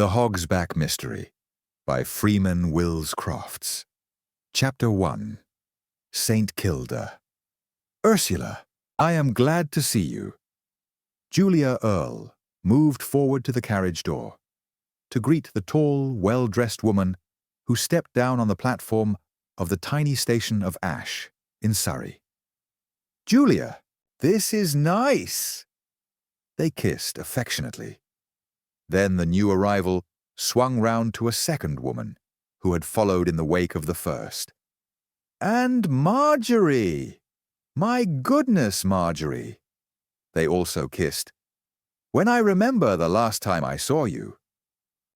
The Hog's Back Mystery by Freeman Wills Crofts. Chapter 1. St. Kilda. Ursula, I am glad to see you. Julia Earle moved forward to the carriage door to greet the tall, well-dressed woman who stepped down on the platform of the tiny station of Ash in Surrey. Julia, this is nice. They kissed affectionately. Then the new arrival swung round to a second woman who had followed in the wake of the first. And Marjorie! My goodness, Marjorie! They also kissed. When I remember the last time I saw you,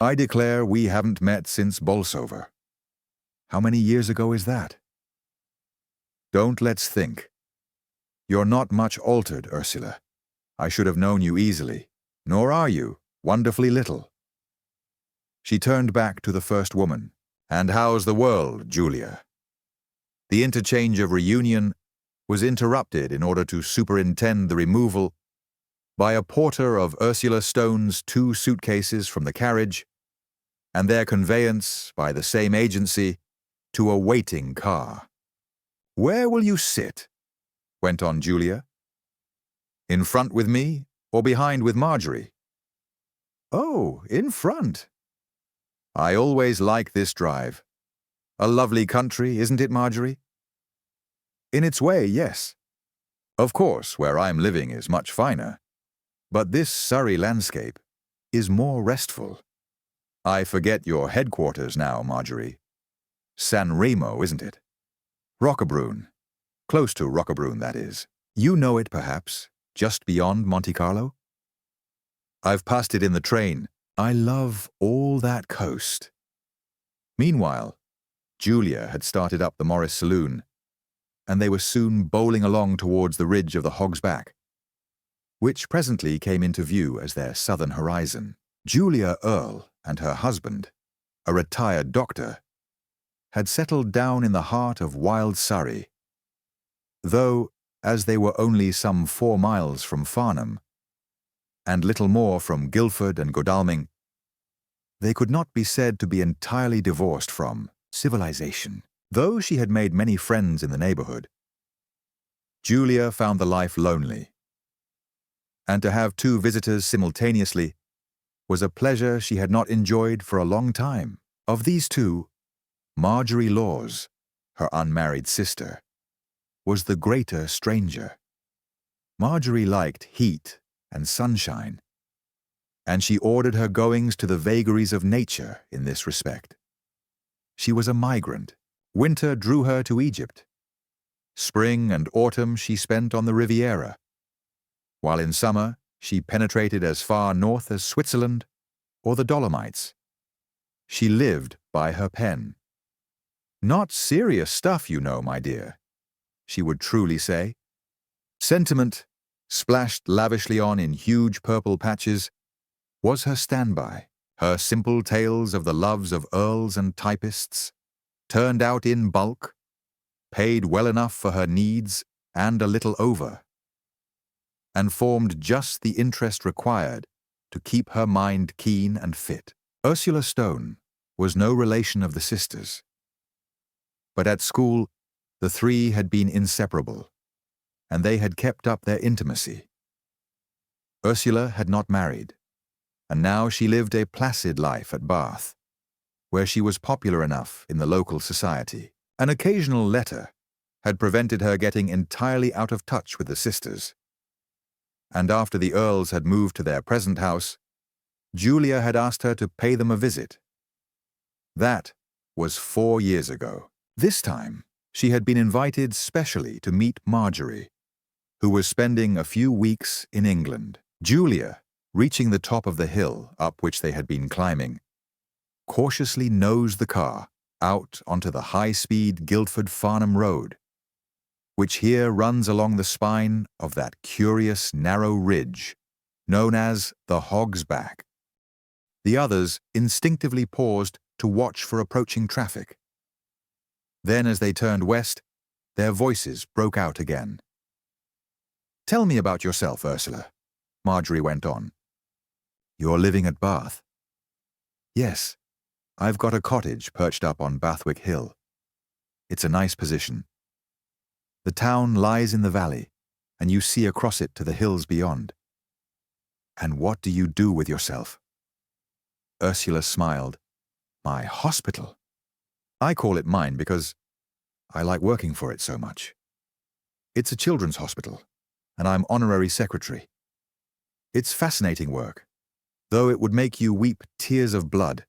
I declare we haven't met since Bolsover. How many years ago is that? Don't let's think. You're not much altered, Ursula. I should have known you easily, nor are you. Wonderfully little. She turned back to the first woman. And how's the world, Julia? The interchange of reunion was interrupted in order to superintend the removal by a porter of Ursula Stone's 2 suitcases from the carriage and their conveyance by the same agency to a waiting car. Where will you sit? Went on Julia. In front with me or behind with Marjorie? Oh, in front. I always like this drive. A lovely country, isn't it, Marjorie? In its way, yes. Of course, where I'm living is much finer. But this Surrey landscape is more restful. I forget your headquarters now, Marjorie. San Remo, isn't it? Rockabroon. Close to Rockabroon, that is. You know it, perhaps, just beyond Monte Carlo? I've passed it in the train. I love all that coast. Meanwhile, Julia had started up the Morris Saloon, and they were soon bowling along towards the ridge of the Hog's Back, which presently came into view as their southern horizon. Julia Earle and her husband, a retired doctor, had settled down in the heart of wild Surrey, though, as they were only some 4 miles from Farnham, and little more from Guildford and Godalming, they could not be said to be entirely divorced from civilization. Though she had made many friends in the neighborhood, Julia found the life lonely, and to have 2 visitors simultaneously was a pleasure she had not enjoyed for a long time. Of these 2, Marjorie Laws, her unmarried sister, was the greater stranger. Marjorie liked heat and sunshine, and she ordered her goings to the vagaries of nature in this respect. She was a migrant. Winter drew her to Egypt. Spring and autumn she spent on the Riviera, while in summer she penetrated as far north as Switzerland or the Dolomites. She lived by her pen. Not serious stuff, you know, my dear, she would truly say. Sentiment, splashed lavishly on in huge purple patches, was her standby. Her simple tales of the loves of earls and typists, turned out in bulk, paid well enough for her needs and a little over, and formed just the interest required to keep her mind keen and fit. Ursula Stone was no relation of the sisters, but at school the 3 had been inseparable, and they had kept up their intimacy. Ursula had not married, and now she lived a placid life at Bath, where she was popular enough in the local society. An occasional letter had prevented her getting entirely out of touch with the sisters, and after the Earls had moved to their present house, Julia had asked her to pay them a visit. That was 4 years ago. This time, she had been invited specially to meet Marjorie, who was spending a few weeks in England. Julia, reaching the top of the hill up which they had been climbing, cautiously nosed the car out onto the high-speed Guildford-Farnham road, which here runs along the spine of that curious narrow ridge known as the Hog's Back. The others instinctively paused to watch for approaching traffic. Then, as they turned west, their voices broke out again. "Tell me about yourself, Ursula," Marjorie went on. "You're living at Bath." Yes, I've got a cottage perched up on Bathwick Hill. It's a nice position. The town lies in the valley, and you see across it to the hills beyond. And what do you do with yourself? Ursula smiled. My hospital. I call it mine because I like working for it so much. It's a children's hospital, and I'm honorary secretary. It's fascinating work, though it would make you weep tears of blood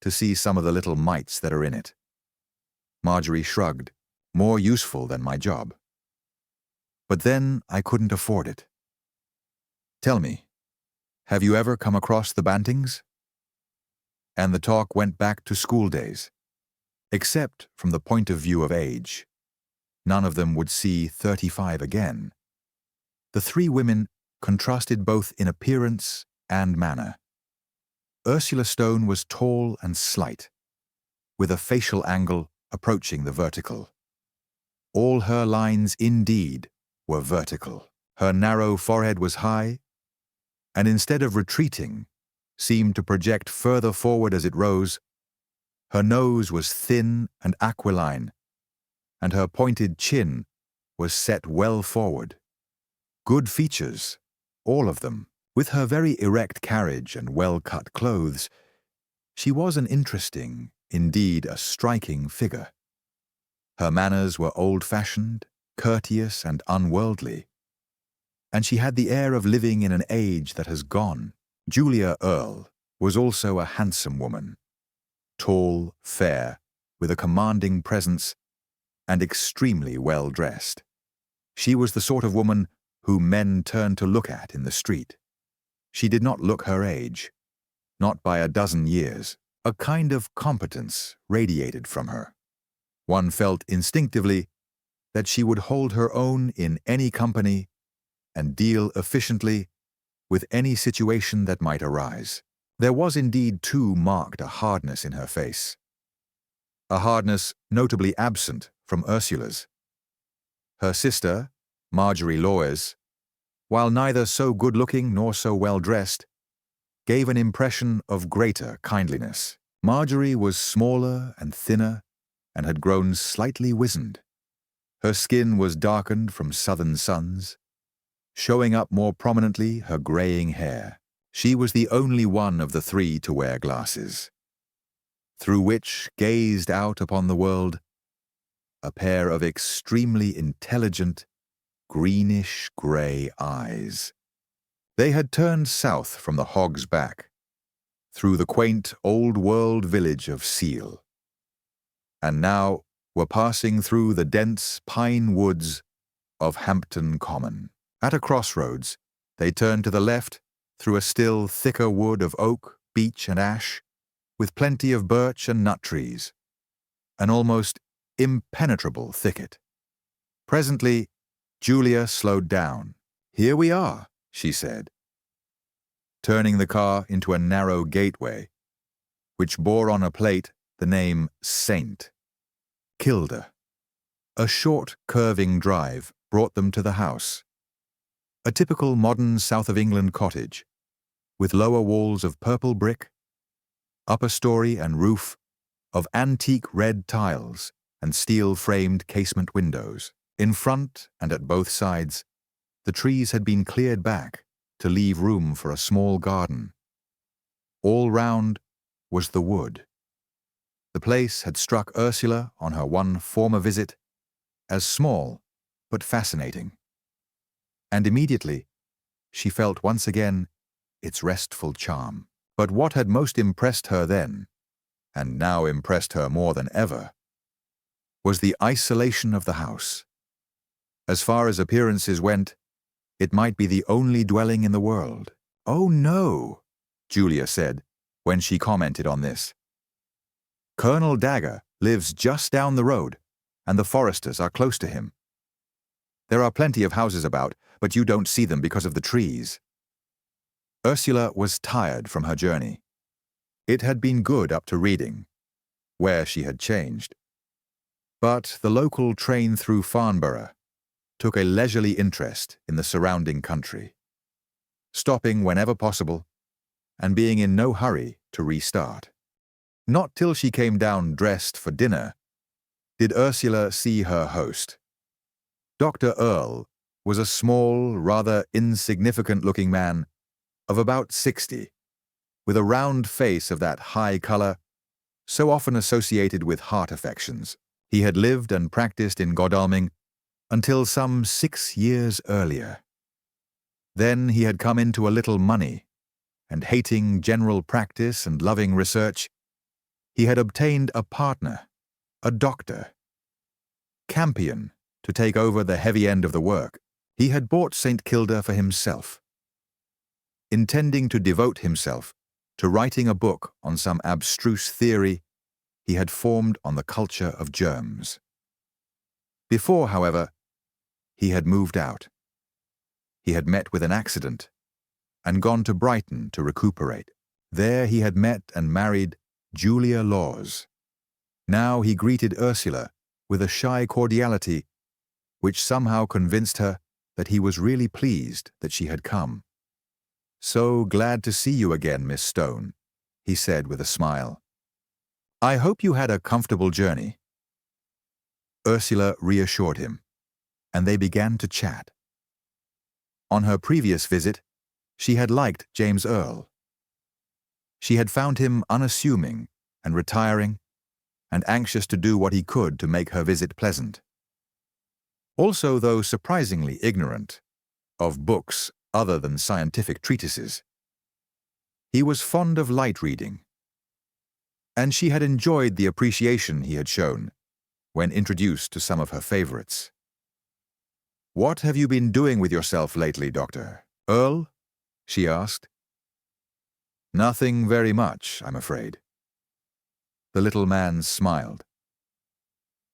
to see some of the little mites that are in it. Marjorie shrugged. More useful than my job. But then I couldn't afford it. Tell me, have you ever come across the Bantings? And the talk went back to school days. Except from the point of view of age. None of them would see 35 again. The three women contrasted both in appearance and manner. Ursula Stone was tall and slight, with a facial angle approaching the vertical. All her lines, indeed, were vertical. Her narrow forehead was high, and instead of retreating, seemed to project further forward as it rose. Her nose was thin and aquiline, and her pointed chin was set well forward. Good features, all of them. With her very erect carriage and well-cut clothes, she was an interesting, indeed a striking figure. Her manners were old-fashioned, courteous, and unworldly, and she had the air of living in an age that has gone. Julia Earle was also a handsome woman, tall, fair, with a commanding presence, and extremely well-dressed. She was the sort of woman whom men turned to look at in the street. She did not look her age, not by a dozen years. A kind of competence radiated from her. One felt instinctively that she would hold her own in any company and deal efficiently with any situation that might arise. There was indeed too marked a hardness in her face, a hardness notably absent from Ursula's. Her sister, Marjorie Lawyers, while neither so good-looking nor so well-dressed, gave an impression of greater kindliness. Marjorie was smaller and thinner and had grown slightly wizened. Her skin was darkened from southern suns, showing up more prominently her graying hair. She was the only one of the three to wear glasses, through which gazed out upon the world a pair of extremely intelligent, greenish-grey eyes. They had turned south from the Hog's Back, through the quaint old-world village of Seal, and now were passing through the dense pine woods of Hampton Common. At a crossroads, they turned to the left through a still thicker wood of oak, beech, and ash, with plenty of birch and nut trees, an almost impenetrable thicket. Presently, Julia slowed down. "Here we are," she said, turning the car into a narrow gateway, which bore on a plate the name St. Kilda. A short, curving drive brought them to the house. A typical modern South of England cottage, with lower walls of purple brick, upper story and roof of antique red tiles and steel-framed casement windows. In front and at both sides, the trees had been cleared back to leave room for a small garden. All round was the wood. The place had struck Ursula on her one former visit as small but fascinating, and immediately she felt once again its restful charm. But what had most impressed her then, and now impressed her more than ever, was the isolation of the house. As far as appearances went, it might be the only dwelling in the world. "Oh no," Julia said when she commented on this. "Colonel Dagger lives just down the road, and the Foresters are close to him. There are plenty of houses about, but you don't see them because of the trees." Ursula was tired from her journey. It had been good up to Reading, where she had changed. But the local train through Farnborough took a leisurely interest in the surrounding country, stopping whenever possible and being in no hurry to restart. Not till she came down dressed for dinner did Ursula see her host. Dr. Earle was a small, rather insignificant-looking man of about 60, with a round face of that high color so often associated with heart affections. He had lived and practiced in Godalming until some 6 years earlier. Then he had come into a little money, and hating general practice and loving research, he had obtained a partner, a doctor, Campion, to take over the heavy end of the work. He had bought St. Kilda for himself, intending to devote himself to writing a book on some abstruse theory he had formed on the culture of germs. Before, however, he had moved out. He had met with an accident and gone to Brighton to recuperate. There he had met and married Julia Laws. Now he greeted Ursula with a shy cordiality which somehow convinced her that he was really pleased that she had come. "So glad to see you again, Miss Stone," he said with a smile. "I hope you had a comfortable journey." Ursula reassured him, and they began to chat. On her previous visit, she had liked James Earle. She had found him unassuming and retiring, and anxious to do what he could to make her visit pleasant. Also, though surprisingly ignorant of books other than scientific treatises, he was fond of light reading, and she had enjoyed the appreciation he had shown when introduced to some of her favorites. "What have you been doing with yourself lately, Dr. Earle?" she asked. "Nothing very much, I'm afraid." The little man smiled.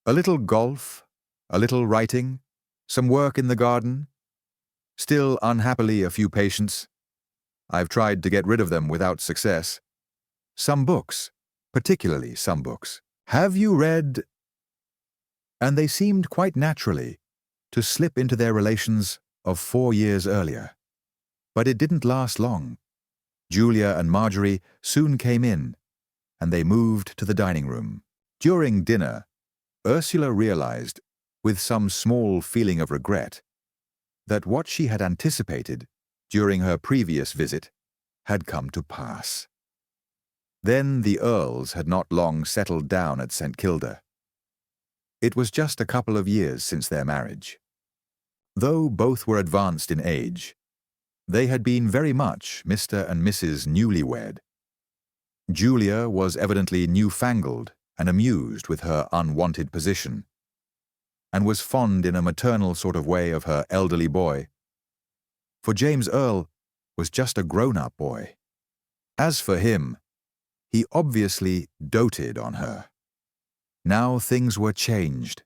"A little golf, a little writing, some work in the garden. Still, unhappily, a few patients. I've tried to get rid of them without success. Some books, particularly some books. Have you read—" And they seemed quite naturally to slip into their relations of 4 years earlier. But it didn't last long. Julia and Marjorie soon came in, and they moved to the dining room. During dinner, Ursula realized, with some small feeling of regret, that what she had anticipated during her previous visit had come to pass. Then the Earles had not long settled down at St. Kilda. It was just a couple of years since their marriage. Though both were advanced in age, they had been very much Mr. and Mrs. Newlywed. Julia was evidently newfangled and amused with her unwanted position, and was fond in a maternal sort of way of her elderly boy. For James Earle was just a grown-up boy. As for him, he obviously doted on her. Now things were changed.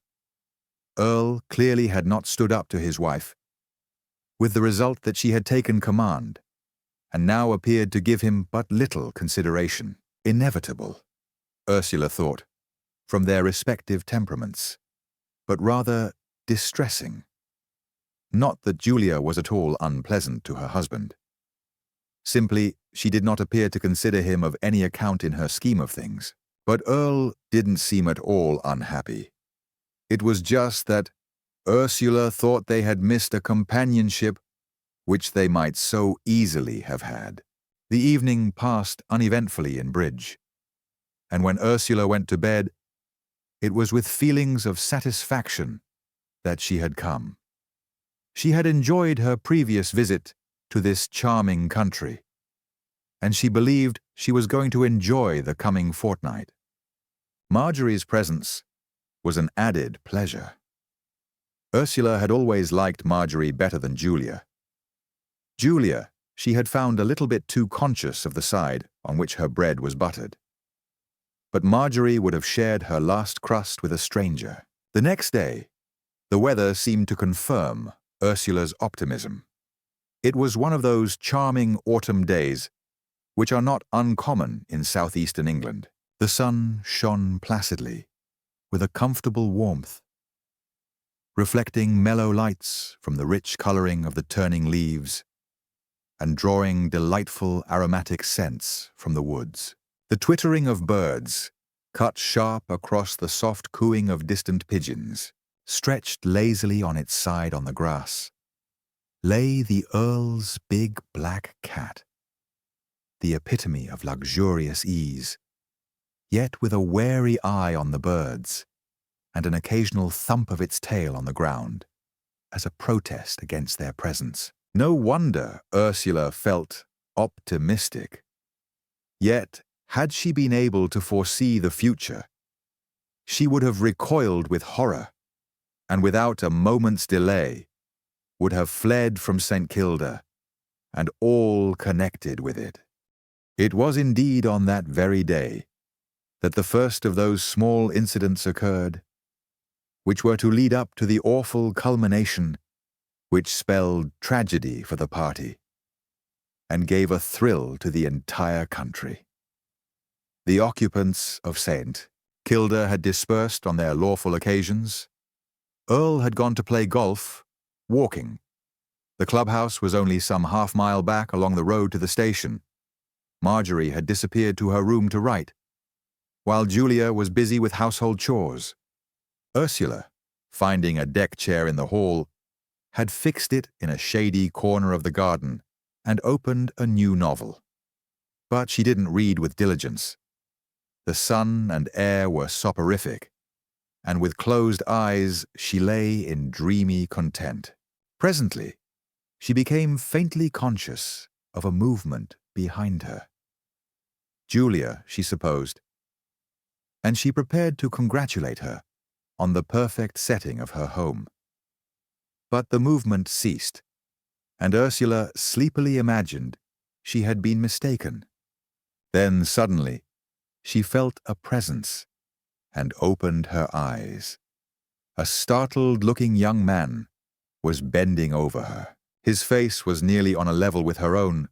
Earle clearly had not stood up to his wife, with the result that she had taken command, and now appeared to give him but little consideration. Inevitable, Ursula thought, from their respective temperaments, but rather distressing. Not that Julia was at all unpleasant to her husband. Simply, she did not appear to consider him of any account in her scheme of things. But Earle didn't seem at all unhappy. It was just that Ursula thought they had missed a companionship which they might so easily have had. The evening passed uneventfully in bridge, and when Ursula went to bed, it was with feelings of satisfaction that she had come. She had enjoyed her previous visit to this charming country, and she believed she was going to enjoy the coming fortnight. Marjorie's presence was an added pleasure. Ursula had always liked Marjorie better than Julia. Julia she had found a little bit too conscious of the side on which her bread was buttered. But Marjorie would have shared her last crust with a stranger. The next day, the weather seemed to confirm Ursula's optimism. It was one of those charming autumn days which are not uncommon in southeastern England. The sun shone placidly, with a comfortable warmth, reflecting mellow lights from the rich coloring of the turning leaves and drawing delightful aromatic scents from the woods. The twittering of birds, cut sharp across the soft cooing of distant pigeons, stretched lazily on its side on the grass, lay the Earl's big black cat, the epitome of luxurious ease, yet with a wary eye on the birds, and an occasional thump of its tail on the ground, as a protest against their presence. No wonder Ursula felt optimistic. Yet, had she been able to foresee the future, she would have recoiled with horror, and without a moment's delay, would have fled from St. Kilda, and all connected with it. It was indeed on that very day that the first of those small incidents occurred, which were to lead up to the awful culmination which spelled tragedy for the party, and gave a thrill to the entire country. The occupants of St. Kilda had dispersed on their lawful occasions. Earle had gone to play golf, walking. The clubhouse was only some half-mile back along the road to the station. Marjorie had disappeared to her room to write, while Julia was busy with household chores. Ursula, finding a deck chair in the hall, had fixed it in a shady corner of the garden and opened a new novel. But she didn't read with diligence. The sun and air were soporific, and with closed eyes she lay in dreamy content. Presently, she became faintly conscious of a movement behind her. Julia, she supposed, and she prepared to congratulate her on the perfect setting of her home. But the movement ceased, and Ursula sleepily imagined she had been mistaken. Then suddenly, she felt a presence and opened her eyes. A startled-looking young man was bending over her. His face was nearly on a level with her own,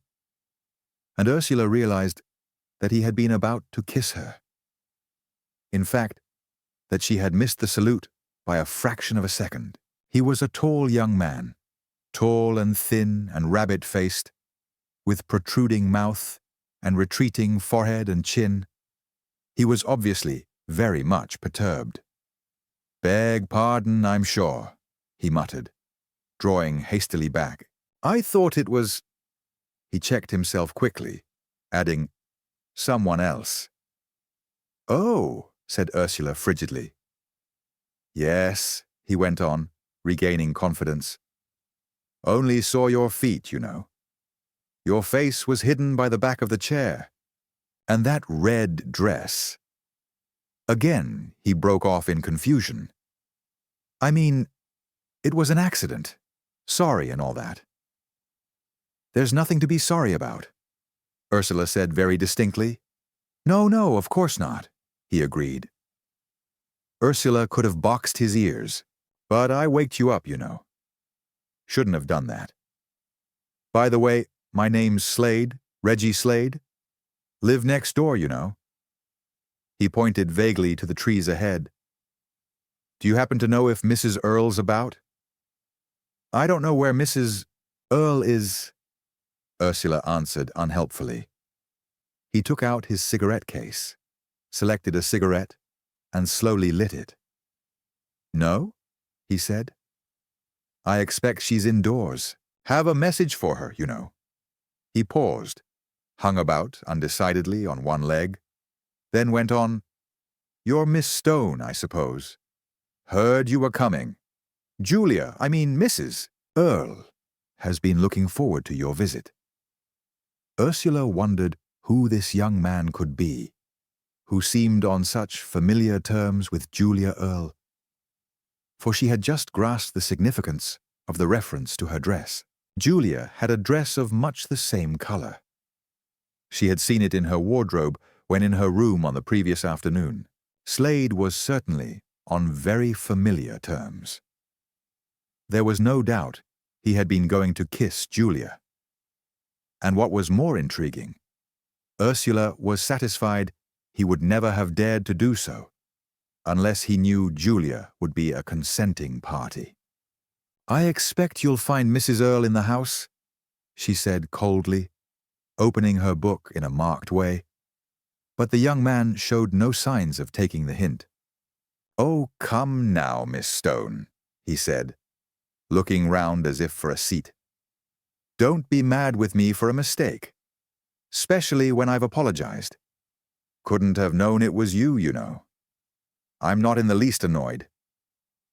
and Ursula realized that he had been about to kiss her. In fact, that she had missed the salute by a fraction of a second. He was a tall young man, tall and thin and rabbit-faced, with protruding mouth and retreating forehead and chin. He was obviously very much perturbed. "Beg pardon, I'm sure," he muttered, drawing hastily back. "I thought it was—" He checked himself quickly, adding, "someone else." "Oh," said Ursula frigidly. "Yes," he went on, regaining confidence. "Only saw your feet, you know. Your face was hidden by the back of the chair. And that red dress—" Again, he broke off in confusion. "I mean, it was an accident. Sorry and all that." "There's nothing to be sorry about," Ursula said very distinctly. No, of course not," he agreed. Ursula could have boxed his ears, but I waked you up, you know. Shouldn't have done that. By the way, my name's Slade, Reggie Slade. Live next door, you know. He pointed vaguely to the trees ahead. "Do you happen to know if Mrs. Earle's about?" "I don't know where Mrs. Earle is," Ursula answered unhelpfully. He took out his cigarette case, selected a cigarette, and slowly lit it. "No?" he said. "I expect she's indoors. Have a message for her, you know." He paused, hung about undecidedly on one leg, then went on, "You're Miss Stone, I suppose. Heard you were coming. Mrs. Earle has been looking forward to your visit." Ursula wondered who this young man could be, who seemed on such familiar terms with Julia Earle, for she had just grasped the significance of the reference to her dress. Julia had a dress of much the same color. She had seen it in her wardrobe when in her room on the previous afternoon. Slade was certainly on very familiar terms. There was no doubt he had been going to kiss Julia. And what was more intriguing, Ursula was satisfied he would never have dared to do so, unless he knew Julia would be a consenting party. "I expect you'll find Mrs. Earle in the house," she said coldly, opening her book in a marked way. But the young man showed no signs of taking the hint. "Oh, come now, Miss Stone," he said, looking round as if for a seat. "Don't be mad with me for a mistake, especially when I've apologized. Couldn't have known it was you, you know. I'm not in the least annoyed.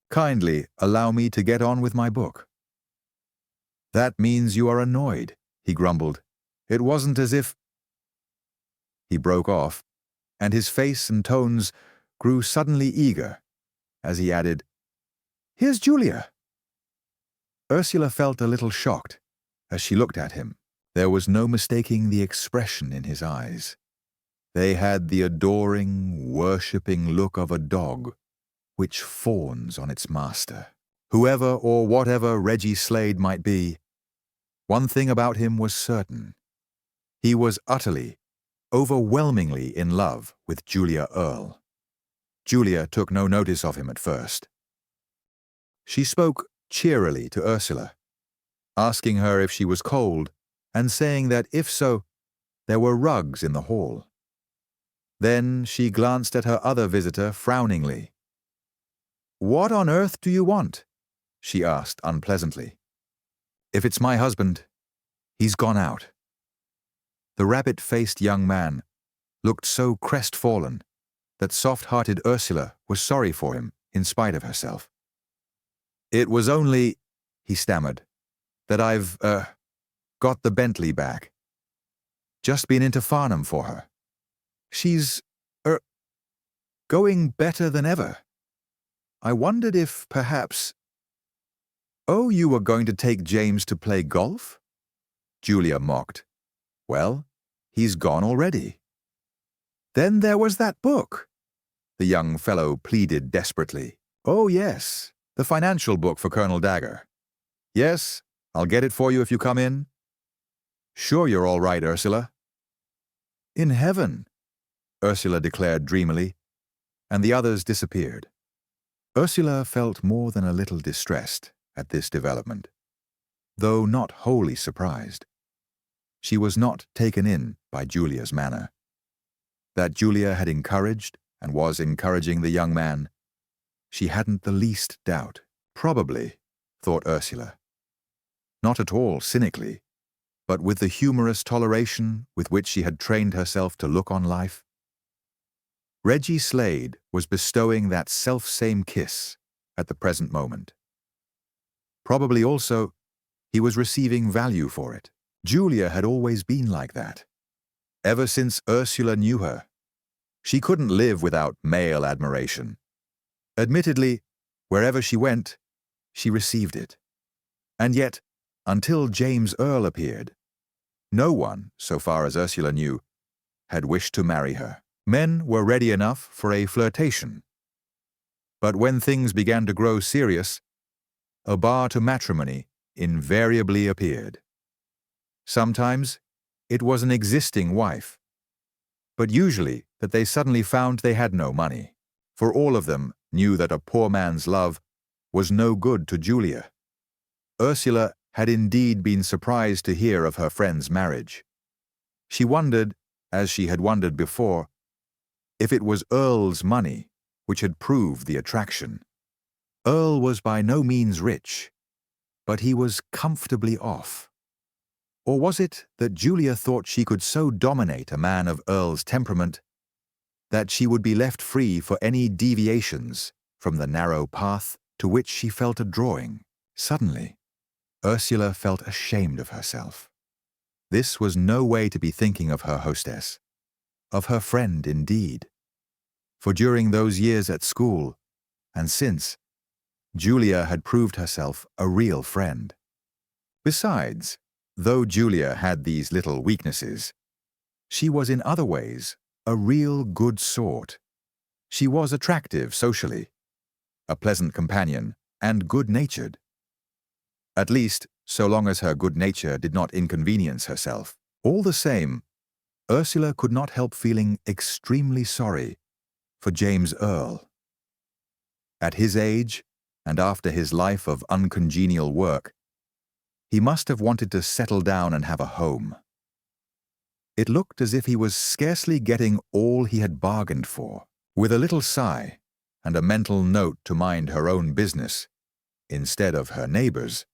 Kindly allow me to get on with my book." "That means you are annoyed," he grumbled. "It wasn't as if—" He broke off, and his face and tones grew suddenly eager as he added, "Here's Julia." Ursula felt a little shocked as she looked at him. There was no mistaking the expression in his eyes. They had the adoring, worshipping look of a dog which fawns on its master. Whoever or whatever Reggie Slade might be, one thing about him was certain. He was utterly, overwhelmingly in love with Julia Earle. Julia took no notice of him at first. She spoke cheerily to Ursula, asking her if she was cold and saying that if so, there were rugs in the hall. Then she glanced at her other visitor frowningly. "What on earth do you want?" she asked unpleasantly. "If it's my husband, he's gone out." The rabbit-faced young man looked so crestfallen that soft-hearted Ursula was sorry for him in spite of herself. "It was only," he stammered, "that I've, got the Bentley back. Just been into Farnham for her. She's, going better than ever. I wondered if, perhaps—" "Oh, you were going to take James to play golf?" Julia mocked. "Well, he's gone already." "Then there was that book," the young fellow pleaded desperately. "Oh, yes, the financial book for Colonel Dagger. Yes, I'll get it for you if you come in." "Sure you're all right, Ursula." "In heaven," Ursula declared dreamily, and the others disappeared. Ursula felt more than a little distressed at this development, though not wholly surprised. She was not taken in by Julia's manner. That Julia had encouraged and was encouraging the young man, she hadn't the least doubt. Probably, thought Ursula. Not at all cynically, but with the humorous toleration with which she had trained herself to look on life. Reggie Slade was bestowing that self-same kiss at the present moment. Probably also, he was receiving value for it. Julia had always been like that. Ever since Ursula knew her, she couldn't live without male admiration. Admittedly, wherever she went, she received it. And yet, until James Earle appeared, no one, so far as Ursula knew, had wished to marry her. Men were ready enough for a flirtation. But when things began to grow serious, a bar to matrimony invariably appeared. Sometimes it was an existing wife, but usually that they suddenly found they had no money, for all of them knew that a poor man's love was no good to Julia. Ursula had indeed been surprised to hear of her friend's marriage. She wondered, as she had wondered before, if it was Earle's money which had proved the attraction. Earle was by no means rich, but he was comfortably off. Or was it that Julia thought she could so dominate a man of Earle's temperament that she would be left free for any deviations from the narrow path to which she felt a drawing? Suddenly, Ursula felt ashamed of herself. This was no way to be thinking of her hostess, of her friend indeed. For during those years at school, and since, Julia had proved herself a real friend. Besides, though Julia had these little weaknesses, she was in other ways a real good sort. She was attractive socially, a pleasant companion, and good-natured. At least, so long as her good nature did not inconvenience herself. All the same, Ursula could not help feeling extremely sorry for James Earle. At his age, and after his life of uncongenial work, he must have wanted to settle down and have a home. It looked as if he was scarcely getting all he had bargained for. With a little sigh and a mental note to mind her own business instead of her neighbor's,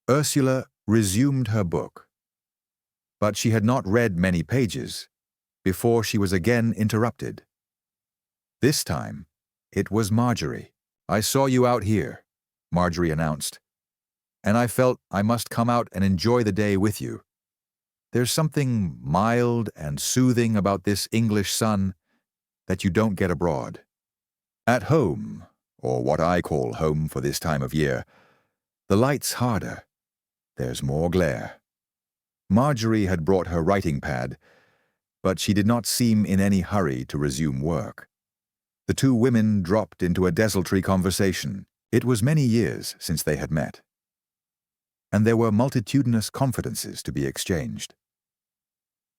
Ursula resumed her book. But she had not read many pages before she was again interrupted. This time, it was Marjorie. "I saw you out here," Marjorie announced, "and I felt I must come out and enjoy the day with you. There's something mild and soothing about this English sun that you don't get abroad. At home, or what I call home for this time of year, the light's harder. There's more glare." Marjorie had brought her writing pad, but she did not seem in any hurry to resume work. The two women dropped into a desultory conversation. It was many years since they had met, and there were multitudinous confidences to be exchanged.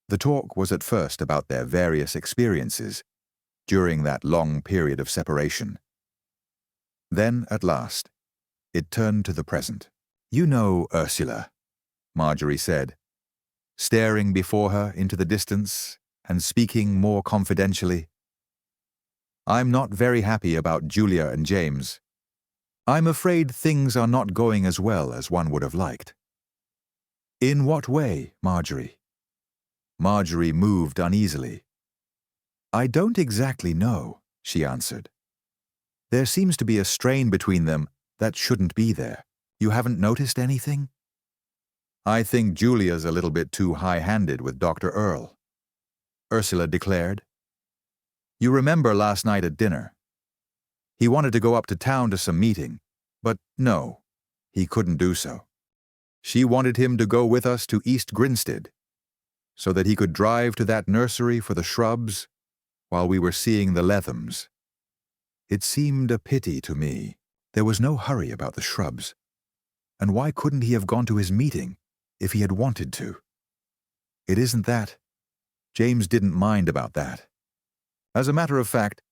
The talk was at first about their various experiences during that long period of separation. Then, at last, it turned to the present. "You know, Ursula," Marjorie said, staring before her into the distance and speaking more confidentially, "I'm not very happy about Julia and James. I'm afraid things are not going as well as one would have liked." "In what way, Marjorie?" Marjorie moved uneasily. "I don't exactly know," she answered. "There seems to be a strain between them that shouldn't be there. You haven't noticed anything?" "I think Julia's a little bit too high-handed with Dr. Earle," Ursula declared. "You remember last night at dinner? He wanted to go up to town to some meeting, but no, he couldn't do so. She wanted him to go with us to East Grinstead, so that he could drive to that nursery for the shrubs while we were seeing the Lethams. It seemed a pity to me. There was no hurry about the shrubs, and why couldn't he have gone to his meeting if he had wanted to? It isn't that. James didn't mind about that. As a matter of fact,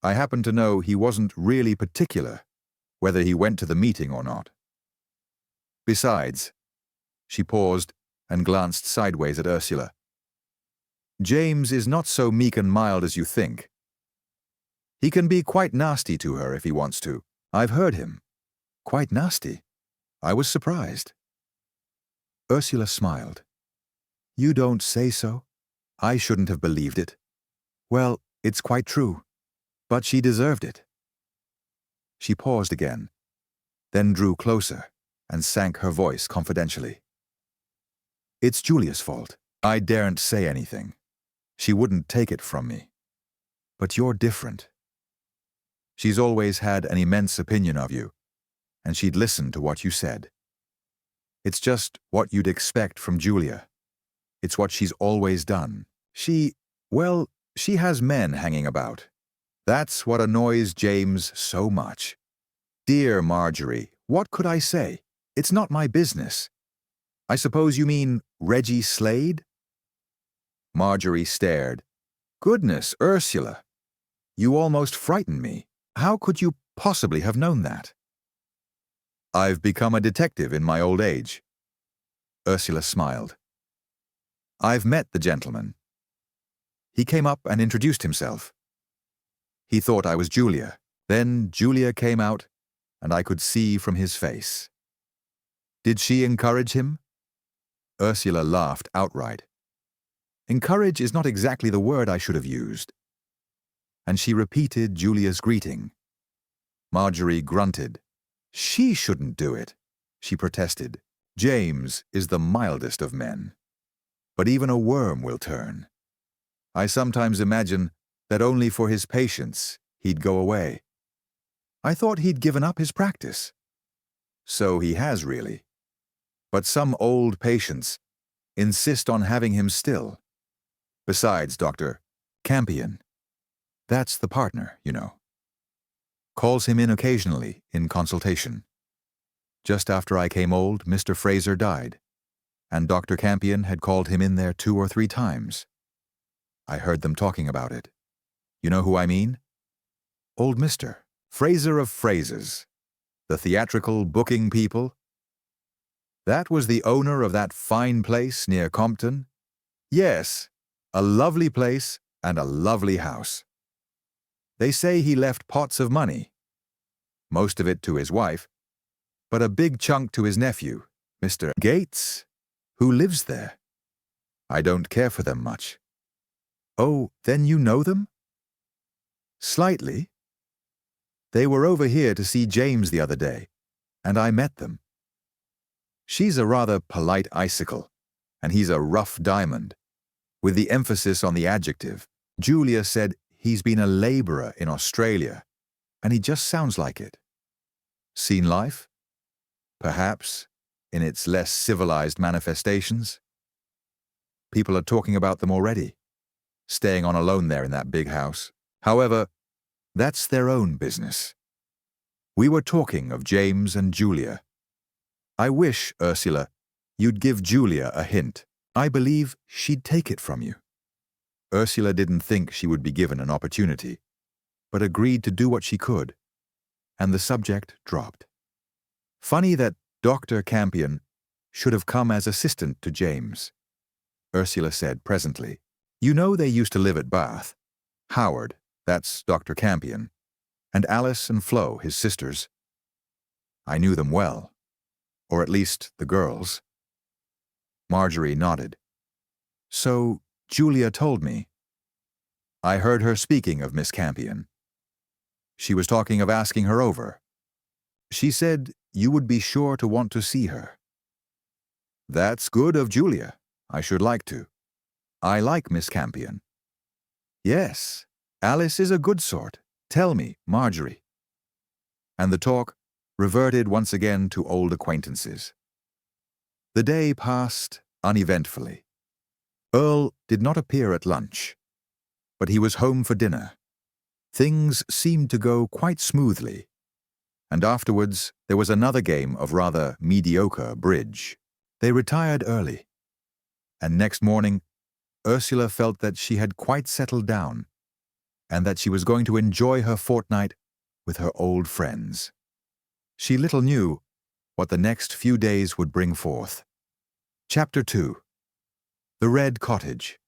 I happen to know he wasn't really particular whether he went to the meeting or not. Besides," she paused and glanced sideways at Ursula, "James is not so meek and mild as you think. He can be quite nasty to her if he wants to. I've heard him. Quite nasty? I was surprised." Ursula smiled. "You don't say so? I shouldn't have believed it. Well, it's quite true. But she deserved it." She paused again, then drew closer and sank her voice confidentially. "It's Julia's fault. I daren't say anything. She wouldn't take it from me. But you're different. She's always had an immense opinion of you, and she'd listen to what you said. It's just what you'd expect from Julia. It's what she's always done. She has men hanging about. That's what annoys James so much. Dear Marjorie, what could I say? It's not my business. I suppose you mean Reggie Slade?" Marjorie stared. "Goodness, Ursula, you almost frightened me. How could you possibly have known that?" "I've become a detective in my old age." Ursula smiled. "I've met the gentleman. He came up and introduced himself. He thought I was Julia. Then Julia came out, and I could see from his face." "Did she encourage him?" Ursula laughed outright. "Encourage is not exactly the word I should have used." And she repeated Julia's greeting. Marjorie grunted. "She shouldn't do it," she protested. "James is the mildest of men. But even a worm will turn. I sometimes imagine that only for his patients he'd go away. I thought he'd given up his practice." "So he has really. But some old patients insist on having him still. Besides, Dr. Campion, that's the partner, you know, calls him in occasionally in consultation. Just after I came old, Mr. Fraser died, and Dr. Campion had called him in there 2 or 3 times. I heard them talking about it. You know who I mean? Old Mr. Fraser of Frasers, the theatrical booking people. That was the owner of that fine place near Compton, Yes, a lovely place and a lovely house. They say he left pots of money, most of it to his wife, but a big chunk to his nephew, Mr. Gates, who lives there. I don't care for them much. Oh, then you know them? Slightly. They were over here to see James the other day, and I met them. She's a rather polite icicle, and he's a rough diamond, with the emphasis on the adjective. Julia said he's been a laborer in Australia, and he just sounds like it. Seen life? Perhaps, in its less civilized manifestations. People are talking about them already, staying on alone there in that big house. However, that's their own business. We were talking of James and Julia. I wish, Ursula, you'd give Julia a hint. I believe she'd take it from you. Ursula didn't think she would be given an opportunity, but agreed to do what she could, and the subject dropped. Funny that Dr. Campion should have come as assistant to James, Ursula said presently. You know they used to live at Bath. Howard, that's Dr. Campion, and Alice and Flo, his sisters. I knew them well, or at least the girls. Marjorie nodded. So Julia told me. I heard her speaking of Miss Campion. She was talking of asking her over. She said you would be sure to want to see her. That's good of Julia. I should like to. I like Miss Campion. Yes, Alice is a good sort. Tell me, Marjorie. And the talk reverted once again to old acquaintances. The day passed uneventfully. Earle did not appear at lunch, but he was home for dinner. Things seemed to go quite smoothly, and afterwards there was another game of rather mediocre bridge. They retired early, and next morning Ursula felt that she had quite settled down, and that she was going to enjoy her fortnight with her old friends. She little knew what the next few days would bring forth. Chapter 2. The Red Cottage.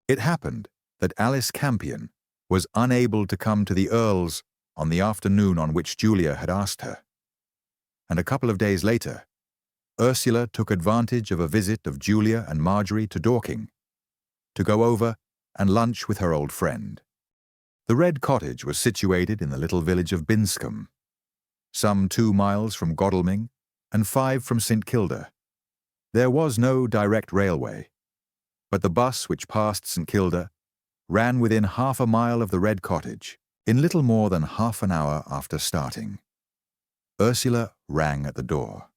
It happened that Alice Campion was unable to come to the Earles on the afternoon on which Julia had asked her, and a couple of days later, Ursula took advantage of a visit of Julia and Marjorie to Dorking, to go over and lunch with her old friend. The Red Cottage was situated in the little village of Binscombe, some 2 miles from Godalming and 5 from St. Kilda. There was no direct railway, but the bus which passed St. Kilda ran within half a mile of the Red Cottage in little more than half an hour after starting. Ursula rang at the door.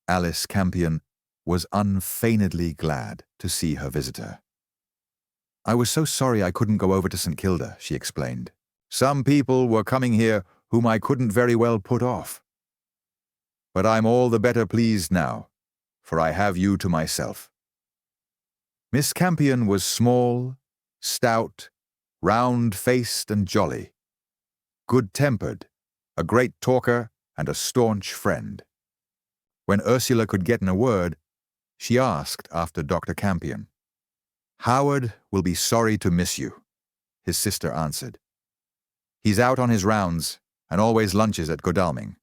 Alice Campion was unfeignedly glad to see her visitor. I was so sorry I couldn't go over to St. Kilda, she explained. Some people were coming here whom I couldn't very well put off. But I'm all the better pleased now, for I have you to myself. Miss Campion was small, stout, round-faced and jolly, good-tempered, a great talker and a staunch friend. When Ursula could get in a word, she asked after Dr. Campion. Howard will be sorry to miss you, his sister answered. He's out on his rounds and always lunches at Godalming,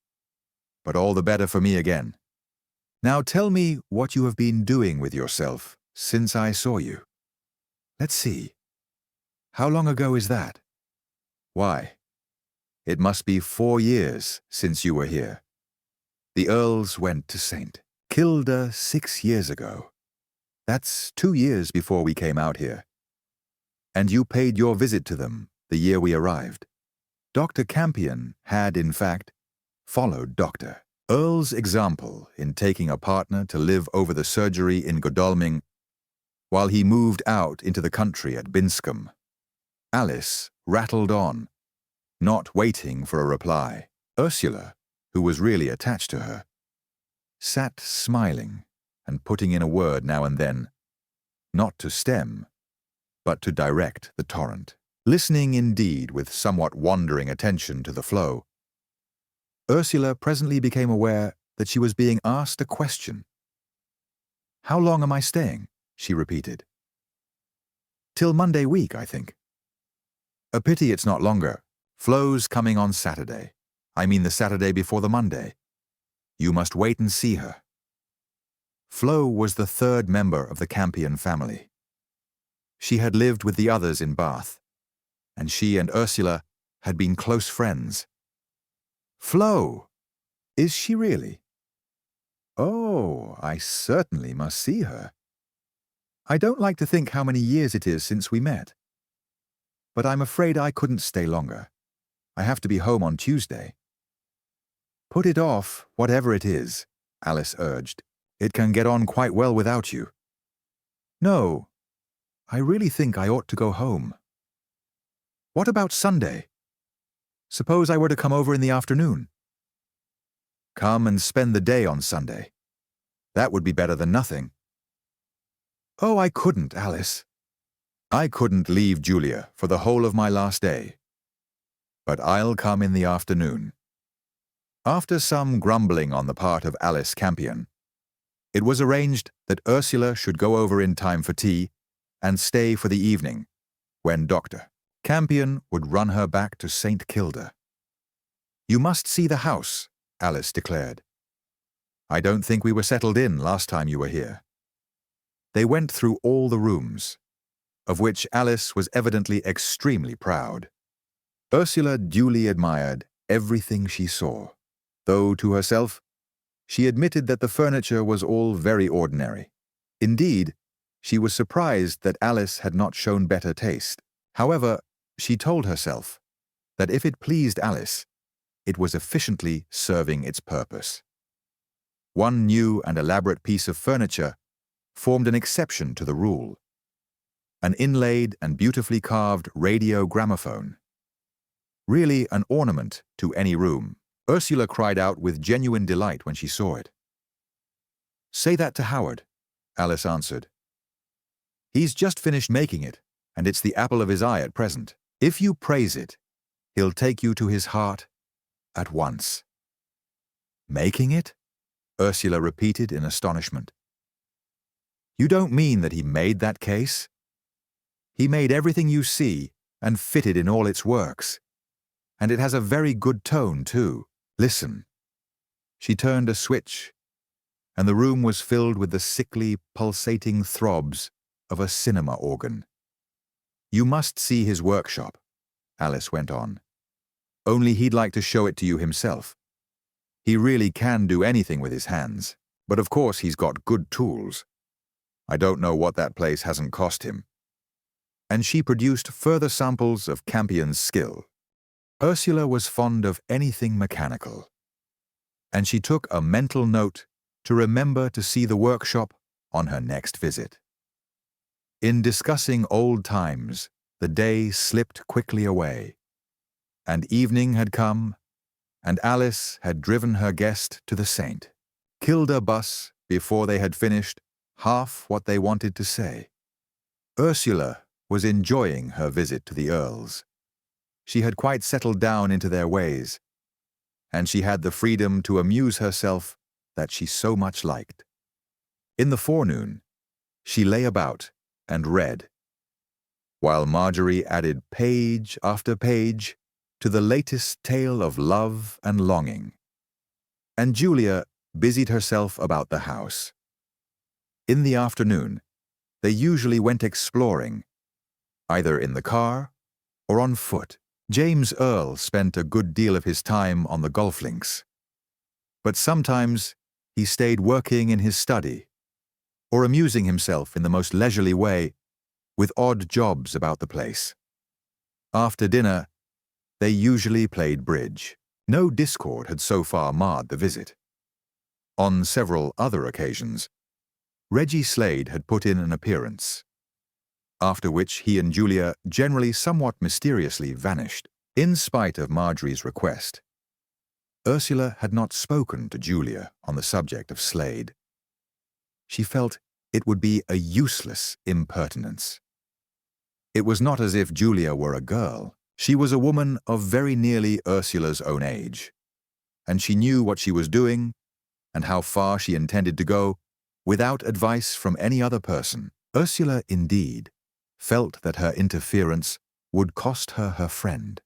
but all the better for me again. Now tell me what you have been doing with yourself since I saw you. Let's see. How long ago is that? Why, it must be 4 years since you were here. The Earles went to St. Kilda 6 years ago. That's 2 years before we came out here. And you paid your visit to them the year we arrived. Dr. Campion had, in fact, followed Dr. Earle's example in taking a partner to live over the surgery in Godalming while he moved out into the country at Binscombe. Alice rattled on, not waiting for a reply. Ursula, who was really attached to her, sat smiling and putting in a word now and then, not to stem, but to direct the torrent, listening indeed with somewhat wandering attention to the flow. Ursula presently became aware that she was being asked a question. How long am I staying? she repeated. Till Monday week, I think. A pity it's not longer. Flo's coming on Saturday. I mean the Saturday before the Monday. You must wait and see her. Flo was the third member of the Campion family. She had lived with the others in Bath, and she and Ursula had been close friends. Flo! Is she really? Oh, I certainly must see her. I don't like to think how many years it is since we met. But I'm afraid I couldn't stay longer. I have to be home on Tuesday. Put it off, whatever it is, Alice urged. It can get on quite well without you. No, I really think I ought to go home. What about Sunday? Suppose I were to come over in the afternoon? Come and spend the day on Sunday. That would be better than nothing. Oh, I couldn't, Alice. I couldn't leave Julia for the whole of my last day. But I'll come in the afternoon. After some grumbling on the part of Alice Campion, it was arranged that Ursula should go over in time for tea and stay for the evening, when Dr. Campion would run her back to St. Kilda. You must see the house, Alice declared. I don't think we were settled in last time you were here. They went through all the rooms, of which Alice was evidently extremely proud. Ursula duly admired everything she saw, though to herself she admitted that the furniture was all very ordinary. Indeed, she was surprised that Alice had not shown better taste. However, she told herself that if it pleased Alice, it was efficiently serving its purpose. One new and elaborate piece of furniture formed an exception to the rule: an inlaid and beautifully carved radio gramophone. Really an ornament to any room, Ursula cried out with genuine delight when she saw it. Say that to Howard, Alice answered. He's just finished making it, and it's the apple of his eye at present. If you praise it, he'll take you to his heart at once. Making it? Ursula repeated in astonishment. You don't mean that he made that case? He made everything you see and fitted in all its works. And it has a very good tone, too. Listen. She turned a switch, and the room was filled with the sickly, pulsating throbs of a cinema organ. You must see his workshop, Alice went on. Only he'd like to show it to you himself. He really can do anything with his hands, but of course he's got good tools. I don't know what that place hasn't cost him. And she produced further samples of Campion's skill. Ursula was fond of anything mechanical, and she took a mental note to remember to see the workshop on her next visit. In discussing old times, the day slipped quickly away, and evening had come, and Alice had driven her guest to the St. Kilda bus before they had finished half what they wanted to say. Ursula was enjoying her visit to the Earles. She had quite settled down into their ways, and she had the freedom to amuse herself that she so much liked. In the forenoon, she lay about and read, while Marjorie added page after page to the latest tale of love and longing, and Julia busied herself about the house. In the afternoon, they usually went exploring, either in the car or on foot. James Earle spent a good deal of his time on the golf links, but sometimes he stayed working in his study or amusing himself in the most leisurely way with odd jobs about the place. After dinner, they usually played bridge. No discord had so far marred the visit. On several other occasions, Reggie Slade had put in an appearance, after which he and Julia generally somewhat mysteriously vanished. In spite of Marjorie's request, Ursula had not spoken to Julia on the subject of Slade. She felt it would be a useless impertinence. It was not as if Julia were a girl. She was a woman of very nearly Ursula's own age, and she knew what she was doing and how far she intended to go without advice from any other person. Ursula, indeed, felt that her interference would cost her her friend,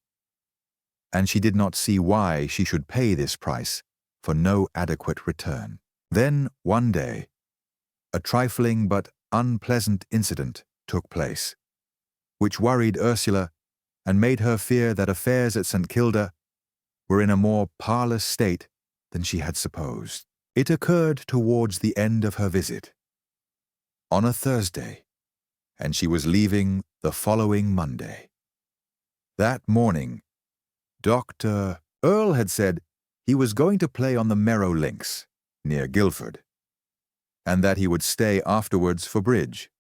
and she did not see why she should pay this price for no adequate return. Then, one day, a trifling but unpleasant incident took place, which worried Ursula and made her fear that affairs at St. Kilda were in a more parlous state than she had supposed. It occurred towards the end of her visit, on a Thursday, and she was leaving the following Monday. That morning, Dr. Earle had said he was going to play on the Merrow Links, near Guildford, and that he would stay afterwards for bridge,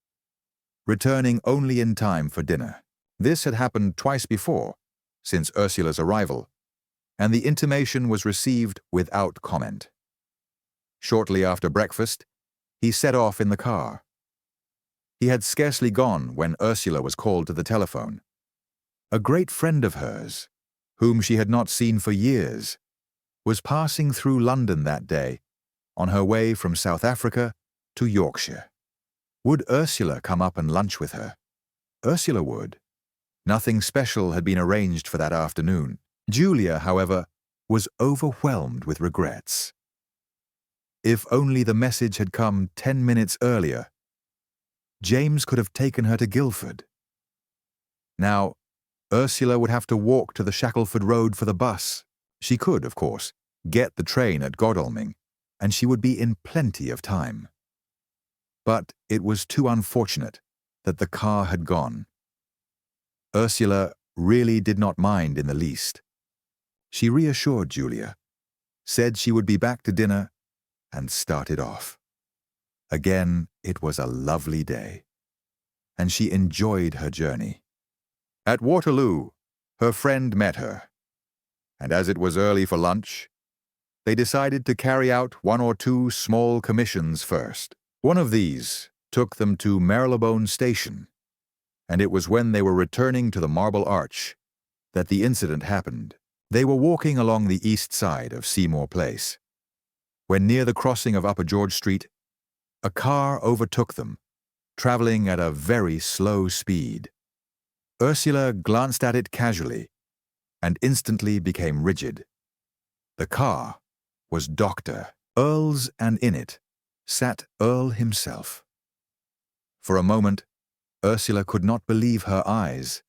returning only in time for dinner. This had happened twice before, since Ursula's arrival, and the intimation was received without comment. Shortly after breakfast, he set off in the car. He had scarcely gone when Ursula was called to the telephone. A great friend of hers, whom she had not seen for years, was passing through London that day, on her way from South Africa to Yorkshire. Would Ursula come up and lunch with her? Ursula would. Nothing special had been arranged for that afternoon. Julia, however, was overwhelmed with regrets. If only the message had come 10 minutes earlier, James could have taken her to Guildford. Now, Ursula would have to walk to the Shackleford Road for the bus. She could, of course, get the train at Godalming, and she would be in plenty of time. But it was too unfortunate that the car had gone. Ursula really did not mind in the least. She reassured Julia, said she would be back to dinner, and started off. Again, it was a lovely day, and she enjoyed her journey. At Waterloo, her friend met her, and as it was early for lunch, they decided to carry out one or two small commissions first. One of these took them to Marylebone Station, and it was when they were returning to the Marble Arch that the incident happened. They were walking along the east side of Seymour Place, when near the crossing of Upper George Street, a car overtook them, traveling at a very slow speed. Ursula glanced at it casually and instantly became rigid. The car was Dr. Earle's, and in it sat Earle himself. For a moment, Ursula could not believe her eyes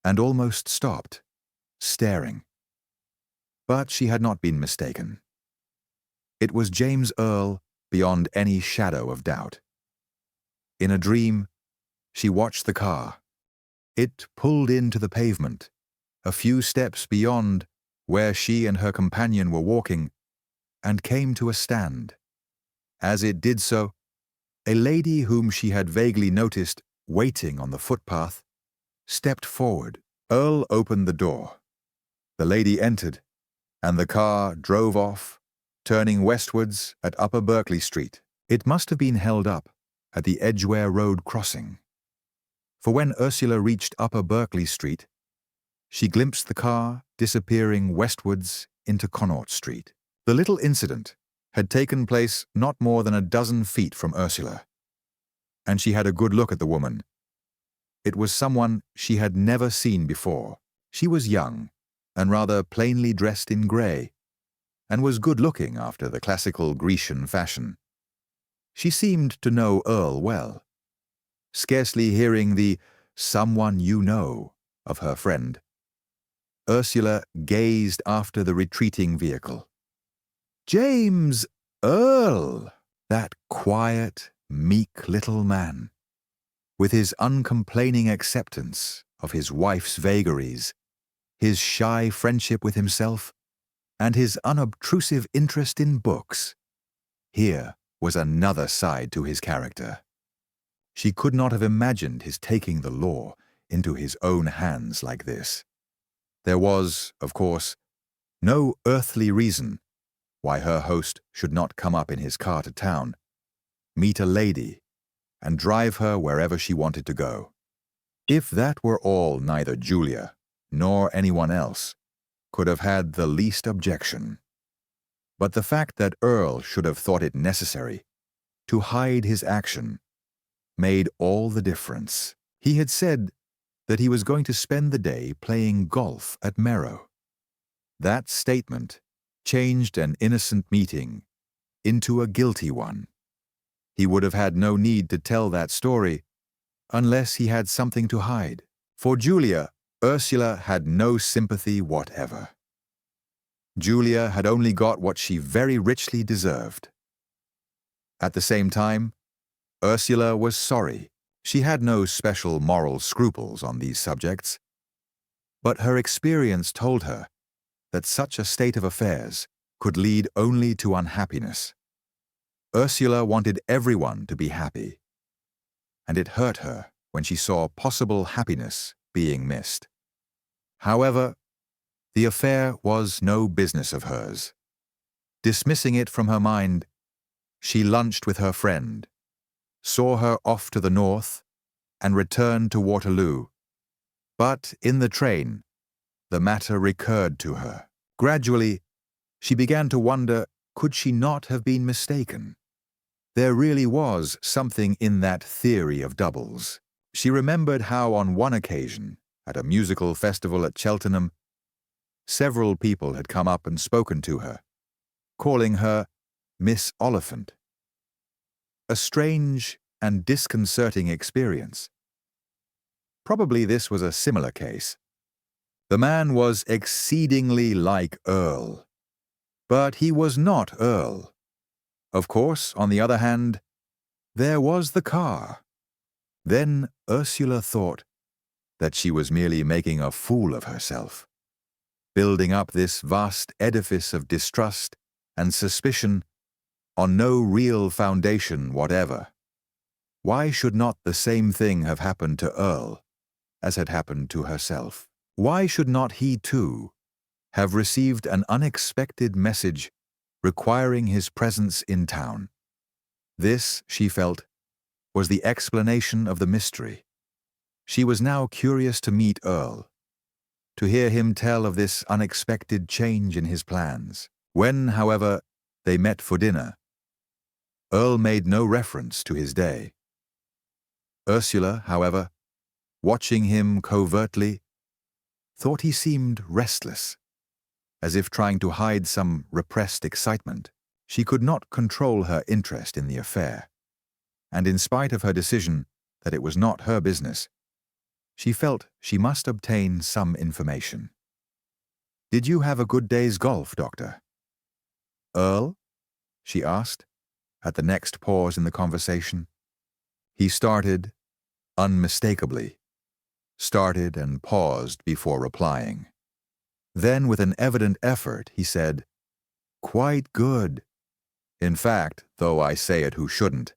and almost stopped, staring. But she had not been mistaken. It was James Earle beyond any shadow of doubt. In a dream, she watched the car. It pulled into the pavement, a few steps beyond where she and her companion were walking, and came to a stand. As it did so, a lady whom she had vaguely noticed waiting on the footpath stepped forward. Earle opened the door. The lady entered, and the car drove off, turning westwards at Upper Berkeley Street. It must have been held up at the Edgware Road crossing, for when Ursula reached Upper Berkeley Street, she glimpsed the car disappearing westwards into Connaught Street. The little incident had taken place not more than a dozen feet from Ursula, and she had a good look at the woman. It was someone she had never seen before. She was young and rather plainly dressed in grey, and was good-looking after the classical Grecian fashion. She seemed to know Earle well, scarcely hearing the "someone you know" of her friend. Ursula gazed after the retreating vehicle. James Earle! That quiet, meek little man, with his uncomplaining acceptance of his wife's vagaries, his shy friendship with himself, and his unobtrusive interest in books. Here was another side to his character. She could not have imagined his taking the law into his own hands like this. There was, of course, no earthly reason why her host should not come up in his car to town, meet a lady, and drive her wherever she wanted to go. If that were all, neither Julia nor anyone else could have had the least objection. But the fact that Earle should have thought it necessary to hide his action made all the difference. He had said that he was going to spend the day playing golf at Merrow. That statement changed an innocent meeting into a guilty one. He would have had no need to tell that story unless he had something to hide. For Julia, Ursula had no sympathy whatever. Julia had only got what she very richly deserved. At the same time, Ursula was sorry. She had no special moral scruples on these subjects, but her experience told her that such a state of affairs could lead only to unhappiness. Ursula wanted everyone to be happy, and it hurt her when she saw possible happiness being missed. However, the affair was no business of hers. Dismissing it from her mind, she lunched with her friend, saw her off to the north, and returned to Waterloo. But in the train, the matter recurred to her. Gradually, she began to wonder, could she not have been mistaken? There really was something in that theory of doubles. She remembered how on one occasion, at a musical festival at Cheltenham, several people had come up and spoken to her, calling her Miss Oliphant. A strange and disconcerting experience. Probably this was a similar case. The man was exceedingly like Earle, but he was not Earle. Of course, on the other hand, there was the car. Then Ursula thought that she was merely making a fool of herself, building up this vast edifice of distrust and suspicion on no real foundation whatever. Why should not the same thing have happened to Earle as had happened to herself? Why should not he, too, have received an unexpected message requiring his presence in town? This, she felt, was the explanation of the mystery. She was now curious to meet Earle, to hear him tell of this unexpected change in his plans. When, however, they met for dinner, Earle made no reference to his day. Ursula, however, watching him covertly, thought he seemed restless, as if trying to hide some repressed excitement. She could not control her interest in the affair, and in spite of her decision that it was not her business, she felt she must obtain some information. "Did you have a good day's golf, Doctor?" "Earle?" she asked, at the next pause in the conversation. He started, unmistakably, started and paused before replying. Then, with an evident effort, he said, "Quite good. In fact, though I say it who shouldn't,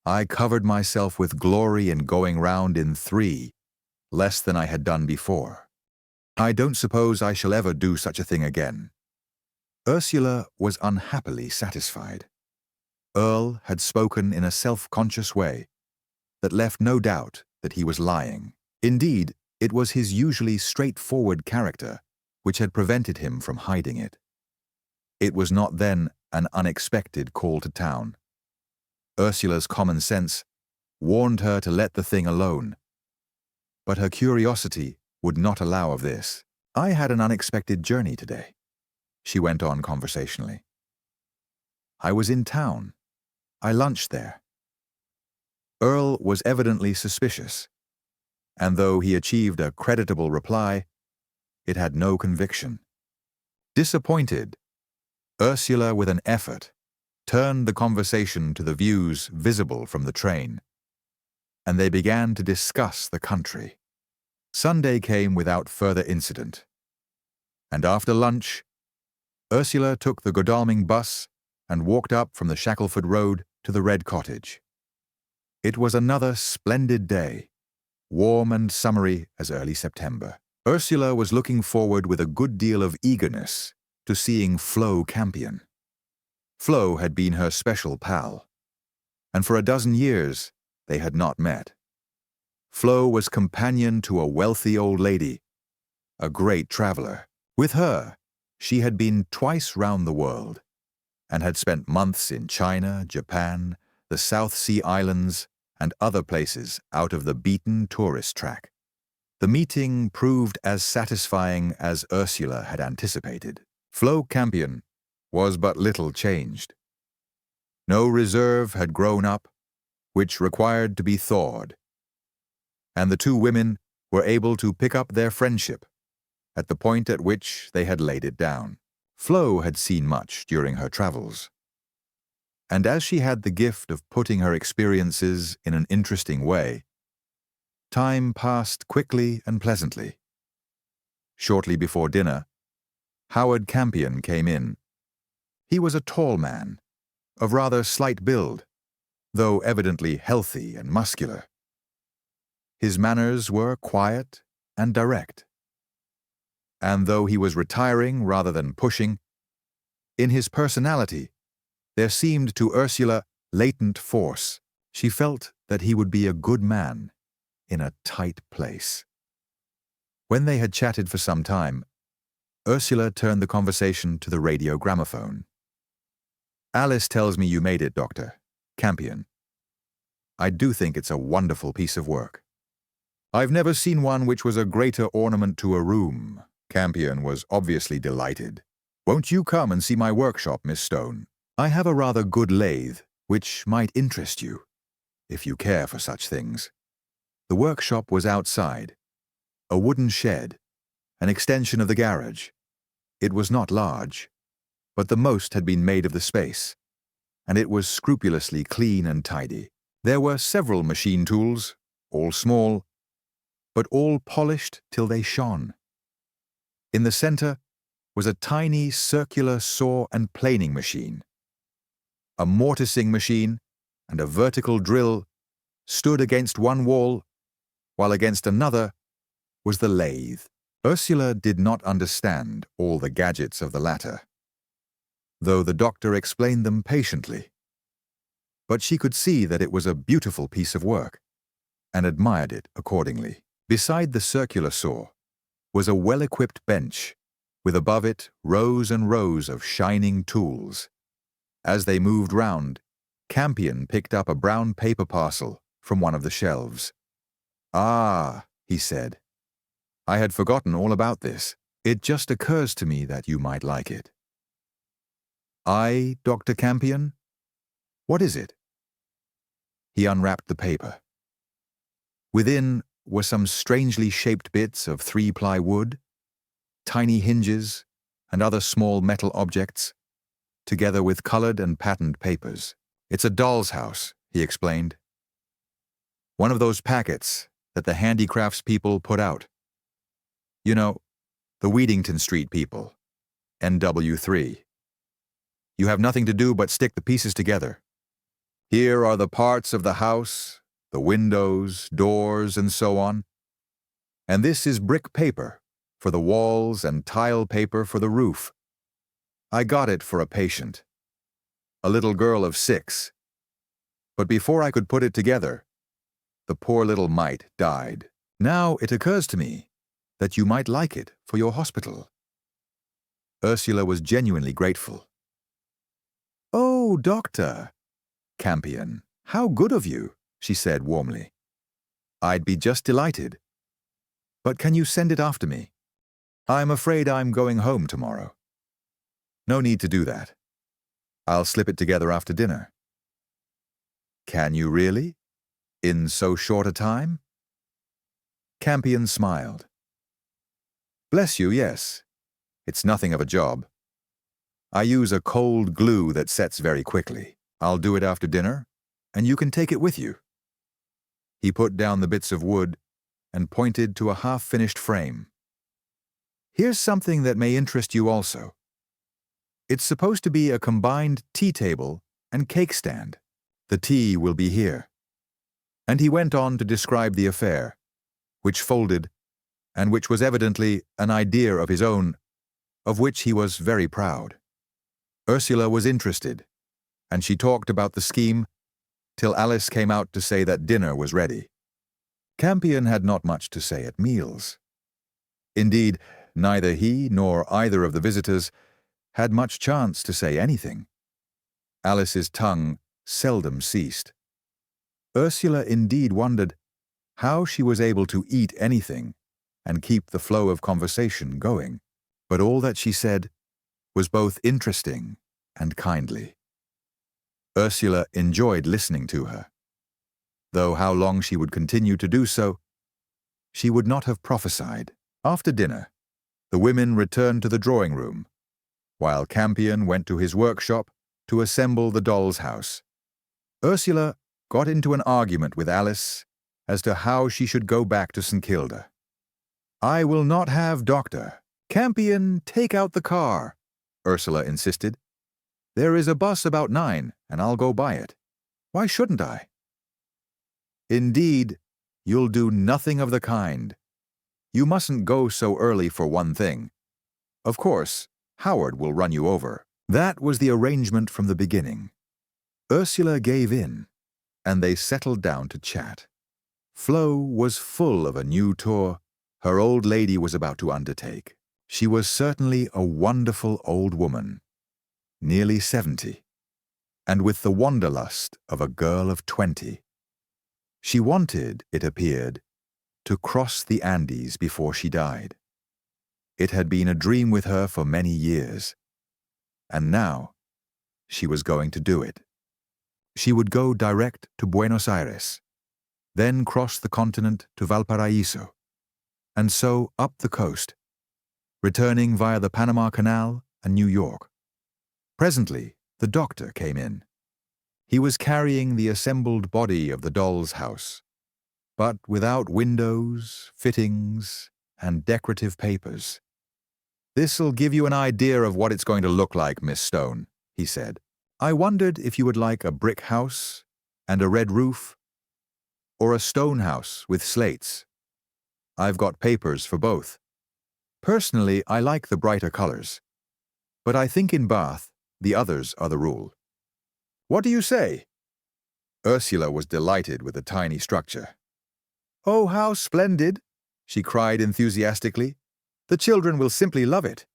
I covered myself with glory in going round in 3, less than I had done before. I don't suppose I shall ever do such a thing again." Ursula was unhappily satisfied. Earle had spoken in a self-conscious way that left no doubt that he was lying. Indeed, it was his usually straightforward character which had prevented him from hiding it. It was not then an unexpected call to town. Ursula's common sense warned her to let the thing alone, but her curiosity would not allow of this. "I had an unexpected journey today," she went on conversationally. "I was in town. I lunched there." Earle was evidently suspicious, and though he achieved a creditable reply, it had no conviction. Disappointed, Ursula, with an effort, turned the conversation to the views visible from the train, and they began to discuss the country. Sunday came without further incident, and after lunch, Ursula took the Godalming bus and walked up from the Shackleford Road to the Red Cottage. It was another splendid day, warm and summery as early September. Ursula was looking forward with a good deal of eagerness to seeing Flo Campion. Flo had been her special pal, and for a dozen years they had not met. Flo was companion to a wealthy old lady, a great traveler. With her, she had been twice round the world, and had spent months in China, Japan, the South Sea Islands, and other places out of the beaten tourist track. The meeting proved as satisfying as Ursula had anticipated. Flo Campion was but little changed. No reserve had grown up, which required to be thawed, and the two women were able to pick up their friendship at the point at which they had laid it down. Flo had seen much during her travels, and as she had the gift of putting her experiences in an interesting way, time passed quickly and pleasantly. Shortly before dinner, Howard Campion came in. He was a tall man, of rather slight build, though evidently healthy and muscular. His manners were quiet and direct, and though he was retiring rather than pushing, in his personality there seemed to Ursula latent force. She felt that he would be a good man in a tight place. When they had chatted for some time, Ursula turned the conversation to the radio gramophone. "Alice tells me you made it, Dr. Campion. I do think it's a wonderful piece of work. I've never seen one which was a greater ornament to a room." Campion was obviously delighted. "Won't you come and see my workshop, Miss Stone? I have a rather good lathe, which might interest you, if you care for such things." The workshop was outside, a wooden shed, an extension of the garage. It was not large, but the most had been made of the space, and it was scrupulously clean and tidy. There were several machine tools, all small, but all polished till they shone. In the center was a tiny circular saw and planing machine. A mortising machine and a vertical drill stood against one wall, while against another was the lathe. Ursula did not understand all the gadgets of the latter, though the doctor explained them patiently. But she could see that it was a beautiful piece of work, and admired it accordingly. Beside the circular saw was a well-equipped bench, with above it rows and rows of shining tools. As they moved round, Campion picked up a brown paper parcel from one of the shelves. "Ah," he said, "I had forgotten all about this. It just occurs to me that you might like it." "I, Dr. Campion? What is it?" He unwrapped the paper. Within were some strangely shaped bits of 3-ply wood, tiny hinges, and other small metal objects, together with colored and patterned papers. "It's a doll's house," he explained. "One of those packets that the handicrafts people put out. You know, the Weedington Street people, NW3. You have nothing to do but stick the pieces together. Here are the parts of the house, the windows, doors, and so on. And this is brick paper for the walls and tile paper for the roof. I got it for a patient, a little girl of 6. But before I could put it together, the poor little mite died. Now it occurs to me that you might like it for your hospital." Ursula was genuinely grateful. "Oh, Dr. Campion, how good of you," she said warmly. "I'd be just delighted. But can you send it after me? I'm afraid I'm going home tomorrow." "No need to do that. I'll slip it together after dinner." "Can you really? In so short a time?" Campion smiled. "Bless you, yes. It's nothing of a job. I use a cold glue that sets very quickly. I'll do it after dinner, and you can take it with you." He put down the bits of wood and pointed to a half-finished frame. "Here's something that may interest you also. It's supposed to be a combined tea table and cake stand. The tea will be here." And he went on to describe the affair, which folded, and which was evidently an idea of his own, of which he was very proud. Ursula was interested, and she talked about the scheme till Alice came out to say that dinner was ready. Campion had not much to say at meals. Indeed, neither he nor either of the visitors had much chance to say anything. Alice's tongue seldom ceased. Ursula indeed wondered how she was able to eat anything and keep the flow of conversation going, but all that she said was both interesting and kindly. Ursula enjoyed listening to her, though how long she would continue to do so, she would not have prophesied. After dinner, the women returned to the drawing room, while Campion went to his workshop to assemble the doll's house. Ursula got into an argument with Alice as to how she should go back to St. Kilda. "I will not have Doctor. Campion, take out the car," Ursula insisted. "There is a bus about 9, and I'll go by it. Why shouldn't I?" "Indeed, you'll do nothing of the kind. You mustn't go so early for one thing. Of course, Howard will run you over." That was the arrangement from the beginning. Ursula gave in, and they settled down to chat. Flo was full of a new tour her old lady was about to undertake. She was certainly a wonderful old woman, nearly 70, and with the wanderlust of a girl of 20. She wanted, it appeared, to cross the Andes before she died. It had been a dream with her for many years, and now she was going to do it. She would go direct to Buenos Aires, then cross the continent to Valparaiso, and so up the coast, returning via the Panama Canal and New York. Presently, the doctor came in. He was carrying the assembled body of the doll's house, but without windows, fittings, and decorative papers. "This'll give you an idea of what it's going to look like, Miss Stone," he said. "I wondered if you would like a brick house and a red roof, or a stone house with slates. I've got papers for both. Personally, I like the brighter colors, but I think in Bath the others are the rule. What do you say?" Ursula was delighted with the tiny structure. "Oh, how splendid!" she cried enthusiastically. "The children will simply love it."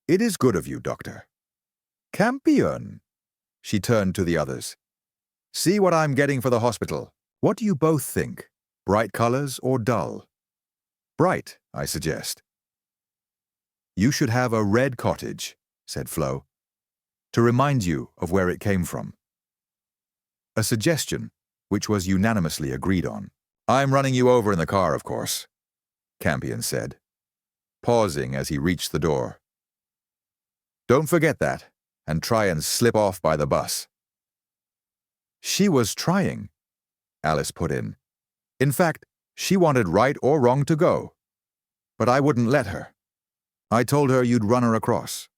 "It is good of you, Doctor." "Campion!" She turned to the others. "See what I'm getting for the hospital. What do you both think? Bright colors or dull?" "Bright, I suggest." "You should have a red cottage," said Flo, "to remind you of where it came from." A suggestion which was unanimously agreed on. "I'm running you over in the car, of course," Campion said, pausing as he reached the door. "Don't forget that, and try and slip off by the bus." "She was trying," Alice put in. "In fact, she wanted right or wrong to go, but I wouldn't let her. I told her you'd run her across."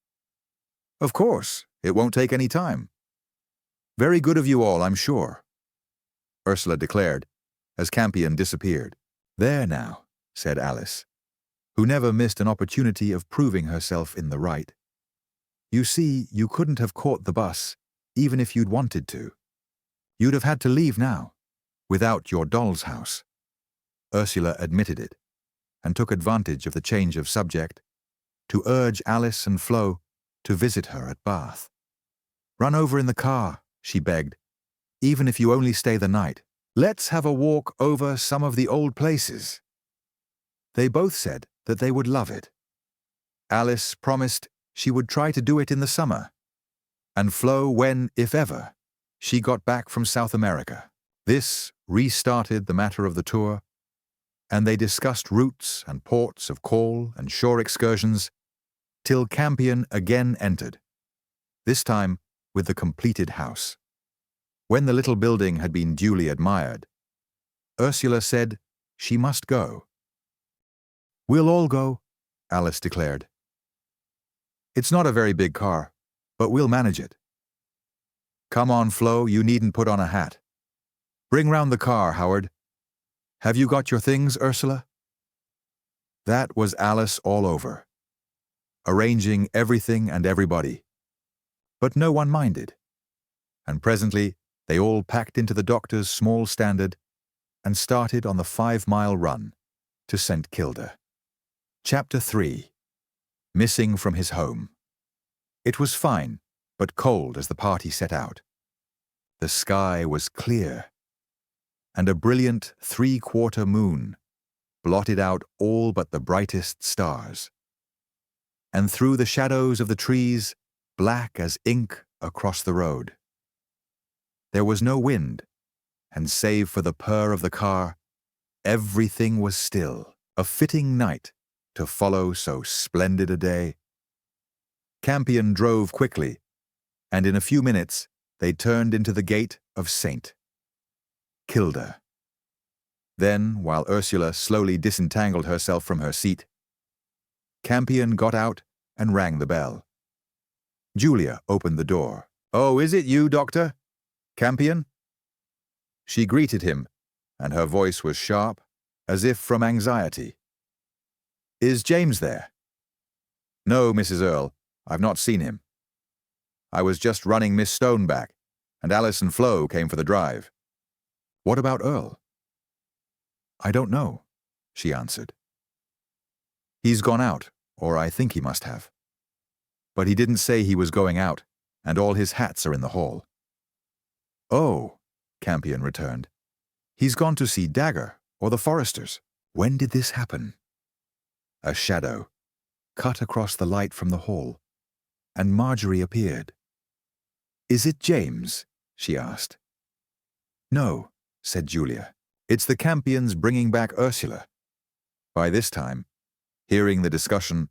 "Of course, it won't take any time." "Very good of you all, I'm sure," Ursula declared, as Campion disappeared. "There now," said Alice, who never missed an opportunity of proving herself in the right. "You see, you couldn't have caught the bus, even if you'd wanted to. You'd have had to leave now, without your doll's house." Ursula admitted it, and took advantage of the change of subject to urge Alice and Flo to visit her at Bath. "Run over in the car," she begged, "even if you only stay the night. Let's have a walk over some of the old places." They both said that they would love it. Alice promised she would try to do it in the summer, and Flo when, if ever, she got back from South America. This restarted the matter of the tour, and they discussed routes and ports of call and shore excursions till Campion again entered, this time with the completed house. When the little building had been duly admired, Ursula said she must go. "We'll all go," Alice declared. "It's not a very big car, but we'll manage it." "Come on, Flo, you needn't put on a hat. Bring round the car, Howard. Have you got your things, Ursula?" That was Alice all over, arranging everything and everybody. But no one minded, and presently they all packed into the doctor's small standard and started on the 5-mile run to St. Kilda. Chapter 3. Missing from his home. It was fine, but cold as the party set out. The sky was clear, and a brilliant 3/4 moon blotted out all but the brightest stars. And through the shadows of the trees, black as ink across the road. There was no wind, and save for the purr of the car, everything was still, a fitting night to follow so splendid a day. Campion drove quickly, and in a few minutes they turned into the gate of St. Kilda. Then, while Ursula slowly disentangled herself from her seat, Campion got out and rang the bell. Julia opened the door. "Oh, is it you, Doctor? Campion?" She greeted him, and her voice was sharp, as if from anxiety. "Is James there?" "No, Mrs. Earle. I've not seen him. I was just running Miss Stone back, and Alice and Flo came for the drive." "What about Earle?" "I don't know," she answered. "He's gone out, or I think he must have. But he didn't say he was going out, and all his hats are in the hall." "Oh," Campion returned. "He's gone to see Dagger or the Foresters." When did this happen? A shadow cut across the light from the hall, and Marjorie appeared. "Is it James?" she asked. "No," said Julia. "It's the Campions bringing back Ursula." By this time, hearing the discussion,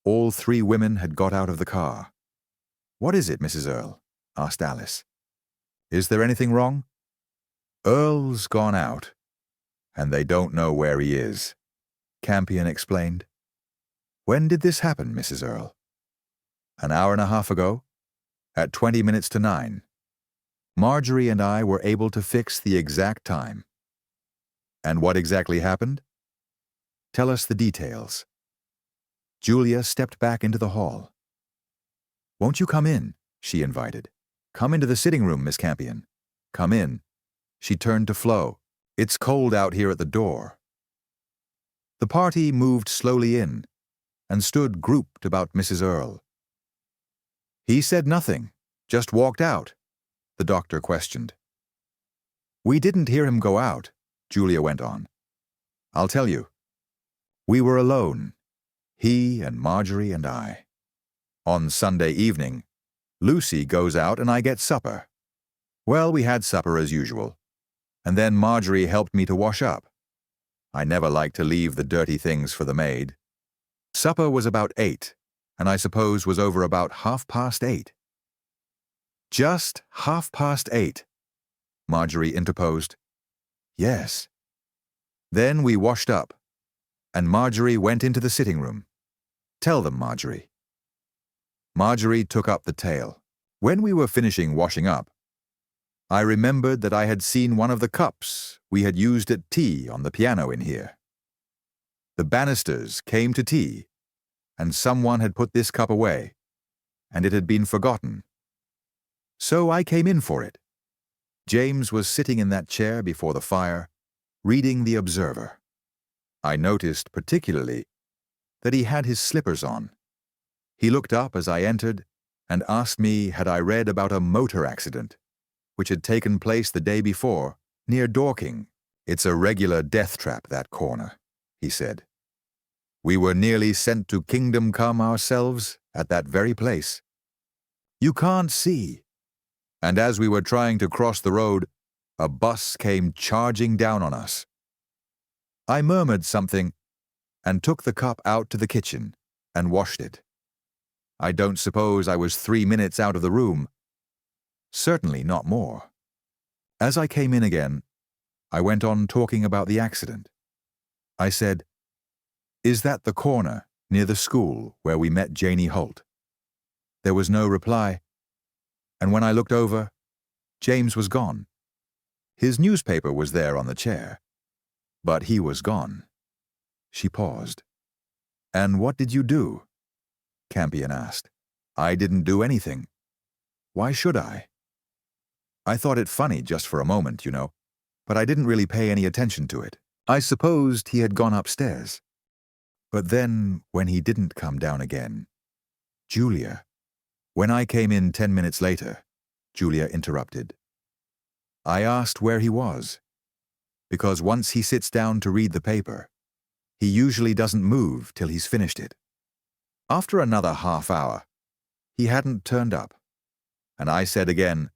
all three women had got out of the car. "What is it, Mrs. Earle?" asked Alice. "Is there anything wrong?" "Earle's gone out, and they don't know where he is," Campion explained. "When did this happen, Mrs. Earle?" "An hour and a half ago, at 20 minutes to 9. Marjorie and I were able to fix the exact time." "And what exactly happened?" "Tell us the details." Julia stepped back into the hall. "Won't you come in?" she invited. "Come into the sitting room, Miss Campion. Come in." She turned to Flo. "It's cold out here at the door." The party moved slowly in and stood grouped about Mrs. Earle. "He said nothing, just walked out?" the doctor questioned. "We didn't hear him go out," Julia went on. "I'll tell you. We were alone, he and Marjorie and I. On Sunday evening, Lucy goes out and I get supper. Well, we had supper as usual, and then Marjorie helped me to wash up. I never like to leave the dirty things for the maid. Supper was about 8, and I suppose was over about 8:30. "Just 8:30, Marjorie interposed. "Yes." "Then we washed up, and Marjorie went into the sitting room. Tell them, Marjorie." Marjorie took up the tale. "When we were finishing washing up, I remembered that I had seen one of the cups we had used at tea on the piano in here. The Bannisters came to tea, and someone had put this cup away, and it had been forgotten. So I came in for it. James was sitting in that chair before the fire, reading the Observer. I noticed particularly that he had his slippers on. He looked up as I entered and asked me had I read about a motor accident which had taken place the day before near Dorking. It's a regular death trap, that corner, he said. We were nearly sent to Kingdom Come ourselves at that very place. You can't see. And as we were trying to cross the road, a bus came charging down on us. I murmured something and took the cup out to the kitchen and washed it. I don't suppose I was 3 minutes out of the room. Certainly not more. As I came in again, I went on talking about the accident. I said, "Is that the corner near the school where we met Janie Holt?" There was no reply, and when I looked over, James was gone. His newspaper was there on the chair, but he was gone. She paused. "And what did you do?" Campion asked. "I didn't do anything. Why should I? I thought it funny just for a moment, you know, but I didn't really pay any attention to it. I supposed he had gone upstairs. But then, when he didn't come down again, Julia, when I came in 10 minutes later, Julia interrupted. I asked where he was. because once he sits down to read the paper, he usually doesn't move till he's finished it. After another half-hour, he hadn't turned up, and I said again,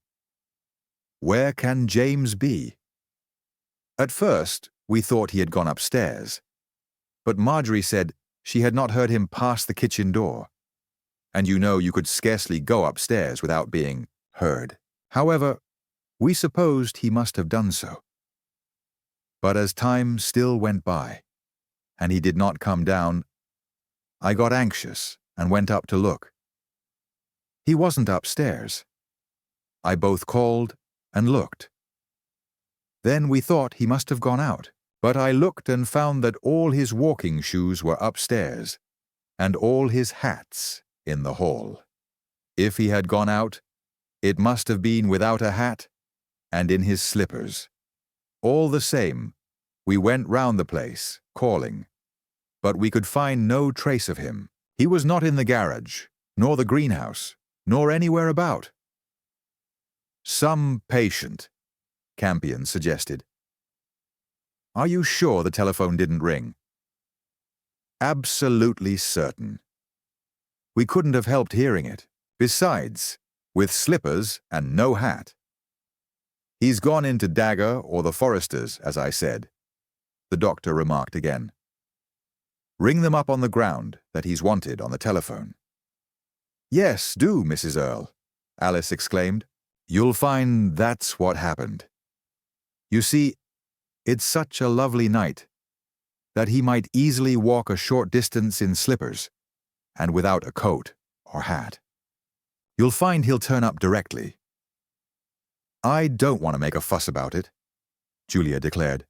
"Where can James be?" At first, we thought he had gone upstairs, but Marjorie said she had not heard him pass the kitchen door, and you could scarcely go upstairs without being heard. However, we supposed he must have done so. But as time still went by, and he did not come down, I got anxious and went up to look. He wasn't upstairs. I both called and looked. Then we thought he must have gone out, but I looked and found that all his walking shoes were upstairs, and all his hats in the hall. If he had gone out, it must have been without a hat and in his slippers. All the same, we went round the place, calling, but we could find no trace of him. He was not in the garage, nor the greenhouse, nor anywhere about. "Some patient," Campion suggested. "Are you sure the telephone didn't ring?" "Absolutely certain. We couldn't have helped hearing it. Besides, with slippers and no hat. He's gone into Dagger or the Foresters, as I said," the doctor remarked again. "Ring them up on the ground that he's wanted on the telephone." "Yes, do, Mrs. Earle," Alice exclaimed. "You'll find that's what happened. You see, it's such a lovely night that he might easily walk a short distance in slippers and without a coat or hat. You'll find he'll turn up directly." "I don't want to make a fuss about it," Julia declared,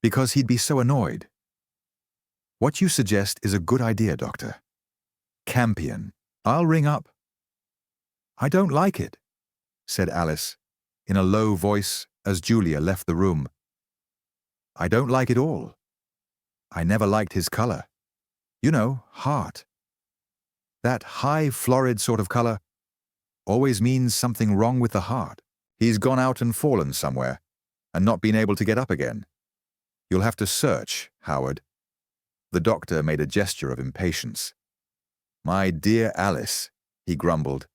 "because he'd be so annoyed. What you suggest is a good idea, Doctor. Campion, I'll ring up." "I don't like it," said Alice, in a low voice as Julia left the room. "I don't like it all. I never liked his color. You know, heart. That high, florid sort of color always means something wrong with the heart. He's gone out and fallen somewhere, and not been able to get up again. You'll have to search, Howard." The doctor made a gesture of impatience. "My dear Alice," he grumbled,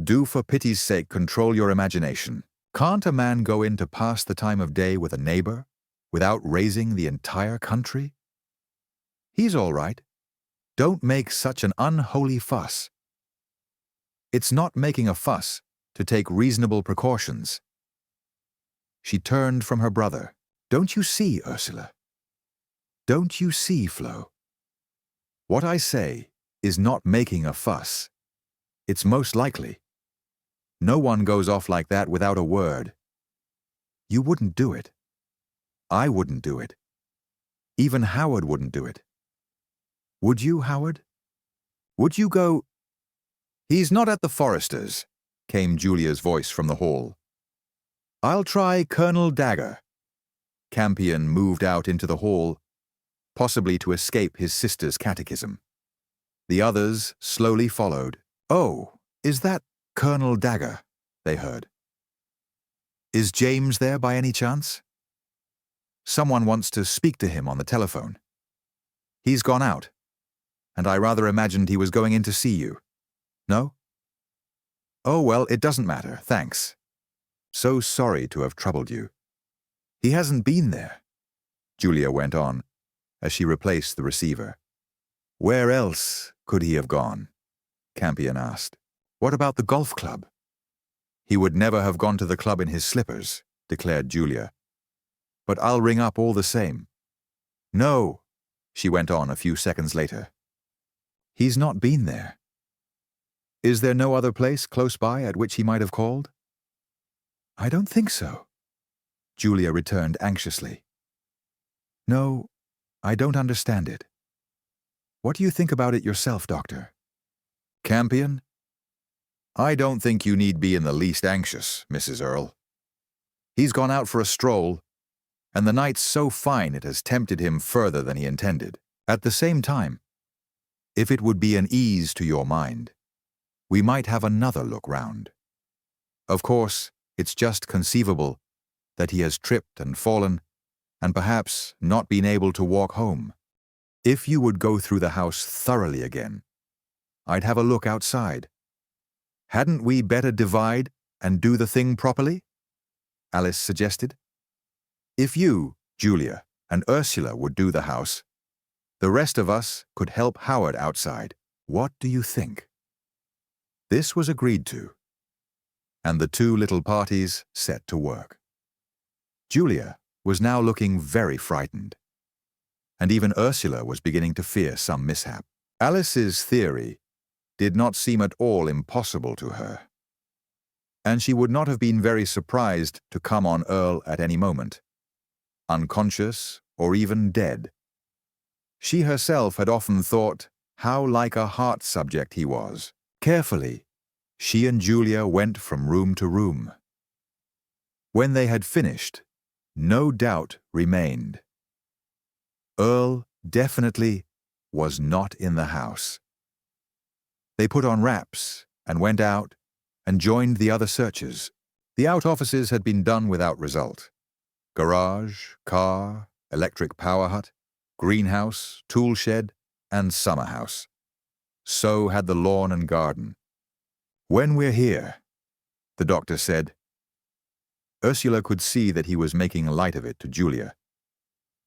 "do for pity's sake control your imagination. Can't a man go in to pass the time of day with a neighbor without raising the entire country? He's all right. Don't make such an unholy fuss." "It's not making a fuss to take reasonable precautions." She turned from her brother. "Don't you see, Ursula? Don't you see, Flo? What I say is not making a fuss. It's most likely. No one goes off like that without a word. You wouldn't do it. I wouldn't do it. Even Howard wouldn't do it. Would you, Howard? Would you go—" "He's not at the Foresters," came Julia's voice from the hall. "I'll try Colonel Dagger." Campion moved out into the hall, possibly to escape his sister's catechism. The others slowly followed. "Oh, is that Colonel Dagger?" they heard. "Is James there by any chance? Someone wants to speak to him on the telephone. He's gone out, and I rather imagined he was going in to see you. No? Oh, well, it doesn't matter, thanks. So sorry to have troubled you. He hasn't been there," Julia went on, as she replaced the receiver. "Where else could he have gone?" Campion asked. "What about the golf club?" "He would never have gone to the club in his slippers," declared Julia. "But I'll ring up all the same." "No," she went on a few seconds later. "He's not been there. Is there no other place close by at which he might have called?" "I don't think so," Julia returned anxiously. "No, I don't understand it. What do you think about it yourself, Doctor?" "Campion? I don't think you need be in the least anxious, Mrs. Earle. He's gone out for a stroll, and the night's so fine it has tempted him further than he intended. At the same time, if it would be an ease to your mind, we might have another look round. Of course, it's just conceivable that he has tripped and fallen and perhaps not been able to walk home. If you would go through the house thoroughly again, I'd have a look outside. Hadn't we better divide and do the thing properly? Alice suggested. If you, Julia, and Ursula would do the house, the rest of us could help Howard outside. What do you think? This was agreed to, and the two little parties set to work. Julia was now looking very frightened, and even Ursula was beginning to fear some mishap. Alice's theory did not seem at all impossible to her, and she would not have been very surprised to come on Earle at any moment, unconscious or even dead. She herself had often thought how like a heart subject he was. Carefully, she and Julia went from room to room. When they had finished, no doubt remained. Earle definitely was not in the house. They put on wraps and went out and joined the other searchers. The out offices had been done without result. Garage, car, electric power hut, greenhouse, tool shed, and summer house. So had the lawn and garden. When we're here, the doctor said. Ursula could see that he was making light of it to Julia.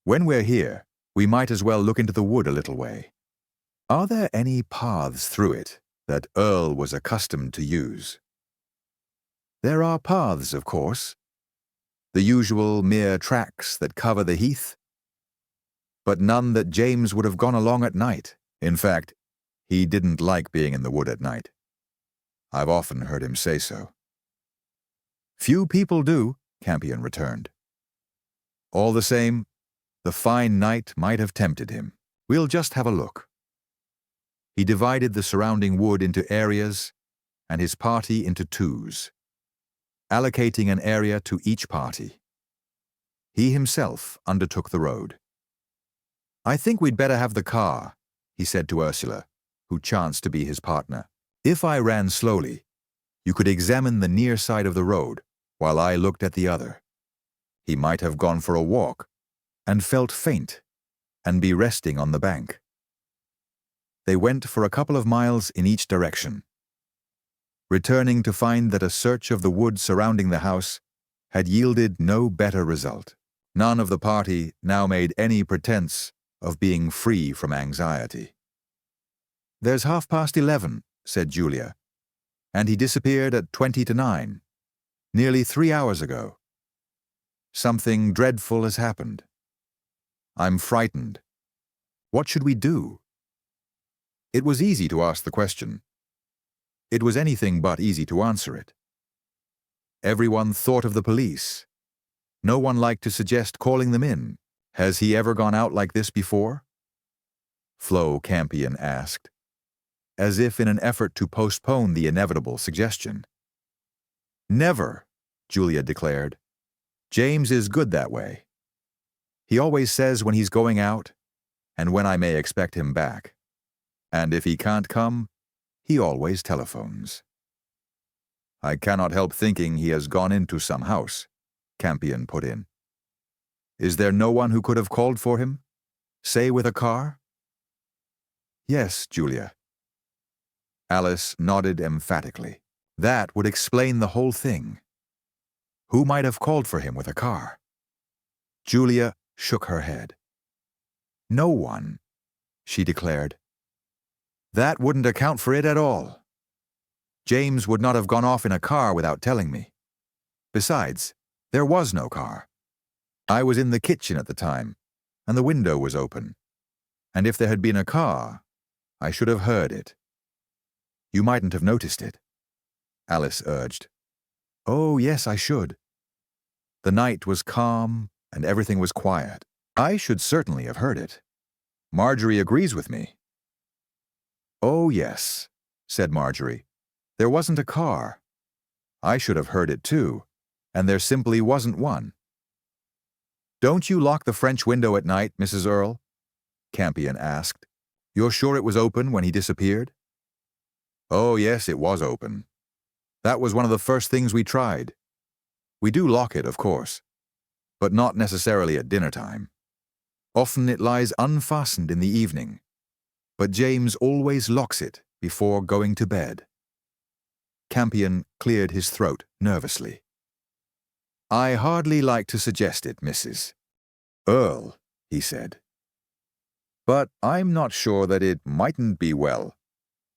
When we're here, we might as well look into the wood a little way. Are there any paths through it that Earle was accustomed to use? There are paths, of course. The usual mere tracks that cover the heath, but none that James would have gone along at night. In fact, he didn't like being in the wood at night. I've often heard him say so. Few people do, Campion returned. All the same, the fine night might have tempted him. We'll just have a look. He divided the surrounding wood into areas and his party into twos, allocating an area to each party. He himself undertook the road. I think we'd better have the car, he said to Ursula, who chanced to be his partner. If I ran slowly, you could examine the near side of the road while I looked at the other. He might have gone for a walk and felt faint and be resting on the bank. They went for a couple of miles in each direction, returning to find that a search of the wood surrounding the house had yielded no better result. None of the party now made any pretense of being free from anxiety. There's 11:30, said Julia, and he disappeared at 9:20, nearly 3 hours ago. Something dreadful has happened. I'm frightened. What should we do? It was easy to ask the question. It was anything but easy to answer it. Everyone thought of the police. No one liked to suggest calling them in. Has he ever gone out like this before? Flo Campion asked, as if in an effort to postpone the inevitable suggestion. Never, Julia declared. James is good that way. He always says when he's going out and when I may expect him back. And if he can't come, he always telephones. I cannot help thinking he has gone into some house, Campion put in. Is there no one who could have called for him? Say with a car? Yes, Julia. Alice nodded emphatically. That would explain the whole thing. Who might have called for him with a car? Julia shook her head. No one, she declared. That wouldn't account for it at all. James would not have gone off in a car without telling me. Besides, there was no car. I was in the kitchen at the time, and the window was open. And if there had been a car, I should have heard it. You mightn't have noticed it, Alice urged. Oh, yes, I should. The night was calm, and everything was quiet. I should certainly have heard it. Marjorie agrees with me. Oh, yes, said Marjorie. There wasn't a car. I should have heard it too, and there simply wasn't one. Don't you lock the French window at night, Mrs. Earle? Campion asked. You're sure it was open when he disappeared? Oh, yes, it was open. That was one of the first things we tried. We do lock it, of course. but not necessarily at dinner time. Often it lies unfastened in the evening, but James always locks it before going to bed. Campion cleared his throat nervously. I hardly like to suggest it, Mrs. Earle, he said. But I'm not sure that it mightn't be well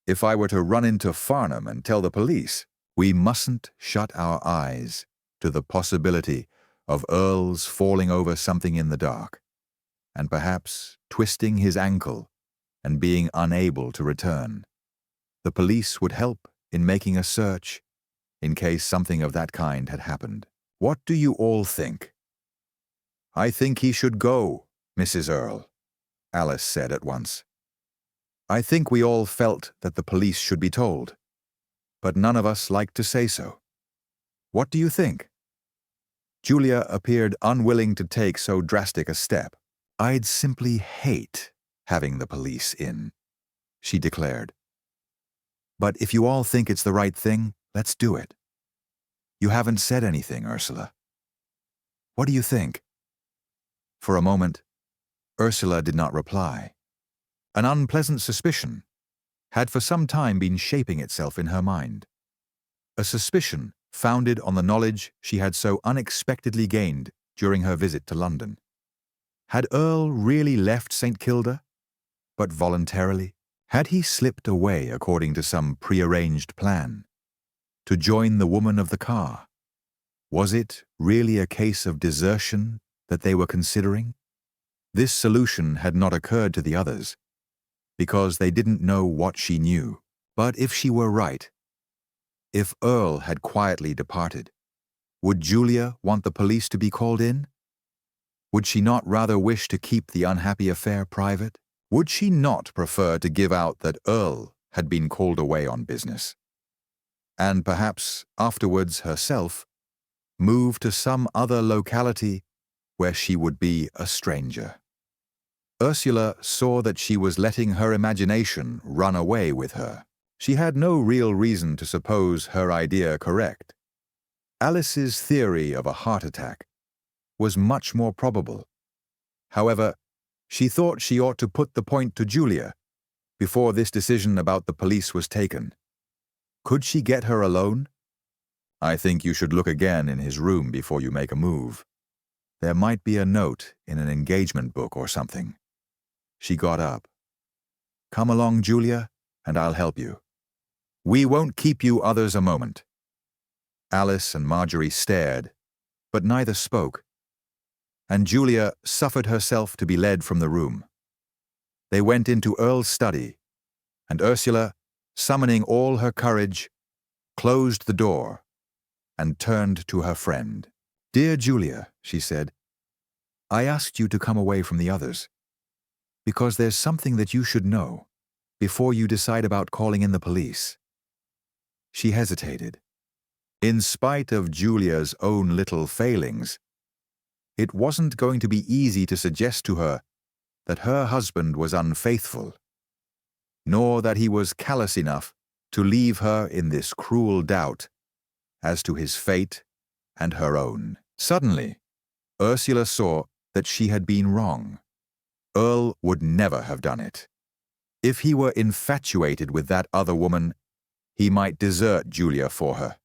if I were to run into Farnham and tell the police. We mustn't shut our eyes to the possibility of Earle's falling over something in the dark, and perhaps twisting his ankle and being unable to return. The police would help in making a search in case something of that kind had happened. What do you all think? I think he should go, Mrs. Earle, Alice said at once. I think we all felt that the police should be told, but none of us liked to say so. What do you think? Julia appeared unwilling to take so drastic a step. I'd simply hate having the police in, she declared. But if you all think it's the right thing, let's do it. You haven't said anything, Ursula. What do you think? For a moment, Ursula did not reply. An unpleasant suspicion had for some time been shaping itself in her mind. A suspicion founded on the knowledge she had so unexpectedly gained during her visit to London. Had Earle really left St. Kilda, but voluntarily? Had he slipped away according to some prearranged plan, to join the woman of the car? Was it really a case of desertion that they were considering? This solution had not occurred to the others, because they didn't know what she knew. But if she were right, if Earle had quietly departed, would Julia want the police to be called in? Would she not rather wish to keep the unhappy affair private? Would she not prefer to give out that Earle had been called away on business, and perhaps afterwards herself move to some other locality where she would be a stranger? Ursula saw that she was letting her imagination run away with her. She had no real reason to suppose her idea correct. Alice's theory of a heart attack was much more probable. However, she thought she ought to put the point to Julia before this decision about the police was taken. Could she get her alone? I think you should look again in his room before you make a move. There might be a note in an engagement book or something. She got up. Come along, Julia, and I'll help you. We won't keep you others a moment. Alice and Marjorie stared, but neither spoke, and Julia suffered herself to be led from the room. They went into Earle's study, and Ursula, summoning all her courage, closed the door and turned to her friend. Dear Julia, she said, I asked you to come away from the others because there's something that you should know before you decide about calling in the police. She hesitated. In spite of Julia's own little failings, it wasn't going to be easy to suggest to her that her husband was unfaithful, nor that he was callous enough to leave her in this cruel doubt as to his fate and her own. Suddenly, Ursula saw that she had been wrong. Earle would never have done it. If he were infatuated with that other woman, he might desert Julia for her.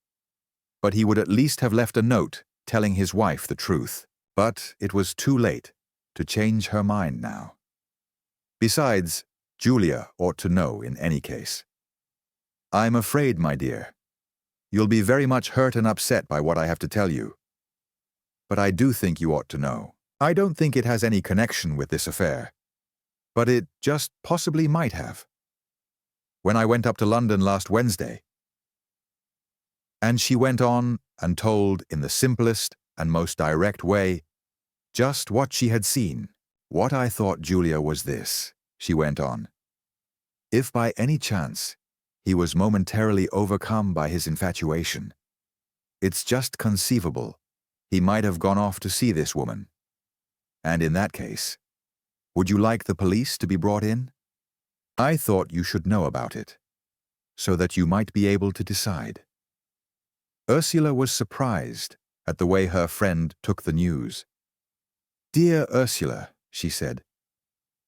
But he would at least have left a note telling his wife the truth. But it was too late to change her mind now. Besides, Julia ought to know in any case. I'm afraid, my dear, you'll be very much hurt and upset by what I have to tell you. But I do think you ought to know. I don't think it has any connection with this affair, but it just possibly might have. When I went up to London last Wednesday, and she went on and told in the simplest and most direct way just what she had seen. What I thought, Julia, was this, she went on. If by any chance he was momentarily overcome by his infatuation, it's just conceivable he might have gone off to see this woman. And in that case, would you like the police to be brought in? I thought you should know about it, so that you might be able to decide. Ursula was surprised at the way her friend took the news. "Dear Ursula," she said,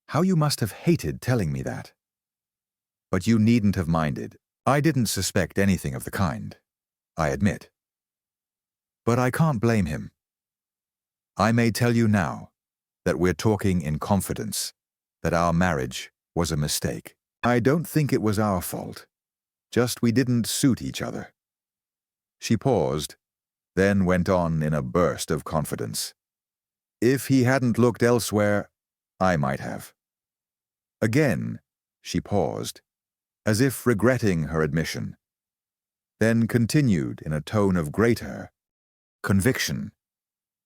"how you must have hated telling me that. But you needn't have minded. I didn't suspect anything of the kind, I admit. But I can't blame him. I may tell you now that we're talking in confidence, that our marriage was a mistake. I don't think it was our fault, just we didn't suit each other." She paused, then went on in a burst of confidence. "If he hadn't looked elsewhere, I might have." Again, she paused, as if regretting her admission, then continued in a tone of greater conviction.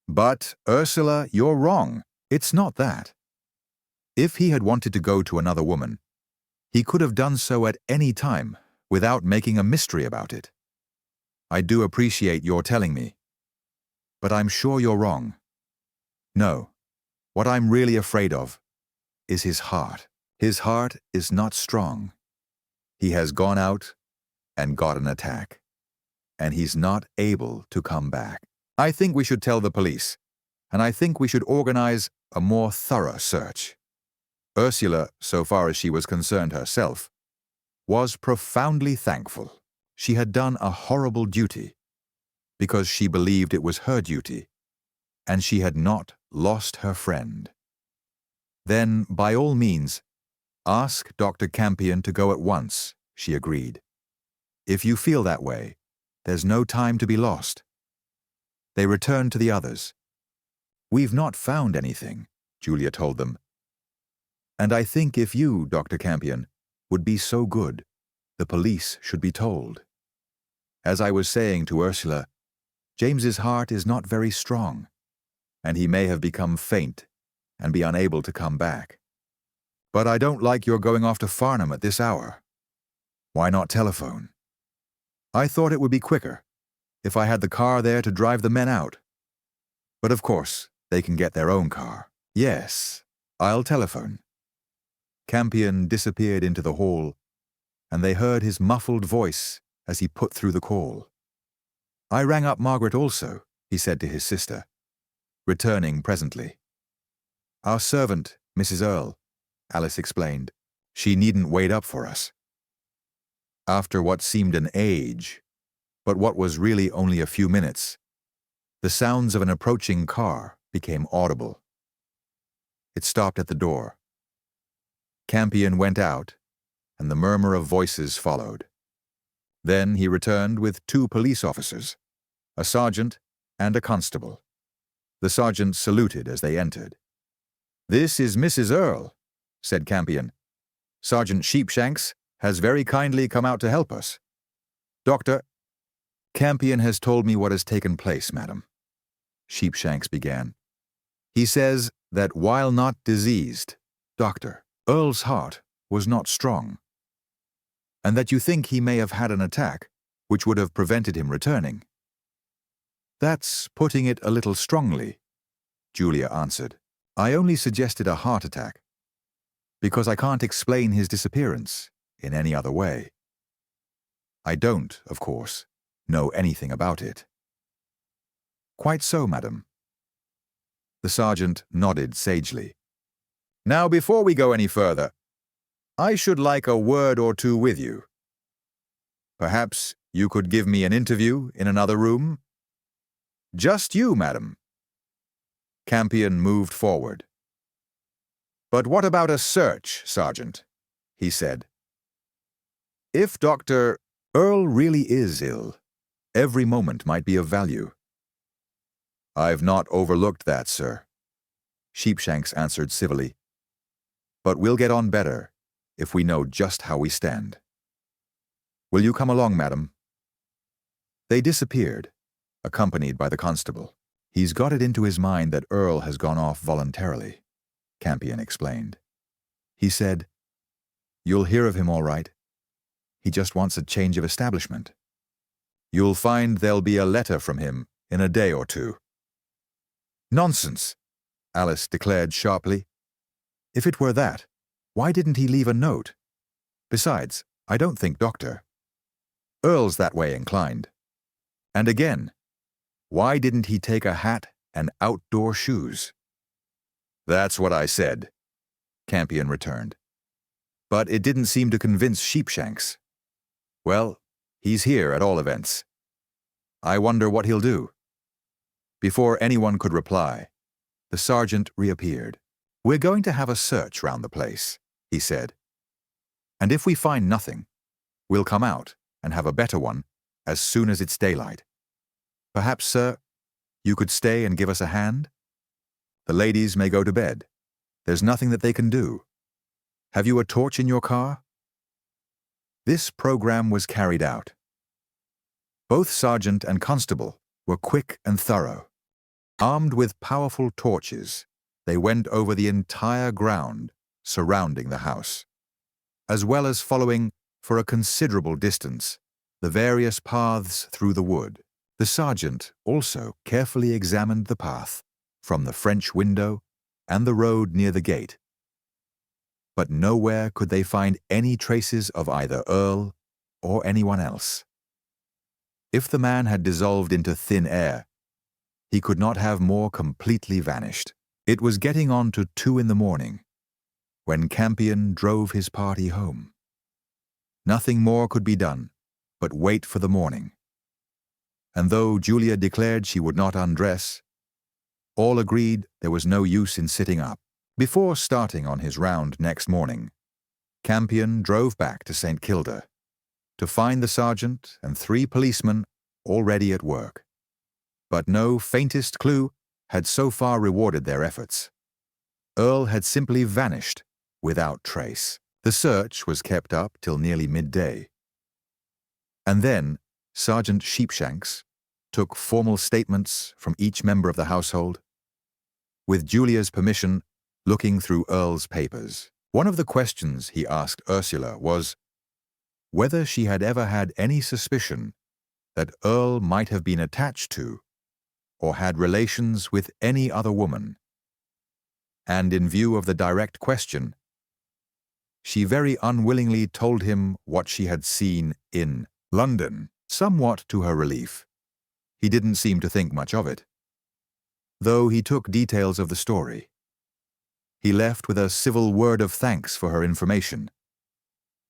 "But, Ursula, you're wrong. It's not that. If he had wanted to go to another woman, he could have done so at any time without making a mystery about it. I do appreciate your telling me, but I'm sure you're wrong. No, what I'm really afraid of is his heart. His heart is not strong. He has gone out and got an attack, and he's not able to come back. I think we should tell the police, and I think we should organize a more thorough search." Ursula, so far as she was concerned herself, was profoundly thankful. She had done a horrible duty, because she believed it was her duty, and she had not lost her friend. "Then, by all means, ask Dr. Campion to go at once," she agreed. "If you feel that way, there's no time to be lost." They returned to the others. "We've not found anything," Julia told them. "And I think if you, Dr. Campion, would be so good, the police should be told. As I was saying to Ursula, James's heart is not very strong, and he may have become faint and be unable to come back. But I don't like your going off to Farnham at this hour. Why not telephone? I thought it would be quicker if I had the car there to drive the men out. But of course, they can get their own car. Yes, I'll telephone." Campion disappeared into the hall, and they heard his muffled voice as he put through the call. "I rang up Margaret also," he said to his sister, returning presently. "Our servant, Mrs. Earle," Alice explained. "She needn't wait up for us." After what seemed an age, but what was really only a few minutes, the sounds of an approaching car became audible. It stopped at the door. Campion went out, and the murmur of voices followed. Then he returned with 2 police officers, a sergeant and a constable. The sergeant saluted as they entered. "This is Mrs. Earle," said Campion. "Sergeant Sheepshanks has very kindly come out to help us. Doctor—" "Campion has told me what has taken place, madam," Sheepshanks began. "He says that while not diseased, Dr. Earle's heart was not strong, and that you think he may have had an attack which would have prevented him returning." "That's putting it a little strongly," Julia answered. "I only suggested a heart attack, because I can't explain his disappearance in any other way. I don't, of course, know anything about it." "Quite so, madam." The sergeant nodded sagely. "Now, before we go any further, I should like a word or two with you. Perhaps you could give me an interview in another room?" "Just you, madam." Campion moved forward. "But what about a search, Sergeant?" he said. "If Dr. Earle really is ill, every moment might be of value." "I've not overlooked that, sir," Sheepshanks answered civilly. "But we'll get on better if we know just how we stand. Will you come along, madam?" They disappeared, accompanied by the constable. "He's got it into his mind that Earle has gone off voluntarily," Campion explained. "He said, 'You'll hear of him all right. He just wants a change of establishment. You'll find there'll be a letter from him in a day or 2. "Nonsense," Alice declared sharply. "If it were that, why didn't he leave a note? Besides, I don't think Dr. Earle's that way inclined. And again, why didn't he take a hat and outdoor shoes?" That's what I said, Campion returned. But it didn't seem to convince Sheepshanks. Well, he's here at all events. I wonder what he'll do. Before anyone could reply, the sergeant reappeared. We're going to have a search round the place, he said. And if we find nothing, we'll come out and have a better one as soon as it's daylight. Perhaps, sir, you could stay and give us a hand? The ladies may go to bed. There's nothing that they can do. Have you a torch in your car? This program was carried out. Both sergeant and constable were quick and thorough. Armed with powerful torches, they went over the entire ground surrounding the house, as well as following, for a considerable distance, the various paths through the wood. The sergeant also carefully examined the path from the French window and the road near the gate. But nowhere could they find any traces of either Earle or anyone else. If the man had dissolved into thin air, he could not have more completely vanished. It was getting on to 2 in the morning when Campion drove his party home. Nothing more could be done but wait for the morning. And though Julia declared she would not undress, all agreed there was no use in sitting up. Before starting on his round next morning, Campion drove back to St. Kilda to find the sergeant and 3 policemen already at work. But no faintest clue had so far rewarded their efforts. Earle had simply vanished without trace. The search was kept up till nearly midday. And then Sergeant Sheepshanks took formal statements from each member of the household, with Julia's permission looking through Earle's papers. One of the questions he asked Ursula was whether she had ever had any suspicion that Earle might have been attached to or had relations with any other woman. And in view of the direct question, she very unwillingly told him what she had seen in London. Somewhat to her relief, he didn't seem to think much of it, though he took details of the story. He left with a civil word of thanks for her information,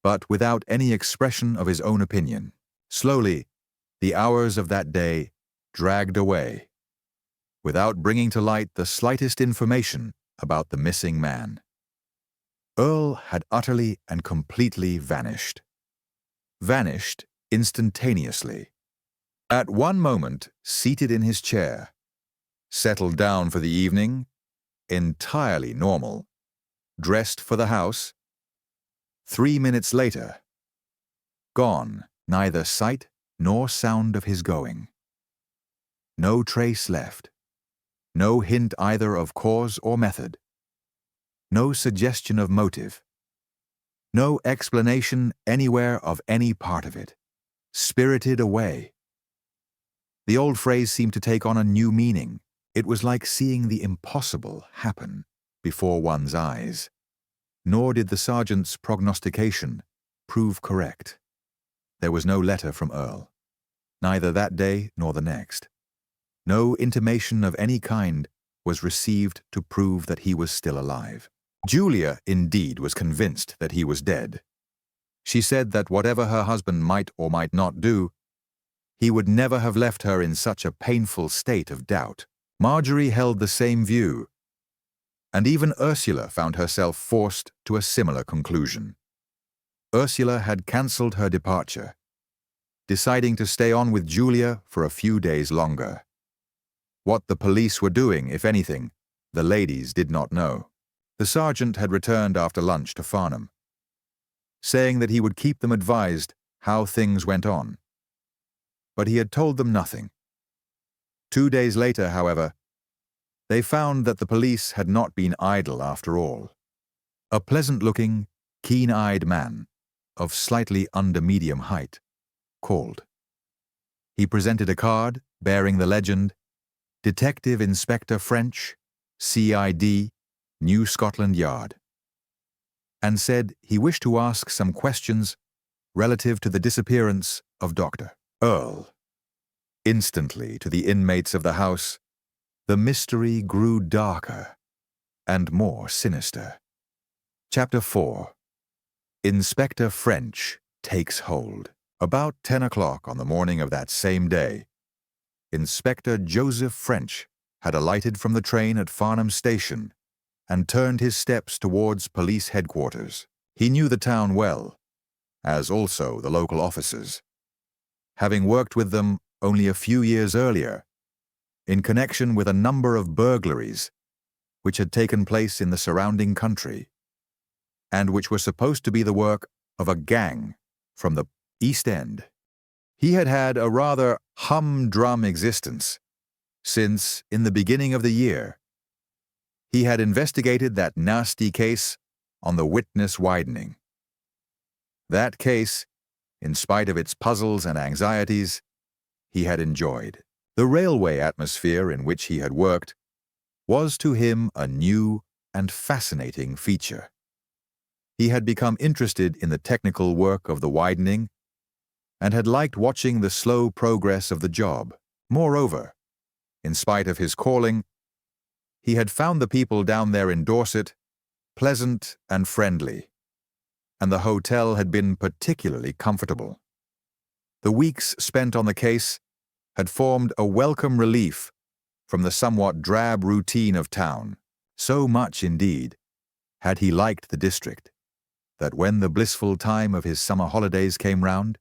but without any expression of his own opinion. Slowly, the hours of that day dragged away, without bringing to light the slightest information about the missing man. Earle had utterly and completely vanished. Vanished instantaneously. At one moment, seated in his chair, settled down for the evening, entirely normal, dressed for the house. 3 minutes later, gone, neither sight nor sound of his going. No trace left, no hint either of cause or method, no suggestion of motive, no explanation anywhere of any part of it. Spirited away. The old phrase seemed to take on a new meaning. It was like seeing the impossible happen before one's eyes. Nor did the sergeant's prognostication prove correct. There was no letter from Earle, neither that day nor the next. No intimation of any kind was received to prove that he was still alive. Julia, indeed, was convinced that he was dead. She said that whatever her husband might or might not do, he would never have left her in such a painful state of doubt. Marjorie held the same view, and even Ursula found herself forced to a similar conclusion. Ursula had cancelled her departure, deciding to stay on with Julia for a few days longer. What the police were doing, if anything, the ladies did not know. The sergeant had returned after lunch to Farnham, saying that he would keep them advised how things went on. But he had told them nothing. 2 days later, however, they found that the police had not been idle after all. A pleasant-looking, keen-eyed man, of slightly under medium height, called. He presented a card bearing the legend, Detective Inspector French, CID, New Scotland Yard, and said he wished to ask some questions relative to the disappearance of Dr. Earle. Instantly, to the inmates of the house, the mystery grew darker and more sinister. Chapter 4. Inspector French takes hold. About 10 o'clock on the morning of that same day, Inspector Joseph French had alighted from the train at Farnham Station and turned his steps towards police headquarters. He knew the town well, as also the local officers, having worked with them only a few years earlier in connection with a number of burglaries which had taken place in the surrounding country and which were supposed to be the work of a gang from the East End. He had had a rather humdrum existence since, in the beginning of the year, he had investigated that nasty case on the witness widening. That case, in spite of its puzzles and anxieties, he had enjoyed. The railway atmosphere in which he had worked was to him a new and fascinating feature. He had become interested in the technical work of the widening and had liked watching the slow progress of the job. Moreover, in spite of his calling, he had found the people down there in Dorset pleasant and friendly, and the hotel had been particularly comfortable. The weeks spent on the case had formed a welcome relief from the somewhat drab routine of town. So much, indeed, had he liked the district, that when the blissful time of his summer holidays came round,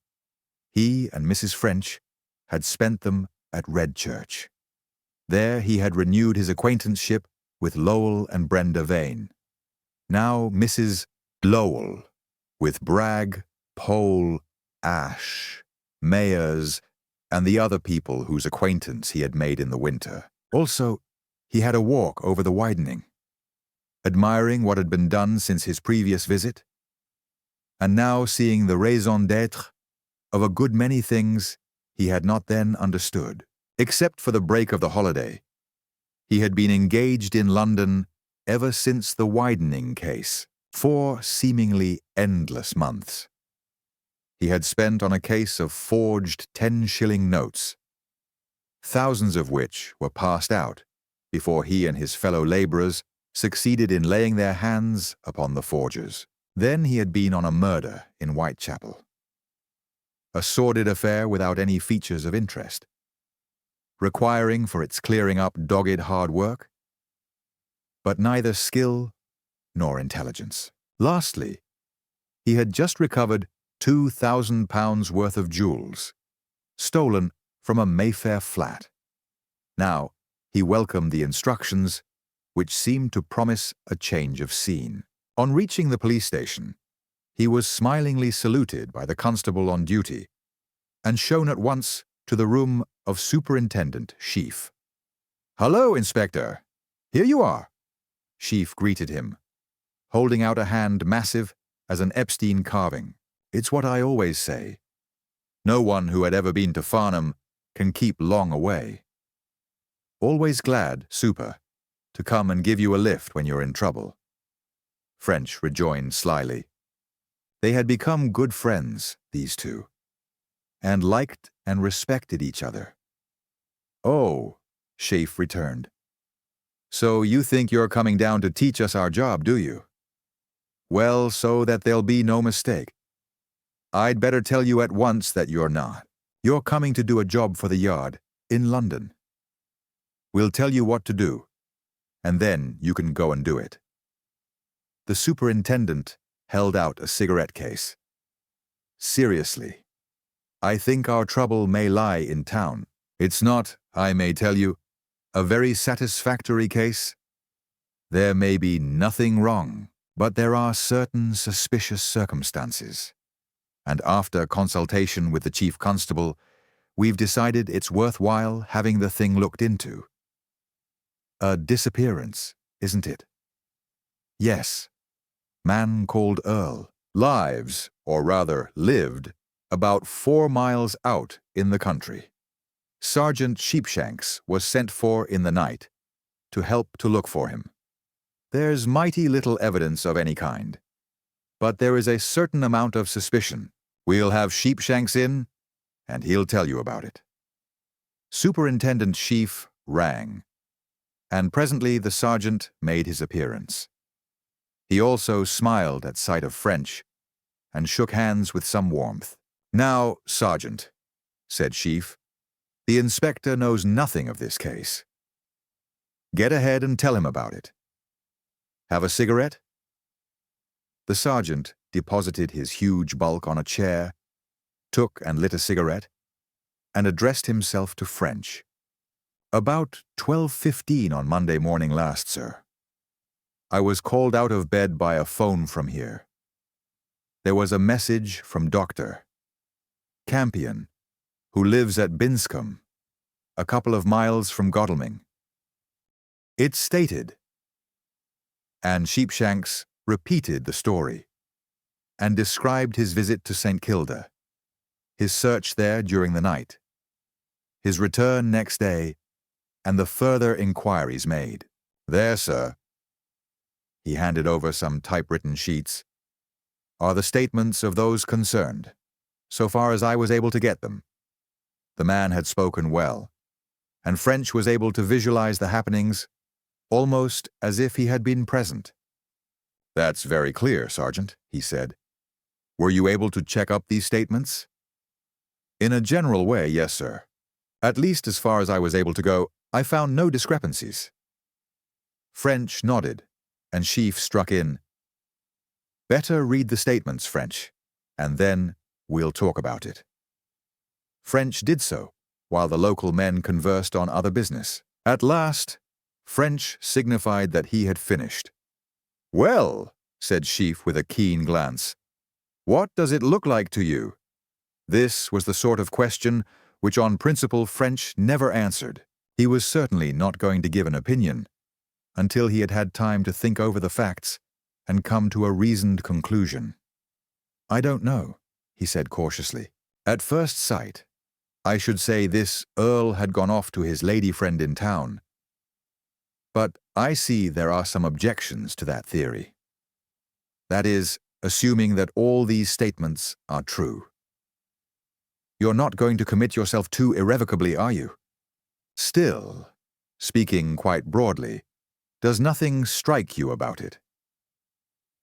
he and Mrs. French had spent them at Redchurch. There he had renewed his acquaintanceship with Lowell and Brenda Vane, now Mrs. Lowell, with Bragg, Pole, Ash, Mayers, and the other people whose acquaintance he had made in the winter. Also, he had a walk over the widening, admiring what had been done since his previous visit, and now seeing the raison d'être of a good many things he had not then understood. Except for the break of the holiday, he had been engaged in London ever since the widening case, 4 seemingly endless months. He had spent on a case of forged 10-shilling notes, thousands of which were passed out before he and his fellow labourers succeeded in laying their hands upon the forgers. Then he had been on a murder in Whitechapel, a sordid affair without any features of interest, requiring for its clearing up dogged hard work, but neither skill nor intelligence. Lastly, he had just recovered £2,000 worth of jewels, stolen from a Mayfair flat. Now he welcomed the instructions, which seemed to promise a change of scene. On reaching the police station, he was smilingly saluted by the constable on duty and shown at once to the room of Superintendent Sheaf. "Hello, Inspector. Here you are," Sheaf greeted him, holding out a hand massive as an Epstein carving. "It's what I always say. No one who had ever been to Farnham can keep long away. Always glad, Super, to come and give you a lift when you're in trouble," French rejoined slyly. They had become good friends, these two, and liked and respected each other. "Oh," Sheaf returned. "So you think you're coming down to teach us our job, do you? Well, so that there'll be no mistake, I'd better tell you at once that you're not. You're coming to do a job for the Yard in London. We'll tell you what to do, and then you can go and do it." The superintendent held out a cigarette case. "Seriously, I think our trouble may lie in town. It's not, I may tell you, a very satisfactory case. There may be nothing wrong, but there are certain suspicious circumstances. And after consultation with the chief constable, we've decided it's worthwhile having the thing looked into. A disappearance, isn't it?" "Yes. Man called Earle. Lives, or rather lived, about 4 miles out in the country. Sergeant Sheepshanks was sent for in the night to help to look for him. There's mighty little evidence of any kind, but there is a certain amount of suspicion. We'll have Sheepshanks in, and he'll tell you about it." Superintendent Sheaf rang, and presently the sergeant made his appearance. He also smiled at sight of French and shook hands with some warmth. "Now, Sergeant," said Sheaf, "the inspector knows nothing of this case. Get ahead and tell him about it. Have a cigarette?" The sergeant deposited his huge bulk on a chair, took and lit a cigarette, and addressed himself to French. "About 12:15 on Monday morning last, sir. I was called out of bed by a phone from here. There was a message from Dr. Campion, who lives at Binscombe, a couple of miles from Godalming. It stated," and Sheepshanks repeated the story and described his visit to St. Kilda, his search there during the night, his return next day, and the further inquiries made. "There, sir," he handed over some typewritten sheets, "are the statements of those concerned, so far as I was able to get them." The man had spoken well, and French was able to visualize the happenings almost as if he had been present. "That's very clear, Sergeant," he said. "Were you able to check up these statements?" "In a general way, yes, sir. At least as far as I was able to go, I found no discrepancies." French nodded, and Sheaf struck in. "Better read the statements, French, and then we'll talk about it." French did so, while the local men conversed on other business. At last, French signified that he had finished. "Well," said Sheaf with a keen glance, "what does it look like to you?" This was the sort of question which on principle French never answered. He was certainly not going to give an opinion until he had had time to think over the facts and come to a reasoned conclusion. "I don't know," he said cautiously. "At first sight, I should say this Earle had gone off to his lady friend in town. But I see there are some objections to that theory. That is, assuming that all these statements are true. You're not going to commit yourself too irrevocably, are you? Still, speaking quite broadly, does nothing strike you about it?"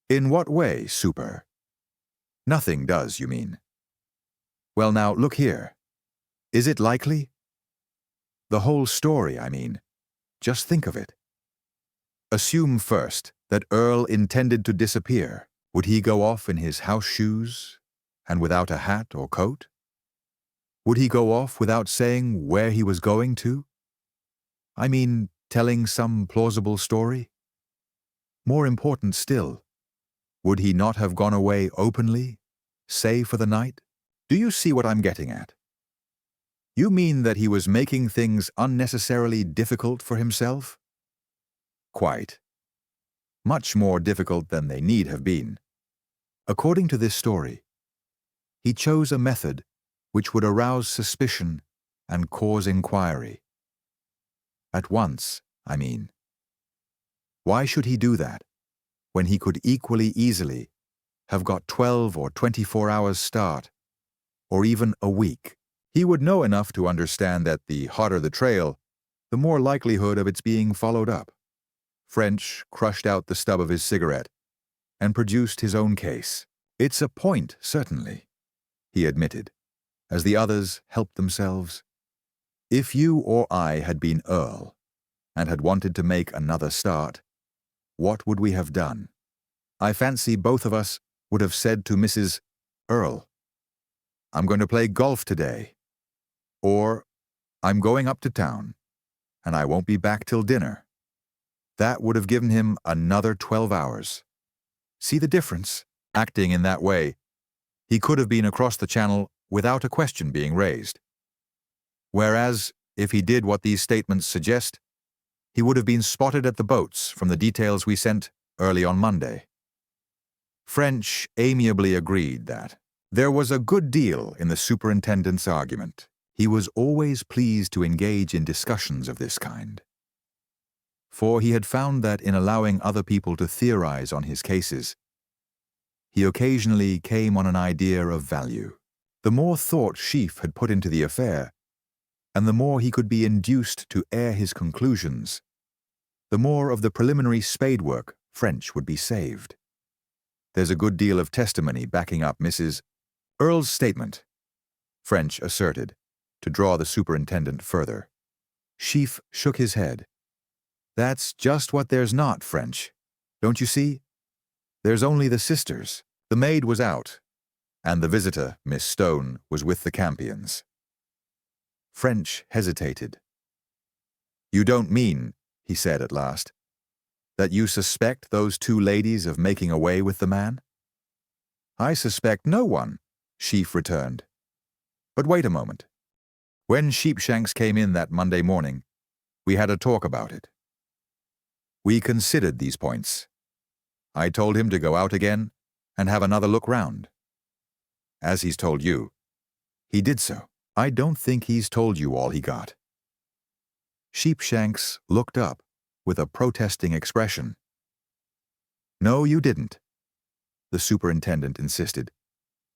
"In what way, Super?" "Nothing does, you mean?" "Well now, look here. Is it likely? The whole story, I mean. Just think of it. Assume first that Earle intended to disappear. Would he go off in his house shoes and without a hat or coat? Would he go off without saying where he was going to? I mean, telling some plausible story? More important still, would he not have gone away openly, say for the night? Do you see what I'm getting at? You mean that he was making things unnecessarily difficult for himself?" "Quite. Much more difficult than they need have been. According to this story, he chose a method which would arouse suspicion and cause inquiry. At once, I mean. Why should he do that, when he could equally easily have got 12 or 24 hours start, or even a week? He would know enough to understand that the hotter the trail, the more likelihood of its being followed up." French crushed out the stub of his cigarette and produced his own case. "It's a point, certainly," he admitted, as the others helped themselves. "If you or I had been Earle and had wanted to make another start, what would we have done? I fancy both of us would have said to Mrs. Earle, 'I'm going to play golf today,' or 'I'm going up to town, and I won't be back till dinner.' That would have given him another 12 hours. See the difference? Acting in that way, he could have been across the channel without a question being raised. Whereas, if he did what these statements suggest, he would have been spotted at the boats from the details we sent early on Monday." French amiably agreed that there was a good deal in the superintendent's argument. He was always pleased to engage in discussions of this kind, for he had found that in allowing other people to theorize on his cases, he occasionally came on an idea of value. The more thought Sheaf had put into the affair, and the more he could be induced to air his conclusions, the more of the preliminary spade work French would be saved. There's a good deal of testimony backing up Mrs. Earle's statement, French asserted, to draw the superintendent further. Sheaf shook his head. That's just what there's not, French. Don't you see? There's only the sisters. The maid was out, and the visitor, Miss Stone, was with the Campions. French hesitated. You don't mean, he said at last, that you suspect those two ladies of making away with the man? I suspect no one, Sheaf returned. But wait a moment. When Sheepshanks came in that Monday morning, we had a talk about it. We considered these points. I told him to go out again and have another look round. As he's told you, he did so. I don't think he's told you all he got. Sheepshanks looked up with a protesting expression. No, you didn't, the superintendent insisted,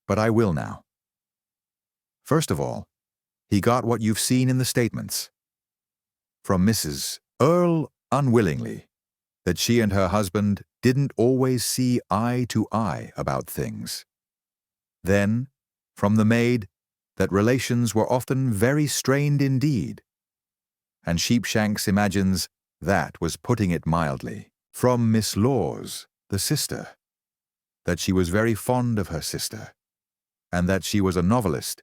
but I will now. First of all, he got what you've seen in the statements. From Mrs. Earle unwillingly, that she and her husband didn't always see eye to eye about things. Then, from the maid, that relations were often very strained indeed. And Sheepshanks imagines that was putting it mildly. From Miss Laws, the sister, that she was very fond of her sister, and that she was a novelist,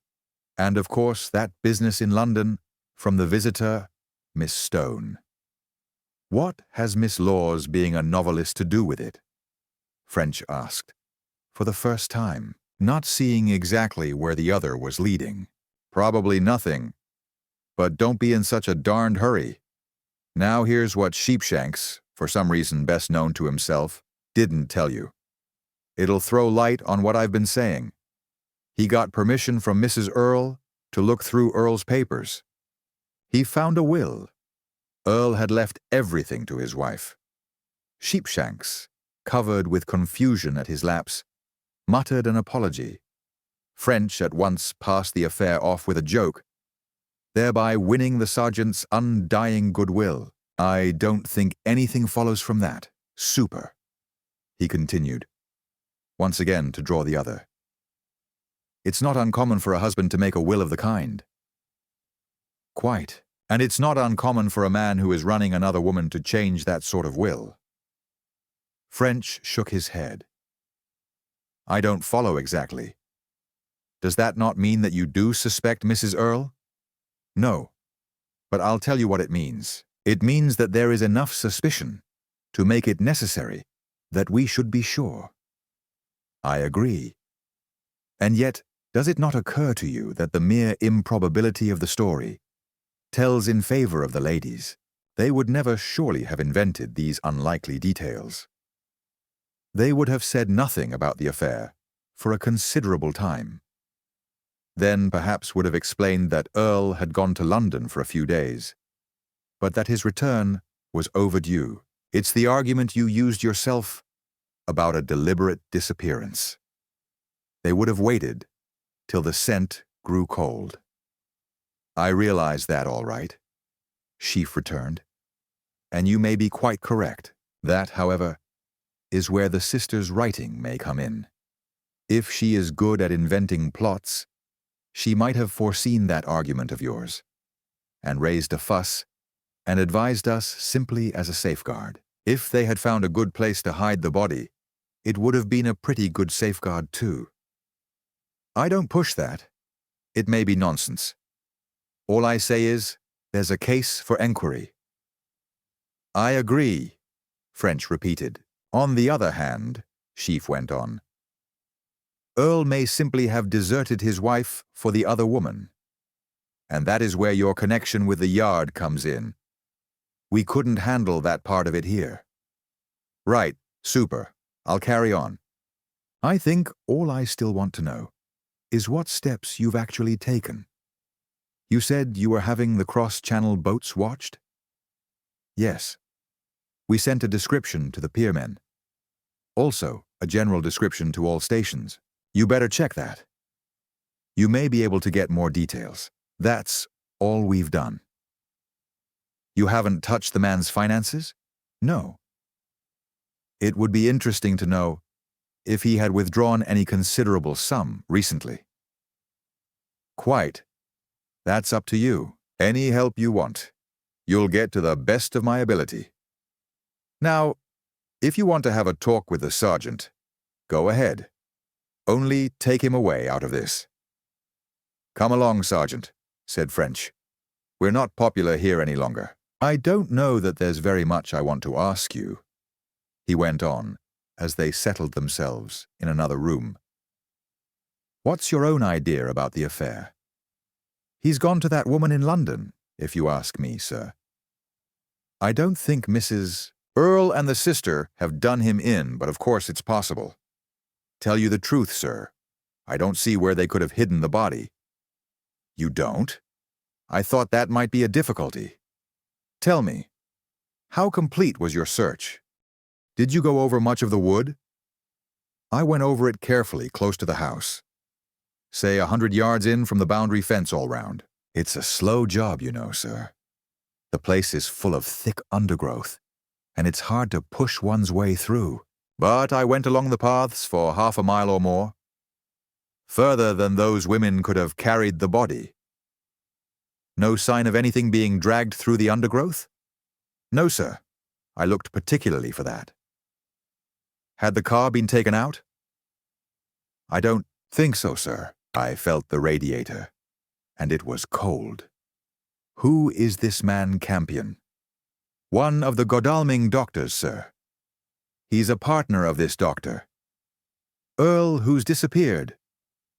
and of course that business in London from the visitor, Miss Stone. What has Miss Laws being a novelist to do with it? French asked, for the first time, not seeing exactly where the other was leading. Probably nothing, but don't be in such a darned hurry. Now here's what Sheepshanks, for some reason best known to himself, didn't tell you. It'll throw light on what I've been saying. He got permission from Mrs. Earle to look through Earle's papers. He found a will. Earle had left everything to his wife. Sheepshanks, covered with confusion at his lapse, muttered an apology. French at once passed the affair off with a joke, thereby winning the sergeant's undying goodwill. I don't think anything follows from that. Super, he continued, once again to draw the other. It's not uncommon for a husband to make a will of the kind. Quite. And it's not uncommon for a man who is running another woman to change that sort of will. French shook his head. I don't follow exactly. Does that not mean that you do suspect Mrs. Earle? No, but I'll tell you what it means. It means that there is enough suspicion to make it necessary that we should be sure. I agree. And yet, does it not occur to you that the mere improbability of the story tells in favor of the ladies? They would never surely have invented these unlikely details. They would have said nothing about the affair for a considerable time. Then perhaps would have explained that Earle had gone to London for a few days, but that his return was overdue. It's the argument you used yourself about a deliberate disappearance. They would have waited till the scent grew cold. I realize that all right, Sheaf returned, and you may be quite correct. That, however, is where the sister's writing may come in. If she is good at inventing plots, she might have foreseen that argument of yours, and raised a fuss, and advised us simply as a safeguard. If they had found a good place to hide the body, it would have been a pretty good safeguard too. I don't push that. It may be nonsense. All I say is, there's a case for enquiry. I agree, French repeated. On the other hand, Sheaf went on, Earle may simply have deserted his wife for the other woman. And that is where your connection with the yard comes in. We couldn't handle that part of it here. Right, super. I'll carry on. I think all I still want to know is what steps you've actually taken. You said you were having the cross-channel boats watched? Yes. We sent a description to the piermen. Also, a general description to all stations. You better check that. You may be able to get more details. That's all we've done. You haven't touched the man's finances? No. It would be interesting to know if he had withdrawn any considerable sum recently. Quite. That's up to you. Any help you want. You'll get to the best of my ability. Now, if you want to have a talk with the sergeant, go ahead. Only take him away out of this. Come along, Sergeant, said French. We're not popular here any longer. I don't know that there's very much I want to ask you, he went on, as they settled themselves in another room. What's your own idea about the affair? He's gone to that woman in London, if you ask me, sir. I don't think Mrs. Earle and the sister have done him in, but of course it's possible. Tell you the truth, sir, I don't see where they could have hidden the body. You don't? I thought that might be a difficulty. Tell me, how complete was your search? Did you go over much of the wood? I went over it carefully close to the house. Say 100 yards in from the boundary fence all round. It's a slow job, you know, sir. The place is full of thick undergrowth, and it's hard to push one's way through. But I went along the paths for half a mile or more, further than those women could have carried the body. No sign of anything being dragged through the undergrowth? No, sir. I looked particularly for that. Had the car been taken out? I don't think so, sir. I felt the radiator, and it was cold. Who is this man Campion? One of the Godalming doctors, sir. He's a partner of this doctor. Earle, who's disappeared,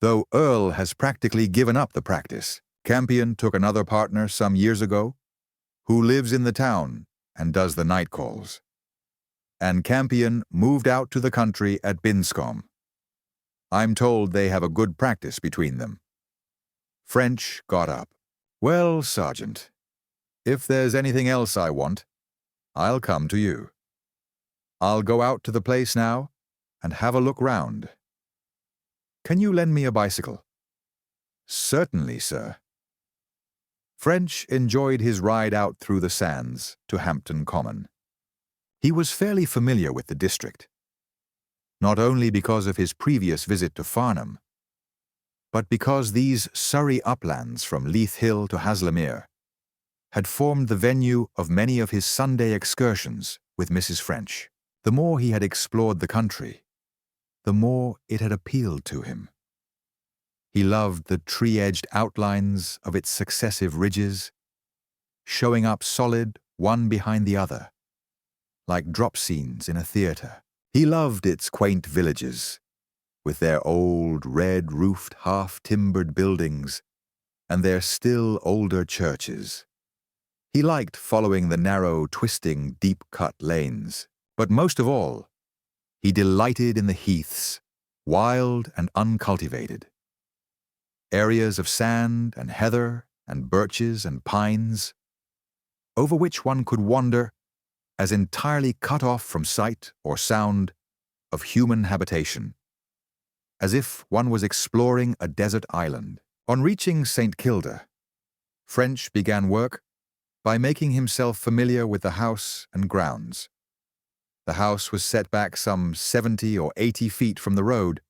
though Earle has practically given up the practice. Campion took another partner some years ago, who lives in the town and does the night calls. And Campion moved out to the country at Binscombe. I'm told they have a good practice between them. French got up. Well, Sergeant, if there's anything else I want, I'll come to you. I'll go out to the place now and have a look round. Can you lend me a bicycle? Certainly, sir. French enjoyed his ride out through the sands to Hampton Common. He was fairly familiar with the district, not only because of his previous visit to Farnham, but because these Surrey uplands from Leith Hill to Haslemere had formed the venue of many of his Sunday excursions with Mrs. French. The more he had explored the country, the more it had appealed to him. He loved the tree-edged outlines of its successive ridges, showing up solid one behind the other, like drop scenes in a theatre. He loved its quaint villages, with their old red-roofed half-timbered buildings and their still older churches. He liked following the narrow, twisting, deep-cut lanes, but most of all, he delighted in the heaths, wild and uncultivated. Areas of sand and heather and birches and pines, over which one could wander as entirely cut off from sight or sound of human habitation, as if one was exploring a desert island. On reaching St. Kilda, French began work by making himself familiar with the house and grounds. The house was set back some 70 or 80 feet from the road,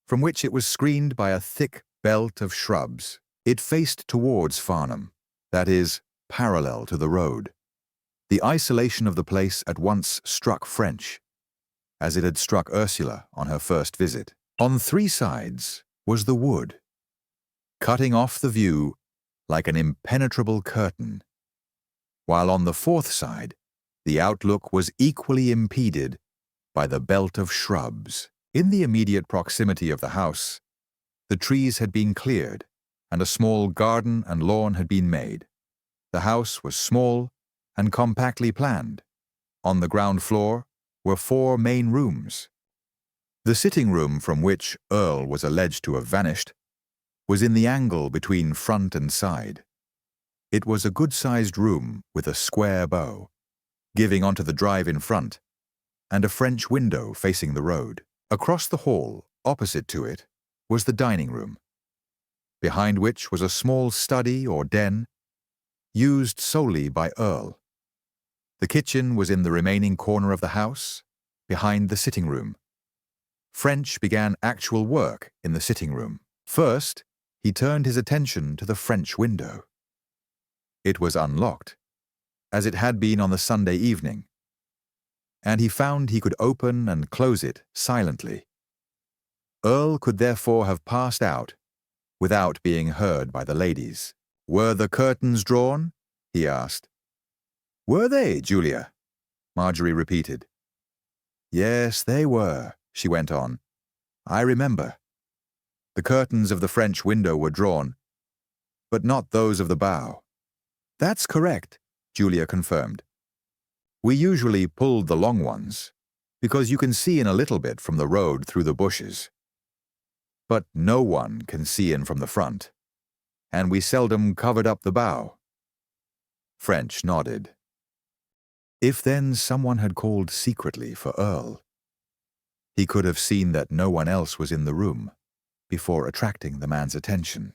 from which it was screened by a thick belt of shrubs. It faced towards Farnham, that is, parallel to the road. The isolation of the place at once struck French, as it had struck Ursula on her first visit. On three sides was the wood, cutting off the view like an impenetrable curtain, while on the fourth side the outlook was equally impeded by the belt of shrubs. In the immediate proximity of the house, the trees had been cleared, and a small garden and lawn had been made. The house was small and compactly planned. On the ground floor were 4 main rooms. The sitting room from which Earle was alleged to have vanished was in the angle between front and side. It was a good-sized room with a square bow, giving onto the drive in front, and a French window facing the road. Across the hall, opposite to it, was the dining room, behind which was a small study or den, used solely by Earle. The kitchen was in the remaining corner of the house, behind the sitting room. French began actual work in the sitting room. First, he turned his attention to the French window. It was unlocked, as it had been on the Sunday evening, and he found he could open and close it silently. Earle could therefore have passed out without being heard by the ladies. "Were the curtains drawn?" he asked. "Were they, Julia?" Marjorie repeated. "Yes, they were," she went on. "I remember. The curtains of the French window were drawn, but not those of the bow." "That's correct," Julia confirmed. "We usually pulled the long ones, because you can see in a little bit from the road through the bushes. But no one can see in from the front, and we seldom covered up the bow." French nodded. If then someone had called secretly for Earle, he could have seen that no one else was in the room before attracting the man's attention.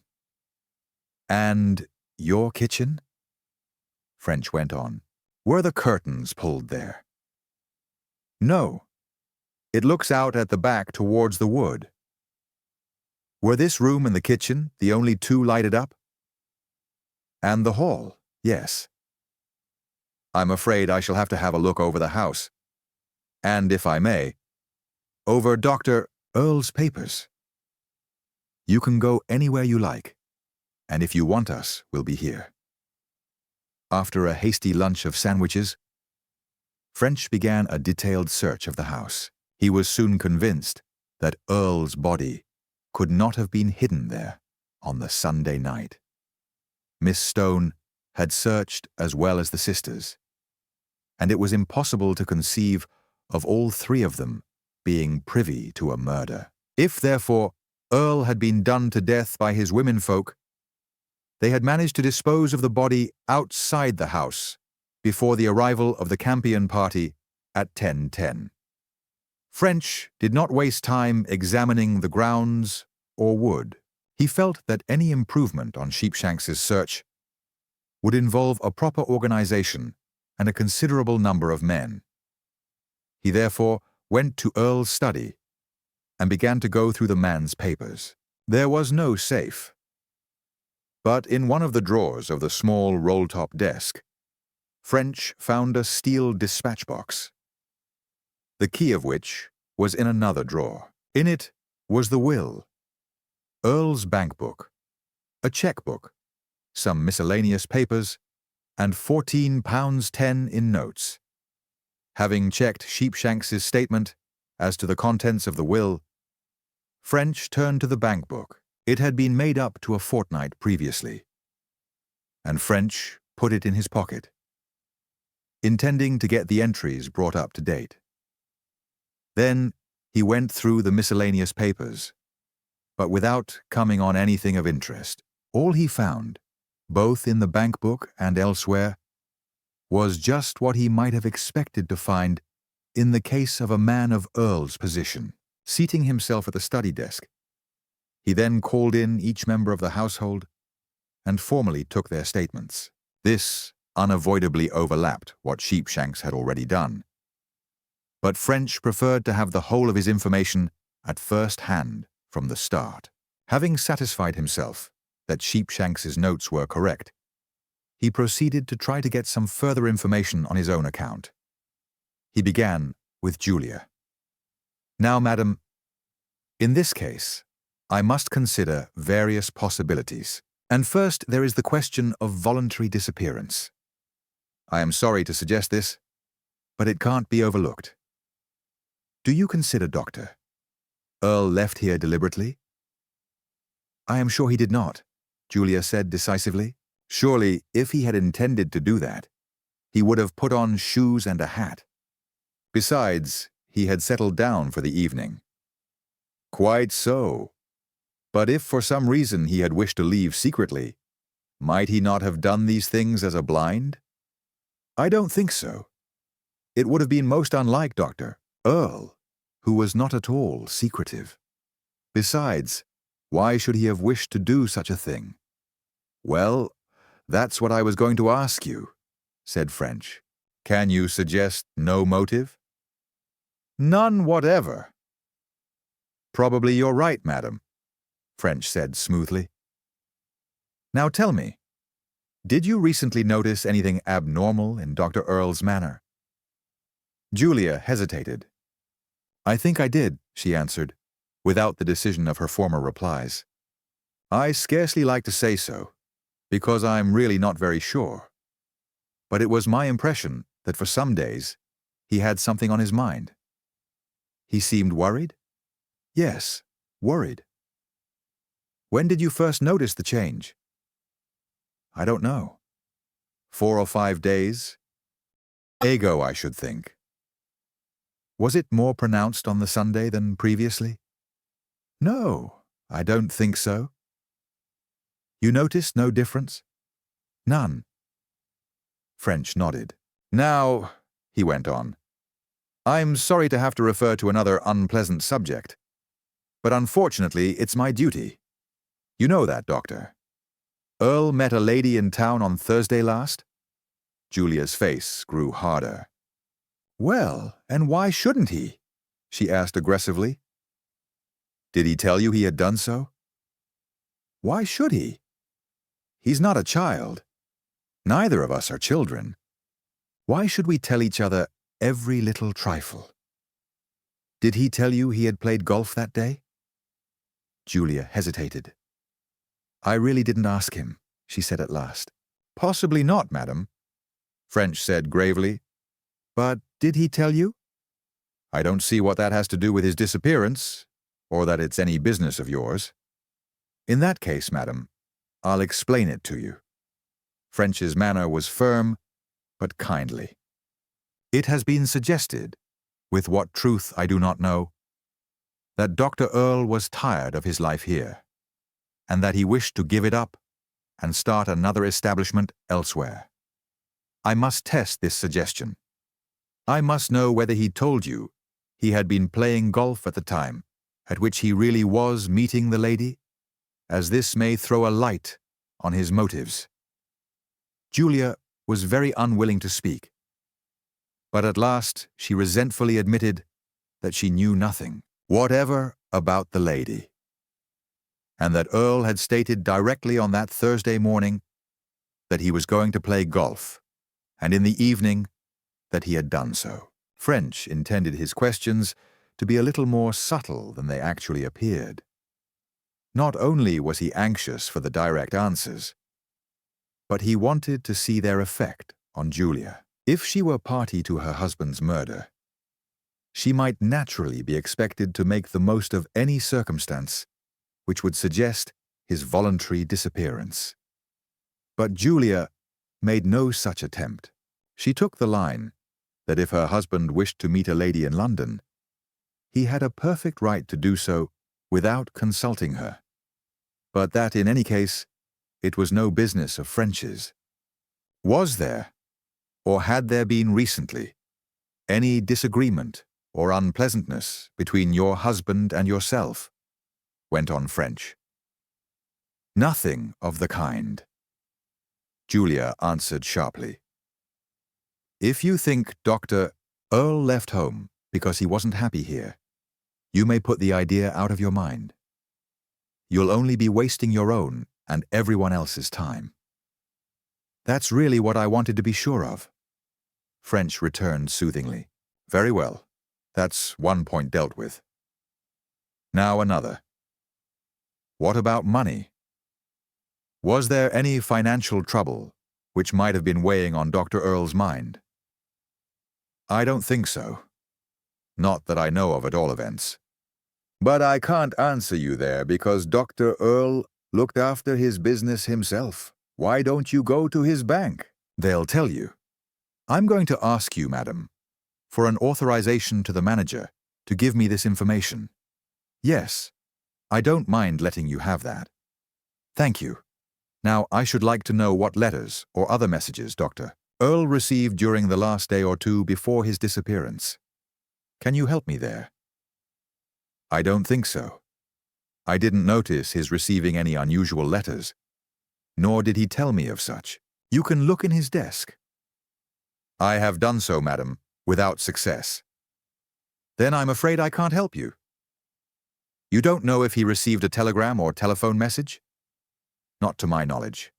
"And your kitchen?" French went on. "Were the curtains pulled there?" "No. It looks out at the back towards the wood." "Were this room and the kitchen the only two lighted up?" "And the hall, yes." "I'm afraid I shall have to have a look over the house. And if I may, over Dr. Earle's papers." "You can go anywhere you like, and if you want us, we'll be here." After a hasty lunch of sandwiches, French began a detailed search of the house. He was soon convinced that Earle's body could not have been hidden there on the Sunday night. Miss Stone had searched as well as the sisters, and it was impossible to conceive of all three of them being privy to a murder. If, therefore, Earle had been done to death by his womenfolk, they had managed to dispose of the body outside the house before the arrival of the Campion party at 10:10. French did not waste time examining the grounds or wood. He felt that any improvement on Sheepshanks's search would involve a proper organization and a considerable number of men. He therefore went to Earle's study and began to go through the man's papers. There was no safe, but in one of the drawers of the small roll-top desk, French found a steel dispatch box, the key of which was in another drawer. In it was the will, Earle's bank book, a cheque-book, some miscellaneous papers, and £14.10 in notes. Having checked Sheepshanks's statement as to the contents of the will, French turned to the bank book. It had been made up to a fortnight previously, and French put it in his pocket, intending to get the entries brought up to date. Then he went through the miscellaneous papers, but without coming on anything of interest. All he found, both in the bank book and elsewhere, was just what he might have expected to find in the case of a man of Earle's position. Seating himself at the study desk, he then called in each member of the household and formally took their statements. This unavoidably overlapped what Sheepshanks had already done, but French preferred to have the whole of his information at first hand from the start. Having satisfied himself that Sheepshanks's notes were correct, he proceeded to try to get some further information on his own account. He began with Julia. "Now, madam, in this case, I must consider various possibilities. And first there is the question of voluntary disappearance. I am sorry to suggest this, but it can't be overlooked. Do you consider, Doctor, Earle left here deliberately?" "I am sure he did not," Julia said decisively. "Surely, if he had intended to do that, he would have put on shoes and a hat. Besides, he had settled down for the evening." "Quite so. But if for some reason he had wished to leave secretly, might he not have done these things as a blind?" "I don't think so. It would have been most unlike Dr. Earle, who was not at all secretive. Besides, why should he have wished to do such a thing?" "Well, that's what I was going to ask you," said French. Can you suggest no motive? None whatever. Probably you're right, madam, French said smoothly. Now tell me, did you recently notice anything abnormal in Dr. Earle's manner? Julia hesitated. I think I did, she answered, without the decision of her former replies. I scarcely like to say so, because I'm really not very sure. But it was my impression that for some days he had something on his mind. He seemed worried? Yes, worried. When did you first notice the change? I don't know. 4 or 5 days? Ago, I should think. Was it more pronounced on the Sunday than previously? No, I don't think so. You noticed no difference? None. French nodded. Now, he went on, I'm sorry to have to refer to another unpleasant subject, but unfortunately it's my duty. You know that, Doctor. Earle met a lady in town on Thursday last? Julia's face grew harder. Well, and why shouldn't he? She asked aggressively. Did he tell you he had done so? Why should he? He's not a child. Neither of us are children. Why should we tell each other every little trifle? Did he tell you he had played golf that day? Julia hesitated. I really didn't ask him, she said at last. Possibly not, madam, French said gravely. But did he tell you? I don't see what that has to do with his disappearance, or that it's any business of yours. In that case, madam, I'll explain it to you. French's manner was firm, but kindly. It has been suggested, with what truth I do not know, that Dr. Earle was tired of his life here, and that he wished to give it up and start another establishment elsewhere. I must test this suggestion. I must know whether he told you he had been playing golf at the time at which he really was meeting the lady, as this may throw a light on his motives. Julia was very unwilling to speak, but at last she resentfully admitted that she knew nothing whatever about the lady, and that Earle had stated directly on that Thursday morning that he was going to play golf, and in the evening that he had done so. French intended his questions to be a little more subtle than they actually appeared. Not only was he anxious for the direct answers, but he wanted to see their effect on Julia. If she were party to her husband's murder, she might naturally be expected to make the most of any circumstance which would suggest his voluntary disappearance. But Julia made no such attempt. She took the line that if her husband wished to meet a lady in London, he had a perfect right to do so without consulting her, but that in any case it was no business of French's. Was there, or had there been recently, any disagreement or unpleasantness between your husband and yourself? Went on French. Nothing of the kind. Julia answered sharply. If you think Dr. Earle left home because he wasn't happy here, you may put the idea out of your mind. You'll only be wasting your own and everyone else's time. That's really what I wanted to be sure of. French returned soothingly. Very well. That's one point dealt with. Now another. What about money? Was there any financial trouble which might have been weighing on Dr. Earle's mind? I don't think so. Not that I know of at all events. But I can't answer you there because Dr. Earle looked after his business himself. Why don't you go to his bank? They'll tell you. I'm going to ask you, madam, for an authorization to the manager to give me this information. Yes, I don't mind letting you have that. Thank you. Now, I should like to know what letters or other messages Dr. Earle received during the last day or two before his disappearance. Can you help me there? I don't think so. I didn't notice his receiving any unusual letters, nor did he tell me of such. You can look in his desk. I have done so, madam, without success. Then I'm afraid I can't help you. You don't know if he received a telegram or telephone message? Not to my knowledge.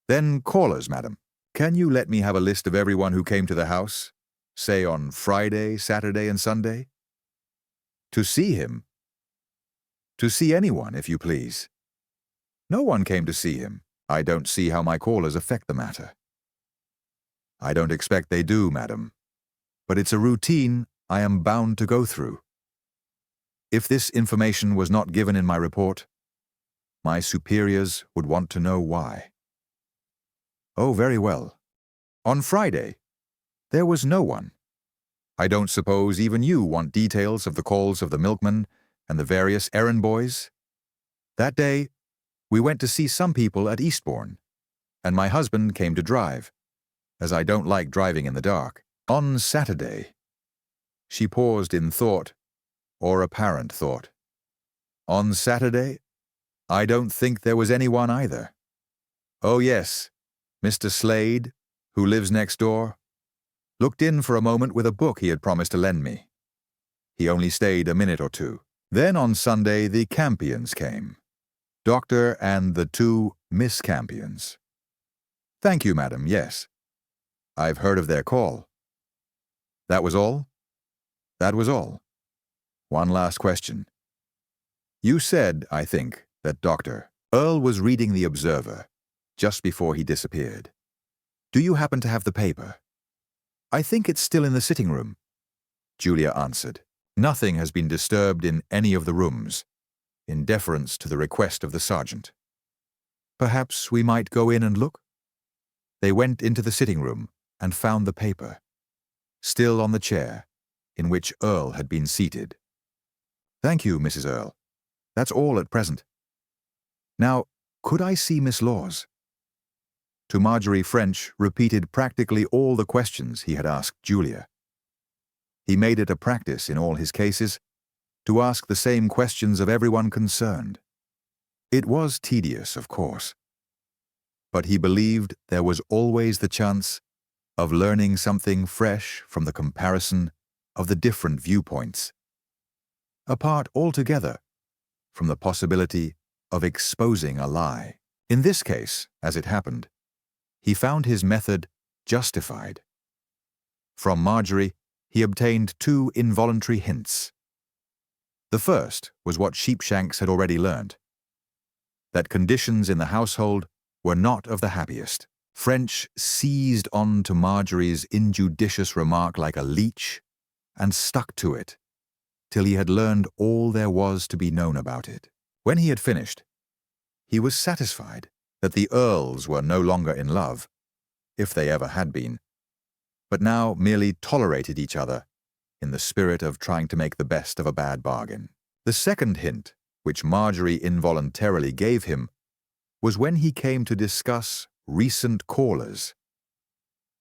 Then callers, madam. Can you let me have a list of everyone who came to the house, say on Friday, Saturday, and Sunday? To see him? To see anyone, if you please. No one came to see him. I don't see how my callers affect the matter. I don't expect they do, madam. But it's a routine I am bound to go through. If this information was not given in my report, my superiors would want to know why. Oh, very well. On Friday, there was no one. I don't suppose even you want details of the calls of the milkman and the various errand boys? That day, we went to see some people at Eastbourne, and my husband came to drive, as I don't like driving in the dark. On Saturday, she paused in thought, or apparent thought. On Saturday, I don't think there was anyone either. Oh yes, Mr. Slade, who lives next door, looked in for a moment with a book he had promised to lend me. He only stayed a minute or two. Then on Sunday the Campions came. Doctor and the two Miss Campions. Thank you, madam, yes. I've heard of their call. That was all? That was all. One last question. You said, I think, that Dr. Earle was reading the Observer just before he disappeared. Do you happen to have the paper? I think it's still in the sitting room. Julia answered. Nothing has been disturbed in any of the rooms, in deference to the request of the sergeant. Perhaps we might go in and look? They went into the sitting room and found the paper, still on the chair in which Earle had been seated. Thank you, Mrs. Earle. That's all at present. Now, could I see Miss Laws? To Marjorie, French repeated practically all the questions he had asked Julia. He made it a practice in all his cases to ask the same questions of everyone concerned. It was tedious, of course, but he believed there was always the chance of learning something fresh from the comparison of the different viewpoints, apart altogether from the possibility of exposing a lie. In this case, as it happened, he found his method justified. From Marjorie, he obtained two involuntary hints. The first was what Sheepshanks had already learned, that conditions in the household were not of the happiest. French seized on to Marjorie's injudicious remark like a leech and stuck to it till he had learned all there was to be known about it. When he had finished, he was satisfied that the Earles were no longer in love, if they ever had been, but now merely tolerated each other in the spirit of trying to make the best of a bad bargain. The second hint, which Marjorie involuntarily gave him, was when he came to discuss recent callers.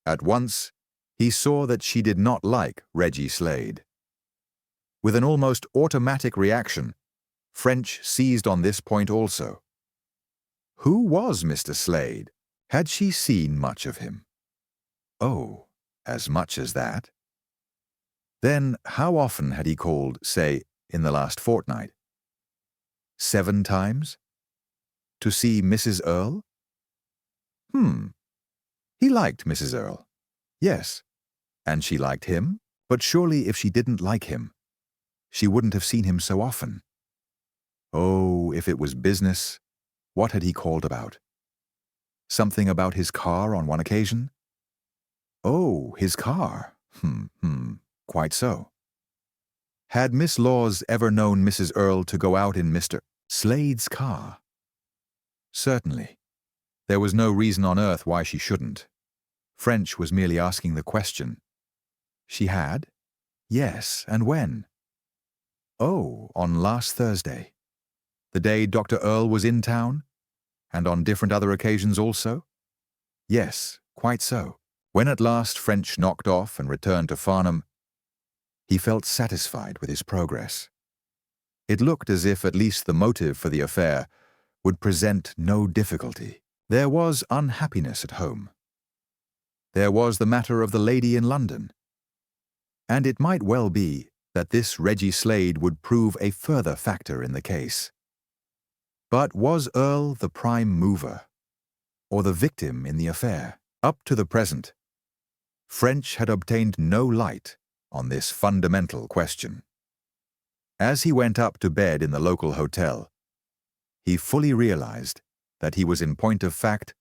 At once, he saw that she did not like Reggie Slade. With an almost automatic reaction, French seized on this point also. Who was Mr. Slade? Had she seen much of him? Oh, as much as that? Then how often had he called, say, in the last fortnight? 7 times? To see Mrs. Earle? He liked Mrs. Earle. Yes. And she liked him? But surely if she didn't like him, she wouldn't have seen him so often. Oh, if it was business, what had he called about? Something about his car on one occasion? Oh, his car. Quite so. Had Miss Laws ever known Mrs. Earle to go out in Mr. Slade's car? Certainly. There was no reason on earth why she shouldn't. French was merely asking the question. She had? Yes, and when? Oh, on last Thursday. The day Dr. Earle was in town? And on different other occasions also? Yes, quite so. When at last French knocked off and returned to Farnham, he felt satisfied with his progress. It looked as if at least the motive for the affair would present no difficulty. There was unhappiness at home. There was the matter of the lady in London. And it might well be that this Reggie Slade would prove a further factor in the case. But was Earle the prime mover, or the victim in the affair? Up to the present, French had obtained no light on this fundamental question. As he went up to bed in the local hotel, he fully realized that he was in point of fact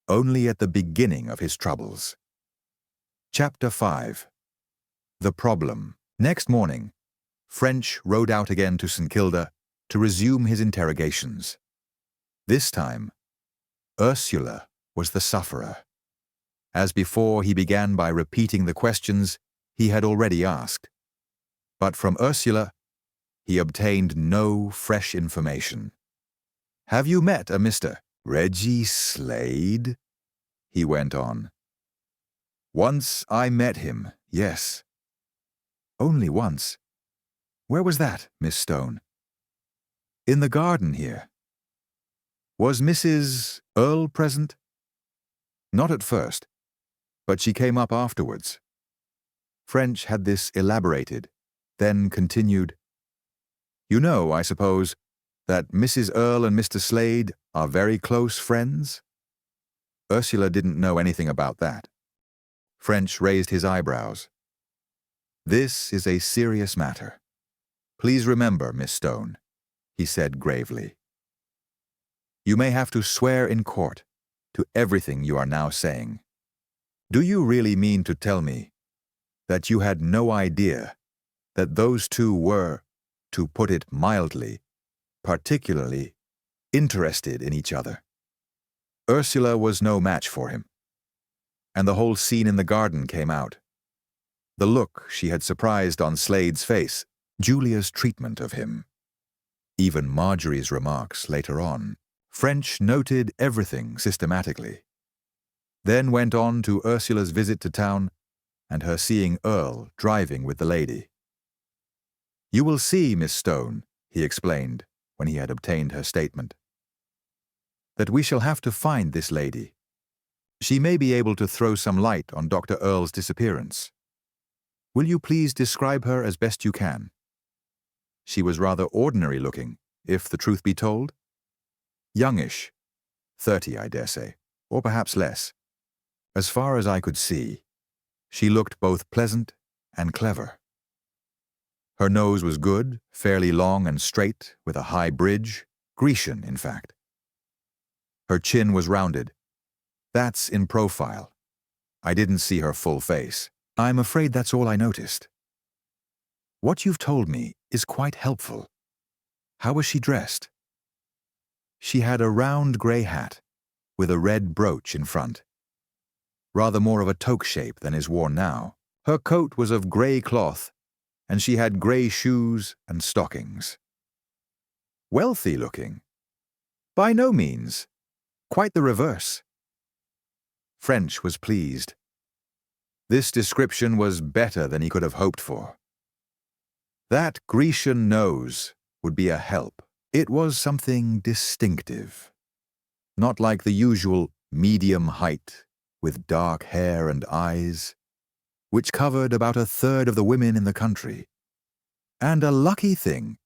only at the beginning of his troubles. Chapter 5. The Problem. Next morning, French rode out again to St. Kilda to resume his interrogations. This time, Ursula was the sufferer. As before, he began by repeating the questions he had already asked. But from Ursula, he obtained no fresh information. "Have you met a Mr. Reggie Slade?" he went on. "Once I met him, yes." "Only once? Where was that, Miss Stone?" "In the garden here." "Was Mrs. Earle present?" "Not at first, but she came up afterwards." French had this elaborated, then continued, "You know, I suppose, that Mrs. Earle and Mr. Slade are very close friends?" Ursula didn't know anything about that. French raised his eyebrows. "This is a serious matter. Please remember, Miss Stone," he said gravely. "You may have to swear in court to everything you are now saying. Do you really mean to tell me that you had no idea that those two were, to put it mildly, particularly interested in each other?" Ursula was no match for him, and the whole scene in the garden came out. The look she had surprised on Slade's face, Julia's treatment of him, even Marjorie's remarks later on. French noted everything systematically, then went on to Ursula's visit to town and her seeing Earle driving with the lady. "You will see, Miss Stone," he explained when he had obtained her statement, "that we shall have to find this lady. She may be able to throw some light on Dr. Earle's disappearance. Will you please describe her as best you can?" She was rather ordinary-looking, if the truth be told. Youngish, 30, I dare say, or perhaps less. As far as I could see, she looked both pleasant and clever. Her nose was good, fairly long and straight, with a high bridge, Grecian, in fact. Her chin was rounded. That's in profile. I didn't see her full face. I'm afraid that's all I noticed. What you've told me is quite helpful. How was she dressed? She had a round grey hat, with a red brooch in front. Rather more of a toque shape than is worn now. Her coat was of grey cloth, and she had grey shoes and stockings. Wealthy looking? By no means. Quite the reverse. French was pleased. This description was better than he could have hoped for. That Grecian nose would be a help. It was something distinctive. Not like the usual medium height, with dark hair and eyes, which covered about a third of the women in the country. And a lucky thing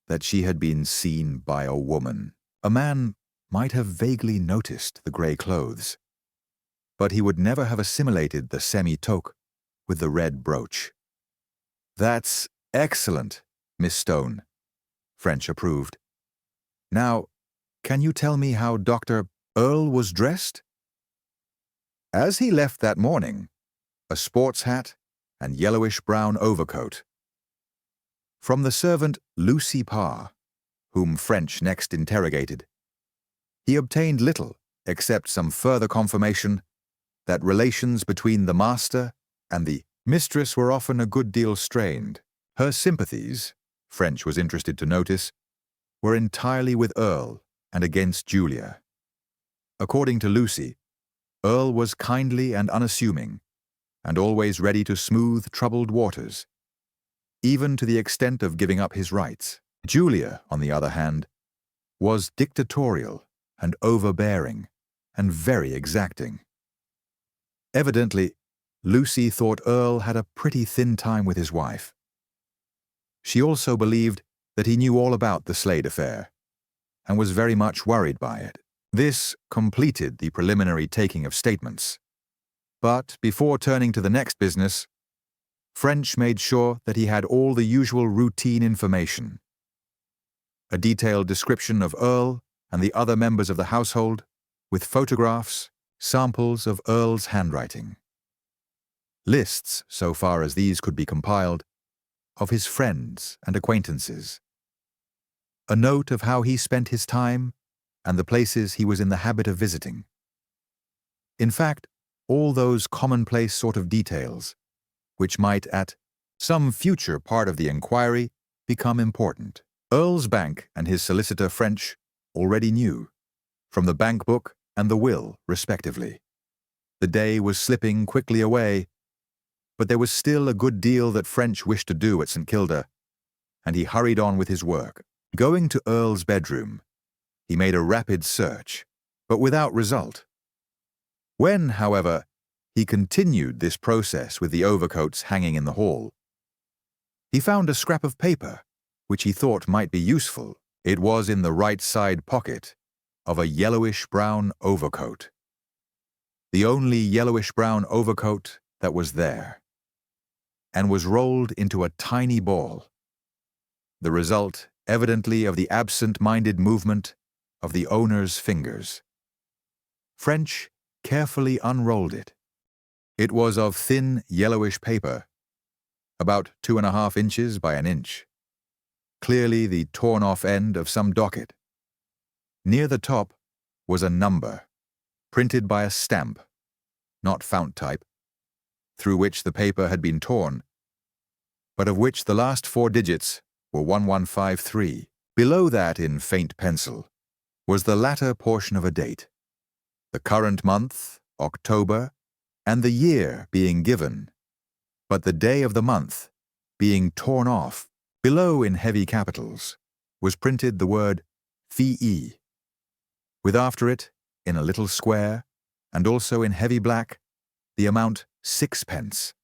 that she had been seen by a woman. A man might have vaguely noticed the grey clothes, but he would never have assimilated the semi-toque with the red brooch. "That's excellent, Miss Stone," French approved. "Now, can you tell me how Dr. Earle was dressed?" "As he left that morning, a sports hat and yellowish-brown overcoat." From the servant Lucy Parr, whom French next interrogated, he obtained little except some further confirmation that relations between the master and the mistress were often a good deal strained. Her sympathies, French was interested to notice, were entirely with Earle and against Julia. According to Lucy, Earle was kindly and unassuming, and always ready to smooth troubled waters, even to the extent of giving up his rights. Julia, on the other hand, was dictatorial and overbearing and very exacting. Evidently, Lucy thought Earle had a pretty thin time with his wife. She also believed that he knew all about the Slade affair, and was very much worried by it. This completed the preliminary taking of statements. But before turning to the next business, French made sure that he had all the usual routine information. A detailed description of Earle and the other members of the household, with photographs, samples of Earle's handwriting. Lists, so far as these could be compiled, of his friends and acquaintances. A note of how he spent his time and the places he was in the habit of visiting. In fact, all those commonplace sort of details, which might at some future part of the inquiry become important. Earle's bank and his solicitor French already knew, from the bank book and the will, respectively. The day was slipping quickly away, but there was still a good deal that French wished to do at St. Kilda, and he hurried on with his work. Going to Earle's bedroom, he made a rapid search, but without result. When, however, he continued this process with the overcoats hanging in the hall, he found a scrap of paper which he thought might be useful. It was in the right side pocket of a yellowish-brown overcoat. The only yellowish-brown overcoat that was there, and was rolled into a tiny ball. The result, evidently, of the absent-minded movement of the owner's fingers. French carefully unrolled it. It was of thin, yellowish paper, about 2.5 inches by an inch. Clearly the torn-off end of some docket. Near the top was a number, printed by a stamp, not fount type, through which the paper had been torn, but of which the last 4 digits were 1153. Below that, in faint pencil, was the latter portion of a date, the current month, October, and the year being given, but the day of the month being torn off. Below, in heavy capitals, was printed the word fee, with after it, in a little square, and also in heavy black, the amount 6 pence.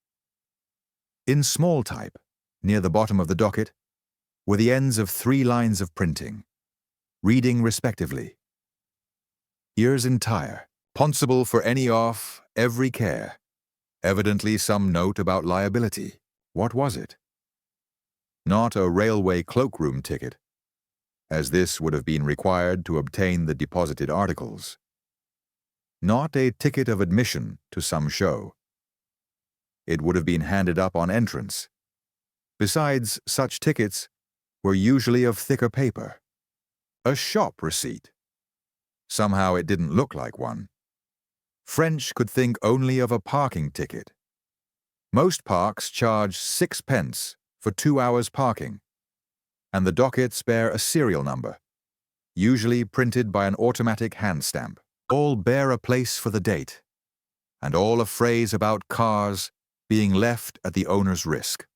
In small type, near the bottom of the docket, were the ends of 3 lines of printing, reading respectively: "Years entire, ponsible for any off, every care." Evidently some note about liability. What was it? Not a railway cloakroom ticket, as this would have been required to obtain the deposited articles. Not a ticket of admission to some show. It would have been handed up on entrance. Besides, such tickets were usually of thicker paper. A shop receipt. Somehow it didn't look like one. French could think only of a parking ticket. Most parks charge 6 pence for 2 hours parking, and the dockets bear a serial number, usually printed by an automatic hand stamp. All bear a place for the date, and all a phrase about cars being left at the owner's risk.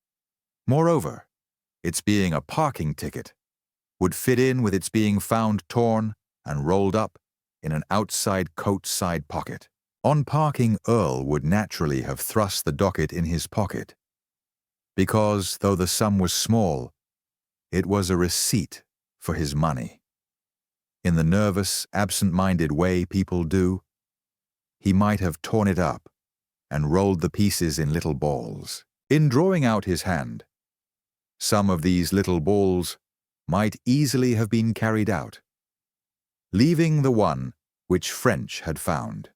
Moreover, its being a parking ticket would fit in with its being found torn and rolled up in an outside coat side pocket. On parking, Earle would naturally have thrust the docket in his pocket, because, though the sum was small, it was a receipt for his money. In the nervous, absent-minded way people do, he might have torn it up and rolled the pieces in little balls. In drawing out his hand, some of these little balls might easily have been carried out, leaving the one which French had found.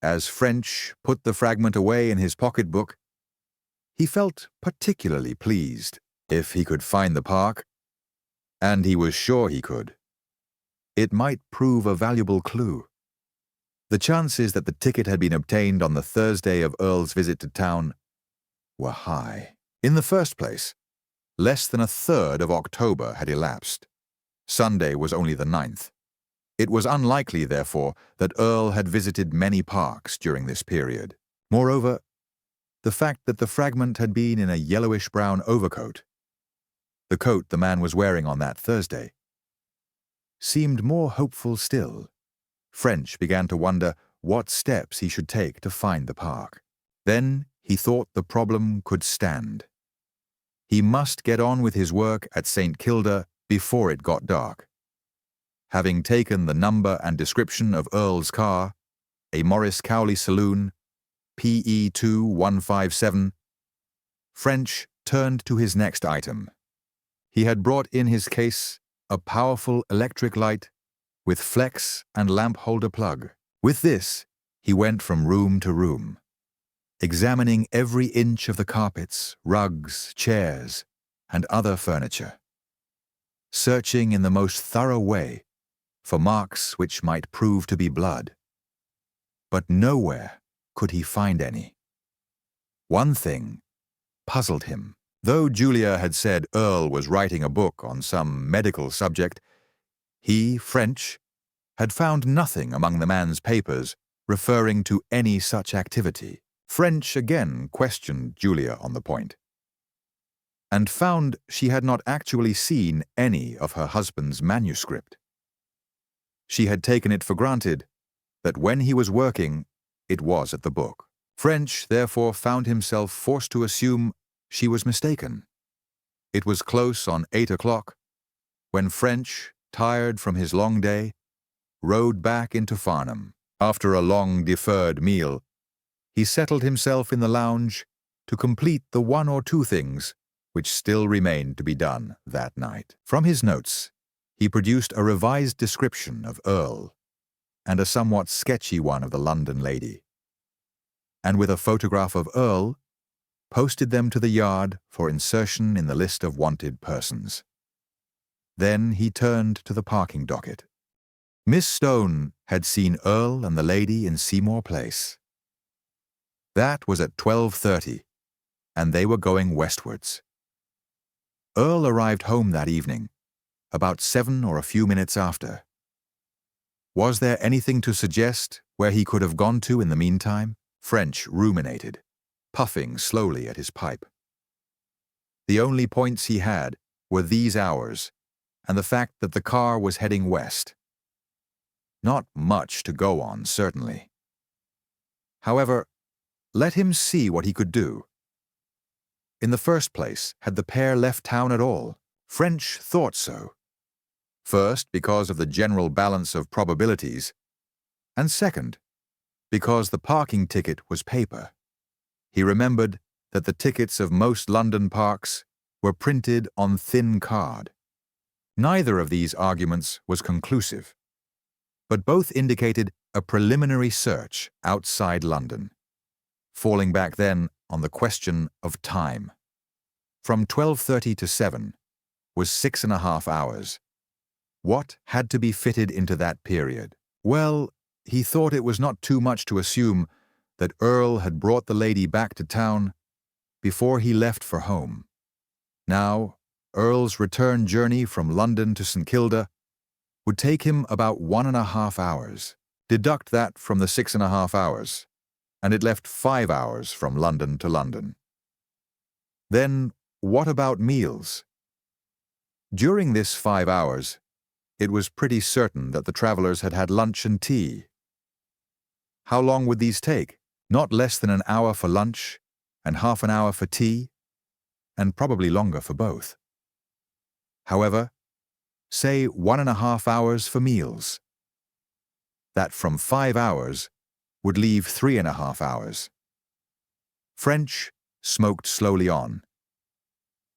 As French put the fragment away in his pocketbook, he felt particularly pleased. If he could find the park, and he was sure he could, it might prove a valuable clue. The chances that the ticket had been obtained on the Thursday of Earle's visit to town were high. In the first place, less than 1/3 of October had elapsed. Sunday was only the 9th. It was unlikely, therefore, that Earle had visited many parks during this period. Moreover, the fact that the fragment had been in a yellowish-brown overcoat, the coat the man was wearing on that Thursday, seemed more hopeful still. French began to wonder what steps he should take to find the park. Then he thought the problem could stand. He must get on with his work at St. Kilda before it got dark. Having taken the number and description of Earle's car, a Morris Cowley saloon, PE2157, French turned to his next item. He had brought in his case a powerful electric light with flex and lamp holder plug. With this, he went from room to room, examining every inch of the carpets, rugs, chairs, and other furniture, searching in the most thorough way for marks which might prove to be blood. But nowhere could he find any. One thing puzzled him. Though Julia had said Earle was writing a book on some medical subject, he, French, had found nothing among the man's papers referring to any such activity. French again questioned Julia on the point, and found she had not actually seen any of her husband's manuscript. She had taken it for granted that when he was working, it was at the book. French therefore found himself forced to assume she was mistaken. It was close on 8 o'clock when French, tired from his long day, rode back into Farnham. After a long deferred meal, he settled himself in the lounge to complete the one or two things which still remained to be done that night. From his notes, he produced a revised description of Earle and a somewhat sketchy one of the London lady, and with a photograph of Earle, posted them to the yard for insertion in the list of wanted persons. Then he turned to the parking docket. Miss Stone had seen Earle and the lady in Seymour Place. That was at 12:30, and they were going westwards. Earle arrived home that evening, about 7 or a few minutes after. Was there anything to suggest where he could have gone to in the meantime? French ruminated, puffing slowly at his pipe. The only points he had were these hours and the fact that the car was heading west. Not much to go on, certainly. However, let him see what he could do. In the first place, had the pair left town at all? French thought so. First, because of the general balance of probabilities, and second, because the parking ticket was paper. He remembered that the tickets of most London parks were printed on thin card. Neither of these arguments was conclusive, but both indicated a preliminary search outside London, falling back then on the question of time. From 12:30 to 7 was 6.5 hours. What had to be fitted into that period? Well, he thought it was not too much to assume that Earle had brought the lady back to town before he left for home. Now, Earle's return journey from London to St. Kilda would take him about 1.5 hours. Deduct that from the 6.5 hours, and it left 5 hours from London to London. Then, what about meals? During this 5 hours, it was pretty certain that the travellers had had lunch and tea. How long would these take? Not less than an hour for lunch and half an hour for tea, and probably longer for both. However, say 1.5 hours for meals. That from 5 hours would leave 3.5 hours. French smoked slowly on,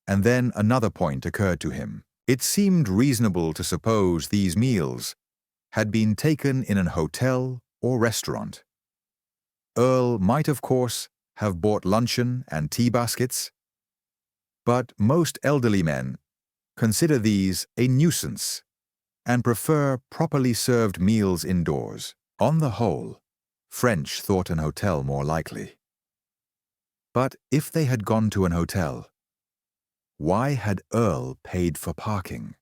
and then another point occurred to him. It seemed reasonable to suppose these meals had been taken in an hotel or restaurant. Earle might, of course, have bought luncheon and tea baskets, but most elderly men consider these a nuisance and prefer properly served meals indoors. On the whole, French thought an hotel more likely. But if they had gone to an hotel, why had Earle paid for parking?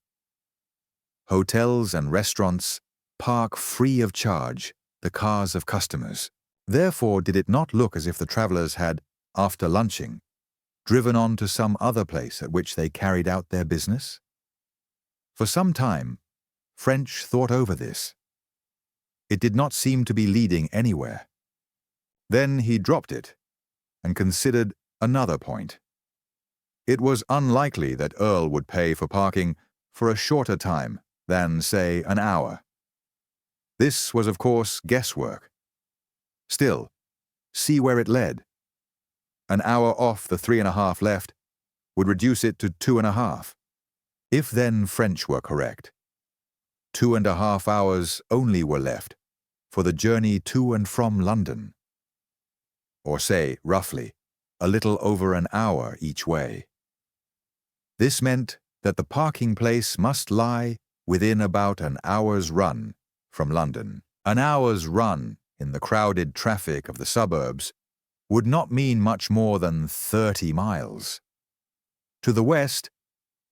Hotels and restaurants park free of charge the cars of customers. Therefore, did it not look as if the travellers had, after lunching, driven on to some other place at which they carried out their business? For some time, French thought over this. It did not seem to be leading anywhere. Then he dropped it and considered another point. It was unlikely that Earle would pay for parking for a shorter time than, say, an hour. This was, of course, guesswork. Still, see where it led. An hour off the 3.5 left would reduce it to 2.5. If then French were correct, 2.5 hours only were left for the journey to and from London. Or say, roughly, a little over an hour each way. This meant that the parking place must lie within about an hour's run from London. An hour's run in the crowded traffic of the suburbs would not mean much more than 30 miles. To the west,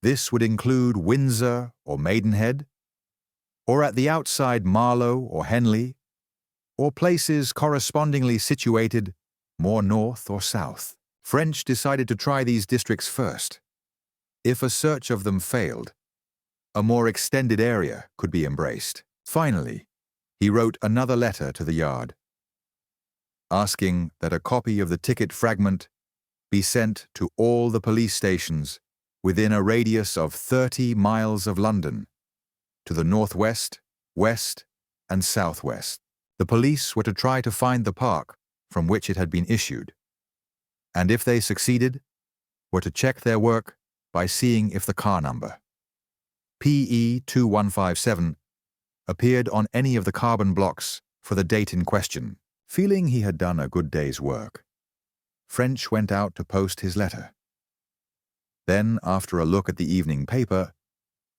this would include Windsor or Maidenhead, or at the outside Marlow or Henley, or places correspondingly situated more north or south. French decided to try these districts first. If a search of them failed, a more extended area could be embraced. Finally, he wrote another letter to the Yard, asking that a copy of the ticket fragment be sent to all the police stations within a radius of 30 miles of London, to the northwest, west, and southwest. The police were to try to find the park from which it had been issued, and if they succeeded, were to check their work by seeing if the car number, PE 2157, appeared on any of the carbon blocks for the date in question. Feeling he had done a good day's work, French went out to post his letter. Then, after a look at the evening paper,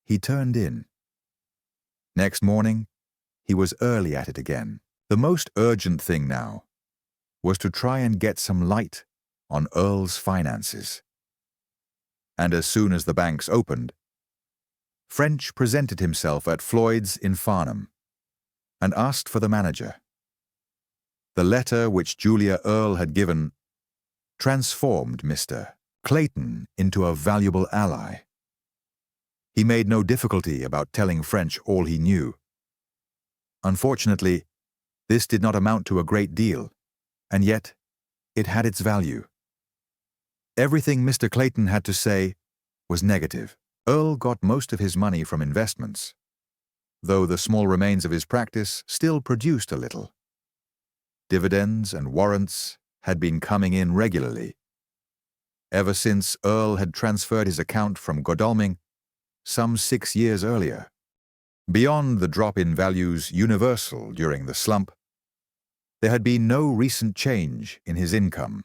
he turned in. Next morning, he was early at it again. The most urgent thing now was to try and get some light on Earle's finances. And as soon as the banks opened, French presented himself at Floyd's in Farnham and asked for the manager. The letter which Julia Earle had given transformed Mr. Clayton into a valuable ally. He made no difficulty about telling French all he knew. Unfortunately, this did not amount to a great deal, and yet it had its value. Everything Mr. Clayton had to say was negative. Earle got most of his money from investments, though the small remains of his practice still produced a little. Dividends and warrants had been coming in regularly, ever since Earle had transferred his account from Godalming some 6 years earlier. Beyond the drop in values universal during the slump, there had been no recent change in his income.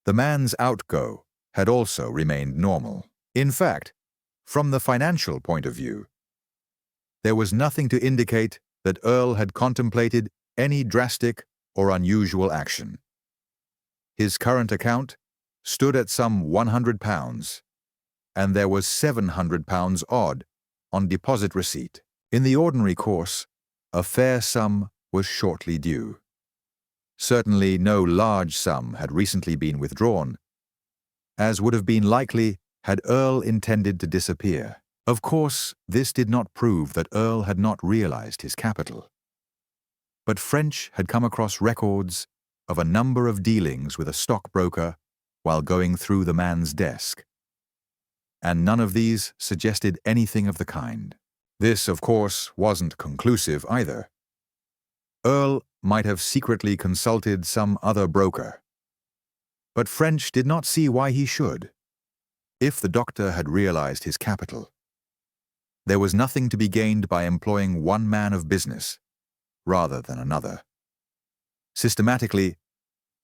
The man's outgo had also remained normal. In fact, from the financial point of view, there was nothing to indicate that Earle had contemplated any drastic or unusual action. His current account stood at some £100, and there was £700 odd on deposit receipt. In the ordinary course, a fair sum was shortly due. Certainly no large sum had recently been withdrawn, as would have been likely had Earle intended to disappear. Of course, this did not prove that Earle had not realized his capital. But French had come across records of a number of dealings with a stockbroker while going through the man's desk, and none of these suggested anything of the kind. This, of course, wasn't conclusive either. Earle might have secretly consulted some other broker, but French did not see why he should. If the doctor had realized his capital, there was nothing to be gained by employing one man of business rather than another. Systematically,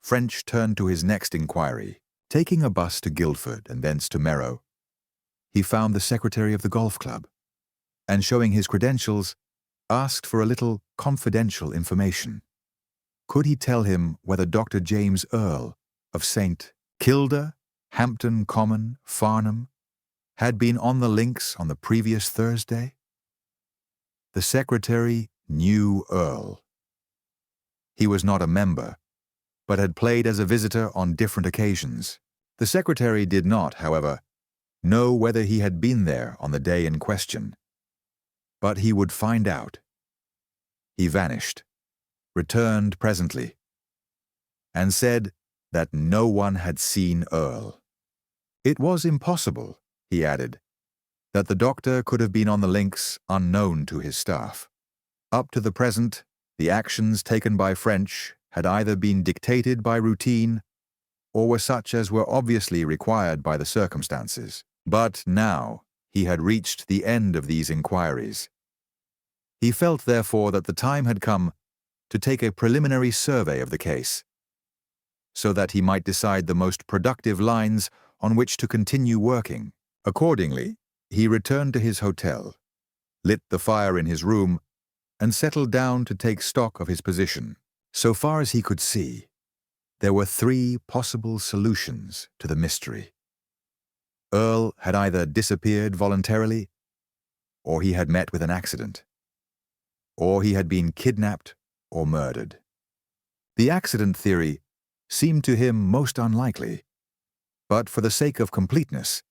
French turned to his next inquiry. Taking a bus to Guildford and thence to Merrow, he found the secretary of the golf club, and showing his credentials, asked for a little confidential information. Could he tell him whether Dr. James Earle of St. Kilda, Hampton Common, Farnham, had been on the links on the previous Thursday? The secretary knew Earle. He was not a member, but had played as a visitor on different occasions. The secretary did not, however, know whether he had been there on the day in question, but he would find out. He vanished, returned presently, and said that no one had seen Earle. It was impossible, he added, that the doctor could have been on the links unknown to his staff. Up to the present, the actions taken by French had either been dictated by routine or were such as were obviously required by the circumstances. But now he had reached the end of these inquiries. He felt, therefore, that the time had come to take a preliminary survey of the case, so that he might decide the most productive lines on which to continue working. Accordingly, he returned to his hotel, lit the fire in his room, and settled down to take stock of his position. So far as he could see, there were three possible solutions to the mystery. Earle had either disappeared voluntarily, or he had met with an accident, or he had been kidnapped or murdered. The accident theory seemed to him most unlikely, but for the sake of completeness,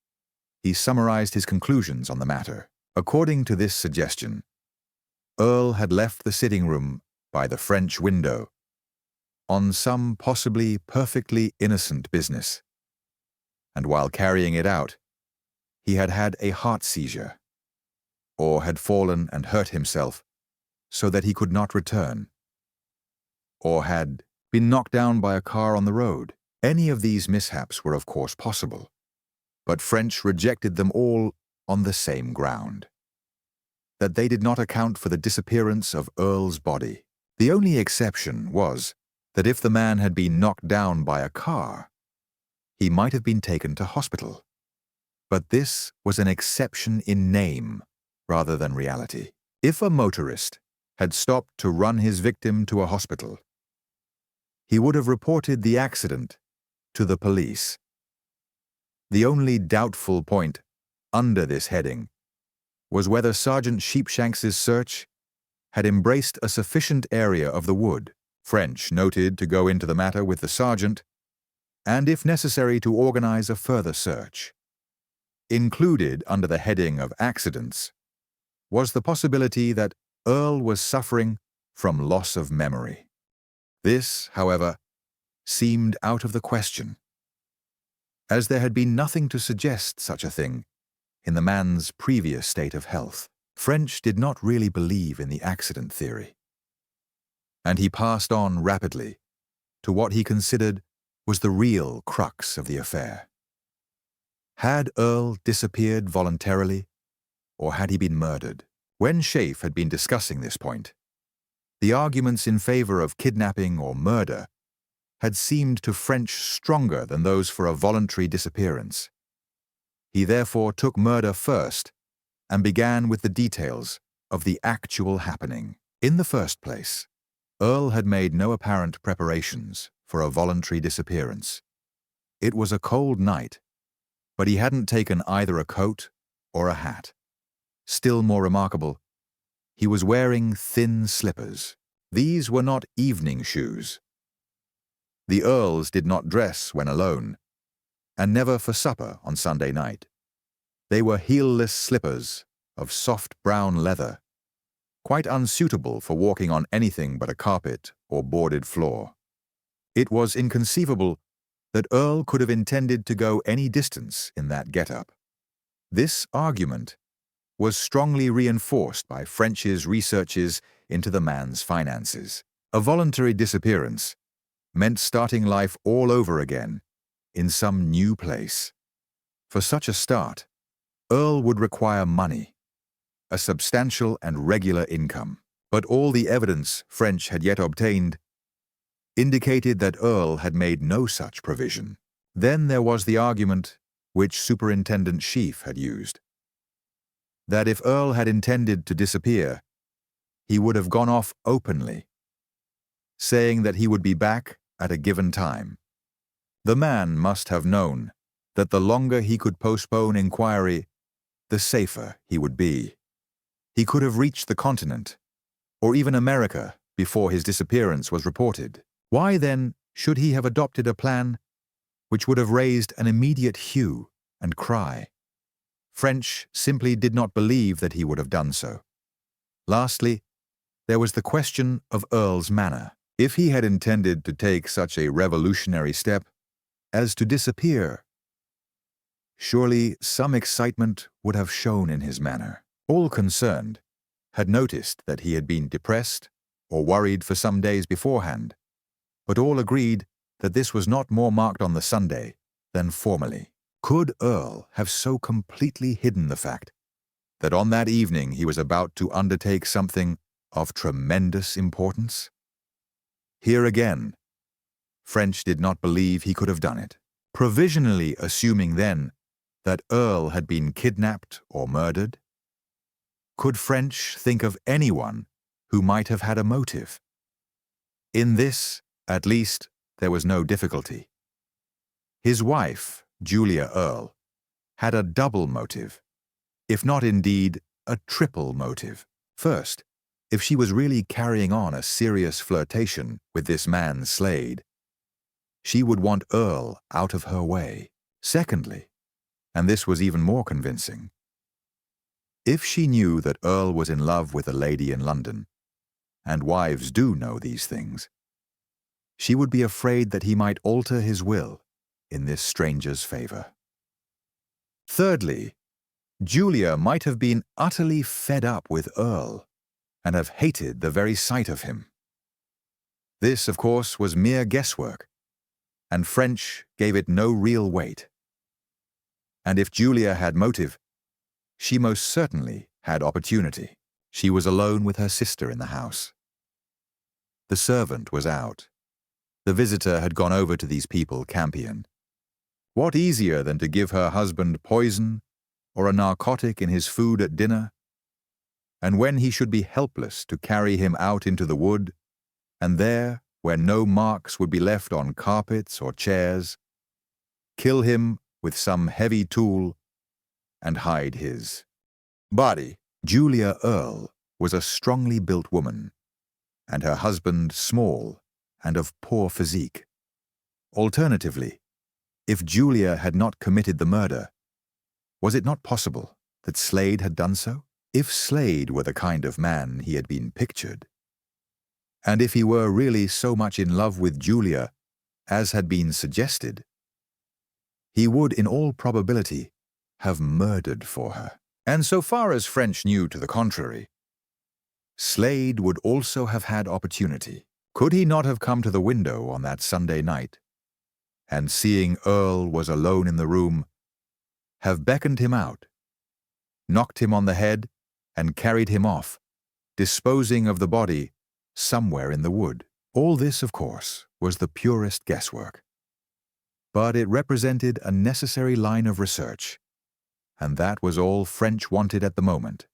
he summarized his conclusions on the matter. According to this suggestion, Earle had left the sitting room by the French window on some possibly perfectly innocent business, and while carrying it out, he had had a heart seizure, or had fallen and hurt himself so that he could not return, or had been knocked down by a car on the road. Any of these mishaps were of course possible, but French rejected them all on the same ground: that they did not account for the disappearance of Earle's body. The only exception was that if the man had been knocked down by a car, he might have been taken to hospital. But this was an exception in name rather than reality. If a motorist had stopped to run his victim to a hospital, he would have reported the accident to the police. The only doubtful point under this heading was whether Sergeant Sheepshanks's search had embraced a sufficient area of the wood. French noted to go into the matter with the sergeant, and if necessary to organize a further search. Included under the heading of accidents was the possibility that Earle was suffering from loss of memory. This, however, seemed out of the question, as there had been nothing to suggest such a thing in the man's previous state of health. French did not really believe in the accident theory, and he passed on rapidly to what he considered was the real crux of the affair. Had Earle disappeared voluntarily, or had he been murdered? When Schaeff had been discussing this point, the arguments in favor of kidnapping or murder had seemed to French stronger than those for a voluntary disappearance. He therefore took murder first and began with the details of the actual happening. In the first place, Earle had made no apparent preparations for a voluntary disappearance. It was a cold night, but he hadn't taken either a coat or a hat. Still more remarkable, he was wearing thin slippers. These were not evening shoes. The Earles did not dress when alone, and never for supper on Sunday night. They were heelless slippers of soft brown leather, quite unsuitable for walking on anything but a carpet or boarded floor. It was inconceivable that Earle could have intended to go any distance in that get-up. This argument was strongly reinforced by French's researches into the man's finances. A voluntary disappearance meant starting life all over again in some new place. For such a start, Earle would require money, a substantial and regular income. But all the evidence French had yet obtained indicated that Earle had made no such provision. Then there was the argument which Superintendent Schaeff had used, that if Earle had intended to disappear, he would have gone off openly, saying that he would be back at a given time. The man must have known that the longer he could postpone inquiry, the safer he would be. He could have reached the continent, or even America, before his disappearance was reported. Why, then, should he have adopted a plan which would have raised an immediate hue and cry? French simply did not believe that he would have done so. Lastly, There was the question of Earle's manner. If he had intended to take such a revolutionary step as to disappear, surely some excitement would have shown in his manner. All concerned had noticed that he had been depressed or worried for some days beforehand, but all agreed that this was not more marked on the Sunday than formerly. Could Earle have so completely hidden the fact that on that evening he was about to undertake something of tremendous importance? Here again, French did not believe he could have done it. Provisionally assuming then that Earle had been kidnapped or murdered, could French think of anyone who might have had a motive? In this, at least, there was no difficulty. His wife, Julia Earle, had a double motive, if not indeed a triple motive. First, if she was really carrying on a serious flirtation with this man Slade, she would want Earle out of her way. Secondly, and this was even more convincing, if she knew that Earle was in love with a lady in London, and wives do know these things, she would be afraid that he might alter his will in this stranger's favor. Thirdly, Julia might have been utterly fed up with Earle and have hated the very sight of him. This, of course, was mere guesswork, and French gave it no real weight. And if Julia had motive, she most certainly had opportunity. She was alone with her sister in the house. The servant was out. The visitor had gone over to these people Campion. What easier than to give her husband poison or a narcotic in his food at dinner? And when he should be helpless, to carry him out into the wood, and there, where no marks would be left on carpets or chairs, kill him with some heavy tool and hide his body. Julia Earle was a strongly built woman, and her husband small and of poor physique. Alternatively, if Julia had not committed the murder, was it not possible that Slade had done so? If Slade were the kind of man he had been pictured, and if he were really so much in love with Julia as had been suggested, he would in all probability have murdered for her. And so far as French knew to the contrary, Slade would also have had opportunity. Could he not have come to the window on that Sunday night, and seeing Earle was alone in the room, have beckoned him out, knocked him on the head, and carried him off, disposing of the body somewhere in the wood? All this, of course, was the purest guesswork. But it represented a necessary line of research, and that was all French wanted at the moment.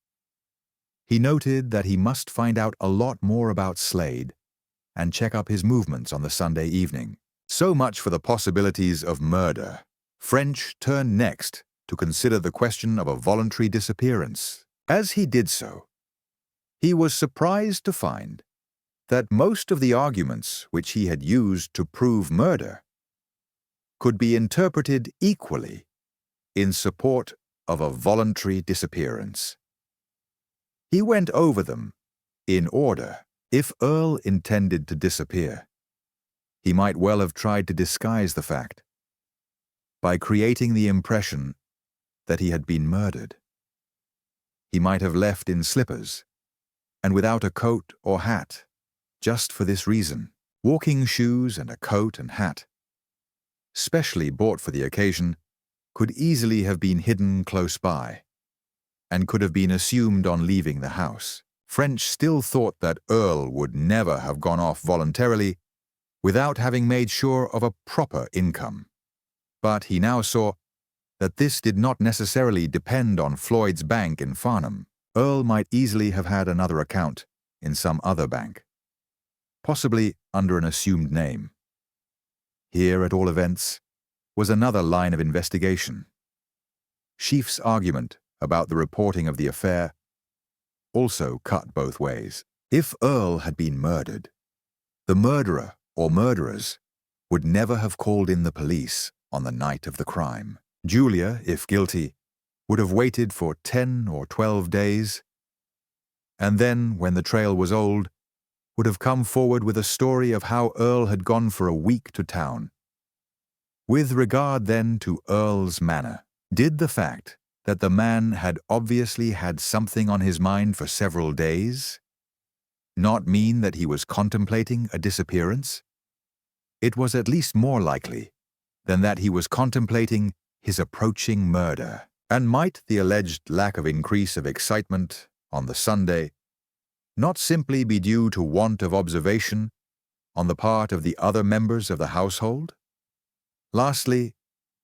He noted that he must find out a lot more about Slade and check up his movements on the Sunday evening. So much for the possibilities of murder. French turned next to consider the question of a voluntary disappearance. As he did so, he was surprised to find that most of the arguments which he had used to prove murder could be interpreted equally in support of a voluntary disappearance. He went over them in order. If Earle intended to disappear, he might well have tried to disguise the fact by creating the impression that he had been murdered. He might have left in slippers and without a coat or hat, just for this reason. Walking shoes and a coat and hat, specially bought for the occasion, could easily have been hidden close by, and could have been assumed on leaving the house. French still thought that Earle would never have gone off voluntarily without having made sure of a proper income. But he now saw that this did not necessarily depend on Floyd's bank in Farnham. Earle might easily have had another account in some other bank, possibly under an assumed name. Here, at all events, was another line of investigation. Sheaf's argument about the reporting of the affair also cut both ways. If Earle had been murdered, the murderer or murderers would never have called in the police on the night of the crime. Julia, if guilty, would have waited for 10 or 12 days and then, when the trail was old, would have come forward with a story of how Earle had gone for a week to town. With regard then to Earle's manner, did the fact that the man had obviously had something on his mind for several days not mean that he was contemplating a disappearance? It was at least more likely than that he was contemplating his approaching murder. And might the alleged lack of increase of excitement on the Sunday not simply be due to want of observation on the part of the other members of the household? Lastly,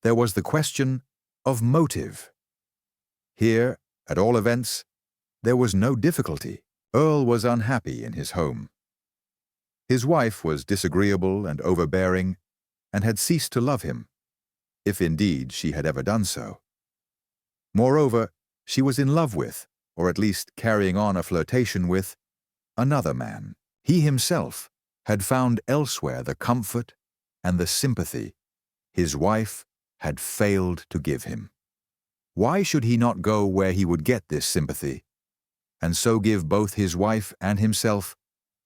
there was the question of motive. Here, at all events, there was no difficulty. Earle was unhappy in his home. His wife was disagreeable and overbearing, and had ceased to love him, if indeed she had ever done so. Moreover, she was in love with, or at least carrying on a flirtation with, another man. He himself had found elsewhere the comfort and the sympathy his wife had failed to give him. Why should he not go where he would get this sympathy, and so give both his wife and himself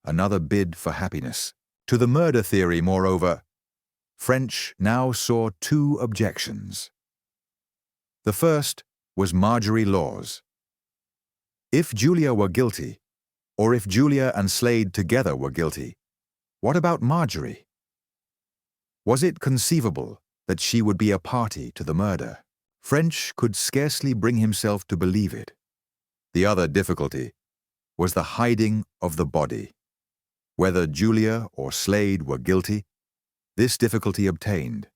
another bid for happiness? To the murder theory, moreover, French now saw two objections. The first was Marjorie Lawes. If Julia were guilty, or if Julia and Slade together were guilty, what about Marjorie? Was it conceivable that she would be a party to the murder? French could scarcely bring himself to believe it. The other difficulty was the hiding of the body. Whether Julia or Slade were guilty, this difficulty obtained.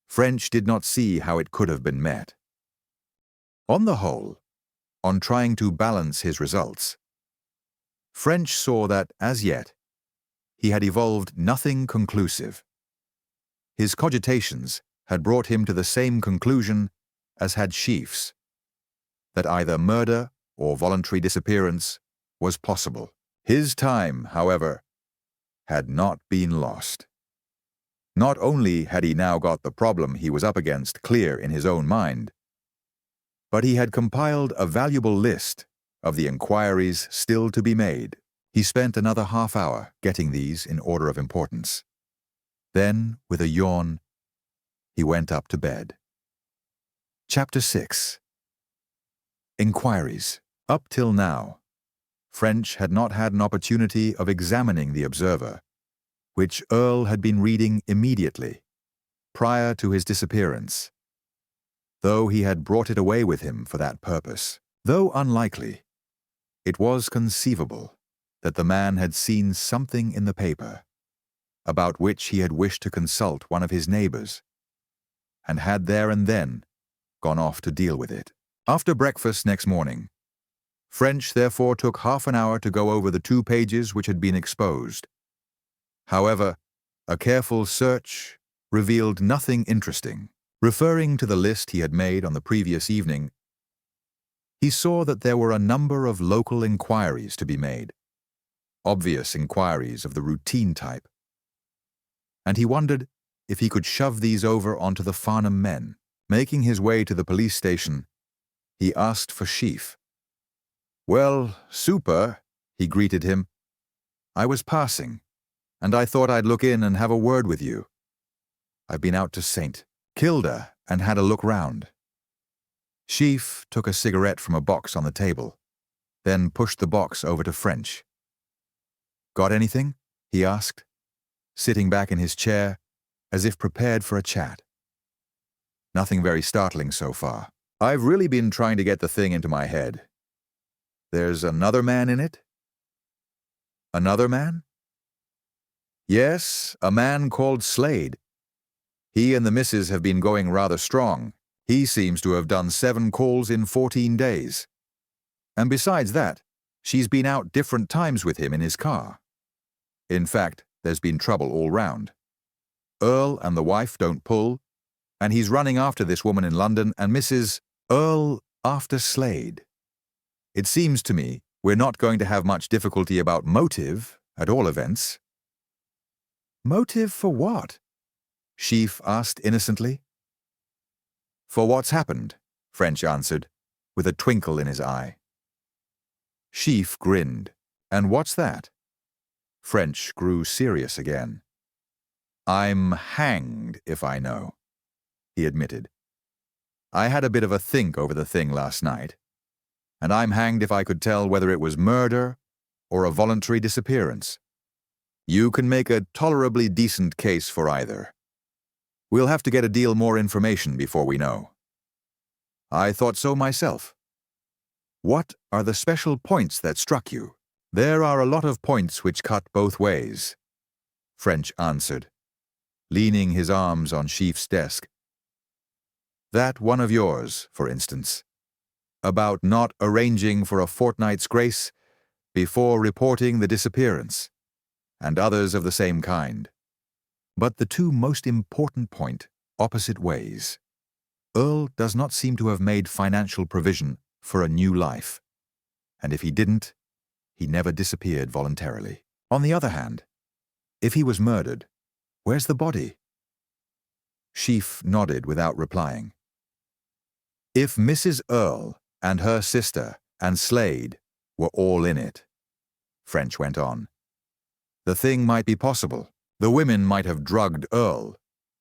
French did not see how it could have been met. On the whole, on trying to balance his results, French saw that, as yet, he had evolved nothing conclusive. His cogitations had brought him to the same conclusion as had Sheaf's, that either murder or voluntary disappearance was possible. His time, however, had not been lost. Not only had he now got the problem he was up against clear in his own mind, but he had compiled a valuable list of the inquiries still to be made. He spent another half-hour getting these in order of importance. Then, with a yawn, he went up to bed. Chapter 6. Inquiries. Up till now, French had not had an opportunity of examining the Observer, which Earle had been reading immediately, prior to his disappearance, though he had brought it away with him for that purpose. Though unlikely, it was conceivable that the man had seen something in the paper, about which he had wished to consult one of his neighbors, and had there and then gone off to deal with it. After breakfast next morning, French therefore took half an hour to go over the 2 pages which had been exposed. However, a careful search revealed nothing interesting. Referring to the list he had made on the previous evening, he saw that there were a number of local inquiries to be made, obvious inquiries of the routine type, and he wondered if he could shove these over onto the Farnham men. Making his way to the police station, he asked for Sheaf. "Well, Super," he greeted him. "I was passing, and I thought I'd look in and have a word with you. I've been out to St. Kilda and had a look round." Sheaf took a cigarette from a box on the table, then pushed the box over to French. "Got anything?" he asked, sitting back in his chair as if prepared for a chat. "Nothing very startling so far. I've really been trying to get the thing into my head. There's another man in it?" "Another man?" "Yes, a man called Slade. He and the missus have been going rather strong. He seems to have done 7 calls in 14 days. And besides that, she's been out different times with him in his car. In fact, there's been trouble all round. Earle and the wife don't pull, and he's running after this woman in London and Mrs. Earle after Slade. It seems to me we're not going to have much difficulty about motive, at all events." "Motive for what?" Sheaf asked innocently. "For what's happened," French answered, with a twinkle in his eye. Sheaf grinned. "And what's that?" French grew serious again. "I'm hanged if I know," he admitted. "I had a bit of a think over the thing last night, and I'm hanged if I could tell whether it was murder or a voluntary disappearance. You can make a tolerably decent case for either. We'll have to get a deal more information before we know." "I thought so myself." "What are the special points that struck you?" "There are a lot of points which cut both ways," French answered, leaning his arms on Sheaf's desk. "That one of yours, for instance, about not arranging for a fortnight's grace before reporting the disappearance, and others of the same kind. But the two most important point opposite ways. Earle does not seem to have made financial provision for a new life, and if he didn't, he never disappeared voluntarily. On the other hand, if he was murdered, where's the body?" Sheaf nodded without replying. "If Mrs. Earle and her sister and Slade were all in it," French went on, "the thing might be possible. The women might have drugged Earle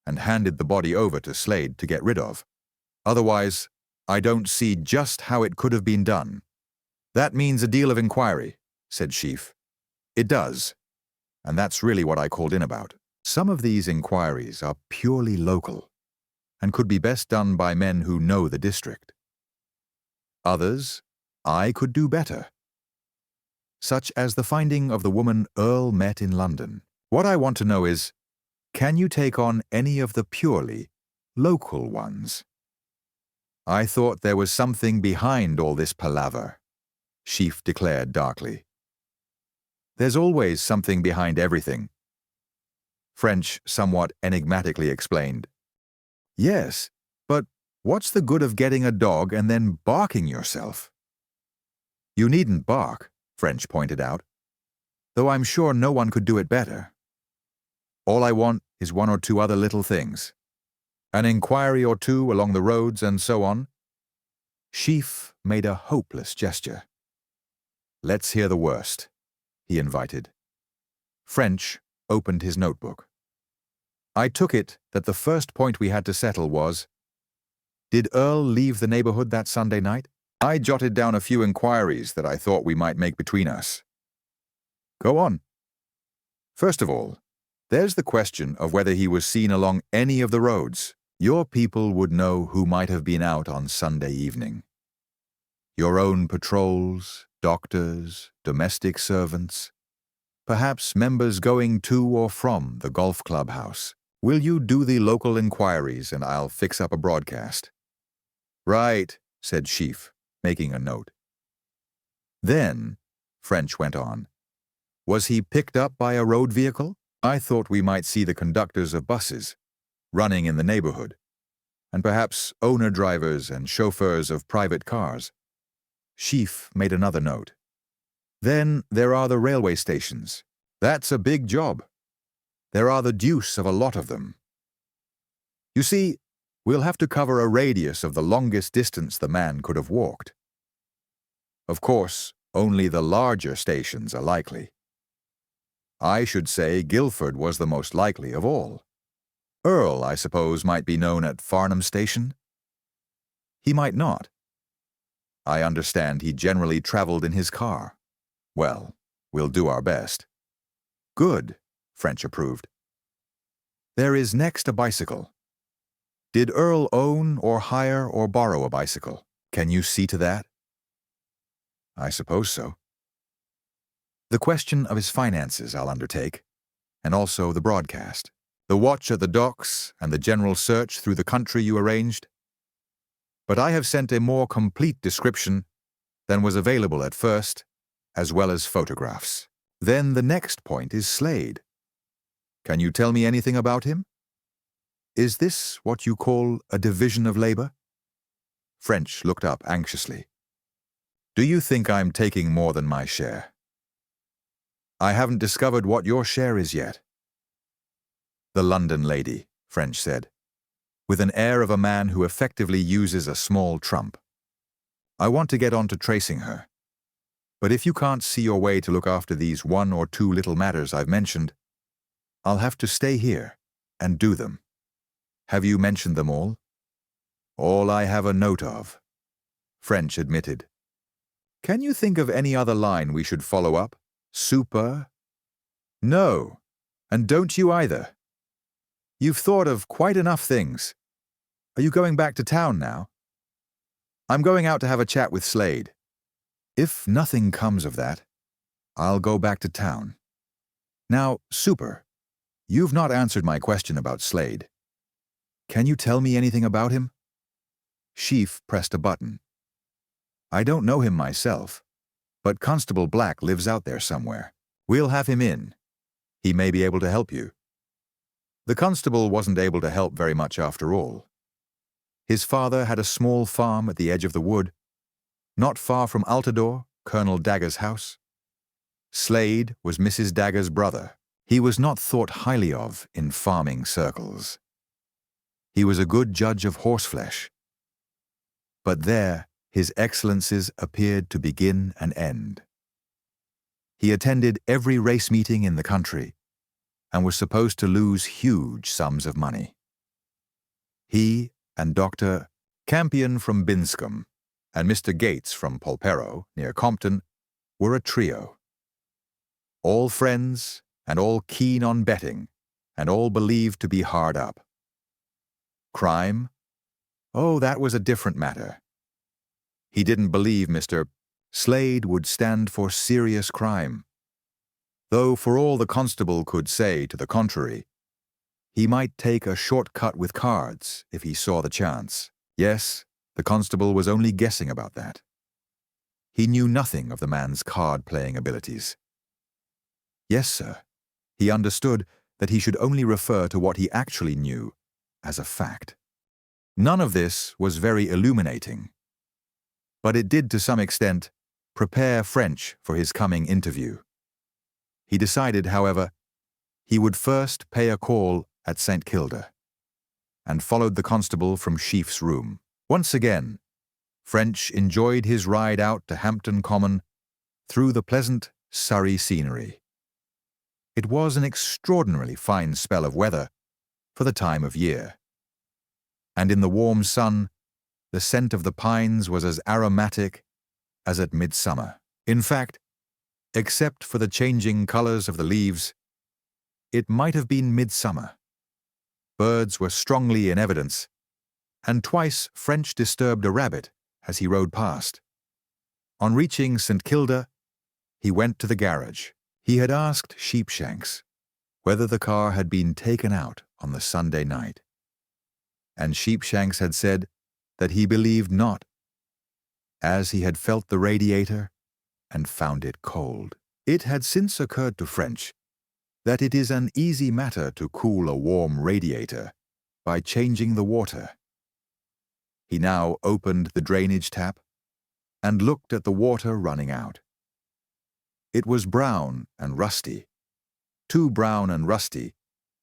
and handed the body over to Slade to get rid of. Otherwise, I don't see just how it could have been done." "That means a deal of inquiry," said Sheaf. "It does, and that's really what I called in about. Some of these inquiries are purely local and could be best done by men who know the district. Others I could do better, such as the finding of the woman Earle met in London. What I want to know is, can you take on any of the purely local ones?" "I thought there was something behind all this palaver," Sheaf declared darkly. "There's always something behind everything," French somewhat enigmatically explained. "Yes, but what's the good of getting a dog and then barking yourself?" "You needn't bark," French pointed out, "though I'm sure no one could do it better. All I want is one or two other little things. An inquiry or two along the roads and so on." Sheaf made a hopeless gesture. "Let's hear the worst," he invited. French opened his notebook. "I took it that the first point we had to settle was, did Earle leave the neighborhood that Sunday night?" "I jotted down a few inquiries that I thought we might make between us." "Go on." "First of all, there's the question of whether he was seen along any of the roads. Your people would know who might have been out on Sunday evening. Your own patrols, doctors, domestic servants, perhaps members going to or from the golf club house. Will you do the local inquiries and I'll fix up a broadcast?" "Right," said Sheaf, making a note. "Then," French went on, "was he picked up by a road vehicle? I thought we might see the conductors of buses running in the neighborhood, and perhaps owner-drivers and chauffeurs of private cars." Sheaf made another note. "Then there are the railway stations. That's a big job. There are the deuce of a lot of them. You see, we'll have to cover a radius of the longest distance the man could have walked. Of course, only the larger stations are likely. I should say Guildford was the most likely of all. Earle, I suppose, might be known at Farnham Station? He might not. I understand he generally traveled in his car. Well, we'll do our best." "Good," French approved. "There is next a bicycle. Did Earle own or hire or borrow a bicycle? Can you see to that?" "I suppose so." "The question of his finances I'll undertake, and also the broadcast. The watch at the docks and the general search through the country you arranged. But I have sent a more complete description than was available at first, as well as photographs. Then the next point is Slade. Can you tell me anything about him? Is this what you call a division of labor?" French looked up anxiously. "Do you think I'm taking more than my share?" "I haven't discovered what your share is yet." "The London lady," French said, with an air of a man who effectively uses a small trump. "I want to get on to tracing her. But if you can't see your way to look after these 1 or 2 little matters I've mentioned, I'll have to stay here and do them. Have you mentioned them all? All I have a note of, French admitted. Can you think of any other line we should follow up? Super? No, and don't you either. You've thought of quite enough things. Are you going back to town now? I'm going out to have a chat with Slade. If nothing comes of that, I'll go back to town. Now, Super, you've not answered my question about Slade. Can you tell me anything about him? Sheaf pressed a button. I don't know him myself, but Constable Black lives out there somewhere. We'll have him in. He may be able to help you. The constable wasn't able to help very much after all. His father had a small farm at the edge of the wood, not far from Altador, Colonel Dagger's house. Slade was Mrs. Dagger's brother. He was not thought highly of in farming circles. He was a good judge of horseflesh. But there, his excellences appeared to begin and end. He attended every race meeting in the country and was supposed to lose huge sums of money. He and Dr. Campion from Binscombe and Mr. Gates from Polperro, near Compton, were a trio. All friends and all keen on betting and all believed to be hard up. Crime? Oh, that was a different matter. He didn't believe Mr. Slade would stand for serious crime, though for all the constable could say to the contrary, he might take a short cut with cards if he saw the chance. Yes, the constable was only guessing about that. He knew nothing of the man's card-playing abilities. Yes, sir, he understood that he should only refer to what he actually knew as a fact. None of this was very illuminating, but it did to some extent prepare French for his coming interview. He decided, however, he would first pay a call at St. Kilda, and followed the constable from Sheaf's room. Once again, French enjoyed his ride out to Hampton Common through the pleasant Surrey scenery. It was an extraordinarily fine spell of weather for the time of year, and in the warm sun, the scent of the pines was as aromatic as at midsummer. In fact, except for the changing colors of the leaves, it might have been midsummer. Birds were strongly in evidence, and twice French disturbed a rabbit as he rode past. On reaching St. Kilda, he went to the garage. He had asked Sheepshanks whether the car had been taken out on the Sunday night, and Sheepshanks had said that he believed not, as he had felt the radiator and found it cold. It had since occurred to French that it is an easy matter to cool a warm radiator by changing the water. He now opened the drainage tap and looked at the water running out. It was brown and rusty, too brown and rusty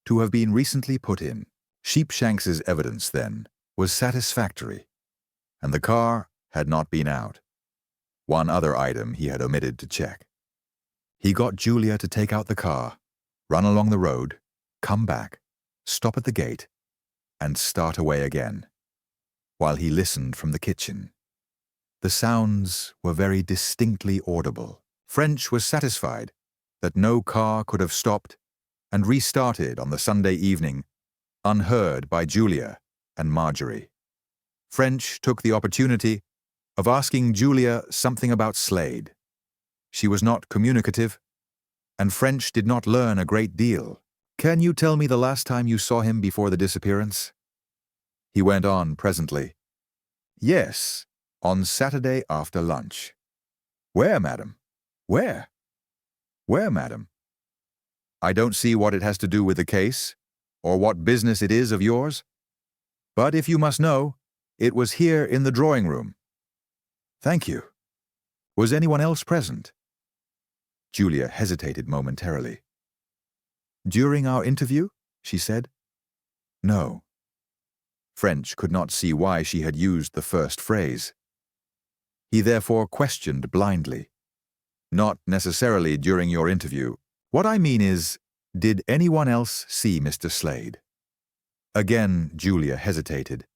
to have been recently put in. Sheepshanks's evidence, then, was satisfactory, and the car had not been out. One other item he had omitted to check. He got Julia to take out the car, run along the road, come back, stop at the gate, and start away again, while he listened from the kitchen. The sounds were very distinctly audible. French was satisfied that no car could have stopped and restarted on the Sunday evening unheard by Julia and Marjorie. French took the opportunity of asking Julia something about Slade. She was not communicative, and French did not learn a great deal. Can you tell me the last time you saw him before the disappearance? He went on presently. Yes, on Saturday after lunch. Where, madam? Where? Where, madam? I don't see what it has to do with the case, or what business it is of yours. But if you must know, it was here in the drawing room. Thank you. Was anyone else present? Julia hesitated momentarily. During our interview, she said. No. French could not see why she had used the first phrase. He therefore questioned blindly. Not necessarily during your interview. What I mean is, did anyone else see Mr. Slade? Again, Julia hesitated.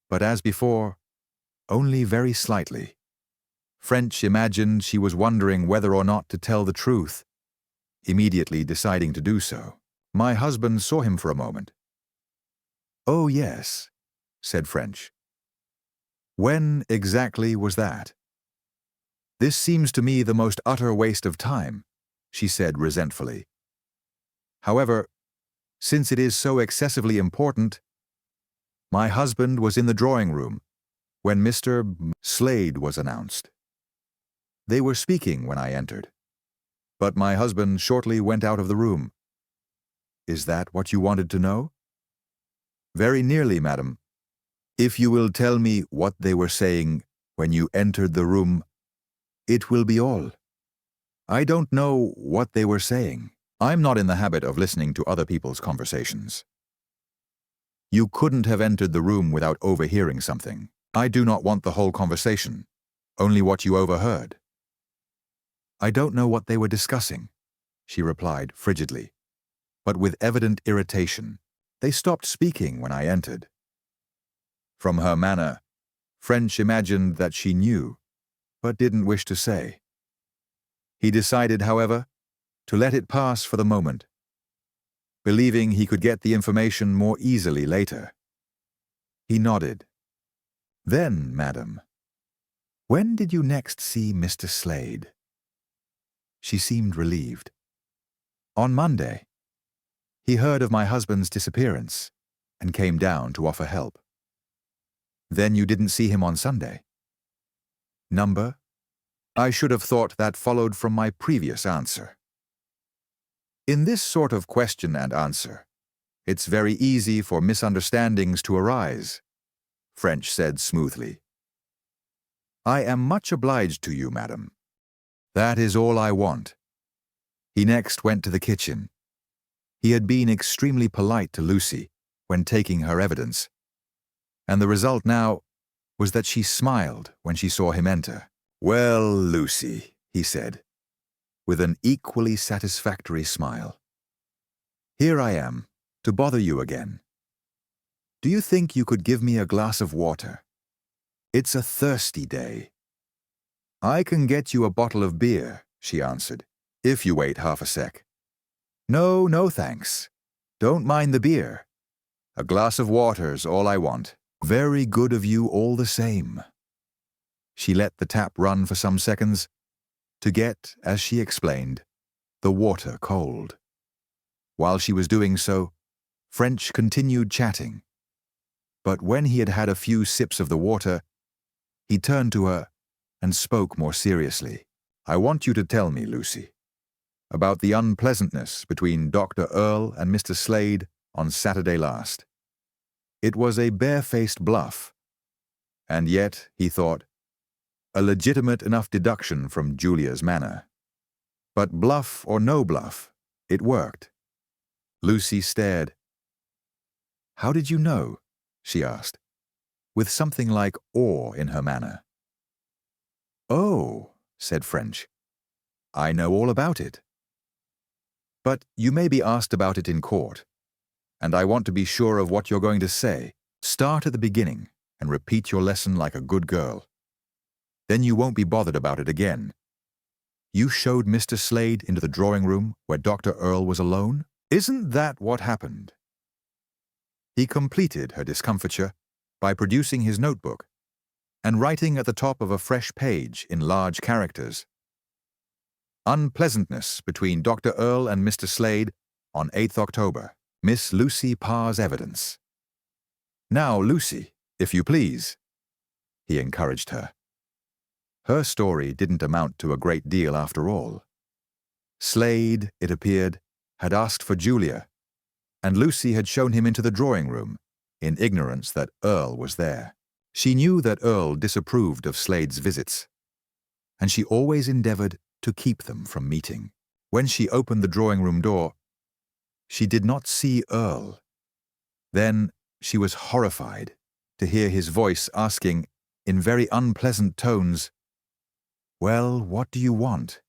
But as before, only very slightly. French imagined she was wondering whether or not to tell the truth, immediately deciding to do so. My husband saw him for a moment. Oh, yes, said French. When exactly was that? This seems to me the most utter waste of time, she said resentfully. However, since it is so excessively important, my husband was in the drawing room when Mr. Slade was announced. They were speaking when I entered, but my husband shortly went out of the room. Is that what you wanted to know? Very nearly, madam. If you will tell me what they were saying when you entered the room, it will be all. I don't know what they were saying. I'm not in the habit of listening to other people's conversations. You couldn't have entered the room without overhearing something. I do not want the whole conversation, only what you overheard. I don't know what they were discussing, she replied frigidly, but with evident irritation. They stopped speaking when I entered. From her manner, French imagined that she knew, but didn't wish to say. He decided, however, to let it pass for the moment, believing he could get the information more easily later. He nodded. Then, madam, when did you next see Mr. Slade? She seemed relieved. On Monday. He heard of my husband's disappearance and came down to offer help. Then you didn't see him on Sunday? Number? I should have thought that followed from my previous answer. In this sort of question and answer, it's very easy for misunderstandings to arise, French said smoothly. I am much obliged to you, madam. That is all I want. He next went to the kitchen. He had been extremely polite to Lucy when taking her evidence, and the result now was that she smiled when she saw him enter. Well, Lucy, he said, with an equally satisfactory smile. Here I am, to bother you again. Do you think you could give me a glass of water? It's a thirsty day. I can get you a bottle of beer, she answered, if you wait half a sec. No, no thanks. Don't mind the beer. A glass of water's all I want. Very good of you all the same. She let the tap run for some seconds to get, as she explained, the water cold. While she was doing so, French continued chatting. But when he had had a few sips of the water, he turned to her and spoke more seriously. I want you to tell me, Lucy, about the unpleasantness between Dr. Earle and Mr. Slade on Saturday last. It was a barefaced bluff, and yet, he thought, a legitimate enough deduction from Julia's manner. But bluff or no bluff, it worked. Lucy stared. How did you know? She asked, with something like awe in her manner. Oh, said French, I know all about it. But you may be asked about it in court, and I want to be sure of what you're going to say. Start at the beginning and repeat your lesson like a good girl. Then you won't be bothered about it again. You showed Mr. Slade into the drawing room where Dr. Earle was alone? Isn't that what happened? He completed her discomfiture by producing his notebook and writing at the top of a fresh page in large characters. Unpleasantness between Dr. Earle and Mr. Slade on 8th October. Miss Lucy Parr's evidence. Now, Lucy, if you please, he encouraged her. Her story didn't amount to a great deal after all. Slade, it appeared, had asked for Julia, and Lucy had shown him into the drawing room, in ignorance that Earle was there. She knew that Earle disapproved of Slade's visits, and she always endeavored to keep them from meeting. When she opened the drawing room door, she did not see Earle. Then she was horrified to hear his voice asking, in very unpleasant tones, Well, what do you want?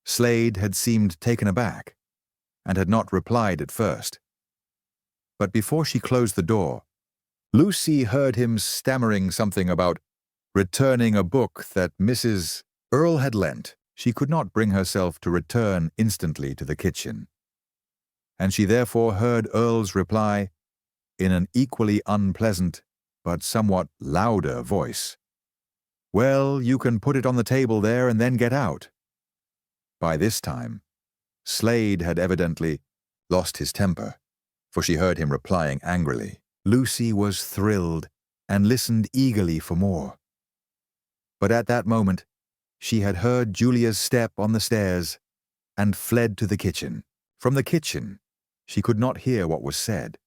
Slade had seemed taken aback and had not replied at first. But before she closed the door, Lucy heard him stammering something about returning a book that Mrs. Earle had lent. She could not bring herself to return instantly to the kitchen, and she therefore heard Earle's reply in an equally unpleasant but somewhat louder voice. "Well, you can put it on the table there and then get out." By this time, Slade had evidently lost his temper, for she heard him replying angrily. Lucy was thrilled and listened eagerly for more. But at that moment, she had heard Julia's step on the stairs and fled to the kitchen. From the kitchen, she could not hear what was said.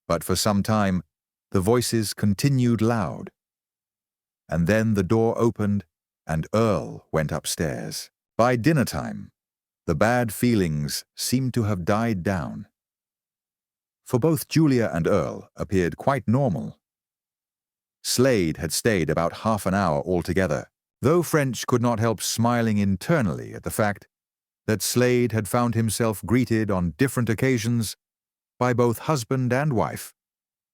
But for some time, the voices continued loud. And then the door opened and Earle went upstairs. By dinner time, the bad feelings seemed to have died down, for both Julia and Earle appeared quite normal. Slade had stayed about half an hour altogether, though French could not help smiling internally at the fact that Slade had found himself greeted on different occasions by both husband and wife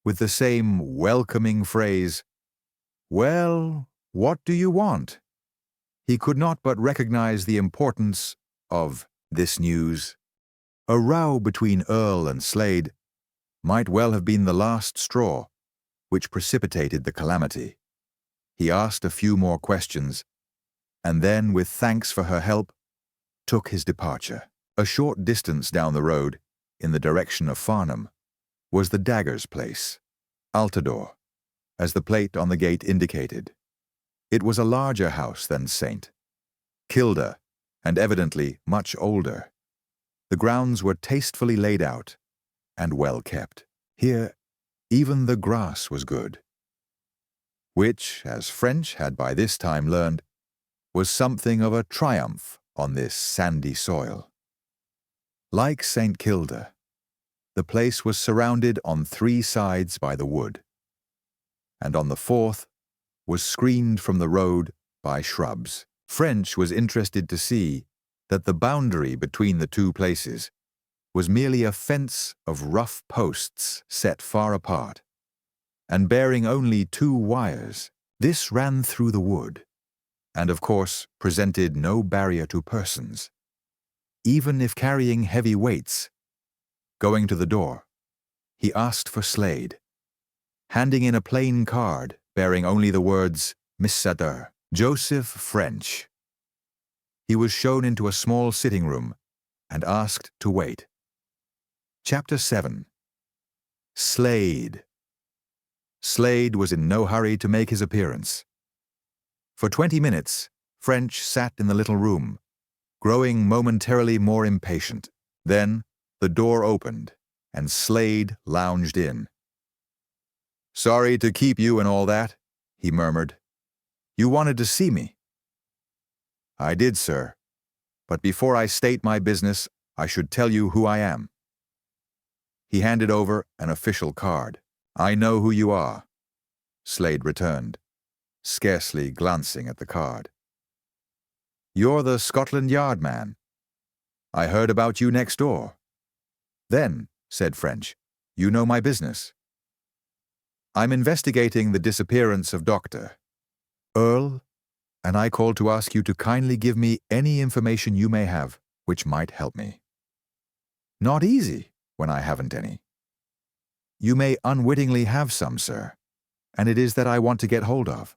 with the same welcoming phrase, "Well, what do you want?" He could not but recognize the importance of this news. A row between Earle and Slade might well have been the last straw which precipitated the calamity. He asked a few more questions, and then, with thanks for her help, took his departure. A short distance down the road, in the direction of Farnham, was the Dagger's place, Altador, as the plate on the gate indicated. It was a larger house than St. Kilda, and evidently much older. The grounds were tastefully laid out and well kept. Here, even the grass was good, which, as French had by this time learned, was something of a triumph on this sandy soil. Like St. Kilda, the place was surrounded on 3 sides by the wood, and on the 4th was screened from the road by shrubs. French was interested to see that the boundary between the 2 places was merely a fence of rough posts set far apart, and bearing only 2 wires. This ran through the wood, and of course presented no barrier to persons, even if carrying heavy weights. Going to the door, he asked for Slade, handing in a plain card bearing only the words Missadeur, Joseph French. He was shown into a small sitting room and asked to wait. Chapter 7. Slade. Slade was in no hurry to make his appearance. For 20 minutes, French sat in the little room, growing momentarily more impatient. Then the door opened, and Slade lounged in. "Sorry to keep you and all that," he murmured. "You wanted to see me." "I did, sir. But before I state my business, I should tell you who I am." He handed over an official card. "I know who you are," Slade returned, scarcely glancing at the card. "You're the Scotland Yard man. I heard about you next door." "Then," said French, "you know my business." "I'm investigating the disappearance of Dr. Earle, and I called to ask you to kindly give me any information you may have which might help me." "Not easy, when I haven't any." "You may unwittingly have some, sir, and it is that I want to get hold of."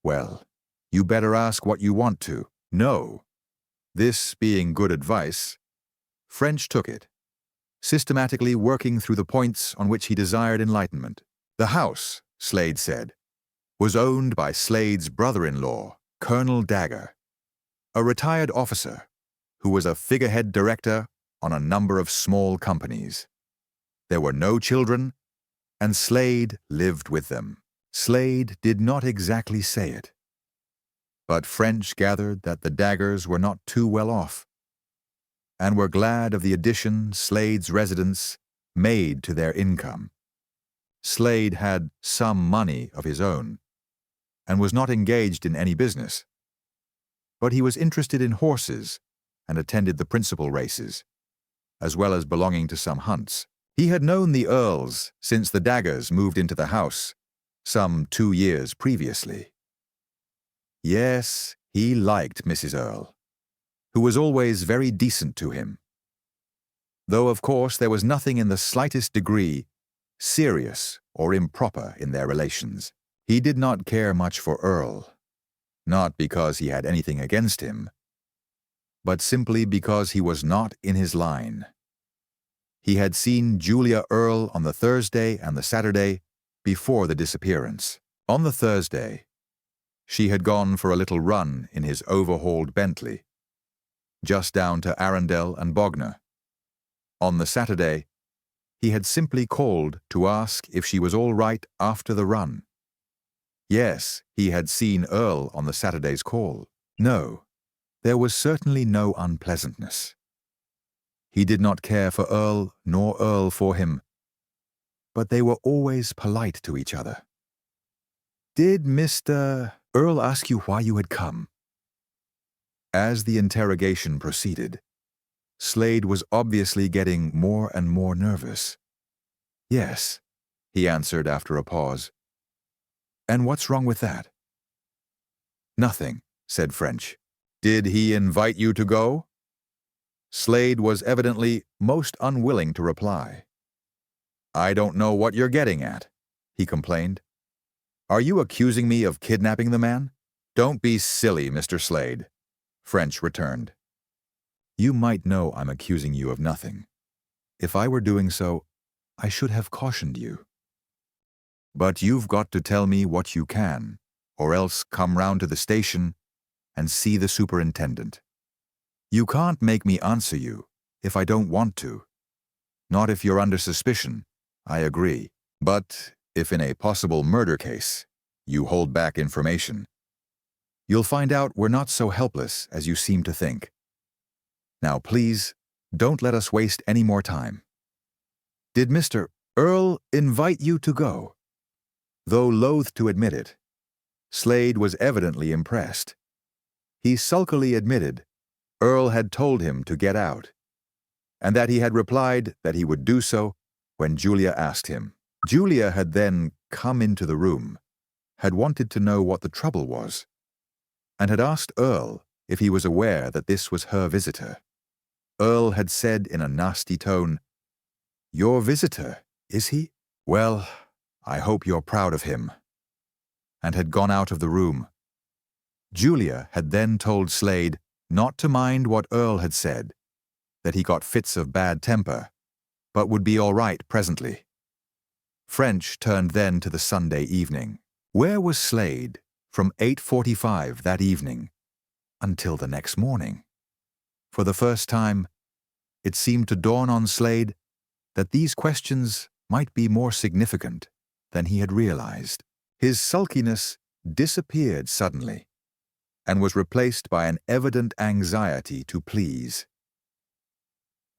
"Well, you better ask what you want to know." This being good advice, French took it, systematically working through the points on which he desired enlightenment. The house, Slade said, was owned by Slade's brother-in-law, Colonel Dagger, a retired officer who was a figurehead director on a number of small companies. There were no children, and Slade lived with them. Slade did not exactly say it, but French gathered that the Daggers were not too well off, and were glad of the addition Slade's residence made to their income. Slade had some money of his own, and was not engaged in any business, but he was interested in horses and attended the principal races, as well as belonging to some hunts. He had known the Earles since the Daggers moved into the house, some 2 years previously. Yes, he liked Mrs. Earle, who was always very decent to him. Though, of course, there was nothing in the slightest degree serious or improper in their relations. He did not care much for Earle, not because he had anything against him, but simply because he was not in his line. He had seen Julia Earle on the Thursday and the Saturday before the disappearance. On the Thursday, she had gone for a little run in his overhauled Bentley, just down to Arundel and Bognor. On the Saturday, he had simply called to ask if she was all right after the run. Yes, he had seen Earle on the Saturday's call. No, there was certainly no unpleasantness. He did not care for Earle, nor Earle for him, but they were always polite to each other. "Did Mr. Earle ask you why you had come?" As the interrogation proceeded, Slade was obviously getting more and more nervous. "Yes," he answered after a pause. "And what's wrong with that?" "Nothing," said French. "Did he invite you to go?" Slade was evidently most unwilling to reply. "I don't know what you're getting at," he complained. "Are you accusing me of kidnapping the man?" "Don't be silly, Mr. Slade," French returned. "You might know I'm accusing you of nothing. If I were doing so, I should have cautioned you. But you've got to tell me what you can, or else come round to the station and see the superintendent. You can't make me answer you if I don't want to. Not if you're under suspicion, I agree. But if in a possible murder case you hold back information, you'll find out we're not so helpless as you seem to think. Now please, don't let us waste any more time. Did Mr. Earle invite you to go?" Though loath to admit it, Slade was evidently impressed. He sulkily admitted Earle had told him to get out, and that he had replied that he would do so when Julia asked him. Julia had then come into the room, had wanted to know what the trouble was, and had asked Earle if he was aware that this was her visitor. Earle had said in a nasty tone, "Your visitor, is he? Well, I hope you're proud of him," and had gone out of the room. Julia had then told Slade not to mind what Earle had said, that he got fits of bad temper, but would be all right presently. French turned then to the Sunday evening. Where was Slade from 8:45 that evening until the next morning? For the first time, it seemed to dawn on Slade that these questions might be more significant than he had realized. His sulkiness disappeared suddenly and was replaced by an evident anxiety to please.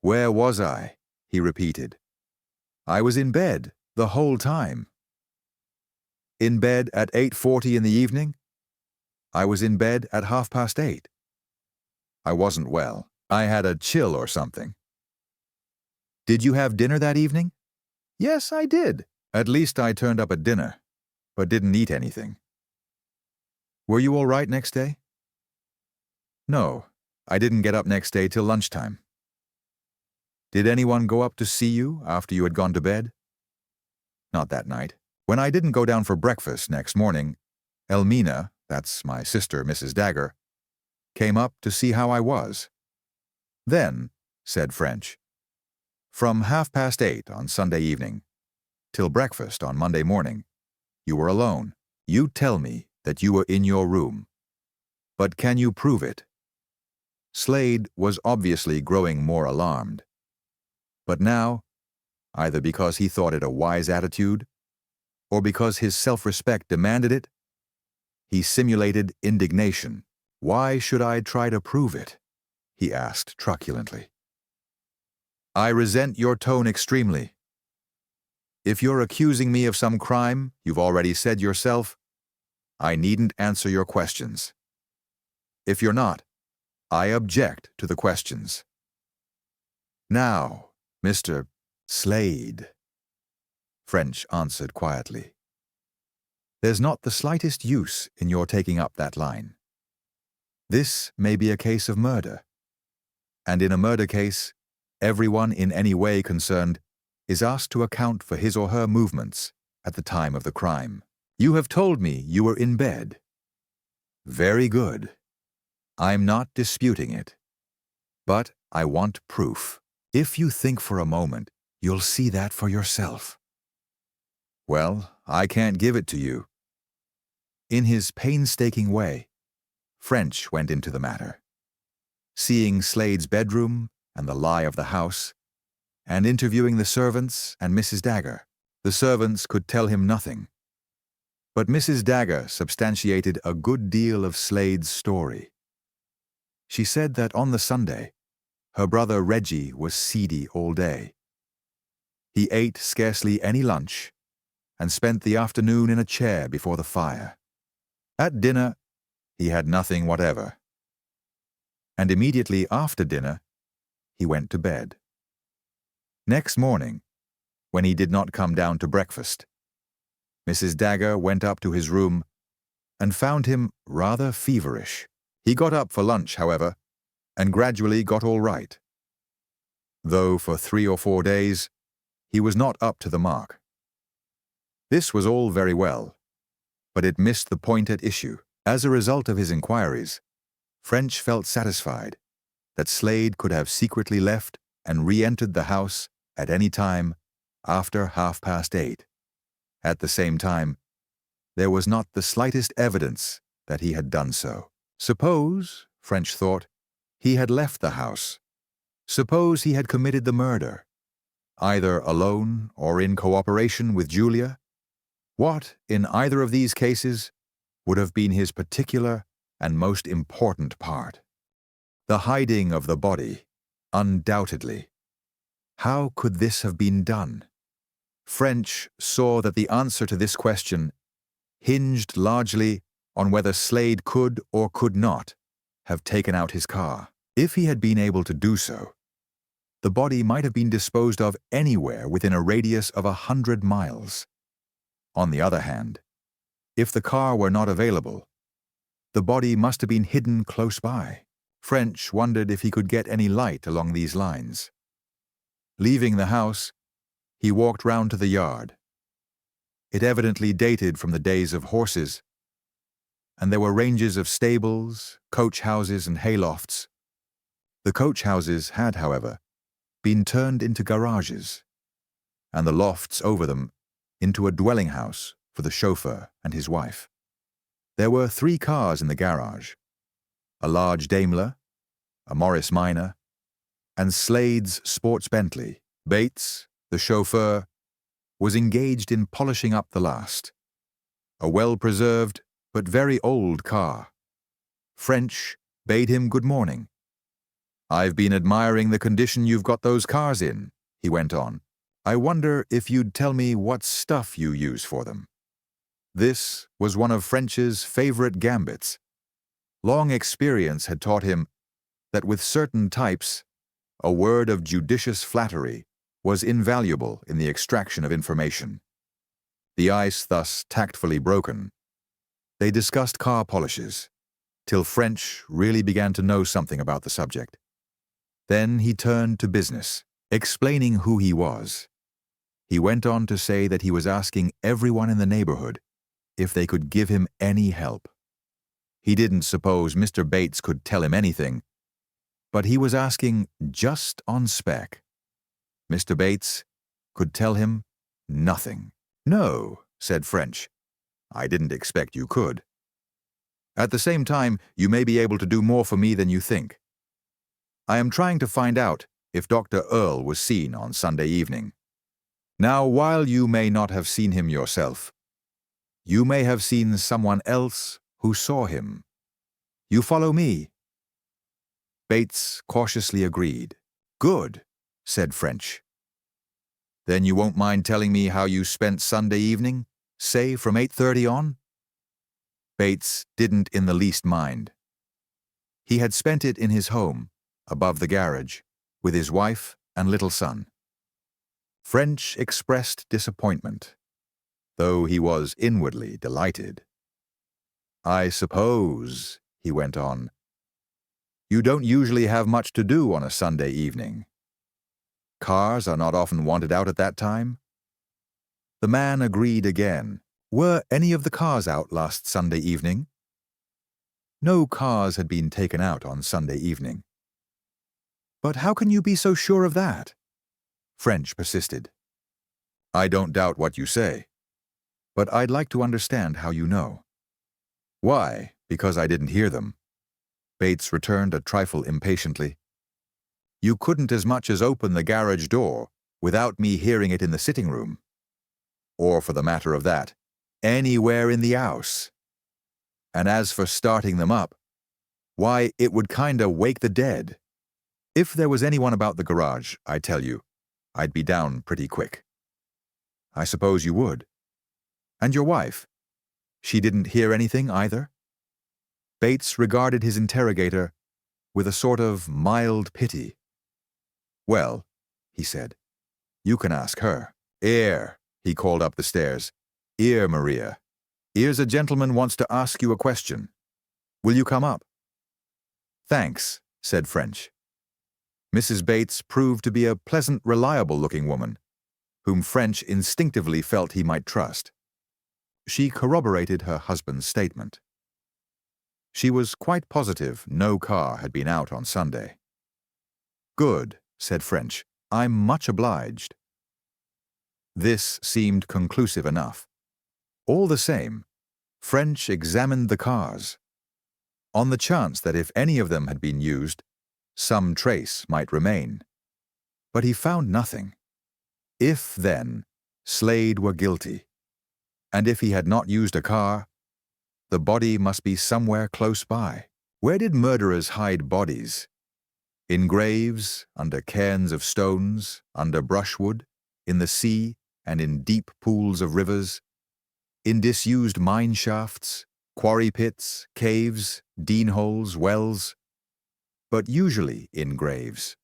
"Where was I?" he repeated. "I was in bed the whole time." "In bed at 8:40 in the evening?" "I was in bed at 8:30. "I wasn't well. I had a chill or something." "Did you have dinner that evening?" "Yes, I did. At least I turned up at dinner, but didn't eat anything." "Were you all right next day?" "No, I didn't get up next day till lunchtime." "Did anyone go up to see you after you had gone to bed?" "Not that night. When I didn't go down for breakfast next morning, Elmina, that's my sister, Mrs. Dagger, came up to see how I was." "Then," said French, "from 8:30 on Sunday evening till breakfast on Monday morning, you were alone. You tell me that you were in your room. But can you prove it?" Slade was obviously growing more alarmed. But now, either because he thought it a wise attitude, or because his self-respect demanded it, he simulated indignation. "Why should I try to prove it?" he asked truculently. "I resent your tone extremely. If you're accusing me of some crime you've already said yourself, I needn't answer your questions." If you're not, I object to the questions. Now, Mr. Slade, French answered quietly. There's not the slightest use in your taking up that line. This may be a case of murder. And in a murder case, everyone in any way concerned is asked to account for his or her movements at the time of the crime. You have told me you were in bed. Very good. I'm not disputing it. But I want proof. If you think for a moment, you'll see that for yourself. Well, I can't give it to you. In his painstaking way, French went into the matter, seeing Slade's bedroom and the lie of the house, and interviewing the servants and Mrs. Dagger. The servants could tell him nothing. But Mrs. Dagger substantiated a good deal of Slade's story. She said that on the Sunday, her brother Reggie was seedy all day. He ate scarcely any lunch and spent the afternoon in a chair before the fire. At dinner, he had nothing whatever. And immediately after dinner, he went to bed. Next morning, when he did not come down to breakfast, Mrs. Dagger went up to his room and found him rather feverish. He got up for lunch, however, and gradually got all right, though for 3 or 4 days he was not up to the mark. This was all very well, but it missed the point at issue. As a result of his inquiries, French felt satisfied that Slade could have secretly left and re-entered the house at any time after 8:30. At the same time, there was not the slightest evidence that he had done so. Suppose, French thought, he had left the house. Suppose he had committed the murder, either alone or in cooperation with Julia. What, in either of these cases, would have been his particular and most important part? The hiding of the body, undoubtedly. How could this have been done? French saw that the answer to this question hinged largely on whether Slade could or could not have taken out his car. If he had been able to do so, the body might have been disposed of anywhere within a radius of 100 miles. On the other hand, if the car were not available, the body must have been hidden close by. French wondered if he could get any light along these lines. Leaving the house, he walked round to the yard. It evidently dated from the days of horses, and there were ranges of stables, coach houses, and haylofts. The coach houses had, however, been turned into garages, and the lofts over them into a dwelling house for the chauffeur and his wife. There were 3 cars in the garage: a large Daimler, a Morris Minor, and Slade's sports Bentley. Bates, the chauffeur, was engaged in polishing up the last. A well-preserved but very old car. French bade him good morning. "I've been admiring the condition you've got those cars in," he went on. "I wonder if you'd tell me what stuff you use for them." This was one of French's favorite gambits. Long experience had taught him that with certain types, a word of judicious flattery was invaluable in the extraction of information. The ice thus tactfully broken, they discussed car polishes, till French really began to know something about the subject. Then he turned to business, explaining who he was. He went on to say that he was asking everyone in the neighborhood if they could give him any help. He didn't suppose Mr. Bates could tell him anything, but he was asking just on spec. Mr. Bates could tell him nothing. "No," said French. "I didn't expect you could. At the same time, you may be able to do more for me than you think. I am trying to find out if Dr. Earle was seen on Sunday evening. Now, while you may not have seen him yourself, you may have seen someone else who saw him. You follow me?" Bates cautiously agreed. "Good," said French. "Then you won't mind telling me how you spent Sunday evening, say from 8:30 on?" Bates didn't in the least mind. He had spent it in his home, above the garage, with his wife and little son. French expressed disappointment, though he was inwardly delighted. "I suppose," he went on, "you don't usually have much to do on a Sunday evening. Cars are not often wanted out at that time?" The man agreed again. "Were any of the cars out last Sunday evening?" No cars had been taken out on Sunday evening. "But how can you be so sure of that?" French persisted. "I don't doubt what you say, but I'd like to understand how you know." "Why, because I didn't hear them." Bates returned a trifle impatiently. "You couldn't as much as open the garage door without me hearing it in the sitting room. Or, for the matter of that, anywhere in the house. And as for starting them up, why, it would kinda wake the dead. If there was anyone about the garage, I tell you, I'd be down pretty quick." "I suppose you would. And your wife? She didn't hear anything either?" Bates regarded his interrogator with a sort of mild pity. "Well," he said, "you can ask her. 'Ere," he called up the stairs. "'Ere, Maria. 'Ere's a gentleman wants to ask you a question. Will you come up?" "Thanks," said French. Mrs. Bates proved to be a pleasant, reliable-looking woman, whom French instinctively felt he might trust. She corroborated her husband's statement. She was quite positive no car had been out on Sunday. "Good," said French. "I'm much obliged." This seemed conclusive enough. All the same, French examined the cars, on the chance that if any of them had been used, some trace might remain. But he found nothing. If, then, Slade were guilty, and if he had not used a car, the body must be somewhere close by. Where did murderers hide bodies? In graves, under cairns of stones, under brushwood, in the sea, and in deep pools of rivers, in disused mine shafts, quarry pits, caves, dean holes, wells, but usually in graves.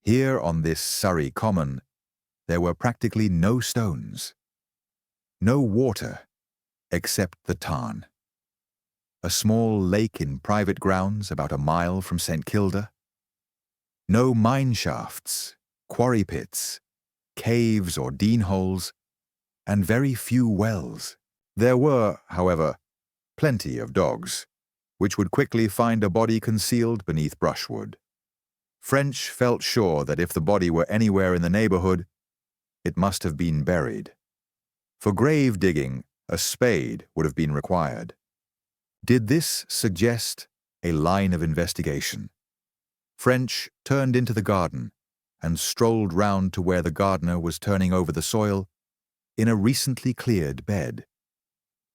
Here on this Surrey common, there were practically no stones, no water, except the tarn. A small lake in private grounds about a mile from St. Kilda. No mine shafts, quarry pits, caves or dean holes, and very few wells. There were, however, plenty of dogs, which would quickly find a body concealed beneath brushwood. French felt sure that if the body were anywhere in the neighborhood, it must have been buried. For grave digging, a spade would have been required. Did this suggest a line of investigation? French turned into the garden and strolled round to where the gardener was turning over the soil in a recently cleared bed.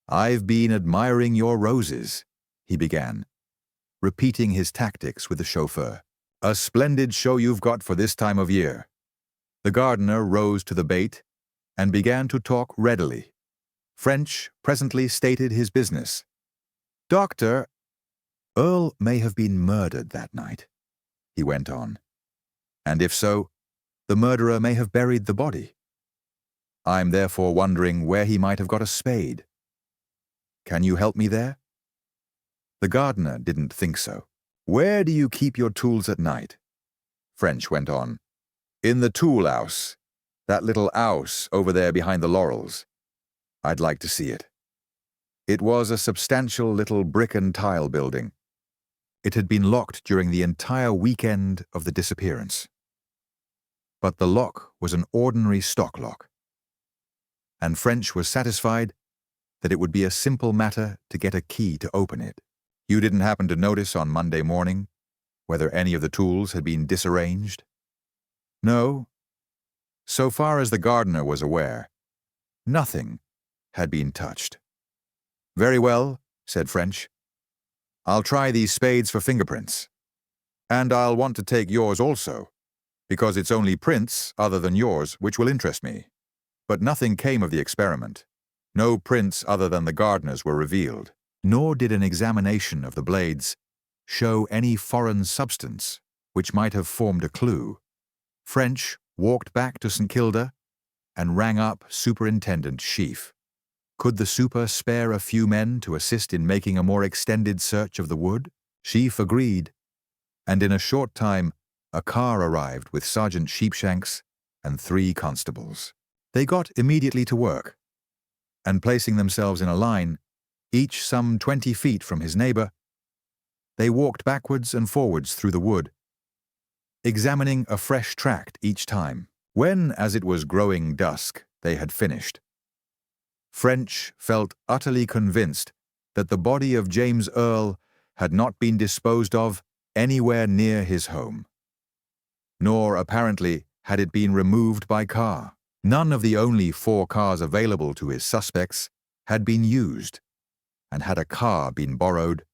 "I've been admiring your roses," he began, repeating his tactics with the chauffeur. "A splendid show you've got for this time of year." The gardener rose to the bait and began to talk readily. French presently stated his business. "Doctor, Earle may have been murdered that night," he went on. "And if so, the murderer may have buried the body. I'm therefore wondering where he might have got a spade. Can you help me there?" The gardener didn't think so. "Where do you keep your tools at night?" French went on. "In the tool house, that little house over there behind the laurels. I'd like to see it." It was a substantial little brick and tile building. It had been locked during the entire weekend of the disappearance. But the lock was an ordinary stock lock, and French was satisfied that it would be a simple matter to get a key to open it. "You didn't happen to notice on Monday morning whether any of the tools had been disarranged?" "No. So far as the gardener was aware, nothing had been touched." "Very well," said French. "I'll try these spades for fingerprints. And I'll want to take yours also, because it's only prints other than yours which will interest me." But nothing came of the experiment. No prints other than the gardener's were revealed, nor did an examination of the blades show any foreign substance which might have formed a clue, French walked back to St. Kilda and rang up Superintendent Sheaf. Could the super spare a few men to assist in making a more extended search of the wood? Sheaf agreed, and in a short time a car arrived with Sergeant Sheepshanks and 3 constables. They got immediately to work, and placing themselves in a line, each some 20 feet from his neighbor, they walked backwards and forwards through the wood, examining a fresh tract each time. When, as it was growing dusk, they had finished, French felt utterly convinced that the body of James Earle had not been disposed of anywhere near his home. Nor, apparently, had it been removed by car. None of the only 4 cars available to his suspects had been used, and had a car been borrowed,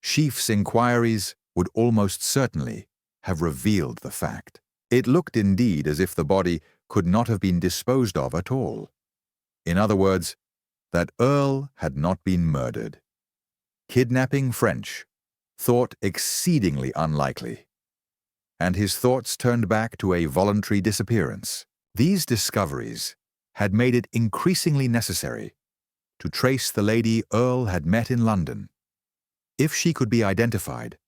Sheaf's inquiries would almost certainly have revealed the fact. It looked indeed as if the body could not have been disposed of at all. In other words, that Earle had not been murdered. Kidnapping French thought exceedingly unlikely, and his thoughts turned back to a voluntary disappearance. These discoveries had made it increasingly necessary to trace the lady Earle had met in London. If she could be identified,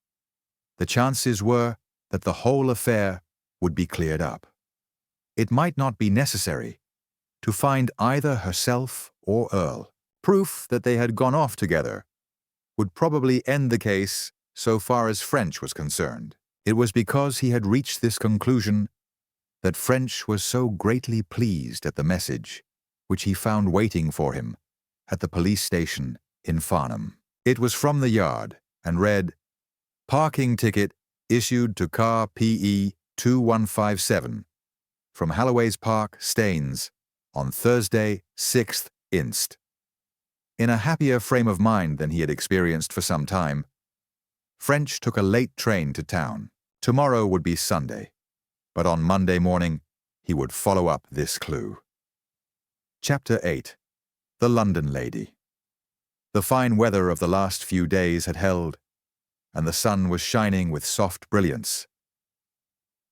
the chances were that the whole affair would be cleared up. It might not be necessary to find either herself or Earle. Proof that they had gone off together would probably end the case so far as French was concerned. It was because he had reached this conclusion that French was so greatly pleased at the message which he found waiting for him at the police station in Farnham. It was from the yard and read, "Parking ticket issued to car PE 2157 from Halloway's Park, Staines, on Thursday, 6th inst." In a happier frame of mind than he had experienced for some time, French took a late train to town. Tomorrow would be Sunday, but on Monday morning he would follow up this clue. Chapter 8. The London Lady. The fine weather of the last few days had held, and the sun was shining with soft brilliance.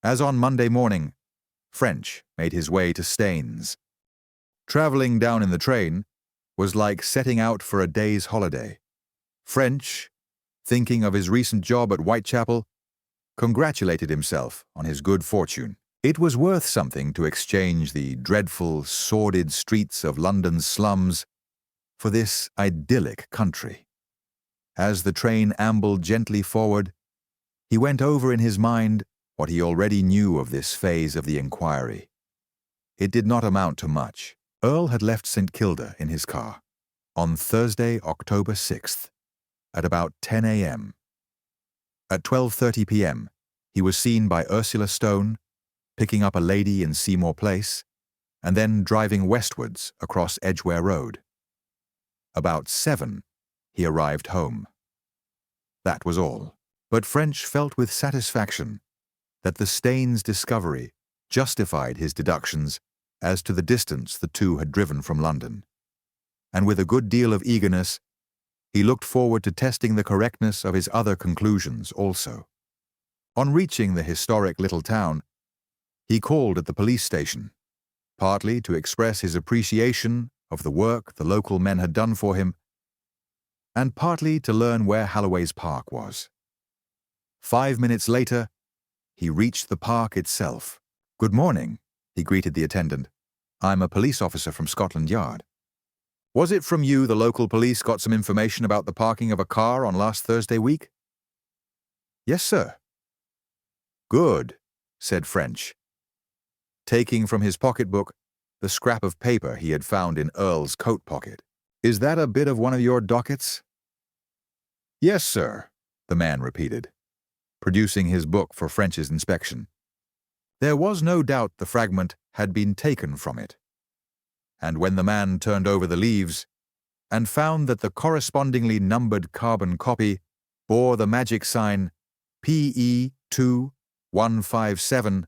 As on Monday morning, French made his way to Staines. Travelling down in the train was like setting out for a day's holiday. French, thinking of his recent job at Whitechapel, congratulated himself on his good fortune. It was worth something to exchange the dreadful, sordid streets of London's slums for this idyllic country. As the train ambled gently forward, he went over in his mind what he already knew of this phase of the inquiry. It did not amount to much. Earle had left St. Kilda in his car on Thursday, October 6th, at about 10 a.m. At 12:30 p.m., he was seen by Ursula Stone, picking up a lady in Seymour Place, and then driving westwards across Edgware Road. About 7, he arrived home. That was all. But French felt with satisfaction that the Staines discovery justified his deductions as to the distance the two had driven from London, and with a good deal of eagerness, he looked forward to testing the correctness of his other conclusions also. On reaching the historic little town, he called at the police station, partly to express his appreciation of the work the local men had done for him, and partly to learn where Halloway's Park was. 5 minutes later, he reached the park itself. "Good morning," he greeted the attendant. "I'm a police officer from Scotland Yard. Was it from you the local police got some information about the parking of a car on last Thursday week?" "Yes, sir." "Good," said French, taking from his pocketbook the scrap of paper he had found in Earle's coat pocket. "Is that a bit of one of your dockets?" "Yes, sir," the man repeated, producing his book for French's inspection. There was no doubt the fragment had been taken from it, and when the man turned over the leaves and found that the correspondingly numbered carbon copy bore the magic sign PE 2157,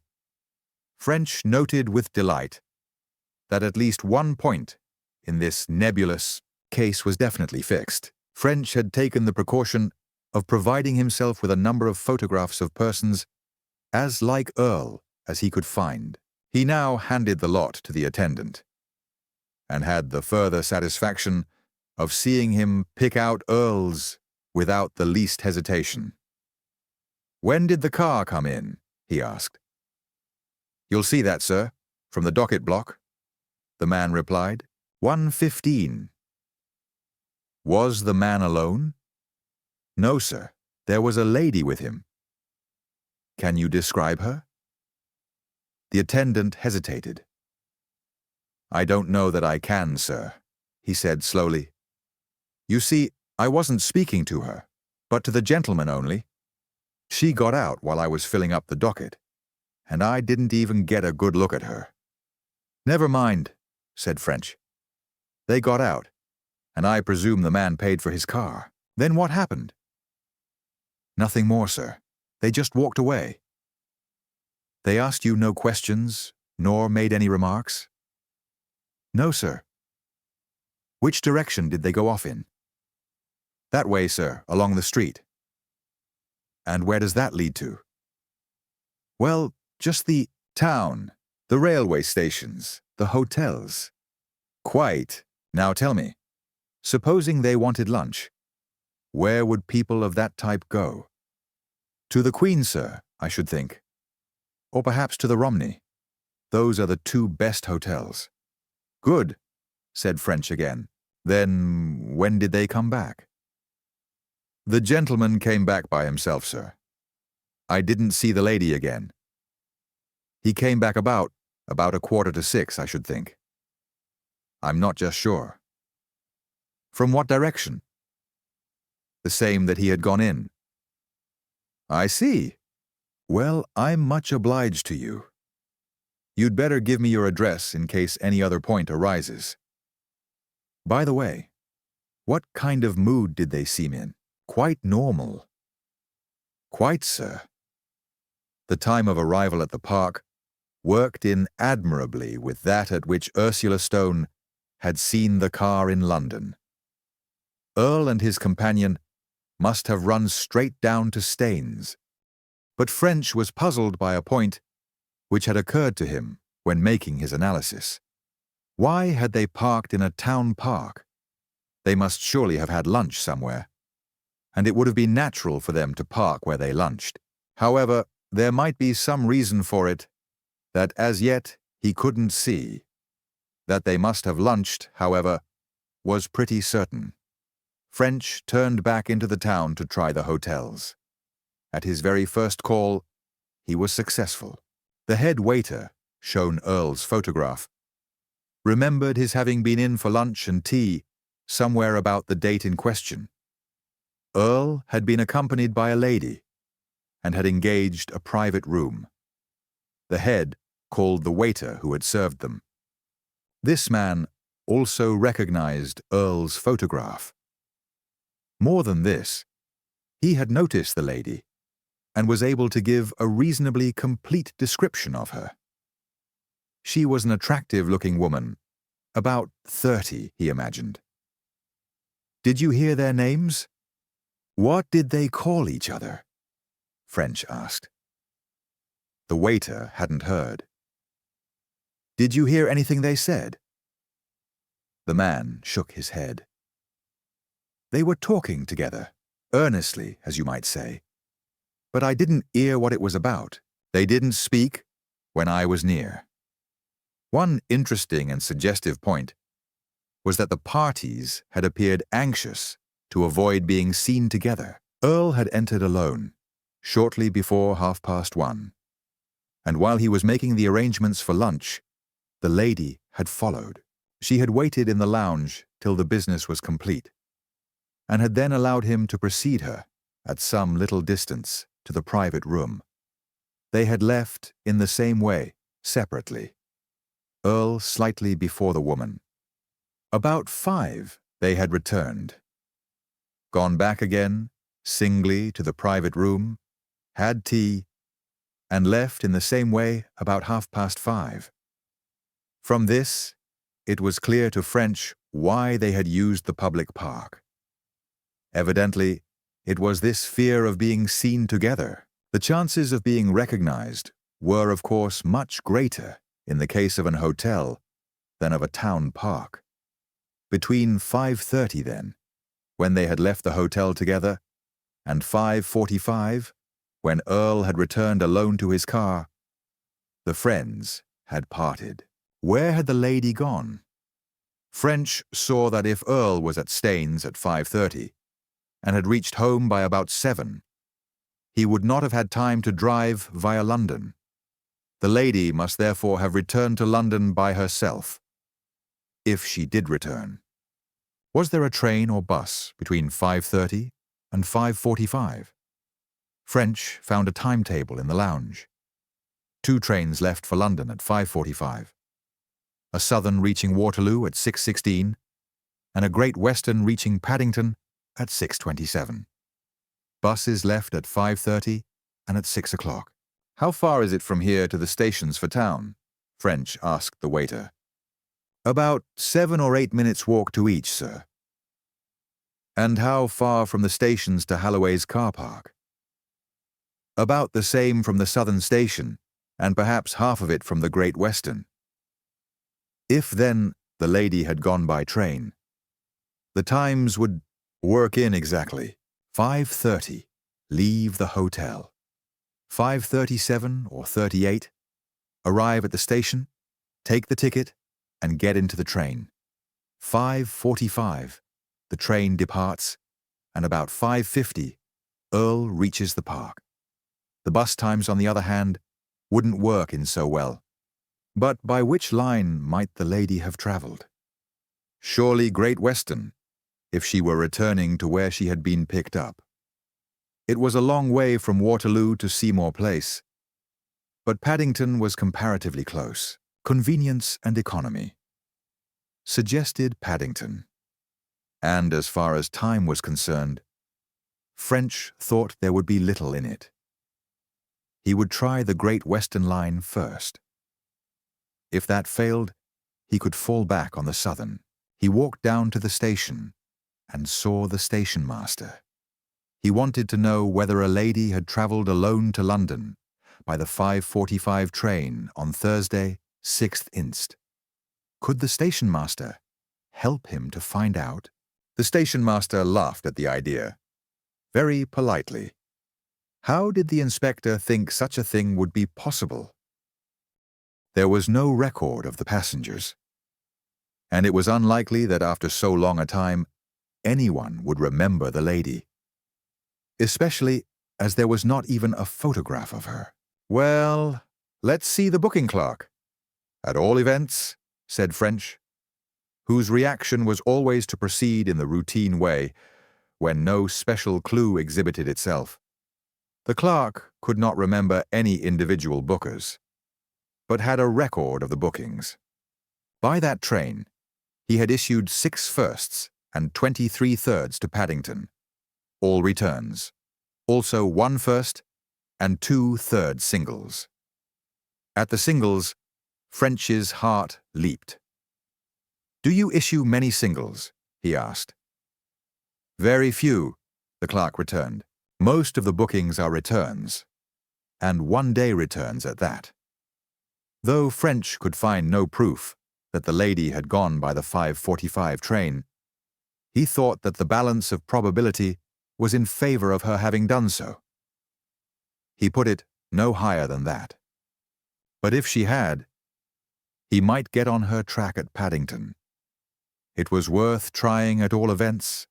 French noted with delight that at least one point in this nebulous case was definitely fixed. French had taken the precaution of providing himself with a number of photographs of persons as like Earle as he could find. He now handed the lot to the attendant, and had the further satisfaction of seeing him pick out Earle's without the least hesitation. "When did the car come in?" he asked. "You'll see that, sir, from the docket block," the man replied. 1:15. Was the man alone? No, sir. There was a lady with him. Can you describe her? The attendant hesitated. "I don't know that I can, sir," he said slowly. "You see, I wasn't speaking to her, but to the gentleman only. She got out while I was filling up the docket, and I didn't even get a good look at her." "Never mind," said French. "They got out, and I presume the man paid for his car. Then what happened?" "Nothing more, sir. They just walked away." "They asked you no questions, nor made any remarks?" "No, sir." "Which direction did they go off in?" "That way, sir, along the street." "And where does that lead to?" "Well, just the town, the railway stations, the hotels." "Quite. Now tell me, supposing they wanted lunch, where would people of that type go?" "To the Queen, sir, I should think. Or perhaps to the Romney. Those are the two best hotels." "Good," said French again. "Then when did they come back?" "The gentleman came back by himself, sir. I didn't see the lady again. He came back about 5:45, I should think. I'm not just sure." "From what direction?" "The same that he had gone in." "I see. Well, I'm much obliged to you. You'd better give me your address in case any other point arises. By the way, what kind of mood did they seem in? Quite normal?" "Quite, sir." The time of arrival at the park worked in admirably with that at which Ursula Stone had seen the car in London. Earle and his companion must have run straight down to Staines, but French was puzzled by a point which had occurred to him when making his analysis. Why had they parked in a town park? They must surely have had lunch somewhere, and it would have been natural for them to park where they lunched. However, there might be some reason for it that as yet he couldn't see. That they must have lunched, however, was pretty certain. French turned back into the town to try the hotels. At his very first call, he was successful. The head waiter, shown Earle's photograph, remembered his having been in for lunch and tea somewhere about the date in question. Earle had been accompanied by a lady and had engaged a private room. The head called the waiter who had served them. This man also recognized Earle's photograph. More than this, he had noticed the lady and was able to give a reasonably complete description of her. She was an attractive-looking woman, about 30, he imagined. "Did you hear their names?" "What did they call each other?" French asked. The waiter hadn't heard. "Did you hear anything they said?" The man shook his head. "They were talking together, earnestly, as you might say. But I didn't hear what it was about. They didn't speak when I was near." One interesting and suggestive point was that the parties had appeared anxious to avoid being seen together. Earle had entered alone, shortly before 1:30, and while he was making the arrangements for lunch, the lady had followed. She had waited in the lounge till the business was complete, and had then allowed him to precede her at some little distance to the private room. They had left in the same way, separately. Earle slightly before the woman. About 5, they had returned. Gone back again, singly to the private room, had tea, and left in the same way about 5:30. From this, it was clear to French why they had used the public park. Evidently, It was this fear of being seen together. The chances of being recognized were, of course, much greater in the case of an hotel than of a town park. Between 5:30 then, when they had left the hotel together, and 5:45, when Earle had returned alone to his car, the friends had parted. Where had the lady gone? French saw that if Earle was at Staines at 5:30 and had reached home by about 7, he would not have had time to drive via London. The lady must therefore have returned to London by herself, if she did return. Was there a train or bus between 5:30 and 5:45? French found a timetable in the lounge. 2 trains left for London at 5:45. A Southern reaching Waterloo at 6:16, and a Great Western reaching Paddington at 6:27. Buses left at 5:30 and at 6 o'clock. "How far is it from here to the stations for town?" French asked the waiter. "About 7 or 8 minutes' walk to each, sir." "And how far from the stations to Holloway's car park?" "About the same from the Southern station, and perhaps half of it from the Great Western." If, then, the lady had gone by train, the times would work in exactly. 5:30, leave the hotel. 5:37 or 38, arrive at the station, take the ticket, and get into the train. 5:45, the train departs, and about 5:50, Earle reaches the park. The bus times, on the other hand, wouldn't work in so well. But by which line might the lady have travelled? Surely Great Western, if she were returning to where she had been picked up. It was a long way from Waterloo to Seymour Place, but Paddington was comparatively close. Convenience and economy suggested Paddington. And as far as time was concerned, French thought there would be little in it. He would try the Great Western line first. If that failed, he could fall back on the Southern. He walked down to the station and saw the station master. He wanted to know whether a lady had travelled alone to London by the 5:45 train on Thursday, 6th inst. Could the station master help him to find out? The station master laughed at the idea, very politely. How did the inspector think such a thing would be possible? There was no record of the passengers, and it was unlikely that after so long a time anyone would remember the lady, especially as there was not even a photograph of her. "Well, let's see the booking clerk, at all events," said French, whose reaction was always to proceed in the routine way when no special clue exhibited itself. The clerk could not remember any individual bookers, but had a record of the bookings. By that train, he had issued 6 firsts and 23 thirds to Paddington, all returns, also 1 first and 2 third singles. At the singles, French's heart leaped. "Do you issue many singles?" he asked. "Very few," the clerk returned. "Most of the bookings are returns, and one-day returns at that." Though French could find no proof that the lady had gone by the 5:45 train, he thought that the balance of probability was in favor of her having done so. He put it no higher than that. But if she had, he might get on her track at Paddington. It was worth trying at all events.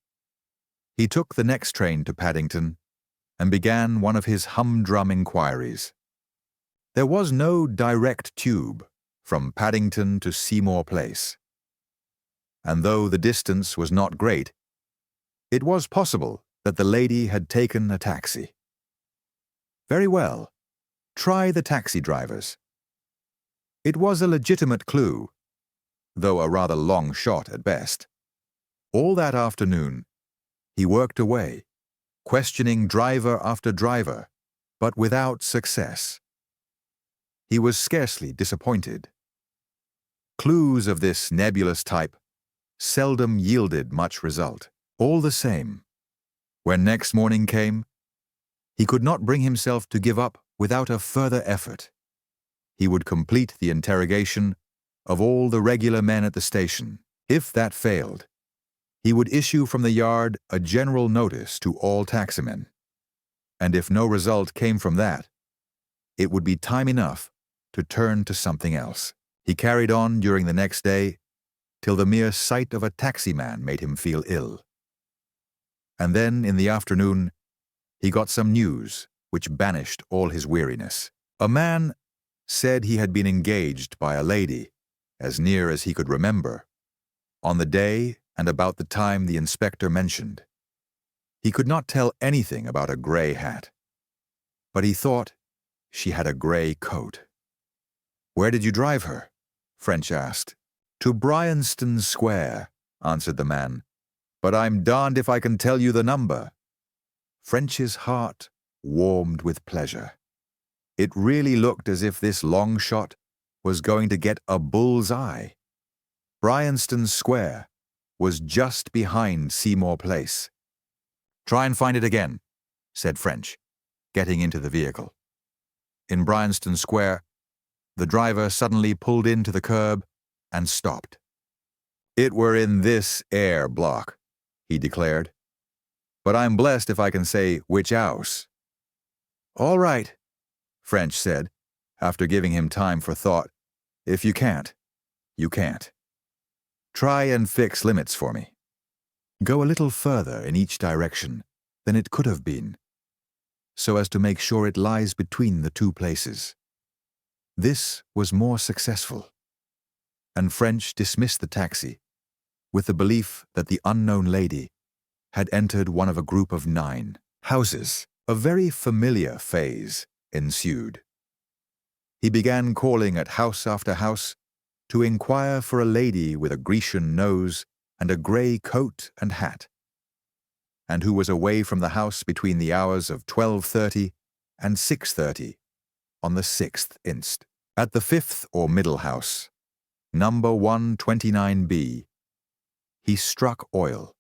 He took the next train to Paddington and began one of his humdrum inquiries. There was no direct tube from Paddington to Seymour Place, and though the distance was not great, it was possible that the lady had taken a taxi. Very well, try the taxi drivers. It was a legitimate clue, though a rather long shot at best. All that afternoon, he worked away, questioning driver after driver, but without success. He was scarcely disappointed. Clues of this nebulous type seldom yielded much result. All the same, When next morning came, he could not bring himself to give up without a further effort. He would complete the interrogation of all the regular men at the station. If that failed, he would issue from the yard a general notice to all taximen. And if no result came from that, it would be time enough to turn to something else. He carried on during the next day till the mere sight of a taximan made him feel ill. And then, in the afternoon, he got some news which banished all his weariness. A man said he had been engaged by a lady, as near as he could remember, on the day and about the time the inspector mentioned. He could not tell anything about a grey hat, but he thought she had a grey coat. "Where did you drive her?" French asked. "To Bryanston Square," answered the man, "but I'm darned if I can tell you the number." French's heart warmed with pleasure. It really looked as if this long shot was going to get a bull's eye. Bryanston Square was just behind Seymour Place. "Try and find it again," said French, getting into the vehicle. In Bryanston Square, the driver suddenly pulled in to the curb and stopped. "It were in this air block," he declared. "But I'm blessed if I can say which house." "All right," French said, after giving him time for thought. "If you can't, you can't. Try and fix limits for me. Go a little further in each direction than it could have been, so as to make sure it lies between the two places." This was more successful, and French dismissed the taxi with the belief that the unknown lady had entered one of a group of 9 houses. A very familiar phase ensued. He began calling at house after house to inquire for a lady with a Grecian nose and a grey coat and hat, and who was away from the house between the hours of 12:30 and 6:30 on the 6th inst. At the 5th or middle house, number 129B, he struck oil,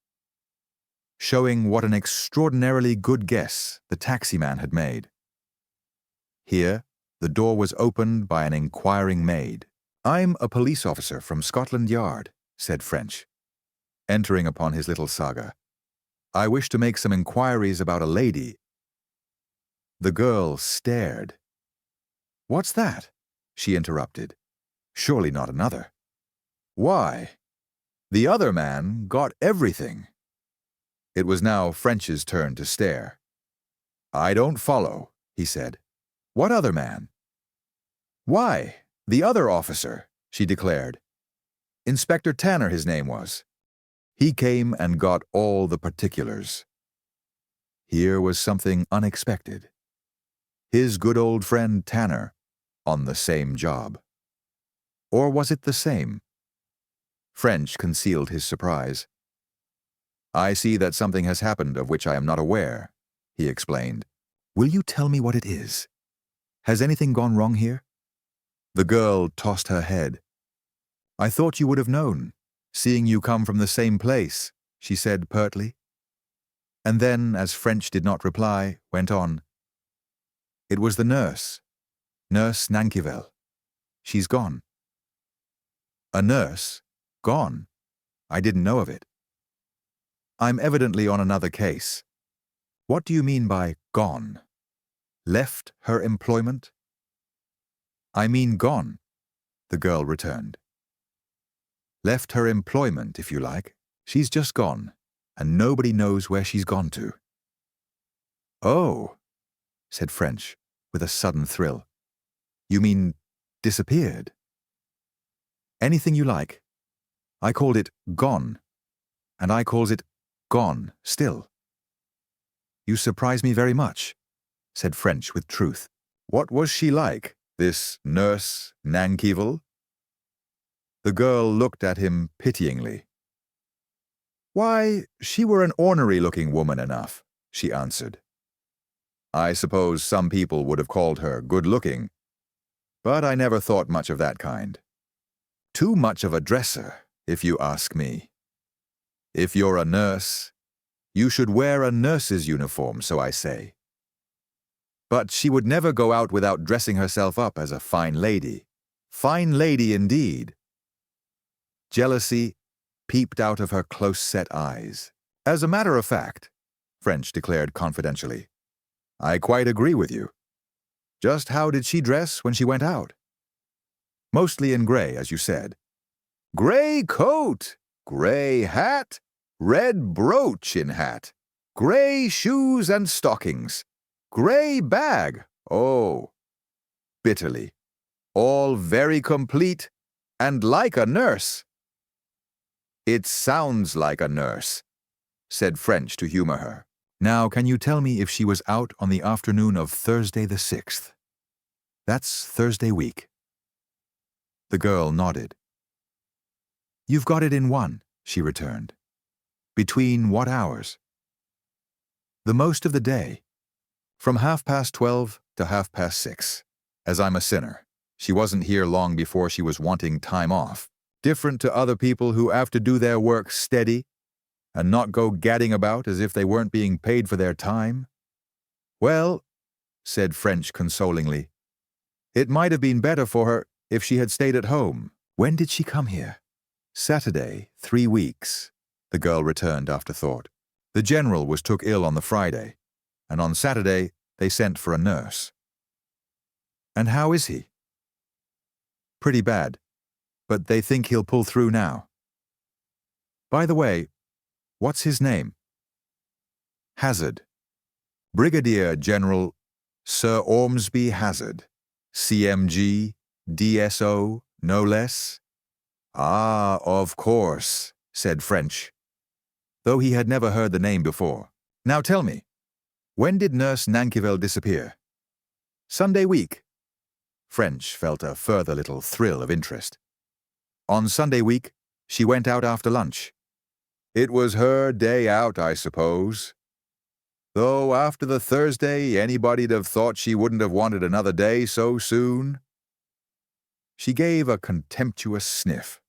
showing what an extraordinarily good guess the taximan had made. Here, the door was opened by an inquiring maid. "I'm a police officer from Scotland Yard," said French, entering upon his little saga. "I wish to make some inquiries about a lady." The girl stared. "What's that?" she interrupted. "Surely not another." "Why, the other man got everything." It was now French's turn to stare. "I don't follow," he said. "What other man?" "Why, the other officer," she declared. "Inspector Tanner his name was. He came and got all the particulars." Here was something unexpected. His good old friend Tanner on the same job. Or was it the same? French concealed his surprise. "I see that something has happened of which I am not aware," he explained. "Will you tell me what it is? Has anything gone wrong here?" The girl tossed her head. "I thought you would have known, seeing you come from the same place," she said pertly. And then, as French did not reply, went on. "It was the nurse, Nurse Nankivel. She's gone." "A nurse? Gone? I didn't know of it." "I'm evidently on another case." "What do you mean by gone? Left her employment?" "I mean gone," the girl returned. "Left her employment, if you like. She's just gone, and nobody knows where she's gone to." "Oh," said French, with a sudden thrill. "You mean disappeared?" "Anything you like. I called it gone, and I calls it gone still." "You surprise me very much," said French with truth. "What was she like, this Nurse Nankivel?" The girl looked at him pityingly. "Why, she were an ornery-looking woman enough," she answered. "I suppose some people would have called her good-looking, but I never thought much of that kind. Too much of a dresser, if you ask me. If you're a nurse, You should wear a nurse's uniform, so I say. But she would never go out without dressing herself up as a fine lady. Fine lady indeed. Jealousy peeped out of her close-set eyes. As a matter of fact, French declared confidentially, I quite agree with you. Just how did she dress when she went out? Mostly in gray, as you said. Gray coat, gray hat, red brooch in hat, gray shoes and stockings, gray bag, oh, bitterly, all very complete and like a nurse. It sounds like a nurse, said French to humor her. Now, can you tell me if she was out on the afternoon of Thursday the 6th? That's Thursday week. The girl nodded. You've got it in one, she returned. Between what hours? The most of the day. From 12:30 to 6:30. As I'm a sinner. She wasn't here long before she was wanting time off. Different to other people who have to do their work steady and not go gadding about as if they weren't being paid for their time. Well, said French consolingly, it might have been better for her if she had stayed at home. When did she come here? Saturday, 3 weeks, the girl returned after thought. The general was took ill on the Friday, and on Saturday they sent for a nurse. And how is he? Pretty bad, but they think he'll pull through now. By the way, what's his name? Hazard. Brigadier General Sir Ormsby Hazard. CMG, DSO, no less? Ah, of course, said French, though he had never heard the name before. Now tell me, when did Nurse Nankerville disappear? Sunday week. French felt a further little thrill of interest. On Sunday week, she went out after lunch. It was her day out, I suppose. Though after the Thursday, anybody'd have thought she wouldn't have wanted another day so soon. She gave a contemptuous sniff.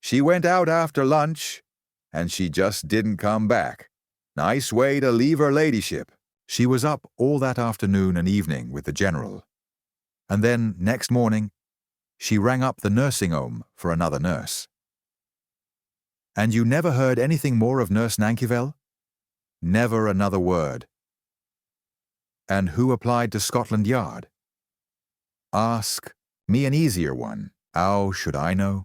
She went out after lunch, and she just didn't come back. Nice way to leave her ladyship. She was up all that afternoon and evening with the general. And then, next morning, she rang up the nursing home for another nurse. And you never heard anything more of Nurse Nankerville? Never another word. And who applied to Scotland Yard? Ask me an easier one. How should I know?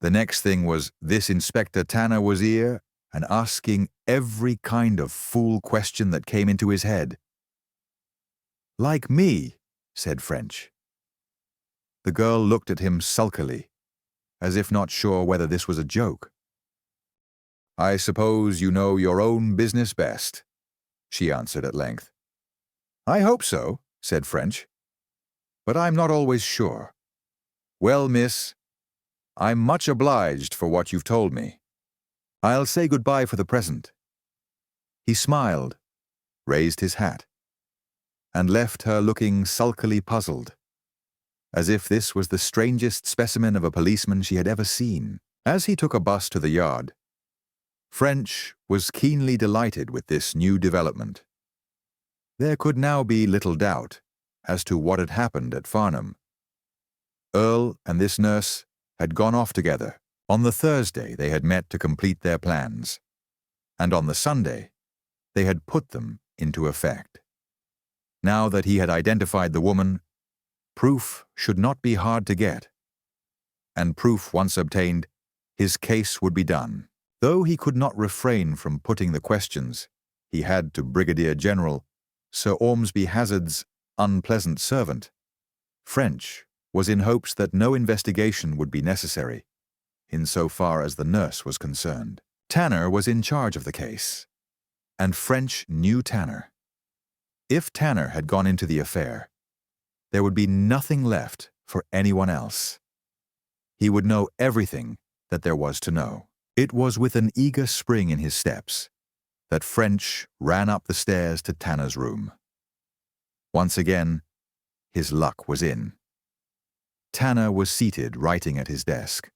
The next thing was this Inspector Tanner was here and asking every kind of fool question that came into his head. Like me, said French. The girl looked at him sulkily, as if not sure whether this was a joke. I suppose you know your own business best, she answered at length. I hope so, said French, but I'm not always sure. Well, miss, I'm much obliged for what you've told me. I'll say goodbye for the present. He smiled, raised his hat, and left her looking sulkily puzzled, as if this was the strangest specimen of a policeman she had ever seen. As he took a bus to the yard, French was keenly delighted with this new development. There could now be little doubt as to what had happened at Farnham. Earle and this nurse had gone off together. On the Thursday they had met to complete their plans, and on the Sunday they had put them into effect. Now that he had identified the woman, proof should not be hard to get, and proof once obtained, his case would be done. Though he could not refrain from putting the questions he had to Brigadier General Sir Ormsby Hazard's unpleasant servant, French was in hopes that no investigation would be necessary, in so far as the nurse was concerned. Tanner was in charge of the case, and French knew Tanner. If Tanner had gone into the affair, there would be nothing left for anyone else. He would know everything that there was to know. It was with an eager spring in his steps that French ran up the stairs to Tanner's room. Once again, his luck was in. Tanner was seated writing at his desk.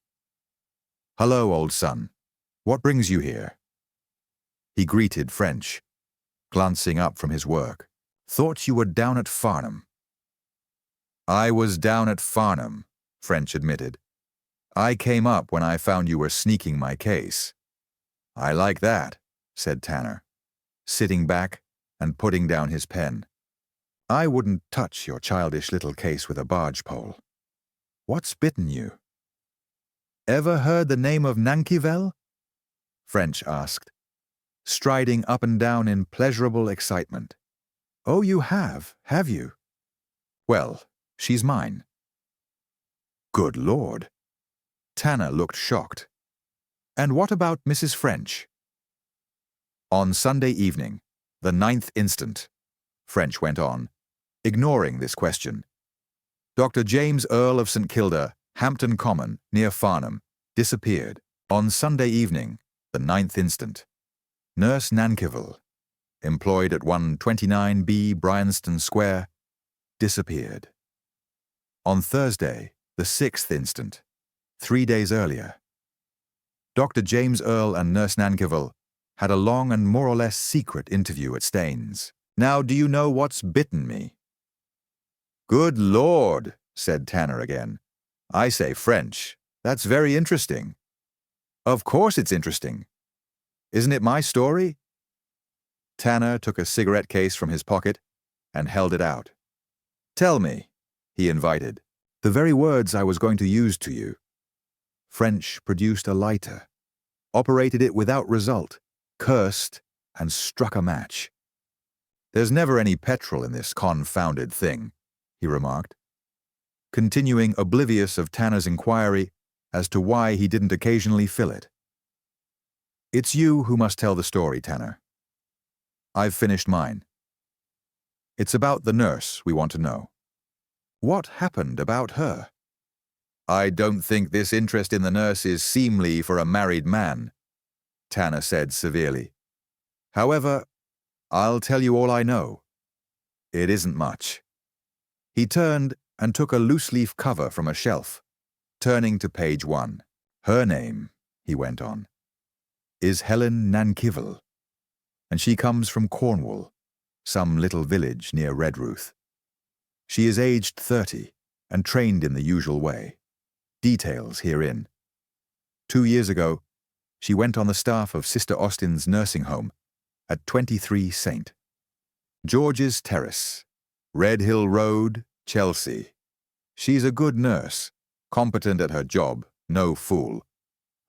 "Hello, old son. What brings you here?" He greeted French, glancing up from his work. Thought you were down at Farnham. I was down at Farnham, French admitted. I came up when I found you were sneaking my case. I like that, said Tanner, sitting back and putting down his pen. I wouldn't touch your childish little case with a barge pole. What's bitten you? Ever heard the name of Nankivel? French asked, striding up and down in pleasurable excitement. Oh, you have you? Well, she's mine. Good Lord. Tanner looked shocked. And what about Mrs. French? On Sunday evening, the 9th instant, French went on, ignoring this question. Dr. James Earle of St. Kilda, Hampton Common, near Farnham, disappeared. On Sunday evening, the 9th instant. Nurse Nankivel, employed at 129B Bryanston Square, disappeared. On Thursday, the 6th instant, 3 days earlier, Dr. James Earle and Nurse Nankivel had a long and more or less secret interview at Staines. Now, do you know what's bitten me? Good Lord, said Tanner again. I say French. That's very interesting. Of course it's interesting. Isn't it my story? Tanner took a cigarette case from his pocket and held it out. Tell me, he invited, the very words I was going to use to you. French produced a lighter, operated it without result, cursed, and struck a match. There's never any petrol in this confounded thing, he remarked, continuing oblivious of Tanner's inquiry as to why he didn't occasionally fill it. It's you who must tell the story, Tanner. I've finished mine. It's about the nurse we want to know. What happened about her? I don't think this interest in the nurse is seemly for a married man, Tanner said severely. However, I'll tell you all I know. It isn't much. He turned and took a loose-leaf cover from a shelf, turning to page 1. Her name, he went on, is Helen Nankivel, and she comes from Cornwall, some little village near Redruth. She is aged 30 and trained in the usual way. Details herein. 2 years ago, she went on the staff of Sister Austin's nursing home at 23 St. George's Terrace, Red Hill Road, Chelsea. She's a good nurse, competent at her job, no fool,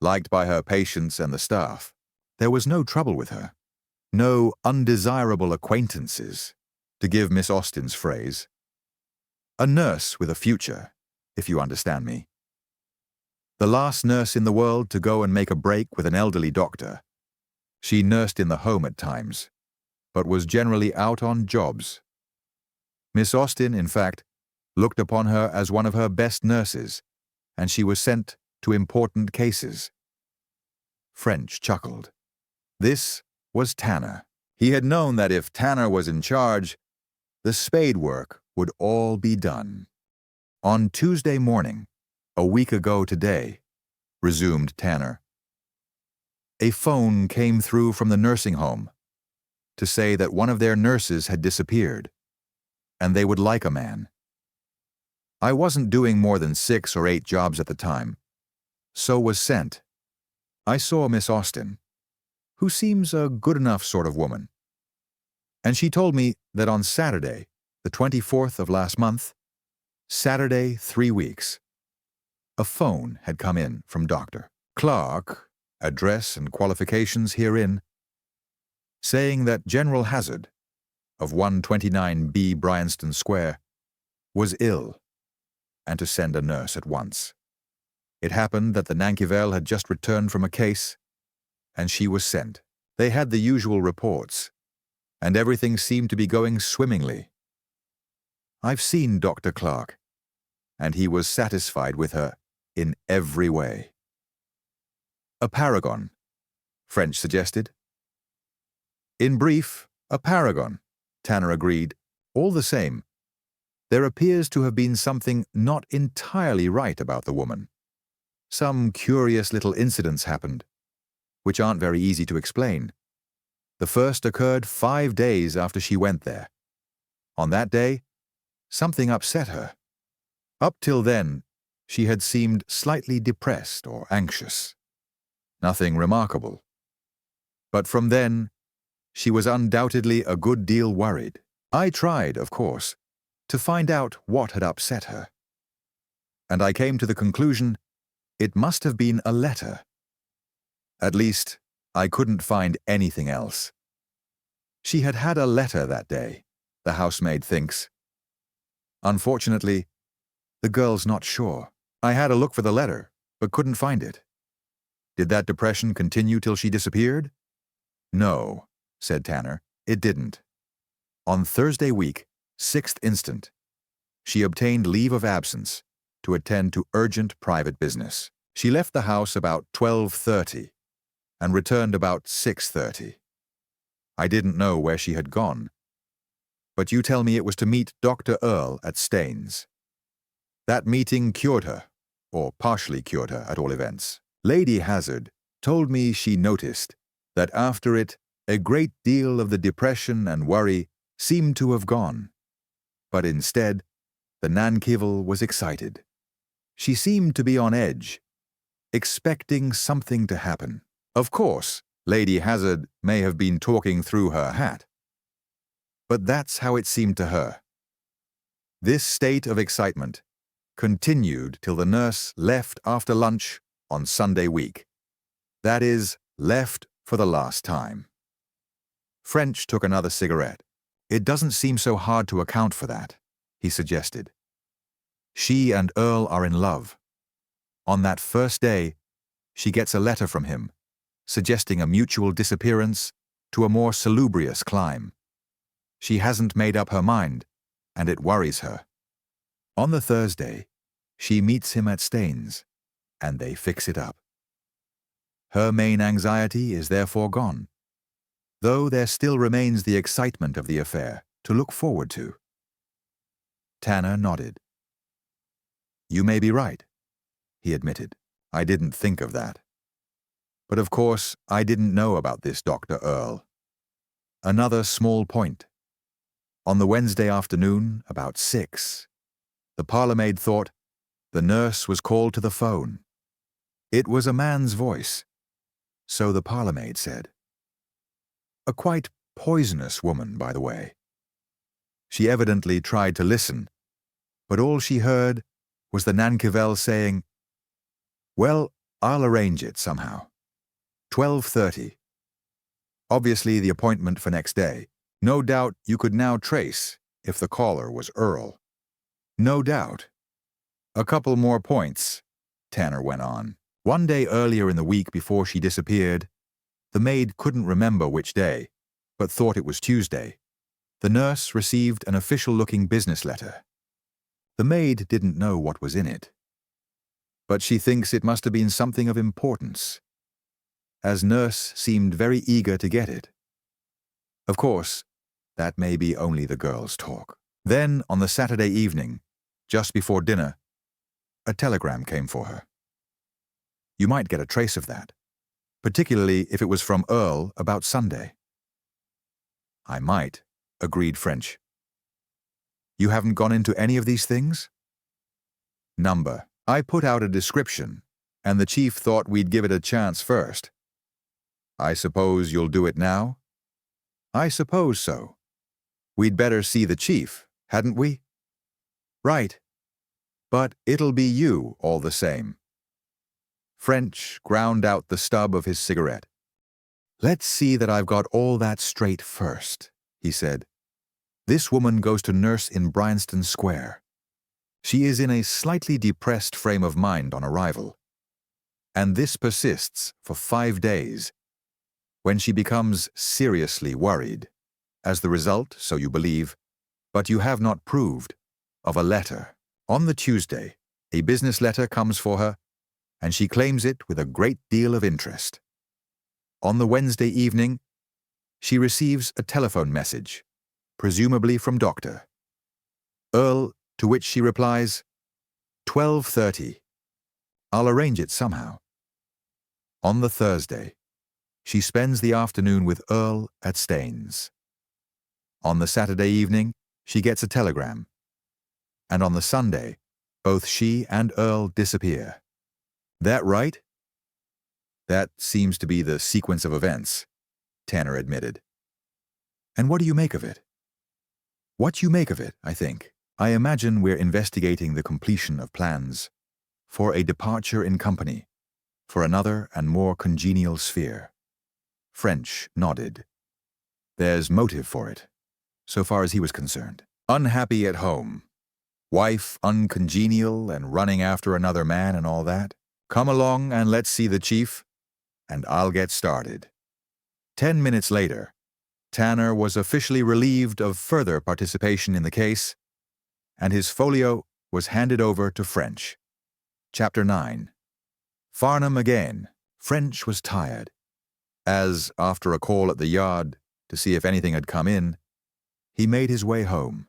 liked by her patients and the staff. There was no trouble with her, no undesirable acquaintances, to give Miss Austen's phrase. A nurse with a future, if you understand me. The last nurse in the world to go and make a break with an elderly doctor. She nursed in the home at times, but was generally out on jobs. Miss Austen, in fact, looked upon her as one of her best nurses, and she was sent to important cases. French chuckled. This was Tanner. He had known that if Tanner was in charge, the spade work would all be done. On Tuesday morning, a week ago today, resumed Tanner, a phone came through from the nursing home to say that one of their nurses had disappeared, and they would like a man. I wasn't doing more than 6 or 8 jobs at the time, so was sent. I saw Miss Austen, who seems a good enough sort of woman, and she told me that on Saturday, the 24th of last month, Saturday 3 weeks, a phone had come in from Dr. Clark, address and qualifications herein, saying that General Hazard, of 129B Bryanston Square, was ill, and to send a nurse at once. It happened that the Nankivel had just returned from a case, and she was sent. They had the usual reports, and everything seemed to be going swimmingly. I've seen Dr. Clark, and he was satisfied with her in every way. A paragon, French suggested. In brief, a paragon, Tanner agreed. All the same, there appears to have been something not entirely right about the woman. Some curious little incidents happened, which aren't very easy to explain. The first occurred 5 days after she went there. On that day, something upset her. Up till then, she had seemed slightly depressed or anxious. Nothing remarkable. But from then, she was undoubtedly a good deal worried. I tried, of course, to find out what had upset her. And I came to the conclusion it must have been a letter. At least, I couldn't find anything else. She had had a letter that day, the housemaid thinks. Unfortunately, the girl's not sure. I had a look for the letter, but couldn't find it. Did that depression continue till she disappeared? No, said Tanner, it didn't. On Thursday week, 6th instant, she obtained leave of absence to attend to urgent private business. She left the house about 12:30 and returned about 6:30. I didn't know where she had gone, but you tell me it was to meet Dr. Earle at Staines. That meeting cured her, or partially cured her at all events. Lady Hazard told me she noticed that after it, a great deal of the depression and worry seemed to have gone. But instead, the Nankivel was excited. She seemed to be on edge, expecting something to happen. Of course, Lady Hazard may have been talking through her hat. But that's how it seemed to her. This state of excitement continued till the nurse left after lunch on Sunday week. That is, left for the last time. French took another cigarette. It doesn't seem so hard to account for that, he suggested. She and Earle are in love. On that first day, she gets a letter from him, suggesting a mutual disappearance to a more salubrious clime. She hasn't made up her mind, and it worries her. On the Thursday, she meets him at Staines, and they fix it up. Her main anxiety is therefore gone, though there still remains the excitement of the affair to look forward to. Tanner nodded. You may be right, he admitted. I didn't think of that. But of course, I didn't know about this Dr. Earle. Another small point. On the Wednesday afternoon, about 6, the parlourmaid thought the nurse was called to the phone. It was a man's voice, so the parlourmaid said. A quite poisonous woman, by the way. She evidently tried to listen, but all she heard was the Nankivel saying, "Well, I'll arrange it somehow. 12:30. Obviously the appointment for next day. No doubt you could now trace if the caller was Earle." No doubt. A couple more points, Tanner went on. One day earlier in the week before she disappeared, the maid couldn't remember which day, but thought it was Tuesday. The nurse received an official-looking business letter. The maid didn't know what was in it, but she thinks it must have been something of importance, as nurse seemed very eager to get it. Of course, that may be only the girl's talk. Then, on the Saturday evening, just before dinner, a telegram came for her. You might get a trace of that, particularly if it was from Earle about Sunday. I might, agreed French. You haven't gone into any of these things? Number. I put out a description, and the chief thought we'd give it a chance first. I suppose you'll do it now? I suppose so. We'd better see the chief, hadn't we? Right. But it'll be you all the same. French ground out the stub of his cigarette. Let's see that I've got all that straight first, he said. This woman goes to nurse in Bryanston Square. She is in a slightly depressed frame of mind on arrival, and this persists for 5 days, when she becomes seriously worried, as the result, so you believe, but you have not proved, of a letter. On the Tuesday, a business letter comes for her, and she claims it with a great deal of interest. On the Wednesday evening, she receives a telephone message, presumably from Dr. Earle, to which she replies, 12:30. I'll arrange it somehow. On the Thursday, She spends the afternoon with Earle at Staines. On the Saturday evening, she gets a telegram. And on the Sunday, both she and Earle disappear. That right? That seems to be the sequence of events, Tanner admitted. And what do you make of it? What you make of it, I think. I imagine we're investigating the completion of plans for a departure in company, for another and more congenial sphere. French nodded. There's motive for it, so far as he was concerned. Unhappy at home. Wife uncongenial and running after another man and all that. Come along and let's see the chief, and I'll get started. 10 minutes later, Tanner was officially relieved of further participation in the case, and his folio was handed over to French. Chapter 9. Farnham again. French was tired, as, after a call at the yard to see if anything had come in, he made his way home.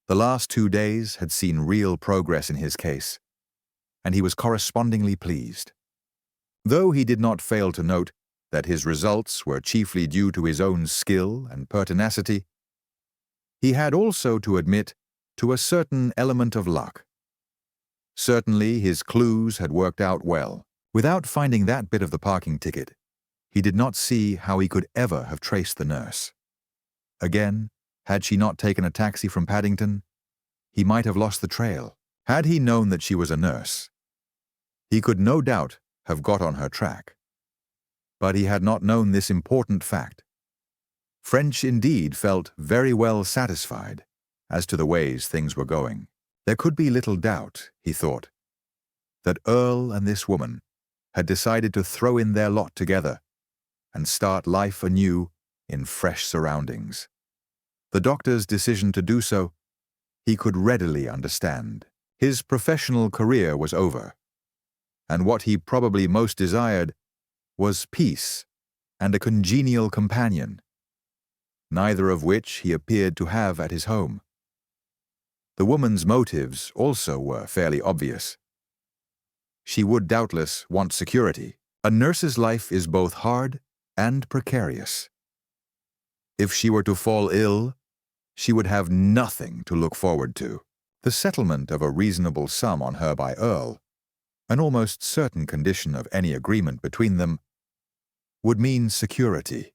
The last 2 days had seen real progress in his case, and he was correspondingly pleased. Though he did not fail to note that his results were chiefly due to his own skill and pertinacity, he had also to admit to a certain element of luck. Certainly his clues had worked out well. Without finding that bit of the parking ticket, he did not see how he could ever have traced the nurse. Again, had she not taken a taxi from Paddington, he might have lost the trail. Had he known that she was a nurse, he could no doubt have got on her track. But he had not known this important fact. French indeed felt very well satisfied as to the ways things were going. There could be little doubt, he thought, that Earle and this woman had decided to throw in their lot together and start life anew in fresh surroundings. The doctor's decision to do so he could readily understand. His professional career was over, and what he probably most desired was peace and a congenial companion, neither of which he appeared to have at his home. The woman's motives also were fairly obvious. She would doubtless want security. A nurse's life is both hard and precarious. If she were to fall ill, she would have nothing to look forward to. The settlement of a reasonable sum on her by Earle, an almost certain condition of any agreement between them, would mean security,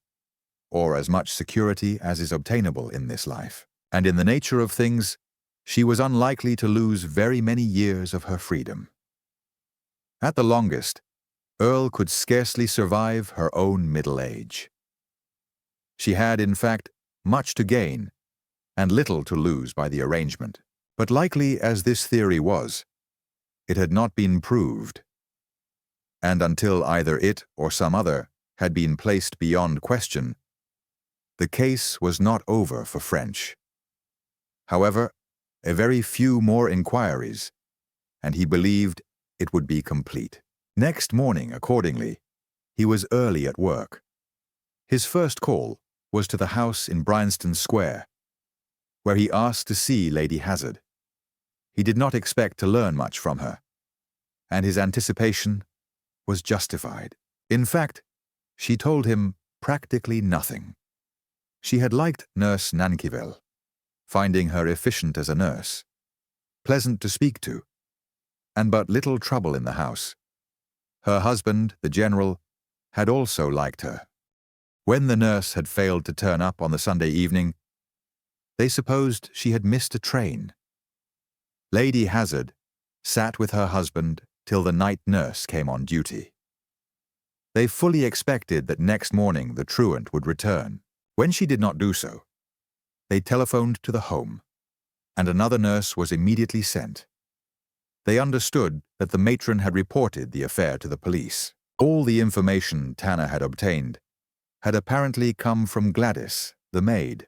or as much security as is obtainable in this life. And in the nature of things, she was unlikely to lose very many years of her freedom. At the longest, Earle could scarcely survive her own middle age. She had, in fact, much to gain and little to lose by the arrangement. But likely as this theory was, it had not been proved. And until either it or some other had been placed beyond question, the case was not over for French. However, a very few more inquiries, and he believed it would be complete. Next morning, accordingly, he was early at work. His first call was to the house in Bryanston Square, where he asked to see Lady Hazard. He did not expect to learn much from her, and his anticipation was justified. In fact, she told him practically nothing. She had liked Nurse Nankyville, finding her efficient as a nurse, pleasant to speak to, and but little trouble in the house. Her husband, the General, had also liked her. When the nurse had failed to turn up on the Sunday evening, they supposed she had missed a train. Lady Hazard sat with her husband till the night nurse came on duty. They fully expected that next morning the truant would return. When she did not do so, they telephoned to the home, and another nurse was immediately sent. They understood that the matron had reported the affair to the police. All the information Tanner had obtained had apparently come from Gladys, the maid,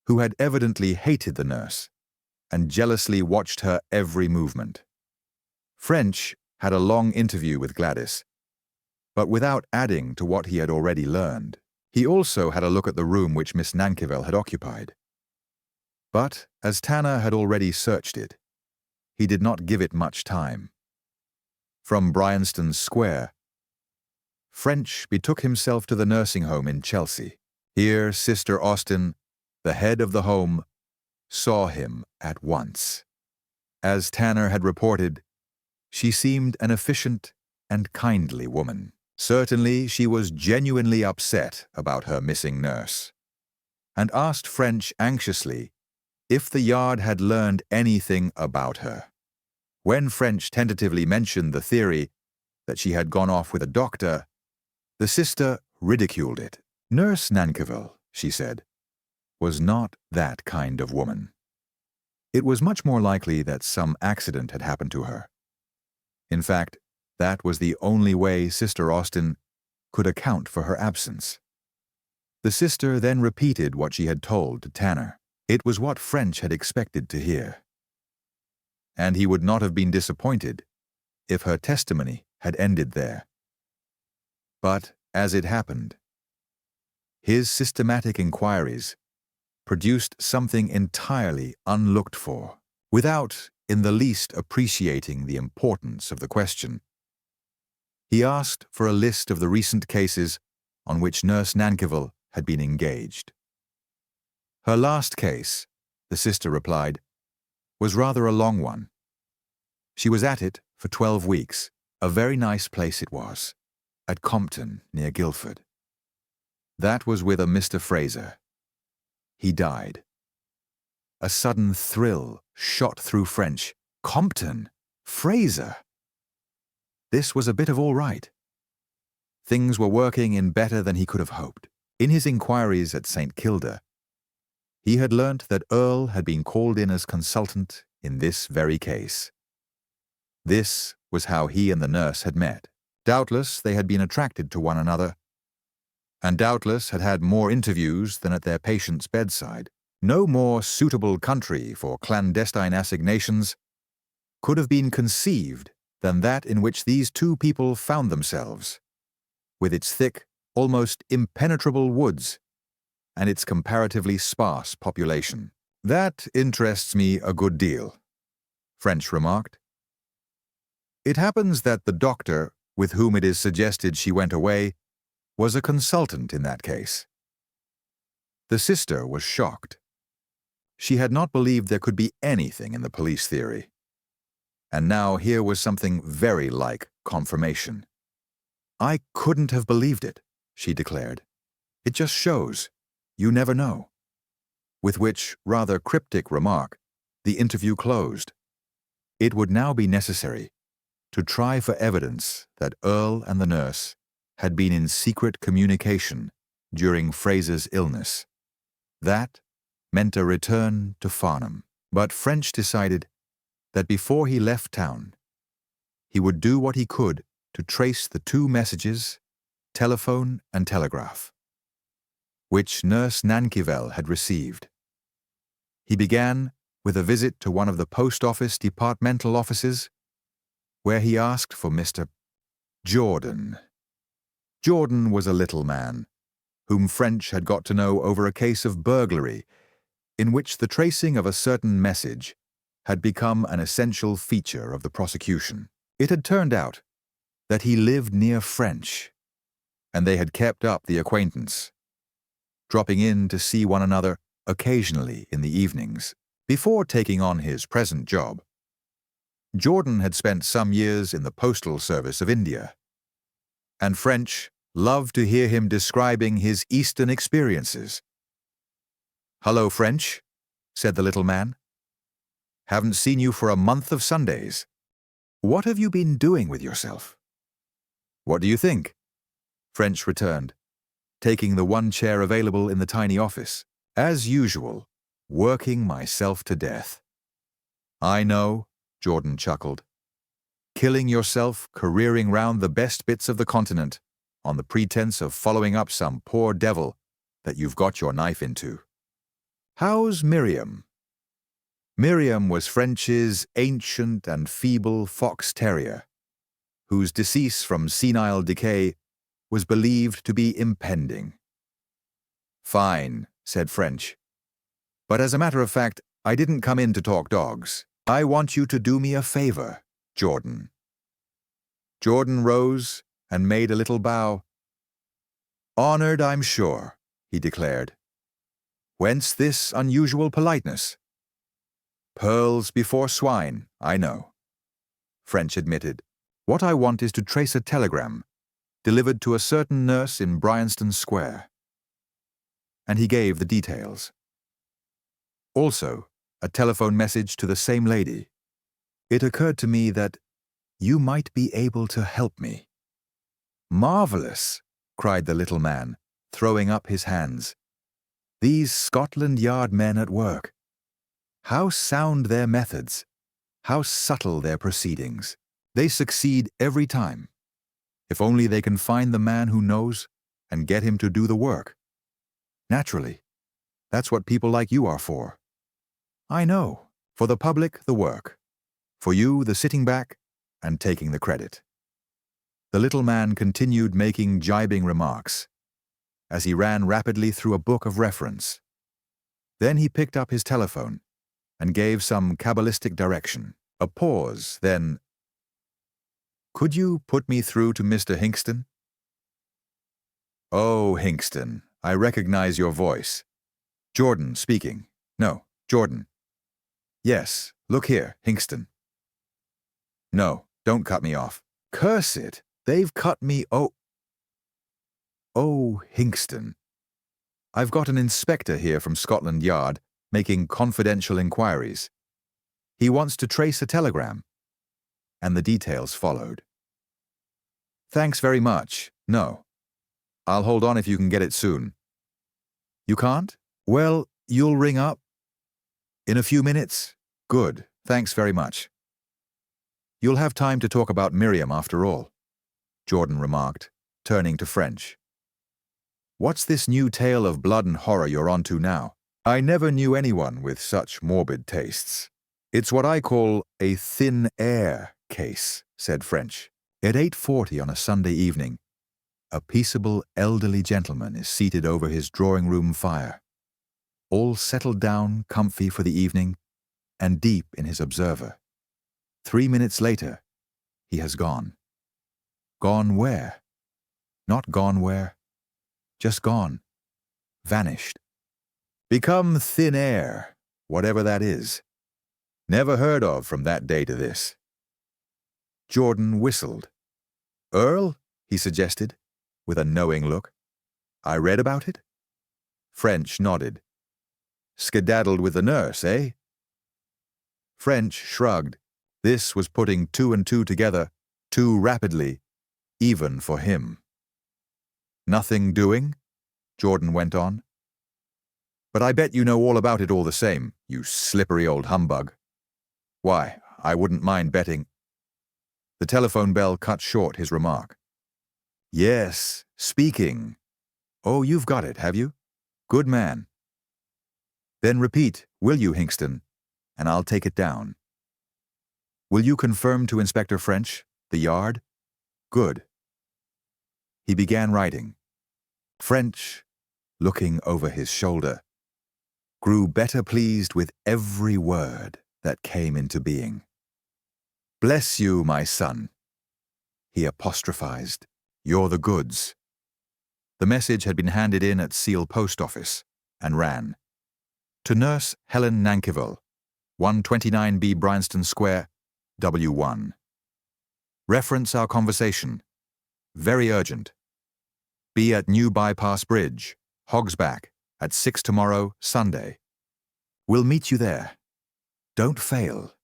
who had evidently hated the nurse and jealously watched her every movement. French had a long interview with Gladys, but without adding to what he had already learned. He also had a look at the room which Miss Nankyville had occupied. But, as Tanner had already searched it, he did not give it much time. From Bryanston Square, French betook himself to the nursing home in Chelsea. Here, Sister Austen, the head of the home, saw him at once. As Tanner had reported, she seemed an efficient and kindly woman. Certainly, she was genuinely upset about her missing nurse, and asked French anxiously if the yard had learned anything about her. When French tentatively mentioned the theory that she had gone off with a doctor, the sister ridiculed it. Nurse Nankerville, she said, was not that kind of woman. It was much more likely that some accident had happened to her. In fact, that was the only way Sister Austen could account for her absence. The sister then repeated what she had told to Tanner. It was what French had expected to hear. And he would not have been disappointed if her testimony had ended there. But, as it happened, his systematic inquiries produced something entirely unlooked for, without in the least appreciating the importance of the question. He asked for a list of the recent cases on which Nurse Nankerville had been engaged. Her last case, the sister replied, was rather a long one. She was at it for 12 weeks. A very nice place it was, at Compton, near Guildford. That was with a Mr. Fraser. He died. A sudden thrill shot through French. Compton? Fraser? This was a bit of all right. Things were working in better than he could have hoped. In his inquiries at St. Kilda, he had learnt that Earle had been called in as consultant in this very case. This was how he and the nurse had met. Doubtless they had been attracted to one another, and doubtless had had more interviews than at their patient's bedside. No more suitable country for clandestine assignations could have been conceived than that in which these two people found themselves, with its thick, almost impenetrable woods and its comparatively sparse population. That interests me a good deal, French remarked. It happens that the doctor with whom it is suggested she went away was a consultant in that case. The sister was shocked. She had not believed there could be anything in the police theory. And now here was something very like confirmation. I couldn't have believed it, she declared. It just shows. You never know. With which rather cryptic remark, the interview closed. It would now be necessary to try for evidence that Earle and the nurse had been in secret communication during Fraser's illness. That meant a return to Farnham. But French decided that before he left town, he would do what he could to trace the two messages, telephone and telegraph, which Nurse Nankerville had received. He began with a visit to one of the post office departmental offices, where he asked for Mr. Jordan. Jordan was a little man, whom French had got to know over a case of burglary, in which the tracing of a certain message had become an essential feature of the prosecution. It had turned out that he lived near French, and they had kept up the acquaintance, dropping in to see one another occasionally in the evenings. Before taking on his present job, Jordan had spent some years in the postal service of India, and French loved to hear him describing his Eastern experiences. "Hello, French," said the little man. "Haven't seen you for a month of Sundays. What have you been doing with yourself?" "What do you think?" French returned, taking the one chair available in the tiny office. "As usual, working myself to death." "I know," Jordan chuckled. "Killing yourself careering round the best bits of the continent on the pretense of following up some poor devil that you've got your knife into. How's Miriam?" Miriam was French's ancient and feeble fox terrier, whose decease from senile decay was believed to be impending. "Fine," said French. "But as a matter of fact, I didn't come in to talk dogs. I want you to do me a favor, Jordan." Jordan rose and made a little bow. "Honored, I'm sure," he declared. "Whence this unusual politeness?" "Pearls before swine, I know," French admitted. "What I want is to trace a telegram delivered to a certain nurse in Bryanston Square." And he gave the details. Also, a telephone message to the same lady. "It occurred to me that you might be able to help me." "Marvelous!" cried the little man, throwing up his hands. "These Scotland Yard men at work. How sound their methods, how subtle their proceedings. They succeed every time. If only they can find the man who knows and get him to do the work. Naturally, that's what people like you are for. I know, for the public, the work. For you, the sitting back and taking the credit." The little man continued making jibing remarks as he ran rapidly through a book of reference. Then he picked up his telephone and gave some cabalistic direction. A pause, then, "Could you put me through to Mr. Hinkston?" "Oh, Hinkston, I recognize your voice. Jordan speaking. No, Jordan. Yes, look here, Hinkston." "No, don't cut me off." "Curse it, they've cut me Oh, Hinkston. I've got an inspector here from Scotland Yard making confidential inquiries. He wants to trace a telegram." And the details followed. "Thanks very much. No. I'll hold on if you can get it soon." "You can't? Well, you'll ring up?" "In a few minutes? Good. Thanks very much." "You'll have time to talk about Miriam after all," Jordan remarked, turning to French. "What's this new tale of blood and horror you're onto now? I never knew anyone with such morbid tastes." "It's what I call a thin air case," said French. "At 8:40 on a Sunday evening, a peaceable elderly gentleman is seated over his drawing-room fire, all settled down, comfy for the evening, and deep in his observer. 3 minutes later, he has gone. Gone where? Not gone where. Just gone. Vanished. Become thin air, whatever that is. Never heard of from that day to this." Jordan whistled. "Earle?" he suggested, with a knowing look. "I read about it?" French nodded. "Skedaddled with the nurse, eh?" French shrugged. This was putting two and two together too rapidly, even for him. "Nothing doing?" Jordan went on. "But I bet you know all about it all the same, you slippery old humbug." "Why, I wouldn't mind betting." The telephone bell cut short his remark. "Yes, speaking. Oh, you've got it, have you? Good man. Then repeat, will you, Hinkston, and I'll take it down. Will you confirm to Inspector French, the Yard? Good." He began writing. French, looking over his shoulder, grew better pleased with every word that came into being. "Bless you, my son," he apostrophized. "You're the goods." The message had been handed in at Seal Post Office and ran, "To Nurse Helen Nankivel, 129B Bryanston Square, W1. Reference our conversation. Very urgent. Be at New Bypass Bridge, Hogsback, at 6 tomorrow, Sunday. We'll meet you there. Don't fail.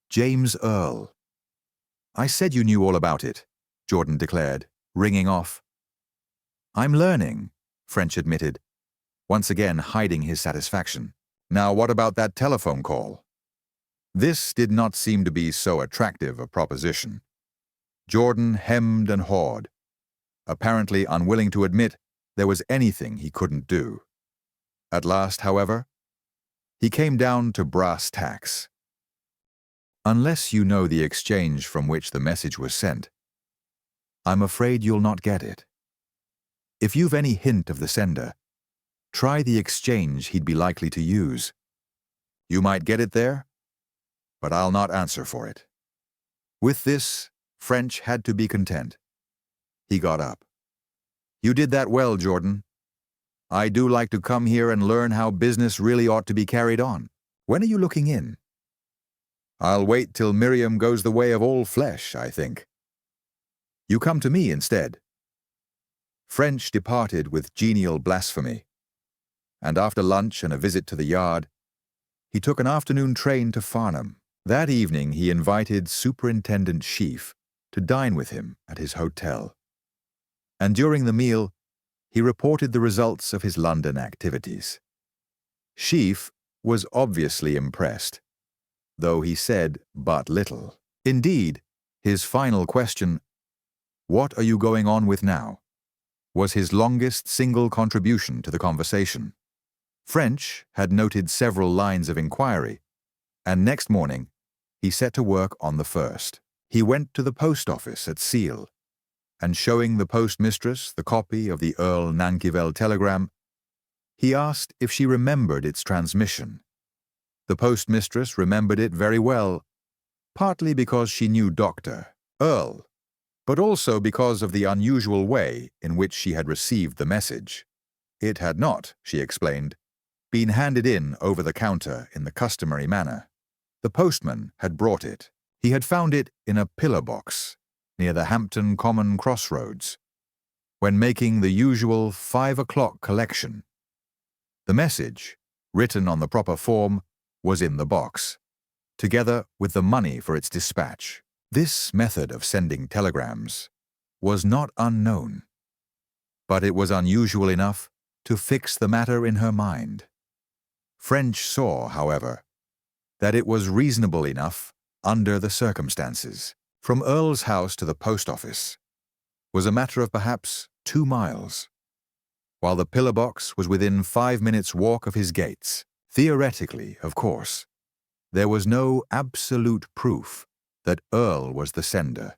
James Earle." "I said you knew all about it," Jordan declared, ringing off. "I'm learning," French admitted, once again hiding his satisfaction. "Now what about that telephone call?" This did not seem to be so attractive a proposition. Jordan hemmed and hawed, apparently unwilling to admit there was anything he couldn't do. At last, however, he came down to brass tacks. "Unless you know the exchange from which the message was sent, I'm afraid you'll not get it. If you've any hint of the sender, try the exchange he'd be likely to use. You might get it there, but I'll not answer for it." With this, French had to be content. He got up. "You did that well, Jordan. I do like to come here and learn how business really ought to be carried on. When are you looking in?" "I'll wait till Miriam goes the way of all flesh, I think." "You come to me instead." French departed with genial blasphemy, and after lunch and a visit to the yard, he took an afternoon train to Farnham. That evening he invited Superintendent Sheaf to dine with him at his hotel, and during the meal he reported the results of his London activities. Sheaf was obviously impressed, though he said but little. Indeed, his final question, "What are you going on with now?" was his longest single contribution to the conversation. French had noted several lines of inquiry, and next morning he set to work on the first. He went to the post office at Seal, and showing the postmistress the copy of the Earle Nankyvel telegram, he asked if she remembered its transmission. The postmistress remembered it very well, partly because she knew Dr. Earle, but also because of the unusual way in which she had received the message. It had not, she explained, been handed in over the counter in the customary manner. The postman had brought it. He had found it in a pillar box near the Hampton Common crossroads, when making the usual 5 o'clock collection. The message, written on the proper form, was in the box, together with the money for its dispatch. This method of sending telegrams was not unknown, but it was unusual enough to fix the matter in her mind. French saw, however, that it was reasonable enough under the circumstances. From Earle's house to the post office was a matter of perhaps 2 miles, while the pillar box was within 5 minutes' walk of his gates. Theoretically, of course, there was no absolute proof that Earle was the sender,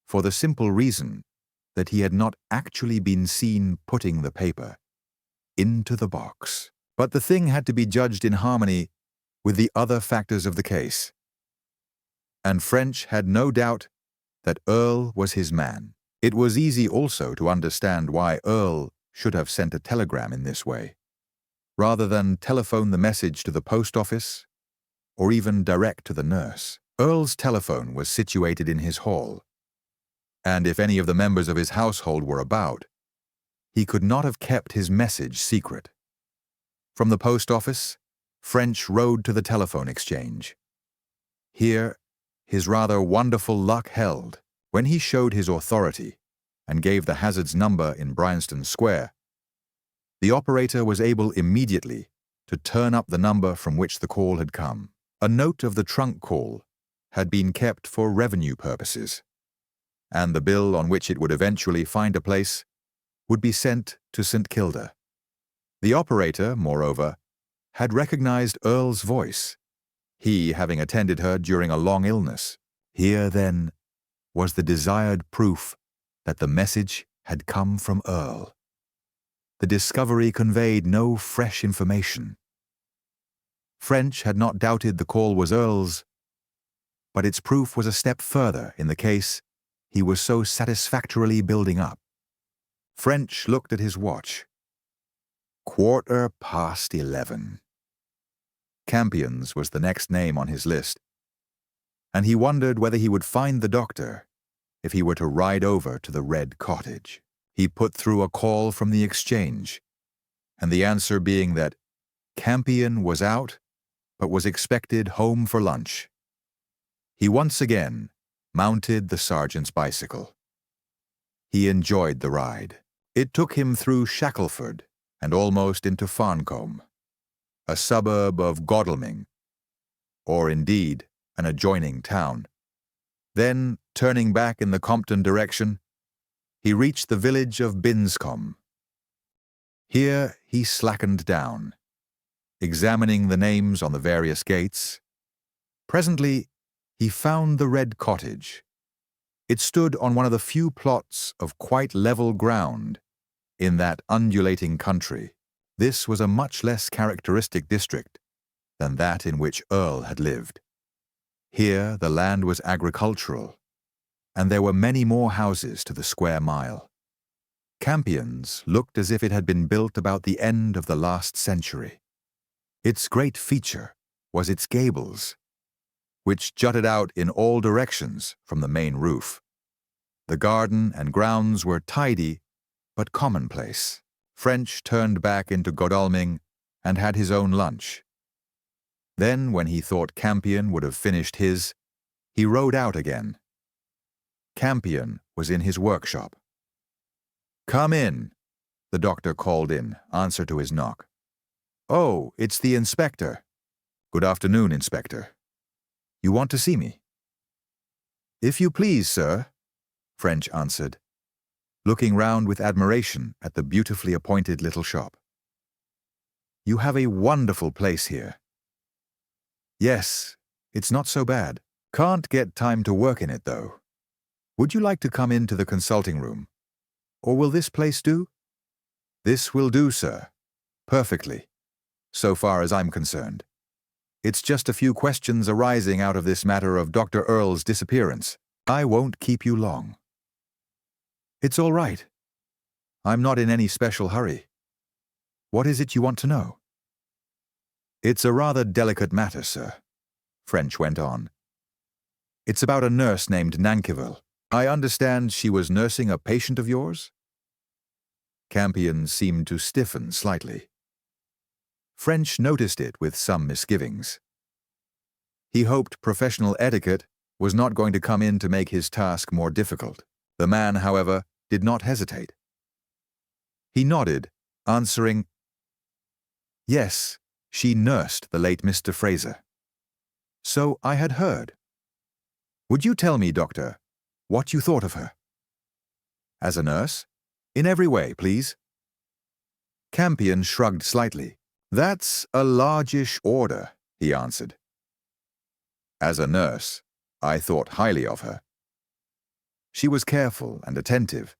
for the simple reason that he had not actually been seen putting the paper into the box. But the thing had to be judged in harmony with the other factors of the case, and French had no doubt that Earle was his man. It was easy also to understand why Earle should have sent a telegram in this way, rather than telephone the message to the post office or even direct to the nurse. Earle's telephone was situated in his hall, and if any of the members of his household were about, he could not have kept his message secret. From the post office, French rode to the telephone exchange. Here, his rather wonderful luck held. When he showed his authority and gave the Hazard's number in Bryanston Square, the operator was able immediately to turn up the number from which the call had come. A note of the trunk call had been kept for revenue purposes, and the bill on which it would eventually find a place would be sent to St. Kilda. The operator, moreover, had recognized Earle's voice, he having attended her during a long illness. Here, then, was the desired proof that the message had come from Earle. The discovery conveyed no fresh information. French had not doubted the call was Earle's, but its proof was a step further in the case he was so satisfactorily building up. French looked at his watch. 11:15. Campion's was the next name on his list, and he wondered whether he would find the doctor if he were to ride over to the Red Cottage. He put through a call from the exchange, and the answer being that Campion was out but was expected home for lunch, he once again mounted the sergeant's bicycle. He enjoyed the ride. It took him through Shackleford and almost into Farncombe, a suburb of Godalming, or indeed an adjoining town. Then, turning back in the Compton direction, he reached the village of Binscombe. Here he slackened down, examining the names on the various gates. Presently, he found the Red Cottage. It stood on one of the few plots of quite level ground in that undulating country. This was a much less characteristic district than that in which Earle had lived. Here the land was agricultural, and there were many more houses to the square mile. Campion's looked as if it had been built about the end of the last century. Its great feature was its gables, which jutted out in all directions from the main roof. The garden and grounds were tidy but commonplace. French turned back into Godalming and had his own lunch. Then, when he thought Campion would have finished his, he rode out again. Campion was in his workshop. "Come in," the doctor called in answer to his knock. "Oh, it's the inspector." "Good afternoon, Inspector. You want to see me?" "If you please, sir," French answered, looking round with admiration at the beautifully appointed little shop. "You have a wonderful place here." "Yes, it's not so bad. Can't get time to work in it, though. Would you like to come into the consulting room? Or will this place do?" "This will do, sir. Perfectly, so far as I'm concerned. It's just a few questions arising out of this matter of Dr. Earle's disappearance. I won't keep you long." "It's all right. I'm not in any special hurry. What is it you want to know?" "It's a rather delicate matter, sir," French went on. "It's about a nurse named Nankerville. I understand she was nursing a patient of yours?" Campion seemed to stiffen slightly. French noticed it with some misgivings. He hoped professional etiquette was not going to come in to make his task more difficult. The man, however, did not hesitate. He nodded, answering, "Yes, she nursed the late Mr. Fraser." "So I had heard. Would you tell me, Doctor, what you thought of her?" "As a nurse? In every way, please." Campion shrugged slightly. "That's a largish order," he answered. "As a nurse, I thought highly of her. She was careful and attentive,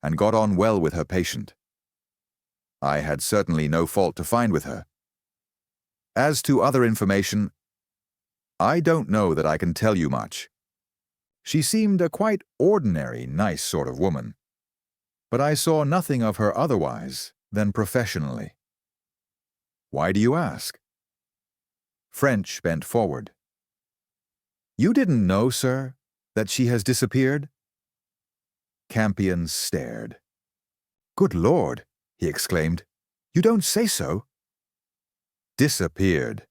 and got on well with her patient. I had certainly no fault to find with her. As to other information, I don't know that I can tell you much. She seemed a quite ordinary, nice sort of woman, but I saw nothing of her otherwise than professionally." "Why do you ask?" French bent forward. "You didn't know, sir, that she has disappeared?" Campion stared. "Good Lord," he exclaimed. "You don't say so?" "Disappeared.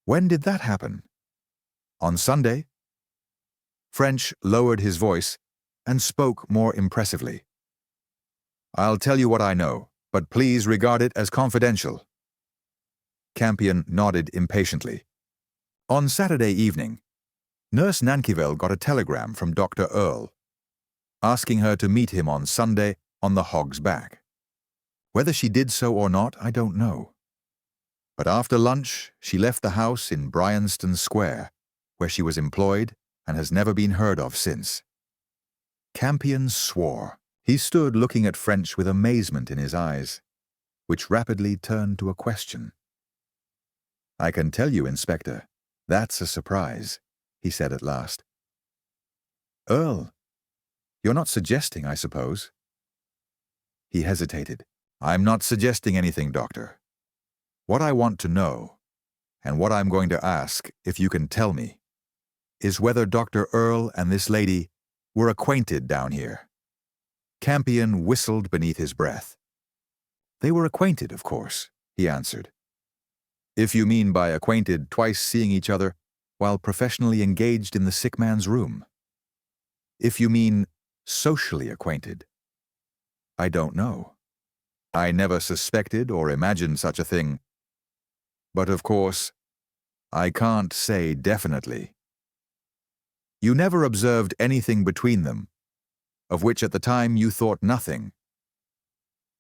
When did that happen?" "On Sunday." French lowered his voice and spoke more impressively. "I'll tell you what I know, but please regard it as confidential." Campion nodded impatiently. "On Saturday evening, Nurse Nankerville got a telegram from Dr. Earle, asking her to meet him on Sunday on the Hog's Back. Whether she did so or not, I don't know. But after lunch, she left the house in Bryanston Square, where she was employed and has never been heard of since." Campion swore. He stood looking at French with amazement in his eyes, which rapidly turned to a question. "I can tell you, Inspector, that's a surprise," he said at last. "Earle, you're not suggesting, I suppose?" He hesitated. "I'm not suggesting anything, Doctor. What I want to know, and what I'm going to ask, if you can tell me, is whether Dr. Earle and this lady were acquainted down here." Campion whistled beneath his breath. "They were acquainted, of course," he answered. "If you mean by acquainted twice seeing each other while professionally engaged in the sick man's room. If you mean socially acquainted, I don't know. I never suspected or imagined such a thing. But of course, I can't say definitely." "You never observed anything between them, of which at the time you thought nothing,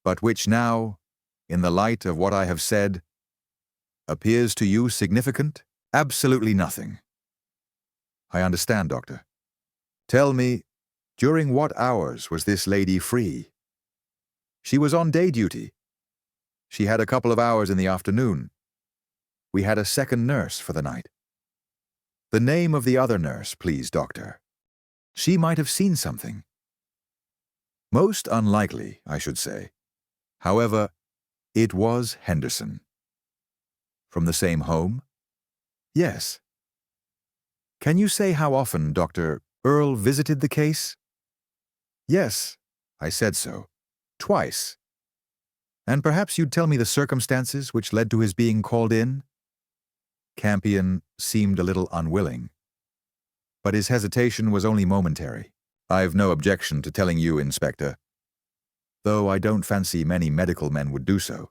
but which now, in the light of what I have said, appears to you significant?" "Absolutely nothing." "I understand, Doctor. Tell me, during what hours was this lady free?" "She was on day duty. She had a couple of hours in the afternoon. We had a second nurse for the night." "The name of the other nurse, please, Doctor." She might have seen something. Most unlikely, I should say. However, it was Henderson. From the same home? Yes. Can you say how often Dr. Earle visited the case? Yes, I said so. Twice. And perhaps you'd tell me the circumstances which led to his being called in? Campion seemed a little unwilling. But his hesitation was only momentary. I've no objection to telling you, Inspector, though I don't fancy many medical men would do so.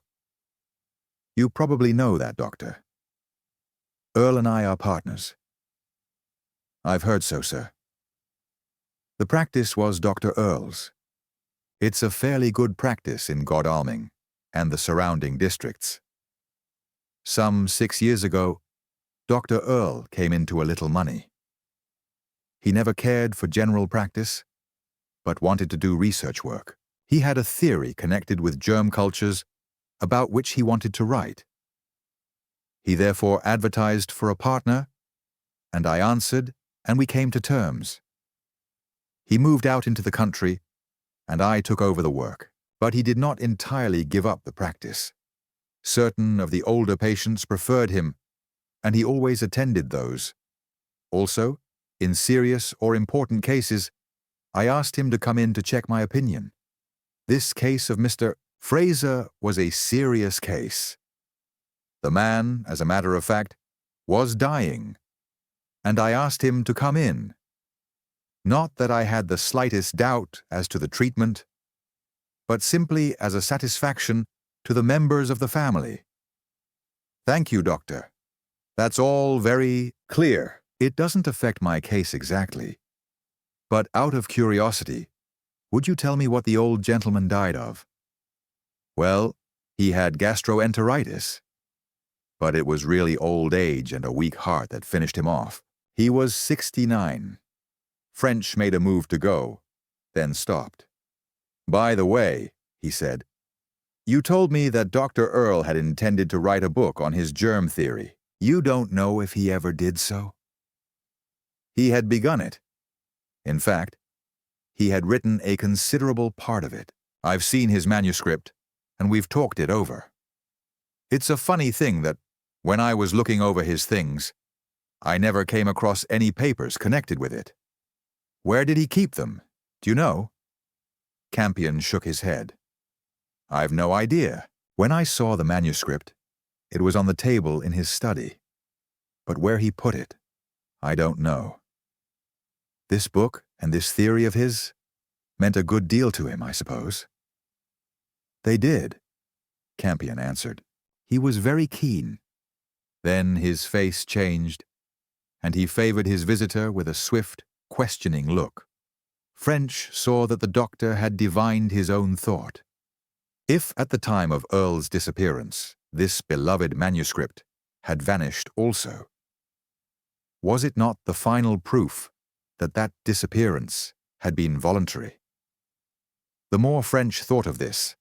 You probably know that, Doctor. Earle and I are partners. I've heard so, sir. The practice was Dr. Earle's. It's a fairly good practice in Godalming and the surrounding districts. Some 6 years ago, Dr. Earle came into a little money. He never cared for general practice, but wanted to do research work. He had a theory connected with germ cultures about which he wanted to write. He therefore advertised for a partner, and I answered, and we came to terms. He moved out into the country, and I took over the work, but he did not entirely give up the practice. Certain of the older patients preferred him, and he always attended those. Also, in serious or important cases, I asked him to come in to check my opinion. This case of Mr. Fraser was a serious case. The man, as a matter of fact, was dying, and I asked him to come in. Not that I had the slightest doubt as to the treatment, but simply as a satisfaction to the members of the family. Thank you, Doctor. That's all very clear. It doesn't affect my case exactly, but out of curiosity, would you tell me what the old gentleman died of? Well, he had gastroenteritis, but it was really old age and a weak heart that finished him off. He was 69. French made a move to go, then stopped. By the way, he said, you told me that Dr. Earle had intended to write a book on his germ theory. You don't know if he ever did so? He had begun it. In fact, he had written a considerable part of it. I've seen his manuscript, and we've talked it over. It's a funny thing that, when I was looking over his things, I never came across any papers connected with it. Where did he keep them? Do you know? Campion shook his head. I've no idea. When I saw the manuscript, it was on the table in his study. But where he put it, I don't know. This book and this theory of his meant a good deal to him, I suppose. They did, Campion answered. He was very keen. Then his face changed, and he favored his visitor with a swift, questioning look. French saw that the doctor had divined his own thought. If at the time of Earle's disappearance, this beloved manuscript had vanished also, was it not the final proof that that disappearance had been voluntary? The more French thought of this,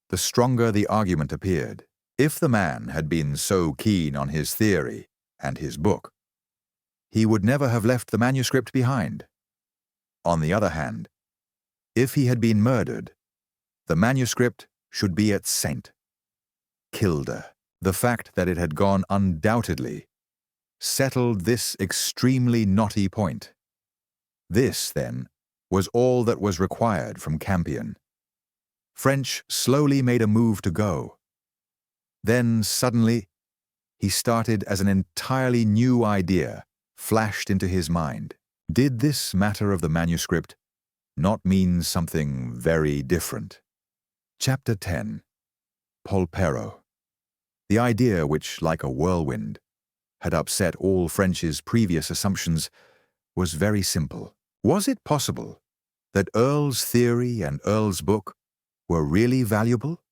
the stronger the argument appeared. If the man had been so keen on his theory and his book, he would never have left the manuscript behind. On the other hand, if he had been murdered, the manuscript should be at St. Kilda. The fact that it had gone undoubtedly settled this extremely knotty point. This, then, was all that was required from Campion. French slowly made a move to go. Then, suddenly, he started as an entirely new idea flashed into his mind. Did this matter of the manuscript not mean something very different? Chapter 10. Polperro. The idea which, like a whirlwind, had upset all French's previous assumptions was very simple. Was it possible that Earle's theory and Earle's book were really valuable?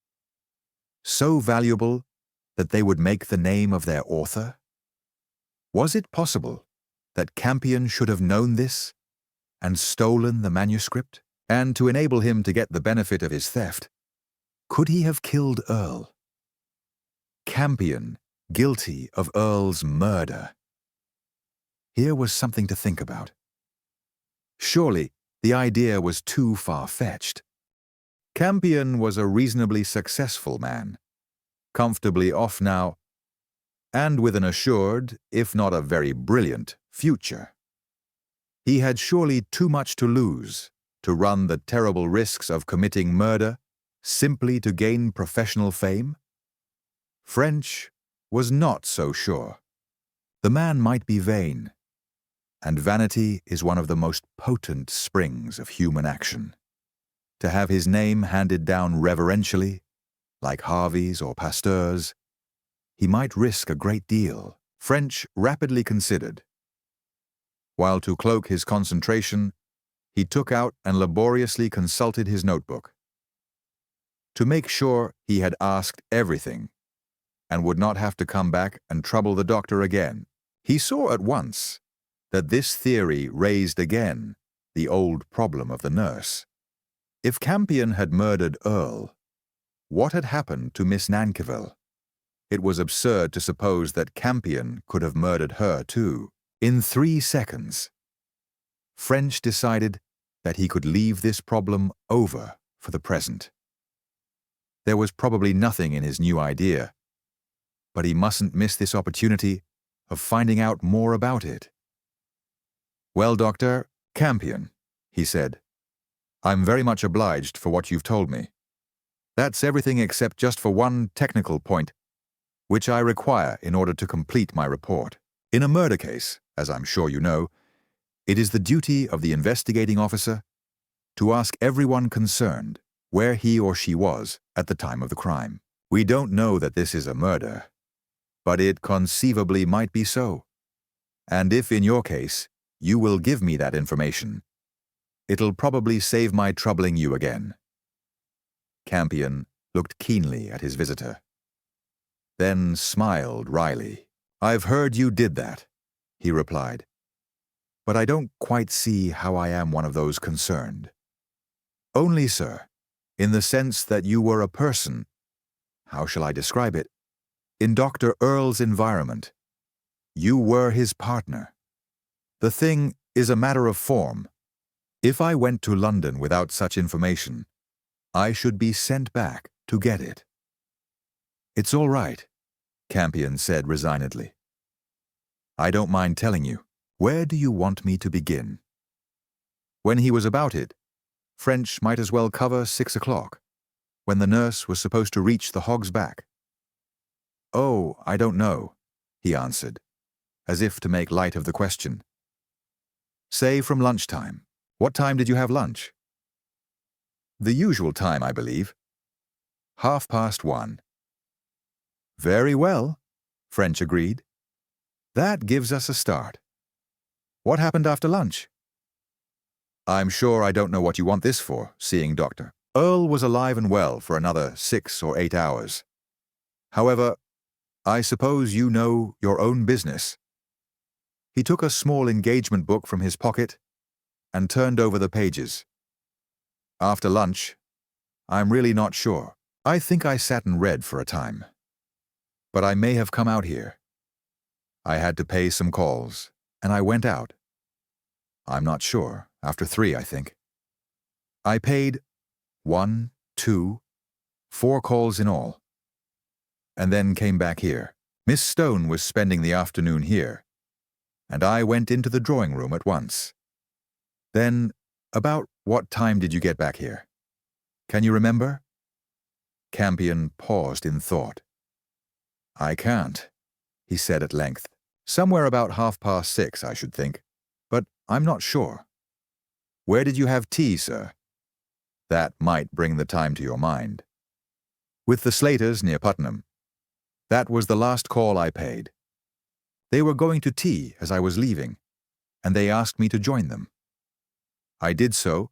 So valuable that they would make the name of their author? Was it possible that Campion should have known this and stolen the manuscript? And to enable him to get the benefit of his theft, could he have killed Earle? Campion, guilty of Earle's murder. Here was something to think about. Surely, the idea was too far-fetched. Campion was a reasonably successful man, comfortably off now, and with an assured, if not a very brilliant, future. He had surely too much to lose to run the terrible risks of committing murder simply to gain professional fame? French was not so sure. The man might be vain, and vanity is one of the most potent springs of human action. To have his name handed down reverentially, like Harvey's or Pasteur's, he might risk a great deal. French rapidly considered. While to cloak his concentration, he took out and laboriously consulted his notebook. To make sure he had asked everything, and would not have to come back and trouble the doctor again, he saw at once that this theory raised again the old problem of the nurse. If Campion had murdered Earle, what had happened to Miss Nankerville? It was absurd to suppose that Campion could have murdered her too, in 3 seconds. French decided that he could leave this problem over for the present. There was probably nothing in his new idea, but he mustn't miss this opportunity of finding out more about it. "Well, Doctor, Campion," he said, "I'm very much obliged for what you've told me. That's everything except just for one technical point, which I require in order to complete my report. In a murder case, as I'm sure you know, it is the duty of the investigating officer to ask everyone concerned where he or she was at the time of the crime. We don't know that this is a murder, but it conceivably might be so. And if in your case you will give me that information, it'll probably save my troubling you again." Campion looked keenly at his visitor, then smiled wryly. "I've heard you did that," he replied, "but I don't quite see how I am one of those concerned. Only, sir, in the sense that you were a person, how shall I describe it? In Dr. Earle's environment, you were his partner. The thing is a matter of form. If I went to London without such information, I should be sent back to get it." "It's all right," Campion said resignedly. "I don't mind telling you. Where do you want me to begin?" When he was about it, French might as well cover 6 o'clock, when the nurse was supposed to reach the Hog's Back. "Oh, I don't know," he answered, as if to make light of the question. "Say from lunchtime. What time did you have lunch?" "The usual time, I believe." 1:30. "Very well," French agreed. "That gives us a start. What happened after lunch?" "I'm sure I don't know what you want this for, seeing Doctor. Earle was alive and well for another 6 or 8 hours. However, I suppose you know your own business." He took a small engagement book from his pocket and turned over the pages. "After lunch, I'm really not sure. I think I sat and read for a time. But I may have come out here. I had to pay some calls, and I went out. I'm not sure. After 3, I think. I paid 1, 2, 4 calls in all, and then came back here. Miss Stone was spending the afternoon here, and I went into the drawing room at once. Then, about what time did you get back here? Can you remember?" Campion paused in thought. "I can't," he said at length. "Somewhere about 6:30, I should think, but I'm not sure. Where did you have tea, sir? That might bring the time to your mind." "With the Slaters near Putnam. That was the last call I paid. They were going to tea as I was leaving, and they asked me to join them. I did so,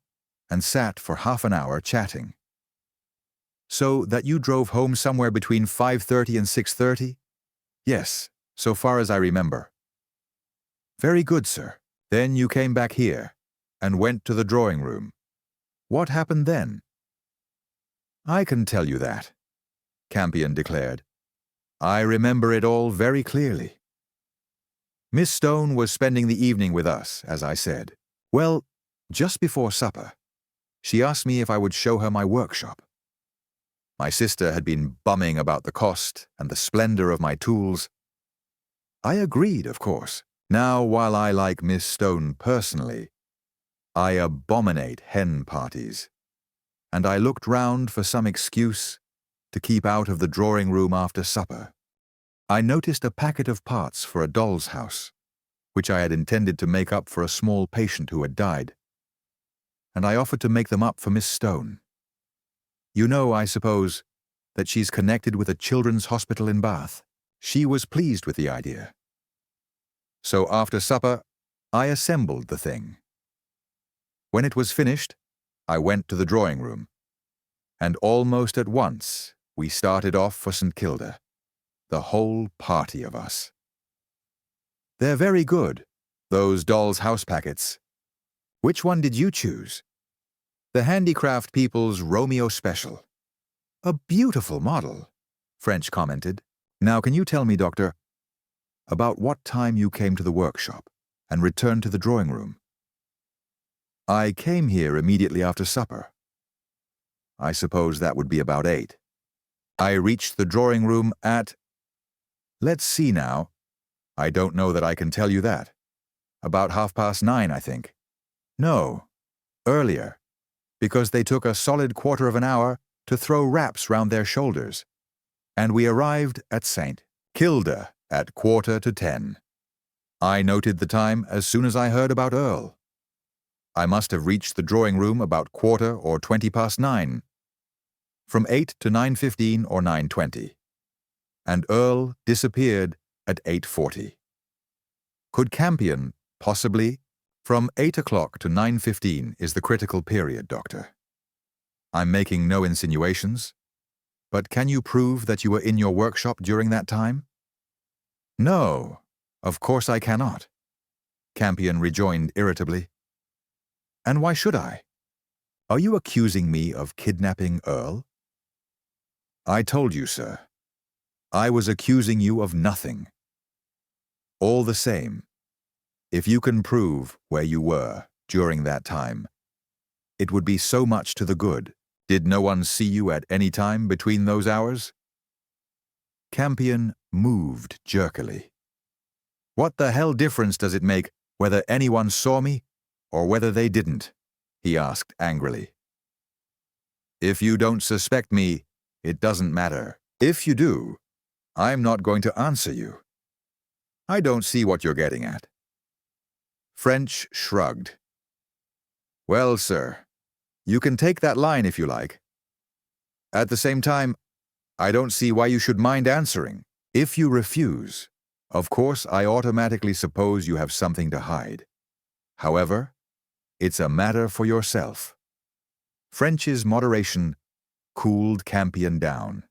and sat for half an hour chatting." "So that you drove home somewhere between 5:30 and 6:30? "Yes, so far as I remember." "Very good, sir. Then you came back here, and went to the drawing room. What happened then?" "I can tell you that," Campion declared. "I remember it all very clearly. Miss Stone was spending the evening with us, as I said. Well, Just before supper, she asked me if I would show her my workshop. My sister had been bumming about the cost and the splendor of my tools. I agreed, of course. Now, while I like Miss Stone personally, I abominate hen parties, and I looked round for some excuse to keep out of the drawing room after supper. I noticed a packet of parts for a doll's house, which I had intended to make up for a small patient who had died, and I offered to make them up for Miss Stone. You know, I suppose, that she's connected with a children's hospital in Bath. She was pleased with the idea. So after supper, I assembled the thing. When it was finished, I went to the drawing room, and almost at once we started off for St. Kilda, the whole party of us. They're very good, those doll's house packets. Which one did you choose? The Handicraft People's Romeo Special. A beautiful model, French commented. Now can you tell me, Doctor, about what time you came to the workshop and returned to the drawing room? I came here immediately after supper. I suppose that would be about 8. I reached the drawing room at... Let's see now. I don't know that I can tell you that. About 9:30, I think. No, earlier, because they took a solid quarter of an hour to throw wraps round their shoulders, and we arrived at St. Kilda at 9:45. I noted the time as soon as I heard about Earle. I must have reached the drawing room about 9:20. From 8 to 9:15 or 9:20. And Earle disappeared at 8:40. Could Campion, possibly? From 8 o'clock to 9:15 is the critical period, Doctor. I'm making no insinuations, but can you prove that you were in your workshop during that time? No, of course I cannot, Campion rejoined irritably. And why should I? Are you accusing me of kidnapping Earle? I told you, sir. I was accusing you of nothing. All the same, if you can prove where you were during that time, it would be so much to the good. Did no one see you at any time between those hours? Campion moved jerkily. What the hell difference does it make whether anyone saw me or whether they didn't? He asked angrily. If you don't suspect me, it doesn't matter. If you do, I'm not going to answer you. I don't see what you're getting at. French shrugged. Well, sir, you can take that line if you like. At the same time, I don't see why you should mind answering. If you refuse, of course I automatically suppose you have something to hide. However, it's a matter for yourself. French's moderation cooled Campion down.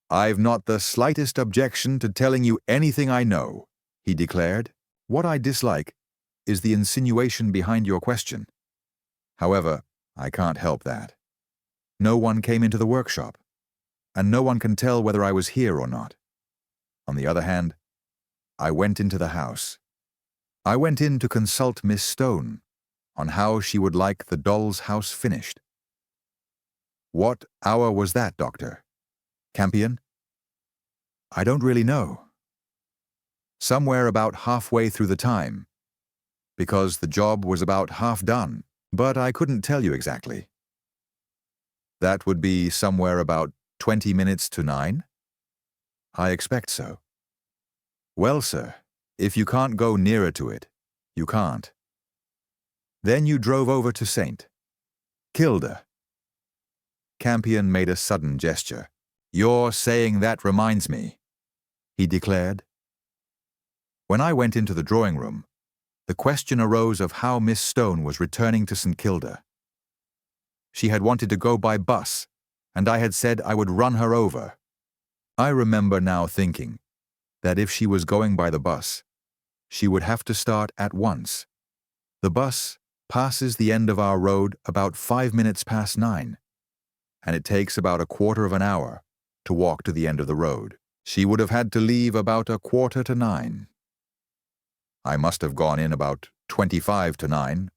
I've not the slightest objection to telling you anything I know, he declared. What I dislike is the insinuation behind your question. However, I can't help that. No one came into the workshop, and no one can tell whether I was here or not. On the other hand, I went into the house. I went in to consult Miss Stone on how she would like the doll's house finished. What hour was that, Doctor? Campion? I don't really know. Somewhere about halfway through the time, because the job was about half done, but I couldn't tell you exactly. That would be somewhere about 20 minutes to 9? I expect so. Well, sir, if you can't go nearer to it, you can't. Then you drove over to St. Kilda. Campion made a sudden gesture. You're saying that reminds me, he declared. When I went into the drawing room, the question arose of how Miss Stone was returning to St. Kilda. She had wanted to go by bus, and I had said I would run her over. I remember now thinking that if she was going by the bus, she would have to start at once. The bus passes the end of our road about 5 minutes past 9, and it takes about a quarter of an hour to walk to the end of the road. She would have had to leave about 9:15. I must have gone in about 25 to 9,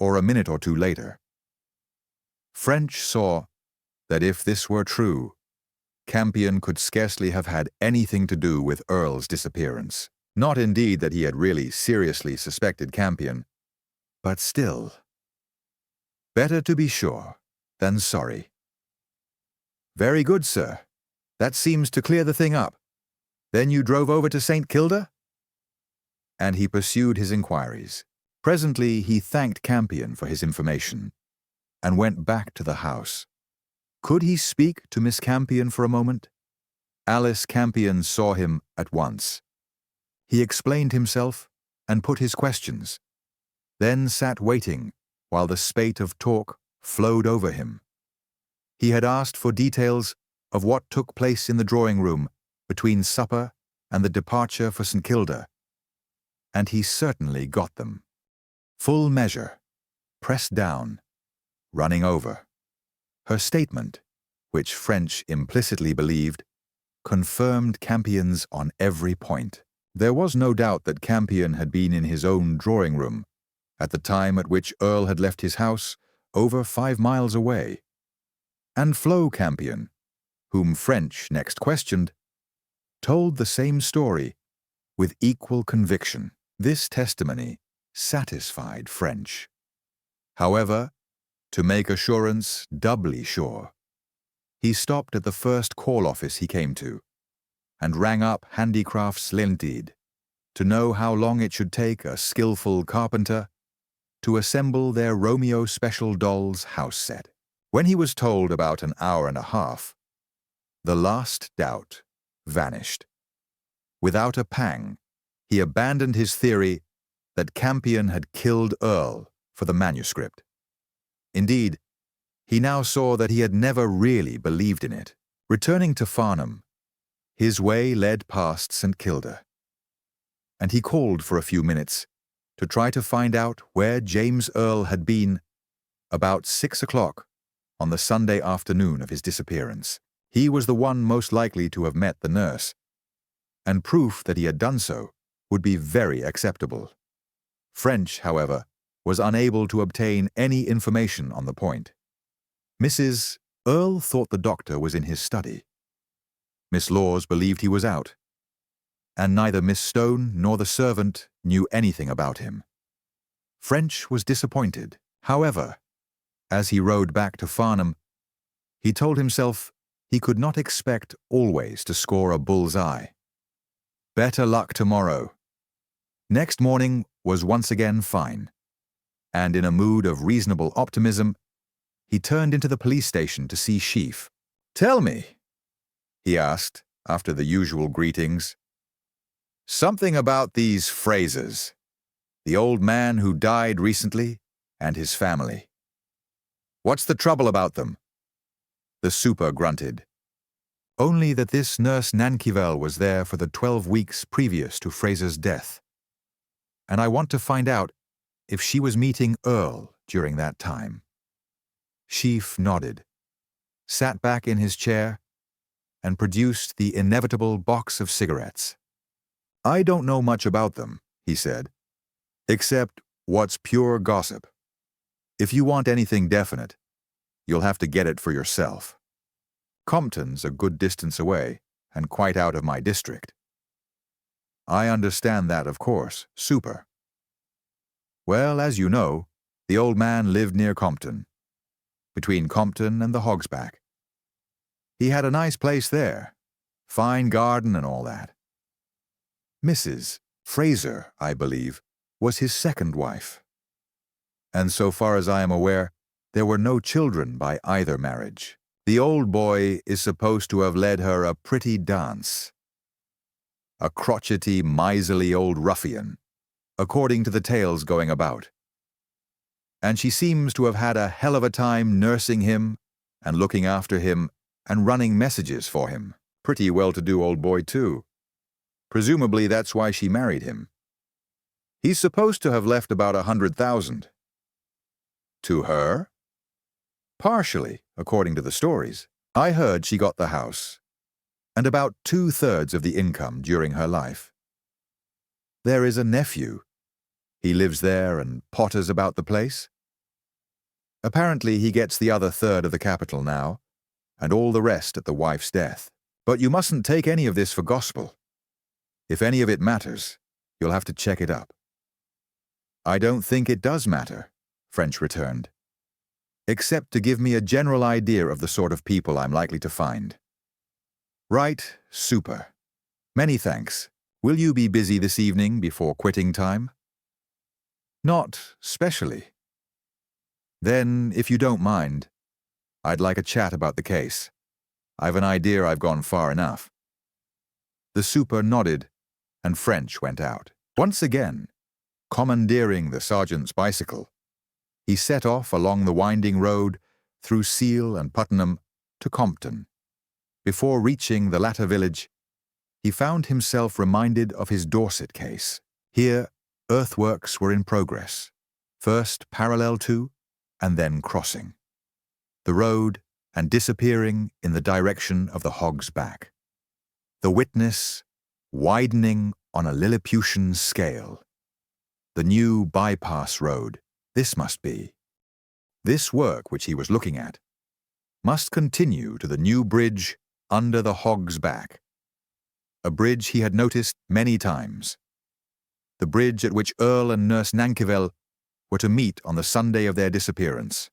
or a minute or two later. French saw that if this were true, Campion could scarcely have had anything to do with Earle's disappearance. Not indeed that he had really seriously suspected Campion, but still. Better to be sure than sorry. "Very good, sir. That seems to clear the thing up. Then you drove over to St. Kilda?" And he pursued his inquiries. Presently he thanked Campion for his information and went back to the house. Could he speak to Miss Campion for a moment? Alice Campion saw him at once. He explained himself and put his questions, then sat waiting while the spate of talk flowed over him. He had asked for details of what took place in the drawing-room between supper and the departure for St. Kilda, and he certainly got them. Full measure, pressed down, running over. Her statement, which French implicitly believed, confirmed Campion's on every point. There was no doubt that Campion had been in his own drawing-room at the time at which Earle had left his house over 5 miles away. And Flo Campion, whom French next questioned, told the same story with equal conviction. This testimony satisfied French. However, to make assurance doubly sure, he stopped at the first call office he came to and rang up Handicrafts Limited to know how long it should take a skillful carpenter to assemble their Romeo Special Dolls house set. When he was told about an hour and a half, the last doubt vanished. Without a pang, he abandoned his theory that Campion had killed Earle for the manuscript. Indeed, he now saw that he had never really believed in it. Returning to Farnham, his way led past St. Kilda, and he called for a few minutes to try to find out where James Earle had been about 6 o'clock on the Sunday afternoon of his disappearance. He was the one most likely to have met the nurse, and proof that he had done so would be very acceptable. French, however, was unable to obtain any information on the point. Mrs. Earle thought the doctor was in his study. Miss Laws believed he was out, and neither Miss Stone nor the servant knew anything about him. French was disappointed. However, as he rode back to Farnham, he told himself he could not expect always to score a bull's eye. Better luck tomorrow. Next morning was once again fine, and in a mood of reasonable optimism, he turned into the police station to see Sheaf. "Tell me," he asked after the usual greetings, "something about these Frasers, the old man who died recently and his family. What's the trouble about them?" The super grunted. "Only that this nurse Nankivel was there for the 12 weeks previous to Fraser's death, and I want to find out if she was meeting Earle during that time." Sheaf nodded, sat back in his chair, and produced the inevitable box of cigarettes. "I don't know much about them," he said, "except what's pure gossip. If you want anything definite, you'll have to get it for yourself. Compton's a good distance away and quite out of my district." "I understand that, of course. Super. Well, as you know, the old man lived near Compton, between Compton and the Hogsback. He had a nice place there, fine garden and all that. Mrs. Fraser, I believe, was his second wife. And so far as I am aware, there were no children by either marriage. The old boy is supposed to have led her a pretty dance. A crotchety, miserly old ruffian, according to the tales going about. And she seems to have had a hell of a time nursing him and looking after him and running messages for him. Pretty well-to-do old boy, too. Presumably that's why she married him. He's supposed to have left about 100,000. To her? Partially, according to the stories. I heard she got the house, and about 2/3 of the income during her life. There is a nephew. He lives there and potters about the place. Apparently he gets the other third of the capital now, and all the rest at the wife's death. But you mustn't take any of this for gospel. If any of it matters, you'll have to check it up." "I don't think it does matter," French returned, "except to give me a general idea of the sort of people I'm likely to find." "Right, super. Many thanks. Will you be busy this evening before quitting time?" "Not specially." "Then, if you don't mind, I'd like a chat about the case. I've an idea I've gone far enough." The super nodded, and French went out. Once again, commandeering the sergeant's bicycle, he set off along the winding road through Seal and Puttenham to Compton. Before reaching the latter village, he found himself reminded of his Dorset case. Here, earthworks were in progress, first parallel to, and then crossing the road and disappearing in the direction of the Hog's Back. The witness widening on a Lilliputian scale. The new bypass road, this must be. This work which he was looking at must continue to the new bridge under the Hog's Back, a bridge he had noticed many times. The bridge at which Earle and Nurse Nankerville were to meet on the Sunday of their disappearance.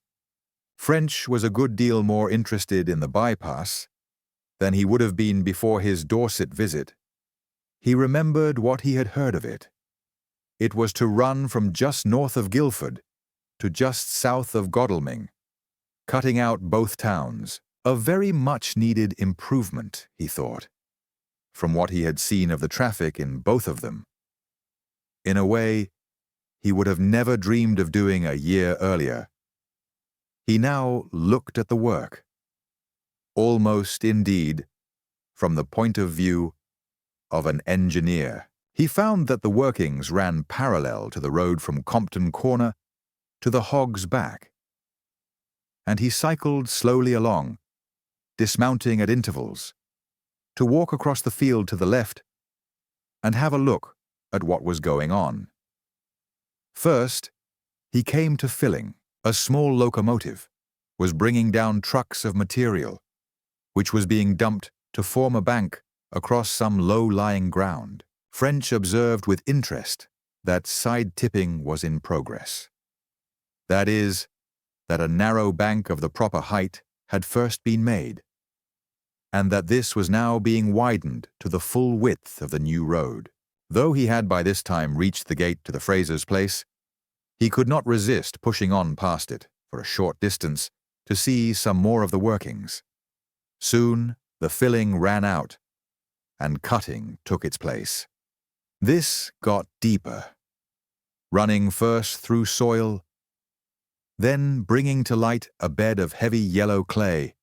French was a good deal more interested in the bypass than he would have been before his Dorset visit. He remembered what he had heard of it. It was to run from just north of Guildford to just south of Godalming, cutting out both towns. A very much-needed improvement, he thought, from what he had seen of the traffic in both of them. In a way, he would have never dreamed of doing a year earlier. He now looked at the work, almost, indeed, from the point of view of an engineer. He found that the workings ran parallel to the road from Compton Corner to the Hog's Back, and he cycled slowly along, dismounting at intervals, to walk across the field to the left and have a look at what was going on. First, he came to Filling. A small locomotive was bringing down trucks of material, which was being dumped to form a bank across some low-lying ground. French observed with interest that side-tipping was in progress. That is, that a narrow bank of the proper height had first been made, and that this was now being widened to the full width of the new road. Though he had by this time reached the gate to the Frasers' place, he could not resist pushing on past it for a short distance to see some more of the workings. Soon the filling ran out, and cutting took its place. This got deeper, running first through soil, then bringing to light a bed of heavy yellow clay,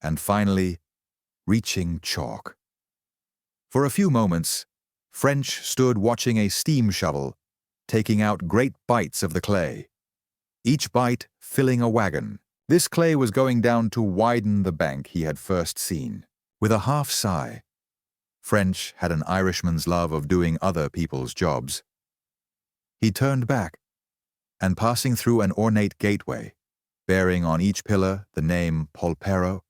and finally reaching chalk. For a few moments, French stood watching a steam shovel taking out great bites of the clay, each bite filling a wagon. This clay was going down to widen the bank he had first seen. With a half sigh, French had an Irishman's love of doing other people's jobs. He turned back, and passing through an ornate gateway, bearing on each pillar the name Polperro,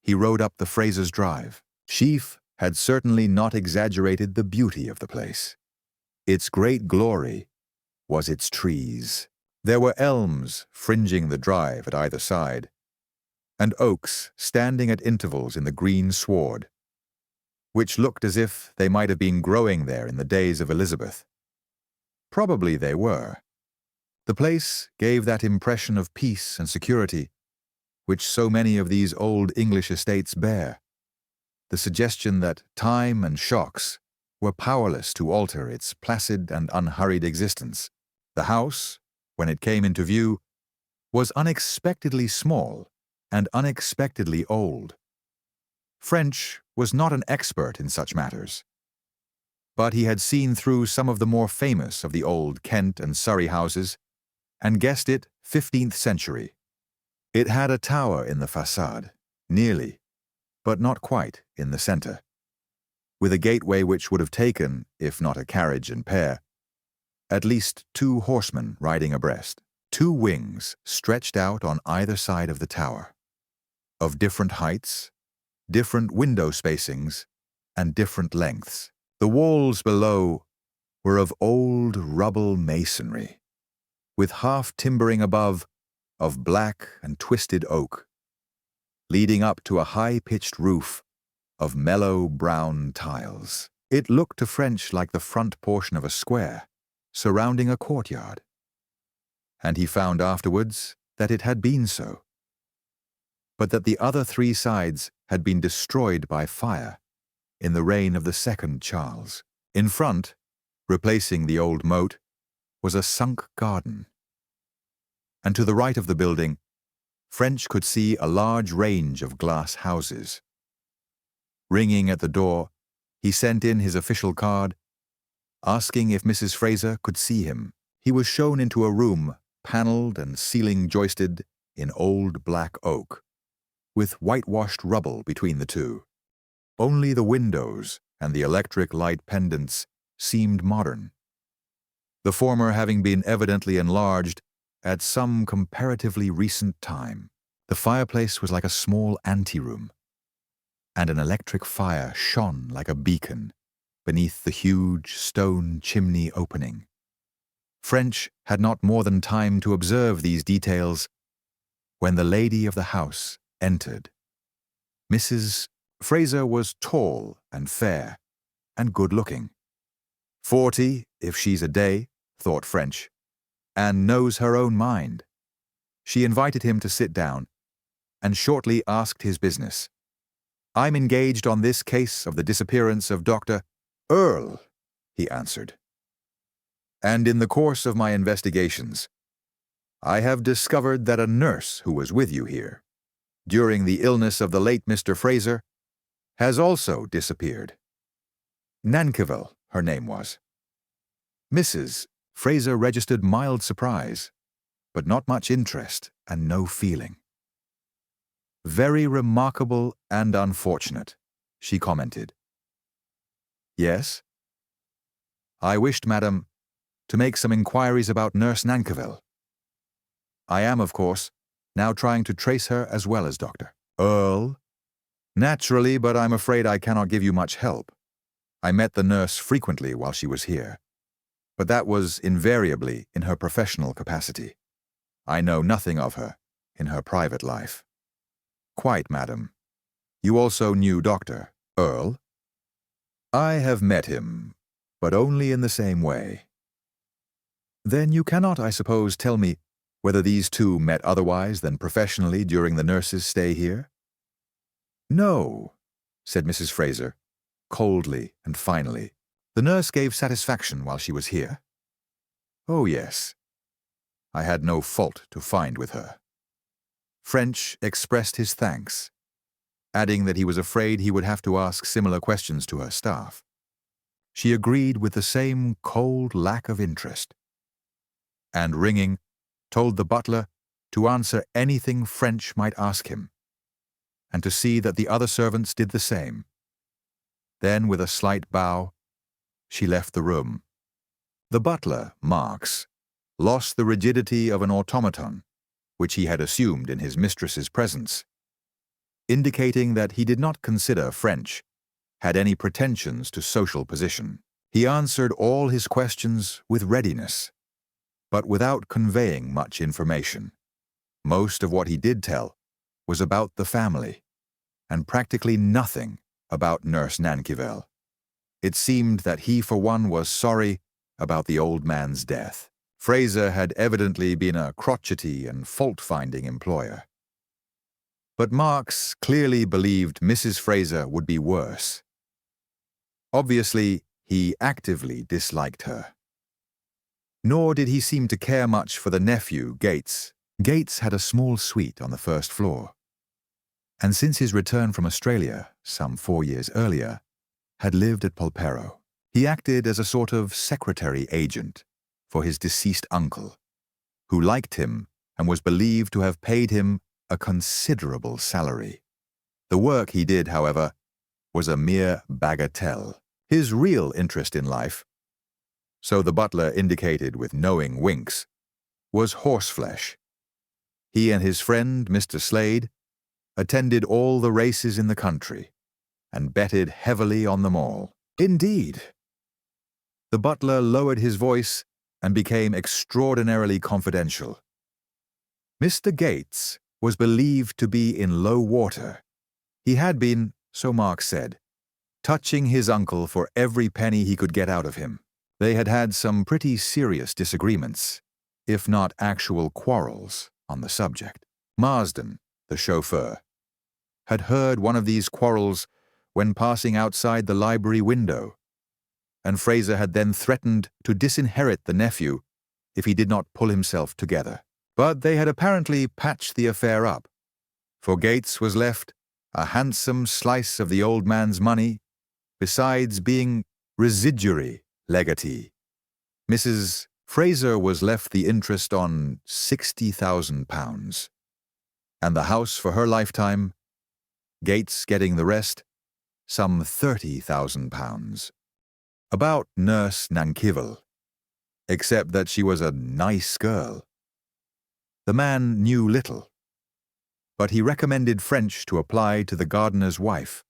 he rode up the Frasers' Drive. Sheaf had certainly not exaggerated the beauty of the place. Its great glory was its trees. There were elms fringing the drive at either side, and oaks standing at intervals in the green sward, which looked as if they might have been growing there in the days of Elizabeth. Probably they were. The place gave that impression of peace and security which so many of these old English estates bear, the suggestion that time and shocks were powerless to alter its placid and unhurried existence. The house, when it came into view, was unexpectedly small and unexpectedly old. French was not an expert in such matters, but he had seen through some of the more famous of the old Kent and Surrey houses and guessed it 15th century. It had a tower in the façade, nearly, but not quite, in the centre, with a gateway which would have taken, if not a carriage and pair, at least 2 horsemen riding abreast. Two wings stretched out on either side of the tower, of different heights, different window spacings, and different lengths. The walls below were of old rubble masonry, with half-timbering above of black and twisted oak, leading up to a high-pitched roof of mellow brown tiles. It looked to French like the front portion of a square, surrounding a courtyard. And he found afterwards that it had been so, but that the other three sides had been destroyed by fire in the reign of the second Charles. In front, replacing the old moat, was a sunk garden. And to the right of the building, French could see a large range of glass houses. Ringing at the door, he sent in his official card, asking if Mrs. Fraser could see him. He was shown into a room panelled and ceiling joisted in old black oak, with whitewashed rubble between the two. Only the windows and the electric light pendants seemed modern, the former having been evidently enlarged at some comparatively recent time. The fireplace was like a small anteroom, and an electric fire shone like a beacon beneath the huge stone chimney opening. French had not more than time to observe these details when the lady of the house entered. Mrs. Fraser was tall and fair and good-looking. 40, if she's a day, thought French, and knows her own mind. She invited him to sit down and shortly asked his business. "I'm engaged on this case of the disappearance of Dr. Earle," he answered. "And in the course of my investigations, I have discovered that a nurse who was with you here during the illness of the late Mr. Fraser has also disappeared. Nankerville, her name was." Mrs. Fraser registered mild surprise, but not much interest and no feeling. "Very remarkable and unfortunate," she commented. "Yes?" "I wished, madam, to make some inquiries about Nurse Nankerville. I am, of course, now trying to trace her as well as Dr. Earle. Naturally, but I'm afraid I cannot give you much help. I met the nurse frequently while she was here, but that was invariably in her professional capacity. I know nothing of her in her private life." "Quite, madam. You also knew Dr. Earle?" "I have met him, but only in the same way." "Then you cannot, I suppose, tell me whether these two met otherwise than professionally during the nurse's stay here?" "No," said Mrs. Fraser, coldly and finally. "The nurse gave satisfaction while she was here." "Oh, yes. I had no fault to find with her." French expressed his thanks, adding that he was afraid he would have to ask similar questions to her staff. She agreed with the same cold lack of interest, and ringing, told the butler to answer anything French might ask him, and to see that the other servants did the same. Then, with a slight bow, she left the room. The butler, Marks, lost the rigidity of an automaton, which he had assumed in his mistress's presence, indicating that he did not consider French had any pretensions to social position. He answered all his questions with readiness, but without conveying much information. Most of what he did tell was about the family, and practically nothing about Nurse Nankerville. It seemed that he for one was sorry about the old man's death. Fraser had evidently been a crotchety and fault-finding employer. But Marks clearly believed Mrs. Fraser would be worse. Obviously, he actively disliked her. Nor did he seem to care much for the nephew, Gates. Gates had a small suite on the first floor, and since his return from Australia, some 4 years earlier, had lived at Polperro. He acted as a sort of secretary agent for his deceased uncle, who liked him and was believed to have paid him a considerable salary. The work he did, however, was a mere bagatelle. His real interest in life, so the butler indicated with knowing winks, was horseflesh. He and his friend, Mr. Slade, attended all the races in the country and betted heavily on them all. Indeed. The butler lowered his voice and became extraordinarily confidential. Mr. Gates was believed to be in low water. He had been, so Mark said, touching his uncle for every penny he could get out of him. They had had some pretty serious disagreements, if not actual quarrels, on the subject. Marsden, the chauffeur, had heard one of these quarrels when passing outside the library window, and Fraser had then threatened to disinherit the nephew if he did not pull himself together. But they had apparently patched the affair up, for Gates was left a handsome slice of the old man's money, besides being residuary legatee. Mrs. Fraser was left the interest on £60,000, and the house for her lifetime, Gates getting the rest, some £30,000. About Nurse Nankivel, except that she was a nice girl. The man knew little, but he recommended French to apply to the gardener's wife,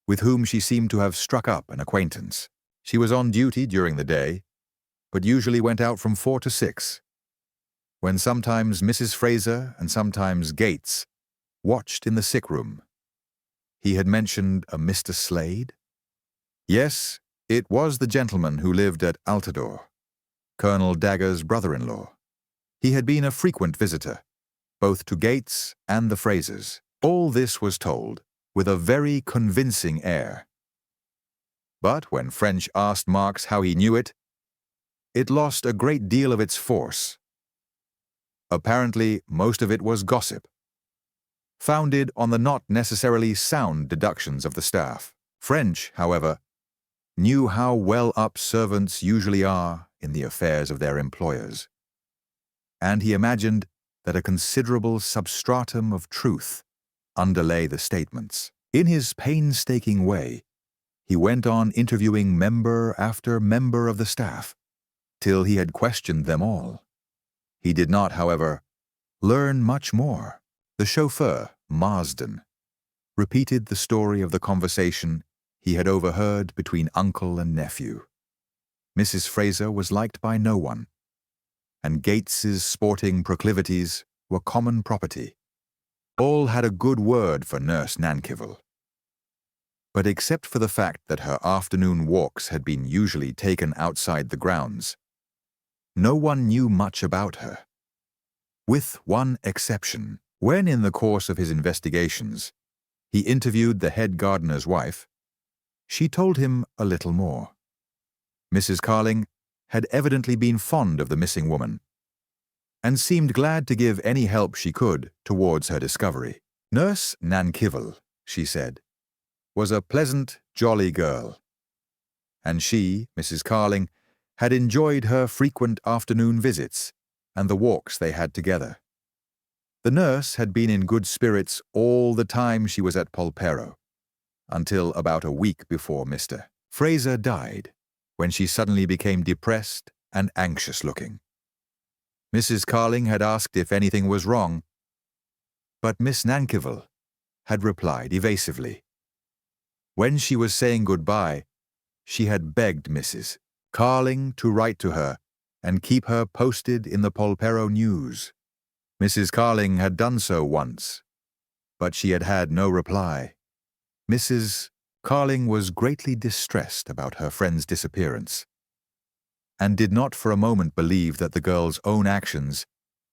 with whom she seemed to have struck up an acquaintance. She was on duty during the day, but usually went out from 4 to 6, when sometimes Mrs. Fraser and sometimes Gates watched in the sick room. He had mentioned a Mr. Slade? Yes, it was the gentleman who lived at Altadore, Colonel Dagger's brother-in-law. He had been a frequent visitor, both to Gates and the Frasers. All this was told with a very convincing air. But when French asked Marks how he knew it, it lost a great deal of its force. Apparently, most of it was gossip, founded on the not necessarily sound deductions of the staff. French, however, knew how well up servants usually are in the affairs of their employers, and he imagined that a considerable substratum of truth underlay the statements. In his painstaking way, he went on interviewing member after member of the staff, till he had questioned them all. He did not, however, learn much more. The chauffeur, Marsden, repeated the story of the conversation he had overheard between uncle and nephew. Mrs. Fraser was liked by no one, and Gates's sporting proclivities were common property. All had a good word for Nurse Nankivel. But except for the fact that her afternoon walks had been usually taken outside the grounds, no one knew much about her. With one exception, when in the course of his investigations he interviewed the head gardener's wife, she told him a little more. Mrs. Carling had evidently been fond of the missing woman, and seemed glad to give any help she could towards her discovery. Nurse Nankivel, she said, was a pleasant, jolly girl, and she, Mrs. Carling, had enjoyed her frequent afternoon visits and the walks they had together. The nurse had been in good spirits all the time she was at Polperro, until about a week before Mr. Fraser died, when she suddenly became depressed and anxious-looking. Mrs. Carling had asked if anything was wrong, but Miss Nankivel had replied evasively. When she was saying goodbye, she had begged Mrs. Carling to write to her and keep her posted in the Polperro news. Mrs. Carling had done so once, but she had had no reply. Mrs. Carling was greatly distressed about her friend's disappearance, and did not for a moment believe that the girl's own actions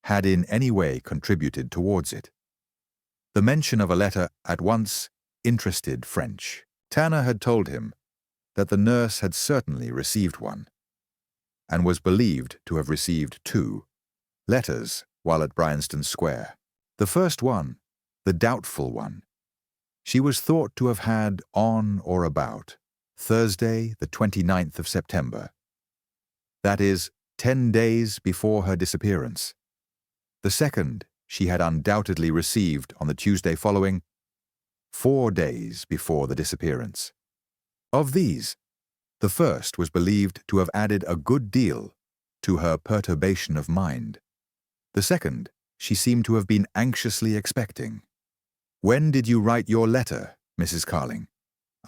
had in any way contributed towards it. The mention of a letter at once interested French. Tanner had told him that the nurse had certainly received one, and was believed to have received 2 letters while at Bryanston Square. The first one, the doubtful one, she was thought to have had on or about Thursday, the 29th of September. That is, 10 days before her disappearance. The second she had undoubtedly received on the Tuesday following, 4 days before the disappearance. Of these, the first was believed to have added a good deal to her perturbation of mind. The second she seemed to have been anxiously expecting. "When did you write your letter, Mrs. Carling?"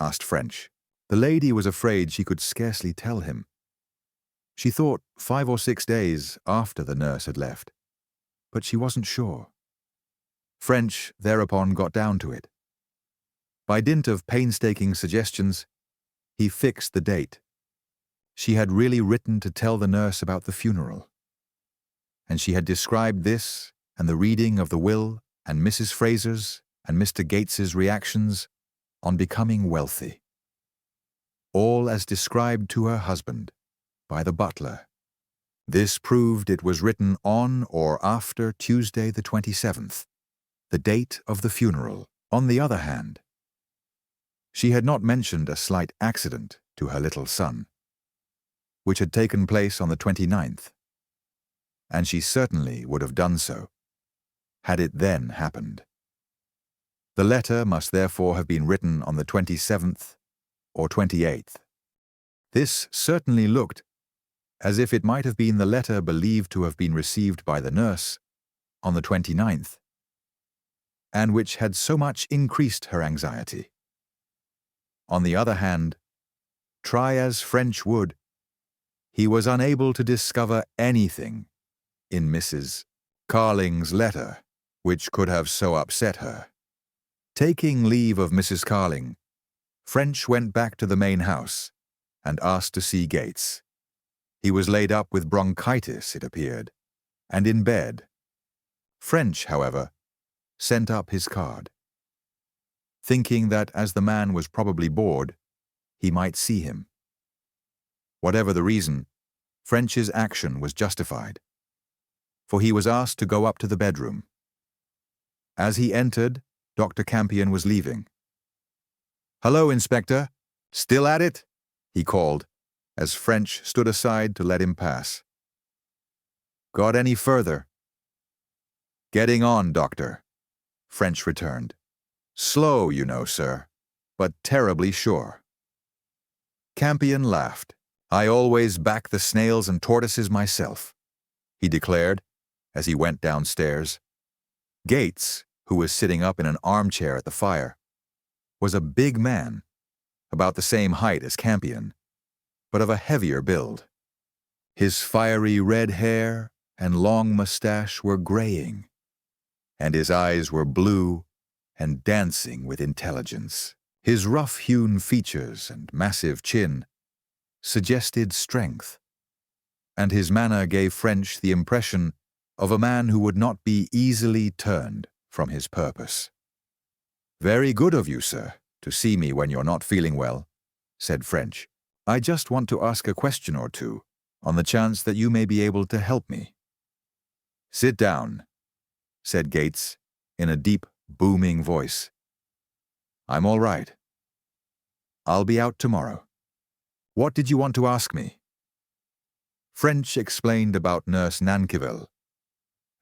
asked French. The lady was afraid she could scarcely tell him. She thought 5 or 6 days after the nurse had left, but she wasn't sure. French thereupon got down to it. By dint of painstaking suggestions, he fixed the date. She had really written to tell the nurse about the funeral, and she had described this and the reading of the will and Mrs. Fraser's and Mr. Gates's reactions on becoming wealthy. All as described to her husband by the butler. This proved it was written on or after Tuesday the 27th, the date of the funeral. On the other hand, she had not mentioned a slight accident to her little son, which had taken place on the 29th, and she certainly would have done so, had it then happened. The letter must therefore have been written on the 27th or 28th. This certainly looked as if it might have been the letter believed to have been received by the nurse on the 29th, and which had so much increased her anxiety. On the other hand, try as French would, he was unable to discover anything in Mrs. Carling's letter which could have so upset her. Taking leave of Mrs. Carling, French went back to the main house and asked to see Gates. He was laid up with bronchitis, it appeared, and in bed. French, however, sent up his card, thinking that as the man was probably bored, he might see him. Whatever the reason, French's action was justified, for he was asked to go up to the bedroom. As he entered, Dr. Campion was leaving. "Hello, Inspector. Still at it?" he called, as French stood aside to let him pass. "Got any further?" "Getting on, Doctor," French returned. "Slow, you know, sir, but terribly sure." Campion laughed. "I always back the snails and tortoises myself," he declared as he went downstairs. Gates, who was sitting up in an armchair at the fire, was a big man, about the same height as Campion, but of a heavier build. His fiery red hair and long mustache were graying, and his eyes were blue and dancing with intelligence. His rough-hewn features and massive chin suggested strength, and his manner gave French the impression of a man who would not be easily turned from his purpose. "Very good of you, sir, to see me when you're not feeling well," said French. "I just want to ask a question or two, on the chance that you may be able to help me." "Sit down," said Gates, in a deep, booming voice. "I'm all right. I'll be out tomorrow. What did you want to ask me?" French explained about Nurse Nankerville,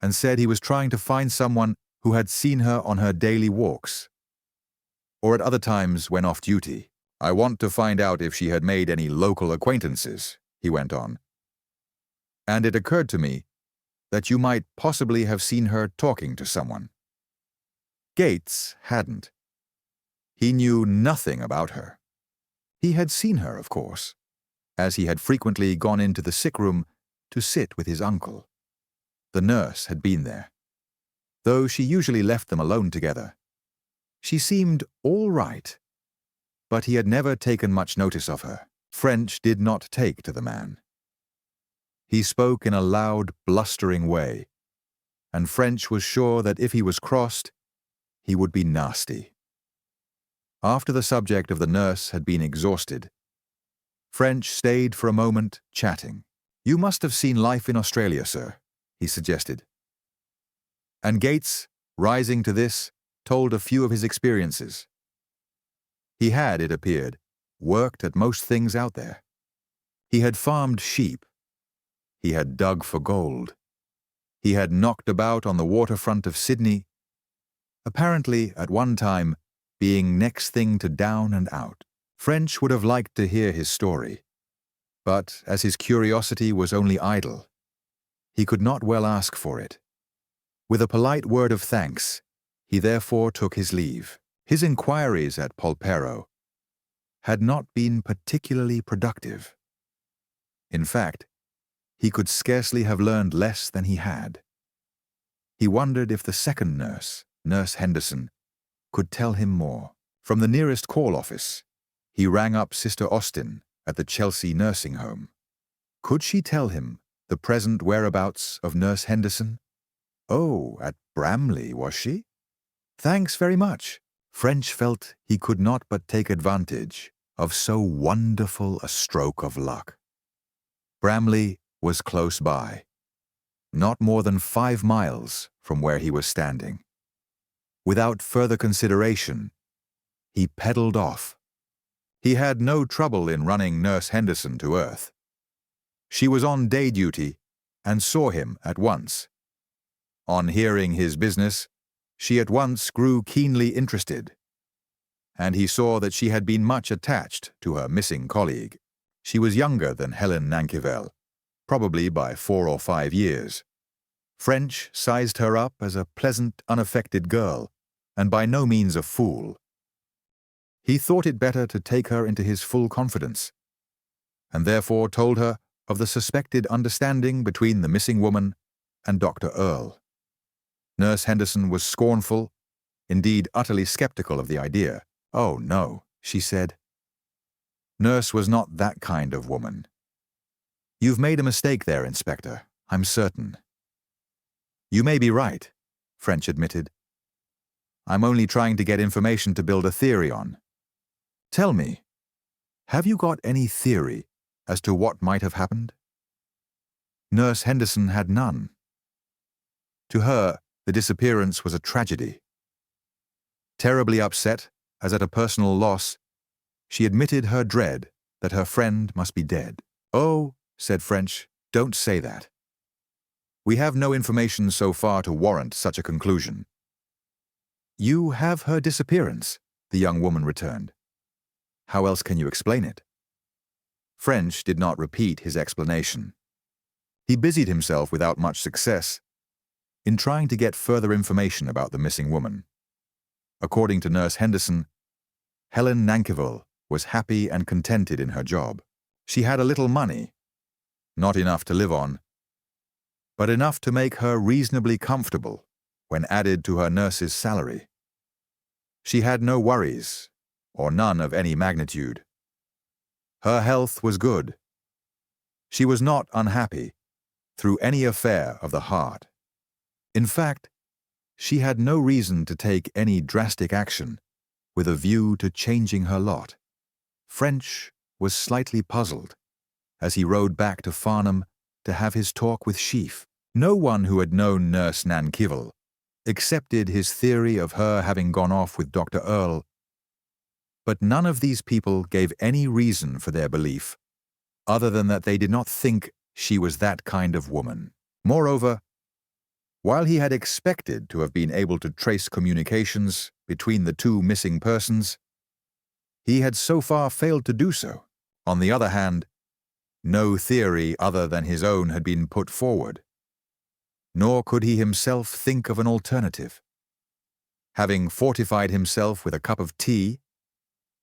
and said he was trying to find someone who had seen her on her daily walks, or at other times when off duty. "I want to find out if she had made any local acquaintances," he went on. "And it occurred to me that you might possibly have seen her talking to someone." Gates hadn't. He knew nothing about her. He had seen her, of course, as he had frequently gone into the sick room to sit with his uncle. The nurse had been there, though she usually left them alone together. She seemed all right, but he had never taken much notice of her. French did not take to the man. He spoke in a loud, blustering way, and French was sure that if he was crossed, he would be nasty. After the subject of the nurse had been exhausted, French stayed for a moment, chatting. "You must have seen life in Australia, sir," he suggested. And Gates, rising to this, told a few of his experiences. He had, it appeared, worked at most things out there. He had farmed sheep. He had dug for gold. He had knocked about on the waterfront of Sydney, apparently at one time being next thing to down and out. French would have liked to hear his story, but as his curiosity was only idle, he could not well ask for it. With a polite word of thanks, he therefore took his leave. His inquiries at Polperro had not been particularly productive. In fact, he could scarcely have learned less than he had. He wondered if the second nurse, Nurse Henderson, could tell him more. From the nearest call office, he rang up Sister Austin at the Chelsea nursing home. Could she tell him the present whereabouts of Nurse Henderson? Oh, at Bramley, was she? Thanks very much. French felt he could not but take advantage of so wonderful a stroke of luck. Bramley was close by, not more than 5 miles from where he was standing. Without further consideration, he pedaled off. He had no trouble in running Nurse Henderson to earth. She was on day duty and saw him at once. On hearing his business, she at once grew keenly interested, and he saw that she had been much attached to her missing colleague. She was younger than Helen Nankerville, probably by 4 or 5 years. French sized her up as a pleasant, unaffected girl, and by no means a fool. He thought it better to take her into his full confidence, and therefore told her of the suspected understanding between the missing woman and Dr. Earle. Nurse Henderson was scornful, indeed utterly skeptical of the idea. "Oh, no," she said. Nurse was not that kind of woman. "You've made a mistake there, Inspector, I'm certain." "You may be right," French admitted. "I'm only trying to get information to build a theory on. Tell me, have you got any theory as to what might have happened?" Nurse Henderson had none. To her, the disappearance was a tragedy. Terribly upset, as at a personal loss, she admitted her dread that her friend must be dead. "Oh," said French, "don't say that. We have no information so far to warrant such a conclusion." "You have her disappearance," the young woman returned. "How else can you explain it?" French did not repeat his explanation. He busied himself without much success in trying to get further information about the missing woman. According to Nurse Henderson, Helen Nankerville was happy and contented in her job. She had a little money, not enough to live on, but enough to make her reasonably comfortable when added to her nurse's salary. She had no worries, or none of any magnitude. Her health was good. She was not unhappy through any affair of the heart. In fact, she had no reason to take any drastic action with a view to changing her lot. French was slightly puzzled as he rode back to Farnham to have his talk with Sheaf. No one who had known Nurse Nankerville accepted his theory of her having gone off with Dr. Earle, but none of these people gave any reason for their belief other than that they did not think she was that kind of woman. Moreover, while he had expected to have been able to trace communications between the two missing persons, he had so far failed to do so. On the other hand, no theory other than his own had been put forward, nor could he himself think of an alternative. Having fortified himself with a cup of tea,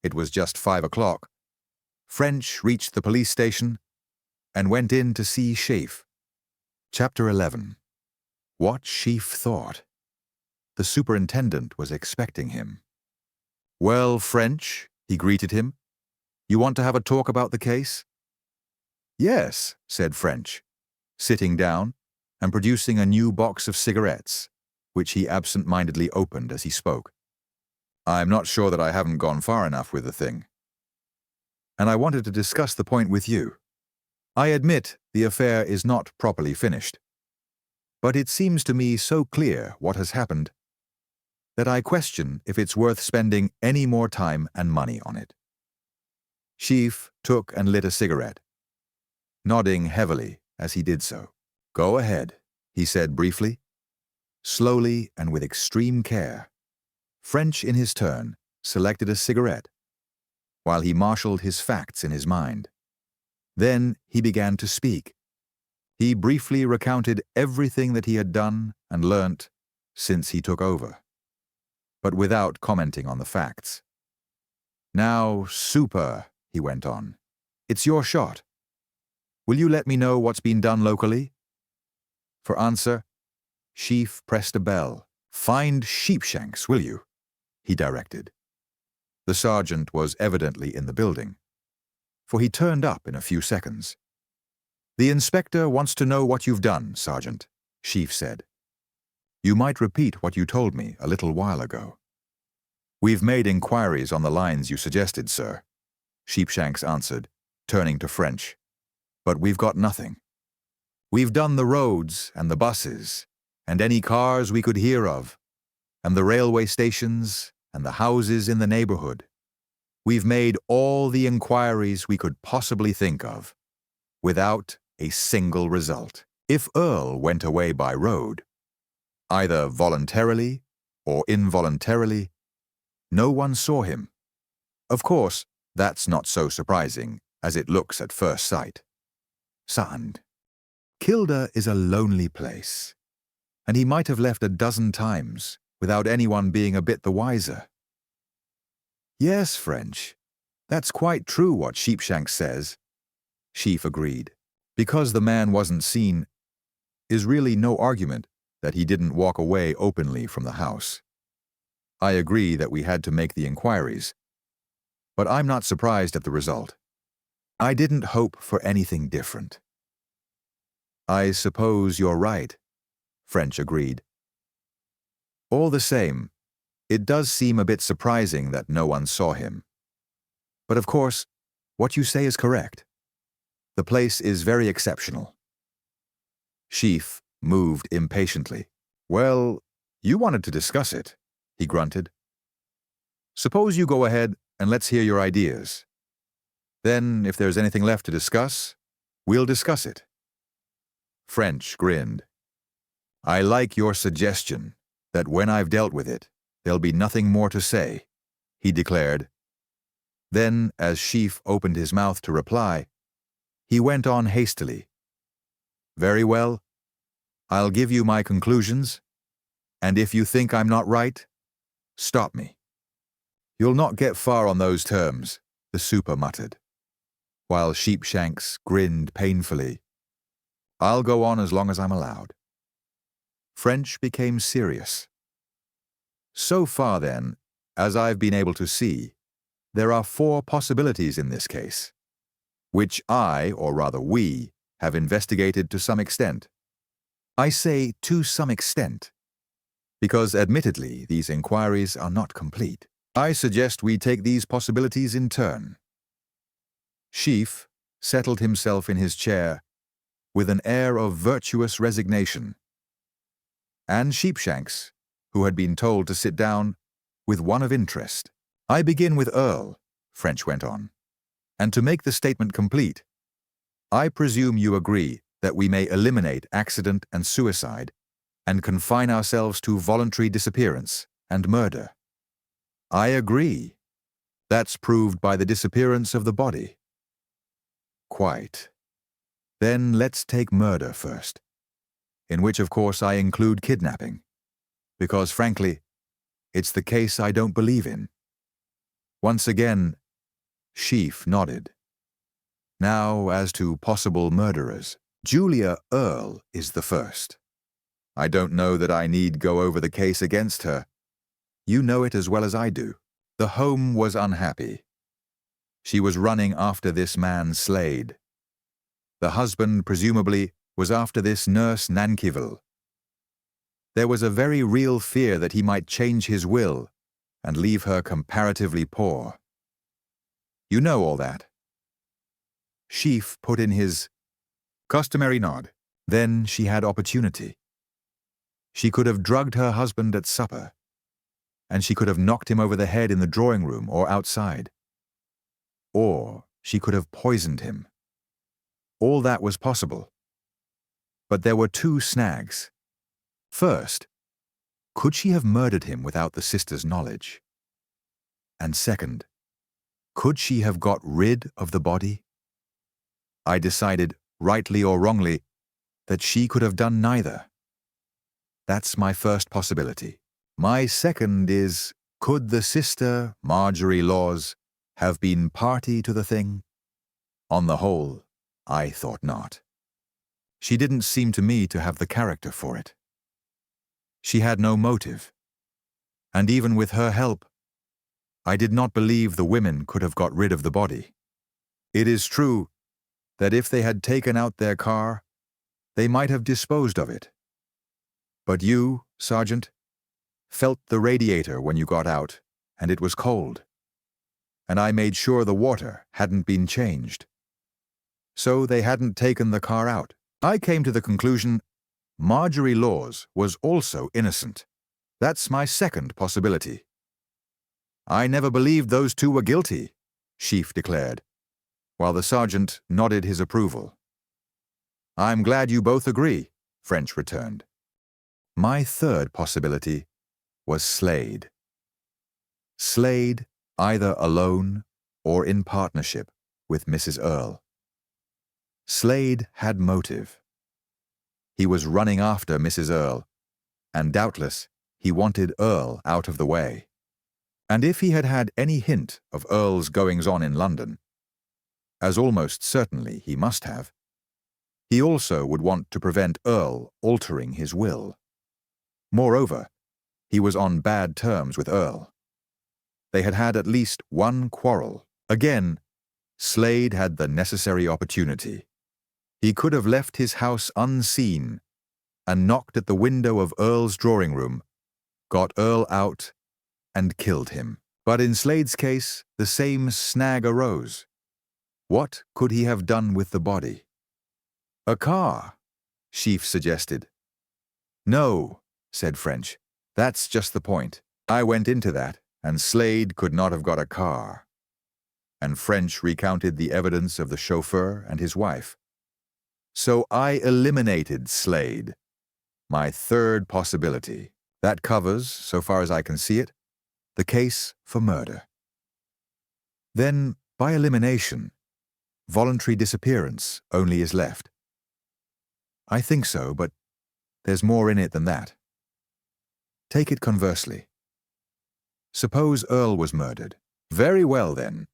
it was just 5 o'clock, French reached the police station and went in to see Sheaf. Chapter 11. What Sheaf thought. The superintendent was expecting him. "Well, French," he greeted him, "you want to have a talk about the case?" "Yes," said French, sitting down and producing a new box of cigarettes, which he absent-mindedly opened as he spoke. "I'm not sure that I haven't gone far enough with the thing, and I wanted to discuss the point with you. I admit the affair is not properly finished, but it seems to me so clear what has happened that I question if it's worth spending any more time and money on it." Sheaf took and lit a cigarette, nodding heavily as he did so. "Go ahead," he said briefly. Slowly and with extreme care, French in his turn selected a cigarette, while he marshaled his facts in his mind. Then he began to speak. He briefly recounted everything that he had done and learnt since he took over, but without commenting on the facts. "Now, super," he went on. "It's your shot. Will you let me know what's been done locally?" For answer, Sheaf pressed a bell. "Find Sheepshanks, will you?" he directed. The sergeant was evidently in the building, for he turned up in a few seconds. "The inspector wants to know what you've done, Sergeant," Sheaf said. "You might repeat what you told me a little while ago." "We've made inquiries on the lines you suggested, sir," Sheepshanks answered, turning to French. "But we've got nothing. We've done the roads and the buses, and any cars we could hear of, and the railway stations and the houses in the neighborhood. We've made all the inquiries we could possibly think of, without a single result. If Earle went away by road, either voluntarily or involuntarily, no one saw him. Of course, that's not so surprising as it looks at first sight. Sand. Kilda is a lonely place, and he might have left a dozen times without anyone being a bit the wiser. "Yes, French, that's quite true what Sheepshanks says," Sheaf agreed. "Because the man wasn't seen is really no argument that he didn't walk away openly from the house. I agree that we had to make the inquiries, but I'm not surprised at the result. I didn't hope for anything different." "I suppose you're right," French agreed. "All the same, it does seem a bit surprising that no one saw him. But of course, what you say is correct. The place is very exceptional." Sheaf moved impatiently. "Well, you wanted to discuss it," he grunted. "Suppose you go ahead and let's hear your ideas. Then, if there's anything left to discuss, we'll discuss it." French grinned. "I like your suggestion that when I've dealt with it, there'll be nothing more to say," he declared. Then, as Sheaf opened his mouth to reply, he went on hastily. "Very well. I'll give you my conclusions, and if you think I'm not right, stop me." "You'll not get far on those terms," the super muttered, while Sheepshanks grinned painfully. "I'll go on as long as I'm allowed." French became serious. "So far, then, as I've been able to see, there are 4 possibilities in this case, which I, or rather we, have investigated to some extent. I say to some extent, because admittedly these inquiries are not complete. I suggest we take these possibilities in turn." Sheaf settled himself in his chair with an air of virtuous resignation, and Sheepshanks, who had been told to sit down, with one of interest. "I begin with Earle," French went on, "and to make the statement complete, I presume you agree that we may eliminate accident and suicide and confine ourselves to voluntary disappearance and murder." "I agree. That's proved by the disappearance of the body." "Quite. Then let's take murder first, in which of course I include kidnapping, because frankly, it's the case I don't believe in." Once again, Sheaf nodded. "Now, as to possible murderers, Julia Earle is the first. I don't know that I need go over the case against her. You know it as well as I do. The home was unhappy. She was running after this man Slade. The husband, presumably, was after this nurse Nankyville. There was a very real fear that he might change his will and leave her comparatively poor. You know all that." Sheaf put in his customary nod. Then she had opportunity. She could have drugged her husband at supper, and she could have knocked him over the head in the drawing room or outside. Or she could have poisoned him. All that was possible. But there were 2 snags. First, could she have murdered him without the sister's knowledge? And second, could she have got rid of the body? I decided, rightly or wrongly, that she could have done neither. That's my first possibility. My second is, could the sister, Marjorie Laws, have been party to the thing? On the whole, I thought not. She didn't seem to me to have the character for it. She had no motive. And even with her help, I did not believe the women could have got rid of the body. It is true that if they had taken out their car, they might have disposed of it. But you, Sergeant, felt the radiator when you got out, and it was cold. And I made sure the water hadn't been changed. So they hadn't taken the car out. I came to the conclusion Marjorie Laws was also innocent. That's my second possibility. I never believed those two were guilty, Sheaf declared, while the sergeant nodded his approval. I'm glad you both agree, French returned. My third possibility was Slade. Slade, either alone or in partnership with Mrs. Earle. Slade had motive. He was running after Mrs. Earle, and doubtless he wanted Earle out of the way. And if he had had any hint of Earle's goings-on in London, as almost certainly he must have, he also would want to prevent Earle altering his will. Moreover, he was on bad terms with Earle. They had had at least one quarrel. Again, Slade had the necessary opportunity. He could have left his house unseen and knocked at the window of Earle's drawing room, got Earle out, and killed him. But in Slade's case, the same snag arose. What could he have done with the body? A car, Sheaf suggested. No, said French. That's just the point. I went into that, and Slade could not have got a car. And French recounted the evidence of the chauffeur and his wife. So I eliminated Slade, my third possibility. That covers, so far as I can see it, the case for murder. Then, by elimination, voluntary disappearance only is left. I think so, but there's more in it than that. Take it conversely. Suppose Earle was murdered. Very well, then.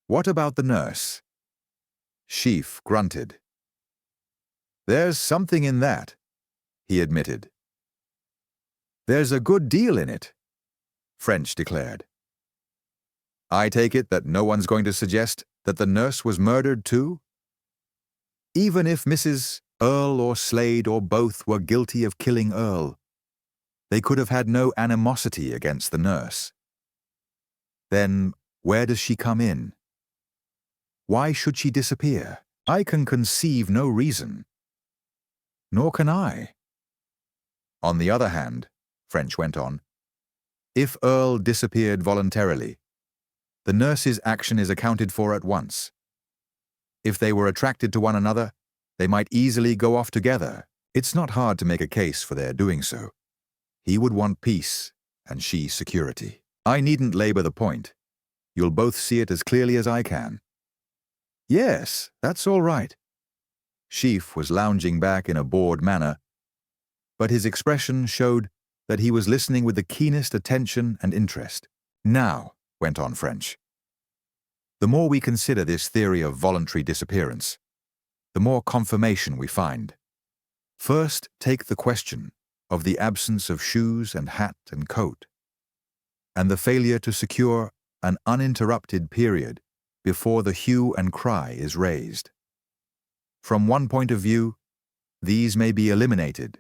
What about the nurse? Sheaf grunted. There's something in that, he admitted. There's a good deal in it, French declared. I take it that no one's going to suggest that the nurse was murdered too? Even if Mrs. Earle or Slade or both were guilty of killing Earle, they could have had no animosity against the nurse. Then, where does she come in? Why should she disappear? I can conceive no reason. Nor can I. On the other hand, French went on, if Earle disappeared voluntarily, the nurse's action is accounted for at once. If they were attracted to one another, they might easily go off together. It's not hard to make a case for their doing so. He would want peace, and she security. I needn't labor the point. You'll both see it as clearly as I can. Yes, that's all right. Sheaf was lounging back in a bored manner, but his expression showed that he was listening with the keenest attention and interest. Now, went on French, the more we consider this theory of voluntary disappearance, the more confirmation we find. First, take the question of the absence of shoes and hat and coat, and the failure to secure an uninterrupted period before the hue and cry is raised. From one point of view, these may be eliminated,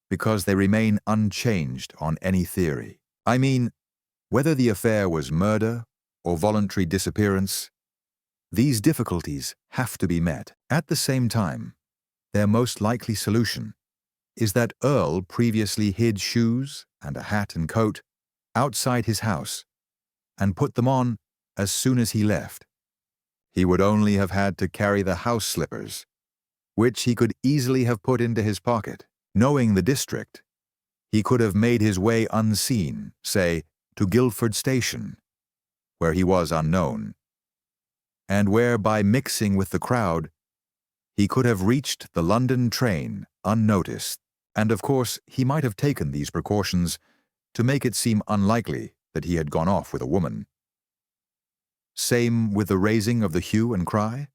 because they remain unchanged on any theory. I mean, whether the affair was murder or voluntary disappearance, these difficulties have to be met. At the same time, their most likely solution is that Earle previously hid shoes and a hat and coat outside his house and put them on as soon as he left. He would only have had to carry the house slippers, which he could easily have put into his pocket. Knowing the district, he could have made his way unseen, say, to Guildford Station, where he was unknown, and where, by mixing with the crowd, he could have reached the London train unnoticed. And of course, he might have taken these precautions to make it seem unlikely that he had gone off with a woman. Same with the raising of the hue and cry?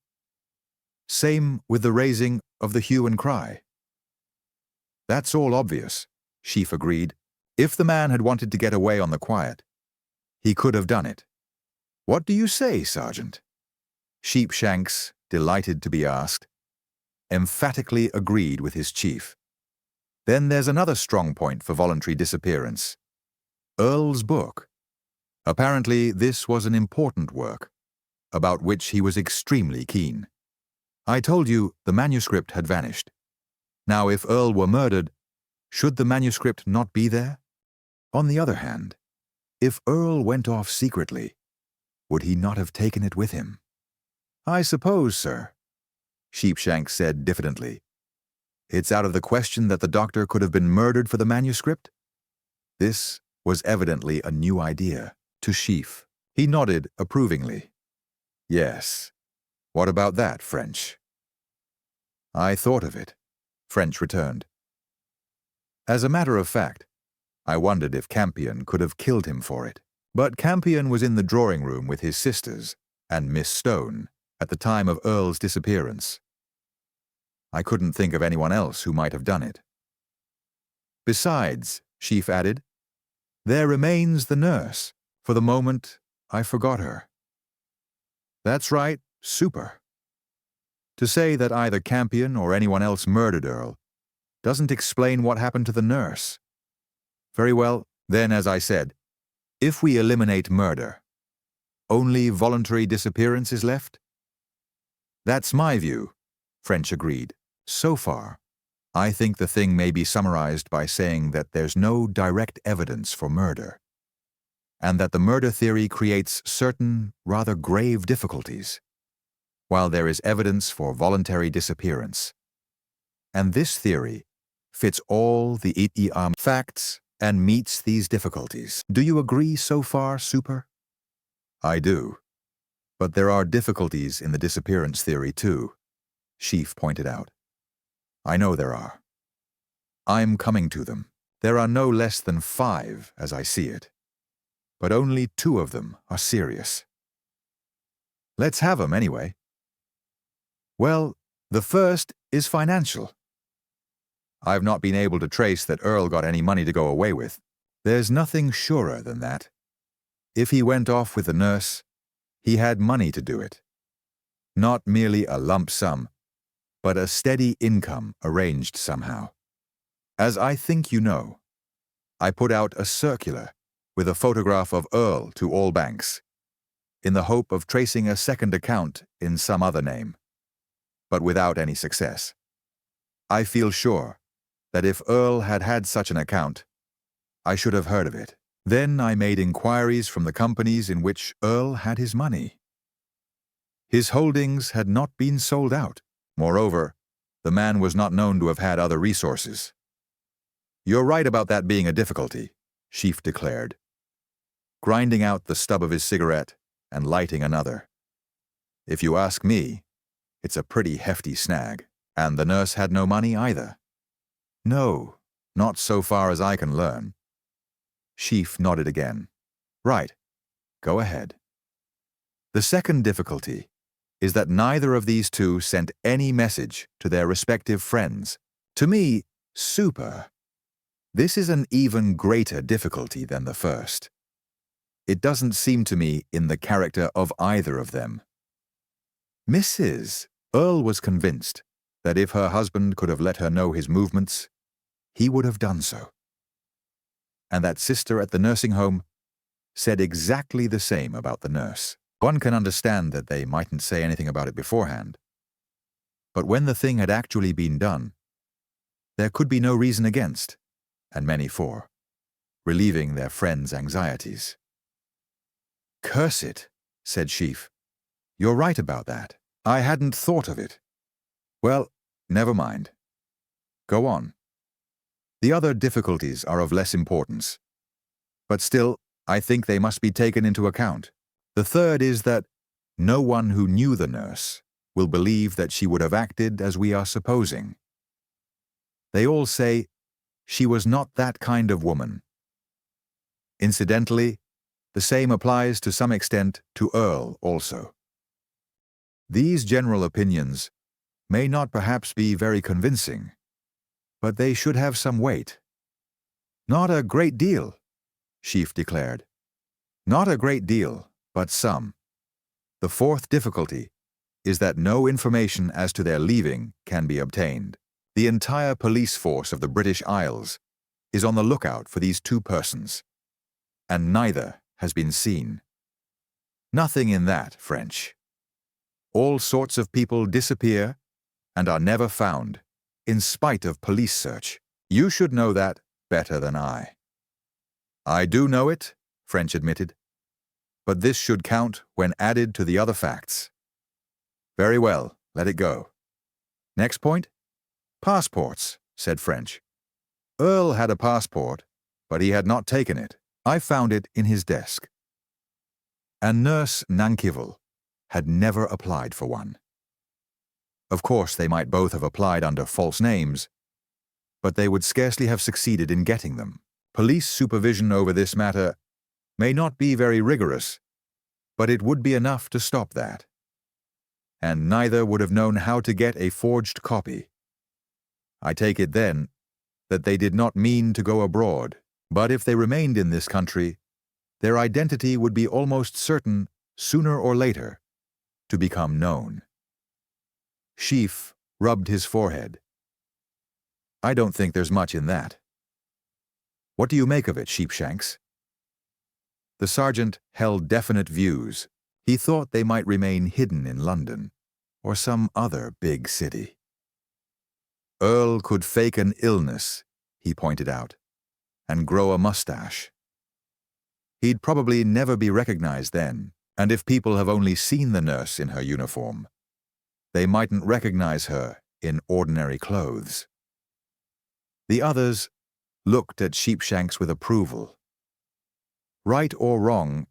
Same with the raising of the hue and cry. That's all obvious, Sheaf agreed. If the man had wanted to get away on the quiet, he could have done it. What do you say, Sergeant? Sheepshanks, delighted to be asked, emphatically agreed with his chief. Then there's another strong point for voluntary disappearance. Earle's book. Apparently, this was an important work, about which he was extremely keen. I told you the manuscript had vanished. Now, if Earle were murdered, should the manuscript not be there? On the other hand, if Earle went off secretly, would he not have taken it with him? I suppose, sir, Sheepshanks said diffidently. It's out of the question that the doctor could have been murdered for the manuscript? This was evidently a new idea to Sheaf. He nodded approvingly. Yes. What about that, French? I thought of it, French returned. As a matter of fact, I wondered if Campion could have killed him for it. But Campion was in the drawing room with his sisters and Miss Stone at the time of Earle's disappearance. I couldn't think of anyone else who might have done it. Besides, Sheaf added, there remains the nurse. For the moment, I forgot her. That's right, super. To say that either Campion or anyone else murdered Earle doesn't explain what happened to the nurse. Very well, then, as I said, if we eliminate murder, only voluntary disappearance is left? That's my view, French agreed. So far, I think the thing may be summarized by saying that there's no direct evidence for murder, and that the murder theory creates certain, rather grave difficulties, while there is evidence for voluntary disappearance. And this theory fits all the facts and meets these difficulties. Do you agree so far, Super? I do. But there are difficulties in the disappearance theory too, Sheaf pointed out. I know there are. I'm coming to them. There are no less than 5, as I see it. But only 2 of them are serious. Let's have 'em anyway. Well, the first is financial. I've not been able to trace that Earle got any money to go away with. There's nothing surer than that. If he went off with the nurse, he had money to do it. Not merely a lump sum, but a steady income arranged somehow. As I think you know, I put out a circular with a photograph of Earle to all banks, in the hope of tracing a second account in some other name, but without any success. I feel sure that if Earle had had such an account, I should have heard of it. Then I made inquiries from the companies in which Earle had his money. His holdings had not been sold out. Moreover, the man was not known to have had other resources. You're right about that being a difficulty, Sheaf declared, grinding out the stub of his cigarette and lighting another. If you ask me, it's a pretty hefty snag, and the nurse had no money either. No, not so far as I can learn. Sheaf nodded again. Right, go ahead. The second difficulty is that neither of these 2 sent any message to their respective friends. To me, Super, this is an even greater difficulty than the first. It doesn't seem to me in the character of either of them. Mrs. Earle was convinced that if her husband could have let her know his movements, he would have done so. And that sister at the nursing home said exactly the same about the nurse. One can understand that they mightn't say anything about it beforehand. But when the thing had actually been done, there could be no reason against, and many for, relieving their friends' anxieties. Curse it, said Sheaf. You're right about that. I hadn't thought of it. Well, never mind. Go on. The other difficulties are of less importance. But still, I think they must be taken into account. The third is that no one who knew the nurse will believe that she would have acted as we are supposing. They all say She was not that kind of woman. Incidentally, the same applies to some extent to Earle also. These general opinions may not perhaps be very convincing, but they should have some weight. Not a great deal, Sheaf declared. Not a great deal, but some. The fourth difficulty is that no information as to their leaving can be obtained. The entire police force of the British Isles is on the lookout for these two persons, and neither has been seen. Nothing in that, French. All sorts of people disappear and are never found, in spite of police search. You should know that better than I. I do know it, French admitted, but this should count when added to the other facts. Very well, let it go. Next point? Passports, said French. Earle had a passport, but he had not taken it. I found it in his desk. And Nurse Nankival had never applied for one. Of course, they might both have applied under false names, but they would scarcely have succeeded in getting them. Police supervision over this matter may not be very rigorous, but it would be enough to stop that. And neither would have known how to get a forged copy. I take it then that they did not mean to go abroad, but if they remained in this country, their identity would be almost certain, sooner or later, to become known. Sheaf rubbed his forehead. I don't think there's much in that. What do you make of it, Sheepshanks? The sergeant held definite views. He thought they might remain hidden in London, or some other big city. Earle could fake an illness, he pointed out, and grow a mustache. He'd probably never be recognized then, and if people have only seen the nurse in her uniform, they mightn't recognize her in ordinary clothes. The others looked at Sheepshanks with approval. Right or wrong,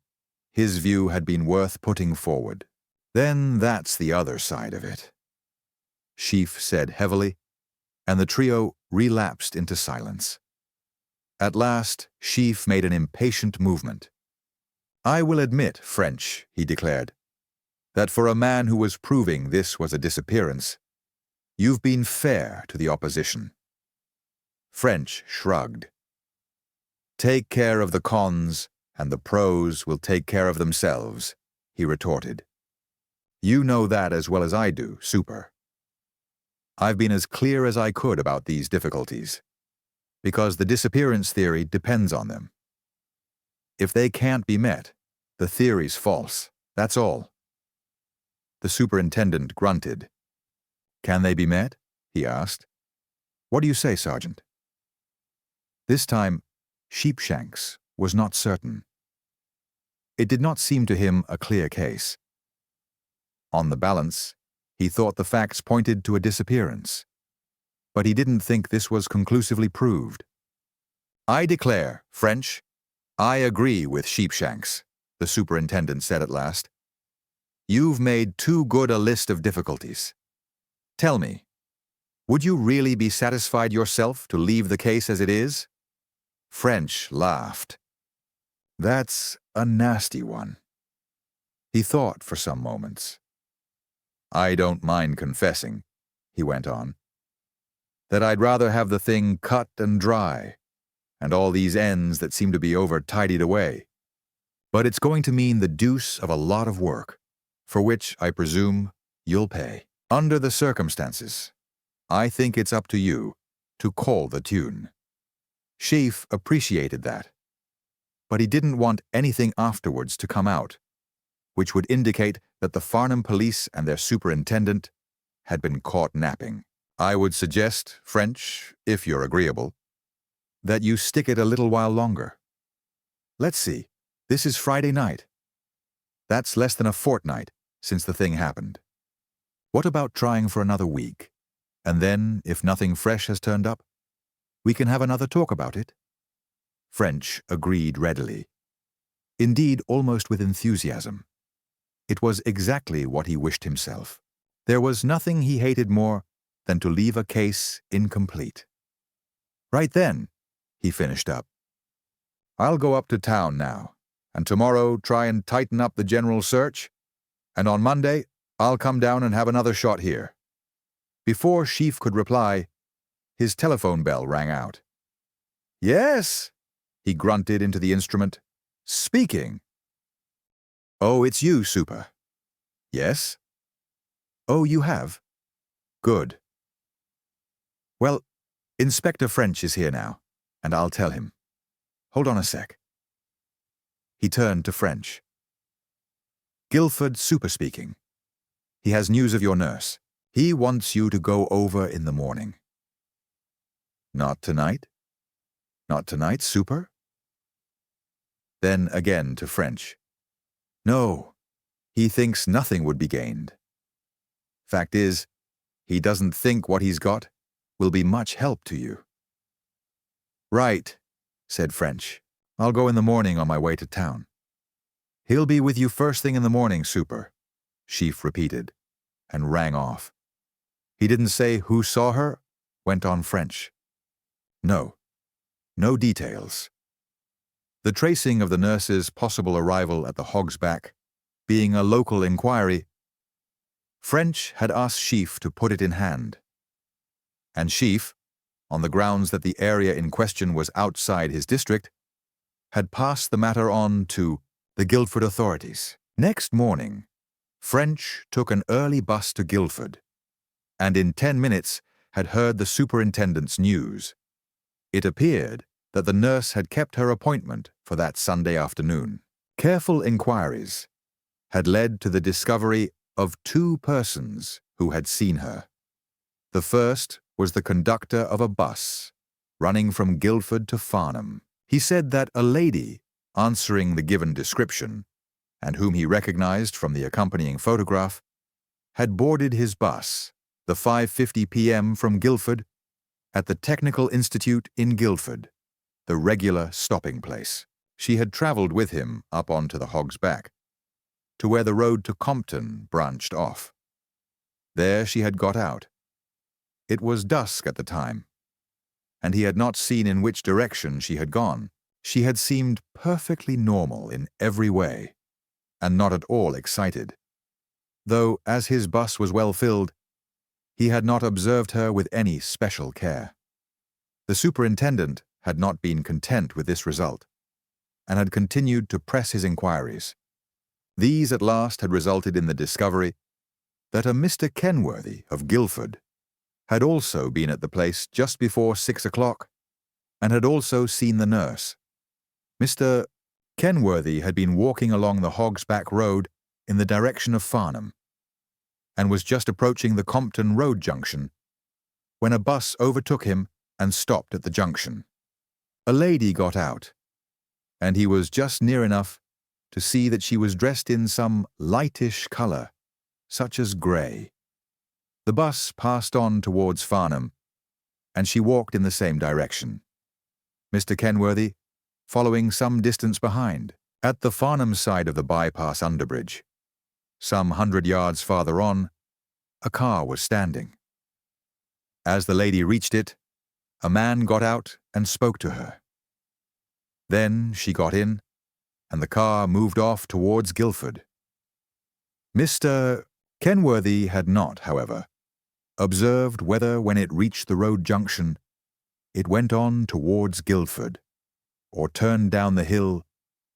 his view had been worth putting forward. Then that's the other side of it, Sheaf said heavily, and the trio relapsed into silence. At last, Sheaf made an impatient movement. I will admit, French, he declared, that for a man who was proving this was a disappearance, you've been fair to the opposition. French shrugged. Take care of the cons, and the pros will take care of themselves, he retorted. You know that as well as I do, Super. I've been as clear as I could about these difficulties, because the disappearance theory depends on them. If they can't be met, the theory's false, that's all. The superintendent grunted. Can they be met? He asked. What do you say, Sergeant? This time, Sheepshanks was not certain. It did not seem to him a clear case. On the balance, he thought the facts pointed to a disappearance, but he didn't think this was conclusively proved. I declare, French, I agree with Sheepshanks, the superintendent said at last. You've made too good a list of difficulties. Tell me, would you really be satisfied yourself to leave the case as it is? French laughed. That's a nasty one. He thought for some moments. I don't mind confessing, he went on, that I'd rather have the thing cut and dry, and all these ends that seem to be over-tidied away. But it's going to mean the deuce of a lot of work, for which, I presume, you'll pay. Under the circumstances, I think it's up to you to call the tune. Sheaf appreciated that, but he didn't want anything afterwards to come out, which would indicate that the Farnham police and their superintendent had been caught napping. I would suggest, French, if you're agreeable, that you stick it a little while longer. Let's see, this is Friday night. That's less than a fortnight since the thing happened. What about trying for another week? And then, if nothing fresh has turned up, we can have another talk about it? French agreed readily. Indeed, almost with enthusiasm. It was exactly what he wished himself. There was nothing he hated more than to leave a case incomplete. Right then, he finished up. I'll go up to town now, and tomorrow try and tighten up the general search, and on Monday I'll come down and have another shot here. Before Sheaf could reply, his telephone bell rang out. Yes, he grunted into the instrument. Speaking. Oh, it's you, Super. Yes? Oh, you have? Good. Well, Inspector French is here now, and I'll tell him. Hold on a sec. He turned to French. Guildford Super speaking. He has news of your nurse. He wants you to go over in the morning. Not tonight? Not tonight, Super? Then again to French. No, he thinks nothing would be gained. Fact is, he doesn't think what he's got will be much help to you. Right, said French. I'll go in the morning on my way to town. He'll be with you first thing in the morning, Super, Sheaf repeated, and rang off. He didn't say who saw her, went on French. No details. The tracing of the nurse's possible arrival at the Hog's Back being a local inquiry, French had asked Sheaf to put it in hand. And Sheaf, on the grounds that the area in question was outside his district, had passed the matter on to the Guildford authorities. Next morning, French took an early bus to Guildford, and in 10 minutes had heard the superintendent's news. It appeared that the nurse had kept her appointment for that Sunday afternoon. Careful inquiries had led to the discovery of 2 persons who had seen her. The first was the conductor of a bus running from Guildford to Farnham. He said that a lady answering the given description, and whom he recognized from the accompanying photograph, had boarded his bus, the 5:50 p.m. from Guildford, at the Technical Institute in Guildford, the regular stopping place. She had travelled with him up onto the Hog's Back, to where the road to Compton branched off. There she had got out. It was dusk at the time, and he had not seen in which direction she had gone. She had seemed perfectly normal in every way, and not at all excited, though, as his bus was well filled, he had not observed her with any special care. The superintendent had not been content with this result, and had continued to press his inquiries. These at last had resulted in the discovery that a Mr. Kenworthy of Guildford had also been at the place just before 6 o'clock, and had also seen the nurse. Mr. Kenworthy had been walking along the Hog's Back Road in the direction of Farnham, and was just approaching the Compton Road junction when a bus overtook him and stopped at the junction. A lady got out, and he was just near enough to see that she was dressed in some lightish colour, such as grey. The bus passed on towards Farnham, and she walked in the same direction. Mr. Kenworthy following some distance behind. At the Farnham side of the bypass underbridge, some 100 yards farther on, a car was standing. As the lady reached it, a man got out and spoke to her. Then she got in, and the car moved off towards Guildford. Mr. Kenworthy had not, however, observed whether when it reached the road junction, it went on towards Guildford, or turned down the hill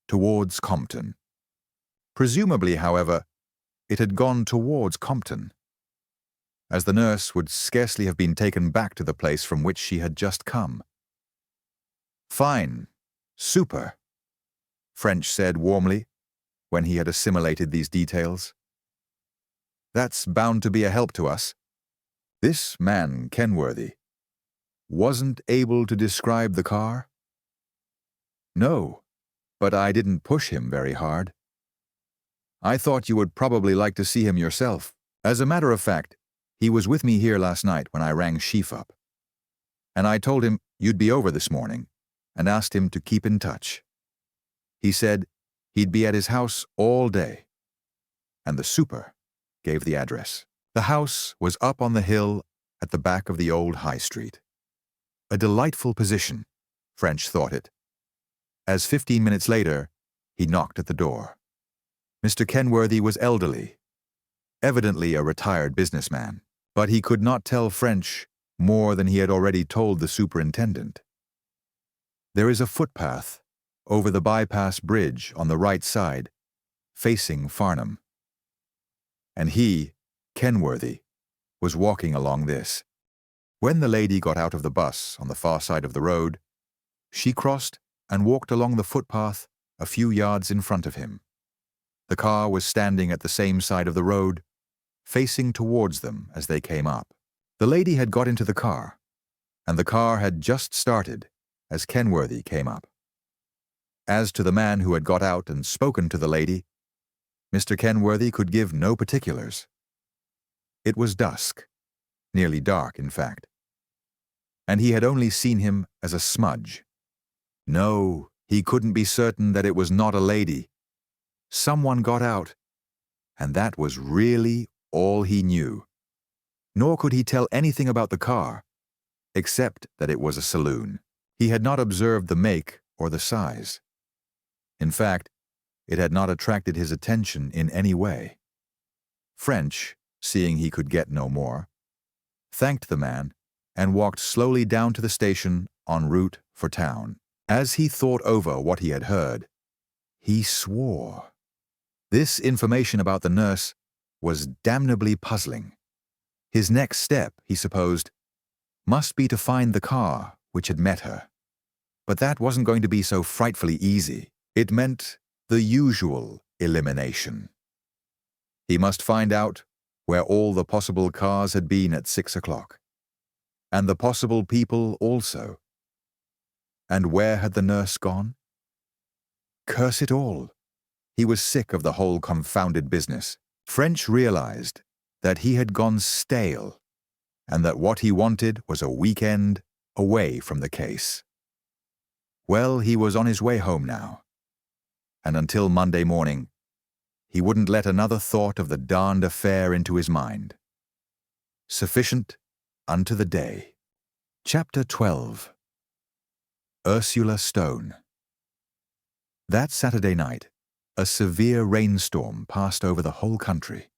towards Compton. Presumably, however, it had gone towards Compton, as the nurse would scarcely have been taken back to the place from which she had just come. Fine. Super, French said warmly, when he had assimilated these details. That's bound to be a help to us. This man, Kenworthy, wasn't able to describe the car? No, but I didn't push him very hard. I thought you would probably like to see him yourself. As a matter of fact, he was with me here last night when I rang Sheaf up, and I told him you'd be over this morning and asked him to keep in touch. He said he'd be at his house all day, and the super gave the address. The house was up on the hill at the back of the old High Street. A delightful position, French thought it, as 15 minutes later he knocked at the door. Mr. Kenworthy was elderly, evidently a retired businessman, but he could not tell French more than he had already told the superintendent. There is a footpath over the bypass bridge on the right side, facing Farnham. And he, Kenworthy, was walking along this. When the lady got out of the bus on the far side of the road, she crossed and walked along the footpath a few yards in front of him. The car was standing at the same side of the road, facing towards them as they came up. The lady had got into the car, and the car had just started as Kenworthy came up. As to the man who had got out and spoken to the lady, Mr. Kenworthy could give no particulars. It was dusk, nearly dark, in fact, and he had only seen him as a smudge. No, he couldn't be certain that it was not a lady. Someone got out, and that was really all he knew. Nor could he tell anything about the car, except that it was a saloon. He had not observed the make or the size. In fact, it had not attracted his attention in any way. French, seeing he could get no more, thanked the man and walked slowly down to the station en route for town. As he thought over what he had heard, he swore. This information about the nurse was damnably puzzling. His next step, he supposed, must be to find the car which had met her. But that wasn't going to be so frightfully easy. It meant the usual elimination. He must find out where all the possible cars had been at 6 o'clock, and the possible people also. And where had the nurse gone? Curse it all! He was sick of the whole confounded business. French realized that he had gone stale, and that what he wanted was a weekend away from the case. Well, he was on his way home now, and until Monday morning, he wouldn't let another thought of the darned affair into his mind. Sufficient unto the day. Chapter 12. Ursula Stone. That Saturday night, a severe rainstorm passed over the whole country.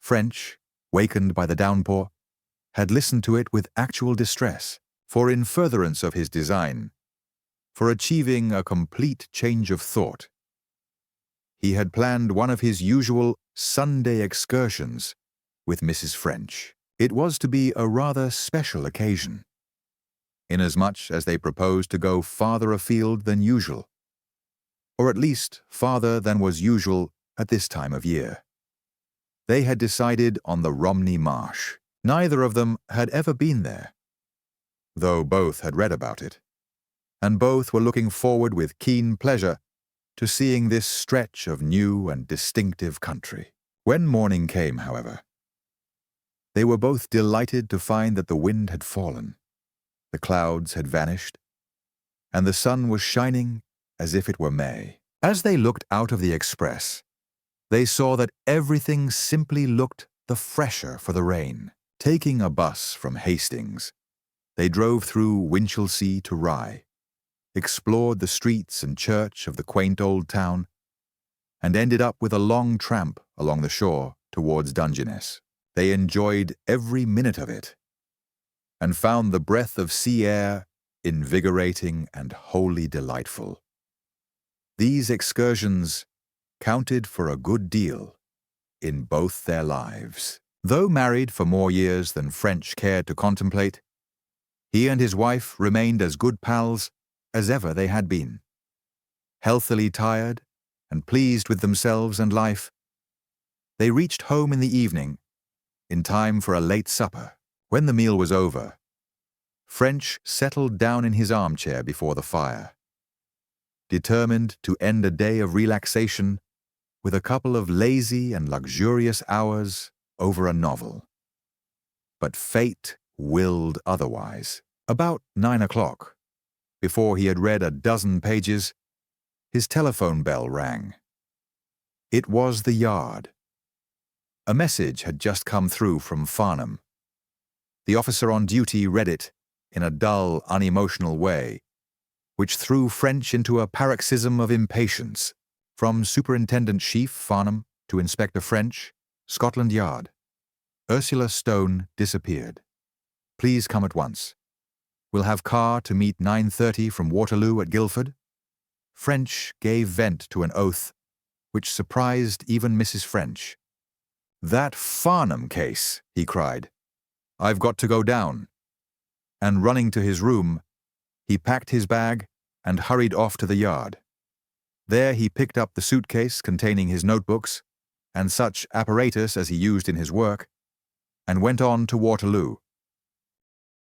French, wakened by the downpour, had listened to it with actual distress, for in furtherance of his design, for achieving a complete change of thought, he had planned one of his usual Sunday excursions with Mrs. French. It was to be a rather special occasion, inasmuch as they proposed to go farther afield than usual, or at least farther than was usual at this time of year. They had decided on the Romney Marsh. Neither of them had ever been there, though both had read about it, and both were looking forward with keen pleasure to seeing this stretch of new and distinctive country. When morning came, however, they were both delighted to find that the wind had fallen, the clouds had vanished, and the sun was shining as if it were May. As they looked out of the express, they saw that everything simply looked the fresher for the rain. Taking a bus from Hastings, they drove through Winchelsea to Rye, explored the streets and church of the quaint old town, and ended up with a long tramp along the shore towards Dungeness. They enjoyed every minute of it, and found the breath of sea air invigorating and wholly delightful. These excursions counted for a good deal in both their lives. Though married for more years than French cared to contemplate, he and his wife remained as good pals as ever they had been. Healthily tired and pleased with themselves and life, they reached home in the evening, in time for a late supper. When the meal was over, French settled down in his armchair before the fire, determined to end a day of relaxation with a couple of lazy and luxurious hours over a novel. But fate willed otherwise. About 9 o'clock, before he had read a dozen pages, his telephone bell rang. It was the Yard. A message had just come through from Farnham. The officer on duty read it in a dull, unemotional way, which threw French into a paroxysm of impatience. From Superintendent Chief Farnham to Inspector French, Scotland Yard. Ursula Stone disappeared. Please come at once. We'll have car to meet 9:30 from Waterloo at Guildford. French gave vent to an oath which surprised even Mrs. French. That Farnham case, he cried. I've got to go down. And running to his room, he packed his bag and hurried off to the yard. There he picked up the suitcase containing his notebooks and such apparatus as he used in his work, and went on to Waterloo.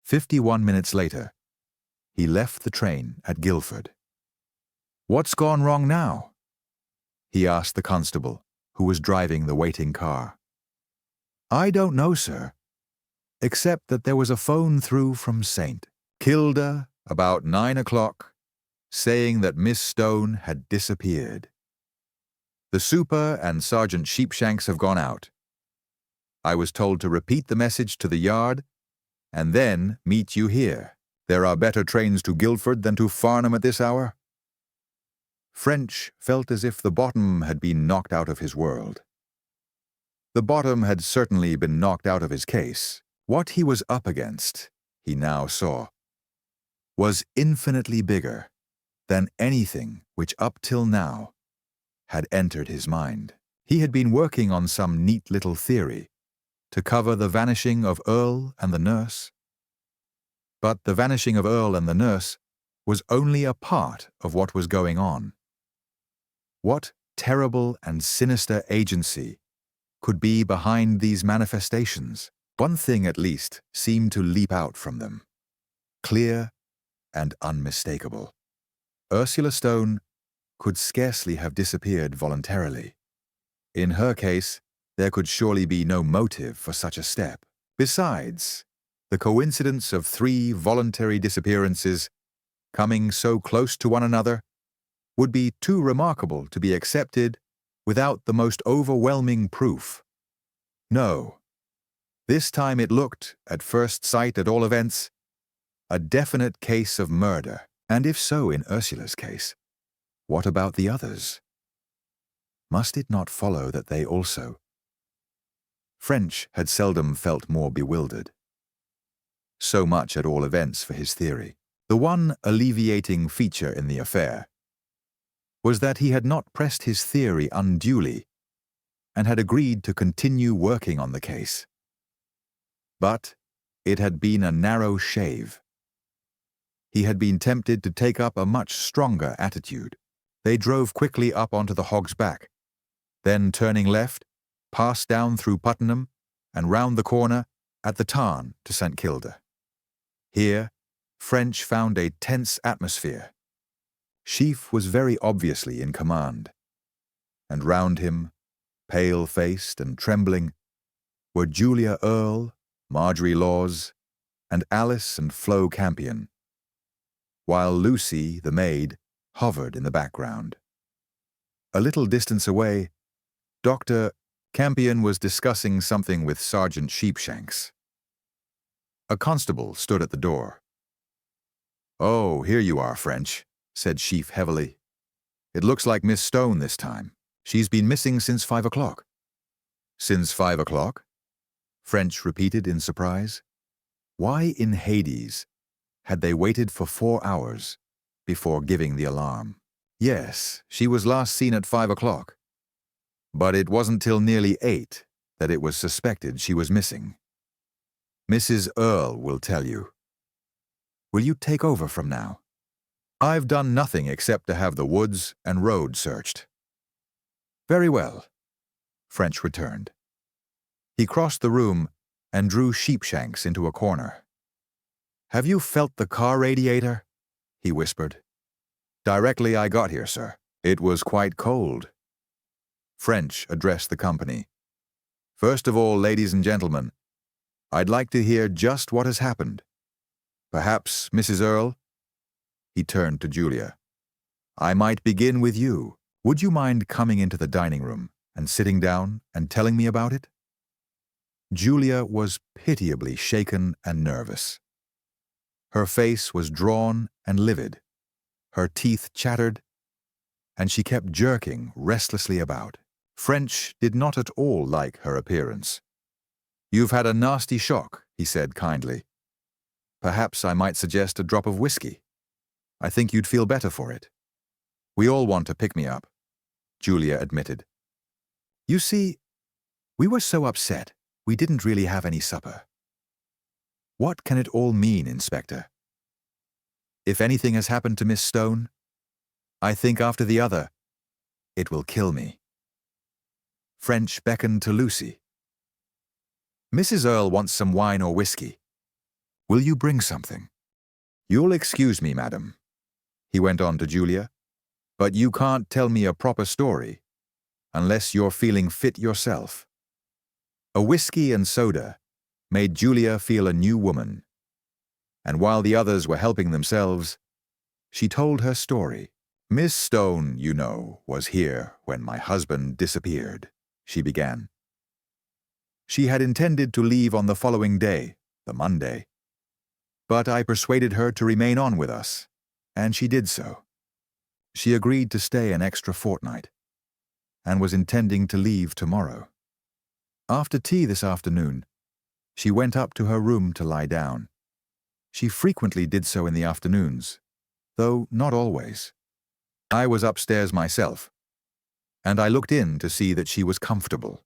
51 minutes later, he left the train at Guildford. What's gone wrong now? He asked the constable, who was driving the waiting car. I don't know, sir, except that there was a phone through from St. Kilda about 9 o'clock, saying that Miss Stone had disappeared. The super and Sergeant Sheepshanks have gone out. I was told to repeat the message to the yard and then meet you here. There are better trains to Guildford than to Farnham at this hour. French felt as if the bottom had been knocked out of his world. The bottom had certainly been knocked out of his case. What he was up against, he now saw, was infinitely bigger than anything which up till now had entered his mind. He had been working on some neat little theory to cover the vanishing of Earle and the nurse. But the vanishing of Earle and the nurse was only a part of what was going on. What terrible and sinister agency could be behind these manifestations? One thing at least seemed to leap out from them, clear and unmistakable. Ursula Stone could scarcely have disappeared voluntarily. In her case, there could surely be no motive for such a step. Besides, the coincidence of 3 voluntary disappearances coming so close to one another would be too remarkable to be accepted without the most overwhelming proof. No, this time it looked, at first sight at all events, a definite case of murder. And if so in Ursula's case, what about the others? Must it not follow that they also? French had seldom felt more bewildered. So much at all events for his theory. The one alleviating feature in the affair was that he had not pressed his theory unduly and had agreed to continue working on the case. But it had been a narrow shave. He had been tempted to take up a much stronger attitude. They drove quickly up onto the Hog's Back, then turning left, passed down through Puttenham and round the corner at the Tarn to St. Kilda. Here, French found a tense atmosphere. Sheaf was very obviously in command, and round him, pale-faced and trembling, were Julia Earle, Marjorie Laws, and Alice and Flo Campion, while Lucy, the maid, hovered in the background. A little distance away, Dr. Campion was discussing something with Sergeant Sheepshanks. A constable stood at the door. "Oh, here you are, French," said Sheaf heavily. "It looks like Miss Stone this time. She's been missing since 5 o'clock. "Since 5 o'clock?" French repeated in surprise. Why in Hades had they waited for 4 hours before giving the alarm? Yes, she was last seen at 5 o'clock. But it wasn't till nearly 8 that it was suspected she was missing. Mrs. Earle will tell you. Will you take over from now? I've done nothing except to have the woods and road searched. Very well, French returned. He crossed the room and drew Sheepshanks into a corner. Have you felt the car radiator? He whispered. Directly I got here, sir. It was quite cold. French addressed the company. First of all, ladies and gentlemen, I'd like to hear just what has happened. Perhaps, Mrs. Earle? He turned to Julia. I might begin with you. Would you mind coming into the dining room and sitting down and telling me about it? Julia was pitiably shaken and nervous. Her face was drawn and livid. Her teeth chattered, and she kept jerking restlessly about. French did not at all like her appearance. "You've had a nasty shock," he said kindly. "Perhaps I might suggest a drop of whiskey. I think you'd feel better for it." "We all want to pick me up," Julia admitted. "You see, we were so upset we didn't really have any supper." "What can it all mean, Inspector? If anything has happened to Miss Stone, I think after the other, it will kill me." French beckoned to Lucy. "Mrs. Earle wants some wine or whiskey. Will you bring something?" "You'll excuse me, madam," he went on to Julia, "but you can't tell me a proper story unless you're feeling fit yourself." A whiskey and soda made Julia feel a new woman, and while the others were helping themselves, she told her story. "Miss Stone, you know, was here when my husband disappeared," she began. "She had intended to leave on the following day, the Monday, but I persuaded her to remain on with us, and she did so. She agreed to stay an extra fortnight, and was intending to leave tomorrow. After tea this afternoon, she went up to her room to lie down. She frequently did so in the afternoons, though not always. I was upstairs myself, and I looked in to see that she was comfortable.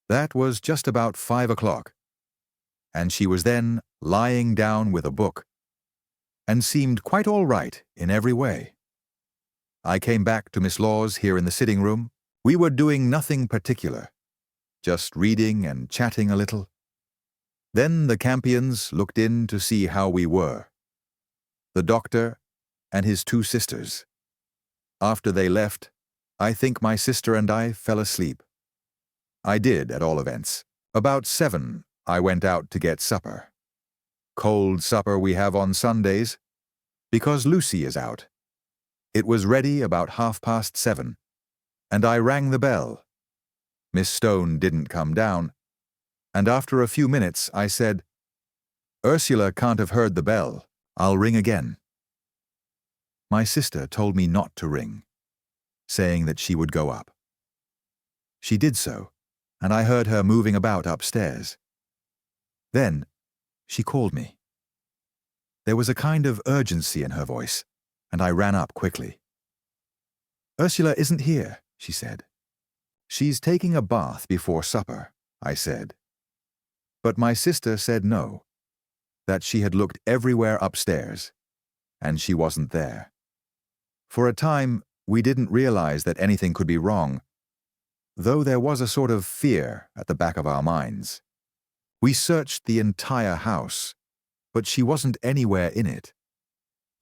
That was just about 5 o'clock, and she was then lying down with a book, and seemed quite all right in every way. I came back to Miss Law's here in the sitting room. We were doing nothing particular, just reading and chatting a little. Then the Campions looked in to see how we were. The doctor and his 2 sisters. After they left, I think my sister and I fell asleep. I did, at all events. About 7, I went out to get supper. Cold supper we have on Sundays, because Lucy is out. It was ready about 7:30, and I rang the bell. Miss Stone didn't come down, and after a few minutes I said, "Ursula can't have heard the bell. I'll ring again." My sister told me not to ring, saying that she would go up. She did so, and I heard her moving about upstairs. Then she called me. There was a kind of urgency in her voice, and I ran up quickly. "Ursula isn't here," she said. "She's taking a bath before supper," I said. But my sister said no, that she had looked everywhere upstairs, and she wasn't there. For a time, we didn't realize that anything could be wrong, though there was a sort of fear at the back of our minds. We searched the entire house, but she wasn't anywhere in it.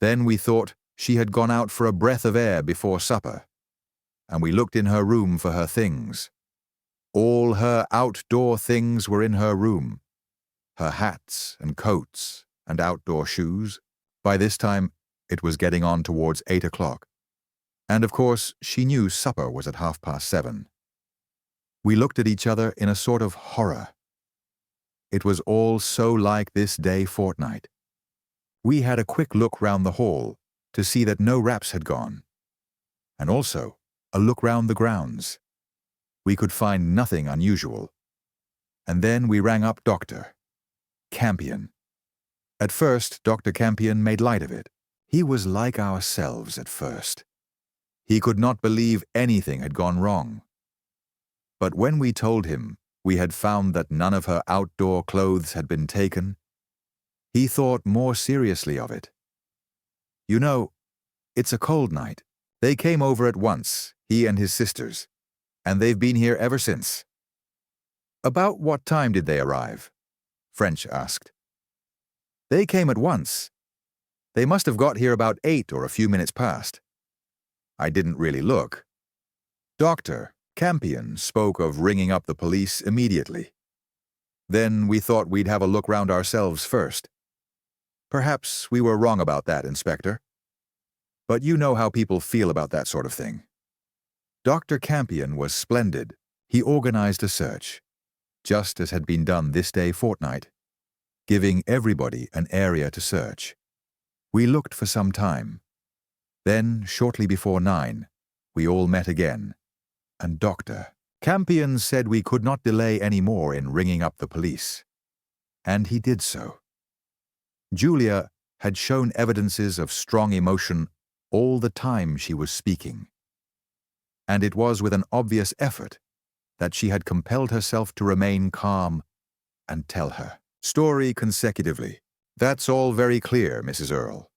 Then we thought she had gone out for a breath of air before supper, and we looked in her room for her things. All her outdoor things were in her room, her hats and coats and outdoor shoes. By this time, it was getting on towards 8 o'clock, and of course she knew supper was at 7:30. We looked at each other in a sort of horror. It was all so like this day fortnight. We had a quick look round the hall to see that no raps had gone, and also a look round the grounds. We could find nothing unusual. And then we rang up Dr. Campion. At first, Dr. Campion made light of it. He was like ourselves at first. He could not believe anything had gone wrong. But when we told him we had found that none of her outdoor clothes had been taken, he thought more seriously of it. "You know, it's a cold night. They came over at once, he and his sisters, and they've been here ever since." "About what time did they arrive?" French asked. "They came at once. They must have got here about 8 or a few minutes past. I didn't really look. Dr. Campion spoke of ringing up the police immediately. Then we thought we'd have a look round ourselves first. Perhaps we were wrong about that, Inspector. But you know how people feel about that sort of thing." Dr. Campion was splendid. He organized a search, just as had been done this day fortnight. giving everybody an area to search. We looked for some time. Then, shortly before 9, we all met again, and Dr. Campion said we could not delay any more in ringing up the police. And he did so. Julia had shown evidences of strong emotion all the time she was speaking. And it was with an obvious effort that she had compelled herself to remain calm and tell her story consecutively. "That's all very clear, Mrs. Earle,"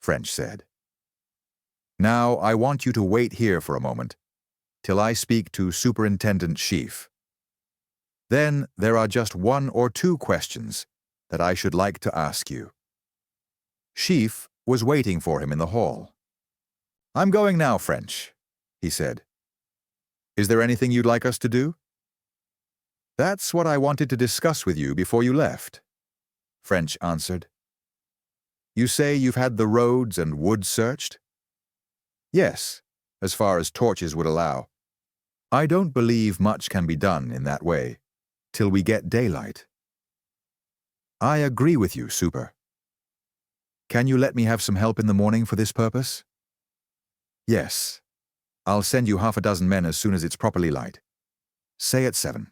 French said. "Now I want you to wait here for a moment till I speak to Superintendent Sheaf. Then there are just 1 or 2 questions that I should like to ask you." Sheaf was waiting for him in the hall. "I'm going now, French," he said. "Is there anything you'd like us to do?" "That's what I wanted to discuss with you before you left," French answered. "You say you've had the roads and woods searched?" "Yes, as far as torches would allow. I don't believe much can be done in that way till we get daylight." "I agree with you, Super. Can you let me have some help in the morning for this purpose?" "Yes. I'll send you half a dozen men as soon as it's properly light. Say at 7.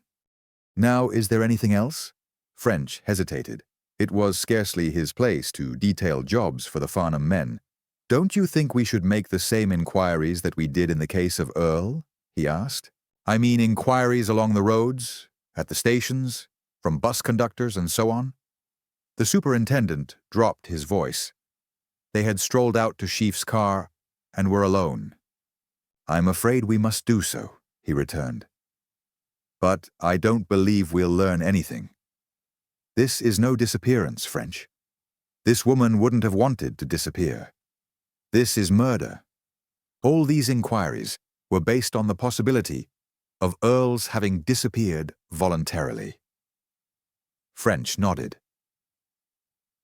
Now, is there anything else?" French hesitated. It was scarcely his place to detail jobs for the Farnham men. "Don't you think we should make the same inquiries that we did in the case of Earle?" he asked. "I mean inquiries along the roads, at the stations, from bus conductors and so on?" The superintendent dropped his voice. They had strolled out to Sheaf's car and were alone. "I'm afraid we must do so," he returned. "But I don't believe we'll learn anything. This is no disappearance, French. This woman wouldn't have wanted to disappear. This is murder. All these inquiries were based on the possibility of Earle's having disappeared voluntarily." French nodded.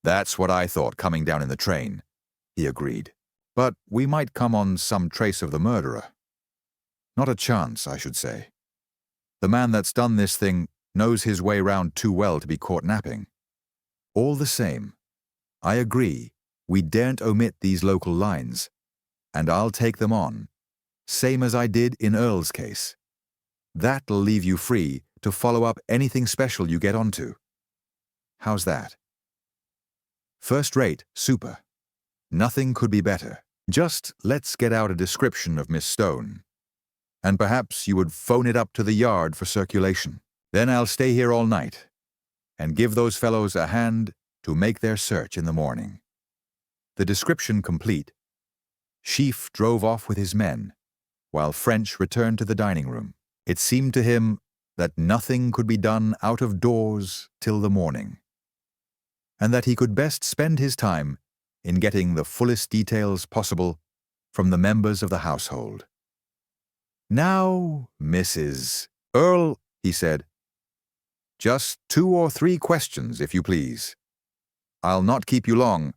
"That's what I thought coming down in the train," he agreed. "But we might come on some trace of the murderer. Not a chance, I should say. The man that's done this thing knows his way round too well to be caught napping. All the same, I agree we daren't omit these local lines, and I'll take them on, same as I did in Earle's case. That'll leave you free to follow up anything special you get onto. How's that?" "First rate, Super. Nothing could be better. Just let's get out a description of Miss Stone. And perhaps you would phone it up to the yard for circulation. Then I'll stay here all night and give those fellows a hand to make their search in the morning." The description complete, Sheaf drove off with his men, while French returned to the dining room. It seemed to him that nothing could be done out of doors till the morning, and that he could best spend his time in getting the fullest details possible from the members of the household. "Now, Mrs. Earle," he said, "just 2 or 3 questions, if you please. I'll not keep you long,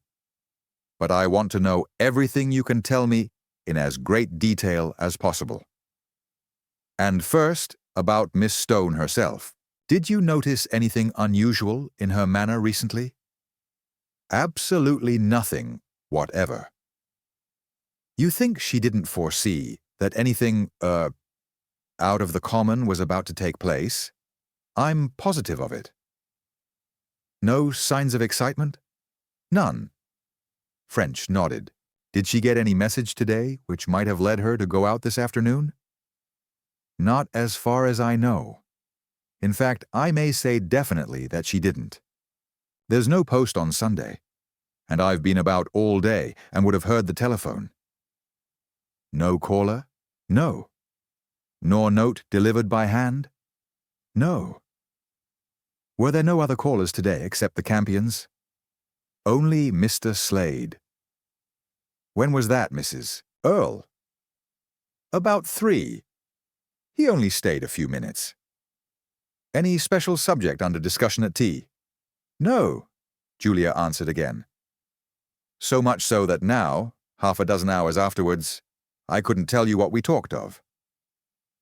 but I want to know everything you can tell me in as great detail as possible. And first, about Miss Stone herself. Did you notice anything unusual in her manner recently?" "Absolutely nothing whatever." "You think she didn't foresee that anything, out of the common was about to take place?" "I'm positive of it." "No signs of excitement?" "None." French nodded. "Did she get any message today which might have led her to go out this afternoon?" "Not as far as I know. In fact, I may say definitely that she didn't. There's no post on Sunday, and I've been about all day and would have heard the telephone." "No caller?" "No." "Nor note delivered by hand?" "No." "Were there no other callers today except the Campions?" "Only Mr. Slade." "When was that, Mrs. Earle?" "About 3. He only stayed a few minutes." "Any special subject under discussion at tea?" "No," Julia answered again. "So much so that now, half a dozen hours afterwards, I couldn't tell you what we talked of."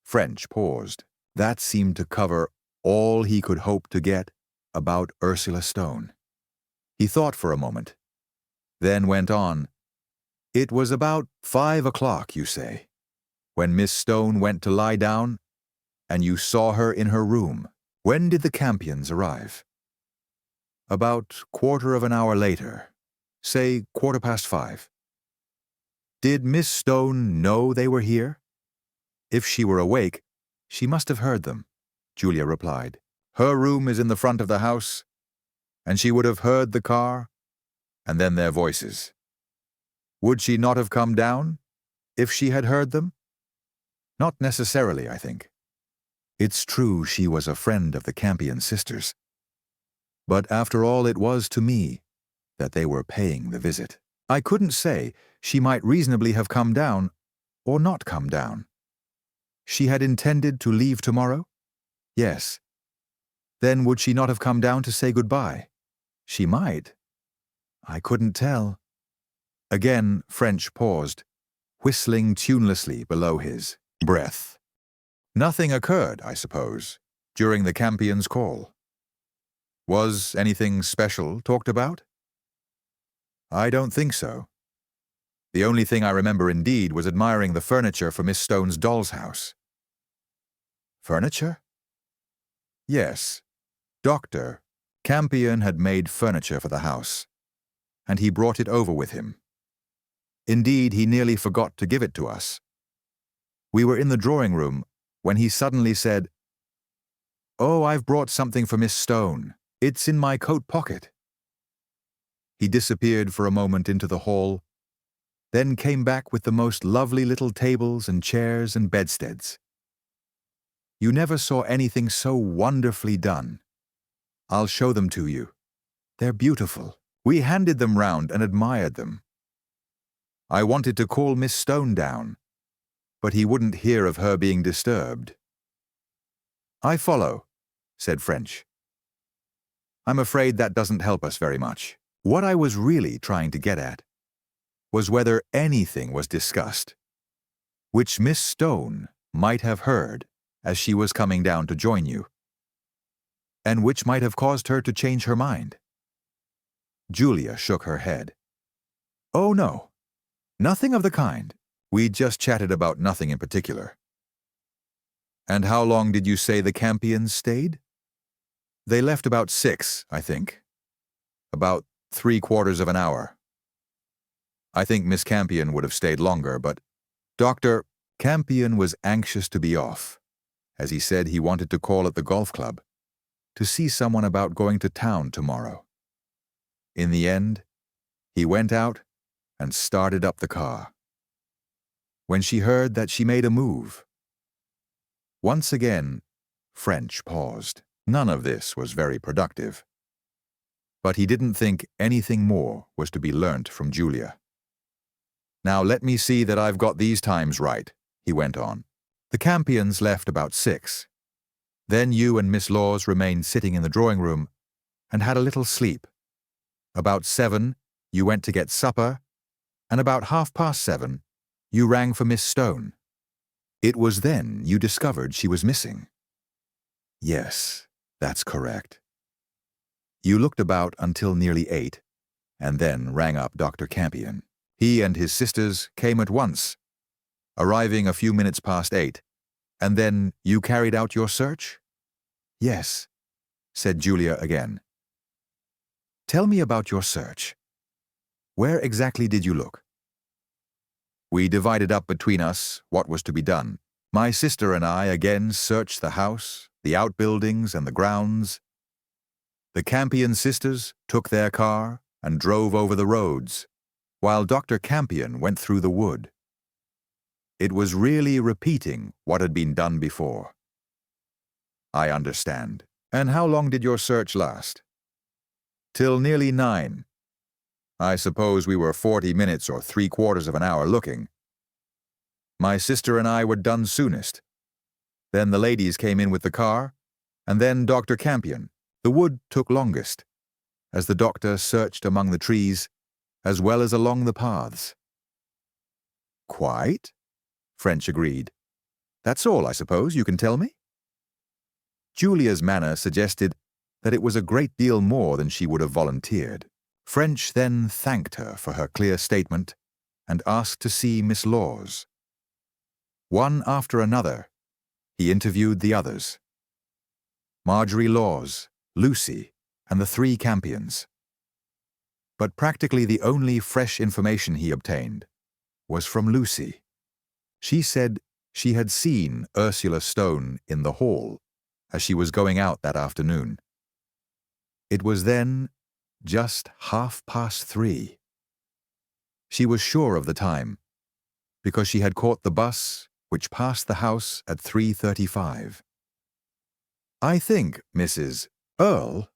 French paused. That seemed to cover all he could hope to get about Ursula Stone. He thought for a moment, then went on. It was about 5 o'clock, you say, when Miss Stone went to lie down, and you saw her in her room. When did the Campions arrive? About quarter of an hour later, say 5:15. Did Miss Stone know they were here? If she were awake, she must have heard them, Julia replied. Her room is in the front of the house, and she would have heard the car, and then their voices. Would she not have come down, if she had heard them? Not necessarily, I think. It's true she was a friend of the Campion sisters. But after all, it was to me that they were paying the visit. I couldn't say. She might reasonably have come down, or not come down. She had intended to leave tomorrow? Yes. Then would she not have come down to say goodbye? She might. I couldn't tell. Again, French paused, whistling tunelessly below his breath. Nothing occurred, I suppose, during the Campion's call. Was anything special talked about? I don't think so. The only thing I remember indeed was admiring the furniture for Miss Stone's doll's house. Furniture? Yes. Dr. Campion had made furniture for the house, and he brought it over with him. Indeed, he nearly forgot to give it to us. We were in the drawing room when he suddenly said, "Oh, I've brought something for Miss Stone. It's in my coat pocket." He disappeared for a moment into the hall, then came back with the most lovely little tables and chairs and bedsteads. You never saw anything so wonderfully done. I'll show them to you. They're beautiful. We handed them round and admired them. I wanted to call Miss Stone down, but he wouldn't hear of her being disturbed. "I follow," said French. "I'm afraid that doesn't help us very much. What I was really trying to get at was whether anything was discussed which Miss Stone might have heard as she was coming down to join you, and which might have caused her to change her mind." Julia shook her head. "Oh, no. Nothing of the kind. We just chatted about nothing in particular." "And how long did you say the Campions stayed?" "They left about 6, I think. About 3/4 of an hour. I think Miss Campion would have stayed longer, but Dr. Campion was anxious to be off, as he said he wanted to call at the golf club to see someone about going to town tomorrow. In the end, he went out and started up the car. When she heard that, she made a move. Once again, French paused. None of this was very productive. But he didn't think anything more was to be learnt from Julia. "Now let me see that I've got these times right," he went on. "The Campions left about 6. Then you and Miss Laws remained sitting in the drawing room and had a little sleep. About 7, you went to get supper, and about 7:30, you rang for Miss Stone. It was then you discovered she was missing." "Yes, that's correct." "You looked about until nearly 8, and then rang up Dr. Campion. He and his sisters came at once, arriving a few minutes past 8, and then you carried out your search?" "Yes," said Julia again. "Tell me about your search. Where exactly did you look?" "We divided up between us what was to be done. My sister and I again searched the house, the outbuildings, and the grounds. The Campion sisters took their car and drove over the roads, while Dr. Campion went through the wood. It was really repeating what had been done before." "I understand. And how long did your search last?" "Till nearly 9. I suppose we were 40 minutes or 3/4 of an hour looking. My sister and I were done soonest. Then the ladies came in with the car, and then Dr. Campion. The wood took longest, as the doctor searched among the trees, as well as along the paths." "Quite," French agreed. "That's all, I suppose, you can tell me?" Julia's manner suggested that it was a great deal more than she would have volunteered. French then thanked her for her clear statement and asked to see Miss Laws. One after another, he interviewed the others: Marjorie Laws, Lucy, and the 3 Campions. But practically the only fresh information he obtained was from Lucy. She said she had seen Ursula Stone in the hall as she was going out that afternoon. It was then just 3:30. She was sure of the time because she had caught the bus which passed the house at 3:35. "I think, Mrs. Earle,"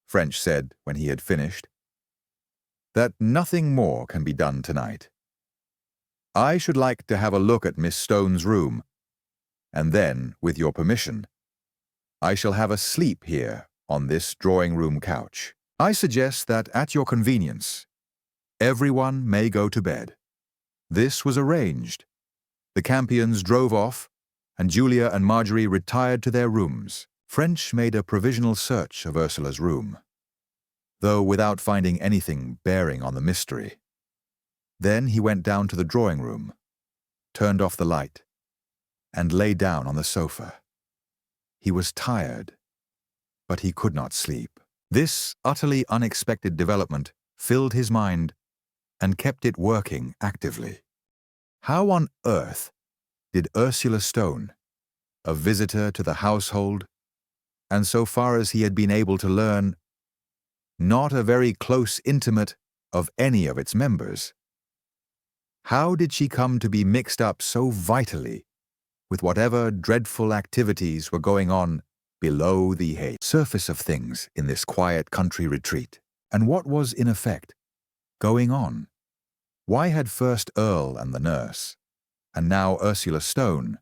French said when he had finished, "that nothing more can be done tonight. I should like to have a look at Miss Stone's room, and then, with your permission, I shall have a sleep here on this drawing-room couch. I suggest that, at your convenience, everyone may go to bed." This was arranged. The Campions drove off, and Julia and Marjorie retired to their rooms. French made a provisional search of Ursula's room, though without finding anything bearing on the mystery. Then he went down to the drawing-room, turned off the light, and lay down on the sofa. He was tired, but he could not sleep. This utterly unexpected development filled his mind and kept it working actively. How on earth did Ursula Stone, a visitor to the household, and so far as he had been able to learn, not a very close intimate of any of its members, how did she come to be mixed up so vitally with whatever dreadful activities were going on below the surface of things in this quiet country retreat? And what was, in effect, going on? Why had first Earle and the nurse, and now Ursula Stone,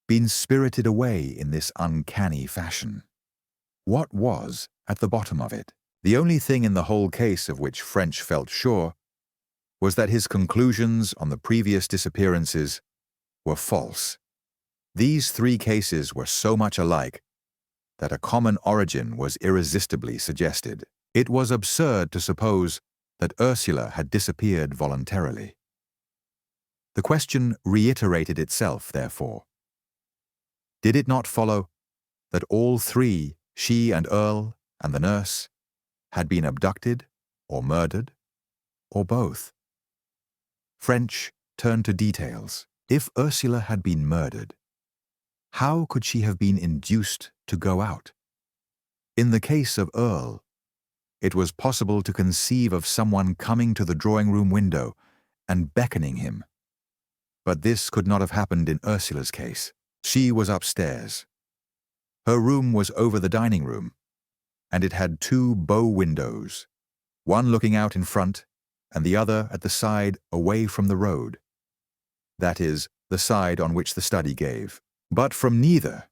been spirited away in this uncanny fashion? What was at the bottom of it? The only thing in the whole case of which French felt sure was that his conclusions on the previous disappearances were false. These 3 cases were so much alike that a common origin was irresistibly suggested. It was absurd to suppose that Ursula had disappeared voluntarily. The question reiterated itself, therefore. Did it not follow that all 3, she and Earle and the nurse, had been abducted or murdered, or both? French turned to details. If Ursula had been murdered, how could she have been induced to go out? In the case of Earle, it was possible to conceive of someone coming to the drawing-room window and beckoning him. But this could not have happened in Ursula's case. She was upstairs. Her room was over the dining room, and it had 2 bow windows, one looking out in front and the other at the side away from the road. That is, the side on which the study gave. But from neither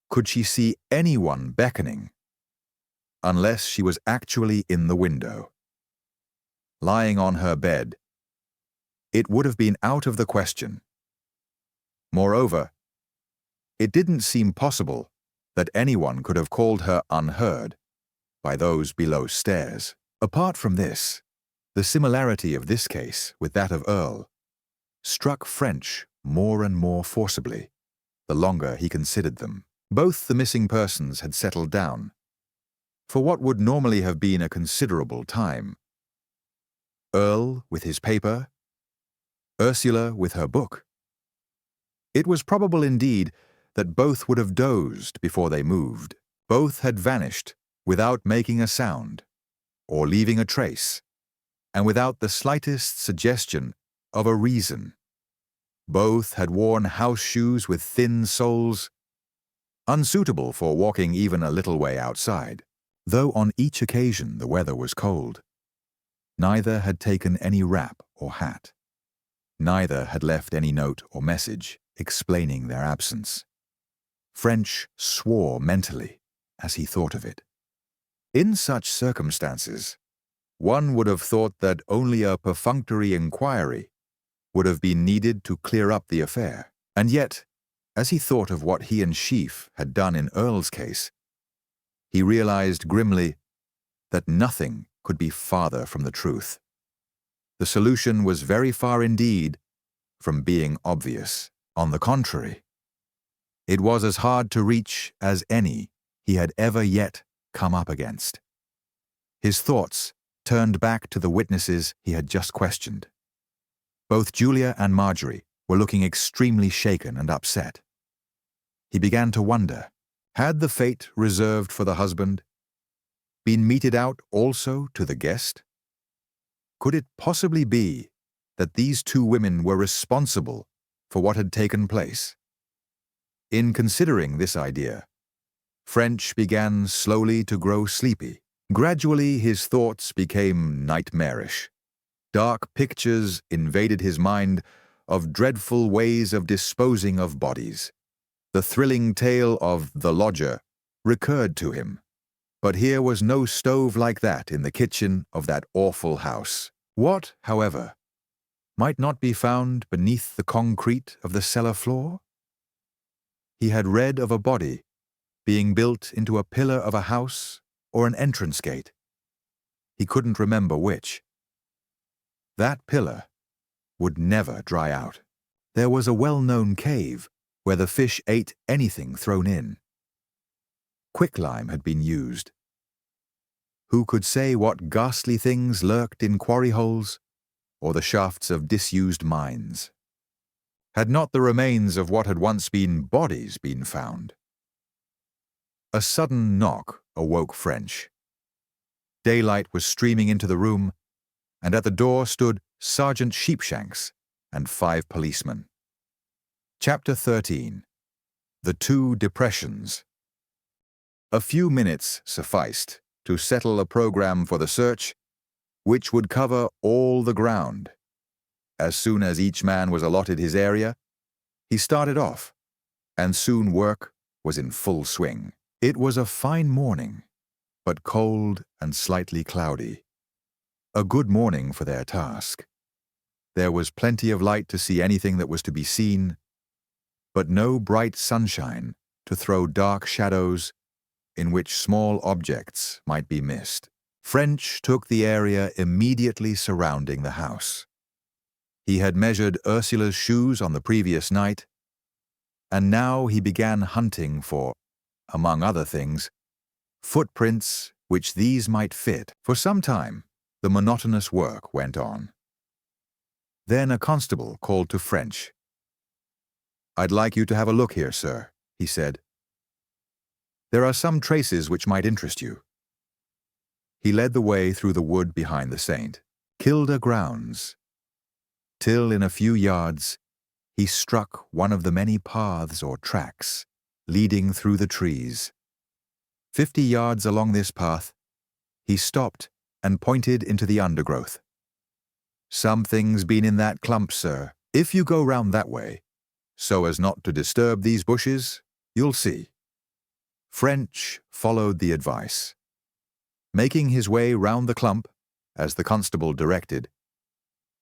could she see anyone beckoning, unless she was actually in the window. Lying on her bed, it would have been out of the question. Moreover, it didn't seem possible that anyone could have called her unheard by those below stairs. Apart from this, the similarity of this case with that of Earle struck French more and more forcibly the longer he considered them. Both the missing persons had settled down, for what would normally have been a considerable time. Earle with his paper, Ursula with her book. It was probable indeed that both would have dozed before they moved. Both had vanished without making a sound or leaving a trace, and without the slightest suggestion of a reason. Both had worn house shoes with thin soles, unsuitable for walking even a little way outside. Though on each occasion the weather was cold, neither had taken any wrap or hat. Neither had left any note or message explaining their absence. French swore mentally as he thought of it. In such circumstances, one would have thought that only a perfunctory inquiry would have been needed to clear up the affair. And yet, as he thought of what he and Sheaf had done in Earle's case, he realized grimly that nothing could be farther from the truth. The solution was very far indeed from being obvious. On the contrary, it was as hard to reach as any he had ever yet come up against. His thoughts turned back to the witnesses he had just questioned. Both Julia and Marjorie were looking extremely shaken and upset. He began to wonder, had the fate reserved for the husband been meted out also to the guest? Could it possibly be that these two women were responsible for what had taken place? In considering this idea, French began slowly to grow sleepy. Gradually, his thoughts became nightmarish. Dark pictures invaded his mind of dreadful ways of disposing of bodies. The thrilling tale of the lodger recurred to him, but here was no stove like that in the kitchen of that awful house. What, however, might not be found beneath the concrete of the cellar floor? He had read of a body being built into a pillar of a house or an entrance gate. He couldn't remember which. That pillar would never dry out. There was a well-known cave where the fish ate anything thrown in. Quicklime had been used. Who could say what ghastly things lurked in quarry holes or the shafts of disused mines? Had not the remains of what had once been bodies been found? A sudden knock awoke French. Daylight was streaming into the room, and at the door stood Sergeant Sheepshanks and 5 policemen. Chapter 13. The Two Depressions. A few minutes sufficed to settle a program for the search, which would cover all the ground. As soon as each man was allotted his area, he started off, and soon work was in full swing. It was a fine morning, but cold and slightly cloudy. A good morning for their task. There was plenty of light to see anything that was to be seen, but no bright sunshine to throw dark shadows in which small objects might be missed. French took the area immediately surrounding the house. He had measured Ursula's shoes on the previous night, and now he began hunting for, among other things, footprints which these might fit. For some time, the monotonous work went on. Then a constable called to French. "I'd like you to have a look here, sir," he said. "There are some traces which might interest you." He led the way through the wood behind the Saint, Kilda grounds, till in a few yards he struck one of the many paths or tracks leading through the trees. 50 yards along this path, he stopped and pointed into the undergrowth. "Something's been in that clump, sir. If you go round that way, so as not to disturb these bushes, you'll see." French followed the advice. Making his way round the clump, as the constable directed,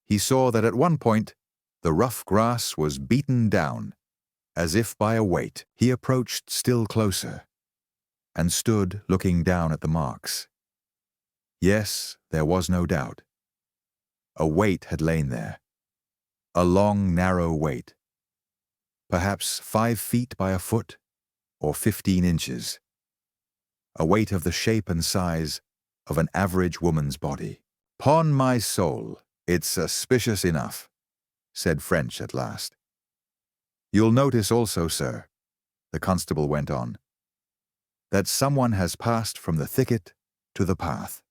he saw that at one point the rough grass was beaten down, as if by a weight. He approached still closer, and stood looking down at the marks. Yes, there was no doubt. A weight had lain there. A long, narrow weight. Perhaps 5 feet by a foot, or 15 inches. A weight of the shape and size of an average woman's body. "'Pon my soul, it's suspicious enough," said French at last. "You'll notice also, sir," the constable went on, "that someone has passed from the thicket to the path.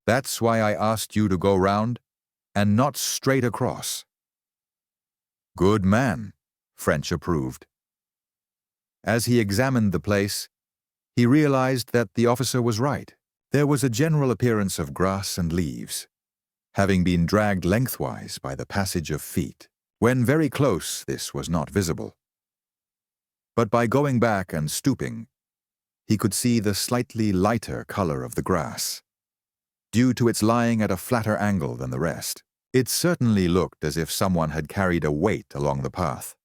That's why I asked you to go round and not straight across." "Good man," French approved. As he examined the place, he realized that the officer was right. There was a general appearance of grass and leaves, having been dragged lengthwise by the passage of feet. When very close, this was not visible. But by going back and stooping, he could see the slightly lighter color of the grass, due to its lying at a flatter angle than the rest. It certainly looked as if someone had carried a weight along the path,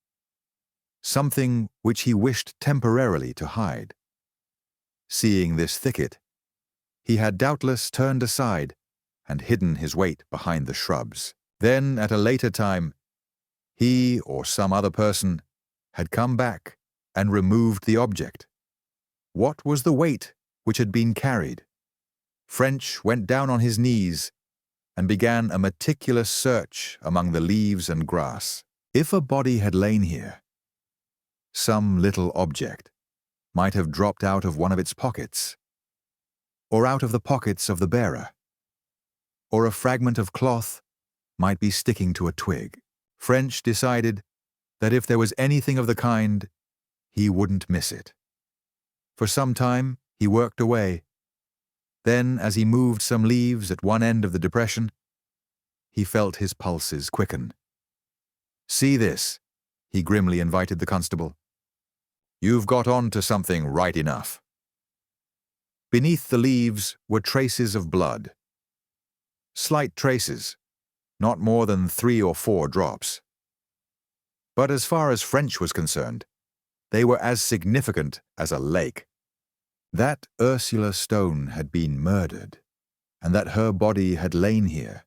something which he wished temporarily to hide. Seeing this thicket, He had doubtless turned aside and hidden his weight behind the shrubs. Then, at a later time, he or some other person had come back and removed the object. What was the weight which had been carried? French went down on his knees and began a meticulous search among the leaves and grass. If a body had lain here, some little object might have dropped out of one of its pockets, or out of the pockets of the bearer, or a fragment of cloth might be sticking to a twig. French decided that if there was anything of the kind, he wouldn't miss it. For some time, he worked away. Then, as he moved some leaves at one end of the depression, he felt his pulses quicken. "See this," he grimly invited the constable. "You've got on to something right enough." Beneath the leaves were traces of blood. Slight traces, not more than 3 or 4 drops. But as far as French was concerned, they were as significant as a lake. That Ursula Stone had been murdered, and that her body had lain here,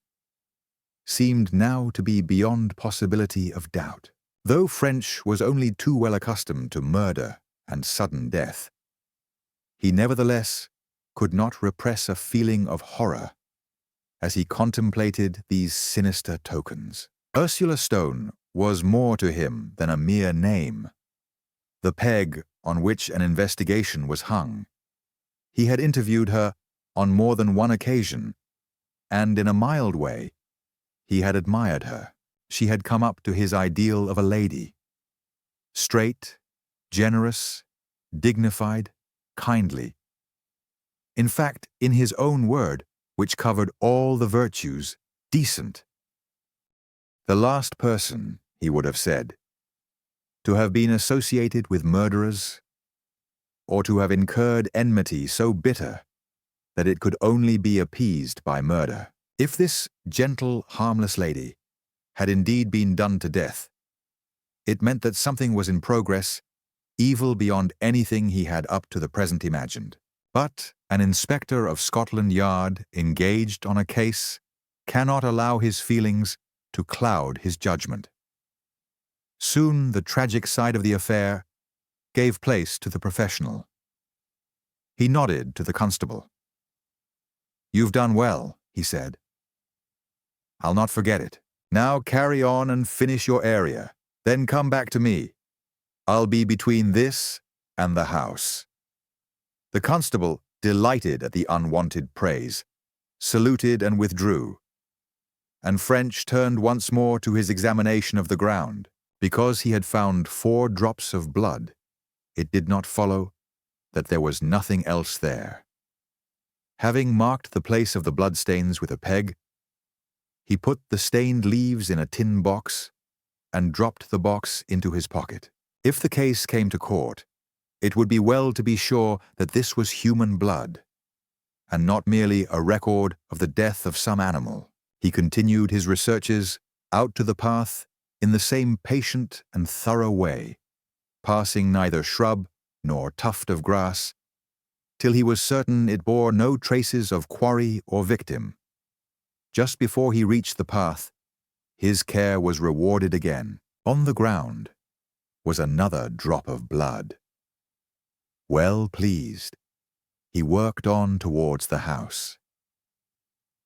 seemed now to be beyond possibility of doubt. Though French was only too well accustomed to murder and sudden death, he nevertheless could not repress a feeling of horror as he contemplated these sinister tokens. Ursula Stone was more to him than a mere name, the peg on which an investigation was hung. He had interviewed her on more than one occasion, and in a mild way, he had admired her. She had come up to his ideal of a lady. Straight, generous, dignified, kindly. In fact, in his own word, which covered all the virtues, decent. The last person, he would have said, to have been associated with murderers, or to have incurred enmity so bitter that it could only be appeased by murder. If this gentle, harmless lady had indeed been done to death, it meant that something was in progress, evil beyond anything he had up to the present imagined. But an inspector of Scotland Yard engaged on a case cannot allow his feelings to cloud his judgment. Soon the tragic side of the affair gave place to the professional. He nodded to the constable. "You've done well," he said. "I'll not forget it. Now carry on and finish your area. Then come back to me. I'll be between this and the house." The constable, delighted at the unwanted praise, saluted and withdrew, and French turned once more to his examination of the ground. Because he had found 4 drops of blood, it did not follow that there was nothing else there. Having marked the place of the bloodstains with a peg, he put the stained leaves in a tin box and dropped the box into his pocket. If the case came to court, it would be well to be sure that this was human blood, and not merely a record of the death of some animal. He continued his researches out to the path in the same patient and thorough way, passing neither shrub nor tuft of grass, till he was certain it bore no traces of quarry or victim. Just before he reached the path, his care was rewarded again. On the ground was another drop of blood. Well pleased, he worked on towards the house.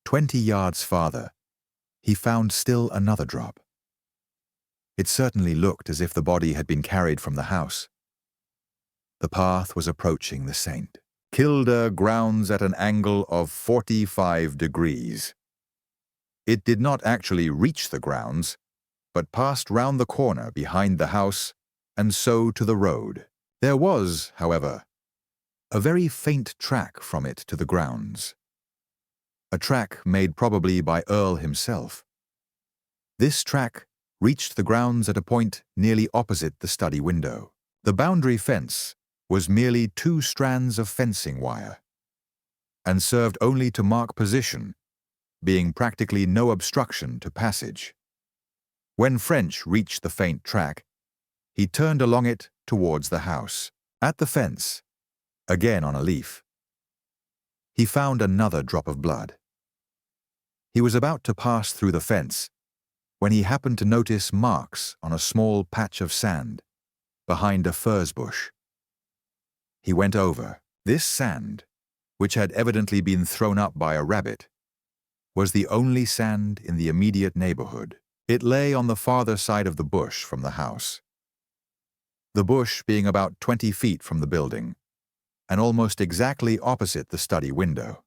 20 yards farther, he found still another drop. It certainly looked as if the body had been carried from the house. The path was approaching the saint. Kilda grounds at an angle of 45 degrees. It did not actually reach the grounds, but passed round the corner behind the house and so to the road. There was, however, a very faint track from it to the grounds. A track made probably by Earle himself. This track reached the grounds at a point nearly opposite the study window. The boundary fence was merely 2 strands of fencing wire, and served only to mark position, being practically no obstruction to passage. When French reached the faint track, he turned along it towards the house. At the fence, again on a leaf, he found another drop of blood. He was about to pass through the fence when he happened to notice marks on a small patch of sand behind a furze bush. He went over. This sand, which had evidently been thrown up by a rabbit, was the only sand in the immediate neighborhood. It lay on the farther side of the bush from the house, the bush being about 20 feet from the building and almost exactly opposite the study window.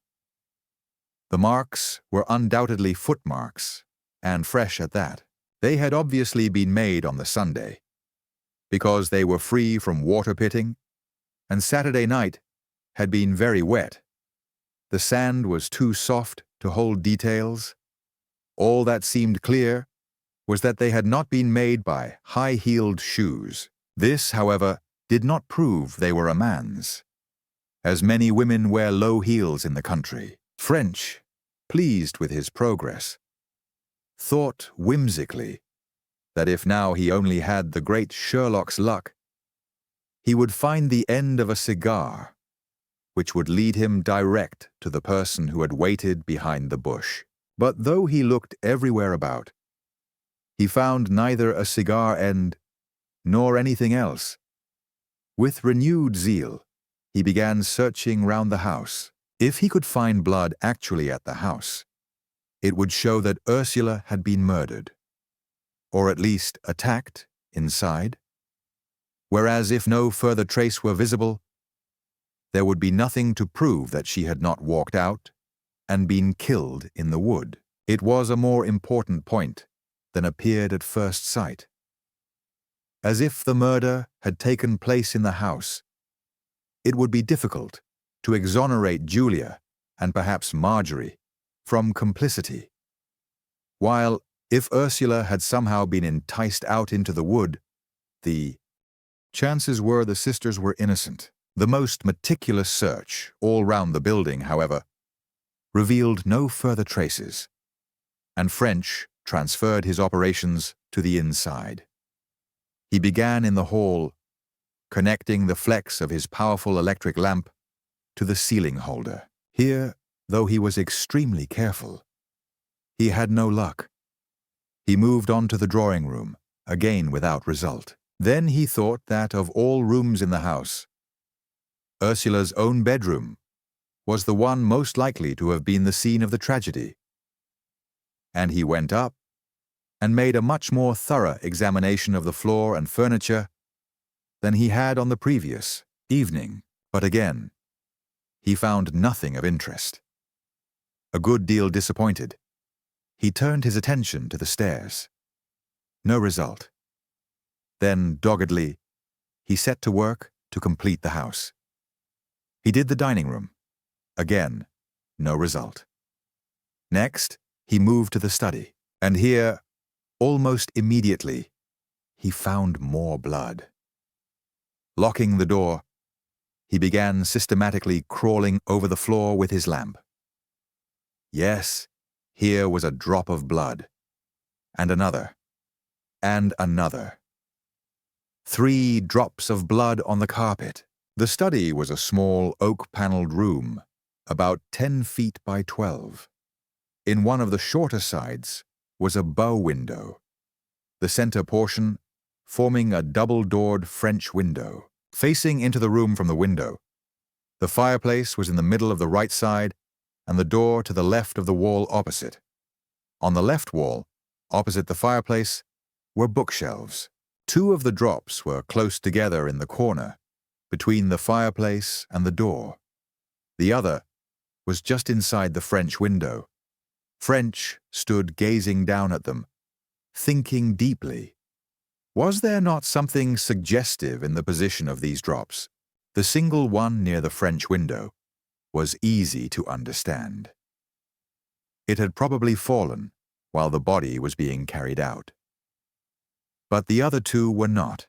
The marks were undoubtedly footmarks, and fresh at that. They had obviously been made on the Sunday, because they were free from water pitting, and Saturday night had been very wet. The sand was too soft to hold details. All that seemed clear was that they had not been made by high-heeled shoes. This, however, did not prove they were a man's, as many women wear low heels in the country. French, pleased with his progress, thought whimsically that if now he only had the great Sherlock's luck, he would find the end of a cigar, which would lead him direct to the person who had waited behind the bush. But though he looked everywhere about, he found neither a cigar end nor anything else. With renewed zeal, he began searching round the house. If he could find blood actually at the house, it would show that Ursula had been murdered, or at least attacked inside. Whereas if no further trace were visible, there would be nothing to prove that she had not walked out and been killed in the wood. It was a more important point than appeared at first sight. As if the murder had taken place in the house, it would be difficult to exonerate Julia and perhaps Marjorie from complicity, while if Ursula had somehow been enticed out into the wood, the chances were the sisters were innocent. The most meticulous search all round the building, however, revealed no further traces, and French transferred his operations to the inside. He began in the hall, connecting the flex of his powerful electric lamp to the ceiling holder. Here, though he was extremely careful, he had no luck. He moved on to the drawing room, again without result. Then he thought that of all rooms in the house, Ursula's own bedroom was the one most likely to have been the scene of the tragedy. And he went up and made a much more thorough examination of the floor and furniture than he had on the previous evening. But again, he found nothing of interest. A good deal disappointed, he turned his attention to the stairs. No result. Then, doggedly, he set to work to complete the house. He did the dining room. Again, no result. Next, he moved to the study, and here, almost immediately, he found more blood. Locking the door, he began systematically crawling over the floor with his lamp. Yes, here was a drop of blood, and another, and another. 3 drops of blood on the carpet. The study was a small oak-paneled room, about 10 feet by 12. In one of the shorter sides was a bow window, the center portion forming a double-doored French window. Facing into the room from the window, the fireplace was in the middle of the right side and the door to the left of the wall opposite. On the left wall, opposite the fireplace, were bookshelves. 2 of the drops were close together in the corner, between the fireplace and the door. The other was just inside the French window. French stood gazing down at them, thinking deeply. Was there not something suggestive in the position of these drops? The single one near the French window was easy to understand. It had probably fallen while the body was being carried out. But the other 2 were not,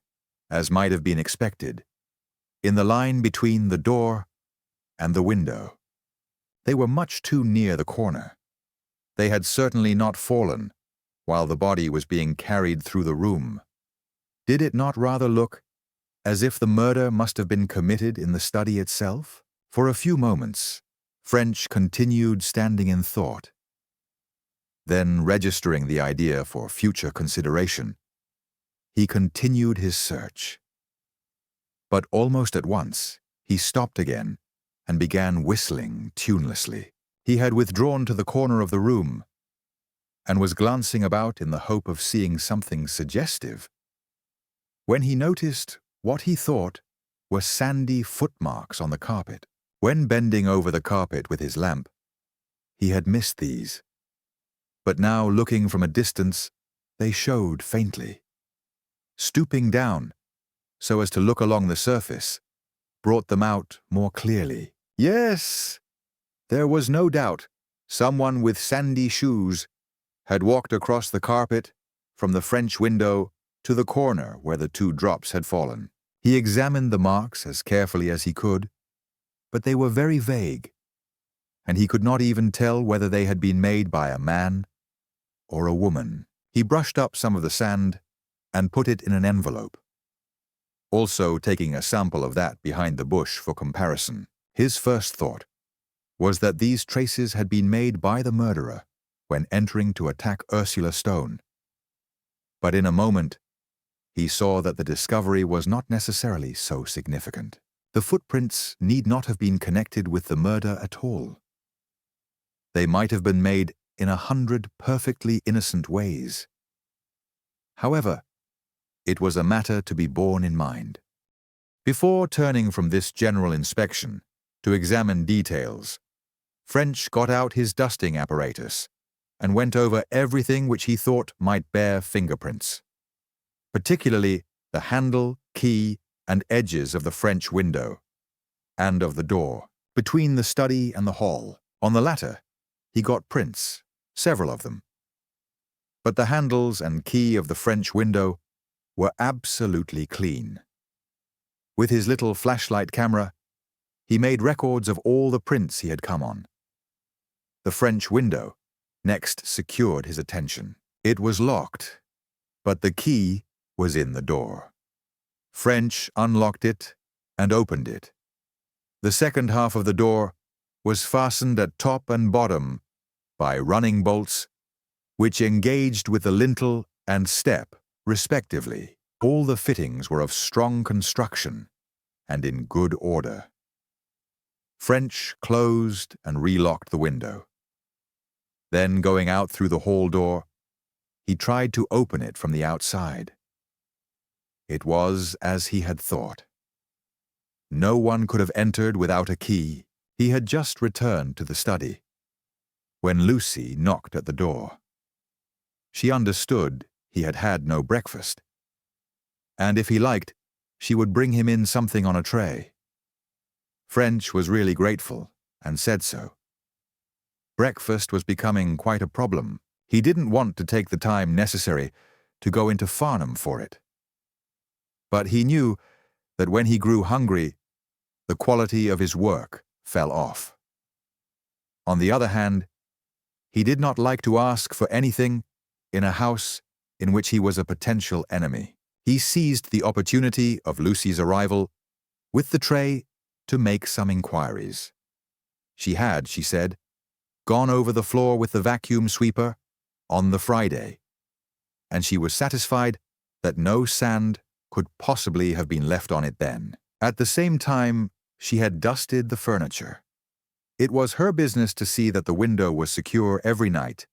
as might have been expected, in the line between the door and the window. They were much too near the corner. They had certainly not fallen while the body was being carried through the room. Did it not rather look as if the murder must have been committed in the study itself? For a few moments, French continued standing in thought. Then, registering the idea for future consideration, he continued his search. But almost at once, he stopped again and began whistling tunelessly. He had withdrawn to the corner of the room and was glancing about in the hope of seeing something suggestive, when he noticed what he thought were sandy footmarks on the carpet. When bending over the carpet with his lamp, he had missed these, but now looking from a distance, they showed faintly. Stooping down, so as to look along the surface, brought them out more clearly. Yes, there was no doubt someone with sandy shoes had walked across the carpet from the French window to the corner where the 2 drops had fallen. He examined the marks as carefully as he could, but they were very vague, and he could not even tell whether they had been made by a man or a woman. He brushed up some of the sand and put it in an envelope, also taking a sample of that behind the bush for comparison. His first thought was that these traces had been made by the murderer when entering to attack Ursula Stone. But in a moment, he saw that the discovery was not necessarily so significant. The footprints need not have been connected with the murder at all. They might have been made in 100 perfectly innocent ways. However, it was a matter to be borne in mind. Before turning from this general inspection to examine details, French got out his dusting apparatus and went over everything which he thought might bear fingerprints, particularly the handle, key, and edges of the French window, and of the door, between the study and the hall. On the latter, he got prints, several of them. But the handles and key of the French window were absolutely clean. With his little flashlight camera, he made records of all the prints he had come on. The French window next secured his attention. It was locked, but the key was in the door. French unlocked it and opened it. The second half of the door was fastened at top and bottom by running bolts, which engaged with the lintel and step, respectively. All the fittings were of strong construction and in good order. French closed and relocked the window. Then, going out through the hall door, he tried to open it from the outside. It was as he had thought. No one could have entered without a key. He had just returned to the study when Lucy knocked at the door. She understood he had had no breakfast, and if he liked, she would bring him in something on a tray. French was really grateful and said so. Breakfast was becoming quite a problem. He didn't want to take the time necessary to go into Farnham for it. But he knew that when he grew hungry, the quality of his work fell off. On the other hand, he did not like to ask for anything in a house in which he was a potential enemy. He seized the opportunity of Lucy's arrival with the tray to make some inquiries. She had, she said, gone over the floor with the vacuum sweeper on the Friday, and she was satisfied that no sand could possibly have been left on it then. At the same time, she had dusted the furniture. It was her business to see that the window was secure every night,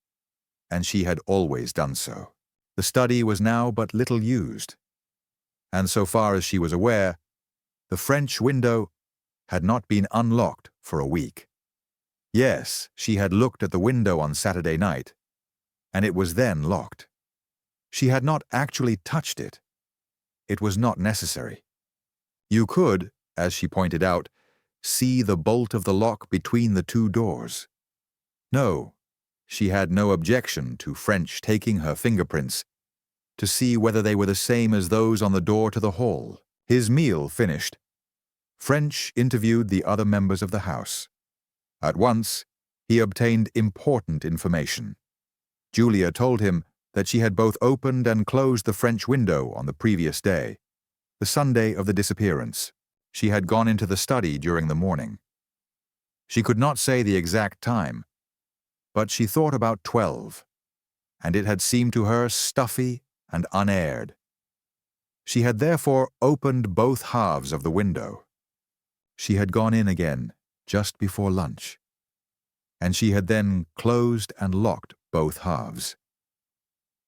and she had always done so. The study was now but little used, and so far as she was aware, the French window had not been unlocked for a week. Yes, she had looked at the window on Saturday night, and it was then locked. She had not actually touched it. It was not necessary. You could, as she pointed out, see the bolt of the lock between the 2 doors. No, she had no objection to French taking her fingerprints to see whether they were the same as those on the door to the hall. His meal finished, French interviewed the other members of the house. At once, he obtained important information. Julia told him that she had both opened and closed the French window on the previous day, the Sunday of the disappearance. She had gone into the study during the morning. She could not say the exact time, but she thought about 12, and it had seemed to her stuffy and unaired. She had therefore opened both halves of the window. She had gone in again just before lunch, and she had then closed and locked both halves.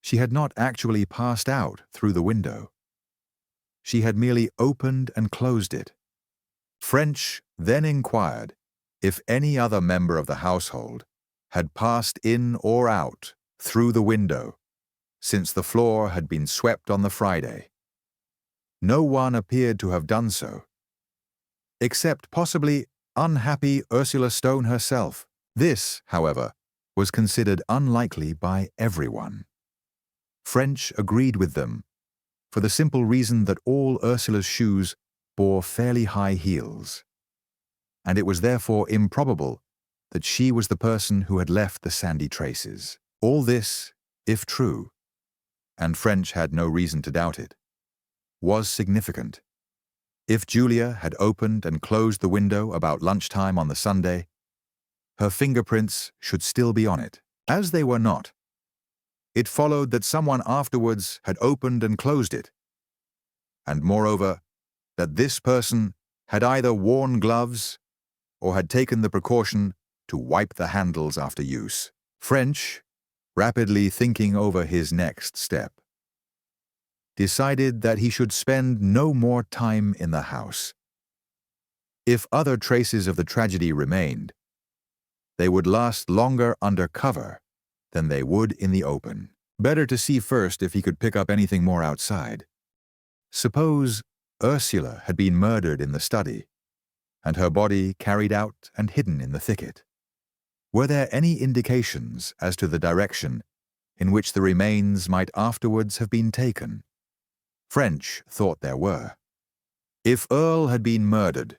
She had not actually passed out through the window. She had merely opened and closed it. French then inquired if any other member of the household had passed in or out through the window since the floor had been swept on the Friday. No one appeared to have done so, except possibly unhappy Ursula Stone herself. This, however, was considered unlikely by everyone. French agreed with them, for the simple reason that all Ursula's shoes bore fairly high heels, and it was therefore improbable that she was the person who had left the sandy traces. All this, if true, and French had no reason to doubt it, was significant. If Julia had opened and closed the window about lunchtime on the Sunday, her fingerprints should still be on it. As they were not, it followed that someone afterwards had opened and closed it, and moreover, that this person had either worn gloves or had taken the precaution to wipe the handles after use. French, rapidly thinking over his next step, decided that he should spend no more time in the house. If other traces of the tragedy remained, they would last longer under cover than they would in the open. Better to see first if he could pick up anything more outside. Suppose Ursula had been murdered in the study, and her body carried out and hidden in the thicket. Were there any indications as to the direction in which the remains might afterwards have been taken? French thought there were. If Earle had been murdered,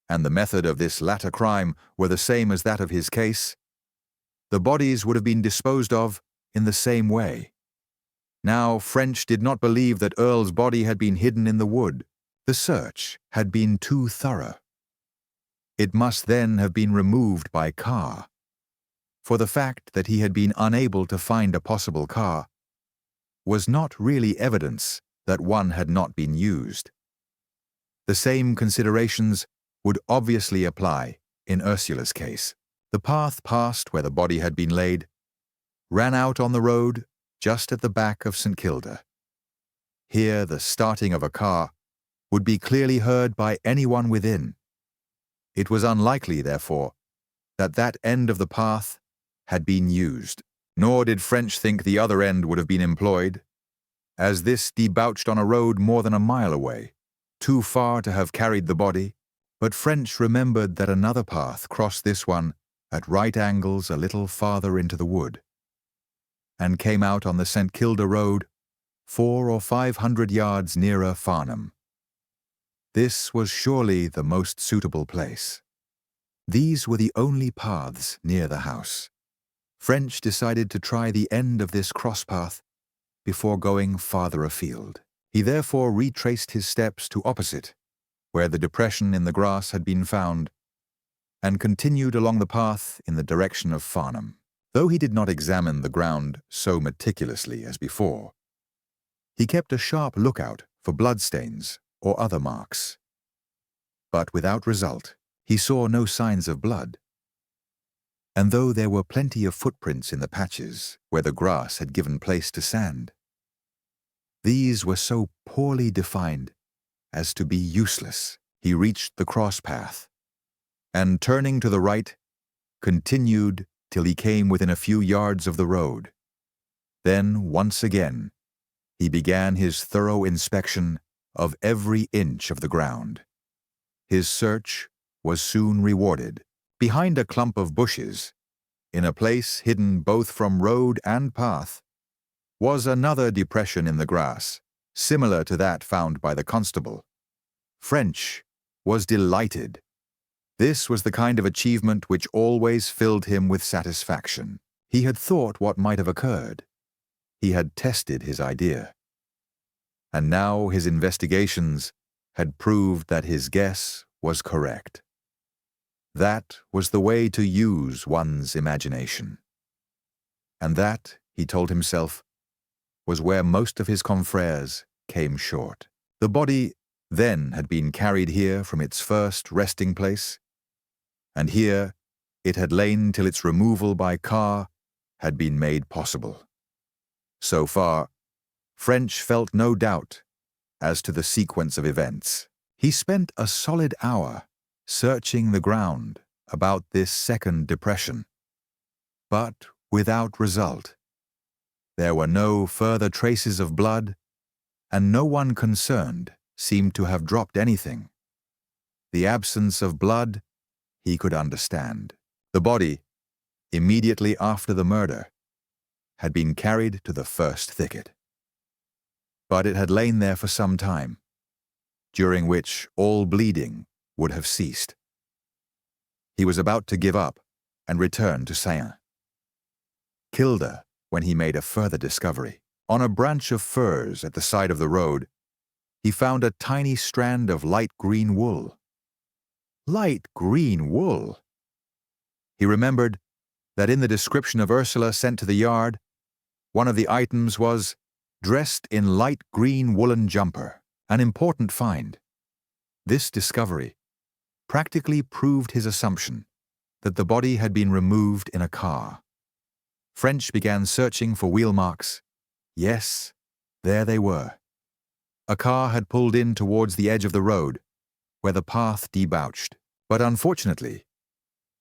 and the method of this latter crime were the same as that of his case, the bodies would have been disposed of in the same way. Now French did not believe that Earle's body had been hidden in the wood. The search had been too thorough. It must then have been removed by car, for the fact that he had been unable to find a possible car was not really evidence that one had not been used. The same considerations would obviously apply in Ursula's case. The path past where the body had been laid ran out on the road just at the back of St. Kilda. Here the starting of a car would be clearly heard by anyone within. It was unlikely, therefore, that that end of the path had been used, nor did French think the other end would have been employed, as this debouched on a road more than a mile away, too far to have carried the body, but French remembered that another path crossed this one at right angles a little farther into the wood, and came out on the St. Kilda road 400 or 500 yards nearer Farnham. This was surely the most suitable place. These were the only paths near the house. French decided to try the end of this cross-path before going farther afield. He therefore retraced his steps to opposite, where the depression in the grass had been found, and continued along the path in the direction of Farnham. Though he did not examine the ground so meticulously as before, he kept a sharp lookout for bloodstains or other marks. But without result, he saw no signs of blood. And though there were plenty of footprints in the patches where the grass had given place to sand, these were so poorly defined as to be useless. He reached the cross path, and turning to the right, continued till he came within a few yards of the road. Then, once again, he began his thorough inspection of every inch of the ground. His search was soon rewarded. Behind a clump of bushes, in a place hidden both from road and path, was another depression in the grass, similar to that found by the constable. French was delighted. This was the kind of achievement which always filled him with satisfaction. He had thought what might have occurred. He had tested his idea. And now his investigations had proved that his guess was correct. That was the way to use one's imagination. And that, he told himself, was where most of his confrères came short. The body then had been carried here from its first resting place, and here it had lain till its removal by car had been made possible. So far, French felt no doubt as to the sequence of events. He spent a solid hour searching the ground about this second depression, but without result. There were no further traces of blood, and no one concerned seemed to have dropped anything. The absence of blood he could understand. The body, immediately after the murder, had been carried to the first thicket. But it had lain there for some time, during which all bleeding would have ceased. He was about to give up and return to Saint. Kilda, when he made a further discovery. On a branch of firs at the side of the road, he found a tiny strand of light green wool. Light green wool! He remembered that in the description of Ursula sent to the yard, one of the items was dressed in light green woolen jumper, an important find. This discovery practically proved his assumption that the body had been removed in a car. French began searching for wheel marks. Yes, there they were. A car had pulled in towards the edge of the road, where the path debouched. But unfortunately,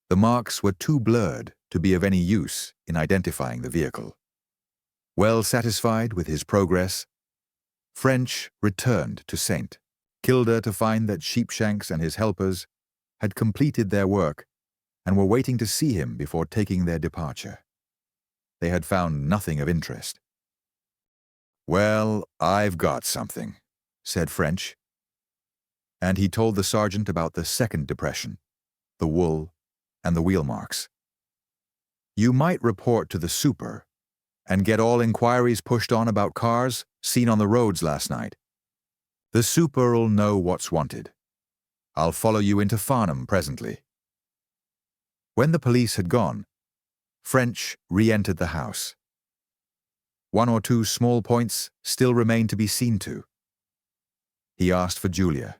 the marks were too blurred to be of any use in identifying the vehicle. Well satisfied with his progress, French returned to Saint Kilda to find that Sheepshanks and his helpers had completed their work and were waiting to see him before taking their departure. They had found nothing of interest. "Well, I've got something," said French. And he told the sergeant about the second depression, the wool, and the wheel marks. "You might report to the super and get all inquiries pushed on about cars seen on the roads last night. The super'll know what's wanted. I'll follow you into Farnham presently." When the police had gone, French re-entered the house. One or two small points still remained to be seen to. He asked for Julia.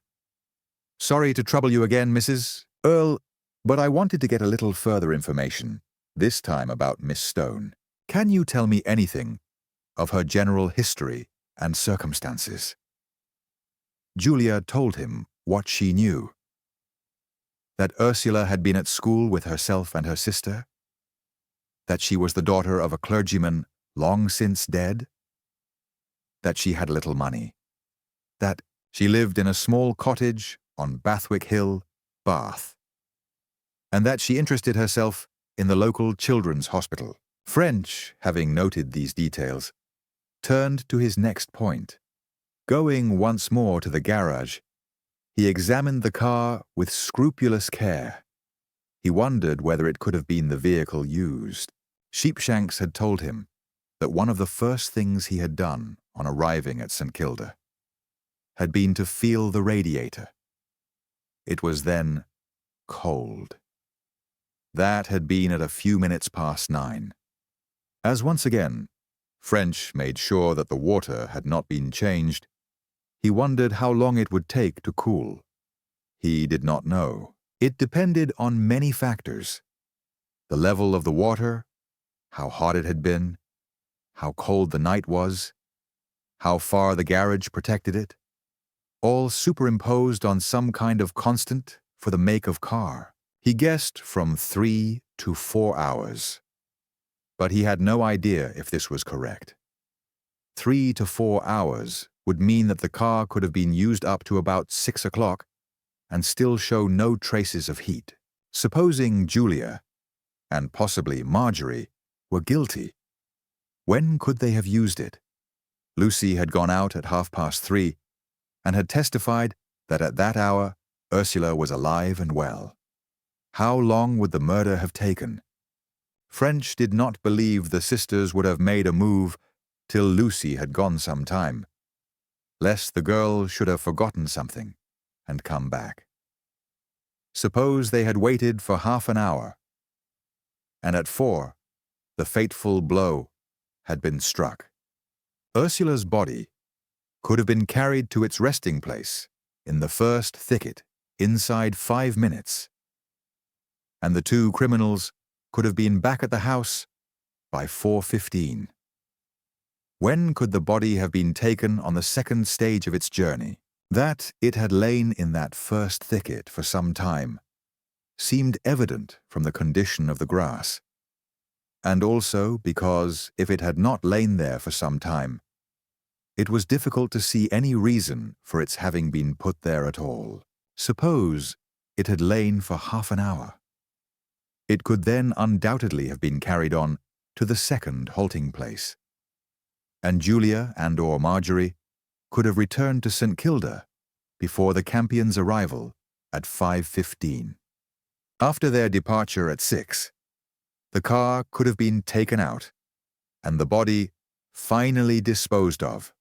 "Sorry to trouble you again, Mrs. Earle, but I wanted to get a little further information, this time about Miss Stone. Can you tell me anything of her general history and circumstances?" Julia told him what she knew. That Ursula had been at school with herself and her sister, that she was the daughter of a clergyman long since dead, that she had little money, that she lived in a small cottage on Bathwick Hill, Bath, and that she interested herself in the local children's hospital. French, having noted these details, turned to his next point. Going once more to the garage, he examined the car with scrupulous care. He wondered whether it could have been the vehicle used. Sheepshanks had told him that one of the first things he had done on arriving at St. Kilda had been to feel the radiator. It was then cold. That had been at a few minutes past 9. As once again, French made sure that the water had not been changed, he wondered how long it would take to cool. He did not know. It depended on many factors: the level of the water, how hot it had been, how cold the night was, how far the garage protected it, all superimposed on some kind of constant for the make of car. He guessed from 3 to 4 hours, but he had no idea if this was correct. 3 to 4 hours would mean that the car could have been used up to about 6 o'clock and still show no traces of heat. Supposing Julia, and possibly Marjorie, were guilty, when could they have used it? Lucy had gone out at 3:30 and had testified that at that hour Ursula was alive and well. How long would the murder have taken? French did not believe the sisters would have made a move till Lucy had gone some time, lest the girl should have forgotten something and come back. Suppose they had waited for half an hour, and at 4, the fateful blow had been struck. Ursula's body could have been carried to its resting place in the first thicket inside 5 minutes, and the two criminals could have been back at the house by 4:15. When could the body have been taken on the second stage of its journey? That it had lain in that first thicket for some time seemed evident from the condition of the grass, and also because if it had not lain there for some time, it was difficult to see any reason for its having been put there at all. Suppose it had lain for half an hour. It could then undoubtedly have been carried on to the second halting place, and Julia and/or Marjorie could have returned to St. Kilda before the Campions' arrival at 5:15. After their departure at 6, the car could have been taken out and the body finally disposed of.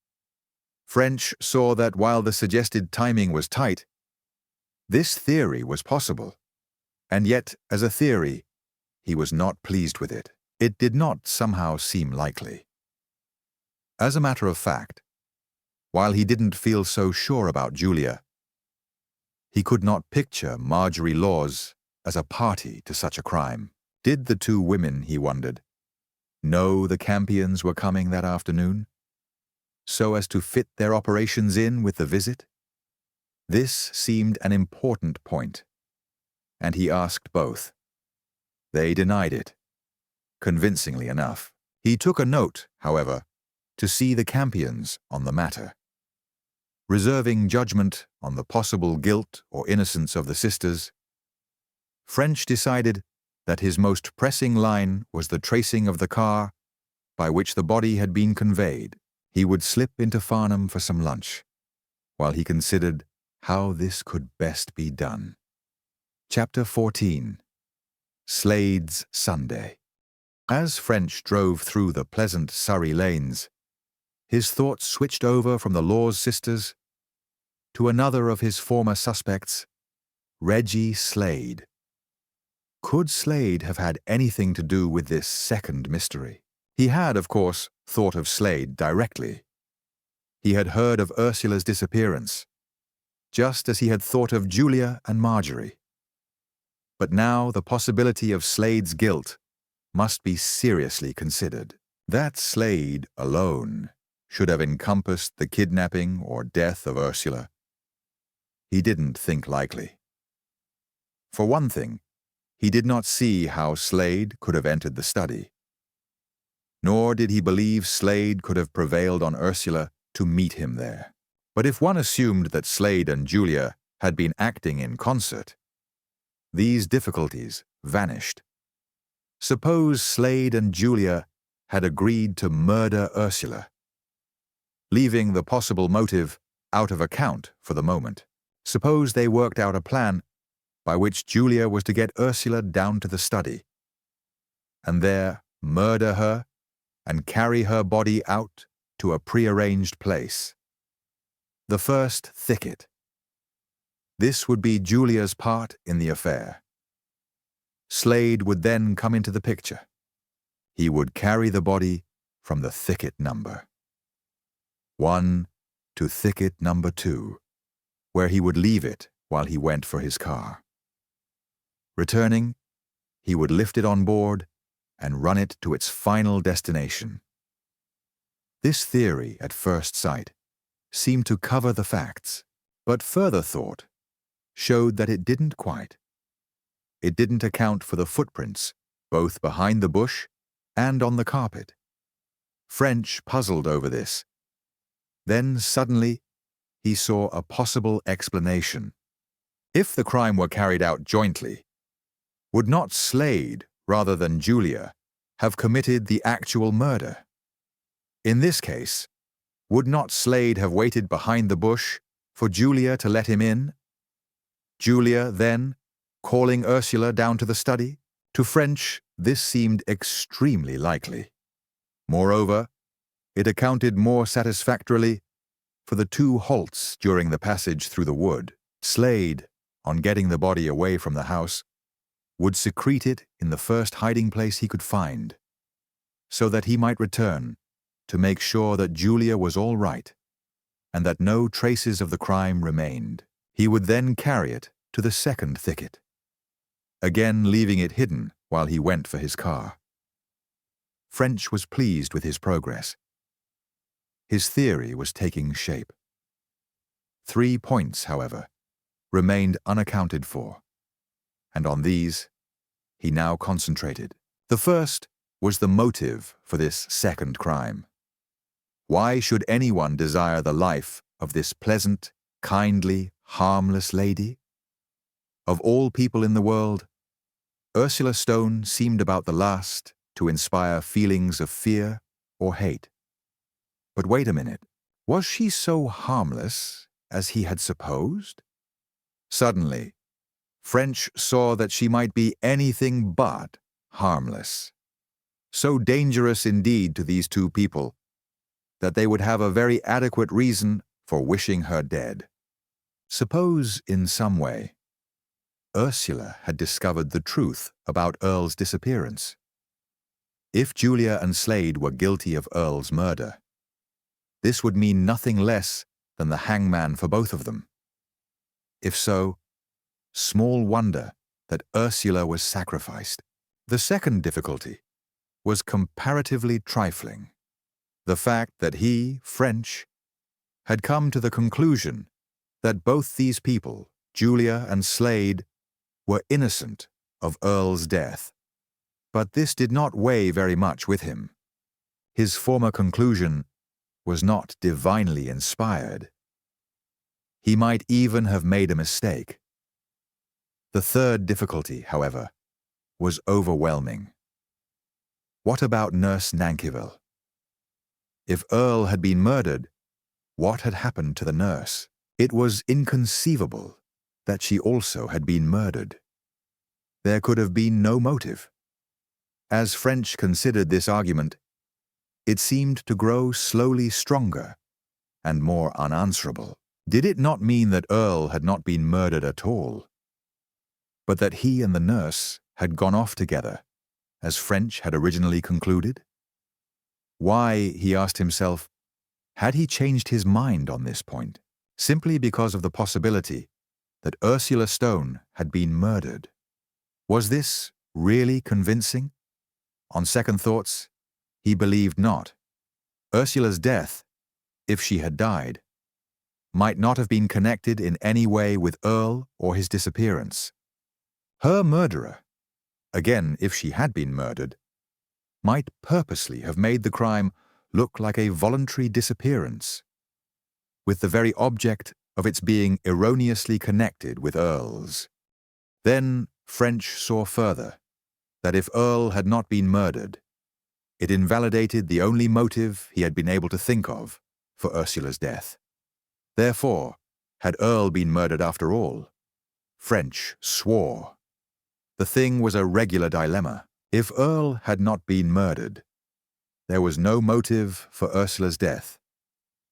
French saw that while the suggested timing was tight, this theory was possible, and yet, as a theory, he was not pleased with it. It did not somehow seem likely. As a matter of fact, while he didn't feel so sure about Julia, he could not picture Marjorie Laws as a party to such a crime. Did the two women, he wondered, know the Campions were coming that afternoon, so as to fit their operations in with the visit? This seemed an important point, and he asked both. They denied it, convincingly enough. He took a note, however, to see the Campions on the matter. Reserving judgment on the possible guilt or innocence of the sisters, French decided that his most pressing line was the tracing of the car by which the body had been conveyed. He would slip into Farnham for some lunch, while he considered how this could best be done. Chapter 14. Slade's Sunday. As French drove through the pleasant Surrey lanes, his thoughts switched over from the Laws sisters to another of his former suspects, Reggie Slade. Could Slade have had anything to do with this second mystery? He had, of course, thought of Slade directly. He had heard of Ursula's disappearance, just as he had thought of Julia and Marjorie. But now the possibility of Slade's guilt must be seriously considered. That Slade alone should have encompassed the kidnapping or death of Ursula, he didn't think likely. For one thing, he did not see how Slade could have entered the study. Nor did he believe Slade could have prevailed on Ursula to meet him there. But if one assumed that Slade and Julia had been acting in concert, these difficulties vanished. Suppose Slade and Julia had agreed to murder Ursula, leaving the possible motive out of account for the moment. Suppose they worked out a plan by which Julia was to get Ursula down to the study, and there murder her and carry her body out to a prearranged place. The first thicket. This would be Julia's part in the affair. Slade would then come into the picture. He would carry the body from the thicket number 1 to thicket number 2, where he would leave it while he went for his car. Returning, he would lift it on board and run it to its final destination. This theory, at first sight, seemed to cover the facts, but further thought showed that it didn't quite. It didn't account for the footprints, both behind the bush and on the carpet. French puzzled over this. Then suddenly, he saw a possible explanation. If the crime were carried out jointly, would not Slade, rather than Julia, have committed the actual murder? In this case, would not Slade have waited behind the bush for Julia to let him in? Julia, then, calling Ursula down to the study? To French, this seemed extremely likely. Moreover, it accounted more satisfactorily for the 2 halts during the passage through the wood. Slade, on getting the body away from the house, would secrete it in the first hiding place he could find, so that he might return to make sure that Julia was all right and that no traces of the crime remained. He would then carry it to the second thicket, again leaving it hidden while he went for his car. French was pleased with his progress. His theory was taking shape. 3 points, however, remained unaccounted for, and on these he now concentrated. The first was the motive for this second crime. Why should anyone desire the life of this pleasant, kindly, harmless lady? Of all people in the world, Ursula Stone seemed about the last to inspire feelings of fear or hate. But wait a minute, was she so harmless as he had supposed? Suddenly, French saw that she might be anything but harmless. So dangerous indeed to these two people that they would have a very adequate reason for wishing her dead. Suppose, in some way, Ursula had discovered the truth about Earle's disappearance. If Julia and Slade were guilty of Earle's murder, this would mean nothing less than the hangman for both of them. If so, small wonder that Ursula was sacrificed. The second difficulty was comparatively trifling. The fact that he, French, had come to the conclusion that both these people, Julia and Slade, were innocent of Earle's death. But this did not weigh very much with him. His former conclusion was not divinely inspired. He might even have made a mistake. The third difficulty, however, was overwhelming. What about Nurse Nankyville? If Earle had been murdered, what had happened to the nurse? It was inconceivable that she also had been murdered. There could have been no motive. As French considered this argument, it seemed to grow slowly stronger and more unanswerable. Did it not mean that Earle had not been murdered at all, but that he and the nurse had gone off together, as French had originally concluded? Why, he asked himself, had he changed his mind on this point? Simply because of the possibility that Ursula Stone had been murdered. Was this really convincing? On second thoughts, he believed not. Ursula's death, if she had died, might not have been connected in any way with Earle or his disappearance. Her murderer, again if she had been murdered, might purposely have made the crime look like a voluntary disappearance, with the very object of its being erroneously connected with Earle's. Then French saw further that if Earle had not been murdered, it invalidated the only motive he had been able to think of for Ursula's death. Therefore, had Earle been murdered after all? French swore. The thing was a regular dilemma. If Earle had not been murdered, there was no motive for Ursula's death.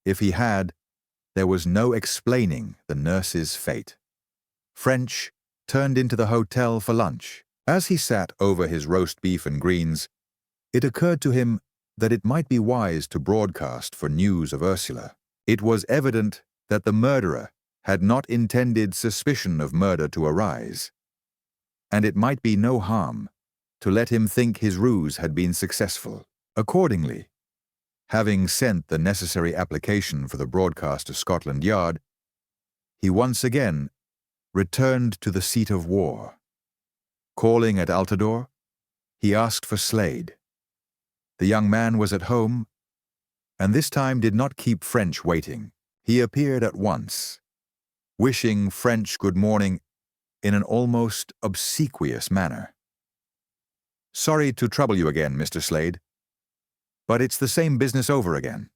If he had, there was no explaining the nurse's fate. French turned into the hotel for lunch. As he sat over his roast beef and greens, it occurred to him that it might be wise to broadcast for news of Ursula. It was evident that the murderer had not intended suspicion of murder to arise, and it might be no harm to let him think his ruse had been successful. Accordingly, having sent the necessary application for the broadcast to Scotland Yard, he once again returned to the seat of war. Calling at Altadore, he asked for Slade. The young man was at home, and this time did not keep French waiting. He appeared at once, wishing French good morning in an almost obsequious manner. "Sorry to trouble you again, Mr. Slade, but it's the same business over again.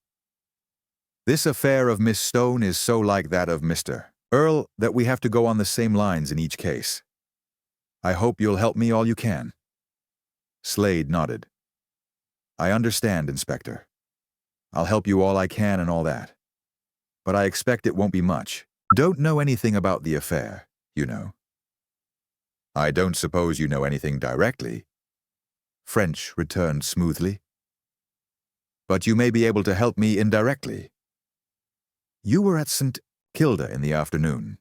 This affair of Miss Stone is so like that of Mr. Earle that we have to go on the same lines in each case. I hope you'll help me all you can." Slade nodded. "I understand, Inspector. I'll help you all I can and all that. But I expect it won't be much. Don't know anything about the affair. you know. I don't suppose you know anything directly, French returned smoothly. But you may be able to help me indirectly. You were at St. Kilda in the afternoon,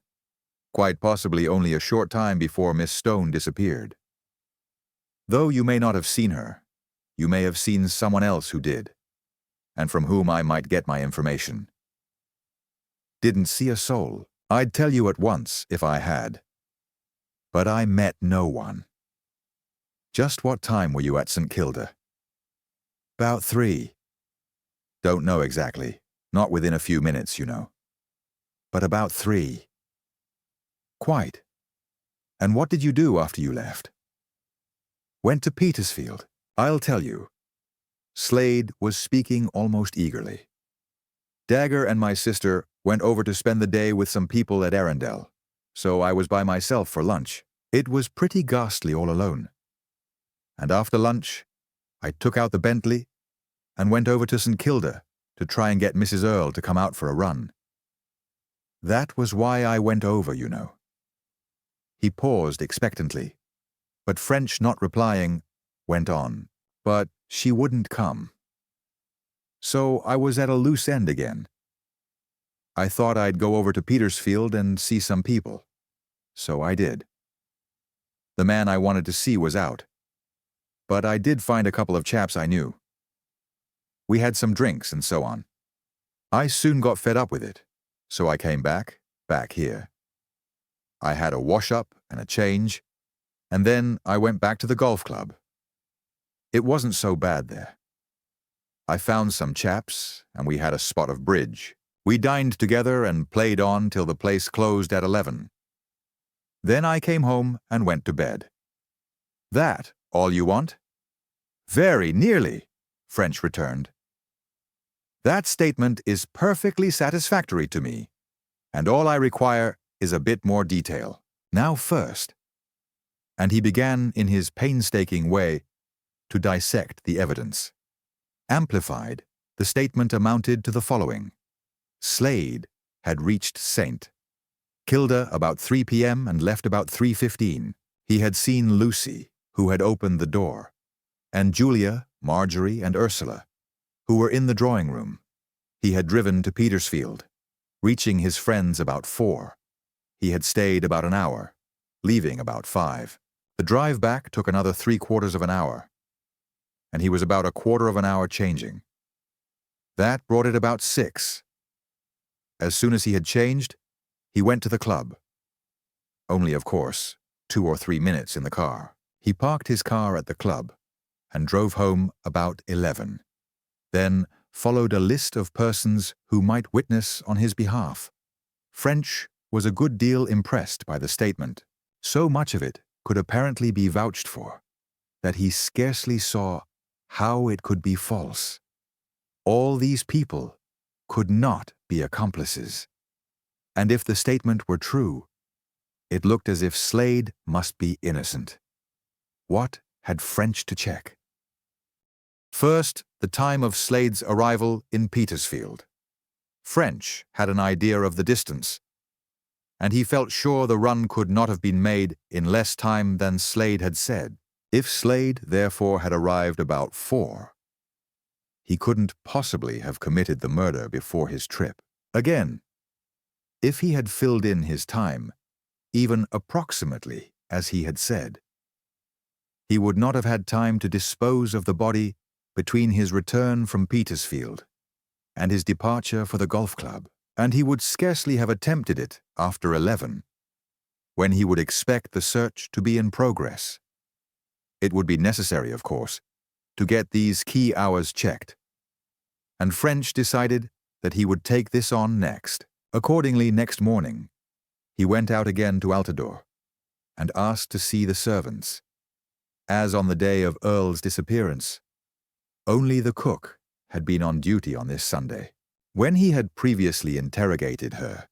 quite possibly only a short time before Miss Stone disappeared. Though you may not have seen her, you may have seen someone else who did, and from whom I might get my information. Didn't see a soul. I'd tell you at once if I had. But I met no one. Just what time were you at St. Kilda? About 3. Don't know exactly. Not within a few minutes, you know. But about 3. Quite. And what did you do after you left? Went to Petersfield. I'll tell you. Slade was speaking almost eagerly. Dagger and my sister went over to spend the day with some people at Arundel, so I was by myself for lunch. It was pretty ghastly all alone. And after lunch, I took out the Bentley and went over to St. Kilda to try and get Mrs. Earle to come out for a run. That was why I went over, you know. He paused expectantly, but French not replying, went on. But she wouldn't come. So I was at a loose end again. I thought I'd go over to Petersfield and see some people. So I did. The man I wanted to see was out. But I did find a couple of chaps I knew. We had some drinks and so on. I soon got fed up with it, so I came back here. I had a wash-up and a change, and then I went back to the golf club. It wasn't so bad there. I found some chaps, and we had a spot of bridge. We dined together and played on till the place closed at 11. Then I came home and went to bed. That all you want? Very nearly, French returned. That statement is perfectly satisfactory to me, and all I require is a bit more detail. Now first. And he began in his painstaking way to dissect the evidence. Amplified, the statement amounted to the following. Slade had reached St. Kilda about 3 p.m. and left about 3:15. He had seen Lucy, who had opened the door, and Julia, Marjorie, and Ursula, who were in the drawing room. He had driven to Petersfield, reaching his friends about 4. He had stayed about an hour, leaving about 5. The drive back took another 3/4 of an hour, and he was about a 1/4 of an hour changing. That brought it about 6. As soon as he had changed, he went to the club. Only, of course, 2 or 3 minutes in the car. He parked his car at the club and drove home about 11. Then followed a list of persons who might witness on his behalf. French was a good deal impressed by the statement. So much of it could apparently be vouched for that he scarcely saw how it could be false. All these people could not be accomplices. And if the statement were true, it looked as if Slade must be innocent. What had French to check? First, the time of Slade's arrival in Petersfield. French had an idea of the distance, and he felt sure the run could not have been made in less time than Slade had said. If Slade, therefore, had arrived about 4, he couldn't possibly have committed the murder before his trip. Again, if he had filled in his time, even approximately as he had said, he would not have had time to dispose of the body between his return from Petersfield and his departure for the golf club, and he would scarcely have attempted it after 11, when he would expect the search to be in progress. It would be necessary, of course, to get these key hours checked, and French decided that he would take this on next. Accordingly, next morning, he went out again to Altadore and asked to see the servants. As on the day of Earle's disappearance, only the cook had been on duty on this Sunday. When he had previously interrogated her,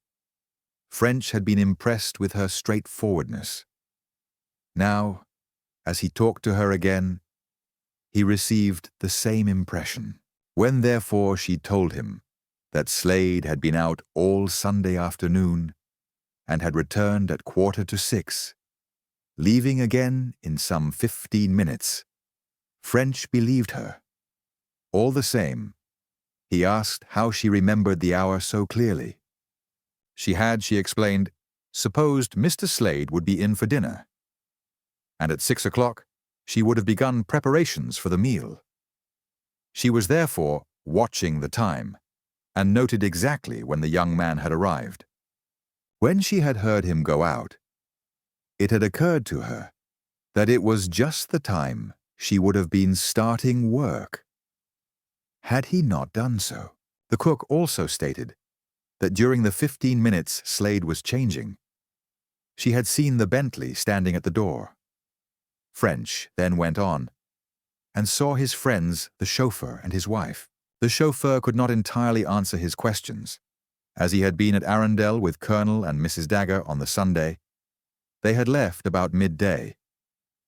French had been impressed with her straightforwardness. Now, as he talked to her again, he received the same impression. When therefore she told him that Slade had been out all Sunday afternoon, and had returned at 6:15, leaving again in some 15 minutes. French believed her. All the same, he asked how she remembered the hour so clearly. She explained, supposed Mr. Slade would be in for dinner, and at 6 o'clock she would have begun preparations for the meal. She was therefore watching the time, and noted exactly when the young man had arrived. When she had heard him go out, it had occurred to her that it was just the time she would have been starting work. Had he not done so? The cook also stated that during the 15 minutes Slade was changing, she had seen the Bentley standing at the door. French then went on and saw his friends, the chauffeur and his wife. The chauffeur could not entirely answer his questions, as he had been at Arundel with Colonel and Mrs. Dagger on the Sunday. They had left about midday,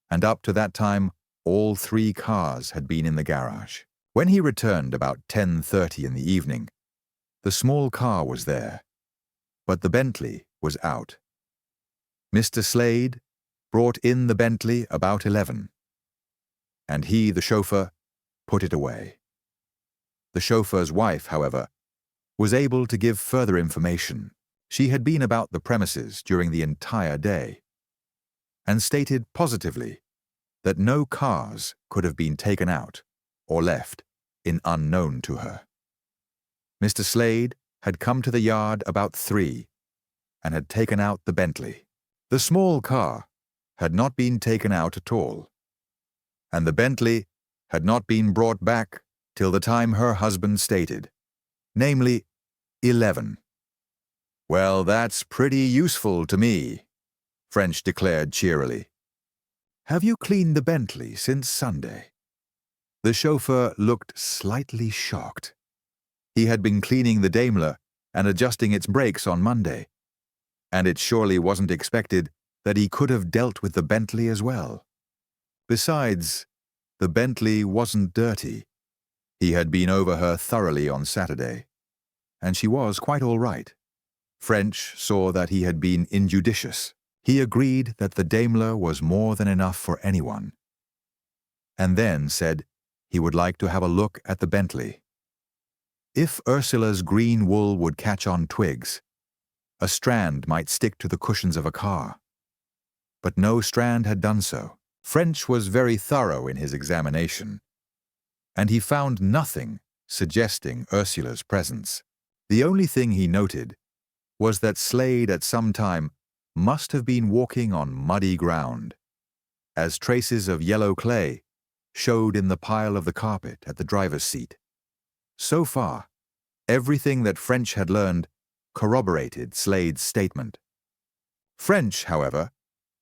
and up to that time all 3 cars had been in the garage. When he returned about 10:30 in the evening, the small car was there, but the Bentley was out. Mr. Slade brought in the Bentley about 11, and he, the chauffeur, put it away. The chauffeur's wife, however, was able to give further information. She had been about the premises during the entire day, and stated positively that no cars could have been taken out or left in unknown to her. Mr. Slade had come to the yard about 3 and had taken out the Bentley. The small car had not been taken out at all, and the Bentley had not been brought back till the time her husband stated, namely 11. "Well, that's pretty useful to me," French declared cheerily. "Have you cleaned the Bentley since Sunday?" The chauffeur looked slightly shocked. He had been cleaning the Daimler and adjusting its brakes on Monday, and it surely wasn't expected that he could have dealt with the Bentley as well. Besides, the Bentley wasn't dirty. He had been over her thoroughly on Saturday, and she was quite all right. French saw that he had been injudicious. He agreed that the Daimler was more than enough for anyone, and then said he would like to have a look at the Bentley. If Ursula's green wool would catch on twigs, a strand might stick to the cushions of a car. But no strand had done so. French was very thorough in his examination, and he found nothing suggesting Ursula's presence. The only thing he noted was that Slade at some time must have been walking on muddy ground, as traces of yellow clay showed in the pile of the carpet at the driver's seat. So far, everything that French had learned corroborated Slade's statement. French, however,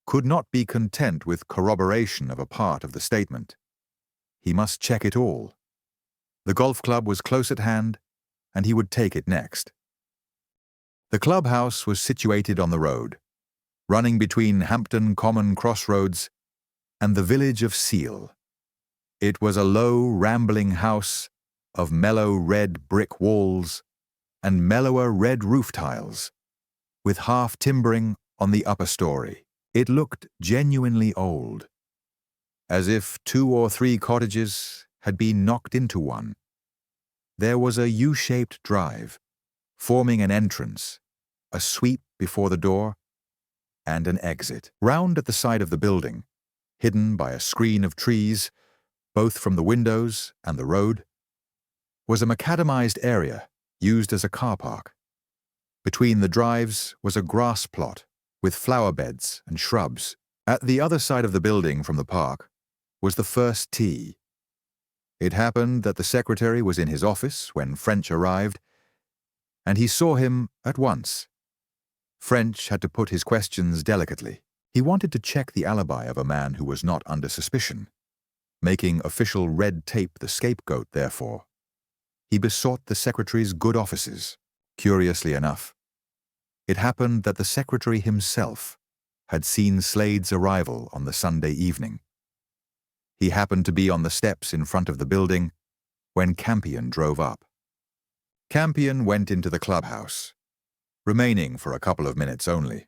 could not be content with corroboration of a part of the statement. He must check it all. The golf club was close at hand, and he would take it next. The clubhouse was situated on the road, running between Hampton Common crossroads and the village of Seal. It was a low, rambling house of mellow red brick walls and mellower red roof tiles, with half timbering on the upper story. It looked genuinely old, as if 2 or 3 cottages had been knocked into one. There was a U-shaped drive, forming an entrance, a sweep before the door, and an exit. Round at the side of the building, hidden by a screen of trees, both from the windows and the road, was a macadamized area used as a car park. Between the drives was a grass plot with flower beds and shrubs. At the other side of the building from the park was the first tee. It happened that the secretary was in his office when French arrived, and he saw him at once. French had to put his questions delicately. He wanted to check the alibi of a man who was not under suspicion, making official red tape the scapegoat, therefore. He besought the secretary's good offices. Curiously enough, it happened that the secretary himself had seen Slade's arrival on the Sunday evening. He happened to be on the steps in front of the building when Campion drove up. Campion went into the clubhouse, remaining for a couple of minutes only.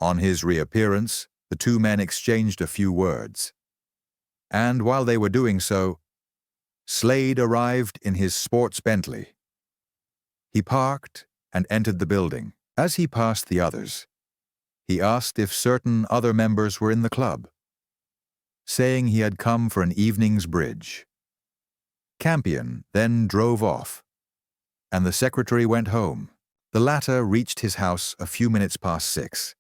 On his reappearance, the two men exchanged a few words. And while they were doing so, Slade arrived in his sports Bentley. He parked and entered the building. As he passed the others, he asked if certain other members were in the club, saying he had come for an evening's bridge. Campion then drove off, and the secretary went home. The latter reached his house a few minutes past 6,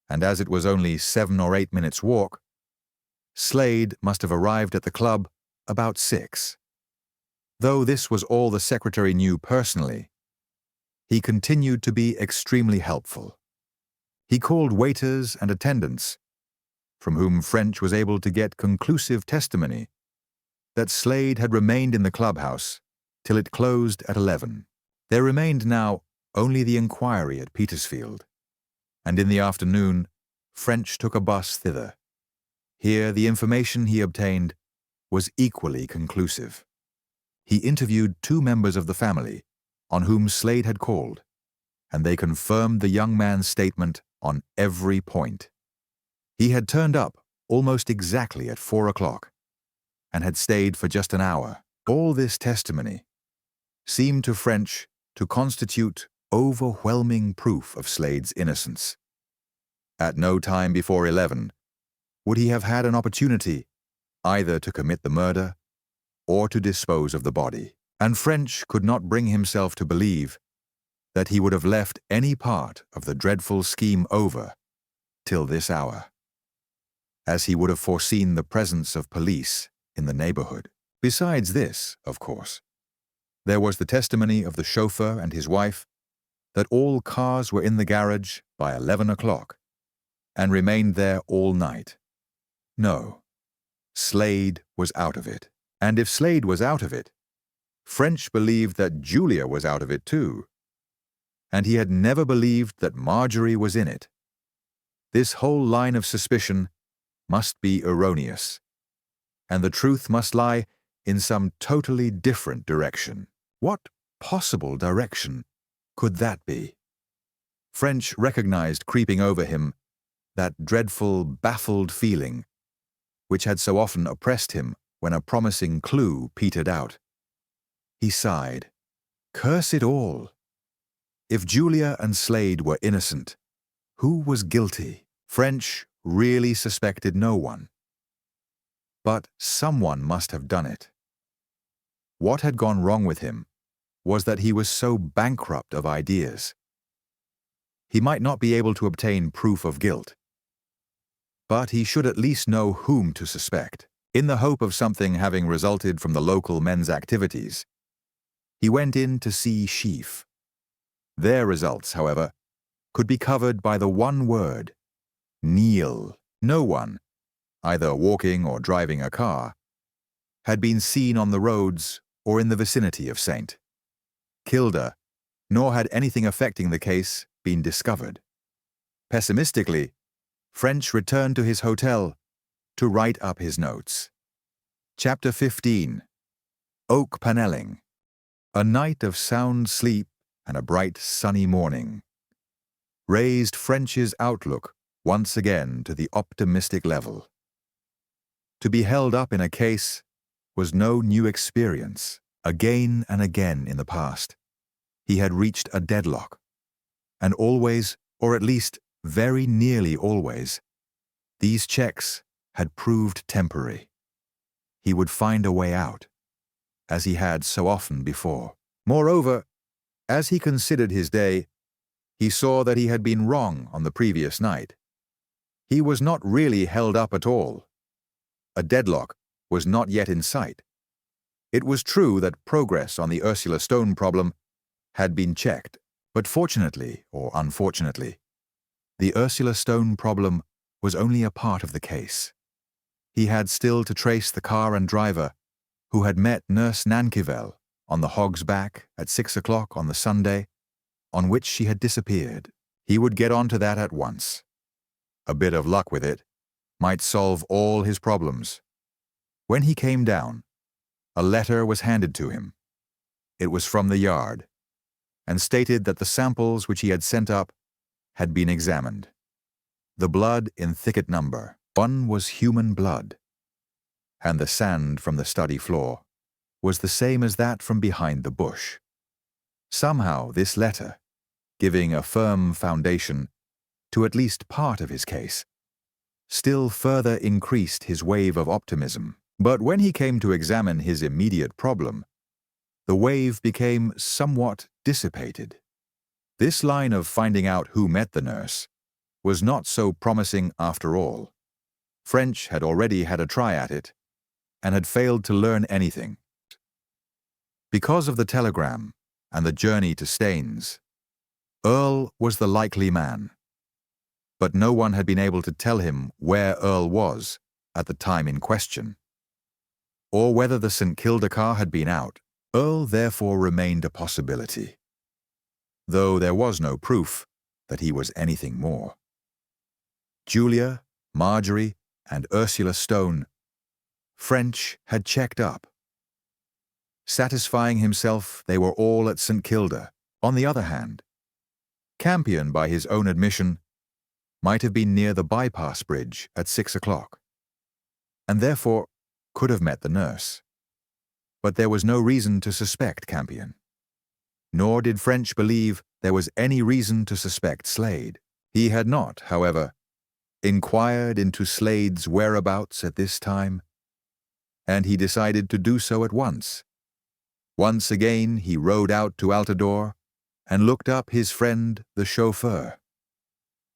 and as it was only 7 or 8 minutes' walk, Slade must have arrived at the club about 6. Though this was all the secretary knew personally, he continued to be extremely helpful. He called waiters and attendants, from whom French was able to get conclusive testimony that Slade had remained in the clubhouse till it closed at 11. There remained now only the inquiry at Petersfield, and in the afternoon French took a bus thither. Here the information he obtained was equally conclusive. He interviewed 2 members of the family on whom Slade had called, and they confirmed the young man's statement on every point. He had turned up almost exactly at 4 o'clock and had stayed for just an hour. All this testimony seemed to French to constitute overwhelming proof of Slade's innocence. At no time before 11 would he have had an opportunity either to commit the murder or to dispose of the body, and French could not bring himself to believe that he would have left any part of the dreadful scheme over till this hour, as he would have foreseen the presence of police in the neighborhood. Besides this, of course, there was the testimony of the chauffeur and his wife that all cars were in the garage by 11 o'clock and remained there all night. No, Slade was out of it. And if Slade was out of it, French believed that Julia was out of it too, and he had never believed that Marjorie was in it. This whole line of suspicion must be erroneous, and the truth must lie in some totally different direction. What possible direction could that be? French recognized creeping over him that dreadful, baffled feeling which had so often oppressed him when a promising clue petered out. He sighed. Curse it all! If Julia and Slade were innocent, who was guilty? French really suspected no one. But someone must have done it. What had gone wrong with him was that he was so bankrupt of ideas. He might not be able to obtain proof of guilt, but he should at least know whom to suspect. In the hope of something having resulted from the local men's activities, he went in to see Sheaf. Their results, however, could be covered by the one word, Neil. No one, either walking or driving a car, had been seen on the roads or in the vicinity of St. Kilda, nor had anything affecting the case been discovered. Pessimistically, French returned to his hotel to write up his notes. Chapter 15. Oak Panelling. A night of sound sleep and a bright sunny morning raised French's outlook once again to the optimistic level. To be held up in a case was no new experience. Again and again in the past, he had reached a deadlock, and always, or at least very nearly always, these checks had proved temporary. He would find a way out, as he had so often before. Moreover, as he considered his day, he saw that he had been wrong on the previous night. He was not really held up at all. A deadlock was not yet in sight. It was true that progress on the Ursula Stone problem had been checked, but fortunately, or unfortunately, the Ursula Stone problem was only a part of the case. He had still to trace the car and driver who had met Nurse Nankivel on the Hog's Back at 6 o'clock on the Sunday on which she had disappeared. He would get on to that at once. A bit of luck with it might solve all his problems. When he came down, a letter was handed to him. It was from the Yard. and stated that the samples which he had sent up had been examined. The blood in thicket number 1 was human blood, and the sand from the study floor was the same as that from behind the bush. Somehow this letter, giving a firm foundation to at least part of his case, still further increased his wave of optimism. But when he came to examine his immediate problem, the wave became somewhat dissipated. This line of finding out who met the nurse was not so promising after all. French had already had a try at it and had failed to learn anything. Because of the telegram and the journey to Staines, Earle was the likely man. But no one had been able to tell him where Earle was at the time in question, or whether the St. Kilda car had been out. Earle therefore remained a possibility, though there was no proof that he was anything more. Julia, Marjorie, and Ursula Stone, French had checked up, satisfying himself they were all at St. Kilda. On the other hand, Campion, by his own admission, might have been near the bypass bridge at 6 o'clock, and therefore could have met the nurse. But there was no reason to suspect Campion. Nor did French believe there was any reason to suspect Slade. He had not, however, inquired into Slade's whereabouts at this time, and he decided to do so at once. Once again he rode out to Altadore and looked up his friend, the chauffeur.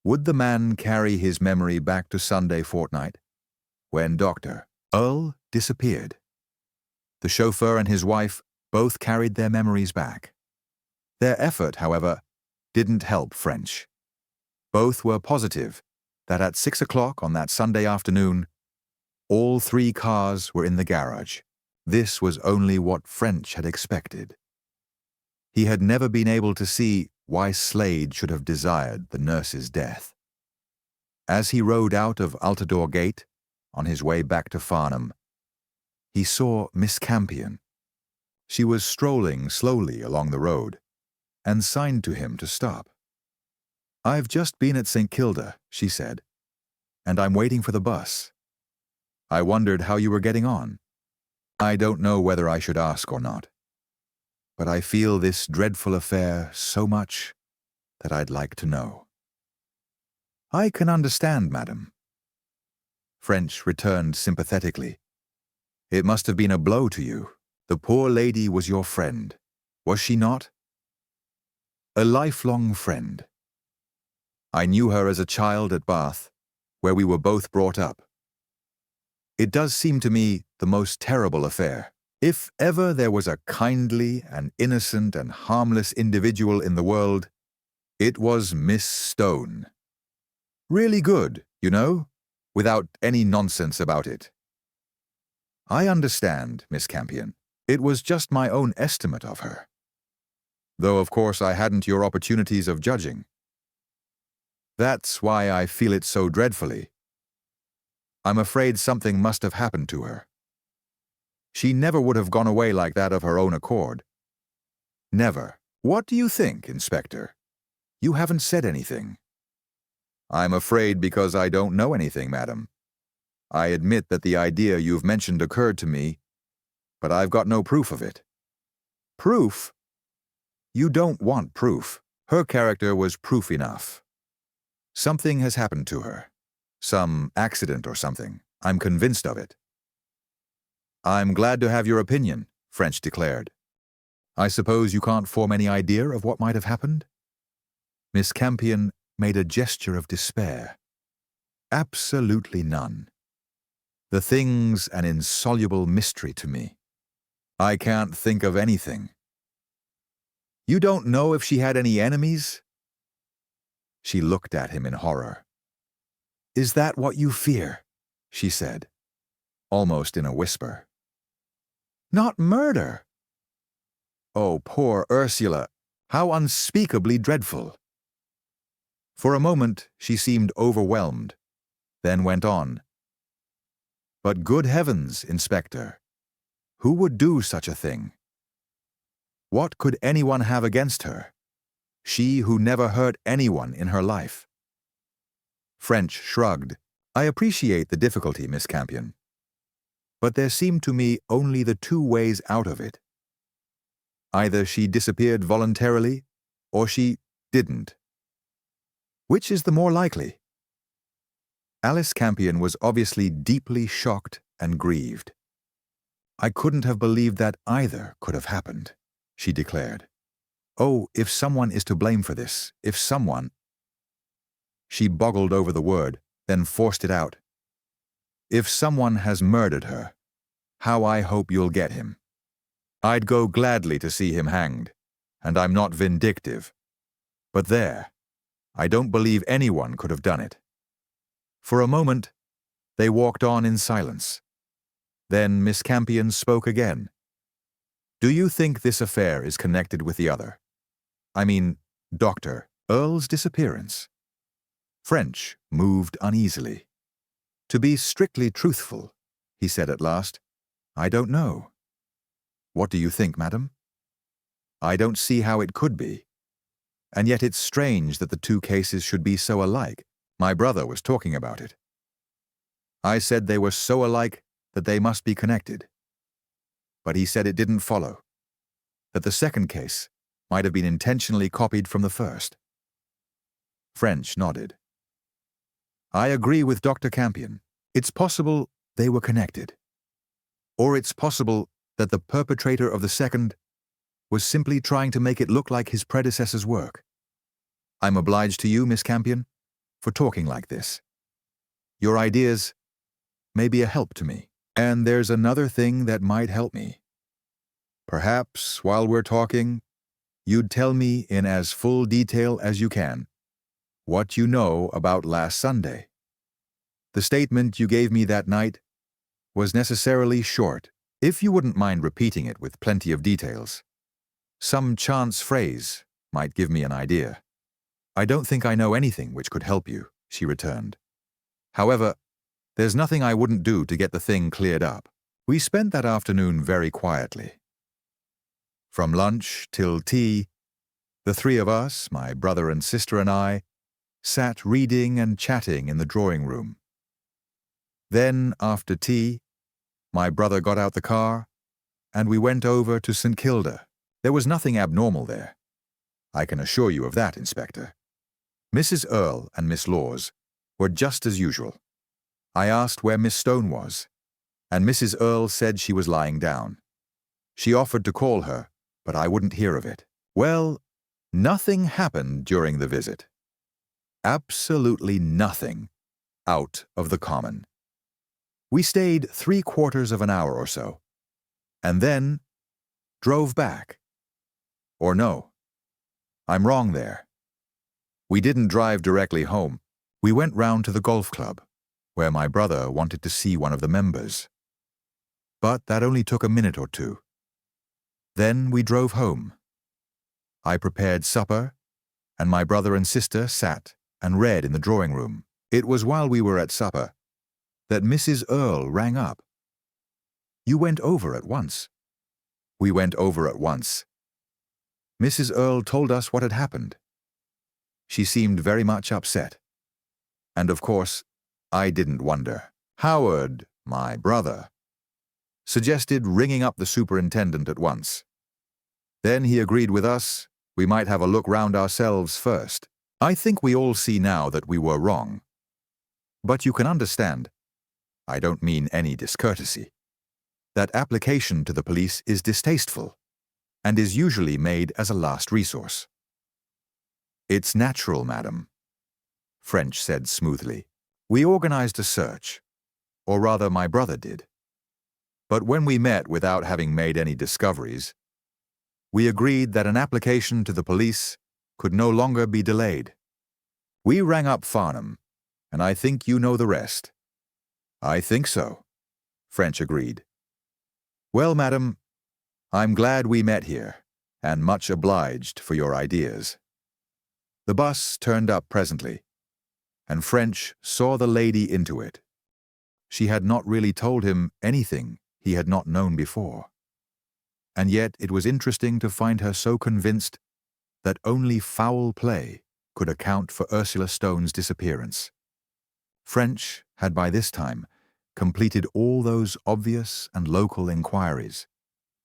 Would the man carry his memory back to Sunday fortnight, when Dr. Earle disappeared? The chauffeur and his wife both carried their memories back. Their effort, however, didn't help French. Both were positive that at 6 o'clock on that Sunday afternoon, all 3 cars were in the garage. This was only what French had expected. He had never been able to see why Slade should have desired the nurse's death. As he rode out of Altadore Gate, on his way back to Farnham, he saw Miss Campion. She was strolling slowly along the road, and signed to him to stop. "I've just been at St. Kilda," she said, "and I'm waiting for the bus. I wondered how you were getting on. I don't know whether I should ask or not, but I feel this dreadful affair so much that I'd like to know." "I can understand, madam." French returned sympathetically. "It must have been a blow to you. The poor lady was your friend, was she not?" "A lifelong friend. I knew her as a child at Bath, where we were both brought up. It does seem to me the most terrible affair. If ever there was a kindly and innocent and harmless individual in the world, it was Miss Stone. Really good, you know, without any nonsense about it." "I understand, Miss Campion. It was just my own estimate of her. Though, of course, I hadn't your opportunities of judging. That's why I feel it so dreadfully. I'm afraid something must have happened to her. She never would have gone away like that of her own accord. Never. What do you think, Inspector? You haven't said anything." "I'm afraid because I don't know anything, madam. I admit that the idea you've mentioned occurred to me, but I've got no proof of it." "Proof? You don't want proof. Her character was proof enough. Something has happened to her. Some accident or something. I'm convinced of it." "I'm glad to have your opinion," French declared. "I suppose you can't form any idea of what might have happened?" Miss Campion made a gesture of despair. "Absolutely none. The thing's an insoluble mystery to me. I can't think of anything." "You don't know if she had any enemies?" She looked at him in horror. "Is that what you fear?" she said, almost in a whisper. "Not murder?" "Oh, poor Ursula! How unspeakably dreadful!" For a moment she seemed overwhelmed, then went on. "But good heavens, Inspector! Who would do such a thing? What could anyone have against her? She who never hurt anyone in her life. French shrugged. I appreciate the difficulty, Miss Campion. But there seemed to me only the two ways out of it. Either she disappeared voluntarily, or she didn't. Which is the more likely? Alice Campion was obviously deeply shocked and grieved. I couldn't have believed that either could have happened, she declared. Oh, if someone is to blame for this, if someone… She boggled over the word, then forced it out. If someone has murdered her, how I hope you'll get him. I'd go gladly to see him hanged, and I'm not vindictive. But there, I don't believe anyone could have done it. For a moment, they walked on in silence. Then Miss Campion spoke again. Do you think this affair is connected with the other? I mean, Dr. Earle's disappearance? French moved uneasily. To be strictly truthful, he said at last, I don't know. What do you think, madam? I don't see how it could be. And yet it's strange that the two cases should be so alike. My brother was talking about it. I said they were so alike that they must be connected. But he said it didn't follow, that the second case might have been intentionally copied from the first. French nodded. I agree with Dr. Campion. It's possible they were connected. Or it's possible that the perpetrator of the second was simply trying to make it look like his predecessor's work. I'm obliged to you, Miss Campion, for talking like this. Your ideas may be a help to me. And there's another thing that might help me. Perhaps, while we're talking, you'd tell me in as full detail as you can what you know about last Sunday. The statement you gave me that night was necessarily short, if you wouldn't mind repeating it with plenty of details. Some chance phrase might give me an idea. I don't think I know anything which could help you, she returned. However, there's nothing I wouldn't do to get the thing cleared up. We spent that afternoon very quietly. From lunch till tea, the three of us, my brother and sister and I, sat reading and chatting in the drawing room. Then, after tea, my brother got out the car, and we went over to St. Kilda. There was nothing abnormal there. I can assure you of that, Inspector. Mrs. Earle and Miss Laws were just as usual. I asked where Miss Stone was, and Mrs. Earle said she was lying down. She offered to call her, but I wouldn't hear of it. Well, nothing happened during the visit. Absolutely nothing out of the common. We stayed 3/4 of an hour or so, and then drove back. Or no, I'm wrong there. We didn't drive directly home. We went round to the golf club, where my brother wanted to see one of the members. But that only took a minute or two. Then we drove home. I prepared supper, and my brother and sister sat and read in the drawing room. It was while we were at supper that Mrs. Earle rang up. You went over at once. We went over at once. Mrs. Earle told us what had happened. She seemed very much upset. And of course, I didn't wonder. Howard, my brother, suggested ringing up the superintendent at once. Then he agreed with us we might have a look round ourselves first. I think we all see now that we were wrong. But you can understand, I don't mean any discourtesy, that application to the police is distasteful and is usually made as a last resource. It's natural, madam, French said smoothly. We organized a search, or rather my brother did. But when we met without having made any discoveries, we agreed that an application to the police could no longer be delayed. We rang up Farnham, and I think you know the rest. I think so, French agreed. Well, madam, I'm glad we met here, and much obliged for your ideas. The bus turned up presently, and French saw the lady into it. She had not really told him anything he had not known before. And yet it was interesting to find her so convinced that only foul play could account for Ursula Stone's disappearance. French had by this time completed all those obvious and local inquiries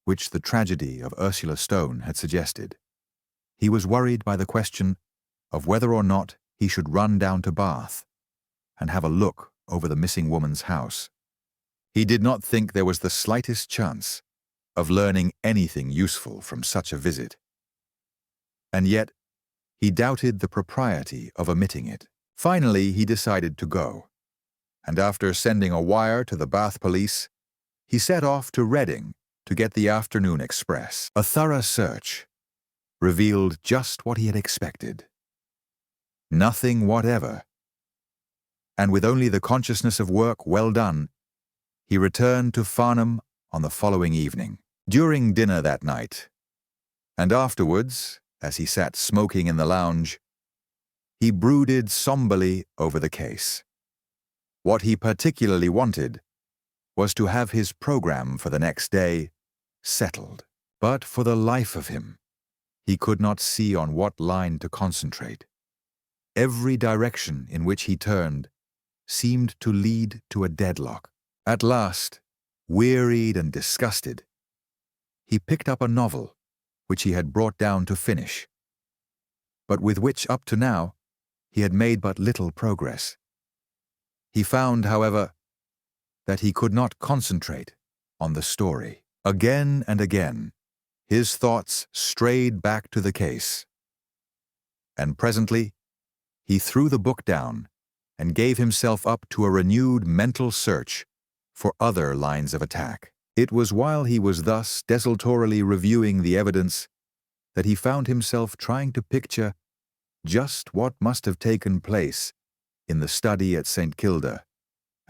which the tragedy of Ursula Stone had suggested. He was worried by the question of whether or not he should run down to Bath and have a look over the missing woman's house. He did not think there was the slightest chance of learning anything useful from such a visit. And yet, he doubted the propriety of omitting it. Finally, he decided to go, and after sending a wire to the Bath police, he set off to Reading to get the afternoon express. A thorough search revealed just what he had expected. Nothing whatever. And with only the consciousness of work well done, he returned to Farnham on the following evening. During dinner that night, and afterwards, as he sat smoking in the lounge, he brooded somberly over the case. What he particularly wanted was to have his program for the next day settled. But for the life of him, he could not see on what line to concentrate. Every direction in which he turned seemed to lead to a deadlock. At last, wearied and disgusted, he picked up a novel which he had brought down to finish, but with which up to now he had made but little progress. He found, however, that he could not concentrate on the story. Again and again, his thoughts strayed back to the case, and presently he threw the book down and gave himself up to a renewed mental search for other lines of attack. It was while he was thus desultorily reviewing the evidence that he found himself trying to picture just what must have taken place in the study at St. Kilda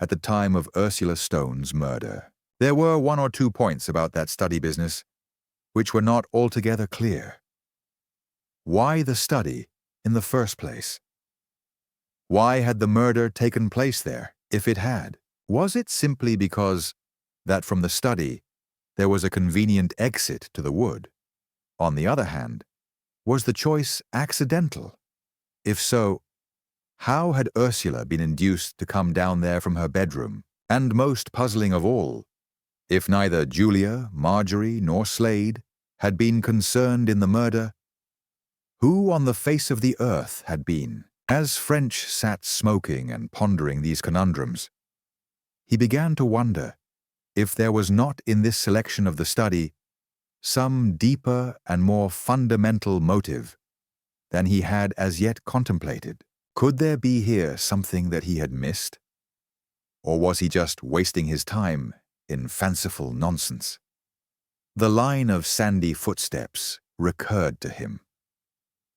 at the time of Ursula Stone's murder. There were one or two points about that study business which were not altogether clear. Why the study in the first place? Why had the murder taken place there, if it had? Was it simply because that from the study there was a convenient exit to the wood? On the other hand, was the choice accidental? If so, how had Ursula been induced to come down there from her bedroom? And most puzzling of all, if neither Julia, Marjorie, nor Slade had been concerned in the murder, who on the face of the earth had been? As French sat smoking and pondering these conundrums, he began to wonder if there was not in this selection of the study some deeper and more fundamental motive than he had as yet contemplated. Could there be here something that he had missed? Or was he just wasting his time in fanciful nonsense? The line of sandy footsteps recurred to him.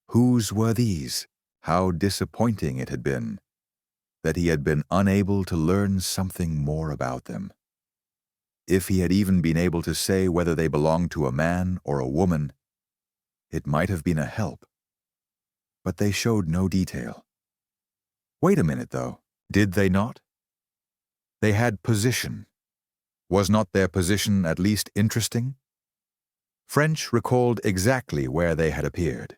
Whose were these? How disappointing it had been that he had been unable to learn something more about them. If he had even been able to say whether they belonged to a man or a woman, it might have been a help. But they showed no detail. Wait a minute, though. Did they not? They had position. Was not their position at least interesting? French recalled exactly where they had appeared.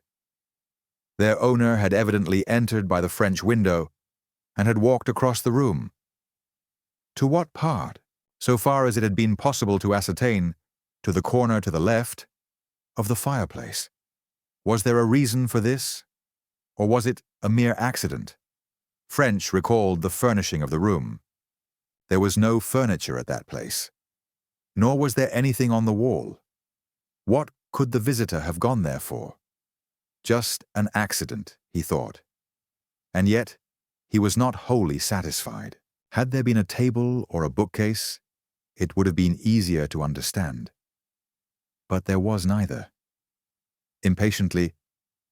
Their owner had evidently entered by the French window and had walked across the room. To what part? So far as it had been possible to ascertain, to the corner to the left of the fireplace. Was there a reason for this? Or was it a mere accident? French recalled the furnishing of the room. There was no furniture at that place, nor was there anything on the wall. What could the visitor have gone there for? Just an accident, he thought. And yet, he was not wholly satisfied. Had there been a table or a bookcase, it would have been easier to understand. But there was neither. Impatiently,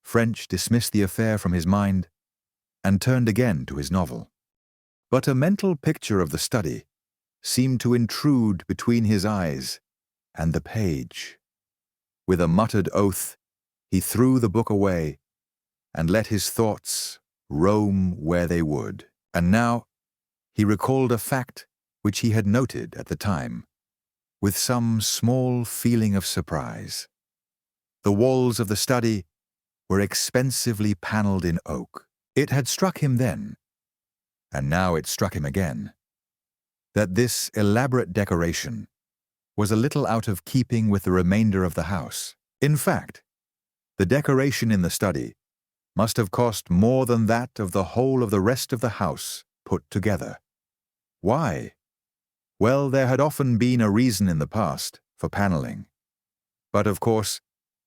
French dismissed the affair from his mind and turned again to his novel. But a mental picture of the study seemed to intrude between his eyes and the page. With a muttered oath, he threw the book away and let his thoughts roam where they would. And now he recalled a fact which he had noted at the time, with some small feeling of surprise. The walls of the study were expensively panelled in oak. It had struck him then, and now it struck him again, that this elaborate decoration was a little out of keeping with the remainder of the house. In fact, the decoration in the study must have cost more than that of the whole of the rest of the house put together. Why? Well, there had often been a reason in the past for panelling. But of course,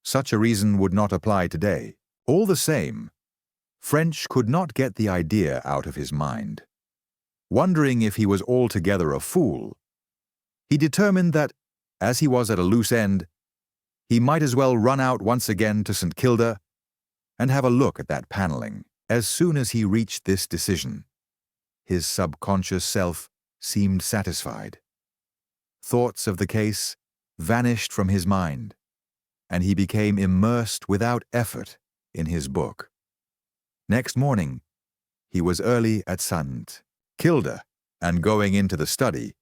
such a reason would not apply today. All the same, French could not get the idea out of his mind. Wondering if he was altogether a fool, he determined that, as he was at a loose end, he might as well run out once again to St. Kilda and have a look at that panelling. As soon as he reached this decision, his subconscious self seemed satisfied. Thoughts of the case vanished from his mind, and he became immersed without effort in his book. Next morning, he was early at St. Kilda, and going into the study,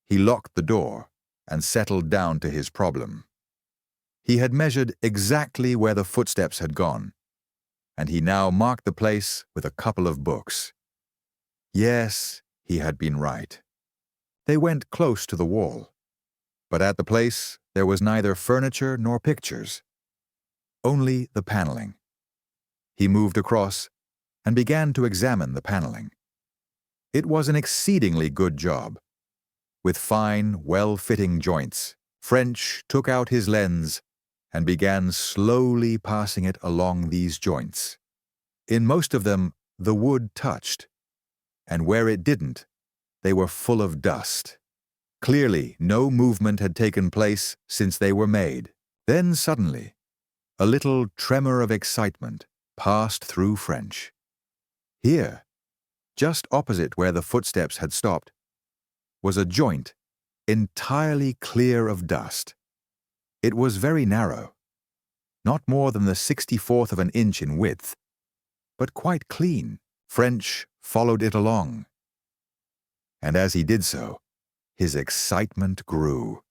he locked the door and settled down to his problem. He had measured exactly where the footsteps had gone, and he now marked the place with a couple of books. Yes, he had been right. They went close to the wall, but at the place there was neither furniture nor pictures, only the panelling. He moved across and began to examine the panelling. It was an exceedingly good job. With fine, well-fitting joints, French took out his lens and began slowly passing it along these joints. In most of them, the wood touched, and where it didn't, they were full of dust. Clearly, no movement had taken place since they were made. Then suddenly, a little tremor of excitement passed through French. Here, just opposite where the footsteps had stopped, was a joint entirely clear of dust. It was very narrow, not more than the 64th of an inch in width, but quite clean. French followed it along, and as he did so, his excitement grew.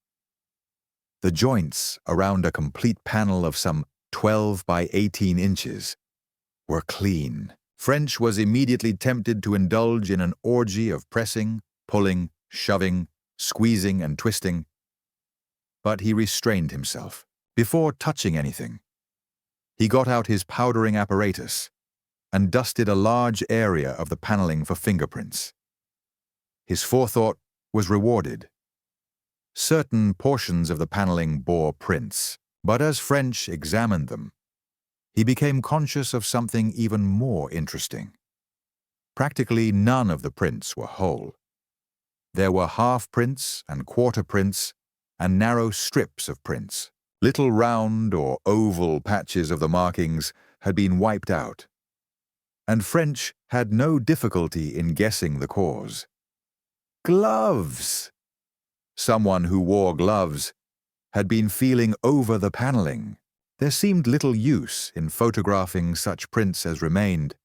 The joints around a complete panel of some 12 by 18 inches were clean. French was immediately tempted to indulge in an orgy of pressing, pulling, shoving, squeezing, and twisting, but he restrained himself. Before touching anything, he got out his powdering apparatus and dusted a large area of the panelling for fingerprints. His forethought was rewarded. Certain portions of the panelling bore prints, but as French examined them, he became conscious of something even more interesting. Practically none of the prints were whole. There were half prints and quarter prints and narrow strips of prints. Little round or oval patches of the markings had been wiped out, and French had no difficulty in guessing the cause. Gloves! Someone who wore gloves had been feeling over the panelling. There seemed little use in photographing such prints as remained,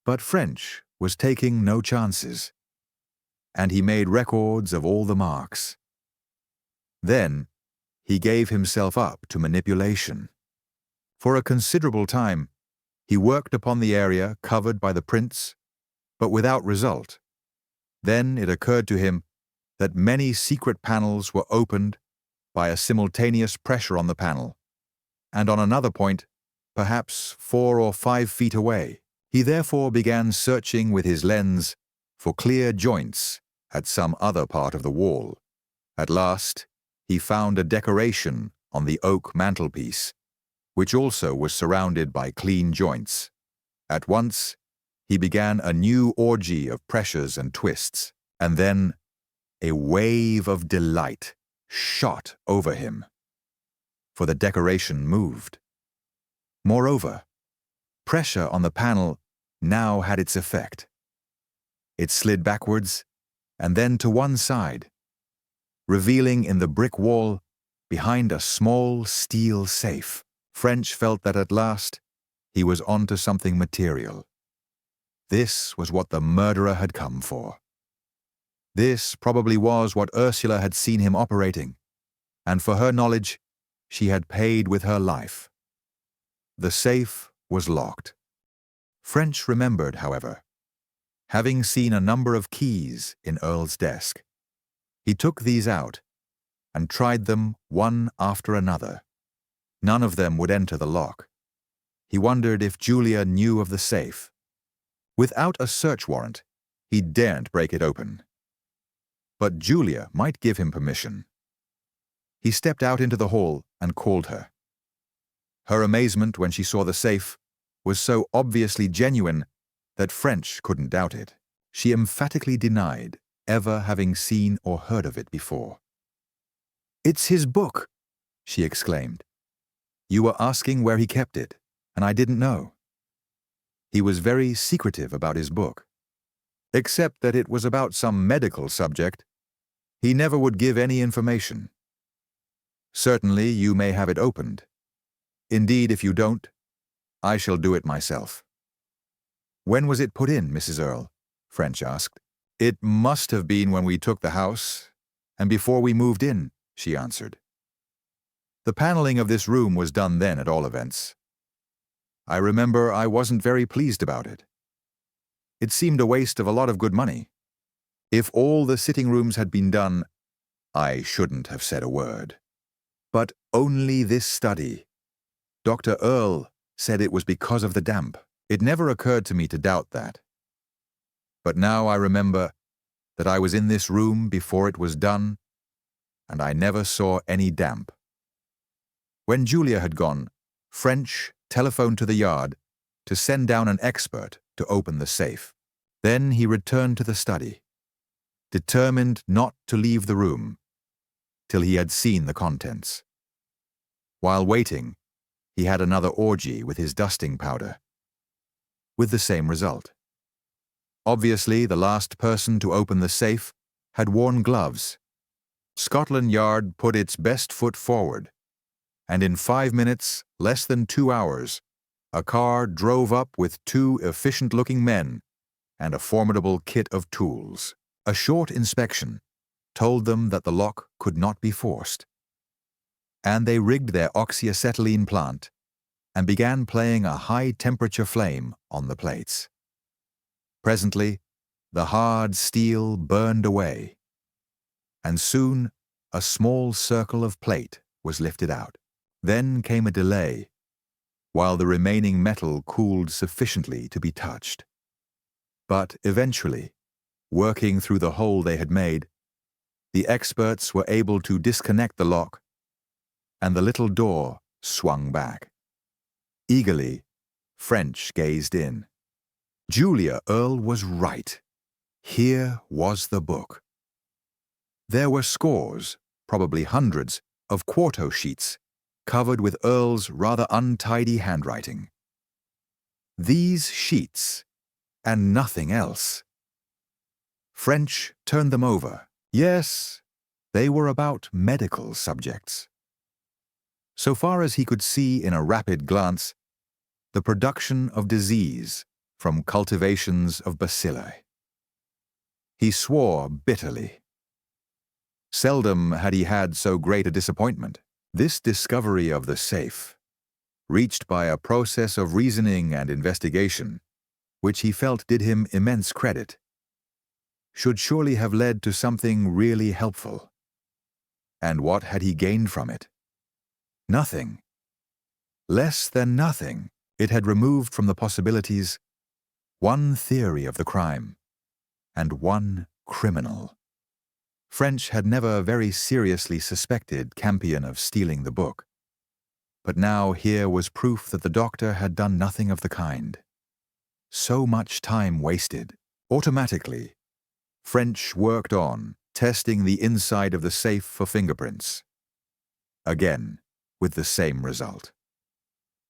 but French was taking no chances, and he made records of all the marks. Then he gave himself up to manipulation. For a considerable time, he worked upon the area covered by the prints, but without result. Then it occurred to him that many secret panels were opened by a simultaneous pressure on the panel, and on another point, perhaps 4 or 5 feet away. He therefore began searching with his lens for clear joints at some other part of the wall. At last, he found a decoration on the oak mantelpiece, which also was surrounded by clean joints. At once, he began a new orgy of pressures and twists, and then a wave of delight shot over him, for the decoration moved. Moreover, pressure on the panel now had its effect. It slid backwards and then to one side, revealing in the brick wall behind a small steel safe. French felt that at last he was onto something material. This was what the murderer had come for. This probably was what Ursula had seen him operating, and for her knowledge, she had paid with her life. The safe was locked. French remembered, however, having seen a number of keys in Earle's desk. He took these out and tried them one after another. None of them would enter the lock. He wondered if Julia knew of the safe. Without a search warrant, he daren't break it open. But Julia might give him permission. He stepped out into the hall and called her. Her amazement when she saw the safe was so obviously genuine that French couldn't doubt it. She emphatically denied ever having seen or heard of it before. "It's his book," she exclaimed. "You were asking where he kept it, and I didn't know." He was very secretive about his book. Except that it was about some medical subject, he never would give any information. "Certainly you may have it opened. Indeed, if you don't, I shall do it myself." "When was it put in, Mrs. Earle?" French asked. "It must have been when we took the house, and before we moved in," she answered. "The paneling of this room was done then, at all events. I remember I wasn't very pleased about it. It seemed a waste of a lot of good money. If all the sitting rooms had been done, I shouldn't have said a word. But only this study. Dr. Earle said it was because of the damp. It never occurred to me to doubt that. But now I remember that I was in this room before it was done, and I never saw any damp." When Julia had gone, French telephoned to the yard to send down an expert to open the safe. Then he returned to the study, determined not to leave the room till he had seen the contents. While waiting, he had another orgy with his dusting powder, with the same result. Obviously, the last person to open the safe had worn gloves. Scotland Yard put its best foot forward, and in 5 minutes, less than 2 hours, a car drove up with 2 efficient-looking men and a formidable kit of tools. A short inspection told them that the lock could not be forced, and they rigged their oxyacetylene plant and began playing a high-temperature flame on the plates. Presently, the hard steel burned away, and soon a small circle of plate was lifted out. Then came a delay, while the remaining metal cooled sufficiently to be touched. But eventually, working through the hole they had made, the experts were able to disconnect the lock, and the little door swung back. Eagerly, French gazed in. Julia Earle was right. Here was the book. There were scores, probably hundreds, of quarto sheets covered with Earle's rather untidy handwriting. These sheets, and nothing else. French turned them over. Yes, they were about medical subjects. So far as he could see in a rapid glance, the production of disease from cultivations of bacilli. He swore bitterly. Seldom had he had so great a disappointment. This discovery of the safe, reached by a process of reasoning and investigation, which he felt did him immense credit, should surely have led to something really helpful. And what had he gained from it? Nothing. Less than nothing. It had removed from the possibilities one theory of the crime, and one criminal. French had never very seriously suspected Campion of stealing the book, but now here was proof that the doctor had done nothing of the kind. So much time wasted. Automatically, French worked on, testing the inside of the safe for fingerprints. Again, with the same result.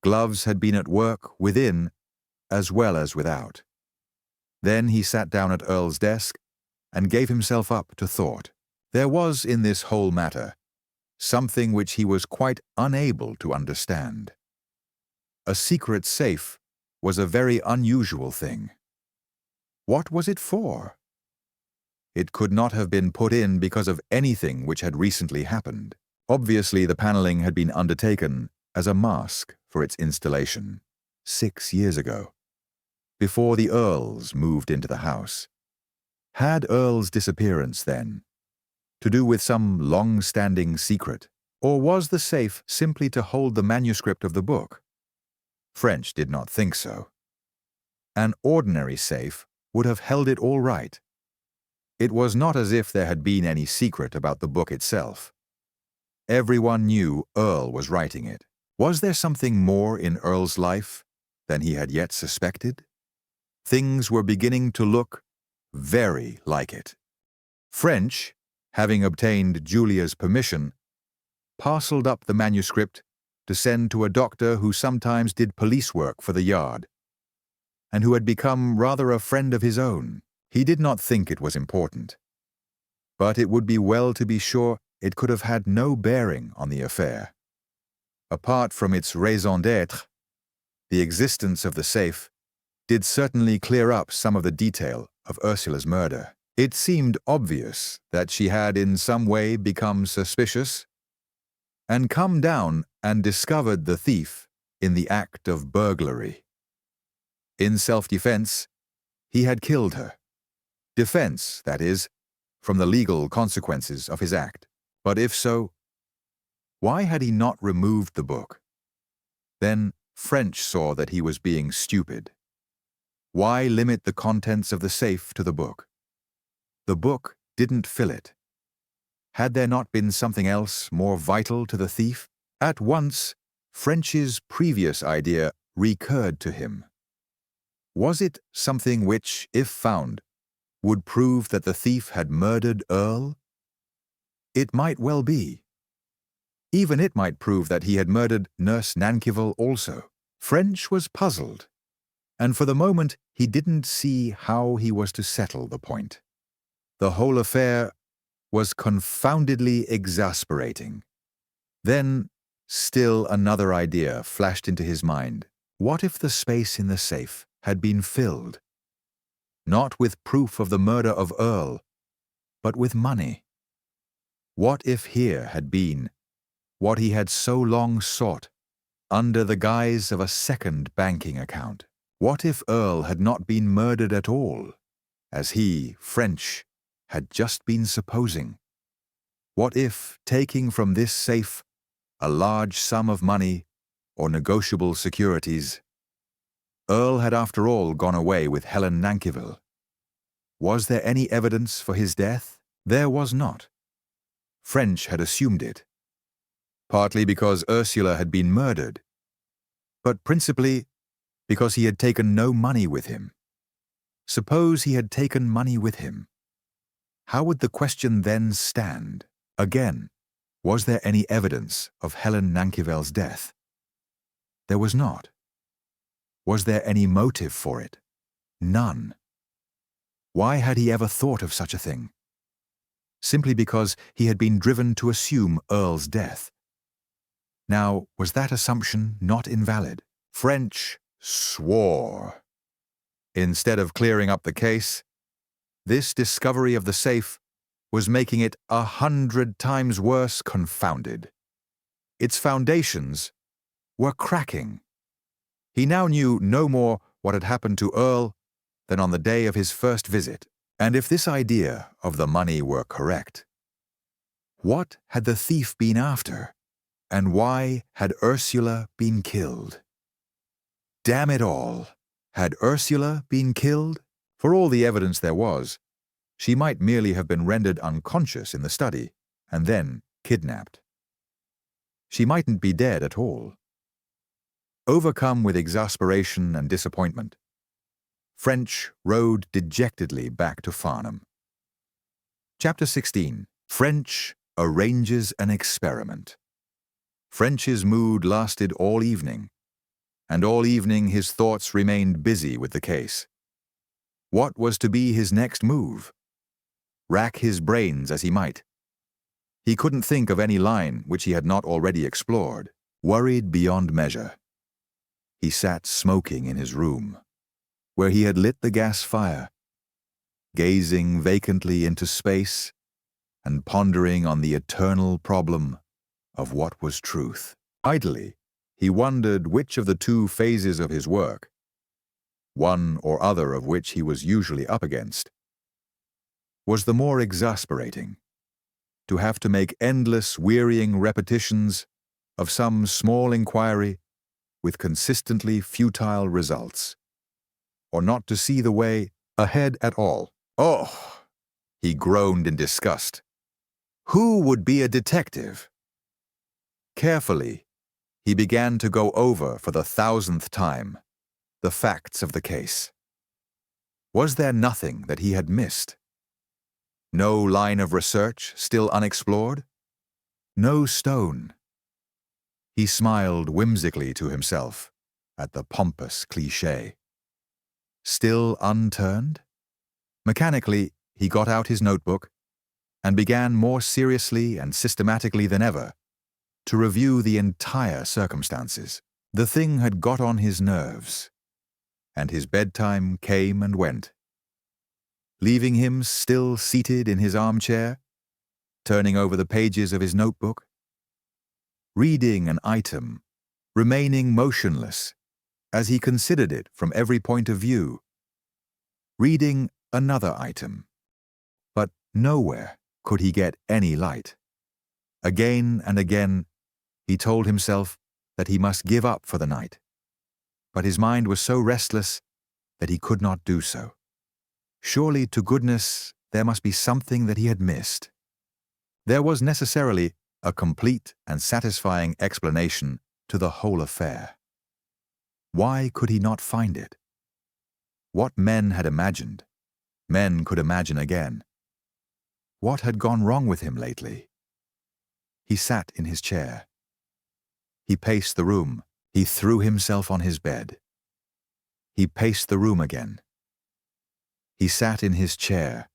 Gloves had been at work within as well as without. Then he sat down at Earle's desk and gave himself up to thought. There was in this whole matter something which he was quite unable to understand. A secret safe was a very unusual thing. What was it for? It could not have been put in because of anything which had recently happened. Obviously, the paneling had been undertaken as a mask for its installation 6 years ago, before the Earles moved into the house. Had Earle's disappearance, then, to do with some long-standing secret, or was the safe simply to hold the manuscript of the book? French did not think so. An ordinary safe would have held it all right. It was not as if there had been any secret about the book itself. Everyone knew Earle was writing it. Was there something more in Earle's life than he had yet suspected? Things were beginning to look very like it. French, having obtained Julia's permission, parceled up the manuscript to send to a doctor who sometimes did police work for the Yard, and who had become rather a friend of his own. He did not think it was important, but it would be well to be sure it could have had no bearing on the affair. Apart from its raison d'être, the existence of the safe did certainly clear up some of the detail of Ursula's murder. It seemed obvious that she had in some way become suspicious and come down and discovered the thief in the act of burglary. In self-defense, he had killed her. Defense, that is, from the legal consequences of his act. But if so, why had he not removed the book? Then French saw that he was being stupid. Why limit the contents of the safe to the book? The book didn't fill it. Had there not been something else more vital to the thief? At once, French's previous idea recurred to him. Was it something which, if found, would prove that the thief had murdered Earle? It might well be. Even it might prove that he had murdered Nurse Nankivel also. French was puzzled, and for the moment he didn't see how he was to settle the point. The whole affair was confoundedly exasperating. Then, still another idea flashed into his mind. What if the space in the safe had been filled, not with proof of the murder of Earle, but with money? What if here had been what he had so long sought, under the guise of a second banking account? What if Earle had not been murdered at all, as he, French, had just been supposing? What if, taking from this safe a large sum of money or negotiable securities, Earle had after all gone away with Helen Nankivel? Was there any evidence for his death? There was not. French had assumed it, partly because Ursula had been murdered, but principally because he had taken no money with him. Suppose he had taken money with him. How would the question then stand? Again, was there any evidence of Helen Nankivel's death? There was not. Was there any motive for it? None. Why had he ever thought of such a thing? Simply because he had been driven to assume Earle's death. Now, was that assumption not invalid? French swore. Instead of clearing up the case, this discovery of the safe was making it 100 times worse confounded. Its foundations were cracking. He now knew no more what had happened to Earle than on the day of his first visit. And if this idea of the money were correct, what had the thief been after? And why had Ursula been killed? Damn it all! Had Ursula been killed? For all the evidence there was, she might merely have been rendered unconscious in the study, and then kidnapped. She mightn't be dead at all. Overcome with exasperation and disappointment, French rode dejectedly back to Farnham. Chapter 16. French arranges an experiment. French's mood lasted all evening, and all evening his thoughts remained busy with the case. What was to be his next move? Rack his brains as he might, he couldn't think of any line which he had not already explored. Worried beyond measure, he sat smoking in his room, where he had lit the gas fire, gazing vacantly into space and pondering on the eternal problem of what was truth. Idly, He wondered which of the two phases of his work, one or other of which he was usually up against, was the more exasperating. To have to make endless, wearying repetitions of some small inquiry with consistently futile results, or not to see the way ahead at all. Oh, he groaned in disgust. Who would be a detective? Carefully, he began to go over for the 1,000th time the facts of the case. Was there nothing that he had missed? No line of research still unexplored? No stone? He smiled whimsically to himself at the pompous cliché. Still unturned? Mechanically, he got out his notebook and began more seriously and systematically than ever to review the entire circumstances. The thing had got on his nerves, and his bedtime came and went, leaving him still seated in his armchair, turning over the pages of his notebook, reading an item, remaining motionless as he considered it from every point of view, reading another item, but nowhere could he get any light. Again and again, he told himself that he must give up for the night, but his mind was so restless that he could not do so. Surely to goodness there must be something that he had missed. There was necessarily a complete and satisfying explanation to the whole affair. Why could he not find it? What men had imagined, men could imagine again. What had gone wrong with him lately? He sat in his chair. He paced the room. He threw himself on his bed. He paced the room again. He sat in his chair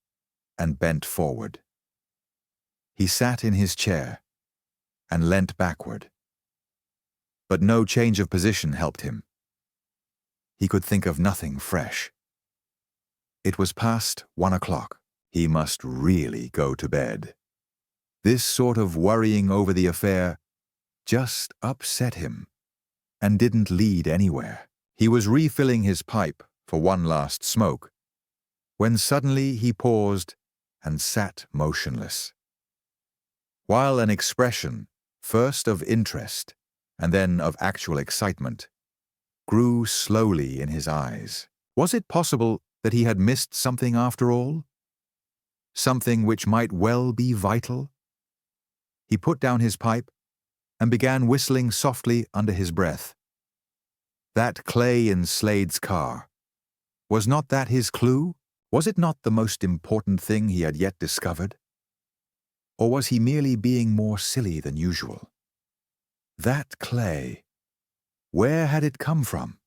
and bent forward. He sat in his chair and leant backward. But no change of position helped him. He could think of nothing fresh. It was past 1 o'clock. He must really go to bed. This sort of worrying over the affair just upset him and didn't lead anywhere. He was refilling his pipe for one last smoke when suddenly he paused and sat motionless. While an expression, first of interest and then of actual excitement, grew slowly in his eyes. Was it possible that he had missed something after all? Something which might well be vital? He put down his pipe and began whistling softly under his breath. That clay in Slade's car. Was not that his clue? Was it not the most important thing he had yet discovered? Or was he merely being more silly than usual? That clay. Where had it come from?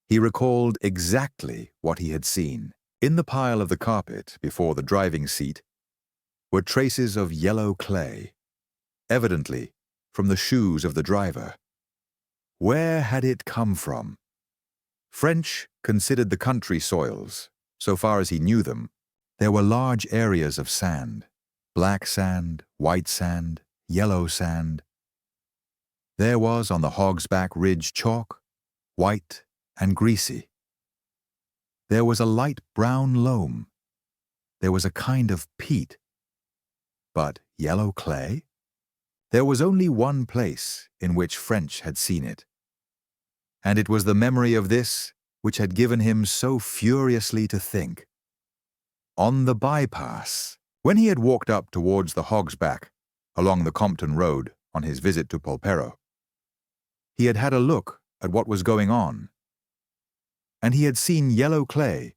He recalled exactly what he had seen. In the pile of the carpet before the driving seat were traces of yellow clay, evidently from the shoes of the driver. Where had it come from? French considered the country soils, so far as he knew them. There were large areas of sand, black sand, white sand, yellow sand. There was on the Hogsback Ridge chalk, white and greasy. There was a light brown loam. There was a kind of peat. But yellow clay? There was only one place in which French had seen it. And it was the memory of this which had given him so furiously to think. On the bypass, when he had walked up towards the Hogsback along the Compton Road on his visit to Polperro, he had had a look at what was going on, and he had seen yellow clay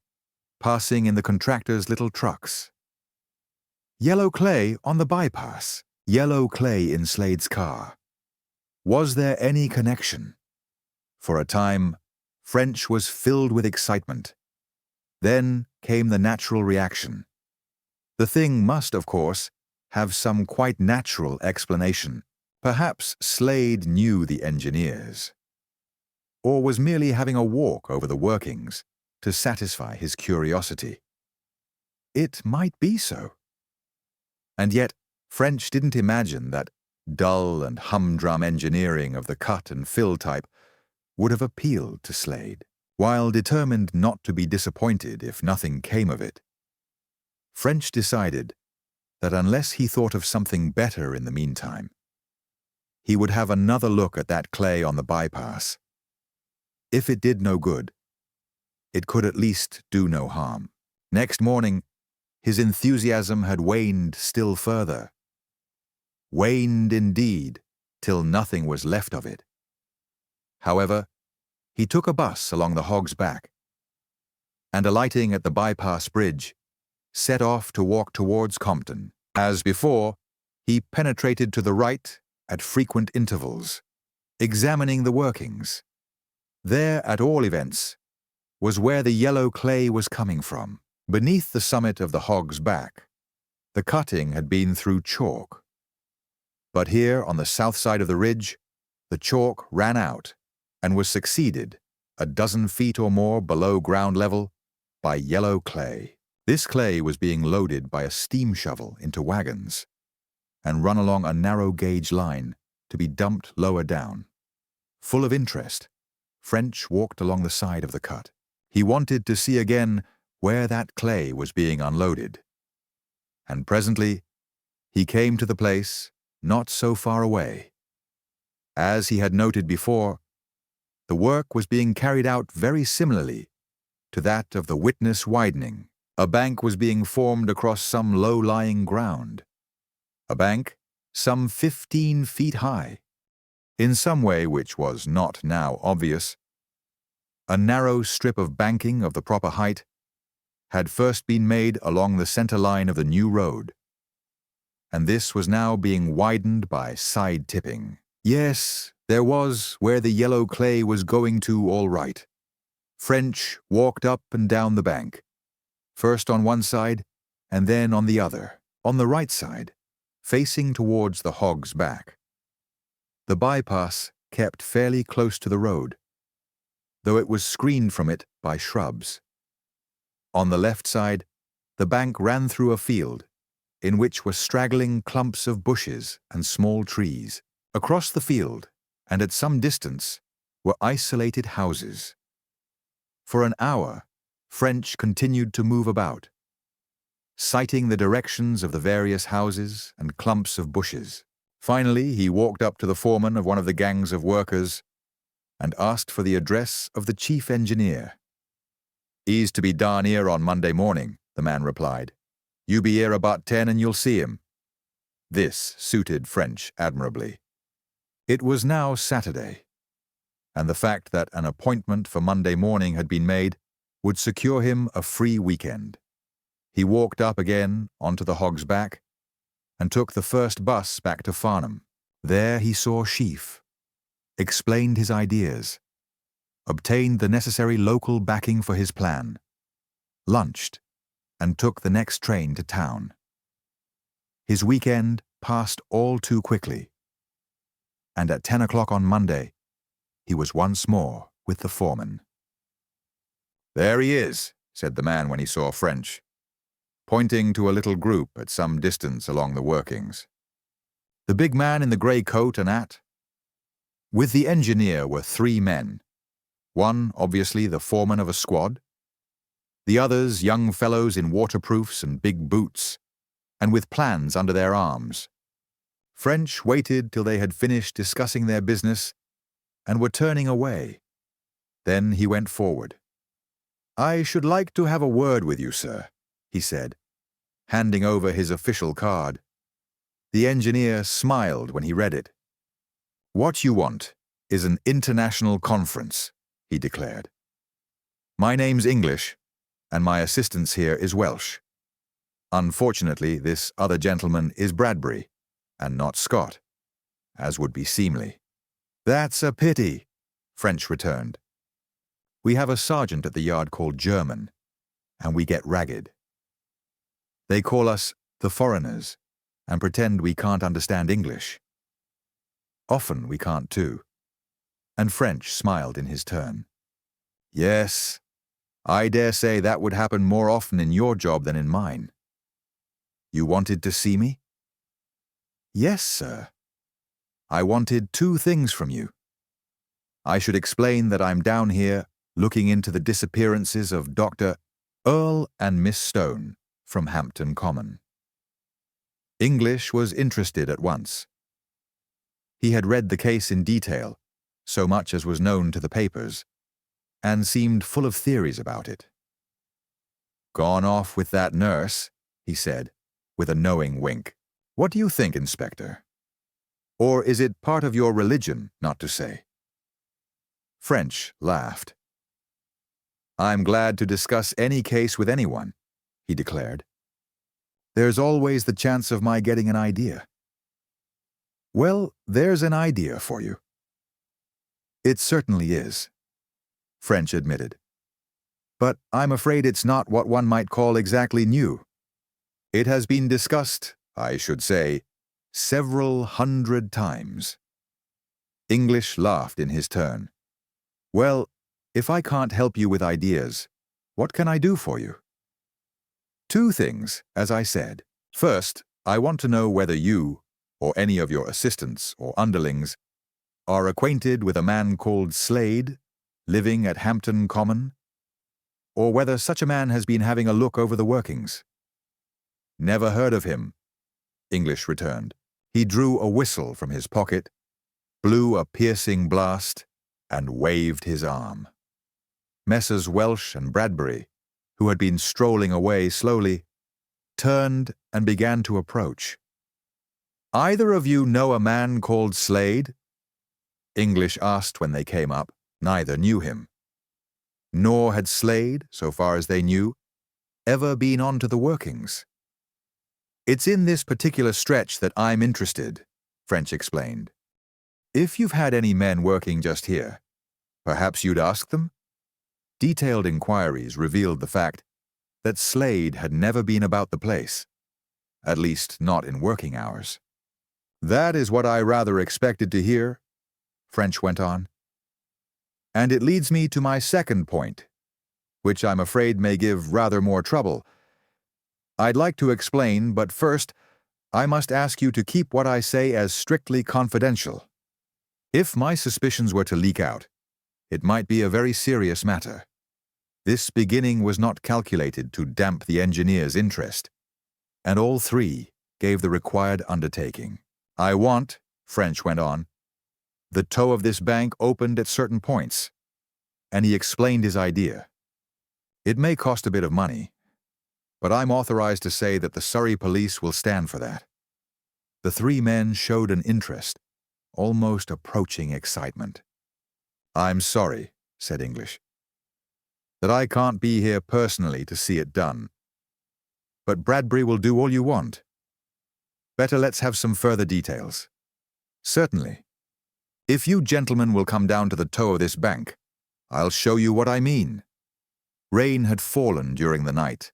passing in the contractor's little trucks. Yellow clay on the bypass, yellow clay in Slade's car. Was there any connection? For a time, French was filled with excitement. Then came the natural reaction. The thing must, of course, have some quite natural explanation. Perhaps Slade knew the engineers, or was merely having a walk over the workings to satisfy his curiosity. It might be so. And yet, French didn't imagine that dull and humdrum engineering of the cut and fill type would have appealed to Slade. While determined not to be disappointed if nothing came of it, French decided that unless he thought of something better in the meantime, he would have another look at that clay on the bypass. If it did no good, it could at least do no harm. Next morning, his enthusiasm had waned still further. Waned indeed, till nothing was left of it. However, he took a bus along the Hog's Back, and alighting at the bypass bridge, set off to walk towards Compton. As before, he penetrated to the right at frequent intervals, examining the workings. There, at all events, was where the yellow clay was coming from. Beneath the summit of the Hog's Back, the cutting had been through chalk. But here, on the south side of the ridge, the chalk ran out and was succeeded, a dozen feet or more below ground level, by yellow clay. This clay was being loaded by a steam shovel into wagons and run along a narrow gauge line to be dumped lower down. Full of interest, French walked along the side of the cut. He wanted to see again where that clay was being unloaded. And presently, he came to the place not so far away. As he had noted before, the work was being carried out very similarly to that of the Witness widening. A bank was being formed across some low-lying ground. A bank some 15 feet high. In some way which was not now obvious, a narrow strip of banking of the proper height had first been made along the center line of the new road, and this was now being widened by side tipping. Yes, there was where the yellow clay was going to all right. French walked up and down the bank, first on one side and then on the other. On the right side, facing towards the Hog's Back, the bypass kept fairly close to the road, though it was screened from it by shrubs. On the left side, the bank ran through a field in which were straggling clumps of bushes and small trees. Across the field, and at some distance, were isolated houses. For an hour, French continued to move about, citing the directions of the various houses and clumps of bushes. Finally, he walked up to the foreman of one of the gangs of workers and asked for the address of the chief engineer. "He's to be down here on Monday morning," the man replied. "You be here about 10 and you'll see him." This suited French admirably. It was now Saturday, and the fact that an appointment for Monday morning had been made would secure him a free weekend. He walked up again onto the Hog's Back and took the first bus back to Farnham. There he saw Sheaf, explained his ideas, obtained the necessary local backing for his plan, lunched, and took the next train to town. His weekend passed all too quickly, and at 10 o'clock on Monday, he was once more with the foreman. "There he is," said the man when he saw French, pointing to a little group at some distance along the workings. The big man in the grey coat and hat. With the engineer were 3 men, one obviously the foreman of a squad, the others young fellows in waterproofs and big boots, and with plans under their arms. French waited till they had finished discussing their business and were turning away. Then he went forward. "I should like to have a word with you, sir," he said, handing over his official card. The engineer smiled when he read it. "What you want is an international conference," he declared. "My name's English, and my assistance here is Welsh. Unfortunately, this other gentleman is Bradbury, and not Scott, as would be seemly." "That's a pity," French returned. "We have a sergeant at the yard called German, and we get ragged. They call us the foreigners, and pretend we can't understand English. Often we can't too." And French smiled in his turn. "Yes, I dare say that would happen more often in your job than in mine. You wanted to see me?" "Yes, sir. I wanted two things from you. I should explain that I'm down here looking into the disappearances of Dr. Earle and Miss Stone from Hampton Common. English was interested at once. He had read the case in detail, so much as was known to the papers, and seemed full of theories about it. "Gone off with that nurse," he said, with a knowing wink. "What do you think, Inspector? Or is it part of your religion not to say?" French laughed. "I'm glad to discuss any case with anyone," he declared. "There's always the chance of my getting an idea." "Well, there's an idea for you." "It certainly is," French admitted. "But I'm afraid it's not what one might call exactly new. It has been discussed, I should say, several hundred times." English laughed in his turn. "Well, if I can't help you with ideas, what can I do for you?" "Two things, as I said. First, I want to know whether you, or any of your assistants or underlings, are acquainted with a man called Slade, living at Hampton Common, or whether such a man has been having a look over the workings." "Never heard of him," English returned. He drew a whistle from his pocket, blew a piercing blast, and waved his arm. Messrs. Welsh and Bradbury, who had been strolling away slowly, turned and began to approach. "Either of you know a man called Slade?" English asked when they came up. Neither knew him. Nor had Slade, so far as they knew, ever been on to the workings. "It's in this particular stretch that I'm interested," French explained. "If you've had any men working just here, perhaps you'd ask them?" Detailed inquiries revealed the fact that Slade had never been about the place, at least not in working hours. "That is what I rather expected to hear," French went on. "And it leads me to my second point, which I'm afraid may give rather more trouble. I'd like to explain, but first, I must ask you to keep what I say as strictly confidential. If my suspicions were to leak out, it might be a very serious matter. This beginning was not calculated to damp the engineer's interest, and all three gave the required undertaking. I want," French went on, "the toe of this bank opened at certain points," and he explained his idea. "It may cost a bit of money, but I'm authorized to say that the Surrey police will stand for that." The three men showed an interest, almost approaching excitement. "I'm sorry," said English, "that I can't be here personally to see it done. But Bradbury will do all you want. Better let's have some further details." "Certainly. If you gentlemen will come down to the toe of this bank, I'll show you what I mean." Rain had fallen during the night,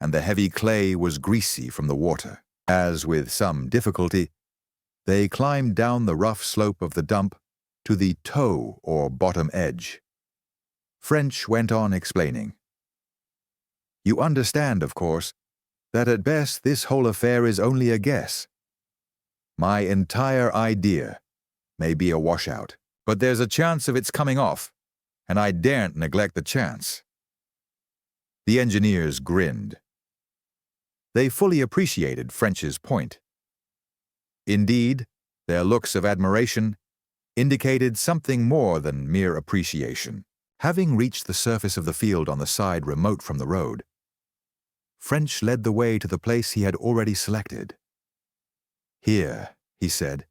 and the heavy clay was greasy from the water. As with some difficulty, they climbed down the rough slope of the dump to the toe or bottom edge. French went on explaining. "You understand, of course, that at best this whole affair is only a guess. My entire idea may be a washout, but there's a chance of its coming off, and I daren't neglect the chance." The engineers grinned. They fully appreciated French's point. Indeed, their looks of admiration indicated something more than mere appreciation. Having reached the surface of the field on the side remote from the road, French led the way to the place he had already selected. "Here," he said,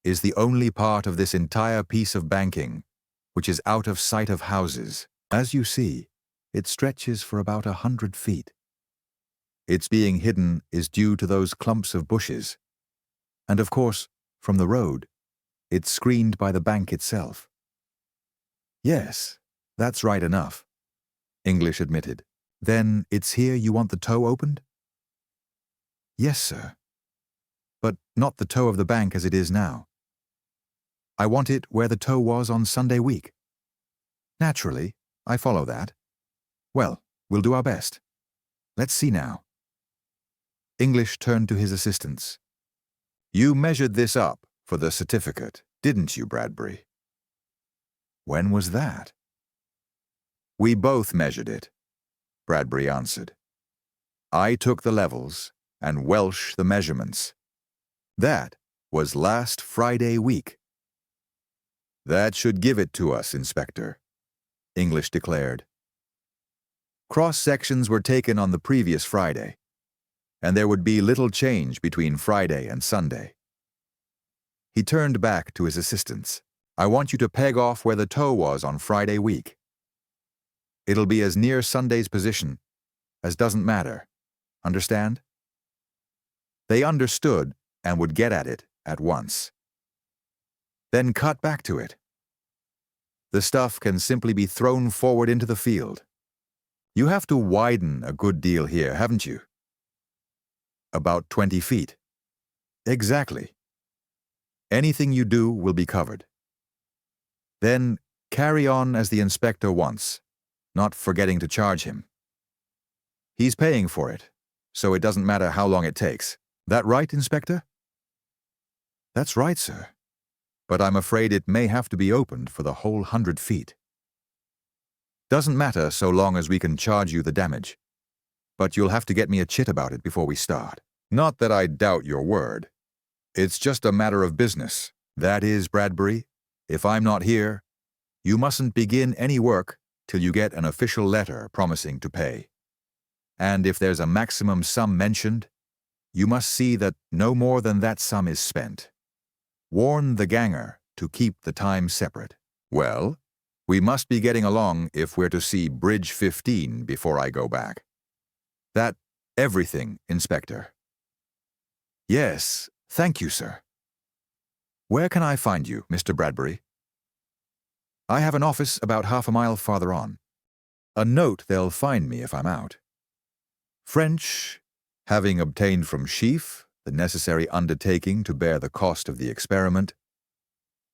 "is the only part of this entire piece of banking which is out of sight of houses. As you see, it stretches for about 100 feet. Its being hidden is due to those clumps of bushes, and of course, from the road, it's screened by the bank itself." "Yes, that's right enough," English admitted. "Then it's here you want the toe opened?" "Yes, sir. But not the toe of the bank as it is now. I want it where the toe was on Sunday week." "Naturally, I follow that. Well, we'll do our best. Let's see now." English turned to his assistants. "You measured this up for the certificate, didn't you, Bradbury?" "When was that?" "We both measured it," Bradbury answered. "I took the levels and Welsh the measurements. That was last Friday week." "That should give it to us, Inspector," English declared. Cross-sections were taken on the previous Friday, and there would be little change between Friday and Sunday. He turned back to his assistants. "I want you to peg off where the toe was on Friday week. It'll be as near Sunday's position as doesn't matter. Understand?" They understood and would get at it at once. Then cut back to it. The stuff can simply be thrown forward into the field. You have to widen a good deal here, haven't you? About 20 feet. Exactly. Anything you do will be covered. Then carry on as the inspector wants, not forgetting to charge him. He's paying for it, so it doesn't matter how long it takes. That right, Inspector?" "That's right, sir. But I'm afraid it may have to be opened for the whole 100 feet. Doesn't matter so long as we can charge you the damage. But you'll have to get me a chit about it before we start." "Not that I doubt your word. It's just a matter of business. That is, Bradbury, if I'm not here, you mustn't begin any work till you get an official letter promising to pay. And if there's a maximum sum mentioned, you must see that no more than that sum is spent. Warn the ganger to keep the time separate." "Well, we must be getting along if we're to see Bridge 15 before I go back." "That everything, Inspector?" "Yes, thank you, sir." "Where can I find you, Mr. Bradbury?" "I have an office about half a mile farther on. A note they'll find me if I'm out." French, having obtained from Sheaf the necessary undertaking to bear the cost of the experiment,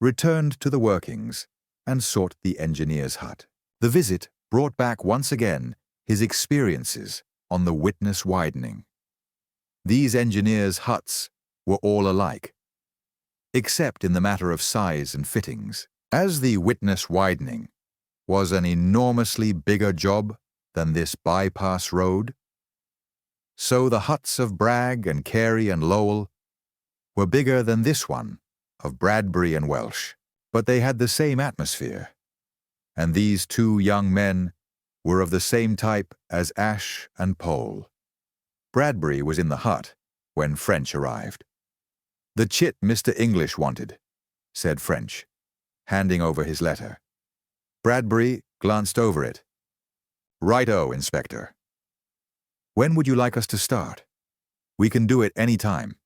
returned to the workings and sought the engineer's hut. The visit brought back once again his experiences on the witness widening. These engineers' huts were all alike, except in the matter of size and fittings. As the witness widening was an enormously bigger job than this bypass road, so the huts of Bragg and Carey and Lowell were bigger than this one of Bradbury and Welsh, but they had the same atmosphere, and these two young men were of the same type as Ash and Pole. Bradbury was in the hut when French arrived. "The chit Mr. English wanted," said French, handing over his letter. Bradbury glanced over it. "Righto, Inspector. When would you like us to start? We can do it any time."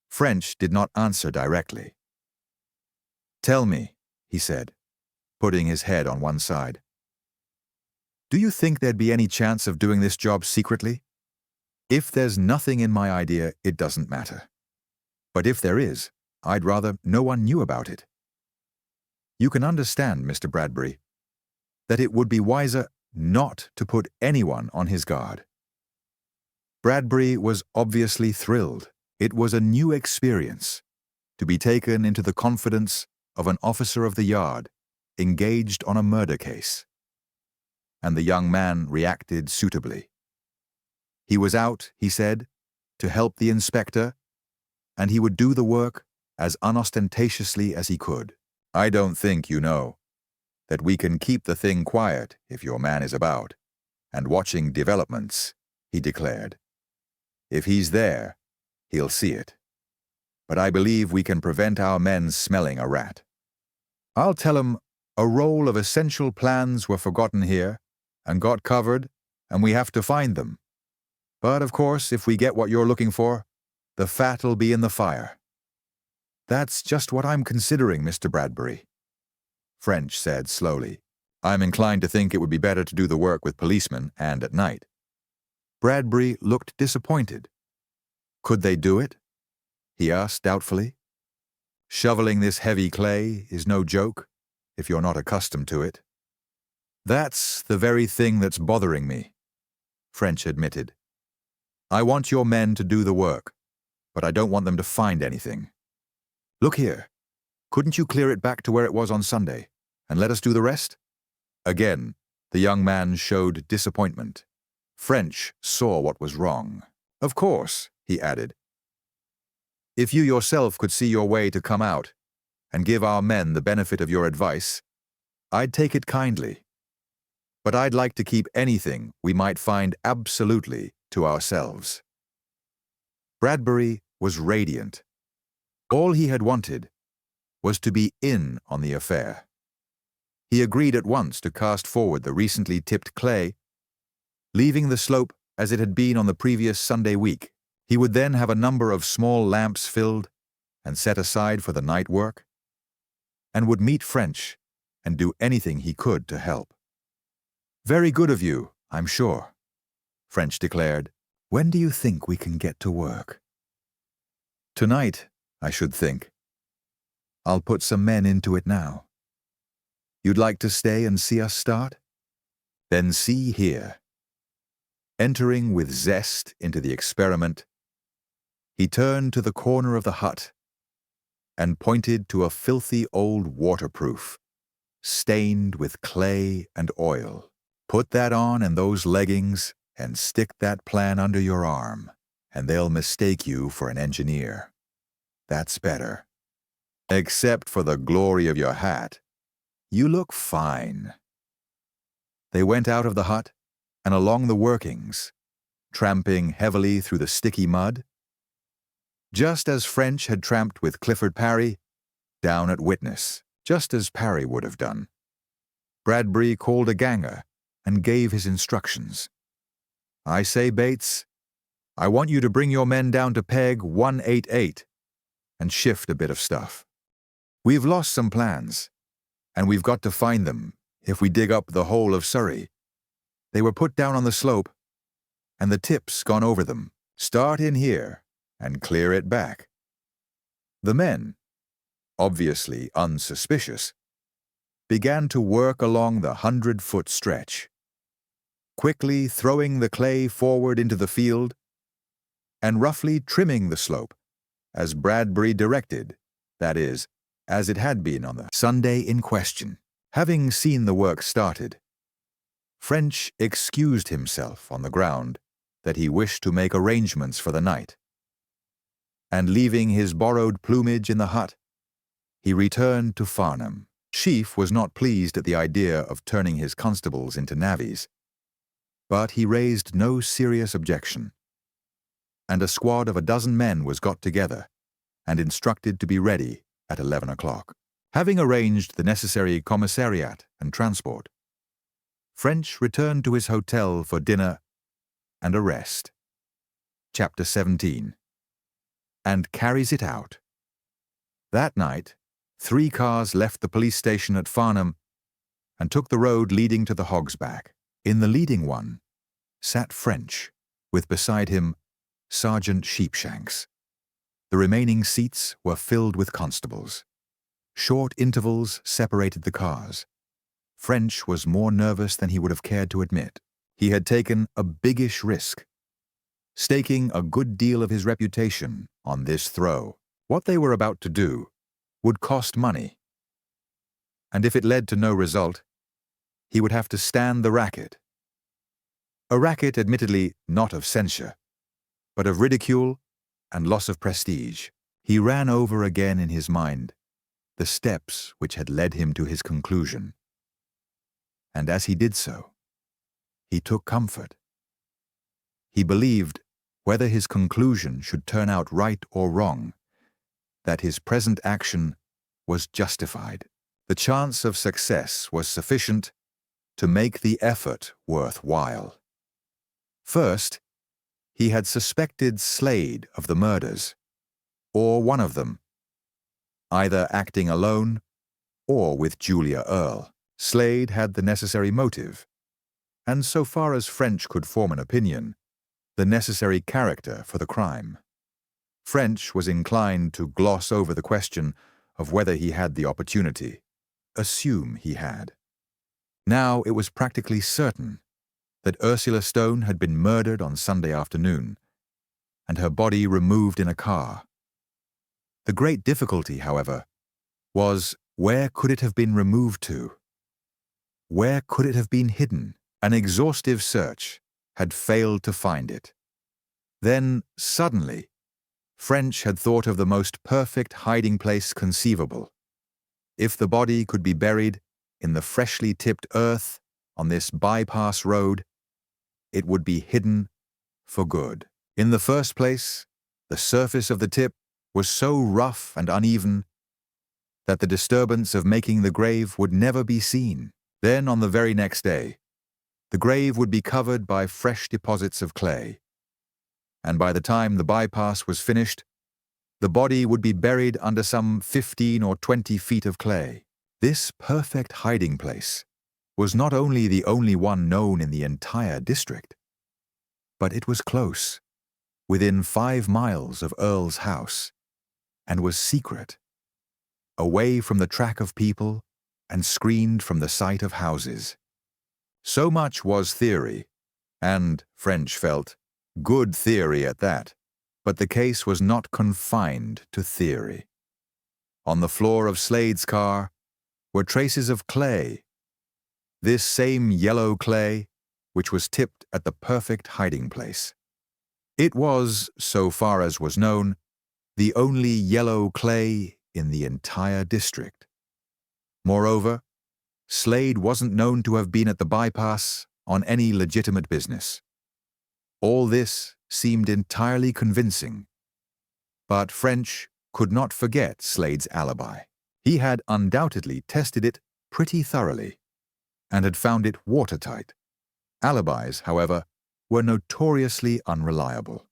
French did not answer directly. "Tell me," he said, putting his head on one side. "Do you think there'd be any chance of doing this job secretly? If there's nothing in my idea, it doesn't matter. But if there is, I'd rather no one knew about it. You can understand, Mr. Bradbury, that it would be wiser not to put anyone on his guard." Bradbury was obviously thrilled. It was a new experience, to be taken into the confidence of an officer of the yard engaged on a murder case. And the young man reacted suitably. He was out, he said, to help the inspector, and he would do the work as unostentatiously as he could. "I don't think, you know, that we can keep the thing quiet if your man is about, and watching developments," he declared. "If he's there, he'll see it. But I believe we can prevent our men smelling a rat. I'll tell 'em a roll of essential plans were forgotten here and got covered, and we have to find them. But, of course, if we get what you're looking for, the fat'll be in the fire." "That's just what I'm considering, Mr. Bradbury," French said slowly. "I'm inclined to think it would be better to do the work with policemen and at night." Bradbury looked disappointed. "Could they do it?" he asked doubtfully. "Shoveling this heavy clay is no joke if you're not accustomed to it." "That's the very thing that's bothering me," French admitted. "I want your men to do the work, but I don't want them to find anything. Look here, couldn't you clear it back to where it was on Sunday, and let us do the rest? Again, the young man showed disappointment. French saw what was wrong. Of course, he added. If you yourself could see your way to come out and give our men the benefit of your advice, I'd take it kindly. But I'd like to keep anything we might find absolutely to ourselves. Bradbury was radiant. All he had wanted was to be in on the affair. He agreed at once to cast forward the recently tipped clay, leaving the slope as it had been on the previous Sunday week. He would then have a number of small lamps filled and set aside for the night work, and would meet French and do anything he could to help. Very good of you, I'm sure, French declared. When do you think we can get to work? Tonight, I should think. I'll put some men into it now. You'd like to stay and see us start? Then see here. Entering with zest into the experiment, he turned to the corner of the hut and pointed to a filthy old waterproof, stained with clay and oil. Put that on and those leggings and stick that plan under your arm, and they'll mistake you for an engineer. That's better. Except for the glory of your hat. You look fine. They went out of the hut and along the workings, tramping heavily through the sticky mud, just as French had tramped with Clifford Parry down at Witness, just as Parry would have done. Bradbury called a ganger and gave his instructions. I say, Bates, I want you to bring your men down to peg 188 and shift a bit of stuff. We've lost some plans, and we've got to find them if we dig up the whole of Surrey. They were put down on the slope, and the tip's gone over them. Start in here and clear it back. The men, obviously unsuspicious, began to work along the 100-foot stretch, quickly throwing the clay forward into the field and roughly trimming the slope, as Bradbury directed, that is, as it had been on the Sunday in question. Having seen the work started, French excused himself on the ground that he wished to make arrangements for the night, and leaving his borrowed plumage in the hut, he returned to Farnham. Chief was not pleased at the idea of turning his constables into navvies, but he raised no serious objection, and a squad of 12 men was got together and instructed to be ready at 11 o'clock. Having arranged the necessary commissariat and transport, French returned to his hotel for dinner and a rest. Chapter 17. And carries it out. That night, 3 cars left the police station at Farnham and took the road leading to the Hog's Back. In the leading one sat French, with beside him Sergeant Sheepshanks. The remaining seats were filled with constables. Short intervals separated the cars. French was more nervous than he would have cared to admit. He had taken a biggish risk, staking a good deal of his reputation on this throw. What they were about to do would cost money, and if it led to no result, he would have to stand the racket. A racket admittedly not of censure, but of ridicule and loss of prestige. He ran over again in his mind the steps which had led him to his conclusion, and as he did so, he took comfort. He believed, whether his conclusion should turn out right or wrong, that his present action was justified. The chance of success was sufficient to make the effort worth while. First, he had suspected Slade of the murders, or one of them, either acting alone or with Julia Earle. Slade had the necessary motive, and so far as French could form an opinion, the necessary character for the crime. French was inclined to gloss over the question of whether he had the opportunity, assume he had. Now it was practically certain that Ursula Stone had been murdered on Sunday afternoon, and her body removed in a car. The great difficulty, however, was where could it have been removed to? Where could it have been hidden? An exhaustive search had failed to find it. Then, suddenly, French had thought of the most perfect hiding place conceivable. If the body could be buried in the freshly tipped earth on this bypass road, it would be hidden for good. In the first place, the surface of the tip was so rough and uneven that the disturbance of making the grave would never be seen. Then, on the very next day, the grave would be covered by fresh deposits of clay, and by the time the bypass was finished, the body would be buried under some 15 or 20 feet of clay. This perfect hiding place was not only the only one known in the entire district, but it was close, within 5 miles of Earle's house, and was secret, away from the track of people and screened from the sight of houses. So much was theory, and, French felt, good theory at that, but the case was not confined to theory. On the floor of Slade's car were traces of clay, this same yellow clay which was tipped at the perfect hiding place. It was, so far as was known, the only yellow clay in the entire district. Moreover, Slade wasn't known to have been at the bypass on any legitimate business. All this seemed entirely convincing, but French could not forget Slade's alibi. He had undoubtedly tested it pretty thoroughly and had found it watertight. Alibis, however, were notoriously unreliable.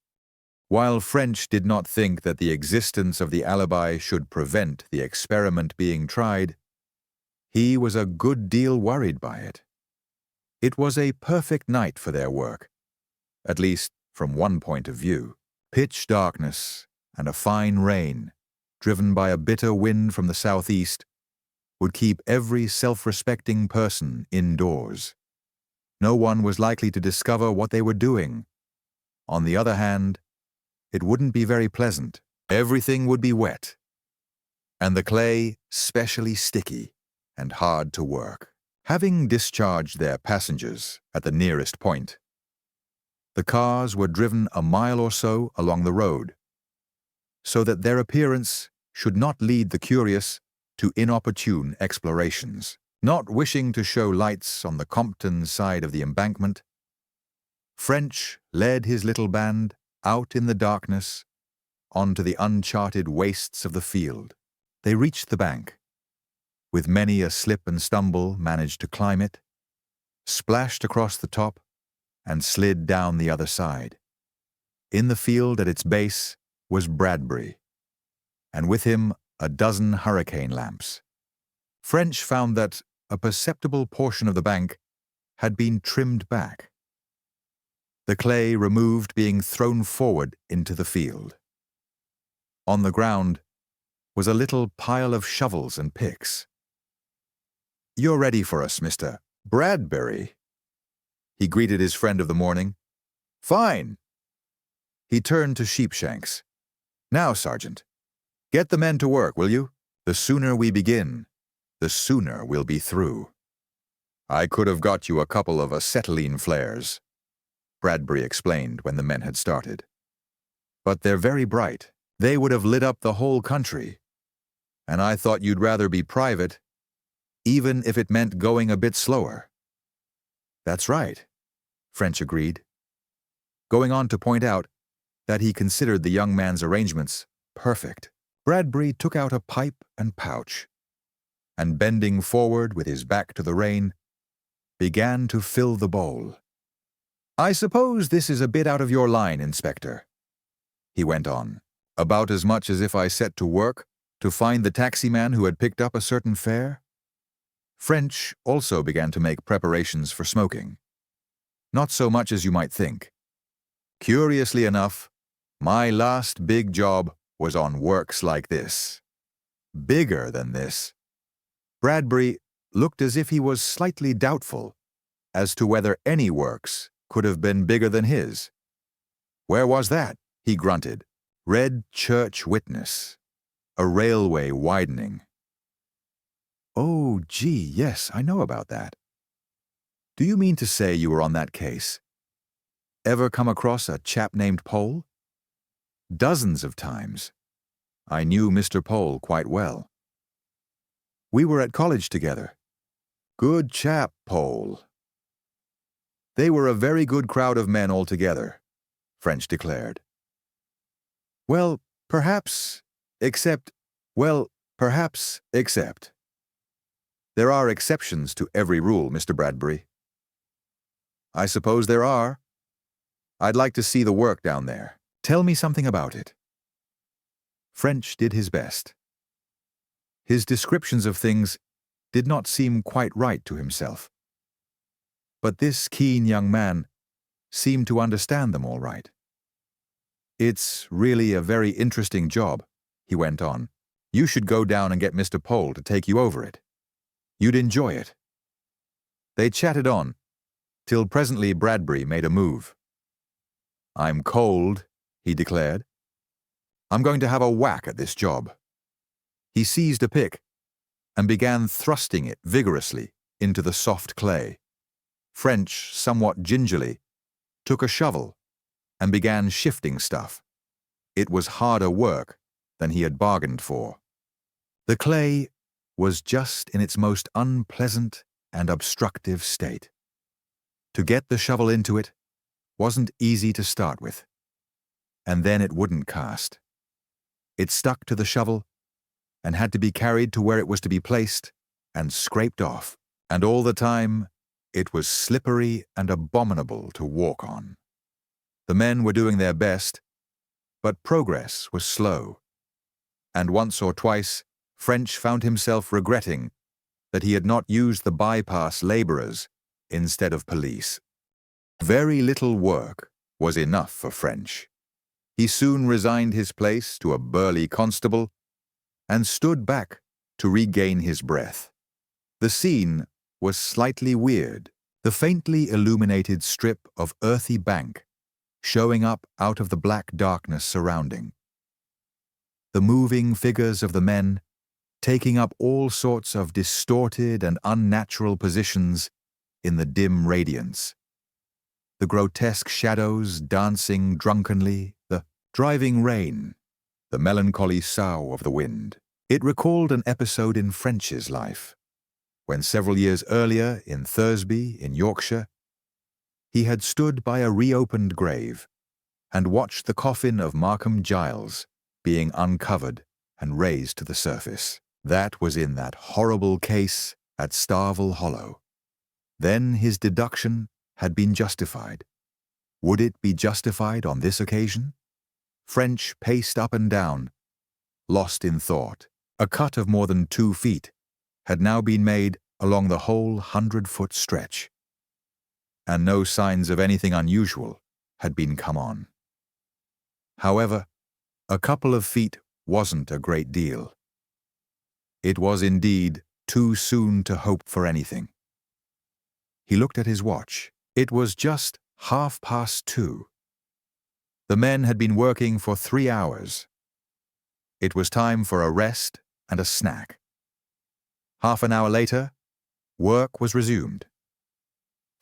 While French did not think that the existence of the alibi should prevent the experiment being tried, he was a good deal worried by it. It was a perfect night for their work, at least from one point of view. Pitch darkness and a fine rain, driven by a bitter wind from the southeast, would keep every self-respecting person indoors. No one was likely to discover what they were doing. On the other hand, it wouldn't be very pleasant. Everything would be wet, and the clay specially sticky and hard to work. Having discharged their passengers at the nearest point, the cars were driven a mile or so along the road, so that their appearance should not lead the curious to inopportune explorations. Not wishing to show lights on the Compton side of the embankment, French led his little band out in the darkness onto the uncharted wastes of the field. They reached the bank. With many a slip and stumble managed to climb it, splashed across the top, and slid down the other side. In the field at its base was Bradbury, and with him a dozen hurricane lamps. French found that a perceptible portion of the bank had been trimmed back, the clay removed being thrown forward into the field. On the ground was a little pile of shovels and picks. "You're ready for us, Mr. Bradbury," he greeted his friend of the morning. "Fine." He turned to Sheepshanks. "Now, Sergeant, get the men to work, will you? The sooner we begin, the sooner we'll be through." "I could have got you a couple of acetylene flares," Bradbury explained when the men had started. "But they're very bright. They would have lit up the whole country. And I thought you'd rather be private, even if it meant going a bit slower." "That's right," French agreed, going on to point out that he considered the young man's arrangements perfect. Bradbury took out a pipe and pouch, and bending forward with his back to the rain, began to fill the bowl. "I suppose this is a bit out of your line, Inspector," he went on. "About as much as if I set to work to find the taximan who had picked up a certain fare." French also began to make preparations for smoking. "Not so much as you might think. Curiously enough, my last big job was on works like this. Bigger than this." Bradbury looked as if he was slightly doubtful as to whether any works could have been bigger than his. "Where was that?" he grunted. "Red Church Witness. a railway widening. Oh, gee, yes, I know about that. Do you mean to say you were on that case? Ever come across a chap named Pole? Dozens of times. I knew Mr. Pole quite well. We were at college together. Good chap, Pole. They were a very good crowd of men altogether, French declared. Well, perhaps, except. There are exceptions to every rule, Mr. Bradbury. I suppose there are. I'd like to see the work down there. Tell me something about it. French did his best. His descriptions of things did not seem quite right to himself. But this keen young man seemed to understand them all right. It's really a very interesting job, he went on. You should go down and get Mr. Pole to take you over it. You'd enjoy it. They chatted on, till presently Bradbury made a move. I'm cold, he declared. I'm going to have a whack at this job. He seized a pick and began thrusting it vigorously into the soft clay. French, somewhat gingerly, took a shovel and began shifting stuff. It was harder work than he had bargained for. The clay was just in its most unpleasant and obstructive state. To get the shovel into it wasn't easy to start with, and then it wouldn't cast. It stuck to the shovel and had to be carried to where it was to be placed and scraped off, and all the time it was slippery and abominable to walk on. The men were doing their best, but progress was slow, and once or twice French found himself regretting that he had not used the bypass laborers instead of police. Very little work was enough for French. He soon resigned his place to a burly constable and stood back to regain his breath. The scene was slightly weird, the faintly illuminated strip of earthy bank showing up out of the black darkness surrounding. The moving figures of the men taking up all sorts of distorted and unnatural positions in the dim radiance. The grotesque shadows dancing drunkenly, the driving rain, the melancholy sough of the wind. It recalled an episode in French's life, when several years earlier in Thursby, in Yorkshire, he had stood by a reopened grave and watched the coffin of Markham Giles being uncovered and raised to the surface. That was in that horrible case at Starville Hollow. Then his deduction had been justified. Would it be justified on this occasion? French paced up and down, lost in thought. A cut of more than 2 feet had now been made along the whole 100-foot stretch, and no signs of anything unusual had been come on. However, a couple of feet wasn't a great deal. It was indeed too soon to hope for anything. He looked at his watch. It was just 2:30. The men had been working for 3 hours. It was time for a rest and a snack. Half an hour later, work was resumed.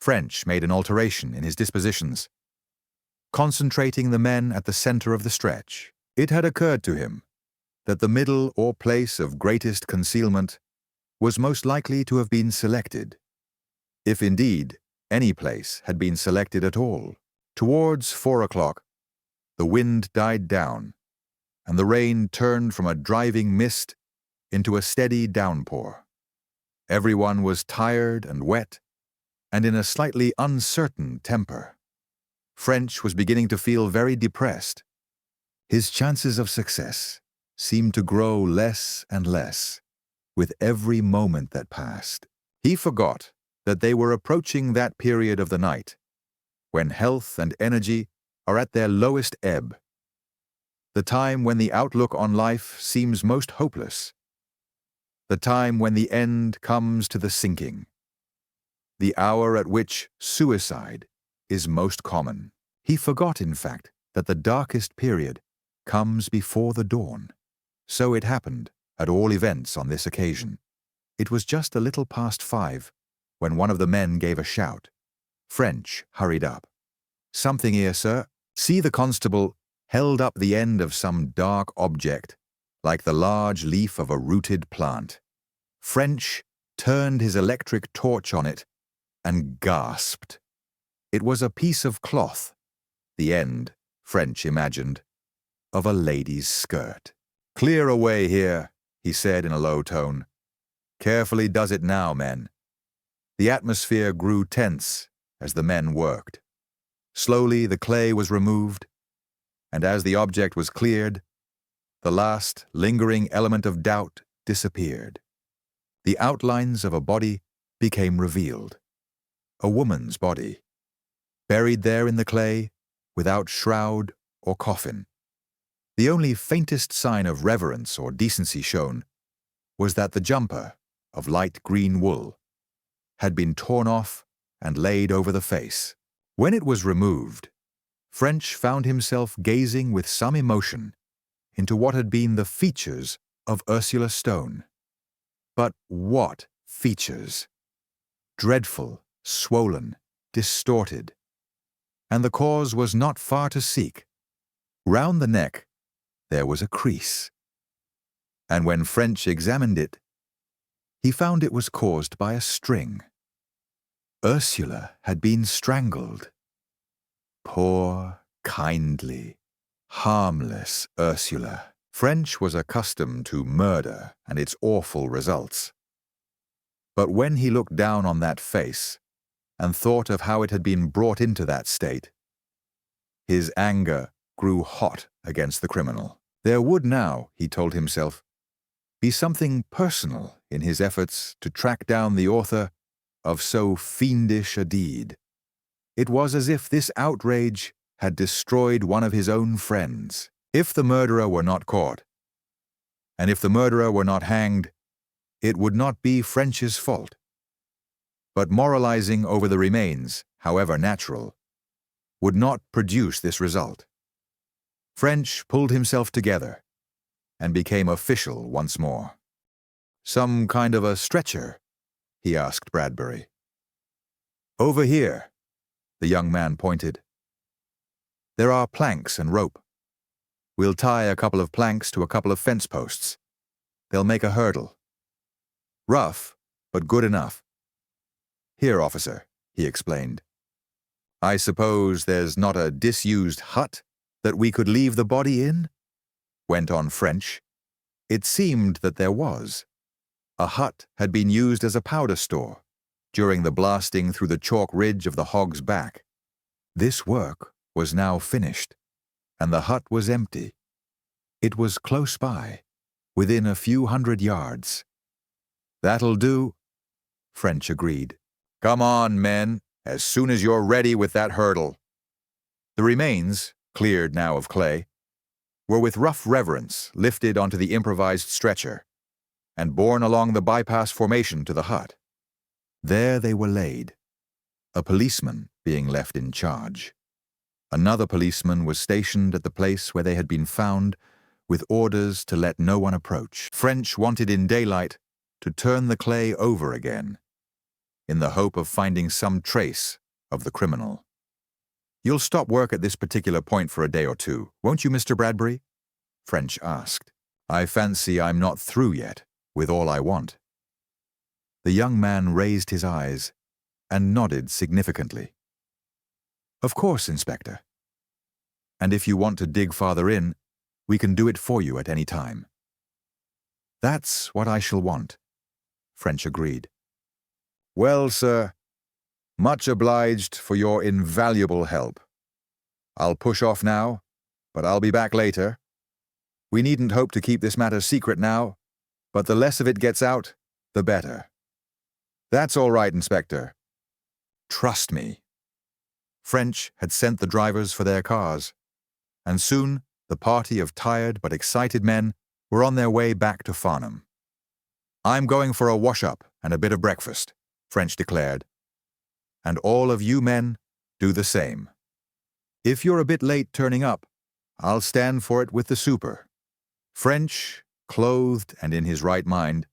French made an alteration in his dispositions, concentrating the men at the center of the stretch. It had occurred to him that the middle or place of greatest concealment was most likely to have been selected, if indeed any place had been selected at all. Towards 4 o'clock, the wind died down, and the rain turned from a driving mist into a steady downpour. Everyone was tired and wet, and in a slightly uncertain temper. French was beginning to feel very depressed. His chances of success seemed to grow less and less with every moment that passed. He forgot that they were approaching that period of the night when health and energy are at their lowest ebb, the time when the outlook on life seems most hopeless, the time when the end comes to the sinking, the hour at which suicide is most common. He forgot, in fact, that the darkest period comes before the dawn. So it happened, at all events on this occasion. It was just a little past 5 when one of the men gave a shout. French hurried up. "Something here, sir." See, the constable held up the end of some dark object, like the large leaf of a rooted plant. French turned his electric torch on it and gasped. It was a piece of cloth, the end, French imagined, of a lady's skirt. "Clear away here," he said in a low tone. "Carefully does it now, men." The atmosphere grew tense as the men worked. Slowly the clay was removed, and as the object was cleared, the last lingering element of doubt disappeared. The outlines of a body became revealed. A woman's body, buried there in the clay, without shroud or coffin. The only faintest sign of reverence or decency shown was that the jumper, of light green wool, had been torn off and laid over the face. When it was removed, French found himself gazing with some emotion into what had been the features of Ursula Stone. But what features! Dreadful, swollen, distorted. And the cause was not far to seek. Round the neck there was a crease. And when French examined it, he found it was caused by a string. Ursula had been strangled. Poor, kindly, harmless Ursula. French was accustomed to murder and its awful results. But when he looked down on that face and thought of how it had been brought into that state, his anger grew hot against the criminal. There would now, he told himself, be something personal in his efforts to track down the author of so fiendish a deed. It was as if this outrage had destroyed one of his own friends. If the murderer were not caught, and if the murderer were not hanged, it would not be French's fault. But moralizing over the remains, however natural, would not produce this result. French pulled himself together and became official once more. "Some kind of a stretcher?" he asked Bradbury. "Over here," the young man pointed. "There are planks and rope. We'll tie a couple of planks to a couple of fence posts. They'll make a hurdle. Rough, but good enough. Here, officer," he explained. "I suppose there's not a disused hut that we could leave the body in?" went on French. It seemed that there was. A hut had been used as a powder store during the blasting through the chalk ridge of the Hog's Back. This work was now finished, and the hut was empty. It was close by, within a few hundred yards. "That'll do," French agreed. "Come on, men, as soon as you're ready with that hurdle." The remains, cleared now of clay, were with rough reverence lifted onto the improvised stretcher and borne along the bypass formation to the hut. There they were laid, a policeman being left in charge. Another policeman was stationed at the place where they had been found, with orders to let no one approach. French wanted in daylight to turn the clay over again, in the hope of finding some trace of the criminal. "You'll stop work at this particular point for a day or two, won't you, Mr. Bradbury?" French asked. "I fancy I'm not through yet with all I want." The young man raised his eyes and nodded significantly. "Of course, Inspector. And if you want to dig farther in, we can do it for you at any time." "That's what I shall want," French agreed. "Well, sir, much obliged for your invaluable help. I'll push off now, but I'll be back later. We needn't hope to keep this matter secret now, but the less of it gets out, the better." "That's all right, Inspector. Trust me." French had sent the drivers for their cars, and soon the party of tired but excited men were on their way back to Farnham. "I'm going for a wash-up and a bit of breakfast," French declared. "And all of you men do the same. If you're a bit late turning up, I'll stand for it with the super." French clothed and in his right mind,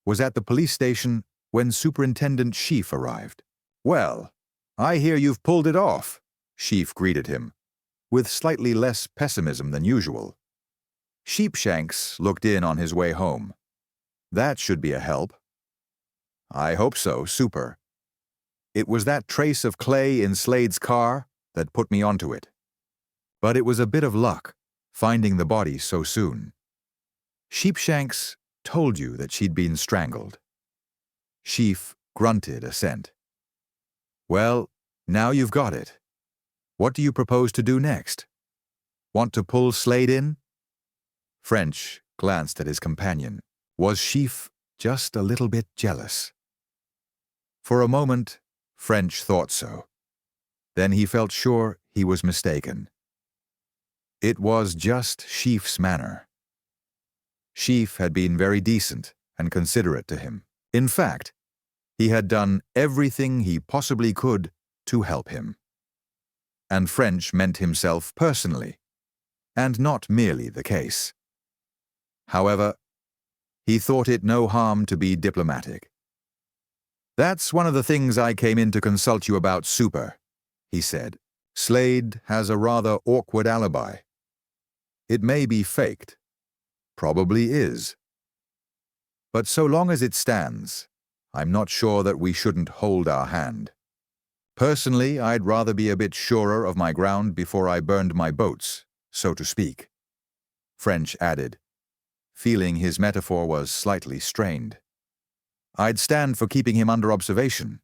was at the police station when Superintendent Sheaf arrived. "Well, I hear you've pulled it off," Sheaf greeted him, with slightly less pessimism than usual. Sheepshanks looked in on his way home. "That should be a help." "I hope so, Super. It was that trace of clay in Slade's car that put me onto it. But it was a bit of luck, finding the body so soon." "Sheepshanks told you that she'd been strangled." Sheaf grunted assent. "Well, now you've got it. What do you propose to do next? Want to pull Slade in?" French glanced at his companion. Was Sheaf just a little bit jealous? For a moment, French thought so. Then he felt sure he was mistaken. It was just Sheaf's manner. Sheaf had been very decent and considerate to him. In fact, he had done everything he possibly could to help him. And French meant himself personally, and not merely the case. However, he thought it no harm to be diplomatic. "That's one of the things I came in to consult you about, Super," he said. "Slade has a rather awkward alibi. It may be faked. Probably is. But so long as it stands, I'm not sure that we shouldn't hold our hand. Personally, I'd rather be a bit surer of my ground before I burned my boats, so to speak," French added, feeling his metaphor was slightly strained. "I'd stand for keeping him under observation,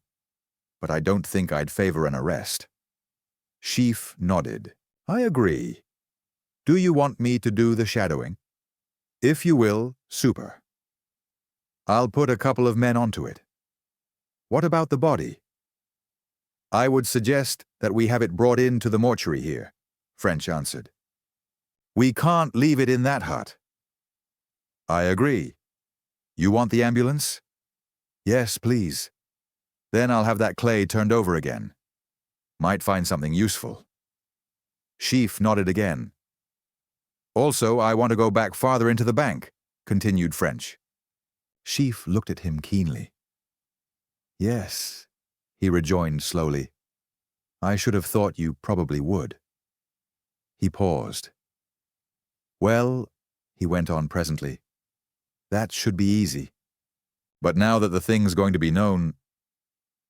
but I don't think I'd favor an arrest." Sheaf nodded. "I agree. Do you want me to do the shadowing?" "If you will, Super. I'll put a couple of men onto it." "What about the body?" "I would suggest that we have it brought in to the mortuary here," French answered. "We can't leave it in that hut." "I agree. You want the ambulance?" "Yes, please. Then I'll have that clay turned over again. Might find something useful." Sheaf nodded again. "Also, I want to go back farther into the bank," continued French. Sheaf looked at him keenly. "Yes," he rejoined slowly. "I should have thought you probably would." He paused. "Well," he went on presently, "that should be easy. But now that the thing's going to be known,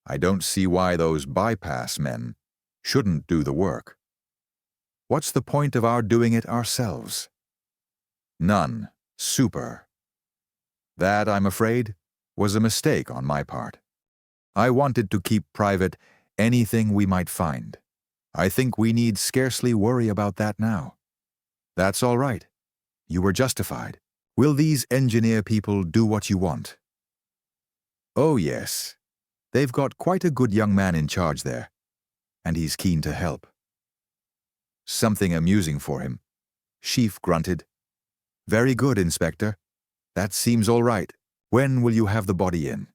I don't see why those bypass men shouldn't do the work. What's the point of our doing it ourselves?" "None, Super. That, I'm afraid, was a mistake on my part. I wanted to keep private anything we might find. I think we need scarcely worry about that now." "That's all right. You were justified. Will these engineer people do what you want?" "Oh, yes. They've got quite a good young man in charge there, and he's keen to help." "Something amusing for him," Sheaf grunted. "Very good, Inspector. That seems all right. When will you have the body in?"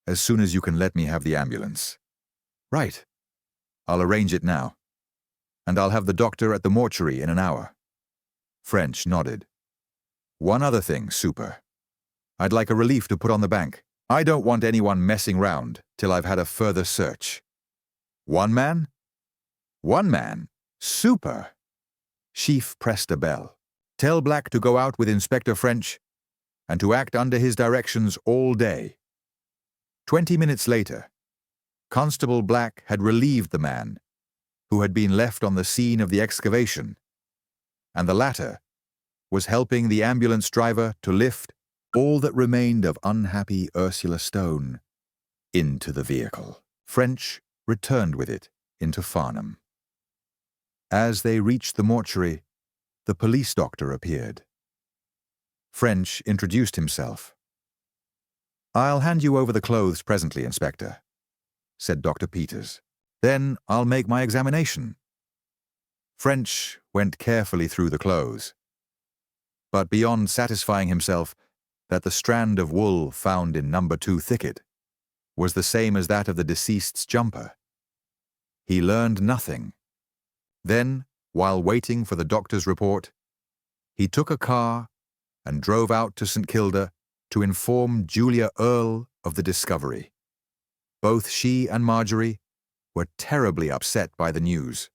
"As soon as you can let me have the ambulance." "Right. I'll arrange it now. And I'll have the doctor at the mortuary in an hour." French nodded. "One other thing, Super. I'd like a relief to put on the bank. I don't want anyone messing round till I've had a further search." "One man?" "One man? Super!" Sheaf pressed a bell. "Tell Black to go out with Inspector French and to act under his directions all day." 20 minutes later, Constable Black had relieved the man who had been left on the scene of the excavation, and the latter was helping the ambulance driver to lift all that remained of unhappy Ursula Stone into the vehicle. French returned with it into Farnham. As they reached the mortuary, the police doctor appeared. French introduced himself. "I'll hand you over the clothes presently, Inspector," said Dr. Peters. "Then I'll make my examination." French went carefully through the clothes. But beyond satisfying himself that the strand of wool found in number 2 thicket was the same as that of the deceased's jumper, he learned nothing. Then, while waiting for the doctor's report, he took a car and drove out to St. Kilda to inform Julia Earle of the discovery. Both she and Marjorie were terribly upset by the news.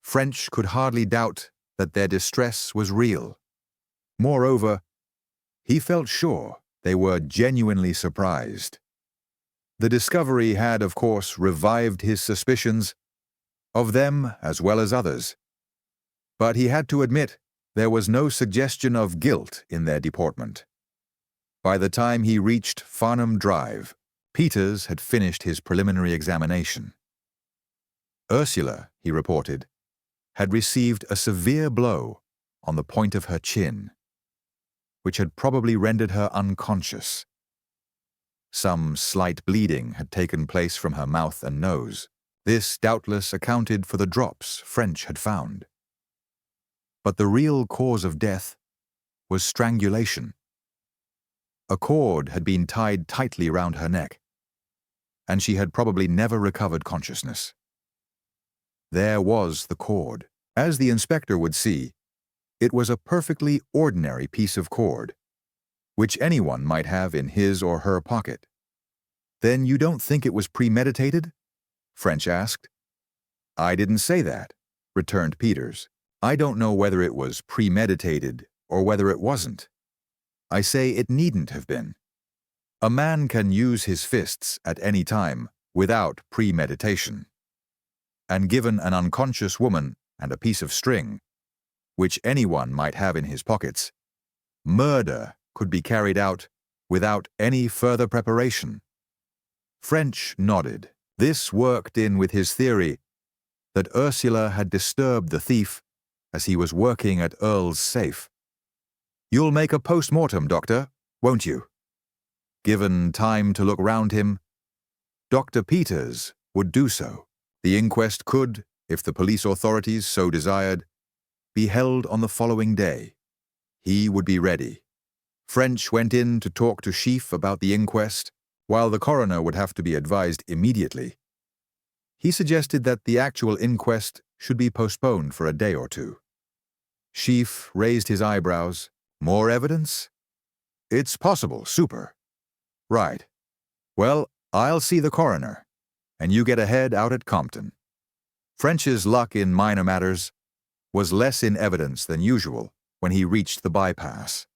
French could hardly doubt that their distress was real. Moreover, he felt sure they were genuinely surprised. The discovery had, of course, revived his suspicions of them as well as others. But he had to admit there was no suggestion of guilt in their deportment. By the time he reached Farnham Drive, Peters had finished his preliminary examination. Ursula, he reported, had received a severe blow on the point of her chin, which had probably rendered her unconscious. Some slight bleeding had taken place from her mouth and nose. This doubtless accounted for the drops French had found. But the real cause of death was strangulation. A cord had been tied tightly round her neck, and she had probably never recovered consciousness. There was the cord. As the inspector would see, it was a perfectly ordinary piece of cord, which anyone might have in his or her pocket. "Then you don't think it was premeditated?" French asked. "I didn't say that," returned Peters. "I don't know whether it was premeditated or whether it wasn't. I say it needn't have been. A man can use his fists at any time without premeditation. And given an unconscious woman and a piece of string, which anyone might have in his pockets, murder could be carried out without any further preparation." French nodded. This worked in with his theory that Ursula had disturbed the thief as he was working at Earle's safe. "You'll make a post-mortem, Doctor, won't you?" Given time to look round him, Dr. Peters would do so. The inquest could, if the police authorities so desired, be held on the following day. He would be ready. French went in to talk to Sheaf about the inquest, while the coroner would have to be advised immediately. He suggested that the actual inquest should be postponed for a day or two. Sheaf raised his eyebrows. "More evidence?" "It's possible, super." "Right. Well, I'll see the coroner, and you get ahead out at Compton." French's luck in minor matters was less in evidence than usual when he reached the bypass.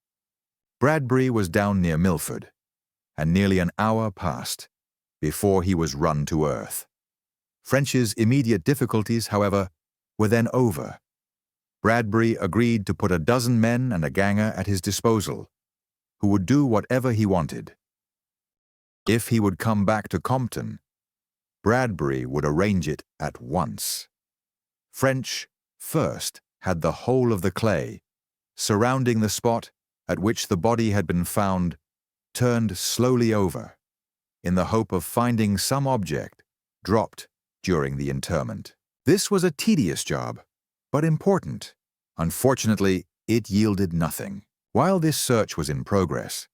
Bradbury was down near Milford, and nearly an hour passed before he was run to earth. French's immediate difficulties, however, were then over. Bradbury agreed to put a dozen men and a ganger at his disposal, who would do whatever he wanted. If he would come back to Compton, Bradbury would arrange it at once. French first had the whole of the clay surrounding the spot at which the body had been found turned slowly over, in the hope of finding some object dropped during the interment. This was a tedious job, but important. Unfortunately, it yielded nothing. While this search was in progress,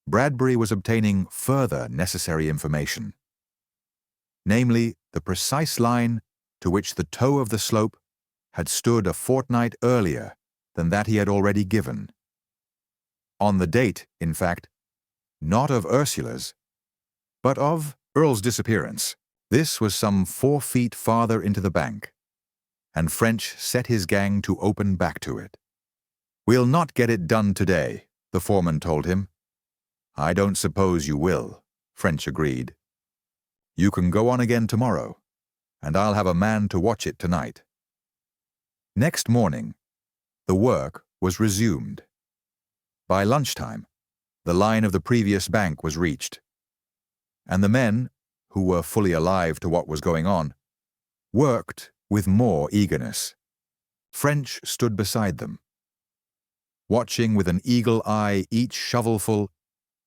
Bradbury was obtaining further necessary information, namely the precise line to which the toe of the slope had stood a fortnight earlier than that he had already given. On the date, in fact, not of Ursula's, but of Earle's disappearance. This was some 4 feet farther into the bank, and French set his gang to open back to it. "We'll not get it done today," the foreman told him. "I don't suppose you will," French agreed. "You can go on again tomorrow, and I'll have a man to watch it tonight." Next morning, the work was resumed. By lunchtime, the line of the previous bank was reached, and the men, who were fully alive to what was going on, worked with more eagerness. French stood beside them, watching with an eagle eye each shovelful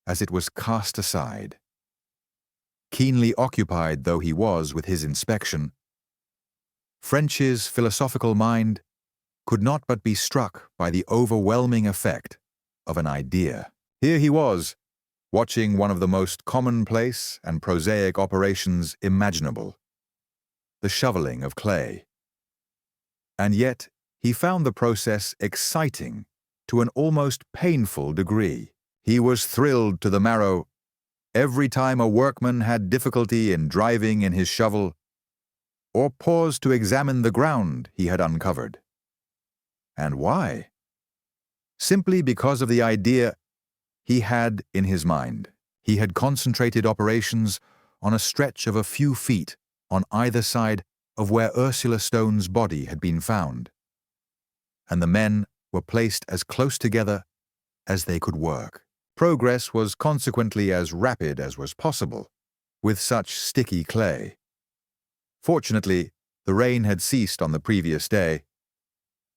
as it was cast aside. Keenly occupied though he was with his inspection, French's philosophical mind could not but be struck by the overwhelming effect of an idea. Here he was, watching one of the most commonplace and prosaic operations imaginable, the shoveling of clay. And yet he found the process exciting to an almost painful degree. He was thrilled to the marrow every time a workman had difficulty in driving in his shovel or paused to examine the ground he had uncovered. And why? Simply because of the idea he had in his mind. He had concentrated operations on a stretch of a few feet on either side of where Ursula Stone's body had been found, and the men were placed as close together as they could work. Progress was consequently as rapid as was possible with such sticky clay. Fortunately, the rain had ceased on the previous day,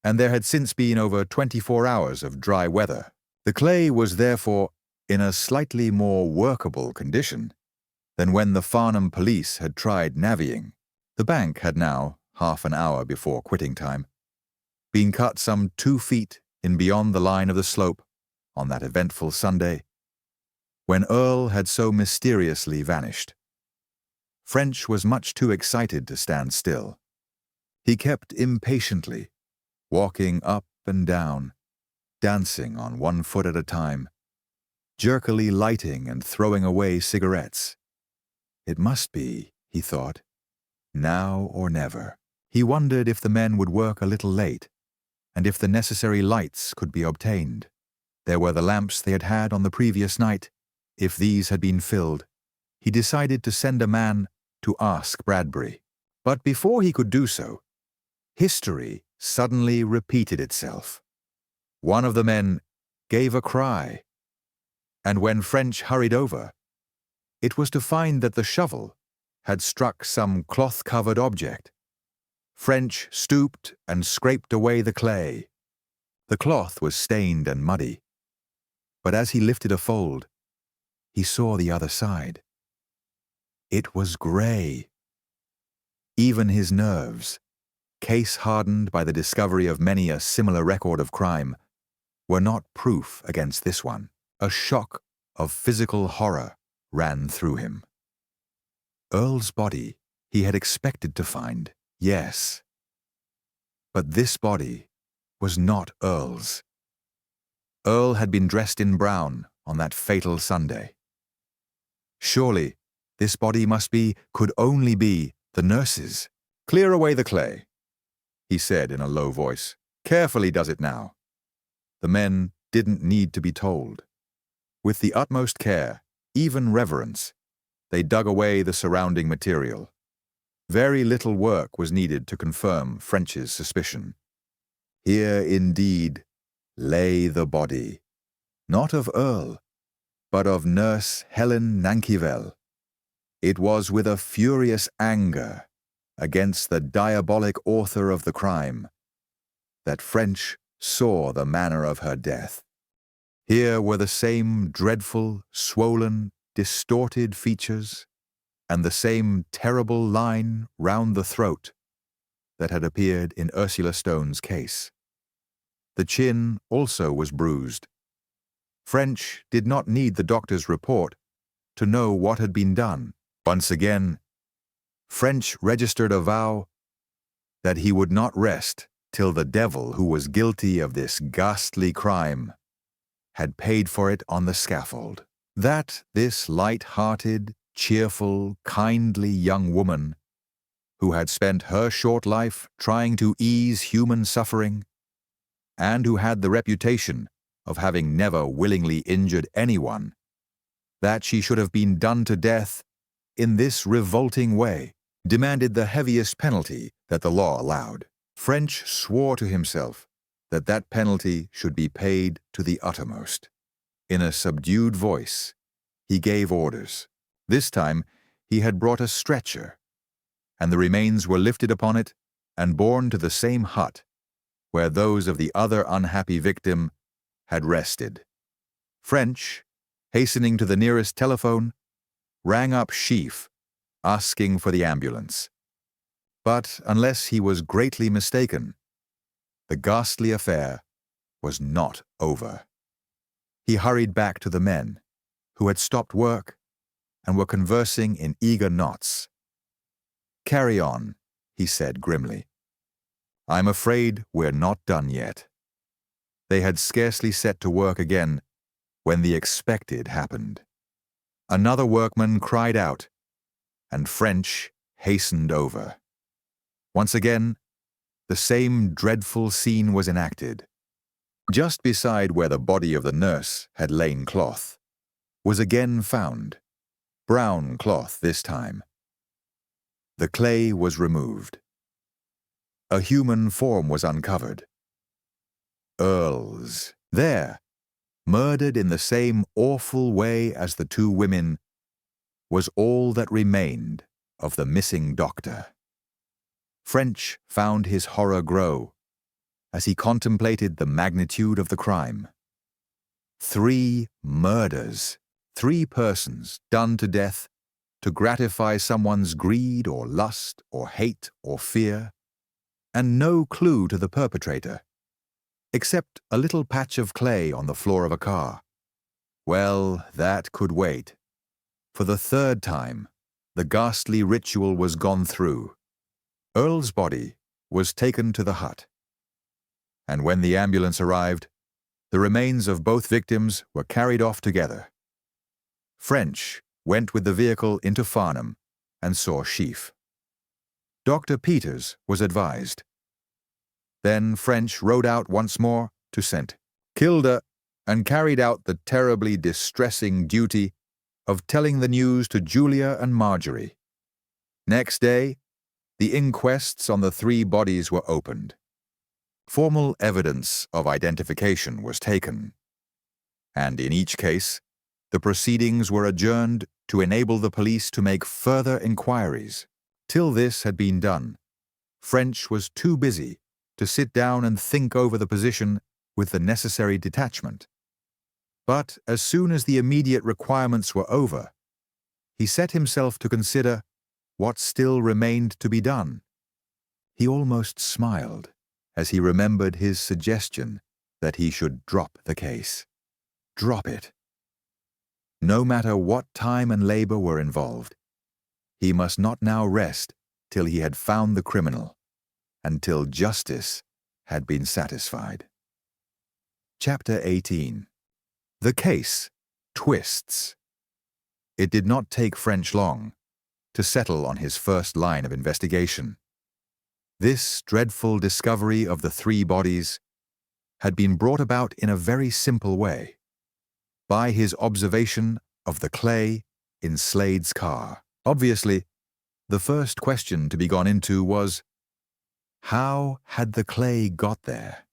and there had since been over 24 hours of dry weather. The clay was therefore in a slightly more workable condition than when the Farnham police had tried navvying. The bank had now, half an hour before quitting time, been cut some 2 feet in beyond the line of the slope on that eventful Sunday, when Earle had so mysteriously vanished. French was much too excited to stand still. He kept impatiently walking up and down, dancing on one foot at a time, jerkily lighting and throwing away cigarettes. It must be, he thought, now or never. He wondered if the men would work a little late, and if the necessary lights could be obtained. There were the lamps they had had on the previous night. If these had been filled, he decided to send a man to ask Bradbury. But before he could do so, history suddenly repeated itself. One of the men gave a cry, and when French hurried over, it was to find that the shovel had struck some cloth-covered object. French stooped and scraped away the clay. The cloth was stained and muddy, but as he lifted a fold, he saw the other side. It was grey. Even his nerves, case-hardened by the discovery of many a similar record of crime, were not proof against this one. A shock of physical horror ran through him. Earle's body he had expected to find, yes. But this body was not Earle's. Earle had been dressed in brown on that fatal Sunday. Surely this body could only be the nurse's. "Clear away the clay," he said in a low voice. "Carefully does it now." The men didn't need to be told. With the utmost care, even reverence, they dug away the surrounding material. Very little work was needed to confirm French's suspicion. Here, indeed, lay the body, not of Earle, but of Nurse Helen Nankyvel. It was with a furious anger against the diabolic author of the crime that French saw the manner of her death. Here were the same dreadful, swollen, distorted features, and the same terrible line round the throat that had appeared in Ursula Stone's case. The chin also was bruised. French did not need the doctor's report to know what had been done. Once again, French registered a vow that he would not rest till the devil who was guilty of this ghastly crime had paid for it on the scaffold. That this light-hearted, cheerful, kindly young woman, who had spent her short life trying to ease human suffering, and who had the reputation of having never willingly injured anyone, that she should have been done to death in this revolting way, demanded the heaviest penalty that the law allowed. French swore to himself that that penalty should be paid to the uttermost. In a subdued voice, he gave orders. This time, he had brought a stretcher, and the remains were lifted upon it and borne to the same hut where those of the other unhappy victim had rested. French, hastening to the nearest telephone, rang up Sheaf, asking for the ambulance. But unless he was greatly mistaken, the ghastly affair was not over. He hurried back to the men, who had stopped work and were conversing in eager knots. "Carry on," he said grimly. "I'm afraid we're not done yet." They had scarcely set to work again when the expected happened. Another workman cried out, and French hastened over. Once again, the same dreadful scene was enacted. Just beside where the body of the nurse had lain cloth was again found, brown cloth this time. The clay was removed. A human form was uncovered. Earle's. There, murdered in the same awful way as the two women, was all that remained of the missing doctor. French found his horror grow as he contemplated the magnitude of the crime. 3 murders, 3 persons done to death to gratify someone's greed or lust or hate or fear, and no clue to the perpetrator, except a little patch of clay on the floor of a car. Well, that could wait. For the 3rd time, the ghastly ritual was gone through. Earle's body was taken to the hut, and when the ambulance arrived, the remains of both victims were carried off together. French went with the vehicle into Farnham and saw Sheaf. Dr. Peters was advised. Then French rode out once more to St. Kilda and carried out the terribly distressing duty of telling the news to Julia and Marjorie. Next day, the inquests on the 3 bodies were opened. Formal evidence of identification was taken, and in each case, the proceedings were adjourned to enable the police to make further inquiries. Till this had been done, French was too busy to sit down and think over the position with the necessary detachment. But as soon as the immediate requirements were over, he set himself to consider what still remained to be done. He almost smiled as he remembered his suggestion that he should drop the case. Drop it. No matter what time and labor were involved, he must not now rest till he had found the criminal, until justice had been satisfied. Chapter 18. The case twists. It did not take French long to settle on his first line of investigation. This dreadful discovery of the 3 bodies had been brought about in a very simple way, by his observation of the clay in Slade's car. Obviously, the first question to be gone into was, how had the clay got there?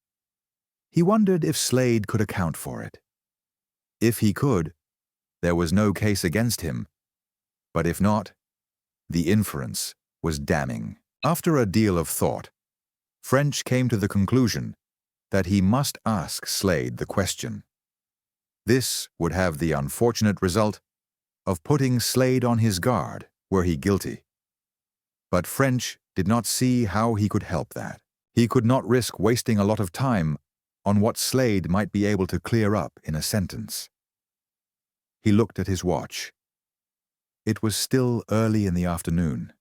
He wondered if Slade could account for it. If he could, there was no case against him, but if not, the inference was damning. After a deal of thought, French came to the conclusion that he must ask Slade the question. This would have the unfortunate result of putting Slade on his guard were he guilty. But French did not see how he could help that. He could not risk wasting a lot of time on what Slade might be able to clear up in a sentence. He looked at his watch. It was still early in the afternoon.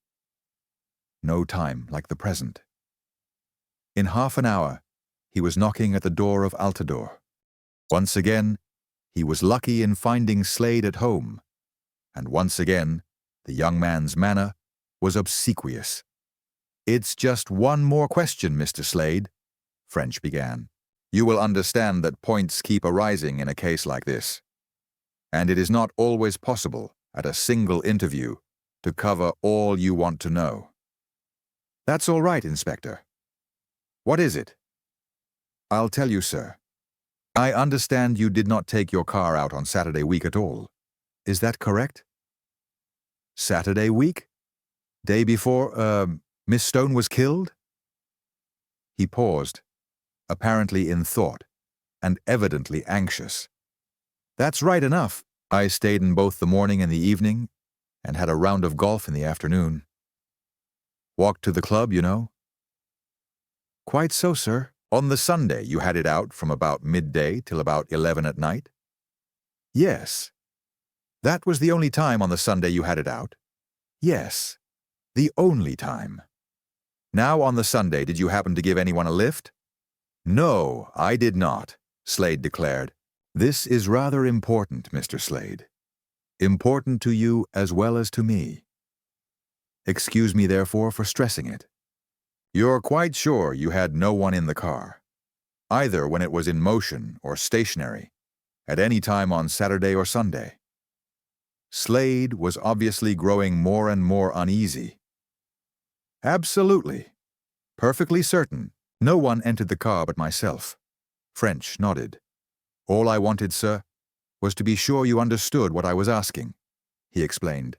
No time like the present. In half an hour, he was knocking at the door of Altador. Once again, he was lucky in finding Slade at home, and once again, the young man's manner was obsequious. "It's just one more question, Mr. Slade," French began. "You will understand that points keep arising in a case like this, and it is not always possible at a single interview to cover all you want to know." "That's all right, Inspector. What is it?" "I'll tell you, sir. I understand you did not take your car out on Saturday week at all. Is that correct?" "Saturday week? Day before, Miss Stone was killed?" He paused, apparently in thought, and evidently anxious. "That's right enough. I stayed in both the morning and the evening, and had a round of golf in the afternoon. Walked to the club, you know." "Quite so, sir. On the Sunday you had it out from about midday till about 11 at night?" "Yes." "That was the only time on the Sunday you had it out?" "Yes, the only time." "Now on the Sunday did you happen to give anyone a lift?" "No, I did not." Slade declared. "This is rather important, Mr. Slade. Important to you as well as to me. Excuse me, therefore, for stressing it. You're quite sure you had no one in the car, either when it was in motion or stationary, at any time on Saturday or Sunday?" Slade was obviously growing more and more uneasy. "Absolutely. Perfectly certain. No one entered the car but myself." French nodded. "All I wanted, sir, was to be sure you understood what I was asking," he explained.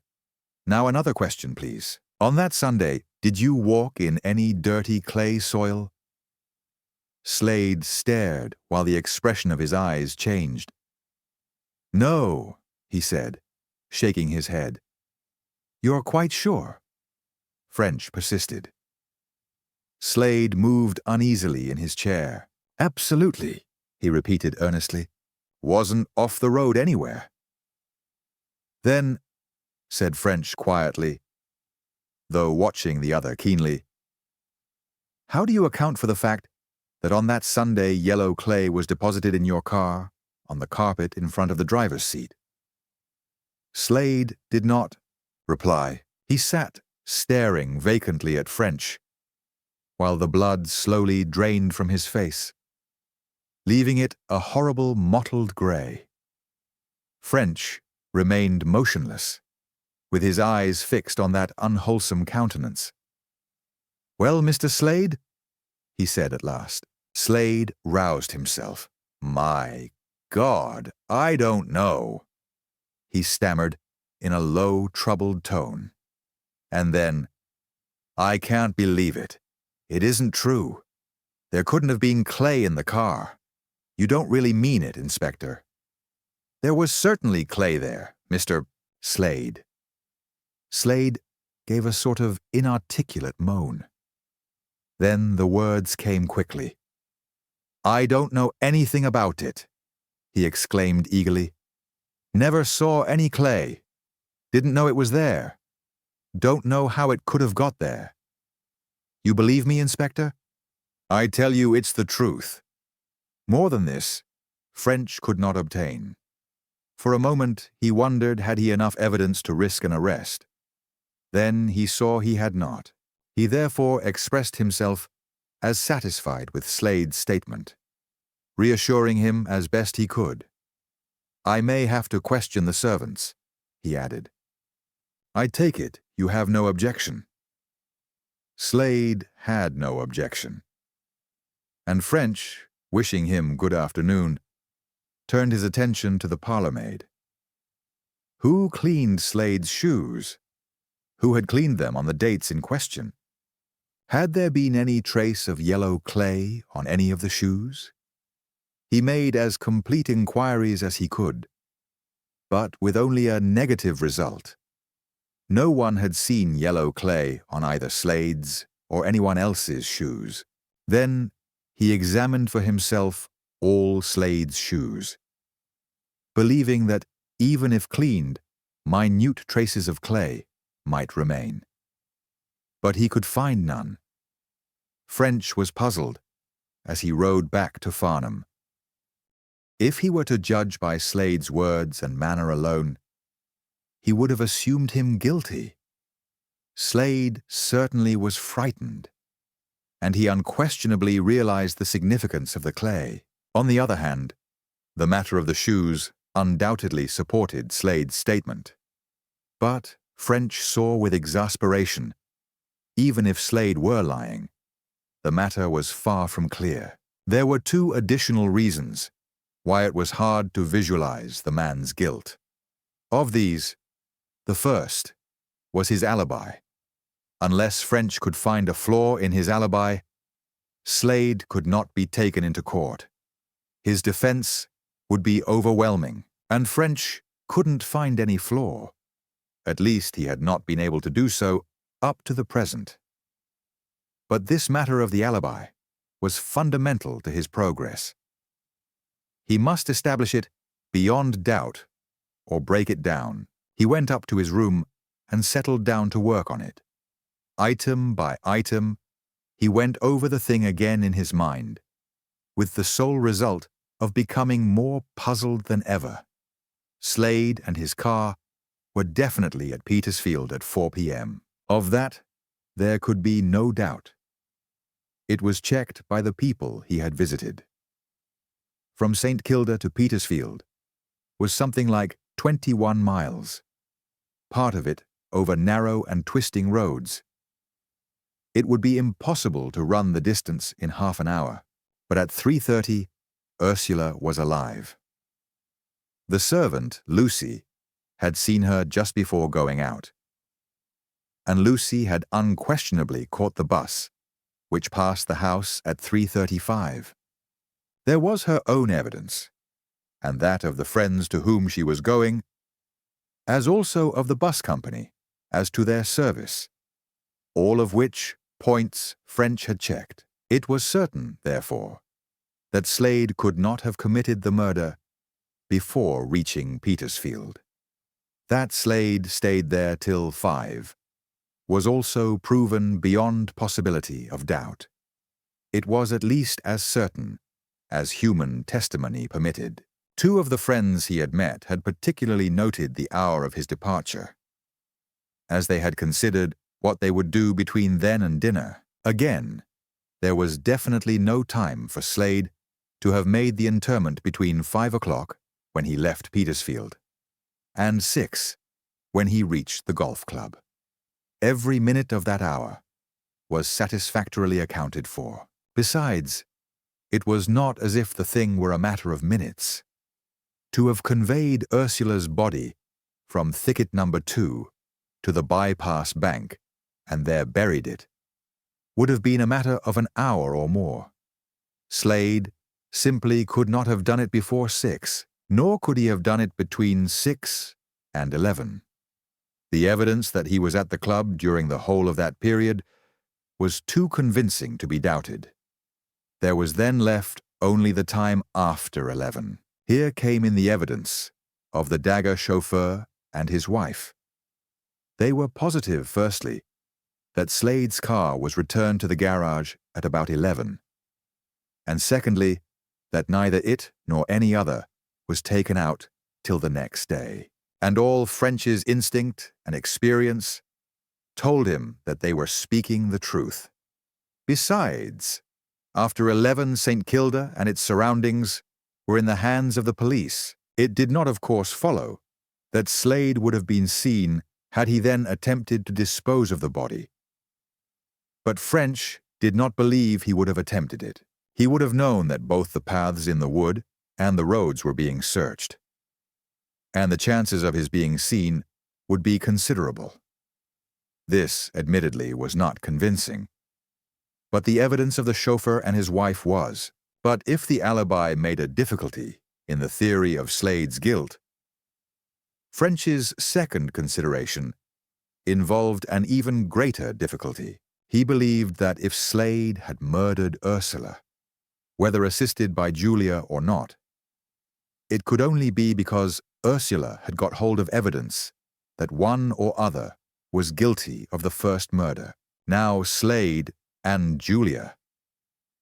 "Now another question, please. On that Sunday, did you walk in any dirty clay soil?" Slade stared while the expression of his eyes changed. "No," he said, shaking his head. "You're quite sure?" French persisted. Slade moved uneasily in his chair. "Absolutely," he repeated earnestly. "Wasn't off the road anywhere." "Then," said French quietly, though watching the other keenly, "how do you account for the fact that on that Sunday yellow clay was deposited in your car on the carpet in front of the driver's seat?" Slade did not reply. He sat staring vacantly at French, while the blood slowly drained from his face, leaving it a horrible mottled grey. French remained motionless, with his eyes fixed on that unwholesome countenance. "Well, Mr. Slade?" he said at last. Slade roused himself. "My God, I don't know," he stammered in a low, troubled tone. And then, "I can't believe it. It isn't true. There couldn't have been clay in the car. You don't really mean it, Inspector." "There was certainly clay there, Mr. Slade." Slade gave a sort of inarticulate moan. Then the words came quickly. "I don't know anything about it," he exclaimed eagerly. "Never saw any clay. Didn't know it was there. Don't know how it could have got there. You believe me, Inspector?" "I tell you it's the truth." More than this, French could not obtain. For a moment he wondered had he enough evidence to risk an arrest. Then he saw he had not. He therefore expressed himself as satisfied with Slade's statement, reassuring him as best he could. "I may have to question the servants," he added. "I take it you have no objection." Slade had no objection. And French, wishing him good afternoon, turned his attention to the parlour-maid. Who cleaned Slade's shoes? Who had cleaned them on the dates in question? Had there been any trace of yellow clay on any of the shoes? He made as complete inquiries as he could, but with only a negative result. No one had seen yellow clay on either Slade's or anyone else's shoes. Then he examined for himself all Slade's shoes, believing that even if cleaned, minute traces of clay might remain. But he could find none. French was puzzled as he rode back to Farnham. If he were to judge by Slade's words and manner alone, he would have assumed him guilty. Slade certainly was frightened, and he unquestionably realized the significance of the clay. On the other hand, the matter of the shoes undoubtedly supported Slade's statement. But French saw with exasperation, even if Slade were lying, the matter was far from clear. There were two additional reasons why it was hard to visualize the man's guilt. Of these, the first was his alibi. Unless French could find a flaw in his alibi, Slade could not be taken into court. His defense would be overwhelming, and French couldn't find any flaw. At least he had not been able to do so up to the present. But this matter of the alibi was fundamental to his progress. He must establish it beyond doubt or break it down. He went up to his room and settled down to work on it. Item by item, he went over the thing again in his mind, with the sole result of becoming more puzzled than ever. Slade and his car were definitely at Petersfield at 4 p.m. Of that, there could be no doubt. It was checked by the people he had visited. From St. Kilda to Petersfield was something like 21 miles, part of it over narrow and twisting roads. It would be impossible to run the distance in half an hour, but at 3:30, Ursula was alive. The servant, Lucy, had seen her just before going out, and Lucy had unquestionably caught the bus, which passed the house at 3:35. There was her own evidence, and that of the friends to whom she was going, as also of the bus company, as to their service, all of which points French had checked. It was certain, therefore, that Slade could not have committed the murder before reaching Petersfield. That Slade stayed there till 5 was also proven beyond possibility of doubt. It was at least as certain as human testimony permitted. 2 of the friends he had met had particularly noted the hour of his departure, as they had considered what they would do between then and dinner. Again, there was definitely no time for Slade to have made the interment between 5 o'clock, when he left Petersfield, and 6, when he reached the golf club. Every minute of that hour was satisfactorily accounted for. Besides, it was not as if the thing were a matter of minutes. To have conveyed Ursula's body from thicket number 2 to the bypass bank and there buried it would have been a matter of an hour or more. Slade simply could not have done it before 6, nor could he have done it between 6 and 11. The evidence that he was at the club during the whole of that period was too convincing to be doubted. There was then left only the time after 11. Here came in the evidence of the Dagger chauffeur and his wife. They were positive, firstly, that Slade's car was returned to the garage at about 11, and secondly, that neither it nor any other was taken out till the next day. And all French's instinct and experience told him that they were speaking the truth. Besides, after 11, St. Kilda and its surroundings were in the hands of the police. It did not, of course, follow that Slade would have been seen had he then attempted to dispose of the body. But French did not believe he would have attempted it. He would have known that both the paths in the wood and the roads were being searched, and the chances of his being seen would be considerable. This, admittedly, was not convincing, but the evidence of the chauffeur and his wife was. But if the alibi made a difficulty in the theory of Slade's guilt, French's second consideration involved an even greater difficulty. He believed that if Slade had murdered Ursula, whether assisted by Julia or not, it could only be because Ursula had got hold of evidence that one or other was guilty of the first murder. Now Slade and Julia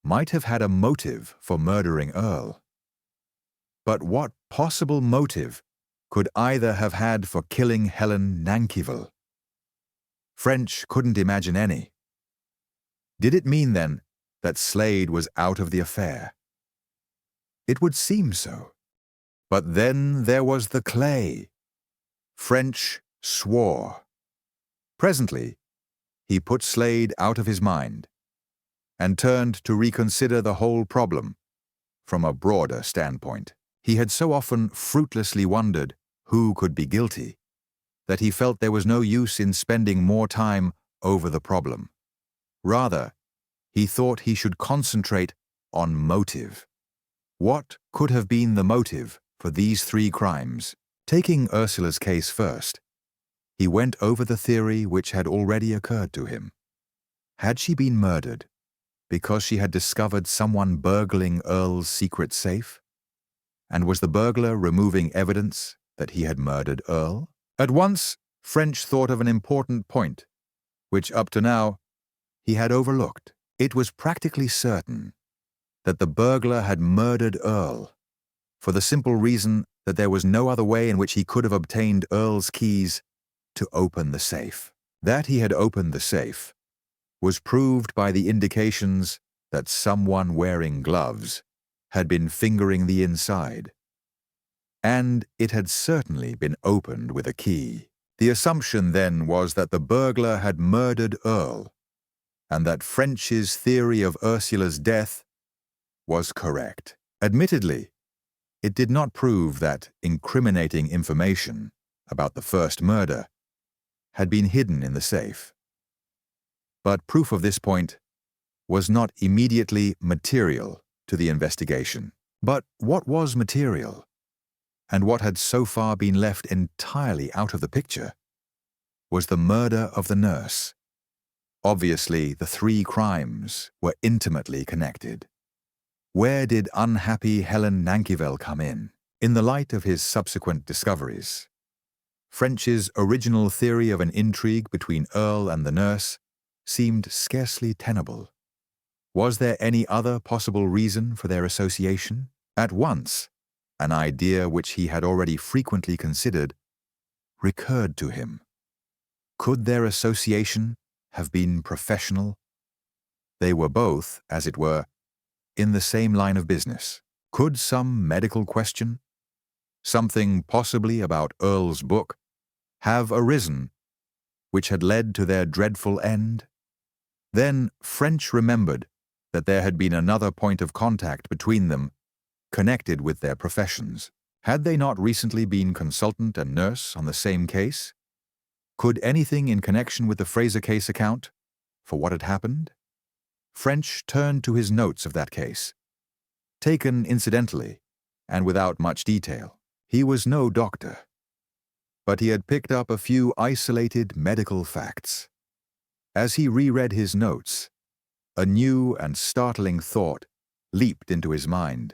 might have had a motive for murdering Earle. But what possible motive could either have had for killing Helen Nankyville? French couldn't imagine any. Did it mean, then, that Slade was out of the affair? It would seem so. But then there was the clay. French swore. Presently, he put Slade out of his mind and turned to reconsider the whole problem from a broader standpoint. He had so often fruitlessly wondered who could be guilty that he felt there was no use in spending more time over the problem. Rather, he thought he should concentrate on motive. What could have been the motive for these 3 crimes? Taking Ursula's case first, he went over the theory which had already occurred to him. Had she been murdered because she had discovered someone burgling Earle's secret safe? And was the burglar removing evidence that he had murdered Earle? At once, French thought of an important point, which up to now he had overlooked. It was practically certain that the burglar had murdered Earle for the simple reason that there was no other way in which he could have obtained Earle's keys to open the safe. That he had opened the safe was proved by the indications that someone wearing gloves had been fingering the inside, and it had certainly been opened with a key. The assumption then was that the burglar had murdered Earle, and that French's theory of Ursula's death was correct. Admittedly, it did not prove that incriminating information about the first murder had been hidden in the safe. But proof of this point was not immediately material to the investigation. But what was material, and what had so far been left entirely out of the picture, was the murder of the nurse. Obviously, the three crimes were intimately connected. Where did unhappy Helen Nankyvel come in? In the light of his subsequent discoveries, French's original theory of an intrigue between Earle and the nurse seemed scarcely tenable. Was there any other possible reason for their association? At once, an idea which he had already frequently considered recurred to him. Could their association have been professional? They were both, as it were, in the same line of business. Could some medical question, something possibly about Earle's book, have arisen which had led to their dreadful end? Then French remembered that there had been another point of contact between them connected with their professions. Had they not recently been consultant and nurse on the same case? Could anything in connection with the Fraser case account for what had happened? French turned to his notes of that case, taken incidentally and without much detail. He was no doctor, but he had picked up a few isolated medical facts. As he reread his notes, a new and startling thought leaped into his mind,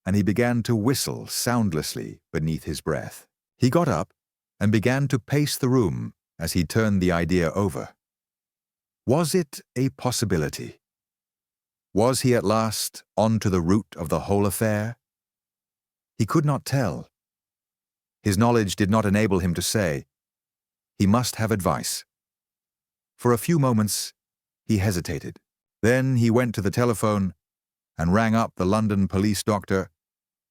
and he began to whistle soundlessly beneath his breath. He got up and began to pace the room as he turned the idea over. Was it a possibility? Was he at last on to the root of the whole affair? He could not tell. His knowledge did not enable him to say. He must have advice. For a few moments, he hesitated. Then he went to the telephone and rang up the London police doctor,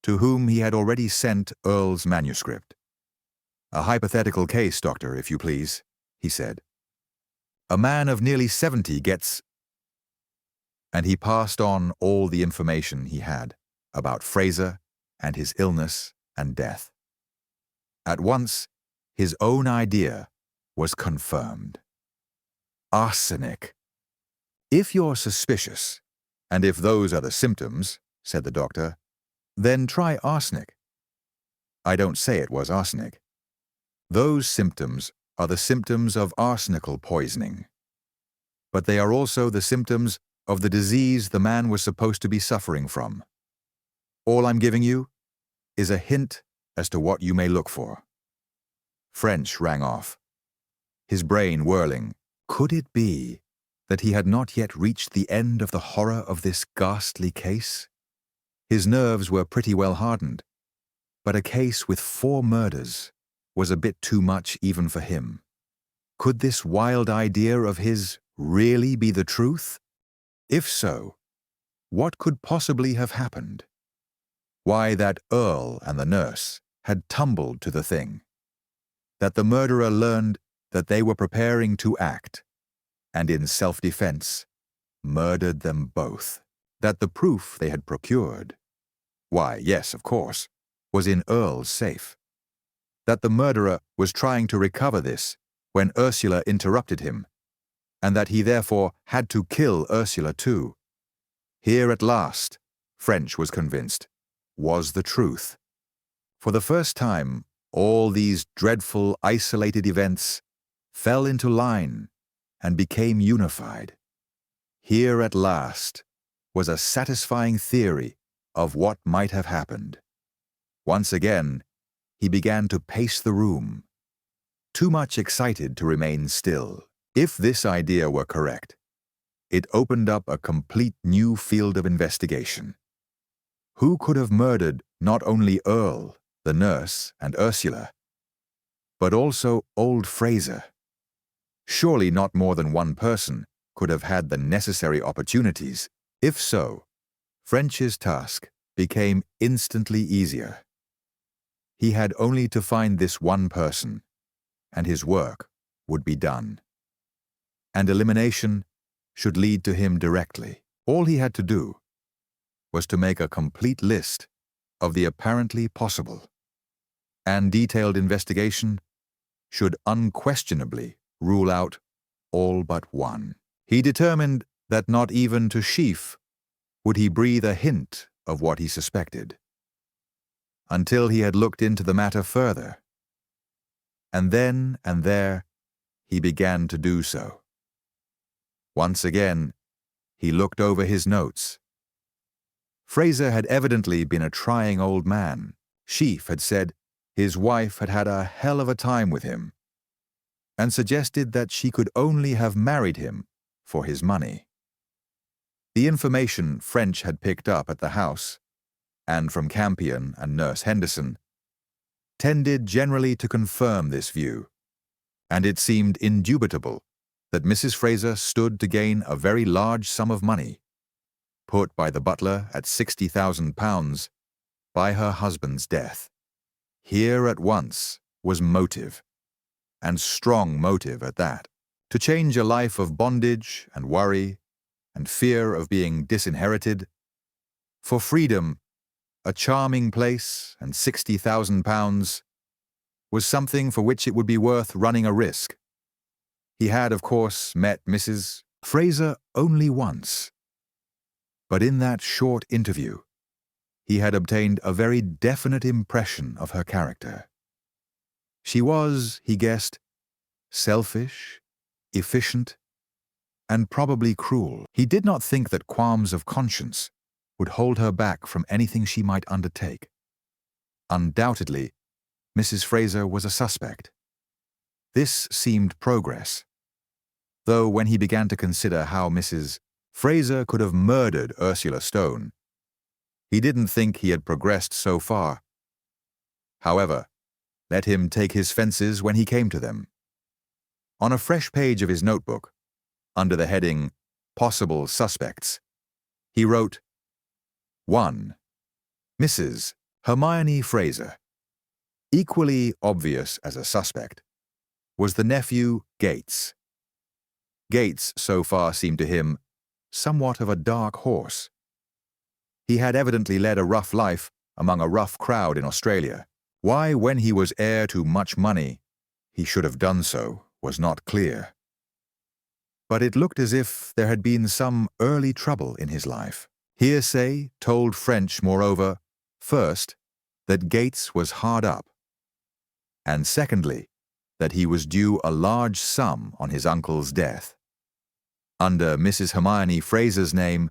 to whom he had already sent Earle's manuscript. "A hypothetical case, doctor, if you please," he said. "A man of nearly 70 gets—" And he passed on all the information he had about Fraser and his illness and death. At once, his own idea was confirmed. Arsenic. "If you're suspicious, and if those are the symptoms," said the doctor, "then try arsenic." I don't say it was arsenic. Those symptoms are the symptoms of arsenical poisoning. But they are also the symptoms of the disease the man was supposed to be suffering from. All I'm giving you is a hint as to what you may look for." French rang off, his brain whirling. Could it be that he had not yet reached the end of the horror of this ghastly case? His nerves were pretty well hardened, but a case with 4 murders was a bit too much even for him. Could this wild idea of his really be the truth? If so, what could possibly have happened? Why, that Earle and the nurse had tumbled to the thing, that the murderer learned that they were preparing to act, and in self-defense murdered them both, that the proof they had procured, why, yes, of course, was in Earle's safe, that the murderer was trying to recover this when Ursula interrupted him, and that he therefore had to kill Ursula too. Here at last, French was convinced, was the truth. For the first time, all these dreadful isolated events fell into line and became unified. Here at last was a satisfying theory of what might have happened. Once again, he began to pace the room, too much excited to remain still. If this idea were correct, it opened up a complete new field of investigation. Who could have murdered not only Earle, the nurse, and Ursula, but also old Fraser? Surely not more than one person could have had the necessary opportunities. If so, French's task became instantly easier. He had only to find this one person, and his work would be done. And elimination should lead to him directly. All he had to do was to make a complete list of the apparently possible, and detailed investigation should unquestionably rule out all but one. He determined that not even to Sheaf would he breathe a hint of what he suspected, until he had looked into the matter further. And then and there he began to do so. Once again, he looked over his notes. Fraser had evidently been a trying old man. Sheaf had said his wife had had a hell of a time with him, and suggested that she could only have married him for his money. The information French had picked up at the house, and from Campion and Nurse Henderson, tended generally to confirm this view, and it seemed indubitable that Mrs. Fraser stood to gain a very large sum of money, put by the butler at £60,000 by her husband's death. Here at once was motive, and strong motive at that, to change a life of bondage and worry and fear of being disinherited, for freedom, a charming place, and £60,000 was something for which it would be worth running a risk. He had, of course, met Mrs. Fraser only once, but in that short interview, he had obtained a very definite impression of her character. She was, he guessed, selfish, efficient, and probably cruel. He did not think that qualms of conscience would hold her back from anything she might undertake. Undoubtedly, Mrs. Fraser was a suspect. This seemed progress, though when he began to consider how Mrs. Fraser could have murdered Ursula Stone, he didn't think he had progressed so far. However, let him take his fences when he came to them. On a fresh page of his notebook, under the heading Possible Suspects, he wrote, 1. Mrs. Hermione Fraser. Equally obvious as a suspect was the nephew Gates. Gates so far seemed to him somewhat of a dark horse. He had evidently led a rough life among a rough crowd in Australia. Why, when he was heir to much money, he should have done so was not clear. But it looked as if there had been some early trouble in his life. Hearsay told French, moreover, first, that Gates was hard up, and secondly, that he was due a large sum on his uncle's death. Under Mrs. Hermione Fraser's name,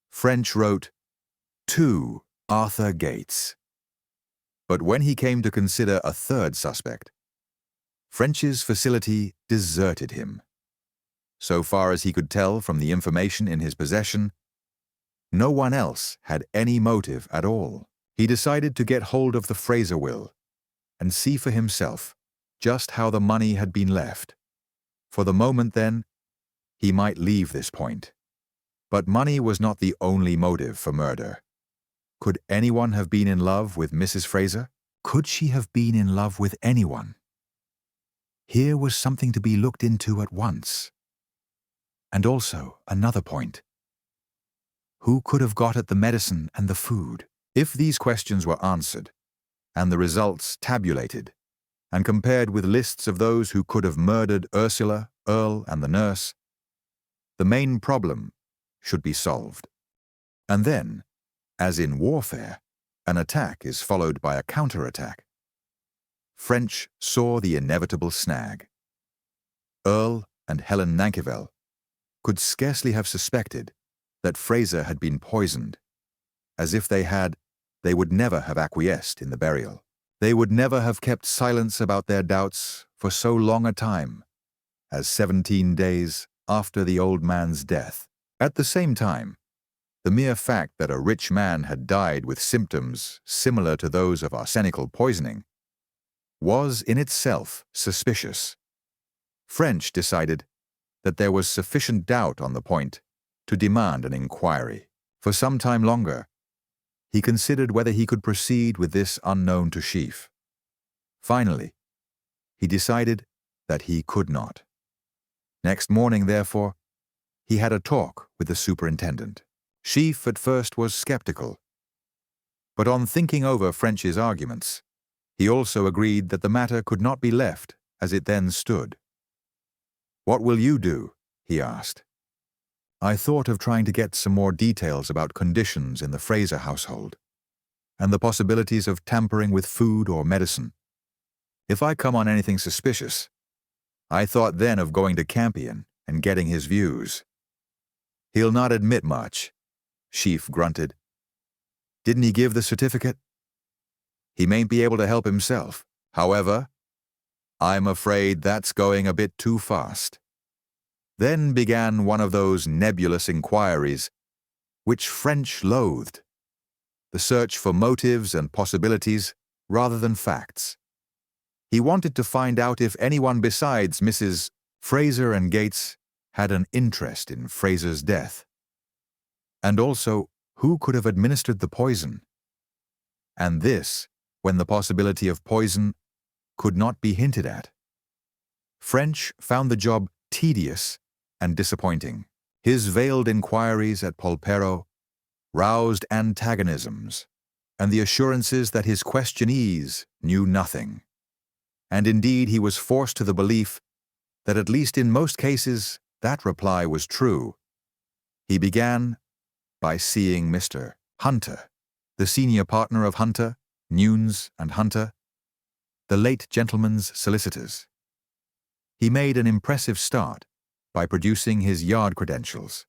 French wrote, "To Arthur Gates." But when he came to consider a third suspect, French's facility deserted him. So far as he could tell from the information in his possession, no one else had any motive at all. He decided to get hold of the Fraser will and see for himself just how the money had been left. For the moment, then, he might leave this point. But money was not the only motive for murder. Could anyone have been in love with Mrs. Fraser? Could she have been in love with anyone? Here was something to be looked into at once. And also another point. Who could have got at the medicine and the food? If these questions were answered, and the results tabulated, and compared with lists of those who could have murdered Ursula, Earle, and the nurse, the main problem should be solved. And then, as in warfare, an attack is followed by a counterattack. French saw the inevitable snag. Earle and Helen Nankerville could scarcely have suspected that Fraser had been poisoned. As if they had, they would never have acquiesced in the burial. They would never have kept silence about their doubts for so long a time as 17 days after the old man's death. At the same time, The mere fact that a rich man had died with symptoms similar to those of arsenical poisoning was in itself suspicious. French decided that there was sufficient doubt on the point to demand an inquiry. For some time longer, he considered whether he could proceed with this unknown to Sheaf. Finally, he decided that he could not. Next morning, therefore, he had a talk with the superintendent. Sheaf at first was skeptical, but on thinking over French's arguments, he also agreed that the matter could not be left as it then stood. "What will you do?" he asked. "I thought of trying to get some more details about conditions in the Fraser household and the possibilities of tampering with food or medicine. If I come on anything suspicious, I thought then of going to Campion and getting his views." "He'll not admit much," Sheaf grunted. "Didn't he give the certificate? He mayn't be able to help himself. However, I'm afraid that's going a bit too fast." Then began one of those nebulous inquiries which French loathed, the search for motives and possibilities rather than facts. He wanted to find out if anyone besides Mrs. Fraser and Gates had an interest in Fraser's death, and also who could have administered the poison, and this when the possibility of poison could not be hinted at. French found the job tedious and disappointing. His veiled inquiries at Polperro roused antagonisms and the assurances that his questionees knew nothing. And indeed he was forced to the belief that at least in most cases that reply was true. He began by seeing Mr. Hunter, the senior partner of Hunter, Nunes and Hunter, the late gentleman's solicitors. He made an impressive start by producing his yard credentials.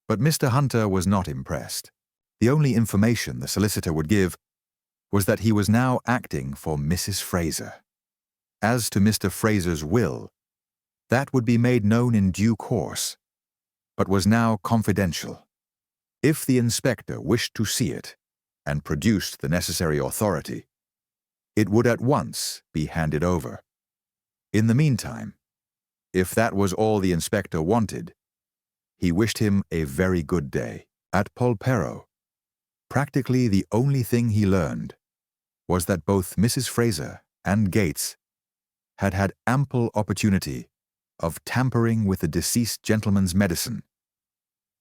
But Mr. Hunter was not impressed. The only information the solicitor would give was that he was now acting for Mrs. Fraser. As to Mr. Fraser's will, that would be made known in due course, but was now confidential. If the inspector wished to see it and produced the necessary authority, it would at once be handed over. In the meantime, if that was all the inspector wanted, he wished him a very good day. At Polperro, practically the only thing he learned was that both Mrs. Fraser and Gates had had ample opportunity of tampering with the deceased gentleman's medicine,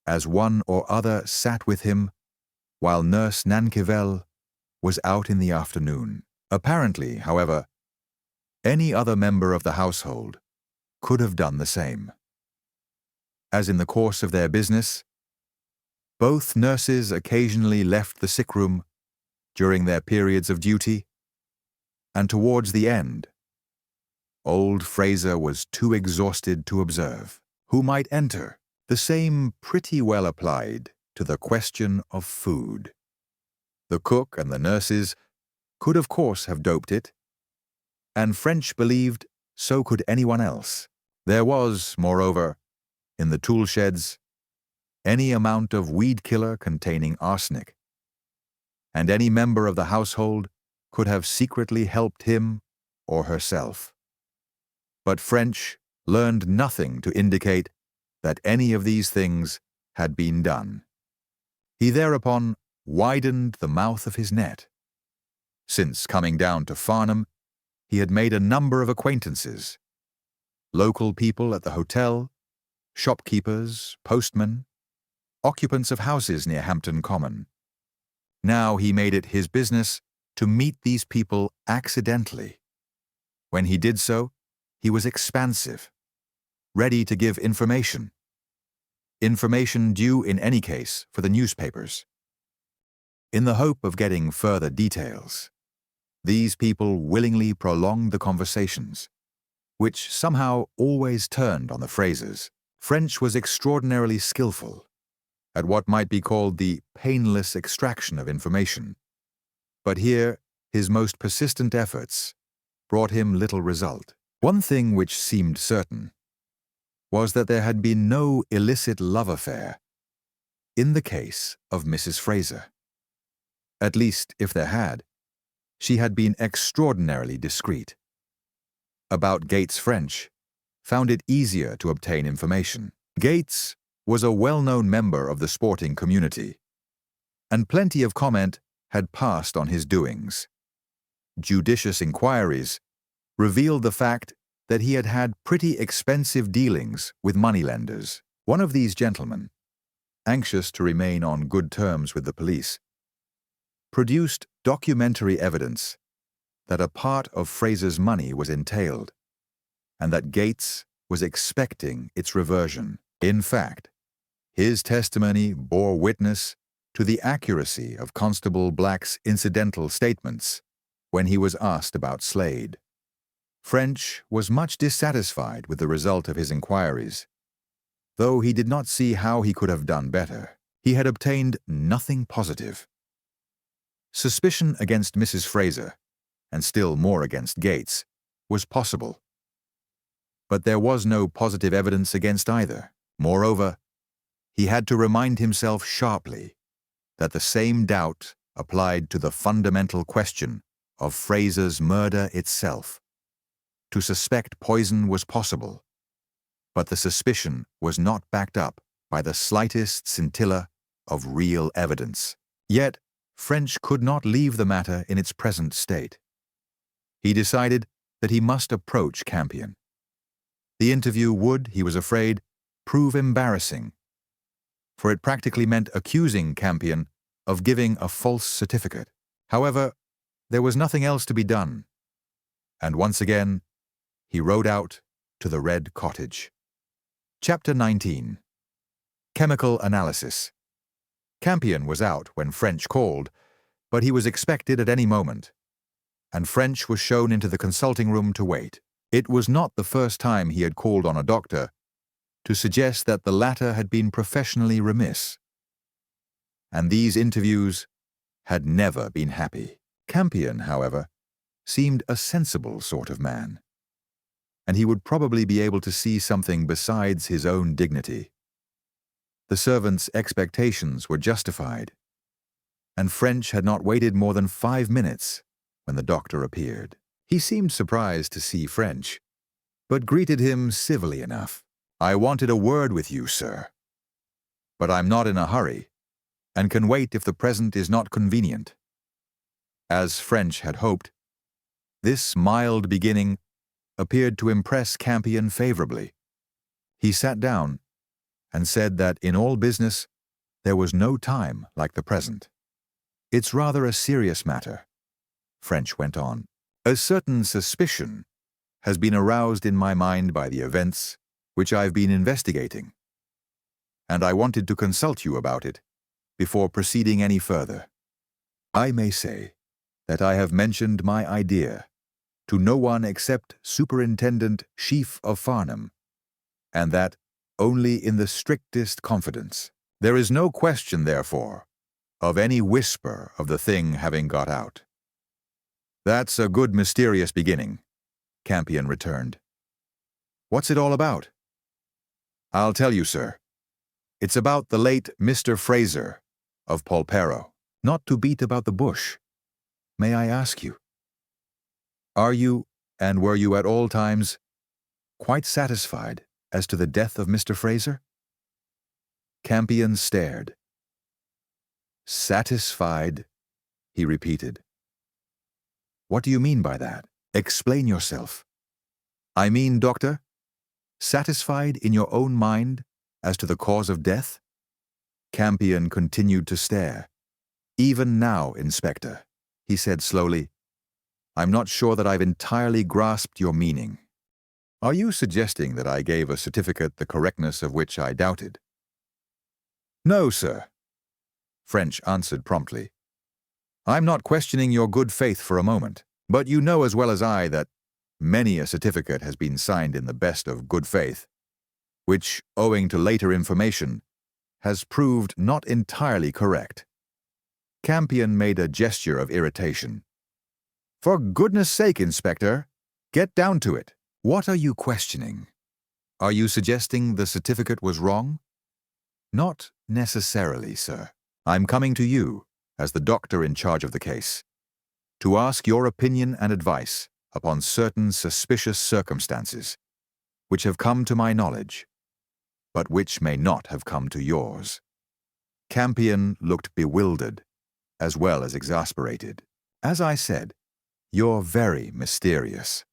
as one or other sat with him while Nurse Nankivel was out in the afternoon. Apparently, however, any other member of the household could have done the same. As in the course of their business, both nurses occasionally left the sick room during their periods of duty, and towards the end, old Fraser was too exhausted to observe who might enter. The same pretty well applied to the question of food. The cook and the nurses could of course have doped it, and French believed so could anyone else. There was, moreover, in the tool sheds, any amount of weed killer containing arsenic, and any member of the household could have secretly helped him or herself. But French learned nothing to indicate that any of these things had been done. He thereupon widened the mouth of his net. Since coming down to Farnham, he had made a number of acquaintances: local people at the hotel, shopkeepers, postmen, occupants of houses near Hampton Common. Now he made it his business to meet these people accidentally. When he did so, he was expansive, ready to give information due in any case for the newspapers. In the hope of getting further details, these people willingly prolonged the conversations, which somehow always turned on the Frasers. French was extraordinarily skillful at what might be called the painless extraction of information, but here his most persistent efforts brought him little result. One thing which seemed certain was that there had been no illicit love affair in the case of Mrs. Fraser. At least, if there had, she had been extraordinarily discreet. About Gates French, found it easier to obtain information. Gates was a well-known member of the sporting community, and plenty of comment had passed on his doings. Judicious inquiries revealed the fact that he had had pretty expensive dealings with moneylenders. One of these gentlemen, anxious to remain on good terms with the police, produced documentary evidence that a part of Fraser's money was entailed, and that Gates was expecting its reversion. In fact, his testimony bore witness to the accuracy of Constable Black's incidental statements when he was asked about Slade. French was much dissatisfied with the result of his inquiries, though he did not see how he could have done better. He had obtained nothing positive. Suspicion against Mrs. Fraser, and still more against Gates, was possible. But there was no positive evidence against either. Moreover, he had to remind himself sharply that the same doubt applied to the fundamental question of Fraser's murder itself. To suspect poison was possible, but the suspicion was not backed up by the slightest scintilla of real evidence. Yet, French could not leave the matter in its present state. He decided that he must approach Campion. The interview would, he was afraid, prove embarrassing, for it practically meant accusing Campion of giving a false certificate. However, there was nothing else to be done, and once again, he rode out to the Red Cottage. Chapter 19. Chemical Analysis. Campion was out when French called, but he was expected at any moment, and French was shown into the consulting room to wait. It was not the first time he had called on a doctor to suggest that the latter had been professionally remiss, and these interviews had never been happy. Campion, however, seemed a sensible sort of man, and he would probably be able to see something besides his own dignity. The servants' expectations were justified, and French had not waited more than 5 minutes when the doctor appeared. He seemed surprised to see French, but greeted him civilly enough. "I wanted a word with you, sir, but I'm not in a hurry, and can wait if the present is not convenient." As French had hoped, this mild beginning appeared to impress Campion favorably. He sat down and said that in all business there was no time like the present. "It's rather a serious matter," French went on. "A certain suspicion has been aroused in my mind by the events which I've been investigating, and I wanted to consult you about it before proceeding any further. I may say that I have mentioned my idea to no one except Superintendent Sheaf of Farnham, and that only in the strictest confidence. There is no question, therefore, of any whisper of the thing having got out." "That's a good mysterious beginning," Campion returned. "What's it all about?" "I'll tell you, sir. It's about the late Mr. Fraser of Polperro." "Not to beat about the bush, may I ask you, are you, and were you at all times, quite satisfied as to the death of Mr. Fraser?" Campion stared. "Satisfied?" he repeated. "What do you mean by that? Explain yourself." "I mean, doctor, satisfied in your own mind as to the cause of death?" Campion continued to stare. "Even now, Inspector," he said slowly, "I'm not sure that I've entirely grasped your meaning. Are you suggesting that I gave a certificate the correctness of which I doubted?" "No, sir," French answered promptly. "I'm not questioning your good faith for a moment, but you know as well as I that many a certificate has been signed in the best of good faith, which, owing to later information, has proved not entirely correct." Campion made a gesture of irritation. "For goodness sake, Inspector, get down to it. What are you questioning? Are you suggesting the certificate was wrong?" Not necessarily, sir. I'm coming to you, as the doctor in charge of the case, to ask your opinion and advice upon certain suspicious circumstances which have come to my knowledge, but which may not have come to yours. Campion looked bewildered, as well as exasperated. As I said, you're very mysterious.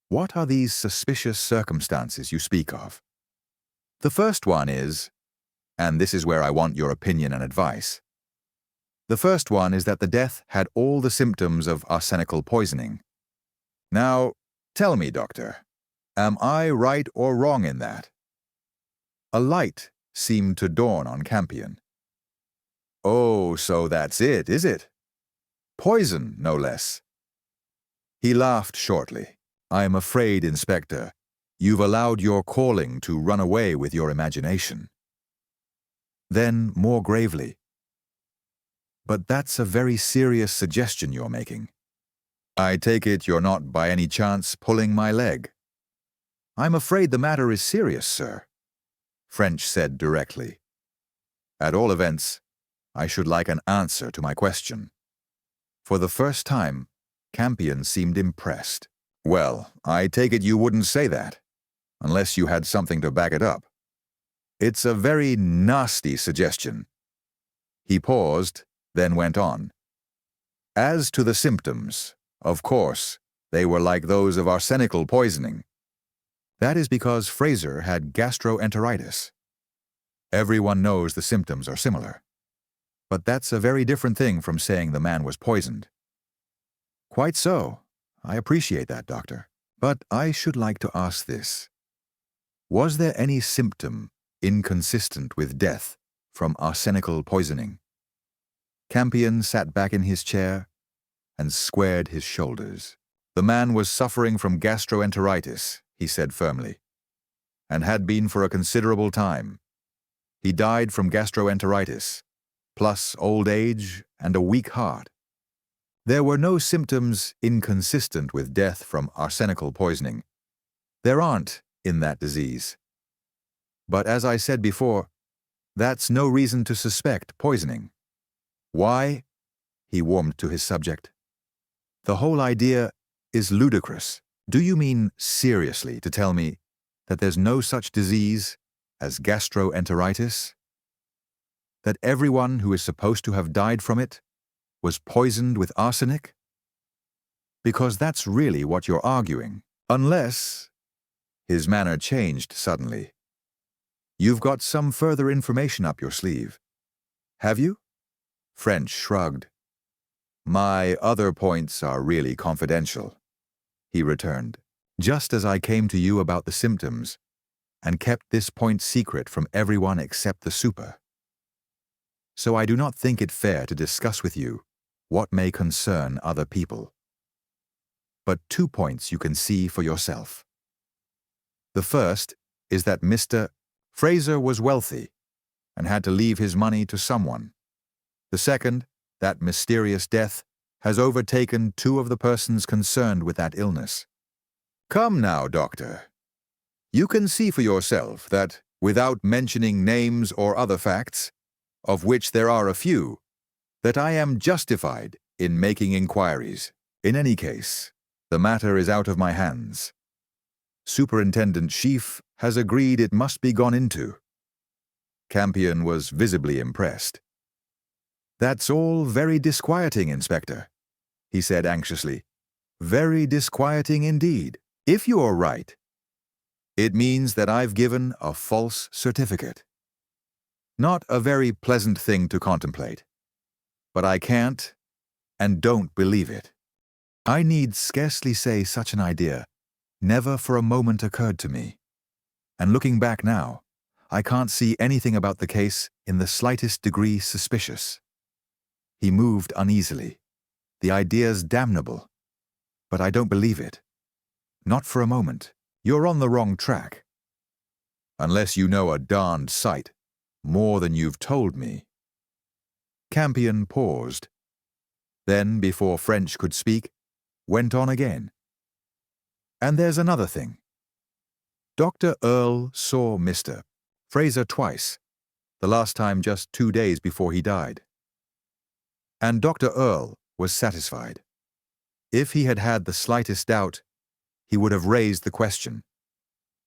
What are these suspicious circumstances you speak of? The first one is, and this is where I want your opinion and advice, the first one is that the death had all the symptoms of arsenical poisoning. Now, tell me, doctor, am I right or wrong in that? A light seemed to dawn on Campion. Oh, so that's it, is it? Poison, no less. He laughed shortly. I am afraid, Inspector, you've allowed your calling to run away with your imagination. Then, more gravely, but that's a very serious suggestion you're making. I take it you're not by any chance pulling my leg. I'm afraid the matter is serious, sir, French said directly. At all events, I should like an answer to my question. For the first time, Campion seemed impressed. Well, I take it you wouldn't say that, unless you had something to back it up. It's a very nasty suggestion. He paused, then went on. As to the symptoms, of course, they were like those of arsenical poisoning. That is because Fraser had gastroenteritis. Everyone knows the symptoms are similar. But that's a very different thing from saying the man was poisoned. Quite so. I appreciate that, Doctor. But I should like to ask this. Was there any symptom inconsistent with death from arsenical poisoning? Campion sat back in his chair and squared his shoulders. The man was suffering from gastroenteritis, he said firmly, and had been for a considerable time. He died from gastroenteritis, plus old age and a weak heart. There were no symptoms inconsistent with death from arsenical poisoning. There aren't in that disease. But as I said before, that's no reason to suspect poisoning. Why? He warmed to his subject. The whole idea is ludicrous. Do you mean seriously to tell me that there's no such disease as gastroenteritis? That everyone who is supposed to have died from it was poisoned with arsenic? Because that's really what you're arguing. Unless... His manner changed suddenly. You've got some further information up your sleeve. Have you? French shrugged. My other points are really confidential, he returned, just as I came to you about the symptoms and kept this point secret from everyone except the super. So I do not think it fair to discuss with you what may concern other people. But 2 points you can see for yourself. The first is that Mr. Fraser was wealthy and had to leave his money to someone. The second, that mysterious death has overtaken 2 of the persons concerned with that illness. Come now, Doctor. You can see for yourself that, without mentioning names or other facts, of which there are a few, that I am justified in making inquiries. In any case, the matter is out of my hands. Superintendent Sheaf has agreed it must be gone into. Campion was visibly impressed. That's all very disquieting, Inspector, he said anxiously. Very disquieting indeed. If you're right, it means that I've given a false certificate. Not a very pleasant thing to contemplate. But I can't and don't believe it. I need scarcely say such an idea never for a moment occurred to me. And looking back now, I can't see anything about the case in the slightest degree suspicious. He moved uneasily. The idea's damnable. But I don't believe it. Not for a moment. You're on the wrong track. Unless you know a darned sight, more than you've told me. Campion paused. Then, before French could speak, went on again. And there's another thing. Dr. Earle saw Mr. Fraser twice, the last time just 2 days before he died. And Dr. Earle was satisfied. If he had had the slightest doubt, he would have raised the question.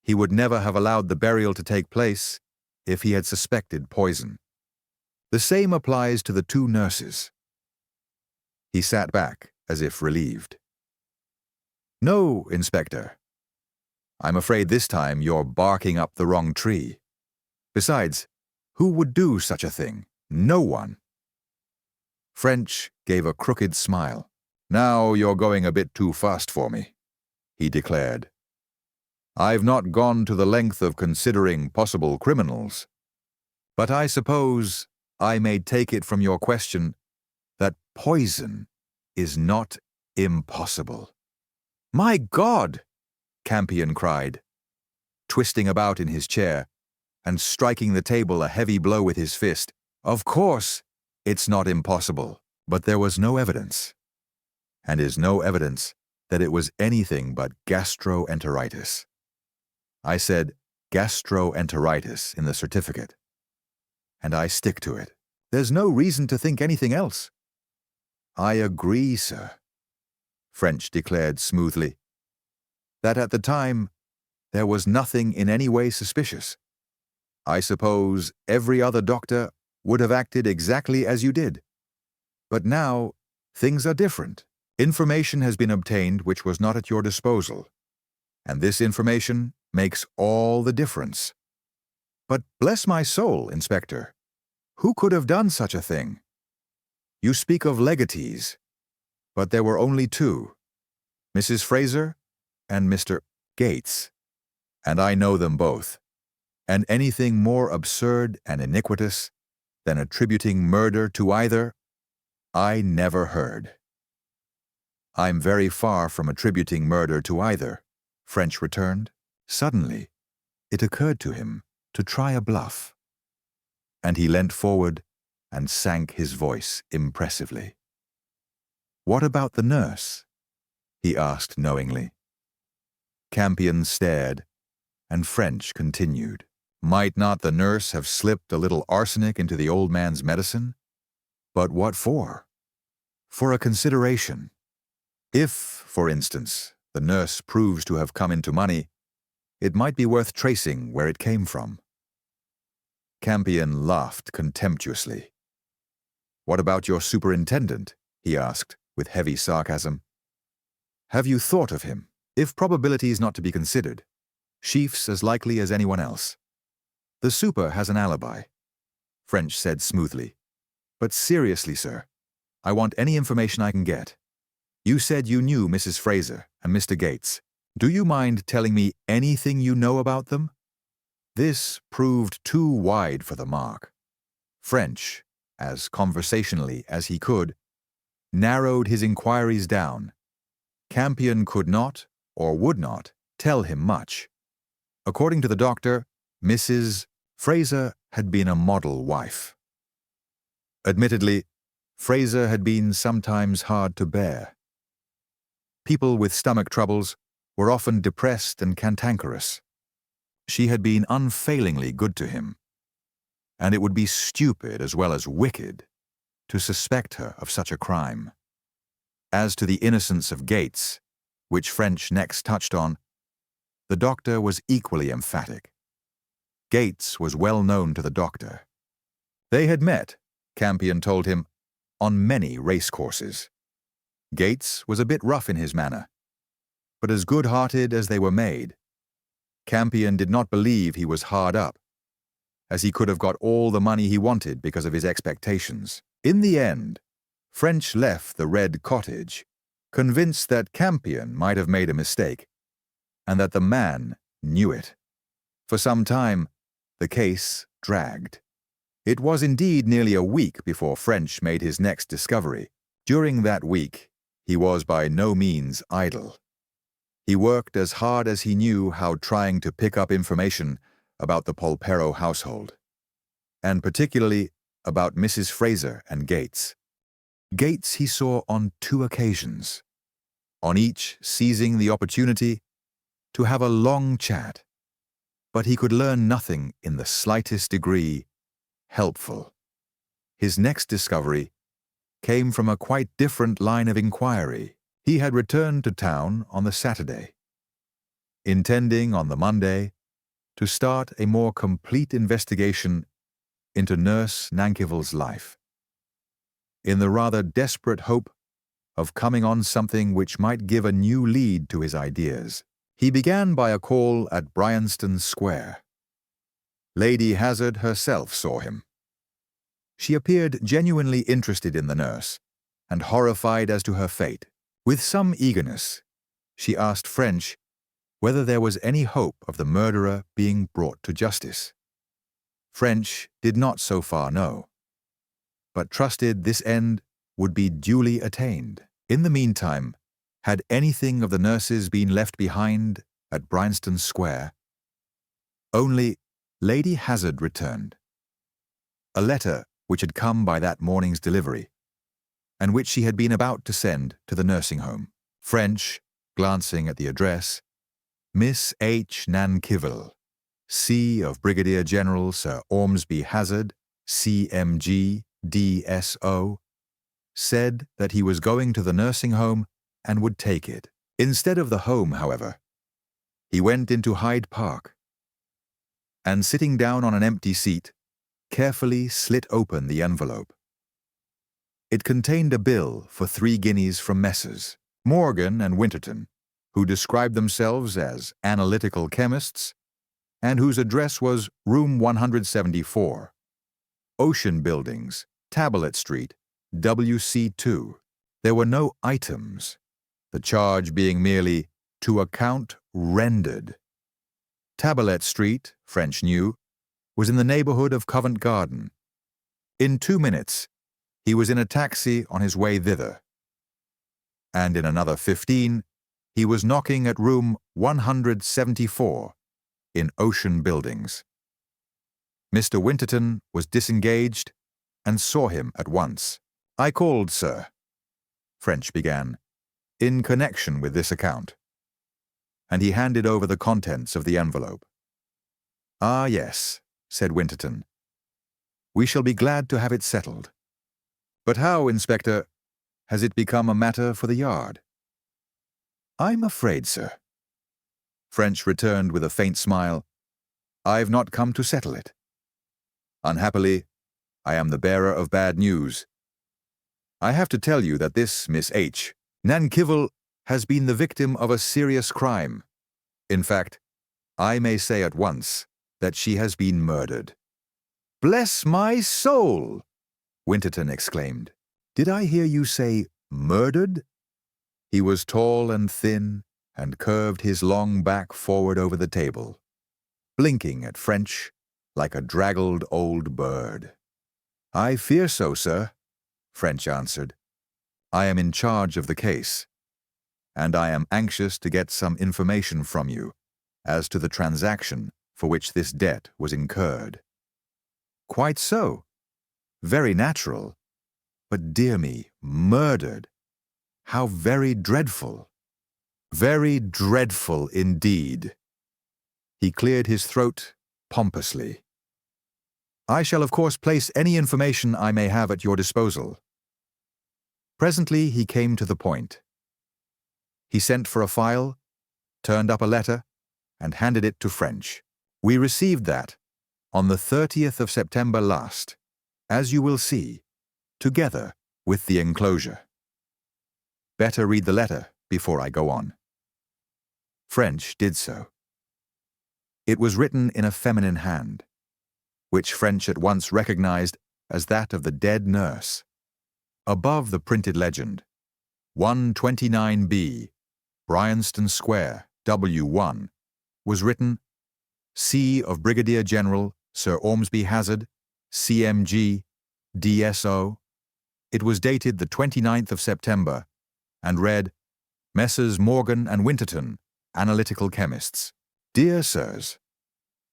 He would never have allowed the burial to take place if he had suspected poison. The same applies to the 2 nurses. He sat back as if relieved. "No, Inspector. I'm afraid this time you're barking up the wrong tree. Besides, who would do such a thing? No one." French gave a crooked smile. "Now you're going a bit too fast for me," he declared. "I've not gone to the length of considering possible criminals. But I suppose I may take it from your question that poison is not impossible." "My God!" Campion cried, twisting about in his chair and striking the table a heavy blow with his fist. "Of course, it's not impossible, but there was no evidence, and is no evidence that it was anything but gastroenteritis. I said gastroenteritis in the certificate, and I stick to it. There's no reason to think anything else." "I agree, sir," French declared smoothly, "that at the time there was nothing in any way suspicious. I suppose every other doctor would have acted exactly as you did. But now things are different. Information has been obtained which was not at your disposal, and this information makes all the difference." "But bless my soul, Inspector, who could have done such a thing? You speak of legatees, but there were only 2, Mrs. Fraser and Mr. Gates, and I know them both, and anything more absurd and iniquitous than attributing murder to either, I never heard." "I'm very far from attributing murder to either," French returned. Suddenly, it occurred to him to try a bluff, and he leant forward and sank his voice impressively. "What about the nurse?" he asked knowingly. Campion stared, and French continued. "Might not the nurse have slipped a little arsenic into the old man's medicine? But what for?" "For a consideration. If, for instance, the nurse proves to have come into money, it might be worth tracing where it came from." Campion laughed contemptuously. "What about your superintendent?" he asked, with heavy sarcasm. "Have you thought of him? If probability is not to be considered, Sheaf's as likely as anyone else." "The super has an alibi," French said smoothly. "But seriously, sir, I want any information I can get. You said you knew Mrs. Fraser and Mr. Gates. Do you mind telling me anything you know about them?" This proved too wide for the mark. French, as conversationally as he could, narrowed his inquiries down. Campion could not, or would not, tell him much. According to the doctor, Mrs. Fraser had been a model wife. Admittedly, Fraser had been sometimes hard to bear. People with stomach troubles were often depressed and cantankerous. She had been unfailingly good to him, and it would be stupid as well as wicked to suspect her of such a crime. As to the innocence of Gates, which French next touched on, the doctor was equally emphatic. Gates was well known to the doctor. They had met, Campion told him, on many racecourses. Gates was a bit rough in his manner, but as good-hearted as they were made. Campion did not believe he was hard up, as he could have got all the money he wanted because of his expectations. In the end, French left the Red Cottage, convinced that Campion might have made a mistake, and that the man knew it. For some time, the case dragged. It was indeed nearly a week before French made his next discovery. During that week, he was by no means idle. He worked as hard as he knew how, trying to pick up information about the Polperro household, and particularly about Mrs. Fraser and Gates. Gates he saw on 2 occasions, on each seizing the opportunity to have a long chat, but he could learn nothing in the slightest degree helpful. His next discovery came from a quite different line of inquiry. He had returned to town on the Saturday, intending on the Monday to start a more complete investigation into Nurse Nankivell's life, in the rather desperate hope of coming on something which might give a new lead to his ideas. He began by a call at Bryanston Square. Lady Hazard herself saw him. She appeared genuinely interested in the nurse, and horrified as to her fate. With some eagerness, she asked French whether there was any hope of the murderer being brought to justice. French did not so far know, but trusted this end would be duly attained. In the meantime, had anything of the nurses been left behind at Bryanston Square? Only Lady Hazard returned. A letter which had come by that morning's delivery, and which she had been about to send to the nursing home. French, glancing at the address, Miss H. Nankivell, C. of Brigadier General Sir Ormsby Hazard, C.M.G., D.S.O., said that he was going to the nursing home and would take it. Instead of the home, however, he went into Hyde Park, and sitting down on an empty seat, carefully slit open the envelope. It contained a bill for 3 guineas from Messrs. Morgan and Winterton, who described themselves as analytical chemists, and whose address was Room 174, Ocean Buildings, Tablet Street, WC2. There were no items, the charge being merely to account rendered. Tablet Street, French knew, was in the neighborhood of Covent Garden. In 2 minutes, he was in a taxi on his way thither, and in another 15, he was knocking at room 174 in Ocean Buildings. Mr. Winterton was disengaged and saw him at once. "I called, sir," French began, "in connection with this account," and he handed over the contents of the envelope. "Ah, yes," said Winterton. "We shall be glad to have it settled. But how, Inspector, has it become a matter for the yard?" "I'm afraid, sir," French returned with a faint smile, "I've not come to settle it. Unhappily, I am the bearer of bad news. I have to tell you that this Miss H. Nankivell has been the victim of a serious crime. In fact, I may say at once that she has been murdered." "Bless my soul!" Winterton exclaimed. "Did I hear you say murdered?" He was tall and thin, and curved his long back forward over the table, blinking at French like a draggled old bird. "I fear so, sir," French answered. "I am in charge of the case, and I am anxious to get some information from you as to the transaction for which this debt was incurred." "Quite so. Very natural. But dear me, murdered. How very dreadful." "Very dreadful indeed." He cleared his throat pompously. "I shall of course place any information I may have at your disposal." Presently he came to the point. He sent for a file, turned up a letter, and handed it to French. "We received that on the 30th of September last, as you will see, together with the enclosure. Better read the letter before I go on." French did so. It was written in a feminine hand, which French at once recognized as that of the dead nurse. Above the printed legend, 129B, Bryanston Square, W1, was written, C. of Brigadier General Sir Ormsby Hazard, CMG, DSO. It was dated the 29th of September and read, Messrs. Morgan and Winterton, Analytical Chemists. Dear Sirs,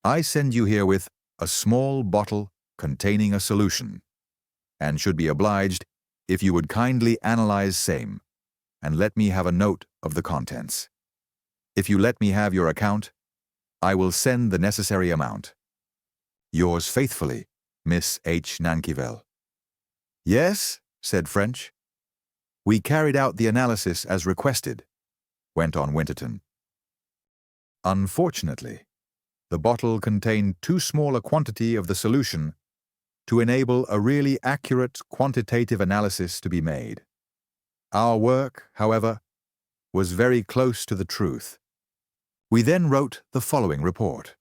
I send you herewith a small bottle containing a solution, and should be obliged if you would kindly analyze same, and let me have a note of the contents. If you let me have your account, I will send the necessary amount. Yours faithfully, Miss H. Nankivel. Yes, said French. We carried out the analysis as requested, went on Winterton. Unfortunately, the bottle contained too small a quantity of the solution to enable a really accurate quantitative analysis to be made. Our work, however, was very close to the truth. We then wrote the following report.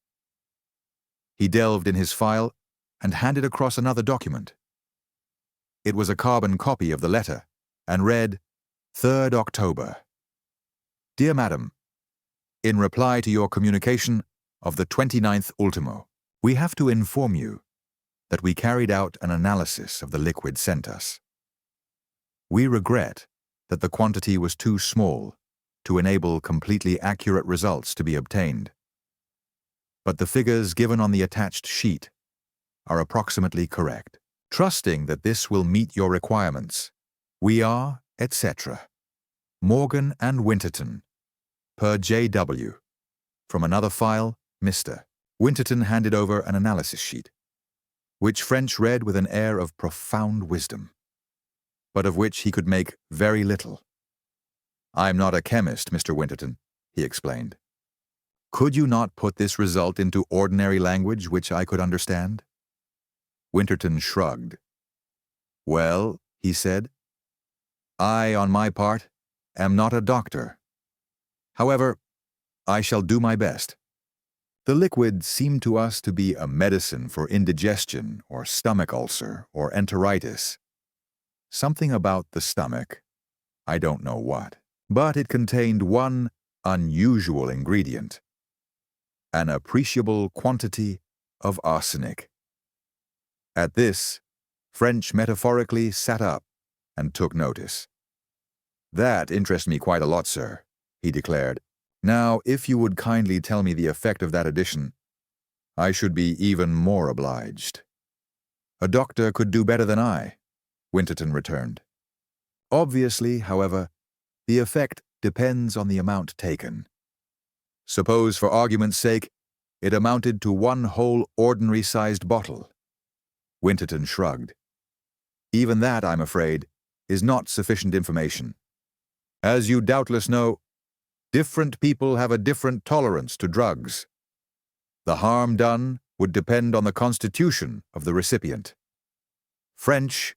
He delved in his file and handed across another document. It was a carbon copy of the letter and read, 3rd October. Dear Madam, in reply to your communication of the 29th ultimo, we have to inform you that we carried out an analysis of the liquid sent us. We regret that the quantity was too small to enable completely accurate results to be obtained. But the figures given on the attached sheet are approximately correct. Trusting that this will meet your requirements, we are, etc. Morgan and Winterton, per J.W. From another file, Mr. Winterton handed over an analysis sheet, which French read with an air of profound wisdom, but of which he could make very little. I'm not a chemist, Mr. Winterton, he explained. Could you not put this result into ordinary language which I could understand? Winterton shrugged. Well, he said, I, on my part, am not a doctor. However, I shall do my best. The liquid seemed to us to be a medicine for indigestion or stomach ulcer or enteritis. Something about the stomach, I don't know what, but it contained one unusual ingredient, an appreciable quantity of arsenic. At this, French metaphorically sat up and took notice. That interests me quite a lot, sir, he declared. Now, if you would kindly tell me the effect of that addition, I should be even more obliged. A doctor could do better than I, Winterton returned. Obviously, however, the effect depends on the amount taken. Suppose, for argument's sake, it amounted to one whole ordinary-sized bottle. Winterton shrugged. Even that, I'm afraid, is not sufficient information. As you doubtless know, different people have a different tolerance to drugs. The harm done would depend on the constitution of the recipient. French,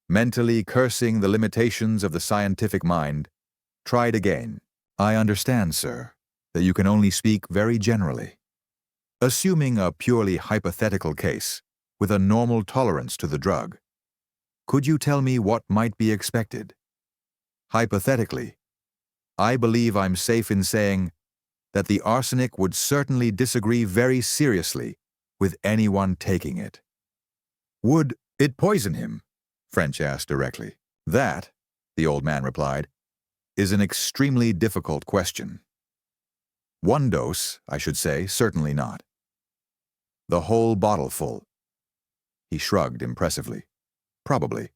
mentally cursing the limitations of the scientific mind, tried again. I understand, sir, that you can only speak very generally. Assuming a purely hypothetical case, with a normal tolerance to the drug, could you tell me what might be expected? Hypothetically, I believe I'm safe in saying that the arsenic would certainly disagree very seriously with anyone taking it. Would it poison him? French asked directly. That, the old man replied, is an extremely difficult question. One dose, I should say, certainly not. The whole bottle full. He shrugged impressively. Probably.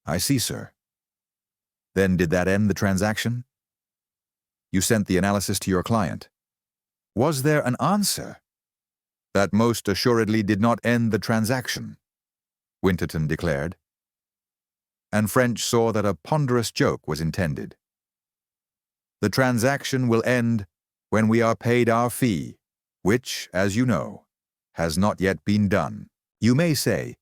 I see, sir. Then did that end the transaction? You sent the analysis to your client. Was there an answer? That most assuredly did not end the transaction, Winterton declared. And French saw that a ponderous joke was intended. The transaction will end when we are paid our fee, which, as you know, has not yet been done. You may say,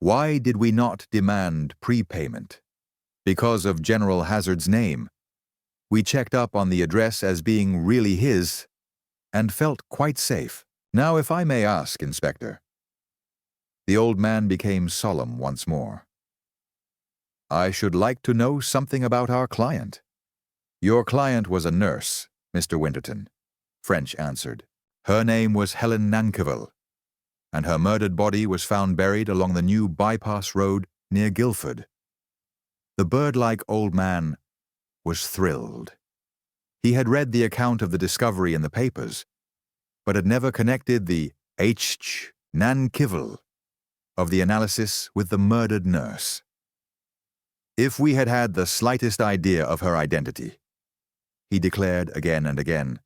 why did we not demand prepayment? Because of General Hazard's name. We checked up on the address as being really his and felt quite safe. Now, if I may ask, Inspector. The old man became solemn once more. I should like to know something about our client. Your client was a nurse, Mr. Winterton, French answered. Her name was Helen Nankivel, and her murdered body was found buried along the new bypass road near Guildford. The bird-like old man was thrilled. He had read the account of the discovery in the papers, but had never connected the H. Nankivel of the analysis with the murdered nurse. If we had had the slightest idea of her identity, he declared again and again,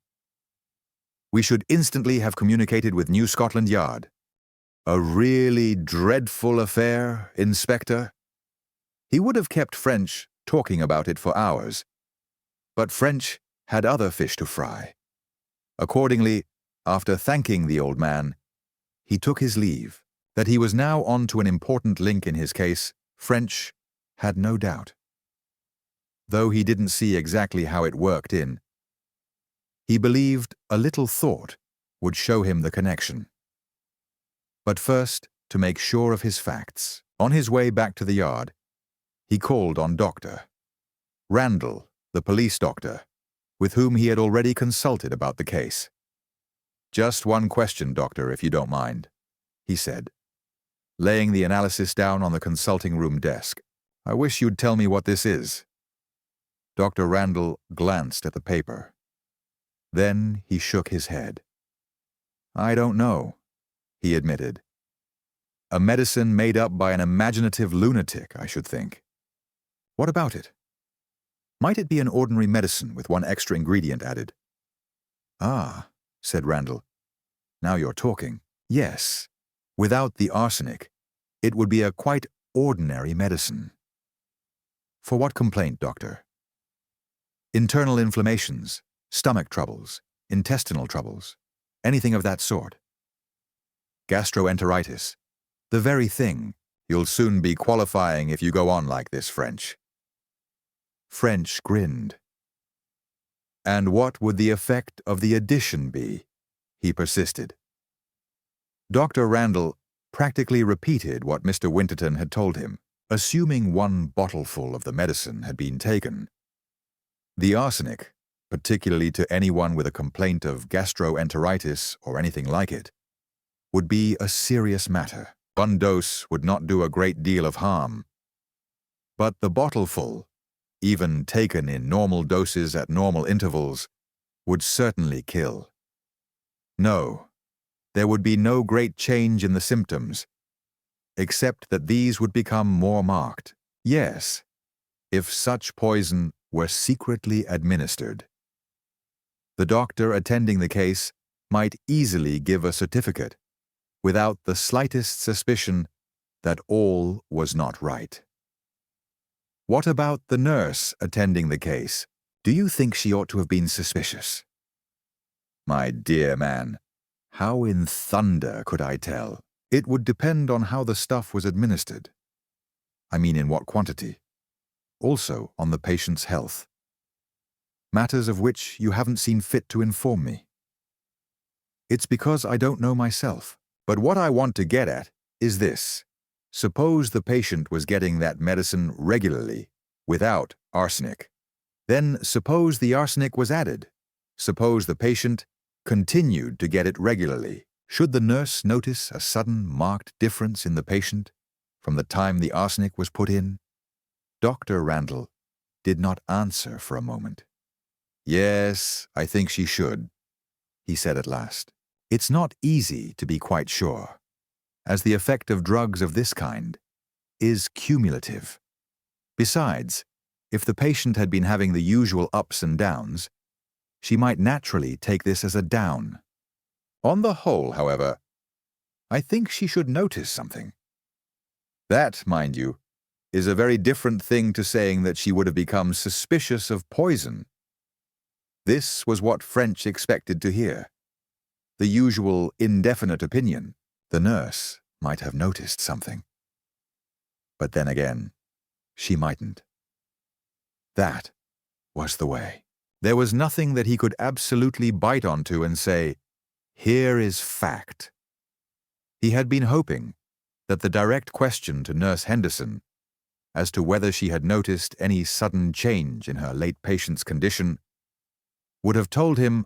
we should instantly have communicated with New Scotland Yard. A really dreadful affair, Inspector? He would have kept French talking about it for hours, but French had other fish to fry. Accordingly, after thanking the old man, he took his leave. That he was now on to an important link in his case, French had no doubt. Though he didn't see exactly how it worked in, he believed a little thought would show him the connection. But first, to make sure of his facts, on his way back to the yard, he called on Dr. Randall, the police doctor, with whom he had already consulted about the case. "Just one question, Doctor, if you don't mind," he said, laying the analysis down on the consulting room desk. "I wish you'd tell me what this is." Dr. Randall glanced at the paper. Then he shook his head. "I don't know," he admitted. "A medicine made up by an imaginative lunatic, I should think." "What about it? Might it be an ordinary medicine with one extra ingredient added?" "Ah," said Randall. "Now you're talking. Yes, without the arsenic, it would be a quite ordinary medicine." "For what complaint, Doctor?" "Internal inflammations, stomach troubles, intestinal troubles, anything of that sort." "Gastroenteritis. The very thing. You'll soon be qualifying if you go on like this, French." French grinned. "And what would the effect of the addition be?" he persisted. Dr. Randall practically repeated what Mr. Winterton had told him, assuming one bottleful of the medicine had been taken. The arsenic, particularly to anyone with a complaint of gastroenteritis or anything like it, would be a serious matter. One dose would not do a great deal of harm. But the bottleful, even taken in normal doses at normal intervals, would certainly kill. No, there would be no great change in the symptoms, except that these would become more marked. Yes, if such poison were secretly administered. The doctor attending the case might easily give a certificate, without the slightest suspicion that all was not right. What about the nurse attending the case? Do you think she ought to have been suspicious? My dear man, how in thunder could I tell? It would depend on how the stuff was administered. I mean, in what quantity. Also on the patient's health. Matters of which you haven't seen fit to inform me. It's because I don't know myself. But what I want to get at is this. Suppose the patient was getting that medicine regularly, without arsenic. Then suppose the arsenic was added. Suppose the patient continued to get it regularly. Should the nurse notice a sudden marked difference in the patient from the time the arsenic was put in? Dr. Randall did not answer for a moment. "Yes, I think she should," he said at last. "It's not easy to be quite sure, as the effect of drugs of this kind is cumulative. Besides, if the patient had been having the usual ups and downs, she might naturally take this as a down. On the whole, however, I think she should notice something. That, mind you, is a very different thing to saying that she would have become suspicious of poison." This was what French expected to hear. The usual indefinite opinion. The nurse might have noticed something. But then again, she mightn't. That was the way. There was nothing that he could absolutely bite onto and say, "Here is fact." He had been hoping that the direct question to Nurse Henderson as to whether she had noticed any sudden change in her late patient's condition would have told him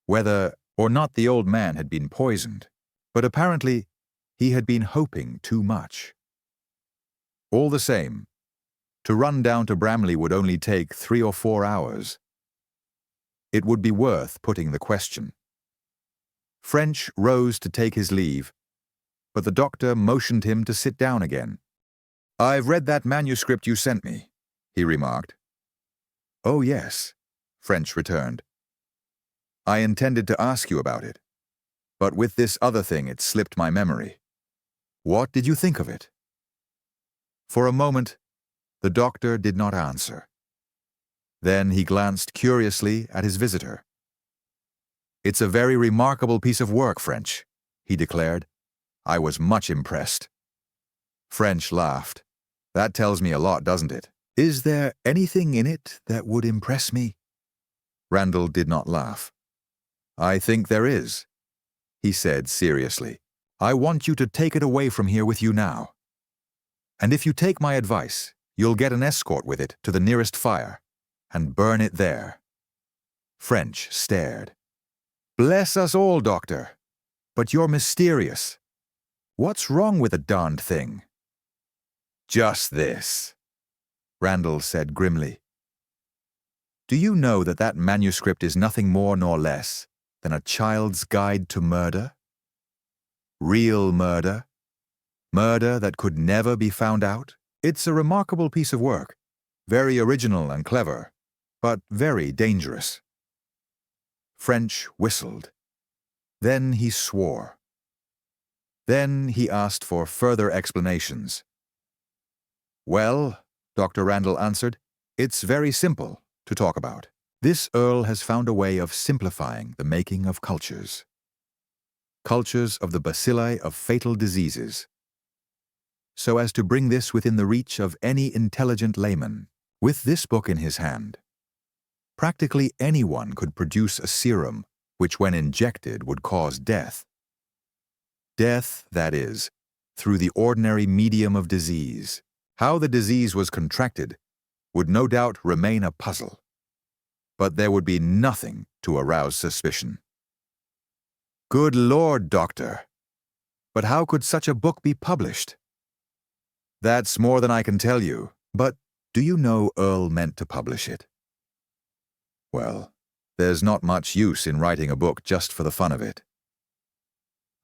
whether or not the old man had been poisoned, but apparently he had been hoping too much. All the same, to run down to Bramley would only take 3 or 4 hours. It would be worth putting the question. French rose to take his leave, but the doctor motioned him to sit down again. "I've read that manuscript you sent me," he remarked. "Oh, yes," French returned. "I intended to ask you about it, but with this other thing it slipped my memory. What did you think of it? For a moment, the doctor did not answer. Then he glanced curiously at his visitor. "It's a very remarkable piece of work, French," he declared. "I was much impressed." French laughed. "That tells me a lot, doesn't it? Is there anything in it that would impress me?" Randall did not laugh. "I think there is," he said seriously. "I want you to take it away from here with you now. And if you take my advice, you'll get an escort with it to the nearest fire and burn it there." French stared. "Bless us all, Doctor. But you're mysterious. What's wrong with the darned thing?" "Just this," Randall said grimly. "Do you know that that manuscript is nothing more nor less than a child's guide to murder? Real murder. Murder that could never be found out. It's a remarkable piece of work, very original and clever, but very dangerous." French whistled. Then he swore. Then he asked for further explanations. "Well," Dr. Randall answered, "it's very simple to talk about. This Earle has found a way of simplifying the making of cultures. Cultures of the bacilli of fatal diseases, so as to bring this within the reach of any intelligent layman. With this book in his hand, practically anyone could produce a serum which, when injected, would cause death. Death, that is, through the ordinary medium of disease. How the disease was contracted would no doubt remain a puzzle, but there would be nothing to arouse suspicion." "Good Lord, Doctor! But how could such a book be published?" "That's more than I can tell you, but do you know Earle meant to publish it?" "Well, there's not much use in writing a book just for the fun of it."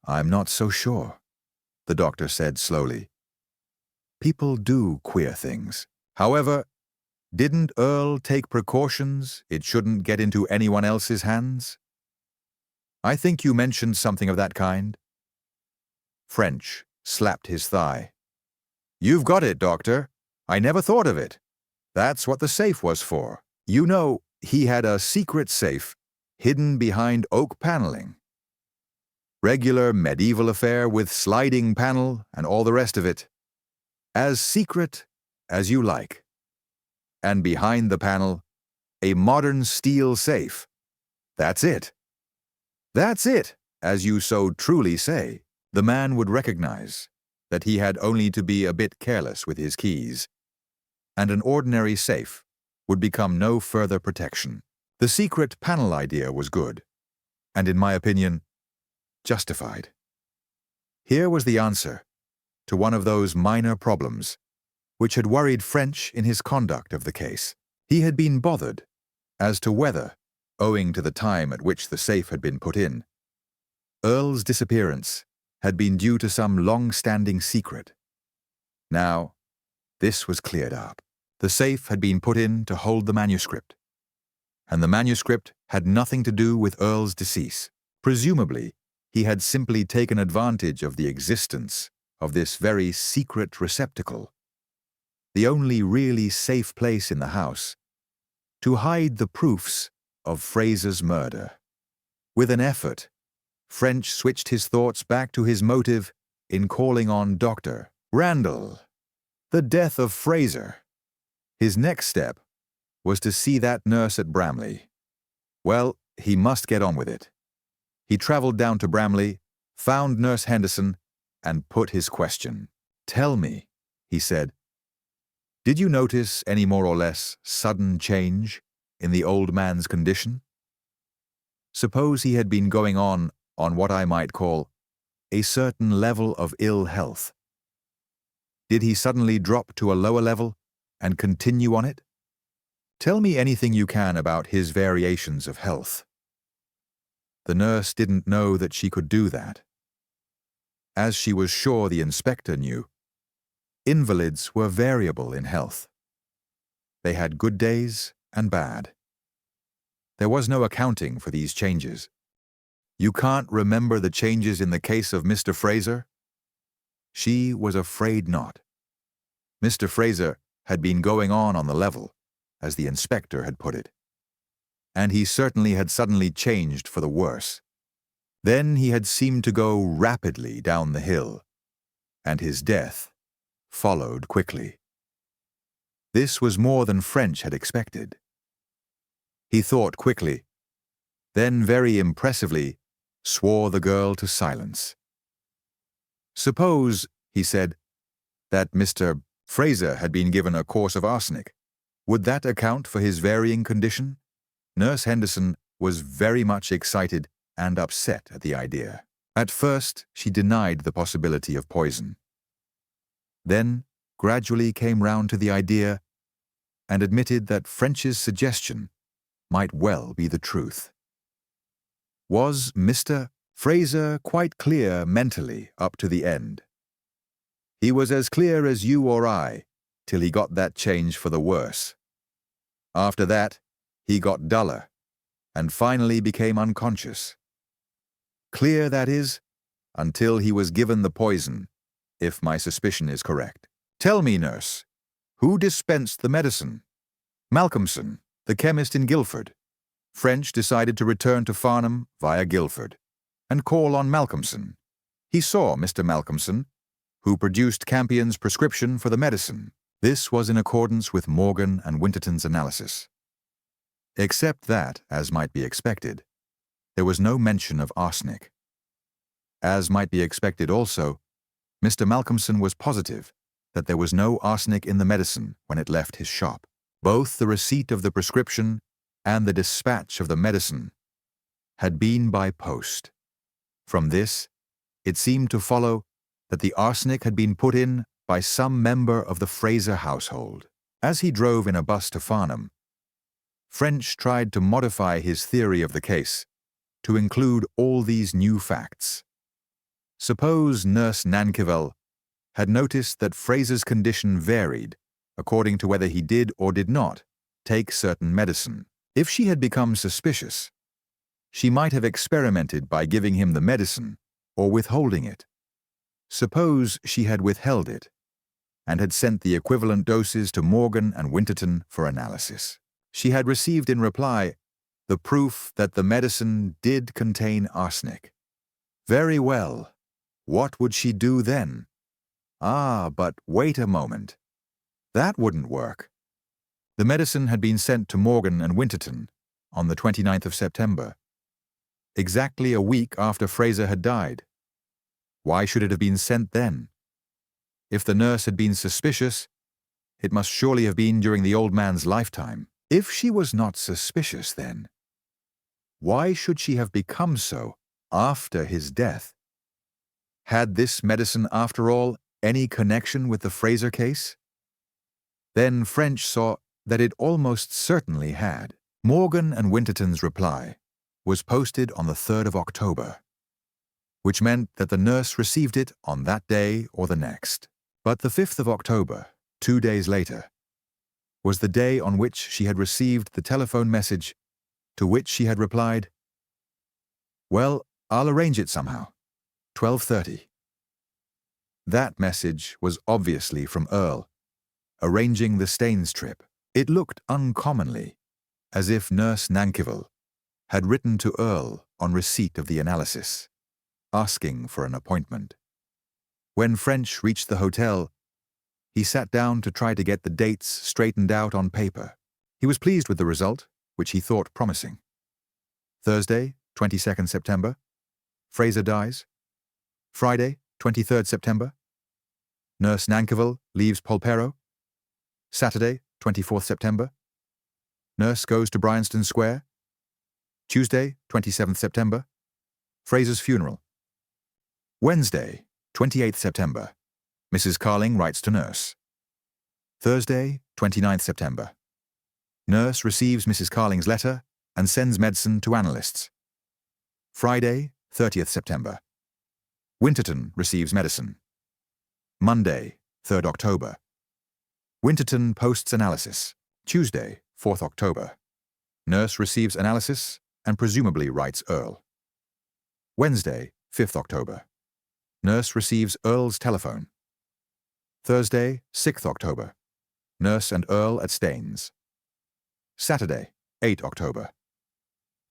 "I'm not so sure," the doctor said slowly. "People do queer things. However, didn't Earle take precautions it shouldn't get into anyone else's hands? I think you mentioned something of that kind." French slapped his thigh. "You've got it, Doctor. I never thought of it. That's what the safe was for. You know, he had a secret safe hidden behind oak paneling. Regular medieval affair with sliding panel and all the rest of it. As secret as you like. And behind the panel, a modern steel safe. That's it. That's it, as you so truly say. The man would recognize that he had only to be a bit careless with his keys, and an ordinary safe would become no further protection. The secret panel idea was good, and in my opinion, justified. Here was the answer to one of those minor problems which had worried French in his conduct of the case. He had been bothered as to whether, owing to the time at which the safe had been put in, Earle's disappearance had been due to some long-standing secret. Now, this was cleared up. The safe had been put in to hold the manuscript, and the manuscript had nothing to do with Earle's decease. Presumably, he had simply taken advantage of the existence of this very secret receptacle, the only really safe place in the house, to hide the proofs of Fraser's murder. With an effort, French switched his thoughts back to his motive in calling on Dr. Randall. The death of Fraser. His next step was to see that nurse at Bramley. Well, he must get on with it. He traveled down to Bramley, found Nurse Henderson, and put his question. "Tell me," he said, "did you notice any more or less sudden change in the old man's condition? Suppose he had been going on what I might call a certain level of ill health. Did he suddenly drop to a lower level and continue on it? Tell me anything you can about his variations of health." The nurse didn't know that she could do that. As she was sure the inspector knew, invalids were variable in health. They had good days and bad. There was no accounting for these changes. "You can't remember the changes in the case of Mr. Fraser?" She was afraid not. Mr. Fraser had been going on the level, as the inspector had put it. And he certainly had suddenly changed for the worse. Then he had seemed to go rapidly down the hill, and his death followed quickly. This was more than French had expected. He thought quickly, then very impressively swore the girl to silence. Suppose, he said, that Mr. Fraser had been given a course of arsenic. Would that account for his varying condition? Nurse Henderson was very much excited and upset at the idea. At first, she denied the possibility of poison. Then, gradually came round to the idea and admitted that French's suggestion might well be the truth. Was Mr. Fraser quite clear mentally up to the end? He was as clear as you or I, till he got that change for the worse. After that, he got duller, and finally became unconscious. Clear, that is, until he was given the poison, if my suspicion is correct. Tell me, nurse, who dispensed the medicine? Malcolmson, the chemist in Guildford. French decided to return to Farnham via Guildford, and call on Malcolmson. He saw Mr. Malcolmson, who produced Campion's prescription for the medicine. This was in accordance with Morgan and Winterton's analysis. Except that, as might be expected, there was no mention of arsenic. As might be expected also, Mr. Malcolmson was positive that there was no arsenic in the medicine when it left his shop. Both the receipt of the prescription and the dispatch of the medicine had been by post. From this, it seemed to follow that the arsenic had been put in by some member of the Fraser household. As he drove in a bus to Farnham, French tried to modify his theory of the case to include all these new facts. Suppose Nurse Nankerville had noticed that Fraser's condition varied according to whether he did or did not take certain medicine. If she had become suspicious, she might have experimented by giving him the medicine or withholding it. Suppose she had withheld it and had sent the equivalent doses to Morgan and Winterton for analysis. She had received in reply the proof that the medicine did contain arsenic. Very well. What would she do then? Ah, but wait a moment. That wouldn't work. The medicine had been sent to Morgan and Winterton on the 29th of September, exactly a week after Fraser had died. Why should it have been sent then? If the nurse had been suspicious, it must surely have been during the old man's lifetime. If she was not suspicious then, why should she have become so after his death? Had this medicine, after all, any connection with the Fraser case? Then French saw that it almost certainly had. Morgan and Winterton's reply was posted on the 3rd of October, which meant that the nurse received it on that day or the next. But the 5th of October, 2 days later, was the day on which she had received the telephone message to which she had replied, "Well, I'll arrange it somehow. 12:30. That message was obviously from Earle, arranging the Staines trip. It looked uncommonly as if Nurse Nankerville had written to Earle on receipt of the analysis, asking for an appointment. When French reached the hotel, he sat down to try to get the dates straightened out on paper. He was pleased with the result, which he thought promising. Thursday, 22nd September, Fraser dies. Friday, 23rd September, Nurse Nankerville leaves Polperro. Saturday, 24th September, nurse goes to Bryanston Square. Tuesday, 27th September, Fraser's funeral. Wednesday, 28th September, Mrs. Carling writes to nurse. Thursday, 29th September, nurse receives Mrs. Carling's letter and sends medicine to analysts. Friday, 30th September, Winterton receives medicine. Monday, 3rd October, Winterton posts analysis. Tuesday, 4th October, nurse receives analysis and presumably writes Earle. Wednesday, 5th October, Nurse receives Earle's telephone. Thursday, 6th October. Nurse and Earle at Staines. Saturday, 8 October.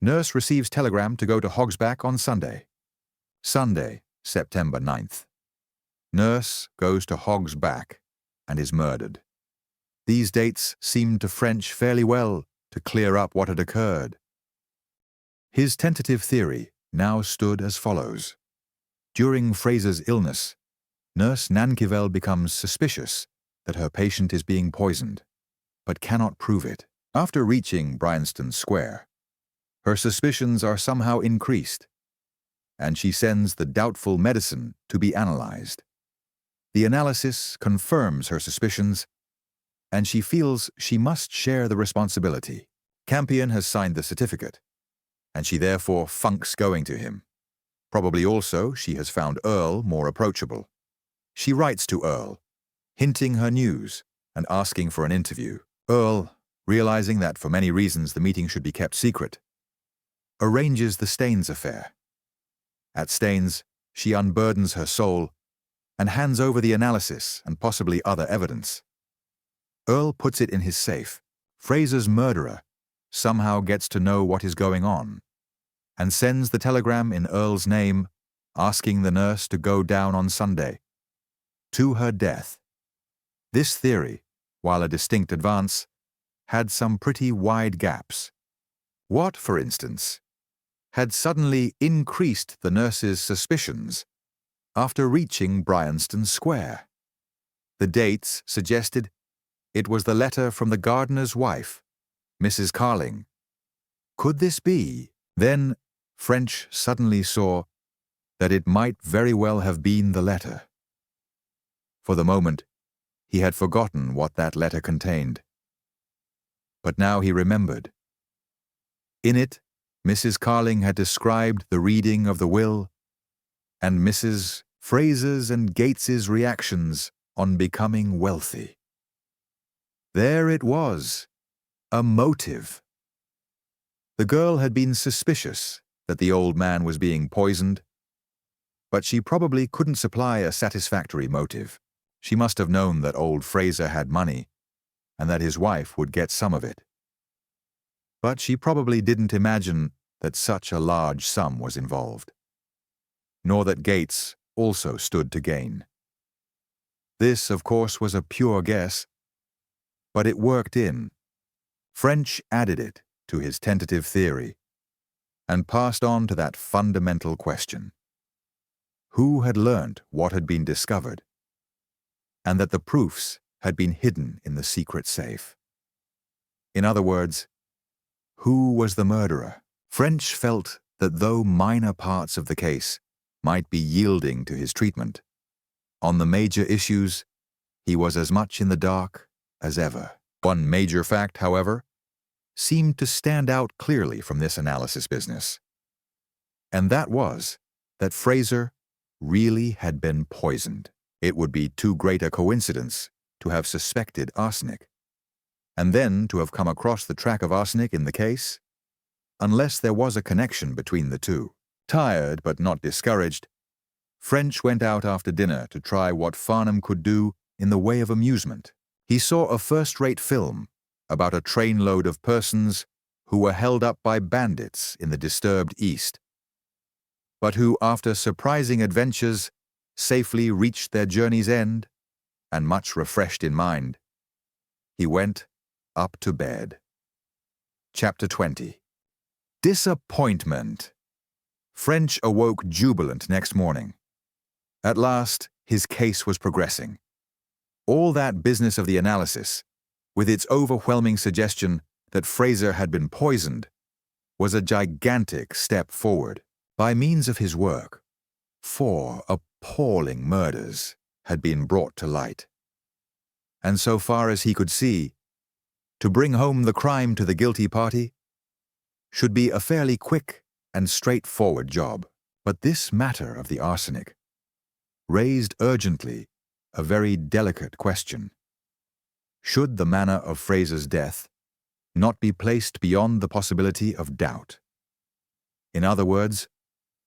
Nurse receives telegram to go to Hogsback on Sunday. Sunday, September 9th. Nurse goes to Hogsback and is murdered. These dates seemed to French fairly well to clear up what had occurred. His tentative theory now stood as follows. During Fraser's illness, Nurse Nankivel becomes suspicious that her patient is being poisoned, but cannot prove it. After reaching Bryanston Square, her suspicions are somehow increased, and she sends the doubtful medicine to be analyzed. The analysis confirms her suspicions, and she feels she must share the responsibility. Campion has signed the certificate, and she therefore funks going to him. Probably also she has found Earle more approachable. She writes to Earle, hinting her news and asking for an interview. Earle, realizing that for many reasons the meeting should be kept secret, arranges the Staines affair. At Staines, she unburdens her soul and hands over the analysis and possibly other evidence. Earle puts it in his safe. Fraser's murderer somehow gets to know what is going on and sends the telegram in Earle's name asking the nurse to go down on Sunday. To her death. This theory, while a distinct advance, had some pretty wide gaps. What, for instance, had suddenly increased the nurse's suspicions after reaching Bryanston Square? The dates suggested it was the letter from the gardener's wife, Mrs. Carling. Could this be? Then French suddenly saw that it might very well have been the letter. For the moment, he had forgotten what that letter contained. But now he remembered. In it, Mrs. Carling had described the reading of the will and Mrs. Fraser's and Gates's reactions on becoming wealthy. There it was, a motive. The girl had been suspicious that the old man was being poisoned, but she probably couldn't supply a satisfactory motive. She must have known that old Fraser had money and that his wife would get some of it. But she probably didn't imagine that such a large sum was involved, nor that Gates also stood to gain. This, of course, was a pure guess, but it worked in. French added it to his tentative theory and passed on to that fundamental question. Who had learnt what had been discovered, and that the proofs had been hidden in the secret safe? In other words, who was the murderer? French felt that though minor parts of the case might be yielding to his treatment, on the major issues, he was as much in the dark as ever. One major fact, however, seemed to stand out clearly from this analysis business, and that was that Fraser really had been poisoned. It would be too great a coincidence to have suspected arsenic, and then to have come across the track of arsenic in the case, unless there was a connection between the two. Tired but not discouraged, French went out after dinner to try what Farnham could do in the way of amusement. He saw a first-rate film about a trainload of persons who were held up by bandits in the disturbed East, but who, after surprising adventures, safely reached their journey's end, and much refreshed in mind, he went up to bed. Chapter 20. Disappointment. French awoke jubilant next morning. At last, his case was progressing. All that business of the analysis, with its overwhelming suggestion that Fraser had been poisoned, was a gigantic step forward. By means of his work, 4 appalling murders had been brought to light. And so far as he could see, to bring home the crime to the guilty party should be a fairly quick and straightforward job. But this matter of the arsenic raised urgently a very delicate question. Should the manner of Fraser's death not be placed beyond the possibility of doubt? In other words,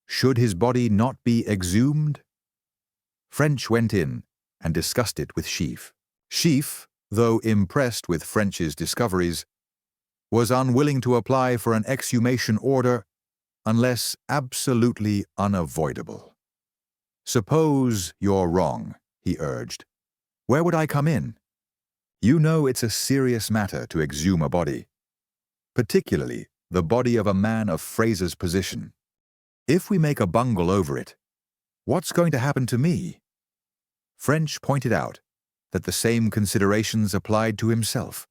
should his body not be exhumed French went in and discussed it with Sheaf. Sheaf, though impressed with French's discoveries, was unwilling to apply for an exhumation order unless absolutely unavoidable. "Suppose you're wrong," he urged. "Where would I come in? You know it's a serious matter to exhume a body, particularly the body of a man of Fraser's position. If we make a bungle over it, what's going to happen to me?" French pointed out that the same considerations applied to himself,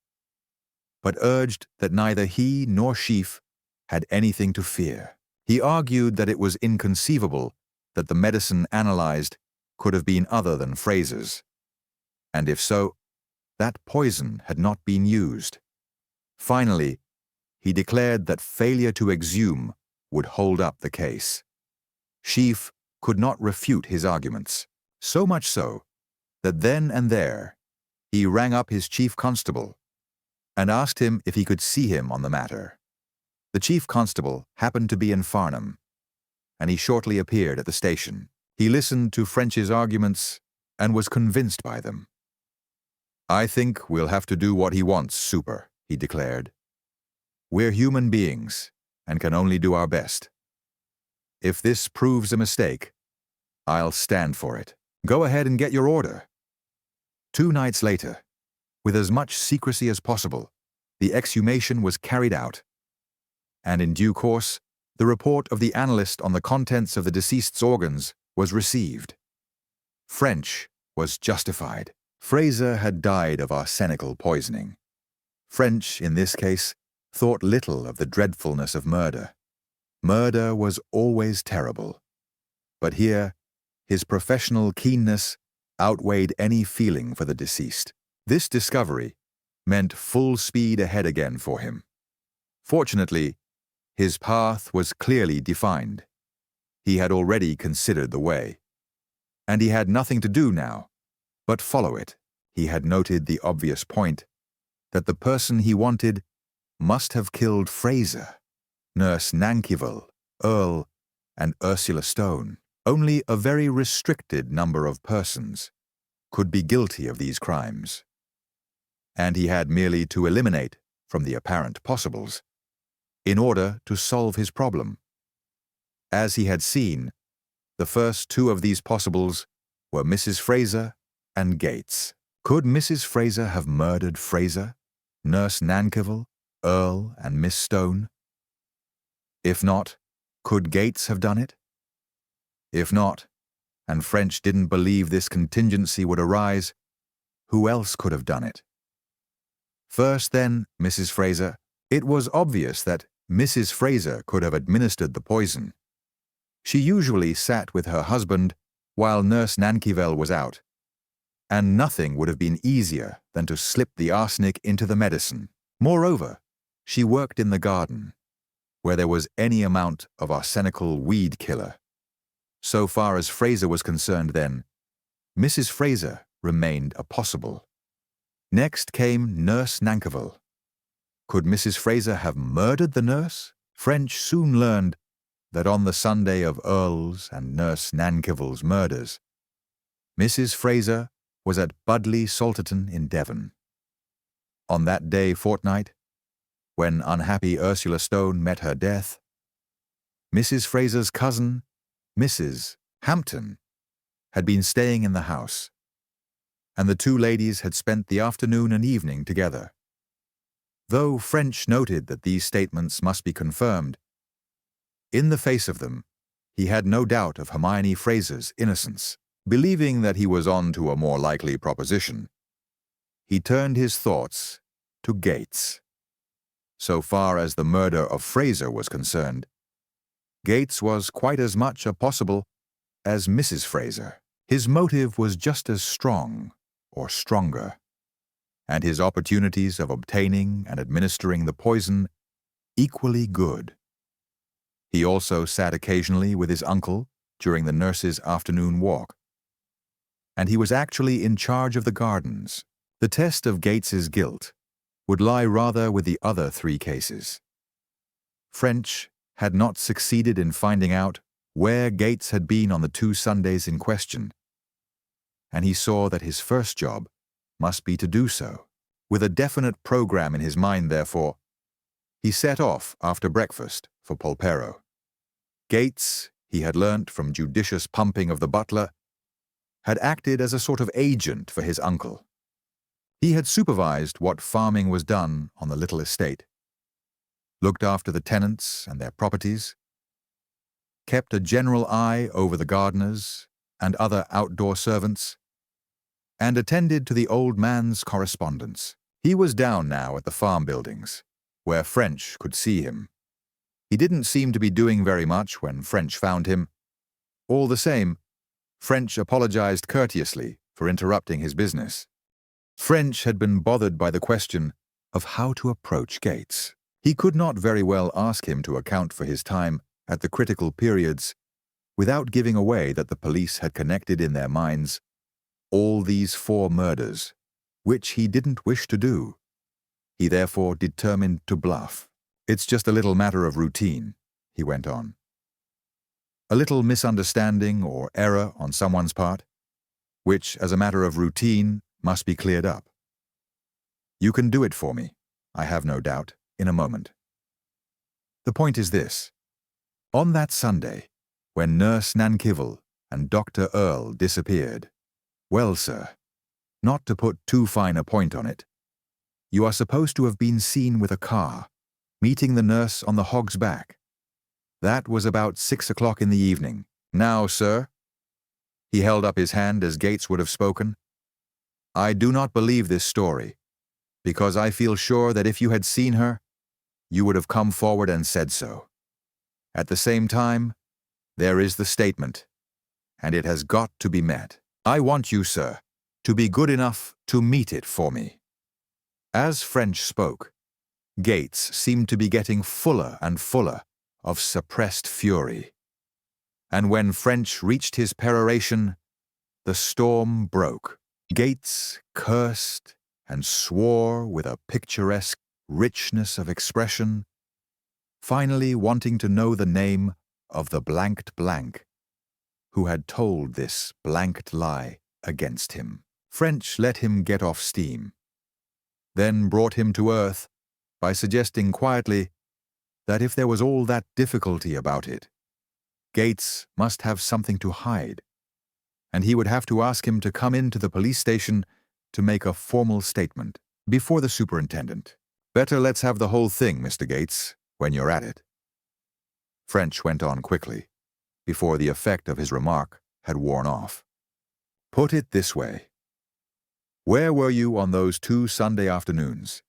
but urged that neither he nor Sheaf had anything to fear. He argued that it was inconceivable that the medicine analyzed could have been other than Fraser's, and if so, that poison had not been used. Finally, he declared that failure to exhume would hold up the case. Sheaf could not refute his arguments, so much so that then and there he rang up his chief constable and asked him if he could see him on the matter. The chief constable happened to be in Farnham, and he shortly appeared at the station. He listened to French's arguments and was convinced by them. "I think we'll have to do what he wants, Super," he declared. "We're human beings and can only do our best. If this proves a mistake, I'll stand for it. Go ahead and get your order." 2 nights later, with as much secrecy as possible, the exhumation was carried out, and in due course, the report of the analyst on the contents of the deceased's organs was received. French was justified. Fraser had died of arsenical poisoning. French, in this case, thought little of the dreadfulness of murder. Murder was always terrible, but here his professional keenness outweighed any feeling for the deceased. This discovery meant full speed ahead again for him. Fortunately, his path was clearly defined. He had already considered the way, and he had nothing to do now but follow it. He had noted the obvious point that the person he wanted must have killed Fraser, Nurse Nankyville, Earle, and Ursula Stone. Only a very restricted number of persons could be guilty of these crimes, and he had merely to eliminate from the apparent possibles in order to solve his problem. As he had seen, the first 2 of these possibles were Mrs. Fraser and Gates. Could Mrs. Fraser have murdered Fraser, Nurse Nankyville, Earle, and Miss Stone? If not, could Gates have done it? If not, and French didn't believe this contingency would arise, who else could have done it? First, then, Mrs. Fraser. It was obvious that Mrs. Fraser could have administered the poison. She usually sat with her husband while Nurse Nankyville was out, and nothing would have been easier than to slip the arsenic into the medicine. Moreover, she worked in the garden, where there was any amount of arsenical weed killer. So far as Fraser was concerned then, Mrs. Fraser remained a possible. Next came Nurse Nankyville. Could Mrs. Fraser have murdered the nurse? French soon learned that on the Sunday of Earle's and Nurse Nankyville's murders, Mrs. Fraser was at Budley Salterton in Devon. On that day fortnight, when unhappy Ursula Stone met her death, Mrs. Fraser's cousin, Mrs. Hampton, had been staying in the house, and the 2 ladies had spent the afternoon and evening together. Though French noted that these statements must be confirmed, in the face of them, he had no doubt of Hermione Fraser's innocence. Believing that he was on to a more likely proposition, he turned his thoughts to Gates. So far as the murder of Fraser was concerned, Gates was quite as much a possible as Mrs. Fraser. His motive was just as strong, or stronger, and his opportunities of obtaining and administering the poison equally good. He also sat occasionally with his uncle during the nurse's afternoon walk, and he was actually in charge of the gardens. The test of Gates's guilt would lie rather with the other 3 cases. French had not succeeded in finding out where Gates had been on the 2 Sundays in question, and he saw that his first job must be to do so. With a definite program in his mind, therefore, he set off after breakfast for Polperro. Gates, he had learnt from judicious pumping of the butler, had acted as a sort of agent for his uncle. He had supervised what farming was done on the little estate, looked after the tenants and their properties, kept a general eye over the gardeners and other outdoor servants, and attended to the old man's correspondence. He was down now at the farm buildings, where French could see him. He didn't seem to be doing very much when French found him. All the same, French apologized courteously for interrupting his business. French had been bothered by the question of how to approach Gates. He could not very well ask him to account for his time at the critical periods without giving away that the police had connected in their minds all these 4 murders, which he didn't wish to do. He therefore determined to bluff. "It's just a little matter of routine," he went on. "A little misunderstanding or error on someone's part, which, as a matter of routine, must be cleared up. You can do it for me, I have no doubt, in a moment. The point is this. On that Sunday, when Nurse Nankivel and Dr. Earle disappeared, well, sir, not to put too fine a point on it, you are supposed to have been seen with a car, meeting the nurse on the Hog's Back. That was about 6 o'clock in the evening. Now, sir," he held up his hand as Gates would have spoken, "I do not believe this story, because I feel sure that if you had seen her, you would have come forward and said so. At the same time, there is the statement, and it has got to be met. I want you, sir, to be good enough to meet it for me." As French spoke, Gates seemed to be getting fuller and fuller of suppressed fury. And when French reached his peroration, the storm broke. Gates cursed and swore with a picturesque richness of expression, finally wanting to know the name of the blanked blank who had told this blanked lie against him. French let him get off steam, then brought him to earth by suggesting quietly that if there was all that difficulty about it, Gates must have something to hide, and he would have to ask him to come into the police station to make a formal statement before the superintendent. "Better let's have the whole thing, Mr. Gates, when you're at it." French went on quickly, before the effect of his remark had worn off. "Put it this way. Where were you on those 2 Sunday afternoons?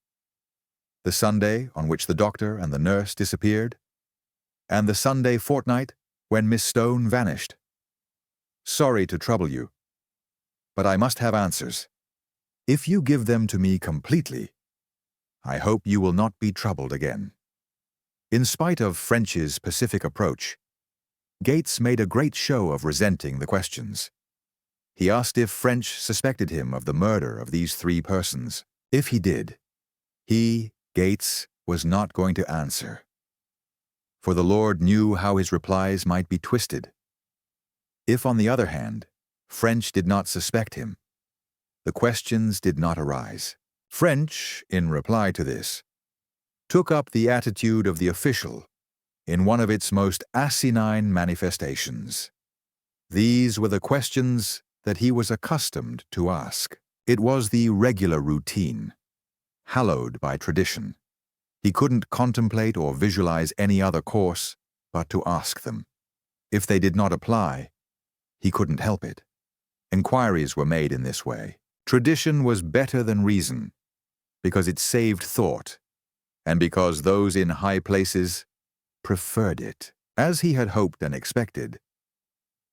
The Sunday on which the doctor and the nurse disappeared, and the Sunday fortnight when Miss Stone vanished? Sorry to trouble you, but I must have answers. If you give them to me completely, I hope you will not be troubled again." In spite of French's pacific approach, Gates made a great show of resenting the questions. He asked if French suspected him of the murder of these 3 persons. If he did, he, Gates, was not going to answer, for the Lord knew how his replies might be twisted. If, on the other hand, French did not suspect him, the questions did not arise. French, in reply to this, took up the attitude of the official in one of its most asinine manifestations. These were the questions that he was accustomed to ask. It was the regular routine, hallowed by tradition. He couldn't contemplate or visualize any other course but to ask them. If they did not apply, he couldn't help it. Inquiries were made in this way. Tradition was better than reason, because it saved thought, and because those in high places preferred it. As he had hoped and expected,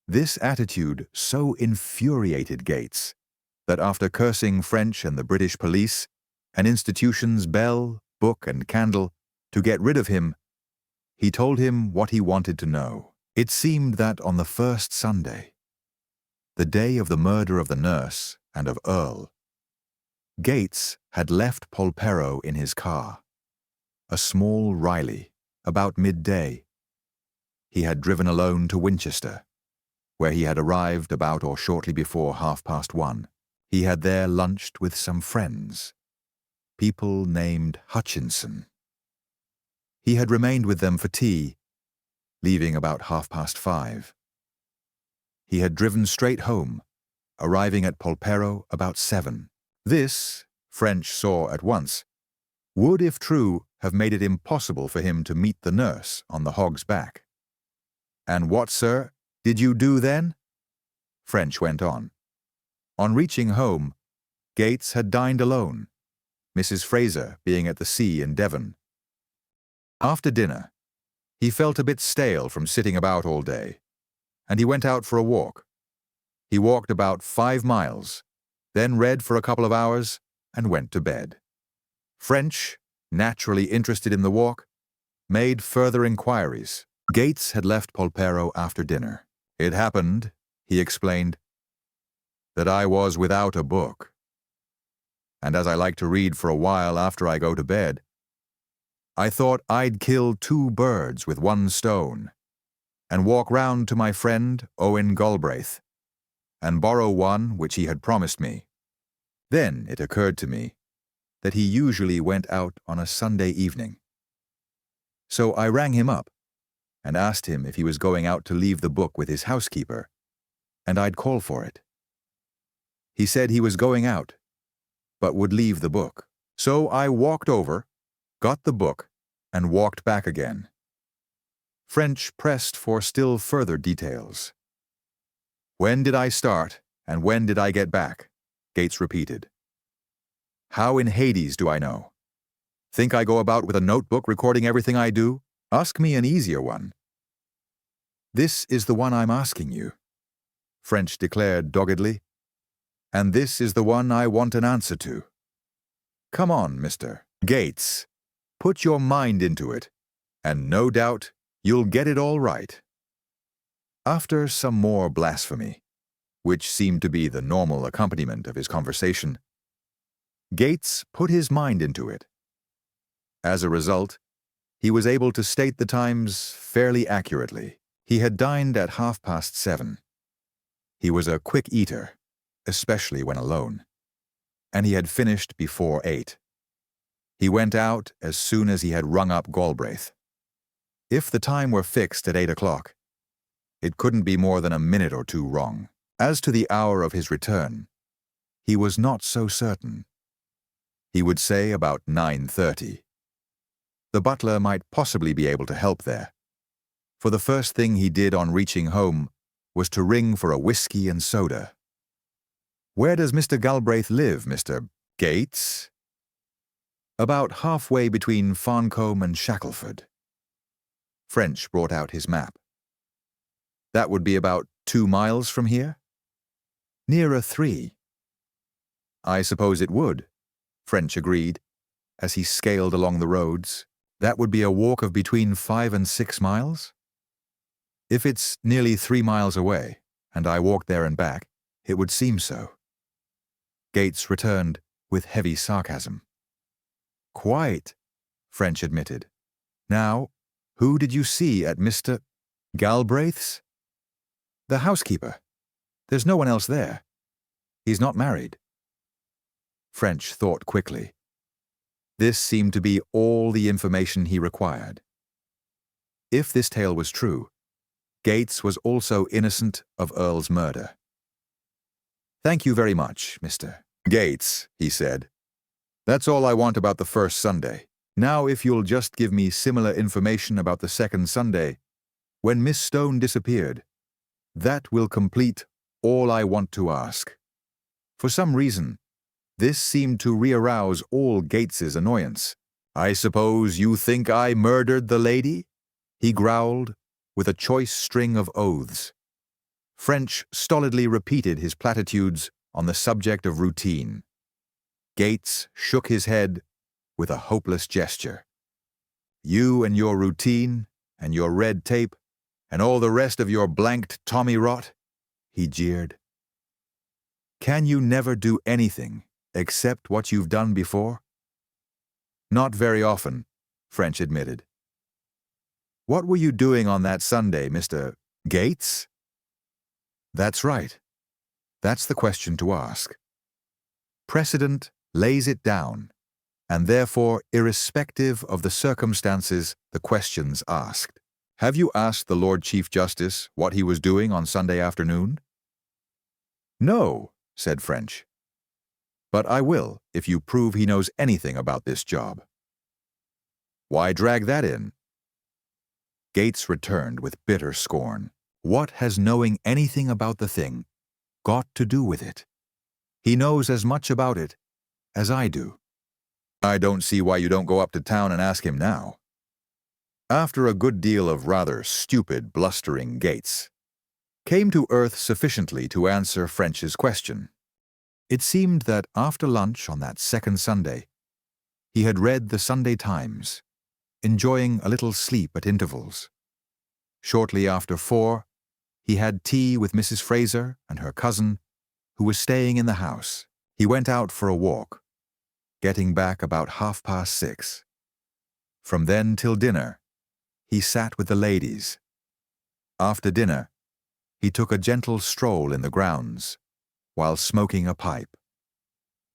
this attitude so infuriated Gates that after cursing French and the British police and institutions bell, book, and candle to get rid of him, he told him what he wanted to know. It seemed that on the first Sunday, the day of the murder of the nurse and of Earle, Gates had left Polperro in his car, a small Riley, about midday. He had driven alone to Winchester. where he had arrived about or shortly before 1:30. He had there lunched with some friends, people named Hutchinson. He had remained with them for tea, leaving about 5:30. He had driven straight home, arriving at Polperro about 7. This, French saw at once, would, if true, have made it impossible for him to meet the nurse on the Hog's Back. "And what, sir, did you do then?" French went on. On reaching home, Gates had dined alone, Mrs. Fraser being at the sea in Devon. After dinner, he felt a bit stale from sitting about all day, and he went out for a walk. He walked about 5 miles, then read for a couple of hours and went to bed. French, naturally interested in the walk, made further inquiries. Gates had left Polperro after dinner. "It happened," he explained, "that I was without a book. And as I like to read for a while after I go to bed, I thought I'd kill 2 birds with 1 stone and walk round to my friend Owen Galbraith and borrow one which he had promised me. Then it occurred to me that he usually went out on a Sunday evening. So I rang him up and asked him if he was going out to leave the book with his housekeeper, and I'd call for it. He said he was going out, but would leave the book. So I walked over, got the book, and walked back again." French pressed for still further details. "When did I start, and when did I get back?" Gates repeated. "How in Hades do I know? Think I go about with a notebook recording everything I do? Ask me an easier one." "This is the one I'm asking you," French declared doggedly. "And this is the one I want an answer to. Come on, Mr. Gates. Put your mind into it, and no doubt you'll get it all right." After some more blasphemy, which seemed to be the normal accompaniment of his conversation, Gates put his mind into it. As a result, he was able to state the times fairly accurately. He had dined at 7:30. He was a quick eater, especially when alone, and he had finished before 8. He went out as soon as he had rung up Galbraith. If the time were fixed at 8 o'clock, it couldn't be more than a minute or 2 wrong. As to the hour of his return, he was not so certain. He would say about 9:30. The butler might possibly be able to help there, for the first thing he did on reaching home was to ring for a whiskey and soda. "Where does Mr. Galbraith live, Mr. Gates?" "About halfway between Farncombe and Shackleford." French brought out his map. "That would be about 2 miles from here?" "Nearer 3. "I suppose it would," French agreed, as he scaled along the roads. "That would be a walk of between 5 and 6 miles? If it's nearly 3 miles away, and I walked there and back, it would seem so." Gates returned with heavy sarcasm. "Quite," French admitted. "Now, who did you see at Mr. Galbraith's?" "The housekeeper. There's no one else there. He's not married." French thought quickly. This seemed to be all the information he required. If this tale was true, Gates was also innocent of Earle's murder. "Thank you very much, Mr. Gates," he said. "That's all I want about the first Sunday. Now if you'll just give me similar information about the second Sunday, when Miss Stone disappeared, that will complete all I want to ask." For some reason, this seemed to re-arouse all Gates's annoyance. "I suppose you think I murdered the lady?" he growled, with a choice string of oaths. French stolidly repeated his platitudes on the subject of routine. Gates shook his head with a hopeless gesture. "You and your routine, and your red tape, and all the rest of your blanked Tommy rot," he jeered. "Can you never do anything except what you've done before?" "Not very often," French admitted. "What were you doing on that Sunday, Mr. Gates?" That's right. That's the question to ask. Precedent lays it down, and therefore irrespective of the circumstances, the question's asked. Have you asked the Lord Chief Justice what he was doing on Sunday afternoon? No, said French. But I will if you prove he knows anything about this job. Why drag that in? Gates returned with bitter scorn. What has knowing anything about the thing got to do with it? He knows as much about it as I do. I don't see why you don't go up to town and ask him now. After a good deal of rather stupid blustering, Gates came to earth sufficiently to answer French's question. It seemed that after lunch on that second Sunday, he had read the Sunday Times, enjoying a little sleep at intervals. Shortly after 4, he had tea with Mrs. Fraser and her cousin, who was staying in the house. He went out for a walk, getting back about 6:30. From then till dinner, he sat with the ladies. After dinner, he took a gentle stroll in the grounds, while smoking a pipe.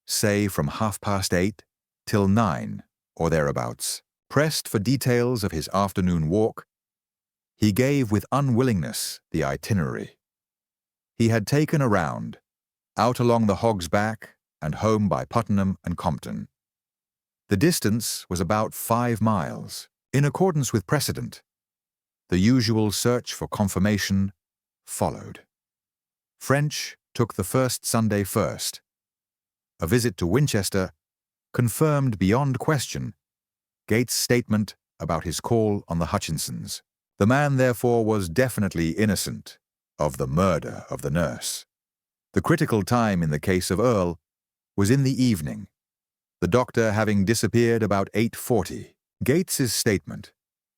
Say from 8:30 till 9, or thereabouts. Pressed for details of his afternoon walk, he gave with unwillingness the itinerary. He had taken a round, out along the Hog's Back and home by Puttenham and Compton. The distance was about 5 miles. In accordance with precedent, the usual search for confirmation followed. French took the first Sunday first. A visit to Winchester confirmed beyond question Gates' statement about his call on the Hutchinsons. The man, therefore, was definitely innocent of the murder of the nurse. The critical time in the case of Earle was in the evening, the doctor having disappeared about 8:40. Gates's statement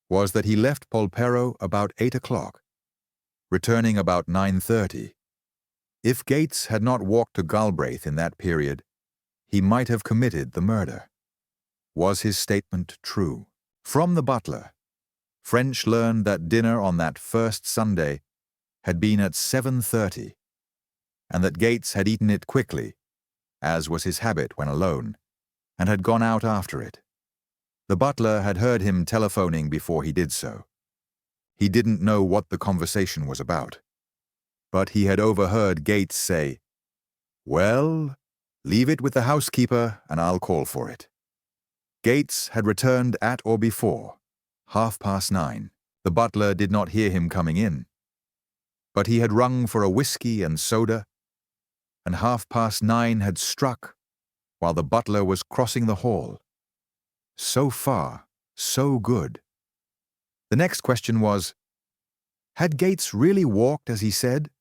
was that he left Polperro about 8 o'clock, returning about 9:30. If Gates had not walked to Galbraith in that period, he might have committed the murder. Was his statement true? From the butler, French learned that dinner on that first Sunday had been at 7:30, and that Gates had eaten it quickly, as was his habit when alone, and had gone out after it. The butler had heard him telephoning before he did so. He didn't know what the conversation was about, but he had overheard Gates say, "Well, leave it with the housekeeper and I'll call for it." Gates had returned at or before 9:30. The butler did not hear him coming in, but he had rung for a whiskey and soda, and 9:30 had struck while the butler was crossing the hall. So far, so good. The next question was, had Gates really walked as he said,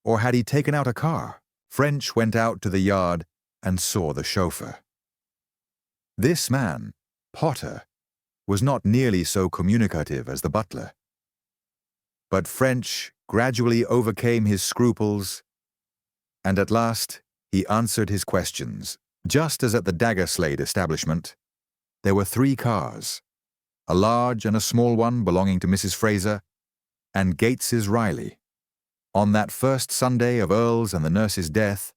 or had he taken out a car? French went out to the yard and saw the chauffeur. This man, Potter, was not nearly so communicative as the butler. But French gradually overcame his scruples, and at last he answered his questions. Just as at the Daggerslade establishment, there were 3 cars, a large and a small one belonging to Mrs. Fraser, and Gates's Riley. On that first Sunday of Earle's and the nurse's death,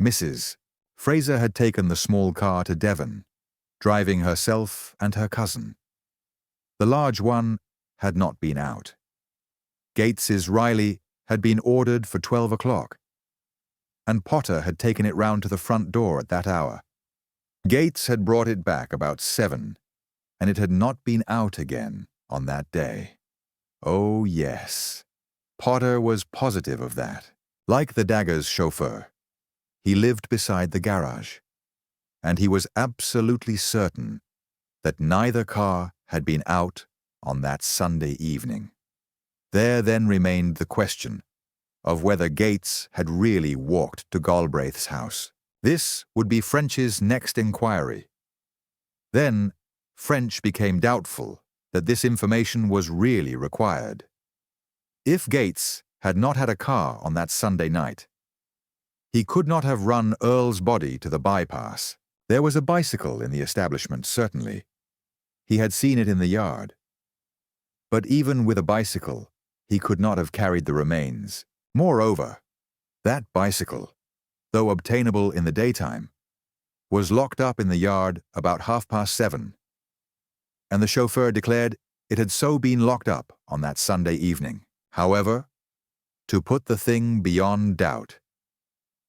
Mrs. Fraser had taken the small car to Devon, driving herself and her cousin. The large one had not been out. Gates's Riley had been ordered for 12 o'clock, and Potter had taken it round to the front door at that hour. Gates had brought it back about 7, and it had not been out again on that day. Oh, yes. Potter was positive of that. Like the Dagger's chauffeur, he lived beside the garage, and he was absolutely certain that neither car had been out on that Sunday evening. There then remained the question of whether Gates had really walked to Galbraith's house. This would be French's next inquiry. Then French became doubtful that this information was really required. If Gates had not had a car on that Sunday night, he could not have run Earle's body to the bypass. There was a bicycle in the establishment, certainly. He had seen it in the yard. But even with a bicycle, he could not have carried the remains. Moreover, that bicycle, though obtainable in the daytime, was locked up in the yard about 7:30, and the chauffeur declared it had so been locked up on that Sunday evening. However, to put the thing beyond doubt,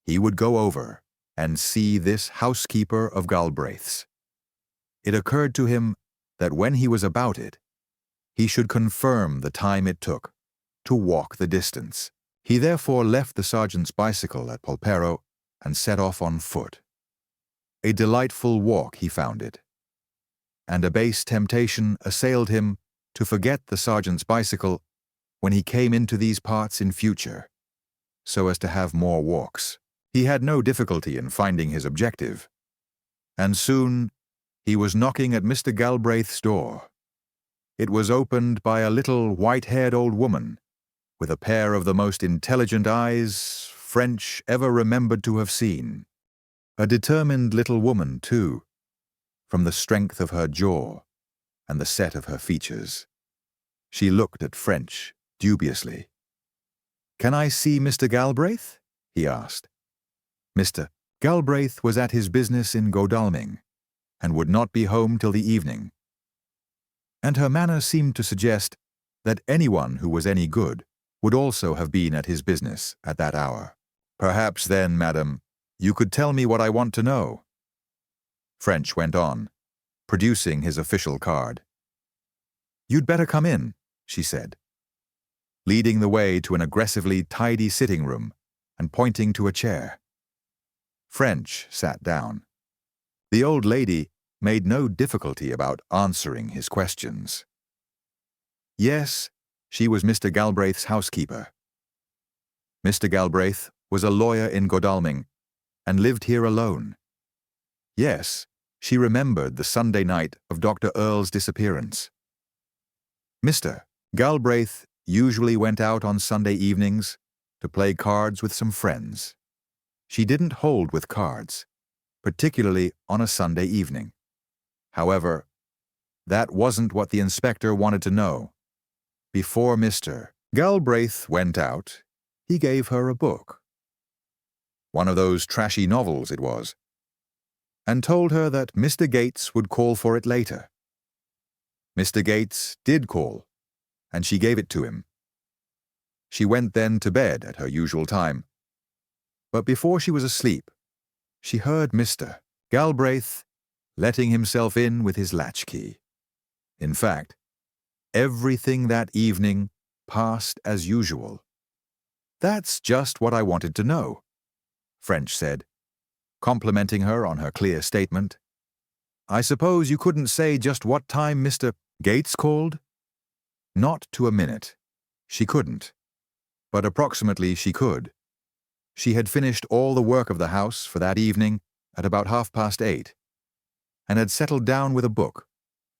he would go over and see this housekeeper of Galbraith's. It occurred to him that when he was about it, he should confirm the time it took to walk the distance. He therefore left the sergeant's bicycle at Polperro and set off on foot. A delightful walk he found it, and a base temptation assailed him to forget the sergeant's bicycle when he came into these parts in future, so as to have more walks. He had no difficulty in finding his objective, and soon he was knocking at Mr. Galbraith's door. It was opened by a little white-haired old woman with a pair of the most intelligent eyes French ever remembered to have seen. A determined little woman, too, from the strength of her jaw and the set of her features. She looked at French dubiously. "Can I see Mr. Galbraith?" he asked. Mr. Galbraith was at his business in Godalming, and would not be home till the evening. And her manner seemed to suggest that anyone who was any good would also have been at his business at that hour. "Perhaps then, madam, you could tell me what I want to know." French went on, producing his official card. "You'd better come in," she said, leading the way to an aggressively tidy sitting room and pointing to a chair. French sat down. The old lady made no difficulty about answering his questions. Yes, she was Mr. Galbraith's housekeeper. Mr. Galbraith was a lawyer in Godalming and lived here alone. Yes, she remembered the Sunday night of Dr. Earle's disappearance. Mr. Galbraith usually went out on Sunday evenings to play cards with some friends. She didn't hold with cards, particularly on a Sunday evening. However, that wasn't what the inspector wanted to know. Before Mr. Galbraith went out, he gave her a book. One of those trashy novels it was, and told her that Mr. Gates would call for it later. Mr. Gates did call, and she gave it to him. She went then to bed at her usual time, but before she was asleep, she heard Mr. Galbraith letting himself in with his latchkey. In fact, everything that evening passed as usual. "That's just what I wanted to know," French said, complimenting her on her clear statement. "I suppose you couldn't say just what time Mr. Gates called?" Not to a minute. She couldn't. But approximately she could. She had finished all the work of the house for that evening at about 8:30, and had settled down with a book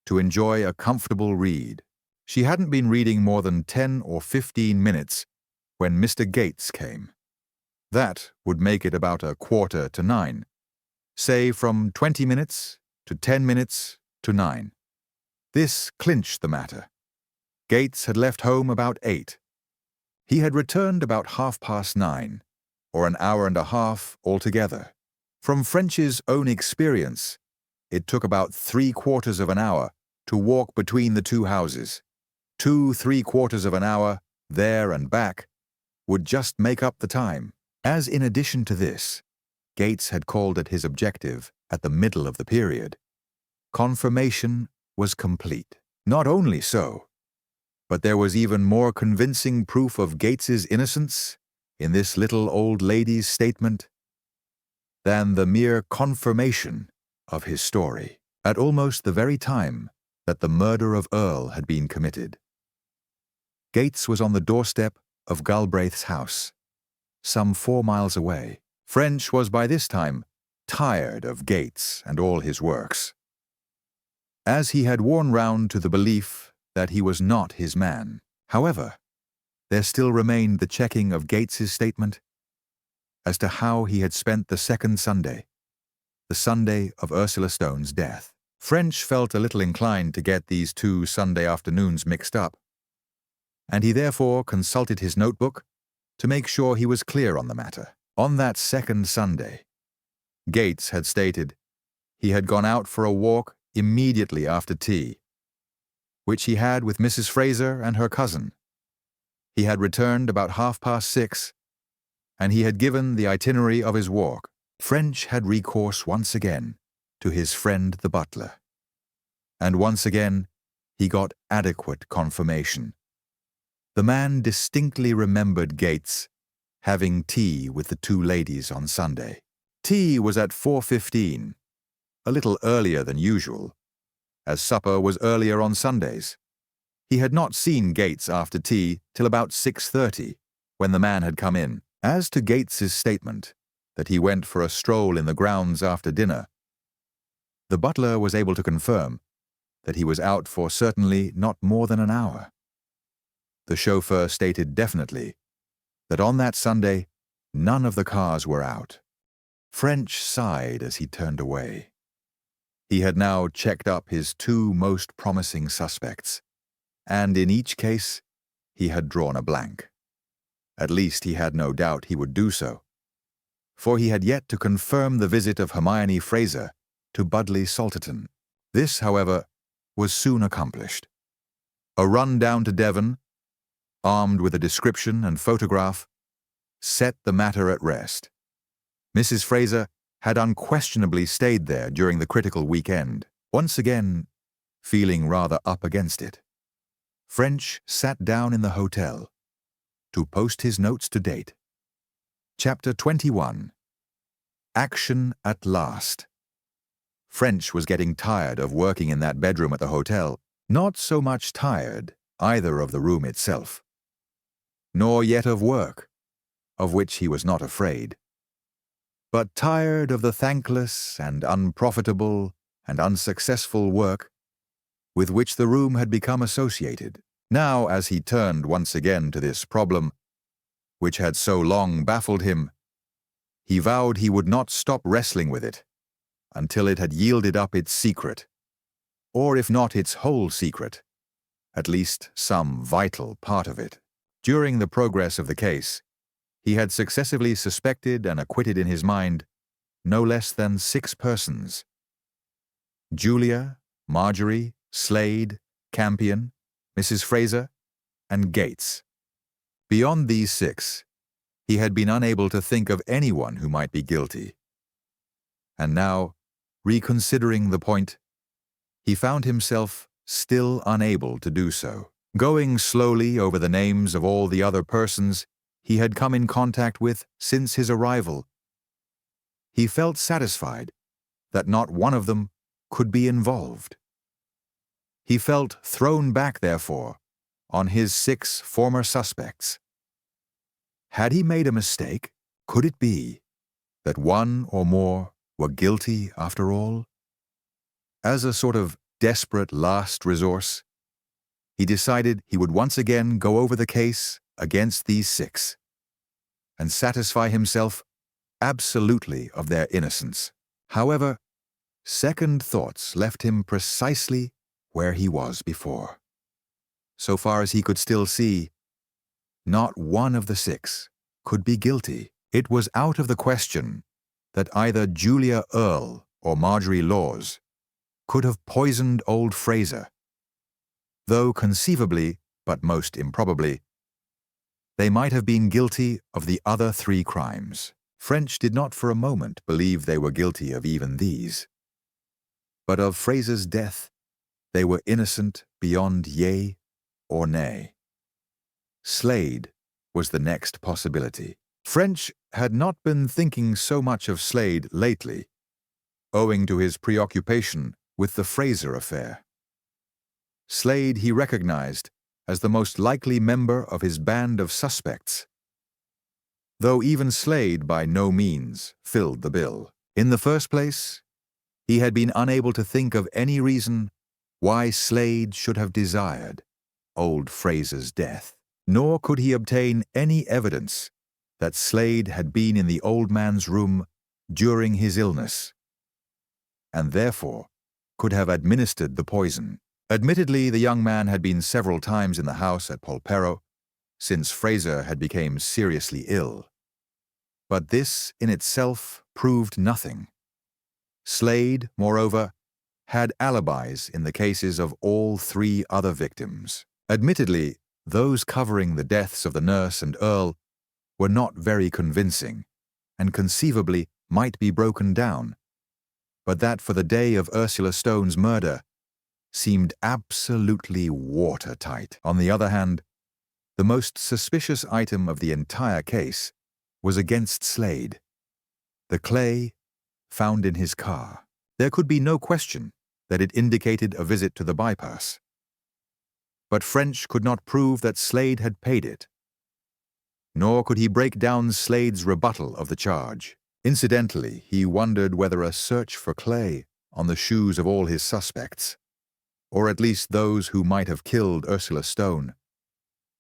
to enjoy a comfortable read. She hadn't been reading more than 10 or 15 minutes when Mr. Gates came. That would make it about 8:45, say from 20 minutes to 10 minutes to 9. This clinched the matter. Gates had left home about 8. He had returned about 9:30, or an hour and a half altogether. From French's own experience, it took about 3/4 of an hour to walk between the two houses. 2 3/4 of an hour, there and back, would just make up the time. As in addition to this, Gates had called at his objective at the middle of the period, confirmation was complete. Not only so, but there was even more convincing proof of Gates's innocence in this little old lady's statement than the mere confirmation of his story, at almost the very time that the murder of Earle had been committed. Gates was on the doorstep of Galbraith's house, some 4 miles away. French was by this time tired of Gates and all his works, as he had worn round to the belief that he was not his man. However, there still remained the checking of Gates's statement as to how he had spent the second Sunday, the Sunday of Ursula Stone's death. French felt a little inclined to get these 2 Sunday afternoons mixed up, and he therefore consulted his notebook to make sure he was clear on the matter. On that second Sunday, Gates had stated he had gone out for a walk immediately after tea, which he had with Mrs. Fraser and her cousin. He had returned about 6:30, and he had given the itinerary of his walk. French had recourse once again to his friend the butler, and once again he got adequate confirmation. The man distinctly remembered Gates having tea with the two ladies on Sunday. Tea was at 4:15, a little earlier than usual, as supper was earlier on Sundays. He had not seen Gates after tea till about 6:30, when the man had come in. As to Gates's statement that he went for a stroll in the grounds after dinner, the butler was able to confirm that he was out for certainly not more than an hour. The chauffeur stated definitely that on that Sunday none of the cars were out. French sighed as he turned away. He had now checked up his two most promising suspects, and in each case he had drawn a blank. At least he had no doubt he would do so, for he had yet to confirm the visit of Hermione Fraser to Budleigh Salterton. This, however, was soon accomplished. A run down to Devon, armed with a description and photograph, set the matter at rest. Mrs. Fraser had unquestionably stayed there during the critical weekend. Once again, feeling rather up against it, French sat down in the hotel to post his notes to date. Chapter 21. Action at last. French was getting tired of working in that bedroom at the hotel, not so much tired either of the room itself, nor yet of work, of which he was not afraid, but tired of the thankless and unprofitable and unsuccessful work with which the room had become associated. Now, as he turned once again to this problem, which had so long baffled him, he vowed he would not stop wrestling with it until it had yielded up its secret, or if not its whole secret, at least some vital part of it. During the progress of the case, he had successively suspected and acquitted in his mind no less than 6 persons: Julia, Marjorie, Slade, Campion, Mrs. Fraser, and Gates. Beyond these 6, he had been unable to think of anyone who might be guilty. And now, reconsidering the point, he found himself still unable to do so. Going slowly over the names of all the other persons he had come in contact with since his arrival, he felt satisfied that not one of them could be involved. He felt thrown back, therefore, on his 6 former suspects. Had he made a mistake? Could it be that one or more were guilty after all? As a sort of desperate last resource, he decided he would once again go over the case against these 6 and satisfy himself absolutely of their innocence. However, second thoughts left him precisely where he was before. So far as he could still see, not one of the 6 could be guilty. It was out of the question that either Julia Earle or Marjorie Laws could have poisoned old Fraser, though conceivably, but most improbably, they might have been guilty of the other 3 crimes. French did not for a moment believe they were guilty of even these, but of Fraser's death they were innocent beyond yea or nay. Slade was the next possibility. French had not been thinking so much of Slade lately, owing to his preoccupation with the Fraser affair. Slade he recognized as the most likely member of his band of suspects, though even Slade by no means filled the bill. In the first place, he had been unable to think of any reason why Slade should have desired old Fraser's death, nor could he obtain any evidence that Slade had been in the old man's room during his illness, and therefore could have administered the poison. Admittedly, the young man had been several times in the house at Polperro, since Fraser had become seriously ill. But this in itself proved nothing. Slade, moreover, had alibis in the cases of all 3 other victims. Admittedly, those covering the deaths of the nurse and Earle were not very convincing, and conceivably might be broken down, but that for the day of Ursula Stone's murder seemed absolutely watertight. On the other hand, the most suspicious item of the entire case was against Slade. The clay found in his car. There could be no question that it indicated a visit to the bypass. But French could not prove that Slade had paid it, nor could he break down Slade's rebuttal of the charge. Incidentally, he wondered whether a search for clay on the shoes of all his suspects, or at least those who might have killed Ursula Stone,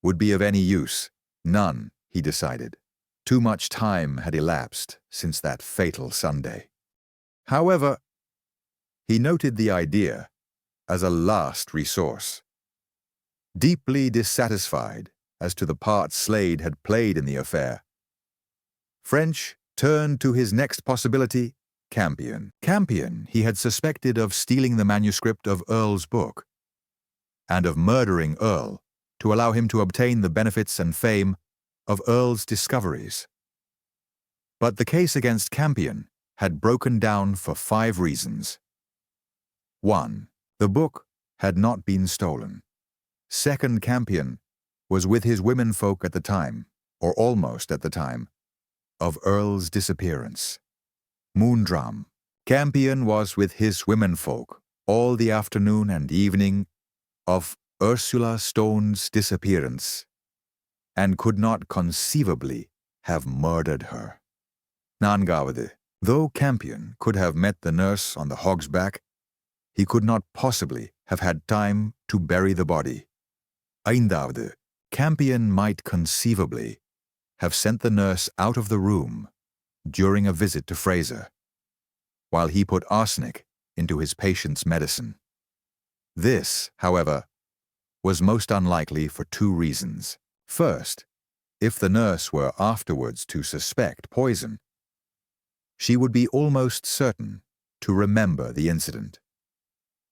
would be of any use. None, he decided. Too much time had elapsed since that fatal Sunday. However, he noted the idea as a last resource. Deeply dissatisfied as to the part Slade had played in the affair, French turned to his next possibility, Campion. Campion he had suspected of stealing the manuscript of Earle's book, and of murdering Earle to allow him to obtain the benefits and fame of Earle's discoveries. But the case against Campion had broken down for 5 reasons. 1. The book had not been stolen. 2. Campion was with his womenfolk at the time, or almost at the time, of Earle's disappearance. Moondrum. Campion was with his womenfolk all the afternoon and evening of Ursula Stone's disappearance, and could not conceivably have murdered her. Nangaவது. Though Campion could have met the nurse on the Hog's Back, he could not possibly have had time to bury the body. ஐந்தாவது. Campion might conceivably have sent the nurse out of the room during a visit to Fraser, while he put arsenic into his patient's medicine. This, however, was most unlikely for 2 reasons. First, if the nurse were afterwards to suspect poison, she would be almost certain to remember the incident,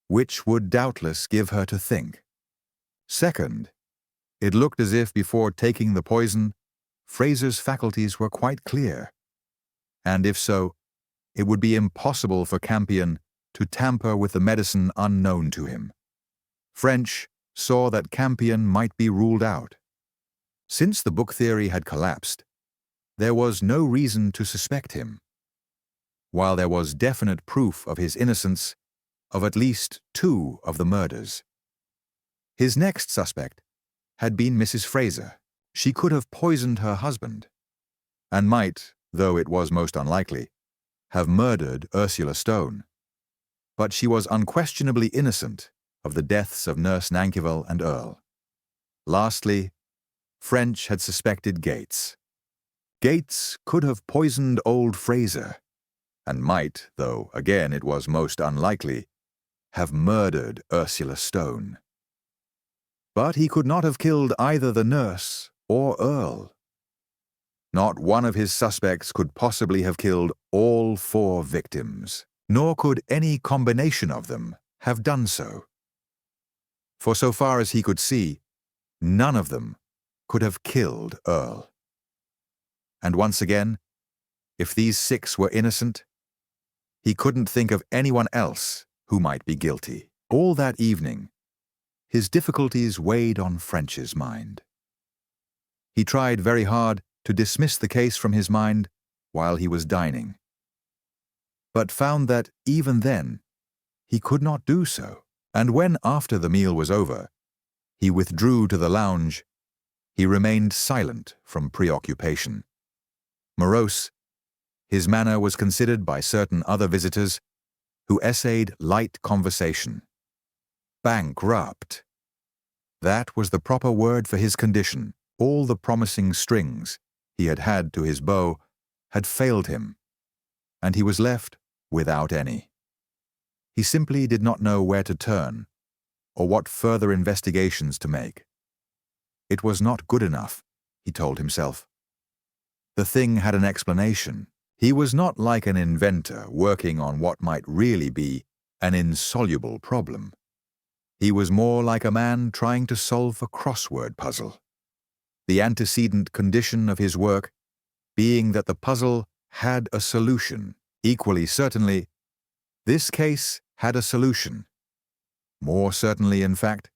which would doubtless give her to think. Second, it looked as if before taking the poison, Fraser's faculties were quite clear, and if so, it would be impossible for Campion to tamper with the medicine unknown to him. French saw that Campion might be ruled out. Since the book theory had collapsed, there was no reason to suspect him, while there was definite proof of his innocence of at least 2 of the murders. His next suspect had been Mrs. Fraser. She could have poisoned her husband, and might, though it was most unlikely, have murdered Ursula Stone. But she was unquestionably innocent of the deaths of Nurse Nankerville and Earle. Lastly, French had suspected Gates. Gates could have poisoned old Fraser, and might, though again it was most unlikely, have murdered Ursula Stone. But he could not have killed either the nurse or Earle. Not one of his suspects could possibly have killed all 4 victims, nor could any combination of them have done so. For so far as he could see, none of them could have killed Earle. And once again, if these 6 were innocent, he couldn't think of anyone else who might be guilty. All that evening, his difficulties weighed on French's mind. He tried very hard to dismiss the case from his mind while he was dining, but found that even then he could not do so. And when, after the meal was over, he withdrew to the lounge, he remained silent from preoccupation. Morose, his manner was considered by certain other visitors who essayed light conversation. Bankrupt. That was the proper word for his condition. All the promising strings he had had to his bow had failed him, and he was left without any. He simply did not know where to turn, or what further investigations to make. It was not good enough, he told himself. The thing had an explanation. He was not like an inventor working on what might really be an insoluble problem. He was more like a man trying to solve a crossword puzzle. The antecedent condition of his work being that the puzzle had a solution. Equally certainly, this case had a solution. More certainly, in fact,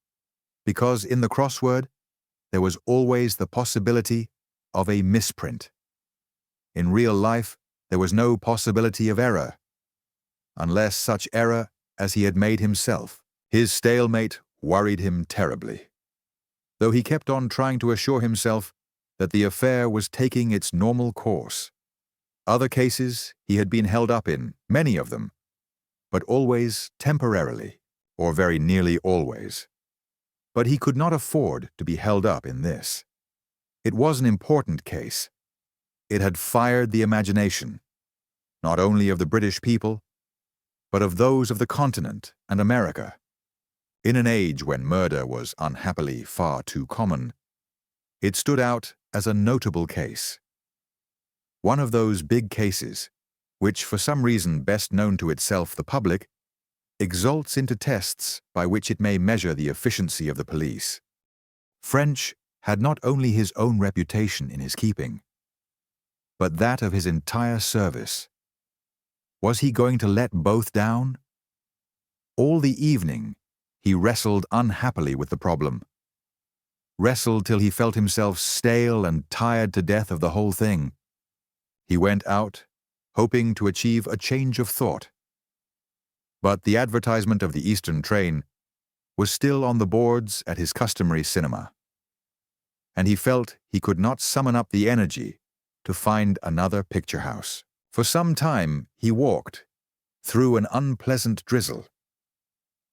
because in the crossword, there was always the possibility of a misprint. In real life, there was no possibility of error, unless such error as he had made himself. His stalemate worried him terribly, though he kept on trying to assure himself that the affair was taking its normal course. Other cases he had been held up in, many of them, but always temporarily, or very nearly always. But he could not afford to be held up in this. It was an important case. It had fired the imagination, not only of the British people, but of those of the continent and America. In an age when murder was unhappily far too common, it stood out as a notable case. One of those big cases, which for some reason best known to itself, the public, exalts into tests by which it may measure the efficiency of the police. French had not only his own reputation in his keeping, but that of his entire service. Was he going to let both down? All the evening, he wrestled unhappily with the problem. Wrestled till he felt himself stale and tired to death of the whole thing. He went out, hoping to achieve a change of thought. But the advertisement of the Eastern train was still on the boards at his customary cinema, and he felt he could not summon up the energy to find another picture house. For some time he walked through an unpleasant drizzle,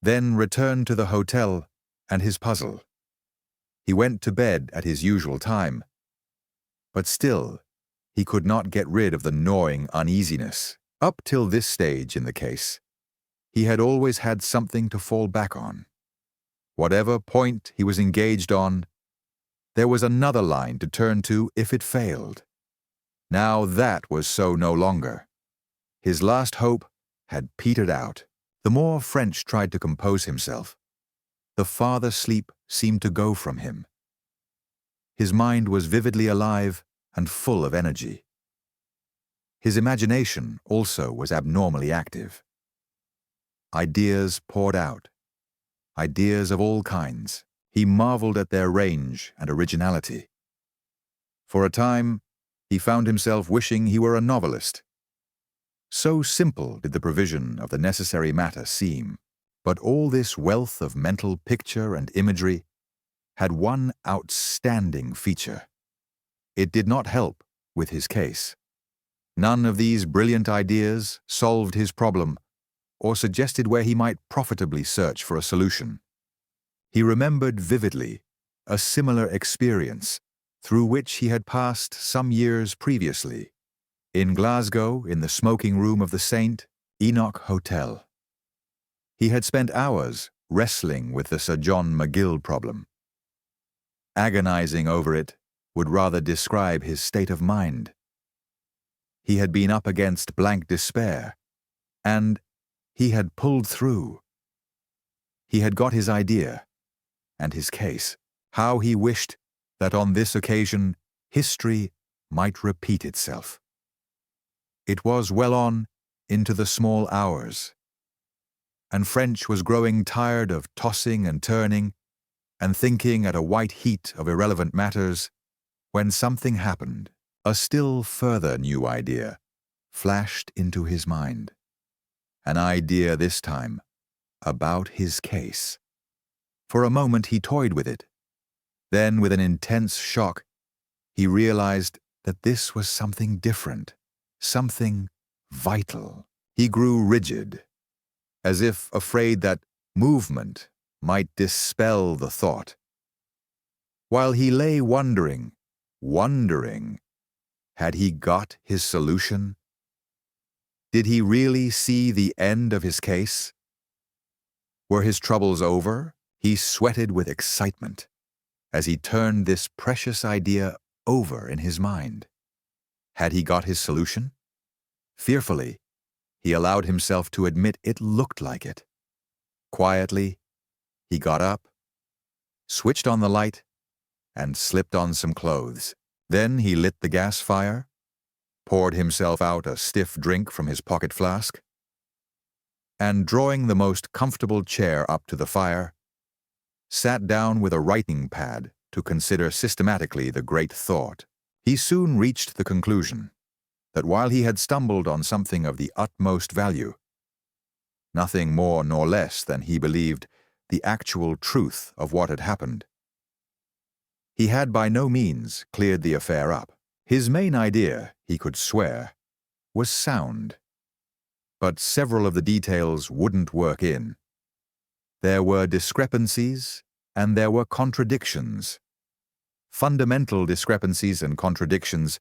then returned to the hotel and his puzzle. He went to bed at his usual time, but still he could not get rid of the gnawing uneasiness. Up till this stage in the case, he had always had something to fall back on. Whatever point he was engaged on, there was another line to turn to if it failed. Now that was so no longer. His last hope had petered out. The more French tried to compose himself, the farther sleep seemed to go from him. His mind was vividly alive and full of energy. His imagination also was abnormally active. Ideas poured out, ideas of all kinds. He marveled at their range and originality. For a time, he found himself wishing he were a novelist. So simple did the provision of the necessary matter seem, but all this wealth of mental picture and imagery had one outstanding feature. It did not help with his case. None of these brilliant ideas solved his problem or suggested where he might profitably search for a solution. He remembered vividly a similar experience through which he had passed some years previously, in Glasgow, in the smoking room of the St. Enoch Hotel. He had spent hours wrestling with the Sir John McGill problem. Agonizing over it would rather describe his state of mind. He had been up against blank despair, and he had pulled through. He had got his idea and his case. How he wished that on this occasion history might repeat itself. It was well on into the small hours, and French was growing tired of tossing and turning and thinking at a white heat of irrelevant matters, when something happened. A still further new idea flashed into his mind. An idea this time about his case. For a moment he toyed with it. Then, with an intense shock, he realized that this was something different, something vital. He grew rigid, as if afraid that movement might dispel the thought. While he lay wondering, had he got his solution? Did he really see the end of his case? Were his troubles over? He sweated with excitement, as he turned this precious idea over in his mind. Had he got his solution? Fearfully, he allowed himself to admit it looked like it. Quietly, he got up, switched on the light, and slipped on some clothes. Then he lit the gas fire, poured himself out a stiff drink from his pocket flask, and drawing the most comfortable chair up to the fire, sat down with a writing pad to consider systematically the great thought. He soon reached the conclusion that while he had stumbled on something of the utmost value, nothing more nor less than he believed the actual truth of what had happened, he had by no means cleared the affair up. His main idea, he could swear, was sound, but several of the details wouldn't work in. There were discrepancies and there were contradictions, fundamental discrepancies and contradictions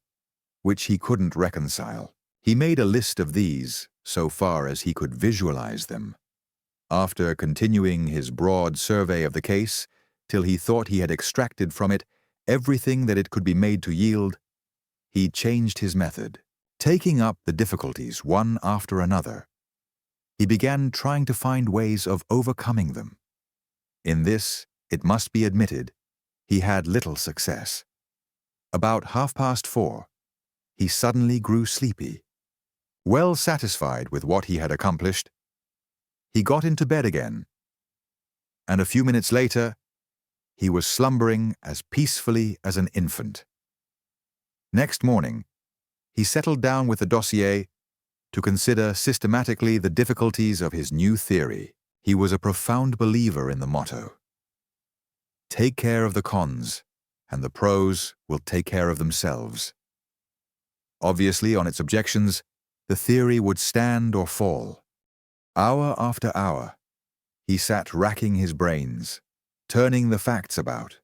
which he couldn't reconcile. He made a list of these so far as he could visualize them. After continuing his broad survey of the case till he thought he had extracted from it everything that it could be made to yield, he changed his method. Taking up the difficulties one after another, he began trying to find ways of overcoming them. In this, it must be admitted, he had little success. About 4:30, he suddenly grew sleepy. Well satisfied with what he had accomplished, he got into bed again, and a few minutes later, he was slumbering as peacefully as an infant. Next morning, he settled down with the dossier to consider systematically the difficulties of his new theory. He was a profound believer in the motto, "Take care of the cons, and the pros will take care of themselves." Obviously, on its objections, the theory would stand or fall. Hour after hour, he sat racking his brains, turning the facts about,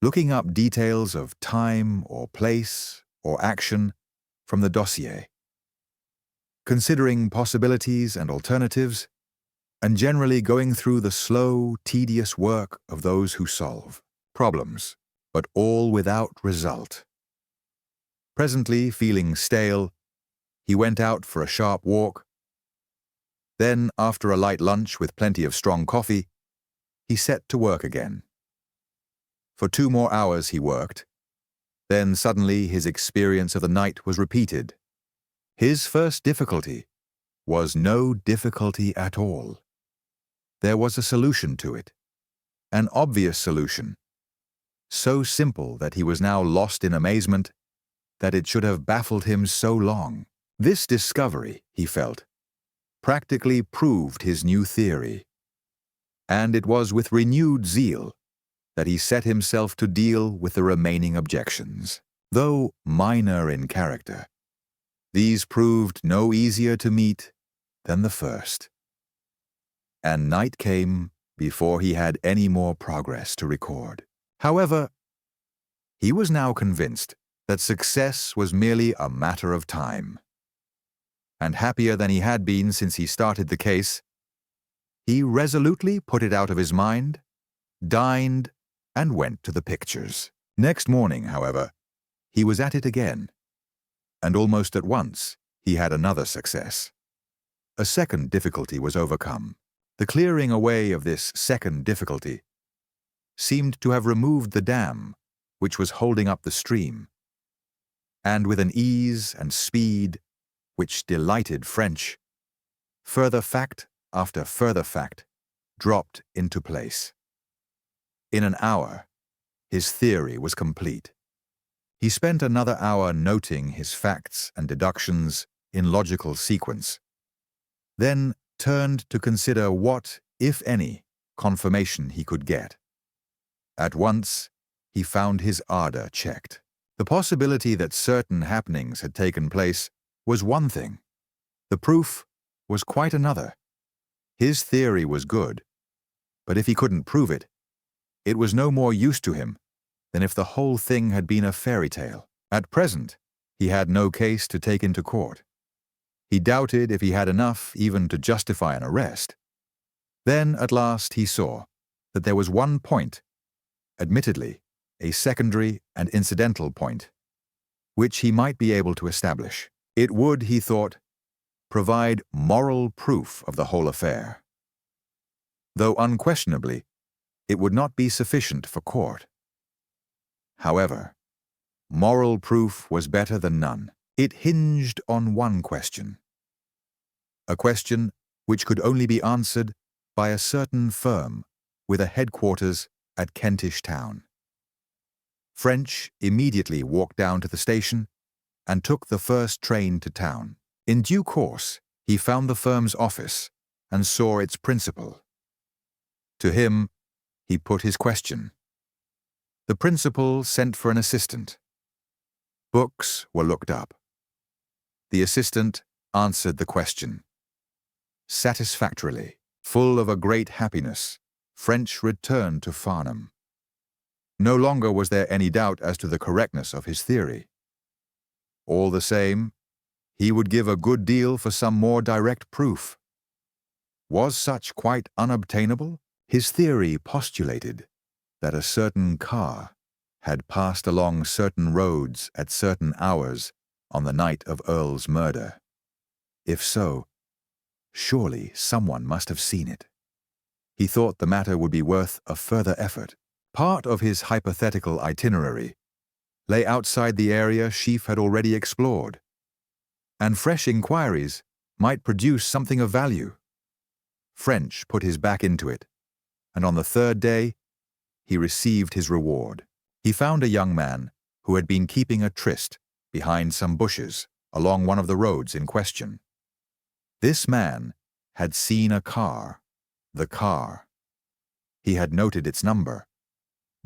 looking up details of time or place or action from the dossier, considering possibilities and alternatives, and generally going through the slow, tedious work of those who solve problems, but all without result. Presently, feeling stale, he went out for a sharp walk. Then, after a light lunch with plenty of strong coffee, he set to work again. For 2 more hours he worked. Then suddenly his experience of the night was repeated. His first difficulty was no difficulty at all. There was a solution to it, an obvious solution, so simple that he was now lost in amazement that it should have baffled him so long. This discovery, he felt, practically proved his new theory, and it was with renewed zeal that he set himself to deal with the remaining objections. Though minor in character, these proved no easier to meet than the first. And night came before he had any more progress to record. However, he was now convinced that success was merely a matter of time. And happier than he had been since he started the case, he resolutely put it out of his mind, dined, and went to the pictures. Next morning, however, he was at it again, and almost at once he had another success. A second difficulty was overcome. The clearing away of this second difficulty seemed to have removed the dam which was holding up the stream, and with an ease and speed which delighted French, further fact after further fact dropped into place. In an hour, his theory was complete. He spent another hour noting his facts and deductions in logical sequence, then turned to consider what, if any, confirmation he could get. At once, he found his ardor checked. The possibility that certain happenings had taken place was one thing. The proof was quite another. His theory was good, but if he couldn't prove it, it was no more use to him than if the whole thing had been a fairy tale. At present, he had no case to take into court. He doubted if he had enough even to justify an arrest. Then, at last, he saw that there was one point admittedly, a secondary and incidental point, which he might be able to establish. It would, he thought, provide moral proof of the whole affair, though unquestionably it would not be sufficient for court. However, moral proof was better than none. It hinged on one question, a question which could only be answered by a certain firm with a headquarters at Kentish Town. French immediately walked down to the station and took the first train to town. In due course, he found the firm's office and saw its principal. To him, he put his question. The principal sent for an assistant. Books were looked up. The assistant answered the question. Satisfactorily, full of a great happiness, French returned to Farnham. No longer was there any doubt as to the correctness of his theory. All the same, he would give a good deal for some more direct proof. Was such quite unobtainable? His theory postulated that a certain car had passed along certain roads at certain hours on the night of Earle's murder. If so, surely someone must have seen it. He thought the matter would be worth a further effort. Part of his hypothetical itinerary lay outside the area Sheaf had already explored, and fresh inquiries might produce something of value. French put his back into it, and on the third day, he received his reward. He found a young man who had been keeping a tryst behind some bushes along one of the roads in question. This man had seen a car, the car. He had noted its number,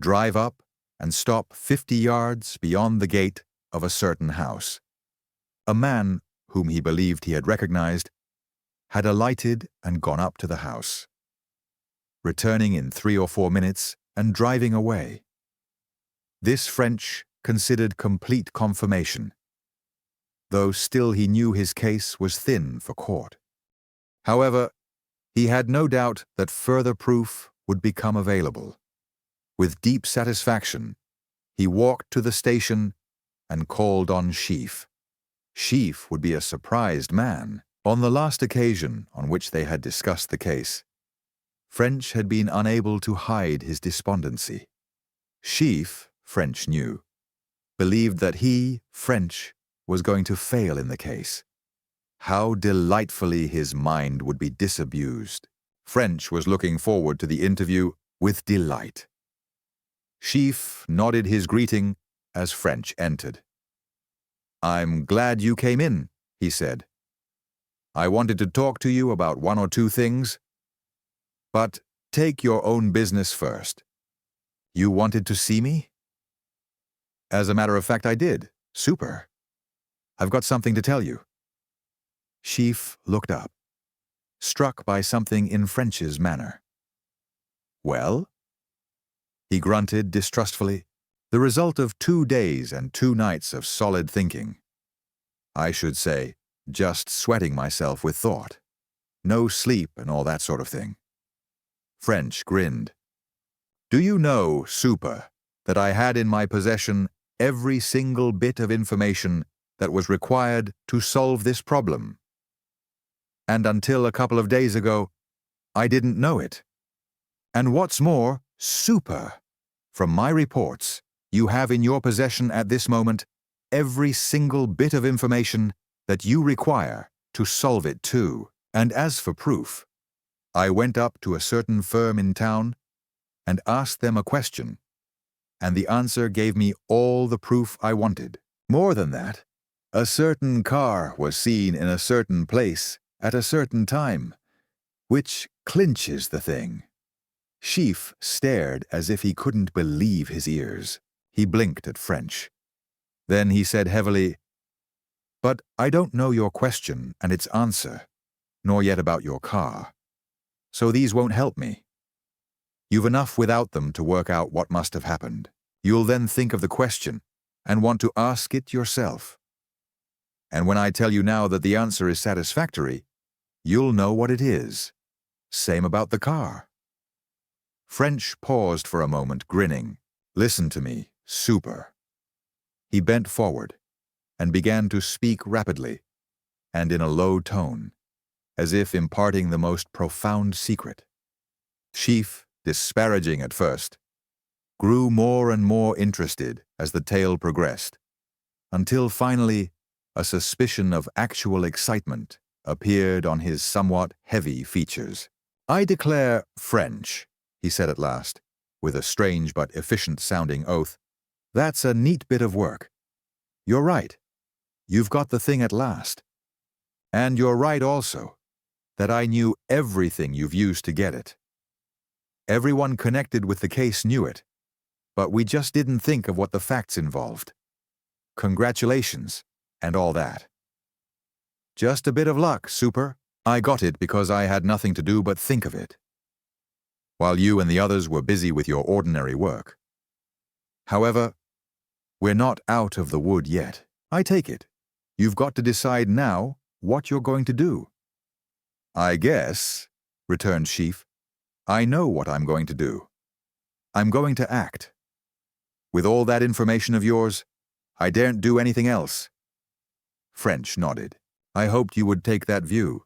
drive up and stop 50 yards beyond the gate of a certain house. A man, whom he believed he had recognized, had alighted and gone up to the house, returning in 3 or 4 minutes and driving away. This French considered complete confirmation, though still he knew his case was thin for court. However, he had no doubt that further proof would become available. With deep satisfaction, he walked to the station and called on Sheaf. Sheaf would be a surprised man. On the last occasion on which they had discussed the case, French had been unable to hide his despondency. Sheaf, French knew, believed that he, French, was going to fail in the case. How delightfully his mind would be disabused. French was looking forward to the interview with delight. Sheaf nodded his greeting as French entered. "I'm glad you came in," he said. "I wanted to talk to you about 1 or 2 things. But take your own business first. You wanted to see me?" "As a matter of fact, I did. Super. I've got something to tell you." Sheaf looked up, struck by something in French's manner. "Well?" He grunted distrustfully, the result of 2 days and 2 nights of solid thinking. I should say, just sweating myself with thought. No sleep and all that sort of thing. French grinned. "Do you know, Super, that I had in my possession every single bit of information that was required to solve this problem? And until a couple of days ago, I didn't know it. And what's more, Super, from my reports, you have in your possession at this moment every single bit of information that you require to solve it too. And as for proof, I went up to a certain firm in town and asked them a question, and the answer gave me all the proof I wanted. More than that, a certain car was seen in a certain place at a certain time, which clinches the thing." Sheaf stared as if he couldn't believe his ears. He blinked at French. Then he said heavily, "But I don't know your question and its answer, nor yet about your car. So these won't help me. You've enough without them to work out what must have happened. You'll then think of the question and want to ask it yourself. And when I tell you now that the answer is satisfactory, you'll know what it is. Same about the car." French paused for a moment, grinning. Listen to me, super. He bent forward and began to speak rapidly and in a low tone, as if imparting the most profound secret. Sheaf, disparaging at first, grew more and more interested as the tale progressed, until finally a suspicion of actual excitement appeared on his somewhat heavy features. I declare French, he said at last, with a strange but efficient-sounding oath. That's a neat bit of work. You're right. You've got the thing at last. And you're right also, that I knew everything you've used to get it. Everyone connected with the case knew it, but we just didn't think of what the facts involved. Congratulations, and all that. Just a bit of luck, super. I got it because I had nothing to do but think of it, while you and the others were busy with your ordinary work. However, we're not out of the wood yet. I take it. You've got to decide now what you're going to do. I guess, returned Sheaf, I know what I'm going to do. I'm going to act. With all that information of yours, I daren't do anything else. French nodded. I hoped you would take that view.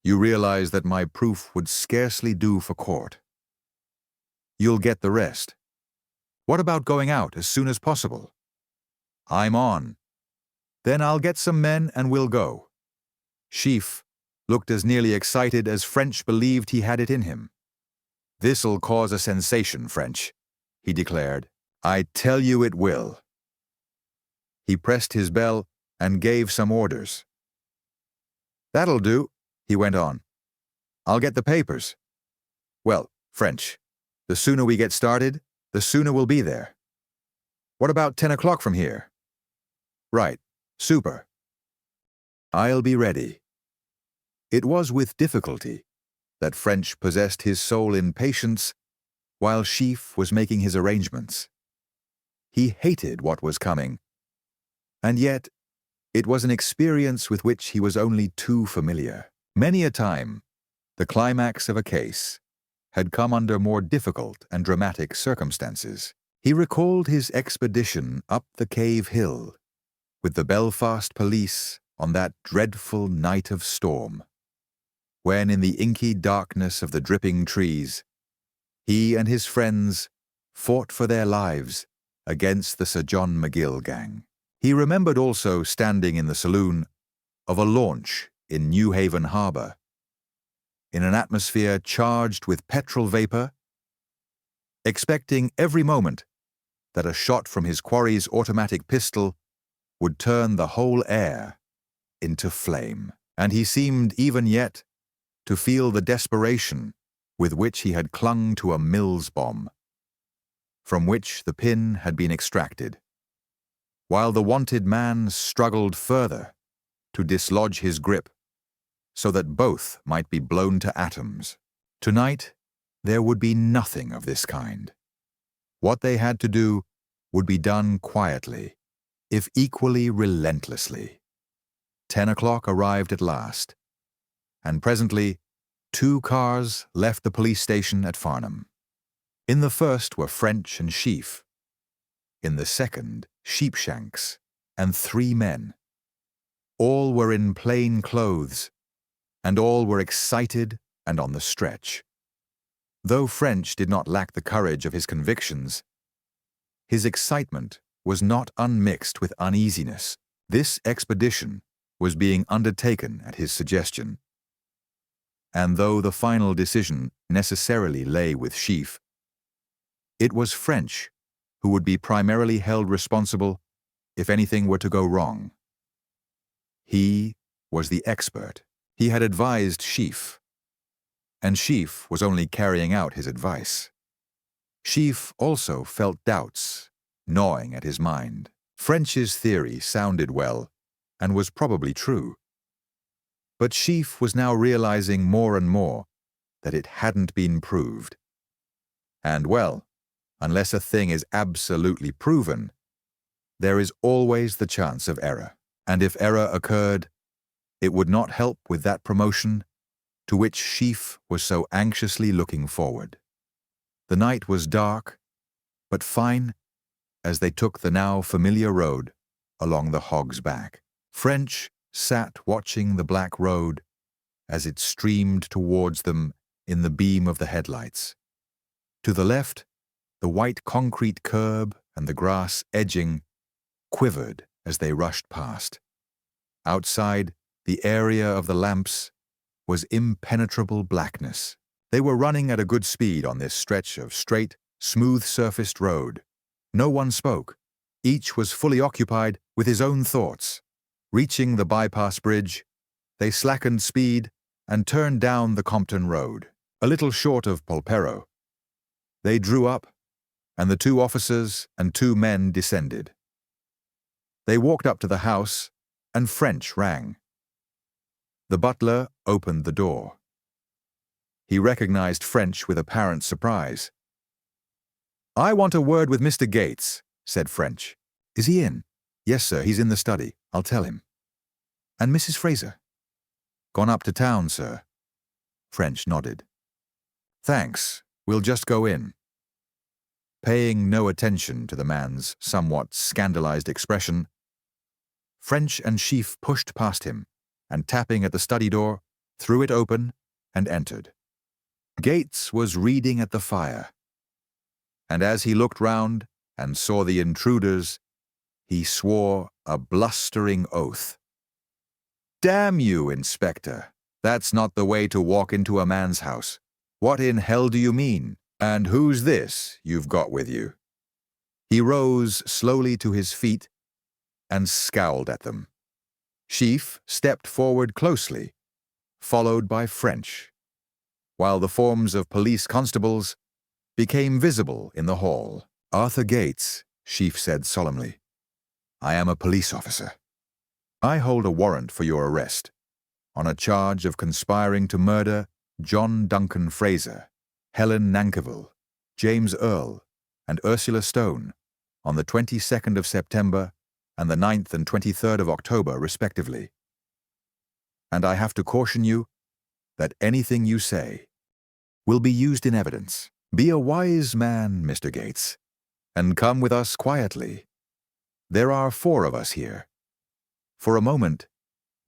You realize that my proof would scarcely do for court. You'll get the rest. What about going out as soon as possible? I'm on. Then I'll get some men and we'll go. Sheaf looked as nearly excited as French believed he had it in him. This'll cause a sensation, French, he declared. I tell you it will. He pressed his bell and gave some orders. That'll do, he went on. I'll get the papers. Well, French, the sooner we get started, the sooner we'll be there. What about 10 o'clock from here? Right, super. I'll be ready. It was with difficulty that French possessed his soul in patience while Sheaf was making his arrangements. He hated what was coming, and yet it was an experience with which he was only too familiar. Many a time, the climax of a case had come under more difficult and dramatic circumstances. He recalled his expedition up the Cave Hill with the Belfast police on that dreadful night of storm, when in the inky darkness of the dripping trees, he and his friends fought for their lives against the Sir John McGill gang. He remembered also standing in the saloon of a launch in New Haven Harbor, in an atmosphere charged with petrol vapor, expecting every moment that a shot from his quarry's automatic pistol would turn the whole air into flame. And he seemed even yet to feel the desperation with which he had clung to a Mills bomb, from which the pin had been extracted, while the wanted man struggled further to dislodge his grip so that both might be blown to atoms. Tonight, there would be nothing of this kind. What they had to do would be done quietly, if equally relentlessly. 10 o'clock arrived at last, and presently 2 cars left the police station at Farnham. In the first were French and Sheaf. In the second, Sheepshanks and 3 men. All were in plain clothes, and all were excited and on the stretch. Though French did not lack the courage of his convictions, his excitement was not unmixed with uneasiness. This expedition was being undertaken at his suggestion, and though the final decision necessarily lay with Sheaf, it was French who would be primarily held responsible if anything were to go wrong. He was the expert. He had advised Sheaf, and Sheaf was only carrying out his advice. Sheaf also felt doubts gnawing at his mind. French's theory sounded well and was probably true, but Sheaf was now realizing more and more that it hadn't been proved. And well, unless a thing is absolutely proven, there is always the chance of error. And if error occurred, it would not help with that promotion to which Sheaf was so anxiously looking forward. The night was dark, but fine, as they took the now familiar road along the Hog's Back. French sat watching the black road as it streamed towards them in the beam of the headlights. To the left, the white concrete curb and the grass edging quivered as they rushed past. Outside, the area of the lamps was impenetrable blackness. They were running at a good speed on this stretch of straight, smooth-surfaced road. No one spoke. Each was fully occupied with his own thoughts. Reaching the bypass bridge, they slackened speed and turned down the Compton Road. A little short of Polperro, they drew up, and the 2 officers and 2 men descended. They walked up to the house, and French rang. The butler opened the door. He recognized French with apparent surprise. "I want a word with Mr. Gates," said French. "Is he in?" "Yes, sir, he's in the study. I'll tell him." "And Mrs. Fraser?" "Gone up to town, sir." French nodded. "Thanks, we'll just go in." Paying no attention to the man's somewhat scandalized expression, French and Sheaf pushed past him, and tapping at the study door, threw it open and entered. Gates was reading at the fire, and as he looked round and saw the intruders, he swore a blustering oath. "Damn you, Inspector! That's not the way to walk into a man's house. What in hell do you mean? And who's this you've got with you?" He rose slowly to his feet and scowled at them. Sheaf stepped forward closely, followed by French, while the forms of police constables became visible in the hall. "Arthur Gates," Sheaf said solemnly. "I am a police officer. I hold a warrant for your arrest on a charge of conspiring to murder John Duncan Fraser, Helen Nankerville, James Earle, and Ursula Stone on the 22nd of September and the 9th and 23rd of October, respectively. And I have to caution you that anything you say will be used in evidence. Be a wise man, Mr. Gates, and come with us quietly. There are 4 of us here." For a moment,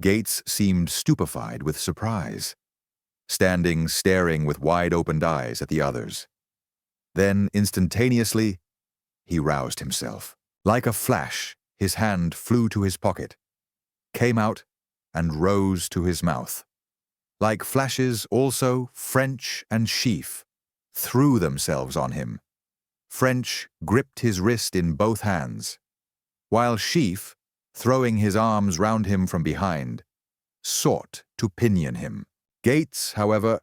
Gates seemed stupefied with surprise, standing staring with wide-opened eyes at the others. Then, instantaneously, he roused himself. Like a flash, his hand flew to his pocket, came out, and rose to his mouth. Like flashes also, French and Sheaf threw themselves on him. French gripped his wrist in both hands, while Sheaf, throwing his arms round him from behind, sought to pinion him. Gates, however,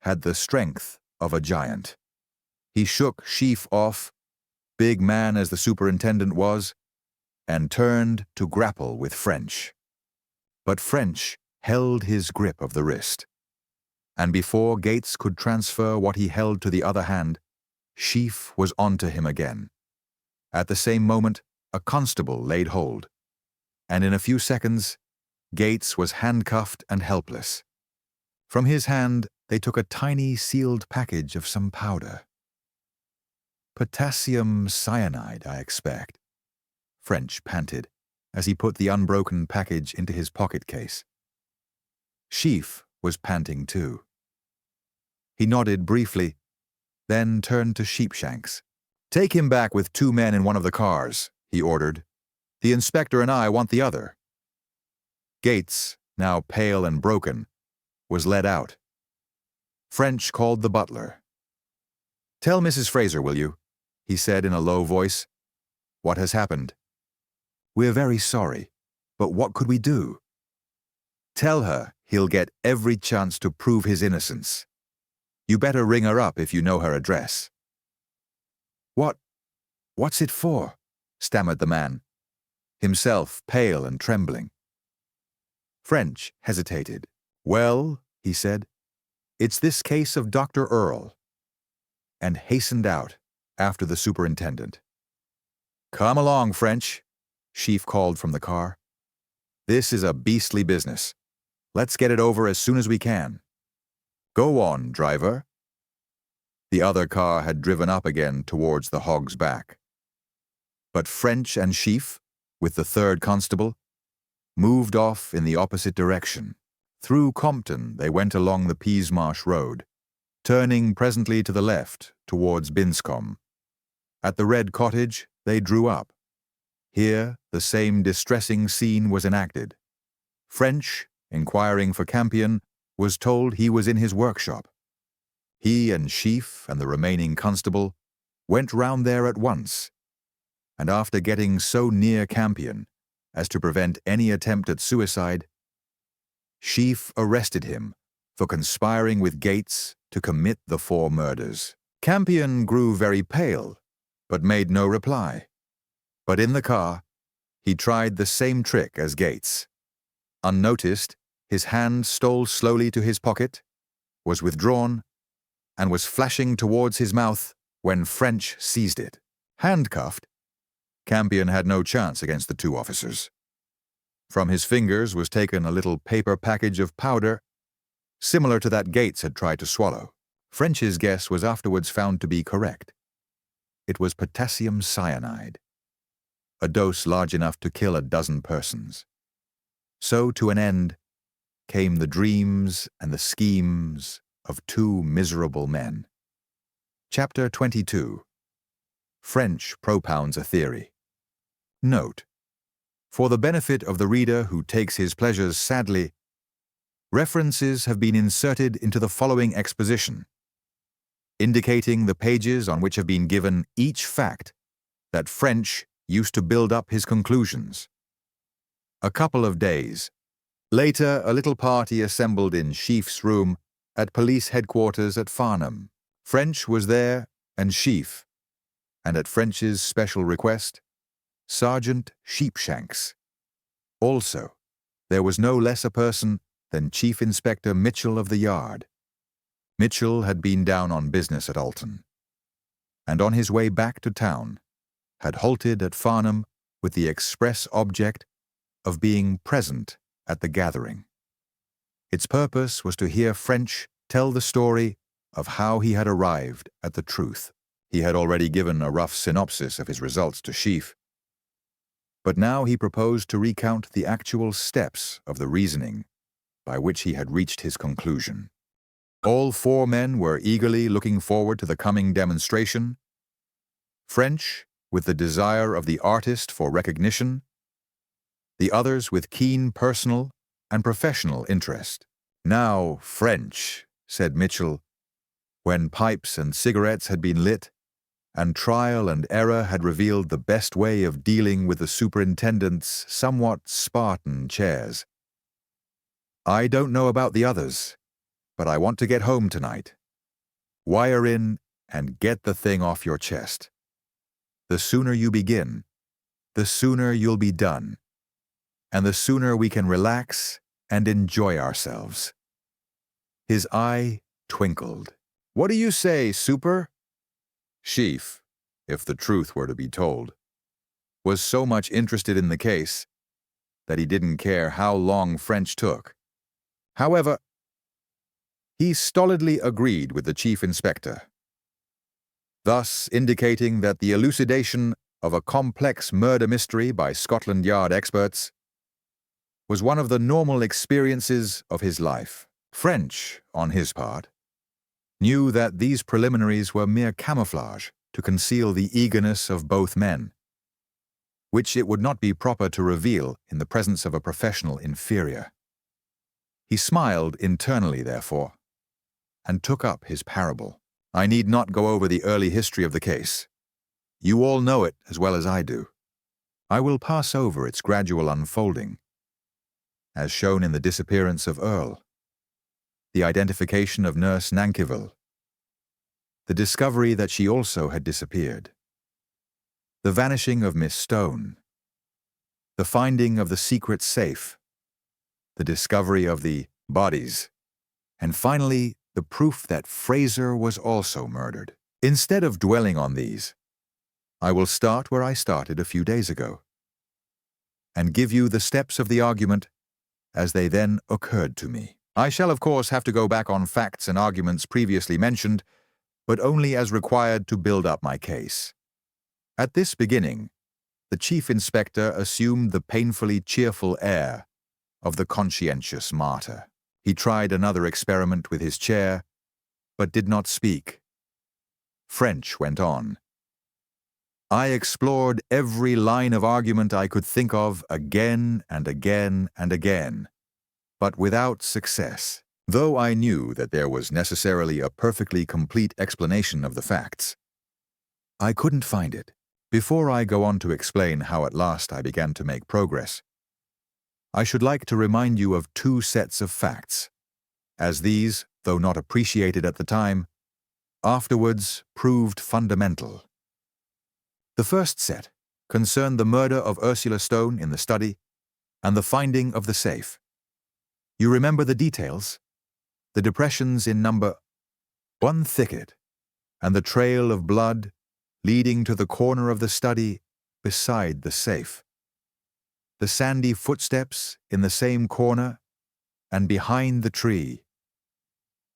had the strength of a giant. He shook Sheaf off, big man as the superintendent was, and turned to grapple with French. But French held his grip of the wrist, and before Gates could transfer what he held to the other hand, Sheaf was onto him again. At the same moment, a constable laid hold, and in a few seconds, Gates was handcuffed and helpless. From his hand, they took a tiny sealed package of some powder. "Potassium cyanide, I expect," French panted, as he put the unbroken package into his pocket case. Sheaf was panting too. He nodded briefly, then turned to Sheepshanks. "Take him back with 2 men in one of the cars," he ordered. "The inspector and I want the other." Gates, now pale and broken, was led out. French called the butler. "Tell Mrs. Fraser, will you?" he said in a low voice. "What has happened?" "We're very sorry, but what could we do?" "Tell her he'll get every chance to prove his innocence. You better ring her up if you know her address." What's it for?" stammered the man, himself pale and trembling. French hesitated. "Well," he said, "it's this case of Dr. Earle," and hastened out after the superintendent. "Come along, French," Sheaf called from the car. "This is a beastly business. Let's get it over as soon as we can. Go on, driver." The other car had driven up again towards the Hog's Back. But French and Sheaf, with the third constable, moved off in the opposite direction. Through Compton they went along the Peasmarsh Road, turning presently to the left towards Binscombe. At the Red Cottage they drew up. Here the same distressing scene was enacted. French, inquiring for Campion, was told he was in his workshop. He and Sheaf and the remaining constable went round there at once, and after getting so near Campion as to prevent any attempt at suicide, Sheaf arrested him for conspiring with Gates to commit the 4 murders. Campion grew very pale, but made no reply. But in the car, he tried the same trick as Gates. Unnoticed, his hand stole slowly to his pocket, was withdrawn, and was flashing towards his mouth when French seized it. Handcuffed, Campion had no chance against the 2 officers. From his fingers was taken a little paper package of powder, similar to that Gates had tried to swallow. French's guess was afterwards found to be correct. It was potassium cyanide, a dose large enough to kill a dozen persons. So to an end came the dreams and the schemes of 2 miserable men. Chapter 22. French propounds a theory. Note: for the benefit of the reader who takes his pleasures sadly, references have been inserted into the following exposition, indicating the pages on which have been given each fact that French used to build up his conclusions. A couple of days later, a little party assembled in Sheaf's room at police headquarters at Farnham. French was there and Sheaf, and at French's special request, Sergeant Sheepshanks. Also, there was no less a person than Chief Inspector Mitchell of the Yard. Mitchell had been down on business at Alton, and on his way back to town, had halted at Farnham with the express object of being present at the gathering. Its purpose was to hear French tell the story of how he had arrived at the truth. He had already given a rough synopsis of his results to Sheaf, but now he proposed to recount the actual steps of the reasoning by which he had reached his conclusion. All 4 men were eagerly looking forward to the coming demonstration. French, with the desire of the artist for recognition, the others with keen personal and professional interest. "Now, French," said Mitchell, when pipes and cigarettes had been lit, and trial and error had revealed the best way of dealing with the superintendent's somewhat Spartan chairs. "I don't know about the others, but I want to get home tonight. Wire in and get the thing off your chest. The sooner you begin, the sooner you'll be done, and the sooner we can relax and enjoy ourselves." His eye twinkled. "What do you say, Super?" Sheaf, if the truth were to be told, was so much interested in the case that he didn't care how long French took. However, he stolidly agreed with the chief inspector, thus indicating that the elucidation of a complex murder mystery by Scotland Yard experts was one of the normal experiences of his life. French, on his part, knew that these preliminaries were mere camouflage to conceal the eagerness of both men, which it would not be proper to reveal in the presence of a professional inferior. He smiled internally, therefore, and took up his parable. "I need not go over the early history of the case. You all know it as well as I do. I will pass over its gradual unfolding, as shown in the disappearance of Earle, the identification of Nurse Nankyville, the discovery that she also had disappeared, the vanishing of Miss Stone, the finding of the secret safe, the discovery of the bodies, and finally the proof that Fraser was also murdered. Instead of dwelling on these, I will start where I started a few days ago, and give you the steps of the argument as they then occurred to me. I shall, of course, have to go back on facts and arguments previously mentioned, but only as required to build up my case. At this beginning, the chief inspector assumed the painfully cheerful air of the conscientious martyr. He tried another experiment with his chair, but did not speak. French went on. I explored every line of argument I could think of again and again and again, but without success. Though I knew that there was necessarily a perfectly complete explanation of the facts, I couldn't find it. Before I go on to explain how at last I began to make progress, I should like to remind you of two sets of facts, as these, though not appreciated at the time, afterwards proved fundamental. The first set concerned the murder of Ursula Stone in the study and the finding of the safe. You remember the details? The depressions in number 1 thicket and the trail of blood leading to the corner of the study beside the safe. The sandy footsteps in the same corner and behind the tree.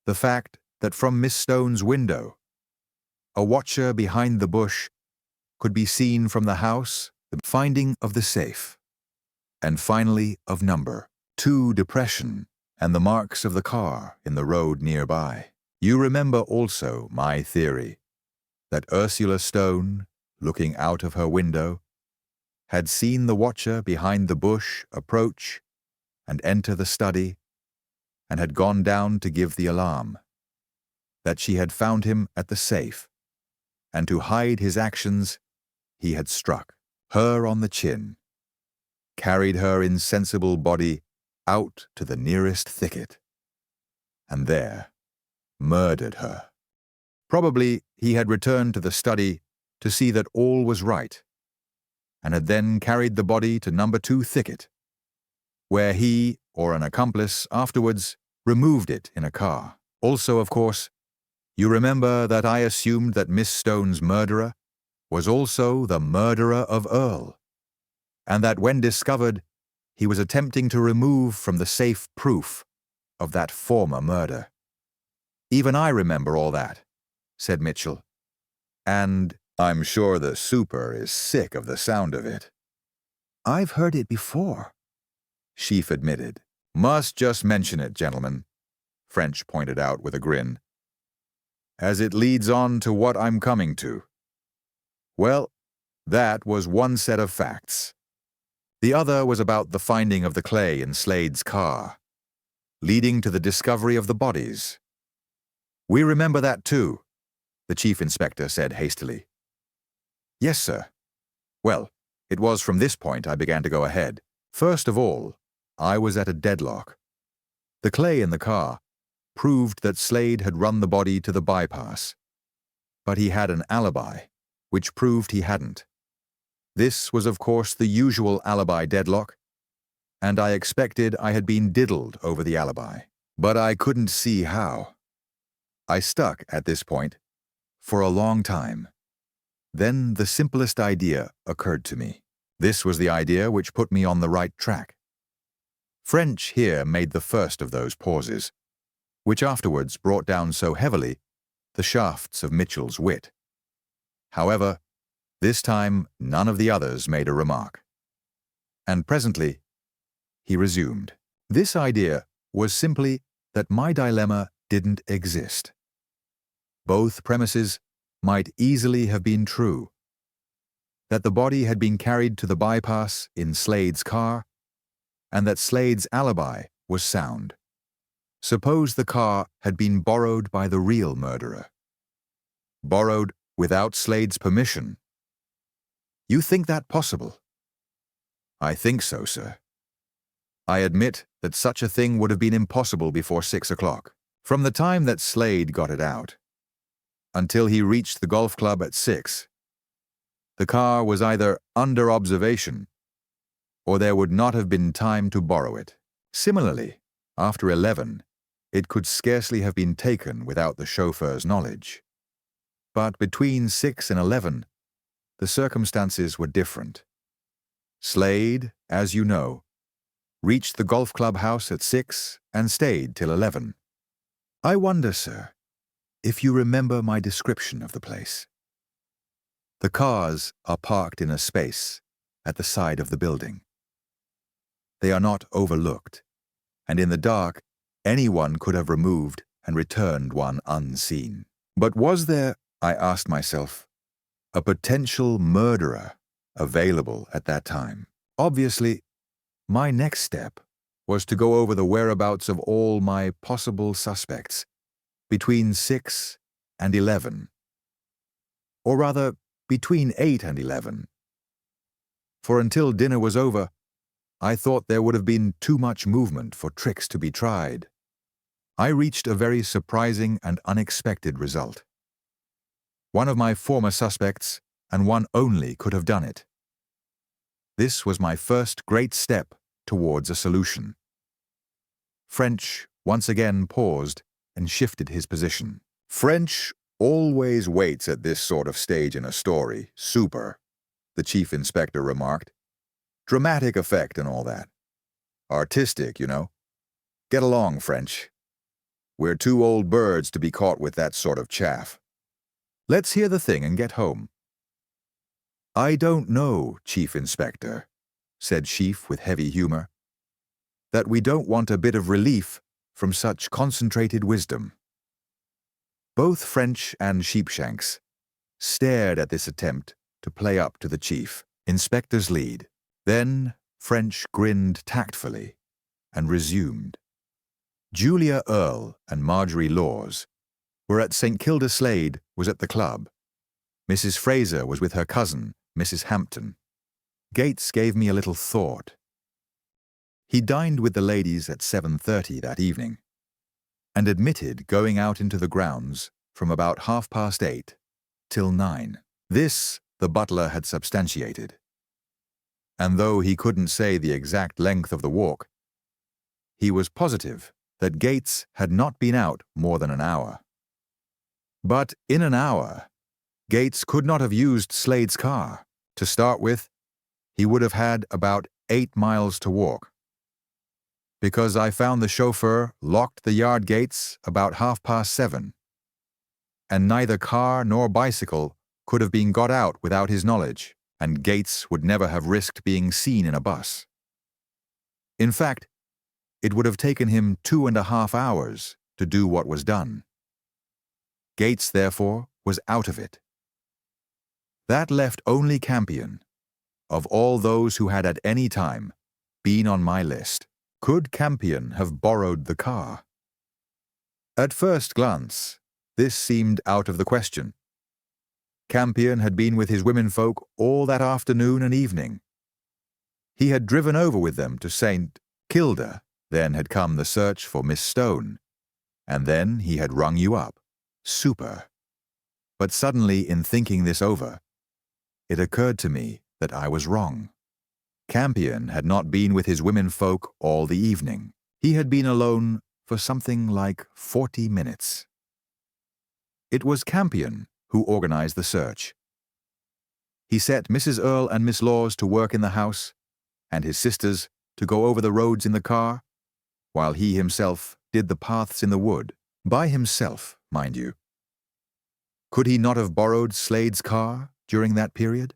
The fact that from Miss Stone's window, a watcher behind the bush could be seen from the house, the finding of the safe, and finally of number 2 depression and the marks of the car in the road nearby. You remember also my theory that Ursula Stone, looking out of her window, had seen the watcher behind the bush approach and enter the study, and had gone down to give the alarm. That she had found him at the safe, and to hide his actions, he had struck her on the chin, carried her insensible body out to the nearest thicket, and there murdered her. Probably he had returned to the study to see that all was right, and had then carried the body to number 2 thicket, where he or an accomplice afterwards removed it in a car. Also, of course, you remember that I assumed that Miss Stone's murderer was also the murderer of Earle, and that when discovered, he was attempting to remove from the safe proof of that former murder. Even I remember all that, said Mitchell, and I'm sure the super is sick of the sound of it. I've heard it before, Sheaf admitted. Must just mention it, gentlemen, French pointed out with a grin, as it leads on to what I'm coming to. Well, that was one set of facts. The other was about the finding of the clay in Slade's car, leading to the discovery of the bodies. We remember that too, the chief inspector said hastily. Yes, sir. Well, it was from this point I began to go ahead. First of all, I was at a deadlock. The clay in the car proved that Slade had run the body to the bypass, but he had an alibi, which proved he hadn't. This was, of course, the usual alibi deadlock, and I expected I had been diddled over the alibi, but I couldn't see how. I stuck at this point for a long time. Then the simplest idea occurred to me. This was the idea which put me on the right track. French here made the first of those pauses, which afterwards brought down so heavily the shafts of Mitchell's wit. However, this time none of the others made a remark. And presently, he resumed. This idea was simply that my dilemma didn't exist. Both premises might easily have been true. That the body had been carried to the bypass in Slade's car, and that Slade's alibi was sound. Suppose the car had been borrowed by the real murderer. Borrowed without Slade's permission. You think that possible? I think so, sir. I admit that such a thing would have been impossible before 6 o'clock. From the time that Slade got it out until he reached the golf club at 6, the car was either under observation or there would not have been time to borrow it. Similarly, after 11, it could scarcely have been taken without the chauffeur's knowledge. But between 6 and 11, the circumstances were different. Slade, as you know, reached the golf club house at 6 and stayed till 11. I wonder, sir, if you remember my description of the place. The cars are parked in a space at the side of the building. They are not overlooked, and in the dark, anyone could have removed and returned one unseen. But was there, I asked myself, a potential murderer available at that time? Obviously, my next step was to go over the whereabouts of all my possible suspects between 6 and 11. Or rather, between 8 and 11. For until dinner was over, I thought there would have been too much movement for tricks to be tried. I reached a very surprising and unexpected result. One of my former suspects, and one only, could have done it. This was my first great step towards a solution. French once again paused and shifted his position. French always waits at this sort of stage in a story. Super, the chief inspector remarked. Dramatic effect and all that. Artistic, you know. Get along, French. We're two old birds to be caught with that sort of chaff. Let's hear the thing and get home. I don't know, Chief Inspector, said Sheaf with heavy humor, that we don't want a bit of relief from such concentrated wisdom. Both French and Sheepshanks stared at this attempt to play up to the chief inspector's lead. Then French grinned tactfully and resumed. Julia Earle and Marjorie Laws were at St. Kilda Slade was at the club. Mrs. Fraser was with her cousin, Mrs. Hampton. Gates gave me a little thought. He dined with the ladies at 7:30 that evening, and admitted going out into the grounds from about 8:30 till 9. This the butler had substantiated. And though he couldn't say the exact length of the walk, he was positive that Gates had not been out more than an hour. But in an hour, Gates could not have used Slade's car. To start with, he would have had about 8 miles to walk. Because I found the chauffeur locked the yard gates about 7:30, and neither car nor bicycle could have been got out without his knowledge, and Gates would never have risked being seen in a bus. In fact, it would have taken him 2.5 hours to do what was done. Gates, therefore, was out of it. That left only Campion, of all those who had at any time been on my list. Could Campion have borrowed the car? At first glance, this seemed out of the question. Campion had been with his womenfolk all that afternoon and evening. He had driven over with them to St. Kilda, then had come the search for Miss Stone, and then he had rung you up. Super. But suddenly, in thinking this over, it occurred to me that I was wrong. Campion had not been with his womenfolk all the evening. He had been alone for something like 40 minutes. It was Campion who organized the search. He set Mrs. Earle and Miss Laws to work in the house, and his sisters to go over the roads in the car, while he himself did the paths in the wood, by himself, mind you. Could he not have borrowed Slade's car during that period?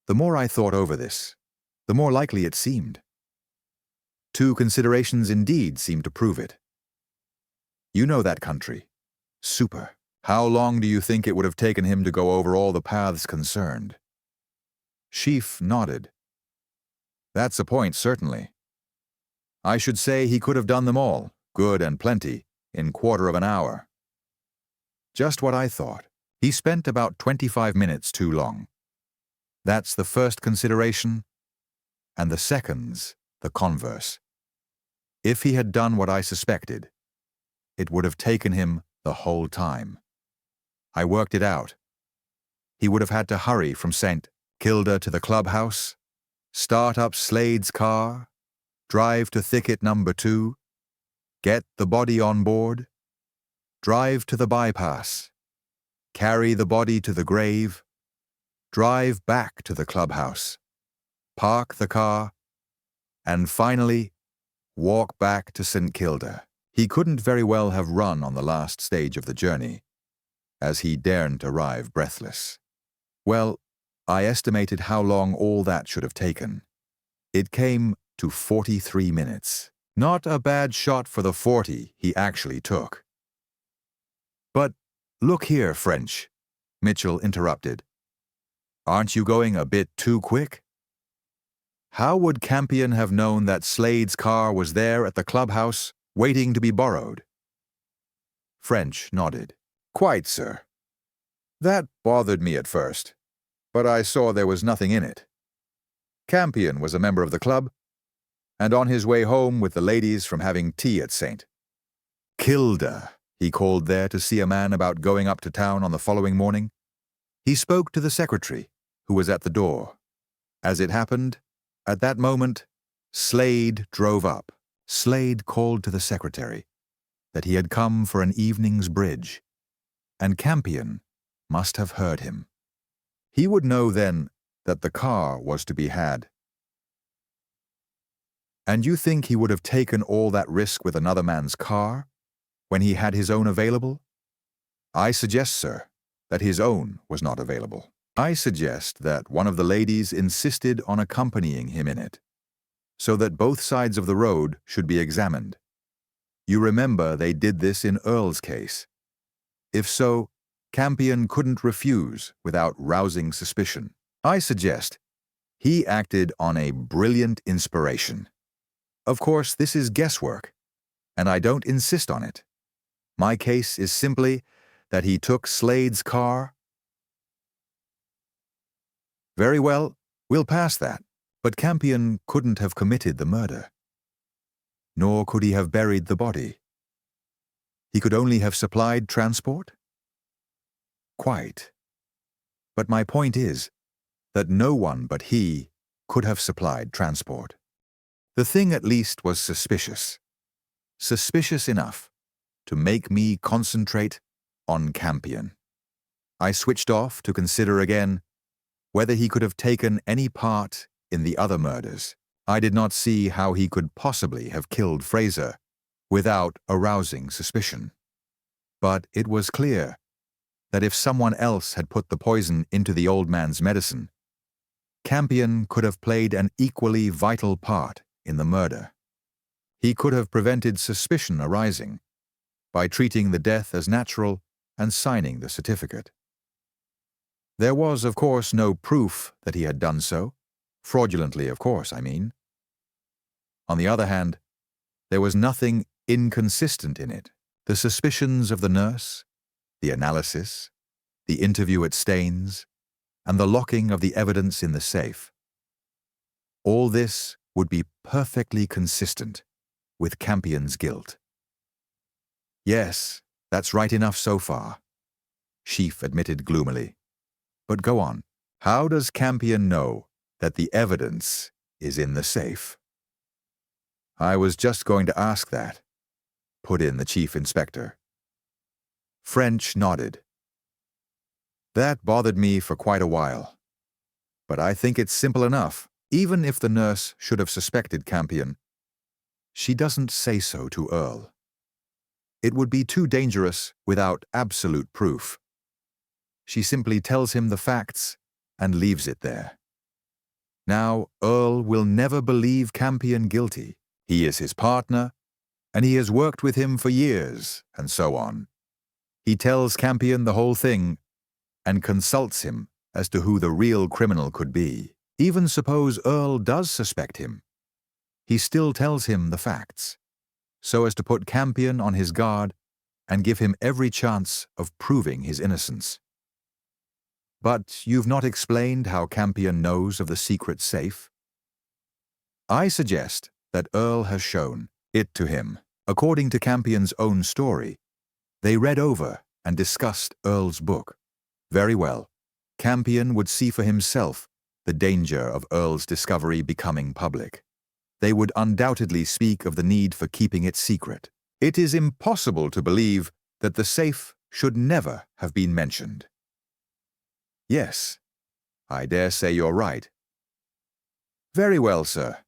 The more I thought over this, the more likely it seemed. 2 considerations indeed seemed to prove it. You know that country. Super. How long do you think it would have taken him to go over all the paths concerned? Sheaf nodded. That's a point, certainly. I should say he could have done them all, good and plenty, in 1/4 of an hour. Just what I thought. He spent about 25 minutes too long. That's the first consideration, and the second's the converse. If he had done what I suspected, it would have taken him the whole time. I worked it out. He would have had to hurry from St. Kilda to the clubhouse, start up Slade's car, drive to thicket number 2, get the body on board, drive to the bypass, carry the body to the grave, drive back to the clubhouse, park the car, and finally walk back to St. Kilda. He couldn't very well have run on the last stage of the journey, as he daren't arrive breathless. Well, I estimated how long all that should have taken. It came to 43 minutes. Not a bad shot for the 40 he actually took. But look here, French, Mitchell interrupted. Aren't you going a bit too quick? How would Campion have known that Slade's car was there at the clubhouse, waiting to be borrowed? French nodded. Quite, sir. That bothered me at first, but I saw there was nothing in it. Campion was a member of the club, and on his way home with the ladies from having tea at St. Kilda, he called there to see a man about going up to town on the following morning. He spoke to the secretary, who was at the door. As it happened, at that moment, Slade drove up. Slade called to the secretary that he had come for an evening's bridge, and Campion must have heard him. He would know then that the car was to be had. And you think he would have taken all that risk with another man's car, when he had his own available? I suggest, sir, that his own was not available. I suggest that one of the ladies insisted on accompanying him in it, so that both sides of the road should be examined. You remember they did this in Earle's case. If so, Campion couldn't refuse without rousing suspicion. I suggest he acted on a brilliant inspiration. Of course, this is guesswork, and I don't insist on it. My case is simply that he took Slade's car. Very well, we'll pass that. But Campion couldn't have committed the murder. Nor could he have buried the body. He could only have supplied transport? Quite. But my point is that no one but he could have supplied transport. The thing at least was suspicious. Suspicious enough to make me concentrate on Campion. I switched off to consider again whether he could have taken any part in the other murders. I did not see how he could possibly have killed Fraser without arousing suspicion. But it was clear that if someone else had put the poison into the old man's medicine, Campion could have played an equally vital part in the murder. He could have prevented suspicion arising by treating the death as natural and signing the certificate. There was, of course, no proof that he had done so. Fraudulently, of course, I mean. On the other hand, there was nothing inconsistent in it. The suspicions of the nurse, the analysis, the interview at Staines, and the locking of the evidence in the safe. All this would be perfectly consistent with Campion's guilt. Yes, that's right enough so far, Sheaf admitted gloomily. But go on. How does Campion know that the evidence is in the safe? I was just going to ask that, put in the chief inspector. French nodded. That bothered me for quite a while. But I think it's simple enough, even if the nurse should have suspected Campion. She doesn't say so to Earle. It would be too dangerous without absolute proof. She simply tells him the facts and leaves it there. Now, Earle will never believe Campion guilty. He is his partner, and he has worked with him for years, and so on. He tells Campion the whole thing and consults him as to who the real criminal could be. Even suppose Earle does suspect him. He still tells him the facts, so as to put Campion on his guard and give him every chance of proving his innocence. But you've not explained how Campion knows of the secret safe. I suggest that Earle has shown it to him. According to Campion's own story, they read over and discussed Earle's book. Very well, Campion would see for himself the danger of Earle's discovery becoming public. They would undoubtedly speak of the need for keeping it secret. It is impossible to believe that the safe should never have been mentioned. Yes, I dare say you're right. Very well, sir.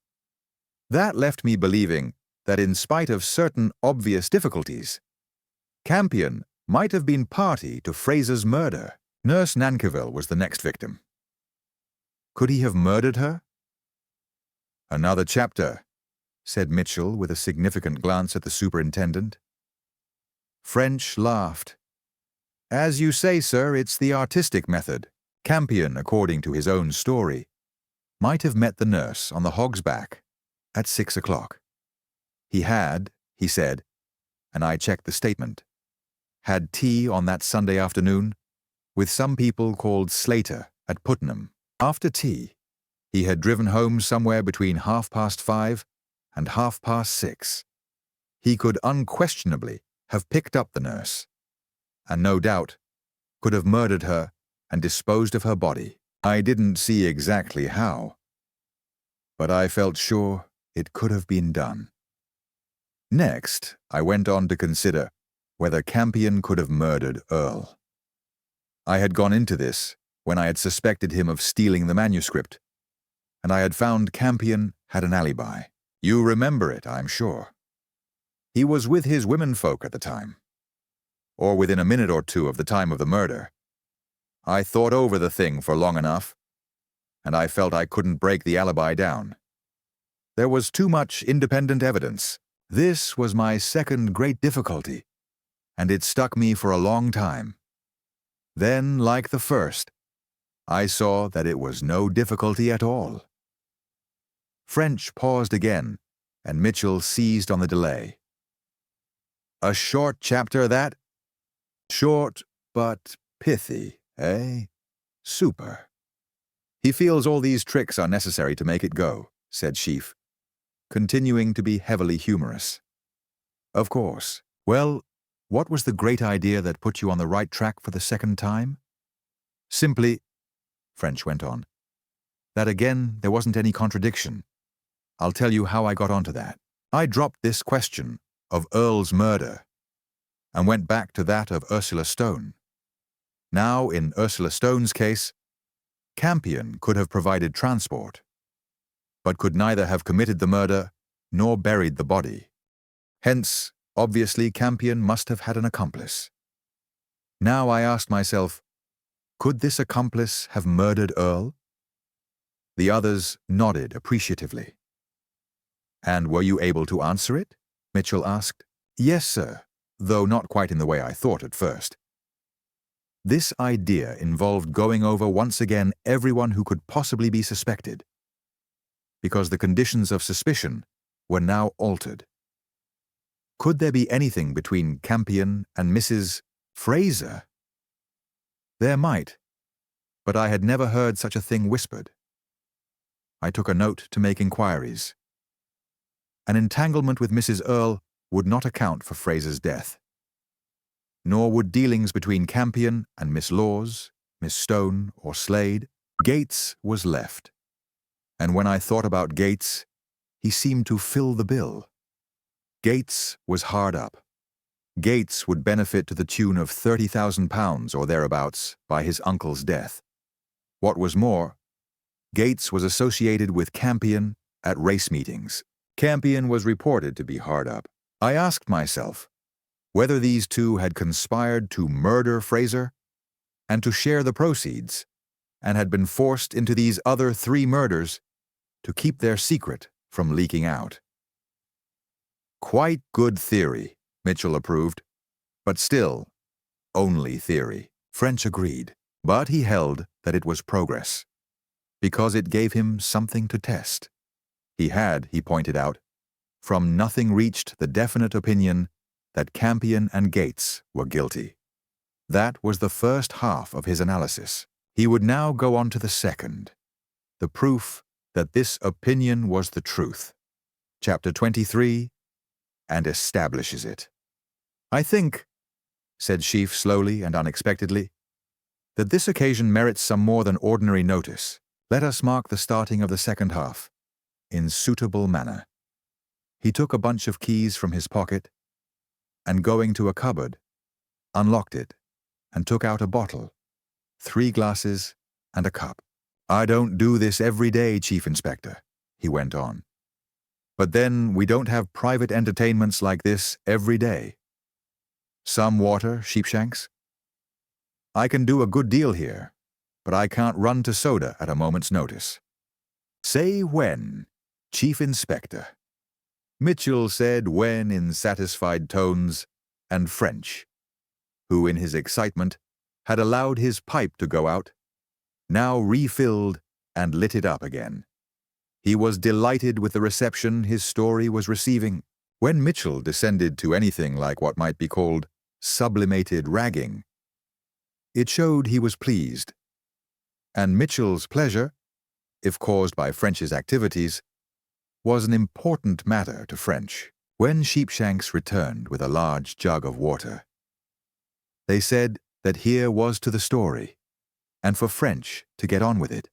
That left me believing that in spite of certain obvious difficulties, Campion might have been party to Fraser's murder. Nurse Nankerville was the next victim. Could he have murdered her? Another chapter, said Mitchell with a significant glance at the superintendent. French laughed. As you say, sir, it's the artistic method. Campion, according to his own story, might have met the nurse on the Hog's Back at 6 o'clock. He had, he said, and I checked the statement, had tea on that Sunday afternoon with some people called Slater at Putnam. After tea, he had driven home somewhere between 5:30 and 6:30. He could unquestionably have picked up the nurse, and no doubt could have murdered her and disposed of her body. I didn't see exactly how, but I felt sure it could have been done. Next, I went on to consider whether Campion could have murdered Earle. I had gone into this when I had suspected him of stealing the manuscript, and I had found Campion had an alibi. You remember it, I'm sure. He was with his womenfolk at the time, or within a minute or two of the time of the murder. I thought over the thing for long enough, and I felt I couldn't break the alibi down. There was too much independent evidence. This was my second great difficulty, and it stuck me for a long time. Then, like the first, I saw that it was no difficulty at all. French paused again, and Mitchell seized on the delay. A short chapter, that? Short, but pithy, eh? Super. He feels all these tricks are necessary to make it go, said Sheaf, continuing to be heavily humorous. Of course. Well, what was the great idea that put you on the right track for the second time? Simply, French went on, that again there wasn't any contradiction. I'll tell you how I got onto that. I dropped this question of Earle's murder and went back to that of Ursula Stone. Now, in Ursula Stone's case, Campion could have provided transport, but could neither have committed the murder nor buried the body. Hence, obviously, Campion must have had an accomplice. Now I asked myself, could this accomplice have murdered Earle? The others nodded appreciatively. And were you able to answer it? Mitchell asked. Yes, sir, though not quite in the way I thought at first. This idea involved going over once again everyone who could possibly be suspected, because the conditions of suspicion were now altered. Could there be anything between Campion and Mrs. Fraser? There might, but I had never heard such a thing whispered. I took a note to make inquiries. An entanglement with Mrs. Earle would not account for Fraser's death, nor would dealings between Campion and Miss Laws, Miss Stone, or Slade. Gates was left, and when I thought about Gates, he seemed to fill the bill. Gates was hard up. Gates would benefit to the tune of £30,000 or thereabouts by his uncle's death. What was more, Gates was associated with Campion at race meetings. Campion was reported to be hard up. I asked myself whether these two had conspired to murder Fraser and to share the proceeds, and had been forced into these other 3 murders to keep their secret from leaking out. Quite good theory, Mitchell approved, but still, only theory. French agreed, but he held that it was progress, because it gave him something to test. He had, he pointed out, from nothing reached the definite opinion that Campion and Gates were guilty. That was the first half of his analysis. He would now go on to the second, the proof that this opinion was the truth. Chapter 23, and establishes it. I think, said Sheaf slowly and unexpectedly, that this occasion merits some more than ordinary notice. Let us mark the starting of the second half in suitable manner. He took a bunch of keys from his pocket, and going to a cupboard, unlocked it, and took out a bottle, 3 glasses, and a cup. I don't do this every day, Chief Inspector, he went on, But then we don't have private entertainments like this every day. Some water, Sheepshanks? I can do a good deal here, but I can't run to soda at a moment's notice. Say when, Chief Inspector. Mitchell said when in satisfied tones, and French, who in his excitement had allowed his pipe to go out, now refilled and lit it up again. He was delighted with the reception his story was receiving. When Mitchell descended to anything like what might be called sublimated ragging, it showed he was pleased. And Mitchell's pleasure, if caused by French's activities, was an important matter to French. When Sheepshanks returned with a large jug of water, they said that here was to the story, and for French to get on with it,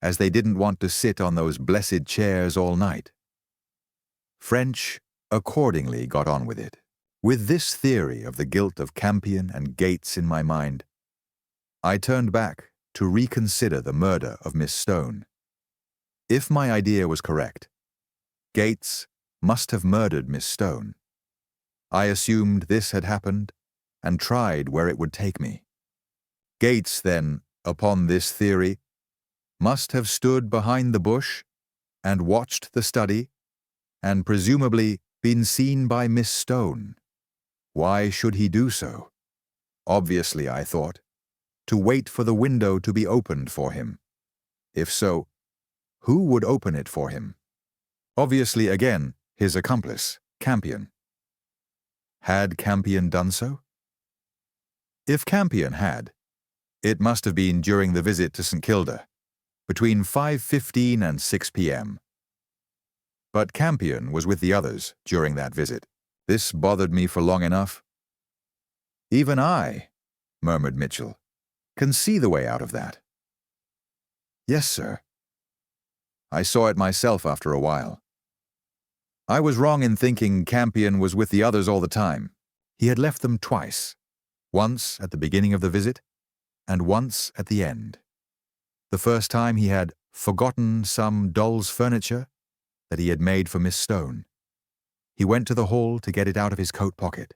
as they didn't want to sit on those blessed chairs all night. French accordingly got on with it. With this theory of the guilt of Campion and Gates in my mind, I turned back to reconsider the murder of Miss Stone. If my idea was correct, Gates must have murdered Miss Stone. I assumed this had happened and tried where it would take me. Gates, then, upon this theory, must have stood behind the bush and watched the study and presumably been seen by Miss Stone. Why should he do so? Obviously, I thought, to wait for the window to be opened for him. If so, who would open it for him? Obviously, again, his accomplice, Campion. Had Campion done so? If Campion had, it must have been during the visit to St. Kilda, between 5:15 and 6 p.m. But Campion was with the others during that visit. This bothered me for long enough. Even I, murmured Mitchell, can see the way out of that. Yes, sir. I saw it myself after a while. I was wrong in thinking Campion was with the others all the time. He had left them twice, once at the beginning of the visit, and once at the end. The first time he had forgotten some doll's furniture that he had made for Miss Stone. He went to the hall to get it out of his coat pocket.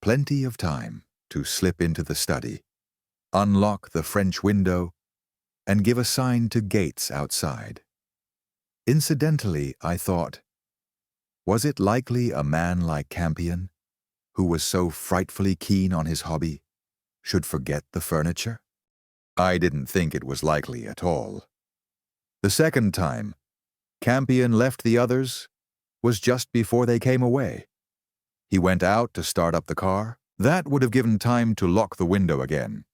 Plenty of time to slip into the study, unlock the French window, and give a sign to Gates outside. Incidentally, I thought, was it likely a man like Campion, who was so frightfully keen on his hobby, should forget the furniture? I didn't think it was likely at all. The second time Campion left the others was just before they came away. He went out to start up the car. That would have given time to lock the window again,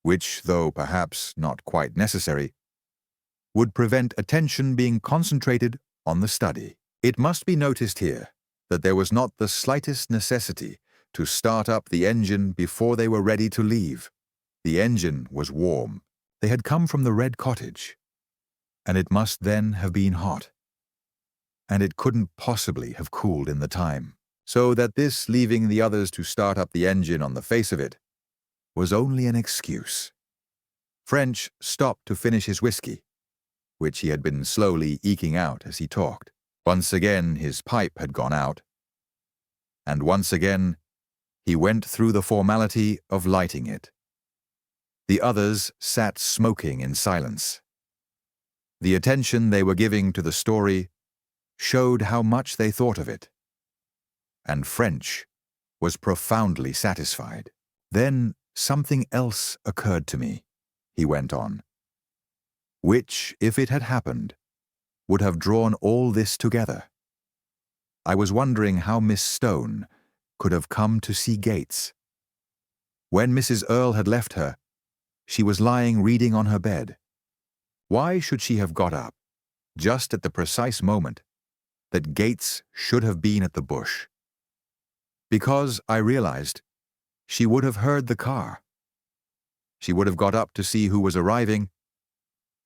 which, though perhaps not quite necessary, would prevent attention being concentrated on the study. It must be noticed here that there was not the slightest necessity to start up the engine before they were ready to leave. The engine was warm. They had come from the Red Cottage, and it must then have been hot. And it couldn't possibly have cooled in the time, so that this leaving the others to start up the engine on the face of it was only an excuse. French stopped to finish his whiskey, which he had been slowly eking out as he talked. Once again his pipe had gone out, and once again he went through the formality of lighting it. The others sat smoking in silence. The attention they were giving to the story showed how much they thought of it, and French was profoundly satisfied. Then something else occurred to me, he went on, which, if it had happened, would have drawn all this together. I was wondering how Miss Stone could have come to see Gates. When Mrs. Earle had left her, she was lying reading on her bed. Why should she have got up, just at the precise moment that Gates should have been at the bush? Because, I realized, she would have heard the car. She would have got up to see who was arriving,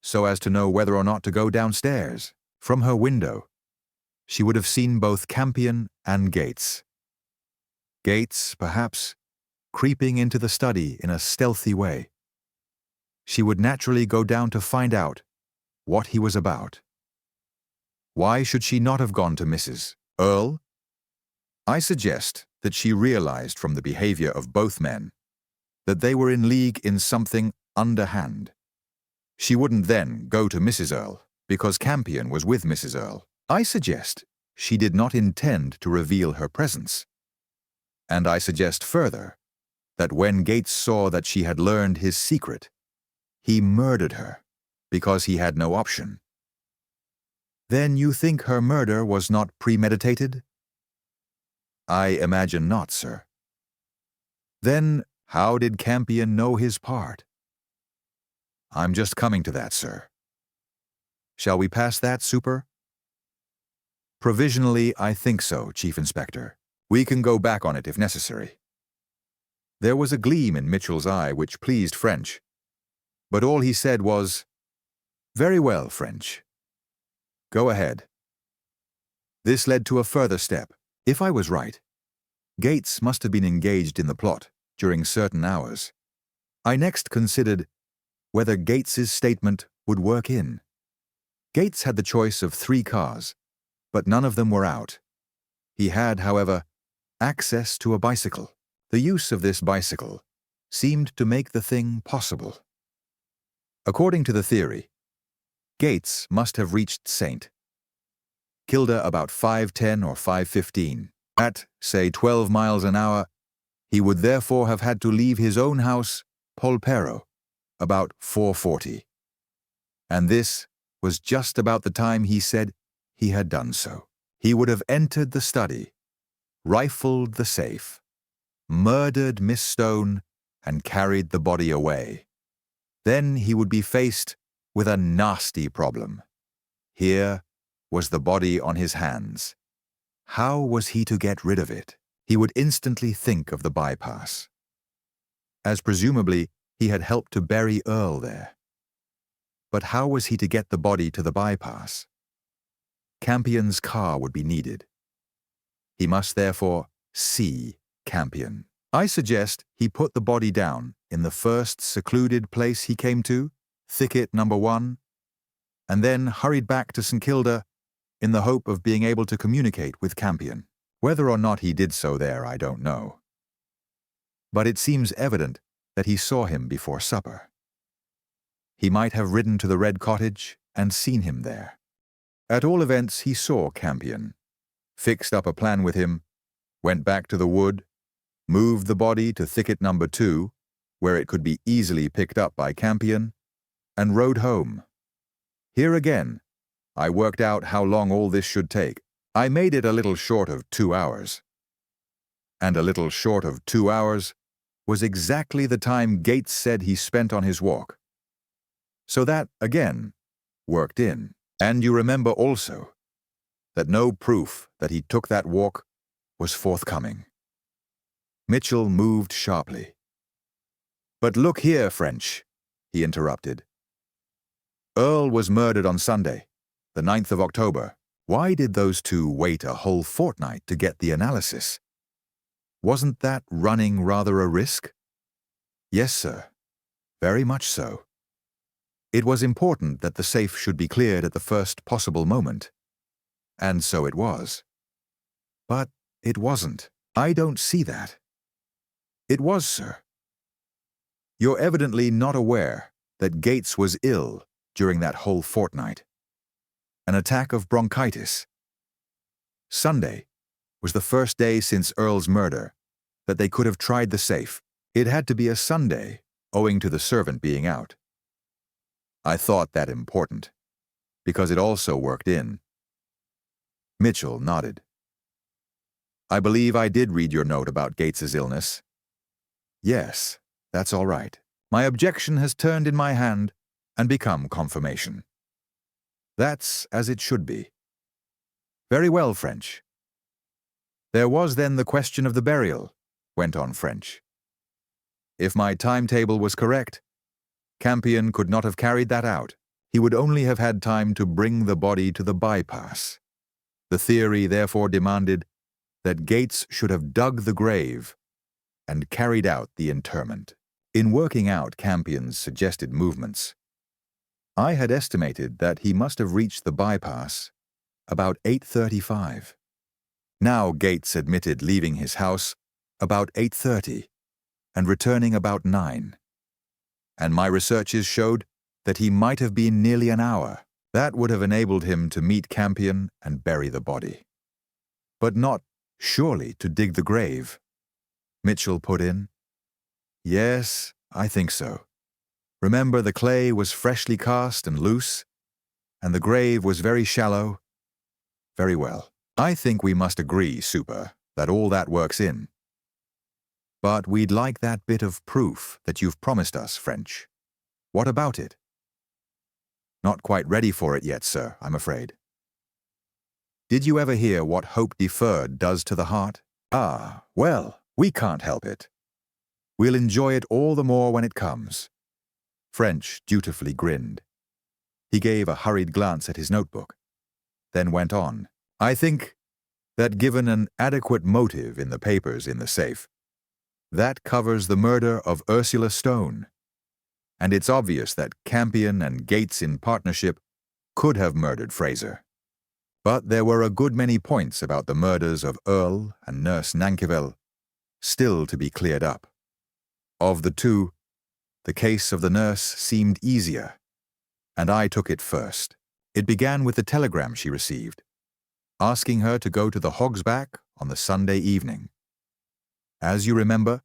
so as to know whether or not to go downstairs. From her window, she would have seen both Campion and Gates. Gates, perhaps, creeping into the study in a stealthy way. She would naturally go down to find out what he was about. Why should she not have gone to Mrs. Earle? I suggest that she realized from the behavior of both men that they were in league in something underhand. She wouldn't then go to Mrs. Earle because Campion was with Mrs. Earle. I suggest she did not intend to reveal her presence. And I suggest further that when Gates saw that she had learned his secret, he murdered her because he had no option. Then you think her murder was not premeditated? I imagine not, sir. Then how did Campion know his part? I'm just coming to that, sir. Shall we pass that, Super? Provisionally, I think so, Chief Inspector. We can go back on it if necessary. There was a gleam in Mitchell's eye which pleased French, but all he said was, "Very well, French. Go ahead." This led to a further step. If I was right, Gates must have been engaged in the plot during certain hours. I next considered whether Gates's statement would work in. Gates had the choice of 3 cars, but none of them were out. He had, however, access to a bicycle. The use of this bicycle seemed to make the thing possible. According to the theory, Gates must have reached St. Kilda about 5:10 or 5:15. At, say, 12 miles an hour, he would therefore have had to leave his own house, Polperro, about 4:40. And this was just about the time he said he had done so. He would have entered the study, rifled the safe, murdered Miss Stone, and carried the body away. Then he would be faced with a nasty problem. Here was the body on his hands. How was he to get rid of it? He would instantly think of the bypass, as presumably he had helped to bury Earle there. But how was he to get the body to the bypass? Campion's car would be needed. He must therefore see Campion. I suggest he put the body down in the first secluded place he came to, thicket number 1, and then hurried back to St. Kilda in the hope of being able to communicate with Campion. Whether or not he did so there, I don't know. But it seems evident that he saw him before supper. He might have ridden to the Red Cottage and seen him there. At all events, he saw Campion, fixed up a plan with him, went back to the wood, moved the body to thicket number 2, where it could be easily picked up by Campion, and rode home. Here again, I worked out how long all this should take. I made it a little short of 2 hours. And a little short of 2 hours was exactly the time Gates said he spent on his walk. So that, again, worked in. And you remember also that no proof that he took that walk was forthcoming. Mitchell moved sharply. "But look here, French," he interrupted. "Earle was murdered on Sunday, the 9th of October. Why did those two wait a whole fortnight to get the analysis? Wasn't that running rather a risk?" "Yes, sir. Very much so. It was important that the safe should be cleared at the first possible moment. And so it was. But it wasn't. I don't see that." "It was, sir. You're evidently not aware that Gates was ill during that whole fortnight. An attack of bronchitis. Sunday was the first day since Earle's murder that they could have tried the safe. It had to be a Sunday, owing to the servant being out. I thought that important, because it also worked in." Mitchell nodded. "I believe I did read your note about Gates's illness." "Yes, that's all right. My objection has turned in my hand and become confirmation. That's as it should be." "Very well, French." "There was then the question of the burial," went on French. "If my timetable was correct, Campion could not have carried that out. He would only have had time to bring the body to the bypass. The theory therefore demanded that Gates should have dug the grave and carried out the interment. In working out Campion's suggested movements, I had estimated that he must have reached the bypass about 8:35. Now Gates admitted leaving his house about 8:30 and returning about 9. And my researches showed that he might have been nearly an hour. That would have enabled him to meet Campion and bury the body. But not, surely, to dig the grave, Mitchell put in. Yes, I think so. Remember, the clay was freshly cast and loose, and the grave was very shallow. Very well. I think we must agree, Super, that all that works in. But we'd like that bit of proof that you've promised us, French. What about it? Not quite ready for it yet, sir, I'm afraid. Did you ever hear what hope deferred does to the heart? Ah, well, we can't help it. We'll enjoy it all the more when it comes. French dutifully grinned. He gave a hurried glance at his notebook, then went on. I think that given an adequate motive in the papers in the safe, that covers the murder of Ursula Stone. And it's obvious that Campion and Gates in partnership could have murdered Fraser. But there were a good many points about the murders of Earle and Nurse Nankerville still to be cleared up. Of the two, the case of the nurse seemed easier, and I took it first. It began with the telegram she received, asking her to go to the Hog's Back on the Sunday evening. As you remember,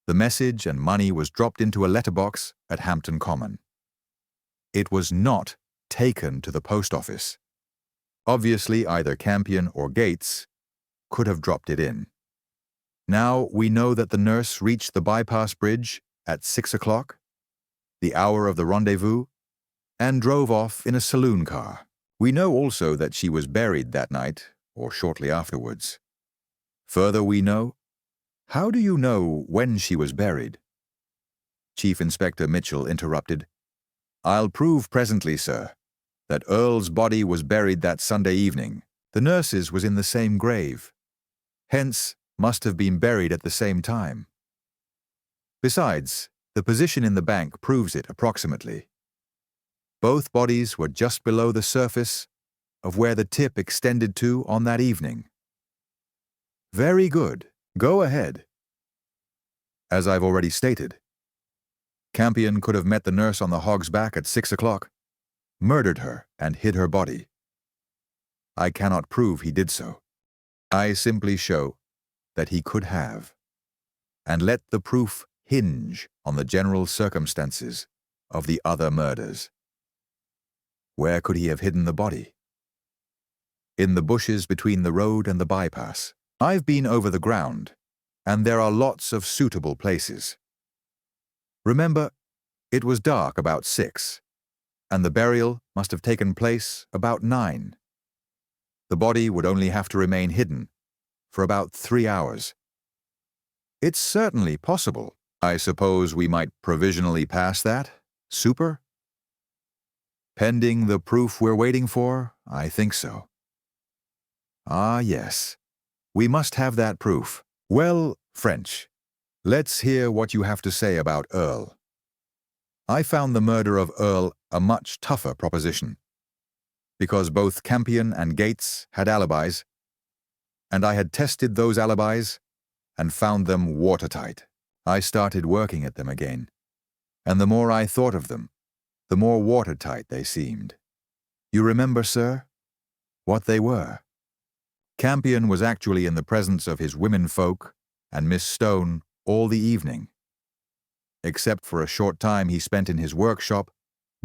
the message and money was dropped into a letterbox at Hampton Common. It was not taken to the post office. Obviously, either Campion or Gates could have dropped it in. Now we know that the nurse reached the bypass bridge at 6 o'clock, the hour of the rendezvous, and drove off in a saloon car. We know also that she was buried that night or shortly afterwards. Further, we know. How do you know when she was buried? Chief Inspector Mitchell interrupted. I'll prove presently, sir, that Earle's body was buried that Sunday evening. The nurse's was in the same grave. Hence, must have been buried at the same time. Besides, the position in the bank proves it approximately. Both bodies were just below the surface of where the tip extended to on that evening. Very good. Go ahead. As I've already stated, Campion could have met the nurse on the Hog's Back at 6 o'clock, murdered her, and hid her body. I cannot prove he did so. I simply show that he could have, and let the proof hinge on the general circumstances of the other murders. Where could he have hidden the body? In the bushes between the road and the bypass. I've been over the ground, and there are lots of suitable places. Remember, it was dark about 6, and the burial must have taken place about 9. The body would only have to remain hidden for about 3 hours. It's certainly possible. I suppose we might provisionally pass that, Super? Pending the proof we're waiting for, I think so. Ah, yes. We must have that proof. Well, French, let's hear what you have to say about Earle. I found the murder of Earle a much tougher proposition, because both Campion and Gates had alibis, and I had tested those alibis and found them watertight. I started working at them again, and the more I thought of them, the more watertight they seemed. You remember, sir, what they were? Campion was actually in the presence of his womenfolk and Miss Stone all the evening, except for a short time he spent in his workshop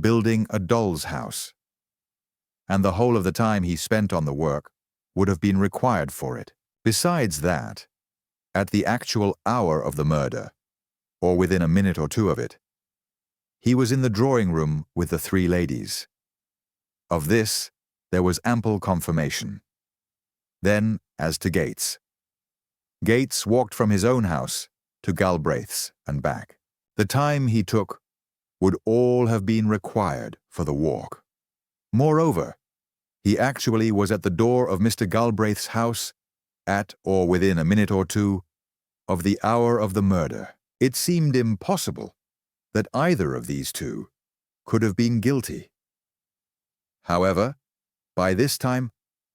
building a doll's house. And the whole of the time he spent on the work would have been required for it. Besides that, at the actual hour of the murder, or within a minute or two of it, he was in the drawing room with the 3 ladies. Of this, there was ample confirmation. Then, as to Gates. Gates walked from his own house to Galbraith's and back. The time he took would all have been required for the walk. Moreover, he actually was at the door of Mr. Galbraith's house at or within a minute or two of the hour of the murder. It seemed impossible that either of these two could have been guilty. However, by this time,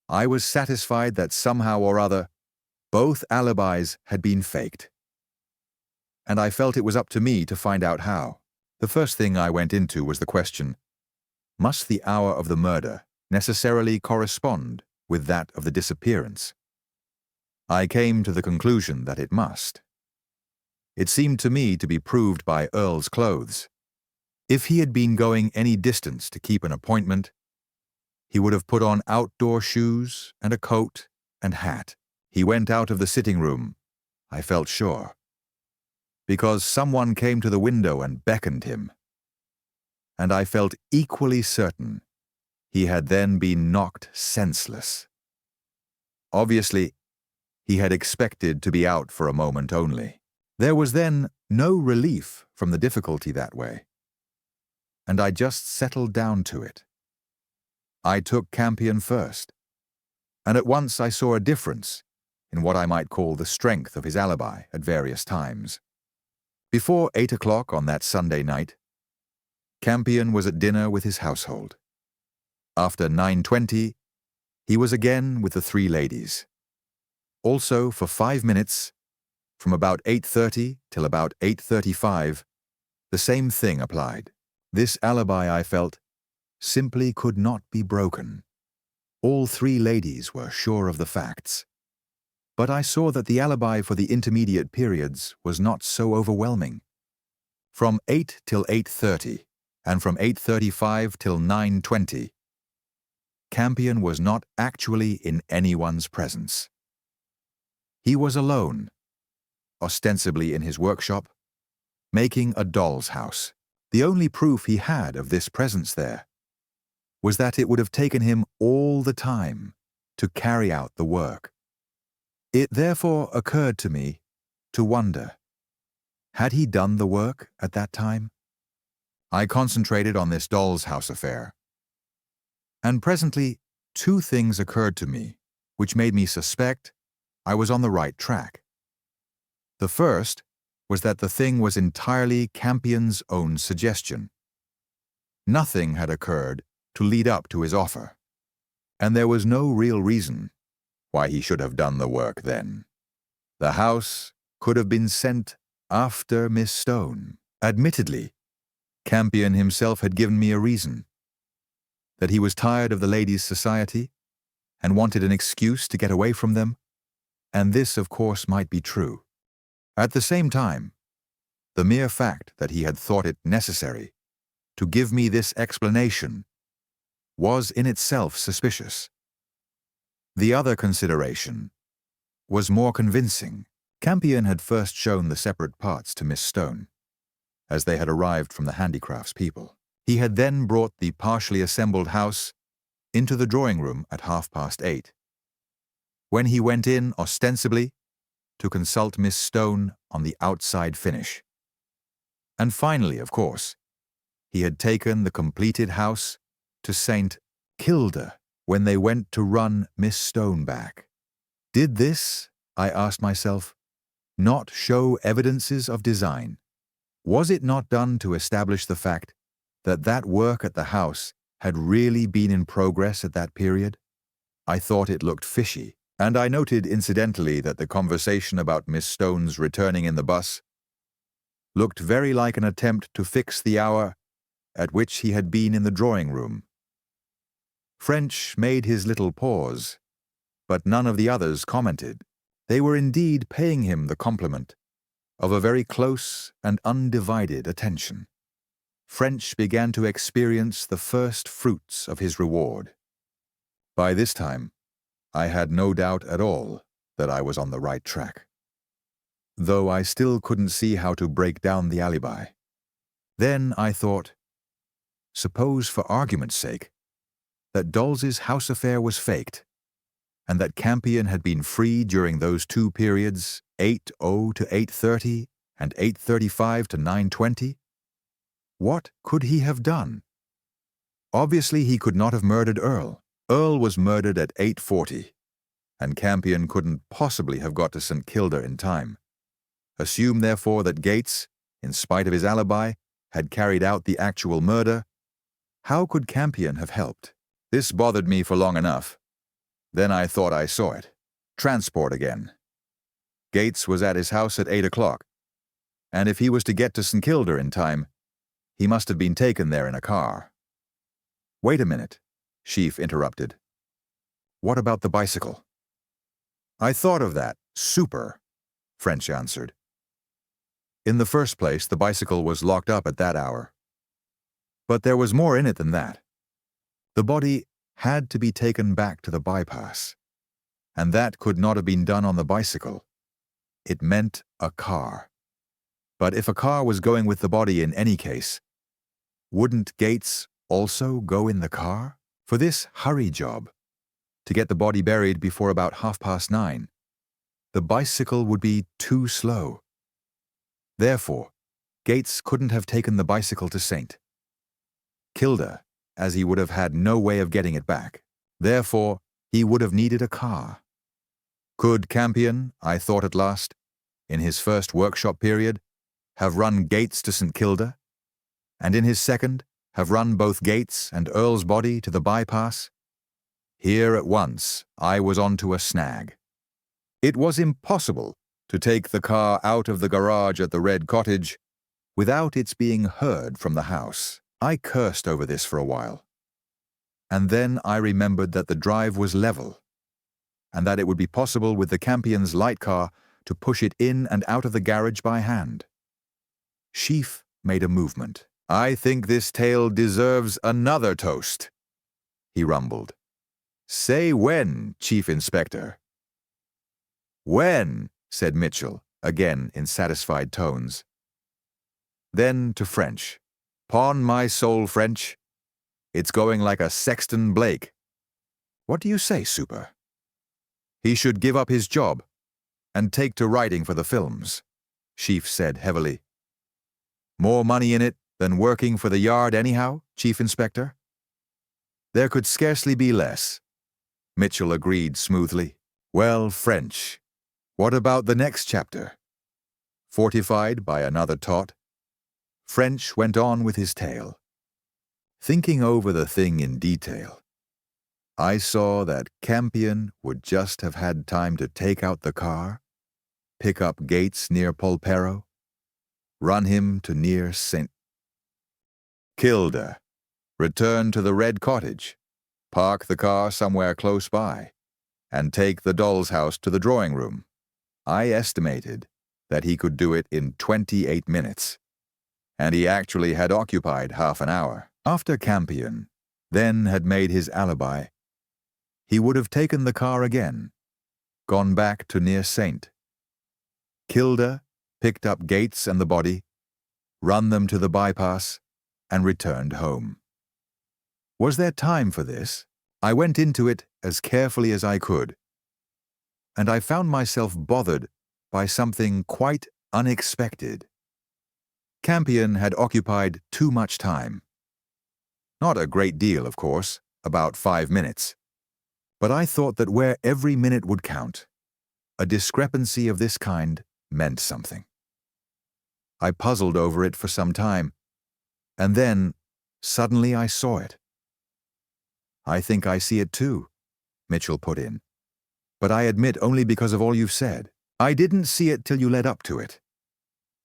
I was satisfied that somehow or other, both alibis had been faked. And I felt it was up to me to find out how. The first thing I went into was the question, must the hour of the murder necessarily correspond with that of the disappearance? I came to the conclusion that it must. It seemed to me to be proved by Earle's clothes. If he had been going any distance to keep an appointment, he would have put on outdoor shoes and a coat and hat. He went out of the sitting room, I felt sure, because someone came to the window and beckoned him. And I felt equally certain he had then been knocked senseless. Obviously, he had expected to be out for a moment only. There was then no relief from the difficulty that way, and I just settled down to it. I took Campion first, and at once I saw a difference in what I might call the strength of his alibi at various times. Before 8 o'clock on that Sunday night, Campion was at dinner with his household. After 9:20, he was again with the three ladies. Also, for 5 minutes, from about 8:30 till about 8:35, the same thing applied. This alibi, I felt, simply could not be broken. All three ladies were sure of the facts. But I saw that the alibi for the intermediate periods was not so overwhelming. From 8 till 8:30, and from 8:35 till 9:20, Campion was not actually in anyone's presence. He was alone, ostensibly in his workshop, making a doll's house. The only proof he had of this presence there was that it would have taken him all the time to carry out the work. It therefore occurred to me to wonder, had he done the work at that time? I concentrated on this doll's house affair, and presently 2 things occurred to me which made me suspect I was on the right track. The first was that the thing was entirely Campion's own suggestion. Nothing had occurred to lead up to his offer, and there was no real reason why he should have done the work then. The house could have been sent after Miss Stone. Admittedly, Campion himself had given me a reason, that he was tired of the ladies' society and wanted an excuse to get away from them, and this, of course, might be true. At the same time, the mere fact that he had thought it necessary to give me this explanation was in itself suspicious. The other consideration was more convincing. Campion had first shown the separate parts to Miss Stone, as they had arrived from the handicrafts people. He had then brought the partially assembled house into the drawing room at 8:30, when he went in ostensibly to consult Miss Stone on the outside finish. And finally, of course, he had taken the completed house to St. Kilda when they went to run Miss Stone back. Did this, I asked myself, not show evidences of design? Was it not done to establish the fact that that work at the house had really been in progress at that period? I thought it looked fishy, and I noted incidentally that the conversation about Miss Stone's returning in the bus looked very like an attempt to fix the hour at which he had been in the drawing room. French made his little pause, but none of the others commented. They were indeed paying him the compliment of a very close and undivided attention. French began to experience the first fruits of his reward. By this time, I had no doubt at all that I was on the right track, though I still couldn't see how to break down the alibi. Then I thought, suppose for argument's sake, that Dolls's house affair was faked, and that Campion had been free during those 2 periods, 8:00 to 8:30 and 8:35 to 9:20. What could he have done? Obviously, he could not have murdered Earle. Earle was murdered at 8:40, and Campion couldn't possibly have got to St. Kilda in time. Assume, therefore, that Gates, in spite of his alibi, had carried out the actual murder. How could Campion have helped? This bothered me for long enough, Then I thought I saw it. Transport again. Gates was at his house at 8 o'clock, and if he was to get to St. Kilda in time, he must have been taken there in a car. Wait a minute, Sheaf interrupted. What about the bicycle? I thought of that. Super, French answered. In the first place, the bicycle was locked up at that hour. But there was more in it than that. The body had to be taken back to the bypass, and that could not have been done on the bicycle. It meant a car. But if a car was going with the body in any case, wouldn't Gates also go in the car? For this hurry job, to get the body buried before about 9:30, the bicycle would be too slow. Therefore, Gates couldn't have taken the bicycle to St. Kilda, as he would have had no way of getting it back. Therefore, he would have needed a car. Could Campion, I thought at last, in his first workshop period, have run Gates to St. Kilda, and in his second, have run both Gates and Earle's body to the bypass? Here at once I was onto a snag. It was impossible to take the car out of the garage at the Red Cottage without its being heard from the house. I cursed over this for a while. And then I remembered that the drive was level, and that it would be possible with the Campion's light car to push it in and out of the garage by hand. Sheaf made a movement. I think this tale deserves another toast, he rumbled. Say when, Chief Inspector. When, said Mitchell, again in satisfied tones. Then to French. 'Pon my soul, French, it's going like a Sexton Blake. What do you say, Super? He should give up his job and take to writing for the films, Sheaf said heavily. More money in it than working for the yard anyhow, Chief Inspector? There could scarcely be less, Mitchell agreed smoothly. Well, French, what about the next chapter? Fortified by another taunt, French went on with his tale. Thinking over the thing in detail, I saw that Campion would just have had time to take out the car, pick up Gates near Polperro, run him to near St. Kilda, return to the Red Cottage, park the car somewhere close by, and take the doll's house to the drawing room. I estimated that he could do it in 28 minutes, and he actually had occupied half an hour. After Campion then had made his alibi, he would have taken the car again, gone back to near St. Kilda, picked up Gates and the body, run them to the bypass, and returned home. Was there time for this? I went into it as carefully as I could, and I found myself bothered by something quite unexpected. Campion had occupied too much time. Not a great deal, of course, about 5 minutes. But I thought that where every minute would count, a discrepancy of this kind meant something. I puzzled over it for some time, and then, suddenly I saw it. I think I see it too, Mitchell put in. But I admit only because of all you've said. I didn't see it till you led up to it.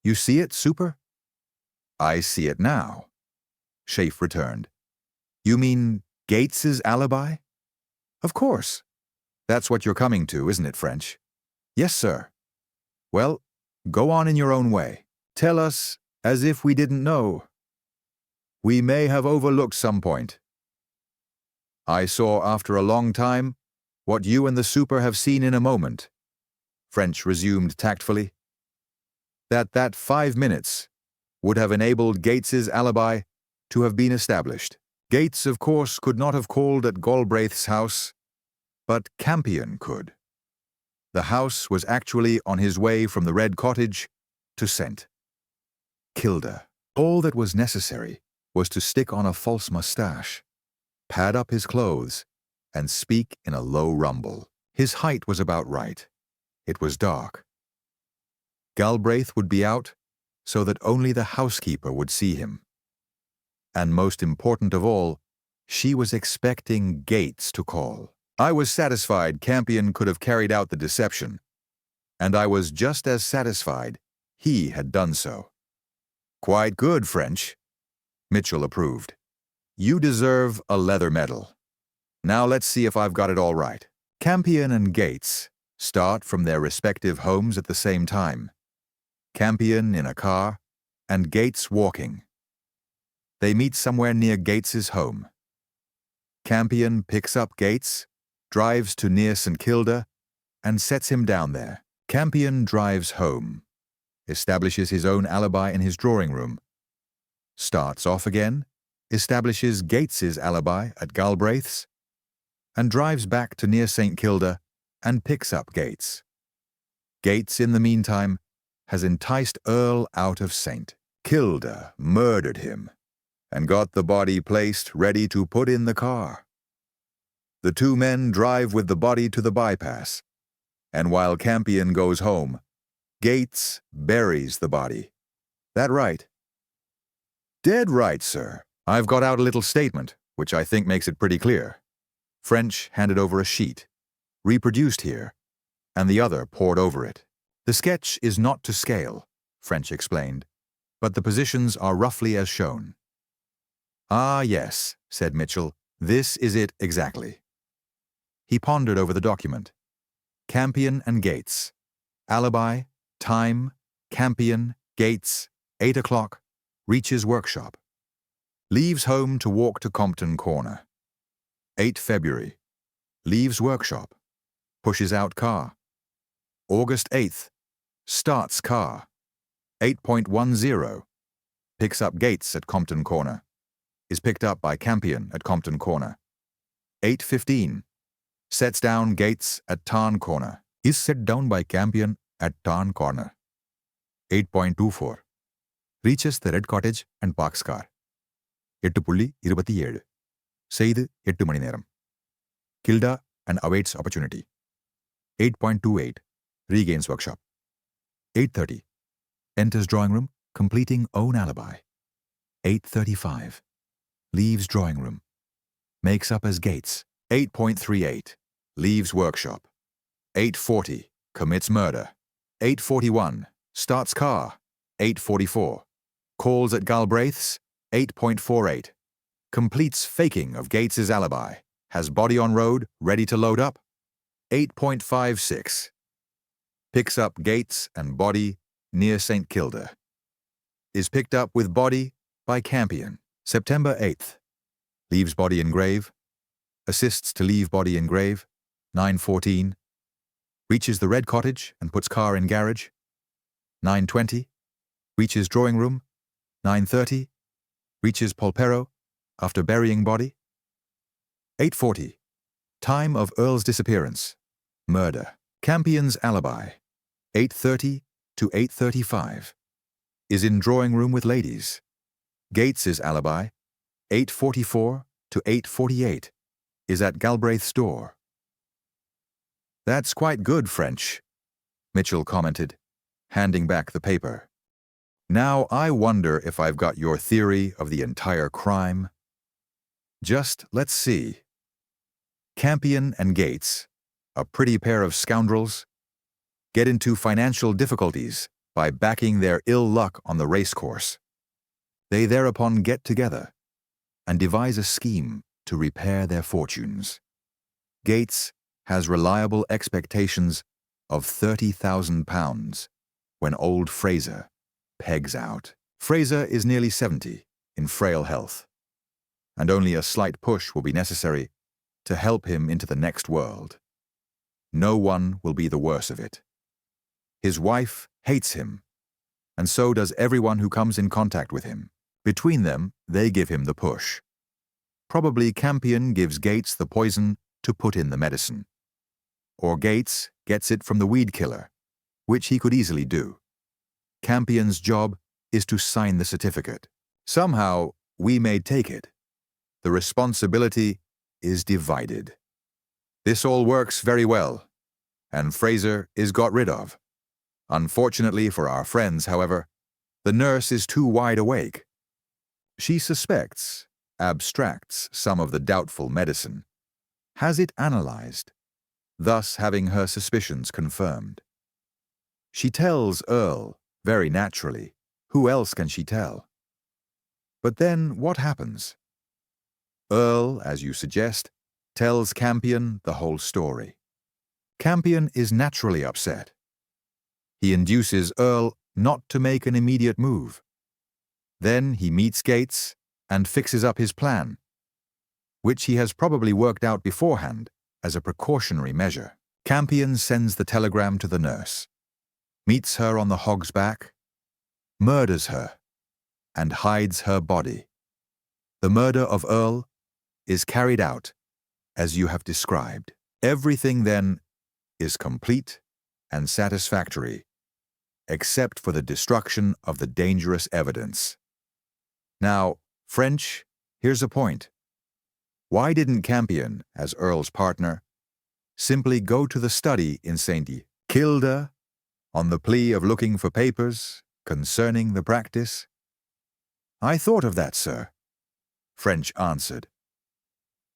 You see it, Super? I see it now, Sheaf returned. You mean Gates's alibi? Of course. That's what you're coming to, isn't it, French? Yes, sir. Well, go on in your own way. Tell us as if we didn't know. We may have overlooked some point. I saw after a long time what you and the Super have seen in a moment, French resumed tactfully. That 5 minutes would have enabled Gates's alibi to have been established. Gates, of course, could not have called at Galbraith's house, but Campion could. The house was actually on his way from the Red Cottage to St. Kilda. All that was necessary was to stick on a false moustache, pad up his clothes, and speak in a low rumble. His height was about right. It was dark. Galbraith would be out so that only the housekeeper would see him. And most important of all, she was expecting Gates to call. I was satisfied Campion could have carried out the deception, and I was just as satisfied he had done so. Quite good, French, Mitchell approved. You deserve a leather medal. Now let's see if I've got it all right. Campion and Gates start from their respective homes at the same time. Campion in a car and Gates walking. They meet somewhere near Gates's home. Campion picks up Gates, drives to near St. Kilda, and sets him down there. Campion drives home, establishes his own alibi in his drawing room, starts off again, establishes Gates's alibi at Galbraith's, and drives back to near St. Kilda and picks up Gates. Gates, in the meantime, has enticed Earle out of St. Kilda, murdered him, and got the body placed ready to put in the car. The two men drive with the body to the bypass, and while Campion goes home, Gates buries the body. That right? Dead right, sir. I've got out a little statement, which I think makes it pretty clear. French handed over a sheet, reproduced here, and the other pored over it. The sketch is not to scale, French explained, but the positions are roughly as shown. Ah, yes, said Mitchell, this is it exactly. He pondered over the document. Campion and Gates. Alibi, time, Campion, Gates, 8 o'clock, reaches workshop. Leaves home to walk to Compton Corner. 8 February. Leaves workshop. Pushes out car. August 8th. Starts car. 8.10. Picks up Gates at Compton Corner. Is picked up by Campion at Compton Corner. 8:15. Sets down Gates at Tarn Corner. Is set down by Campion at Tarn Corner. 8.24. Reaches the Red Cottage and parks car. 8.27. செய்து 8 மணி நேரம். Kilda and awaits opportunity. 8.28. Regains workshop. 8:30. Enters drawing room, completing own alibi. 8:35. Leaves drawing room. Makes up as Gates. 8.38. Leaves workshop. 8:40. Commits murder. 8:41. Starts car. 8:44. Calls at Galbraith's. 8.48. Completes faking of Gates's alibi. Has body on road, ready to load up. 8.56. Picks up Gates and body near St. Kilda. Is picked up with body by Campion. September 8th. Leaves body in grave. Assists to leave body in grave. 9:14. Reaches the Red Cottage and puts car in garage. 9:20. Reaches drawing room. 9:30. Reaches Polperro after burying body. 8:40. Time of Earle's disappearance. Murder. Campion's alibi. 8:30 to 8:35. Is in drawing room with ladies. Gates's alibi. 8:44 to 8:48. Is at Galbraith's door. That's quite good, French, Mitchell commented, handing back the paper. Now I wonder if I've got your theory of the entire crime. Just let's see. Campion and Gates, a pretty pair of scoundrels, get into financial difficulties by backing their ill luck on the racecourse. They thereupon get together and devise a scheme to repair their fortunes. Gates has reliable expectations of £30,000 when old Fraser pegs out. Fraser is nearly 70, in frail health, and only a slight push will be necessary to help him into the next world. No one will be the worse of it. His wife hates him, and so does everyone who comes in contact with him. Between them, they give him the push. Probably Campion gives Gates the poison to put in the medicine. Or Gates gets it from the weed killer, which he could easily do. Campion's job is to sign the certificate. Somehow, we may take it. The responsibility is divided. This all works very well, and Fraser is got rid of. Unfortunately for our friends, however, the nurse is too wide awake. She suspects, abstracts some of the doubtful medicine, has it analyzed, thus having her suspicions confirmed. She tells Earle, very naturally. Who else can she tell? But then what happens? Earle, as you suggest, tells Campion the whole story. Campion is naturally upset. He induces Earle not to make an immediate move. Then he meets Gates and fixes up his plan, which he has probably worked out beforehand as a precautionary measure. Campion sends the telegram to the nurse, meets her on the Hog's Back, murders her, and hides her body. The murder of Earle is carried out as you have described. Everything, then, is complete and satisfactory, except for the destruction of the dangerous evidence. Now, French, here's a point. Why didn't Campion, as Earle's partner, simply go to the study in St. Kilda on the plea of looking for papers concerning the practice? I thought of that, sir, French answered.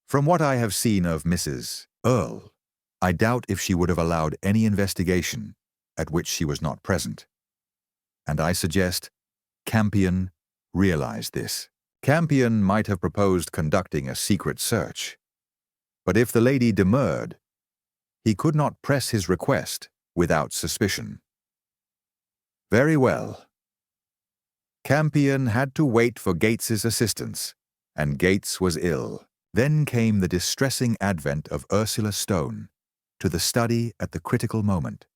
From what I have seen of Mrs. Earle, I doubt if she would have allowed any investigation at which she was not present. And I suggest Campion realized this. Campion might have proposed conducting a secret search, but if the lady demurred, he could not press his request without suspicion. Very well. Campion had to wait for Gates's assistance, and Gates was ill. Then came the distressing advent of Ursula Stone to the study at the critical moment,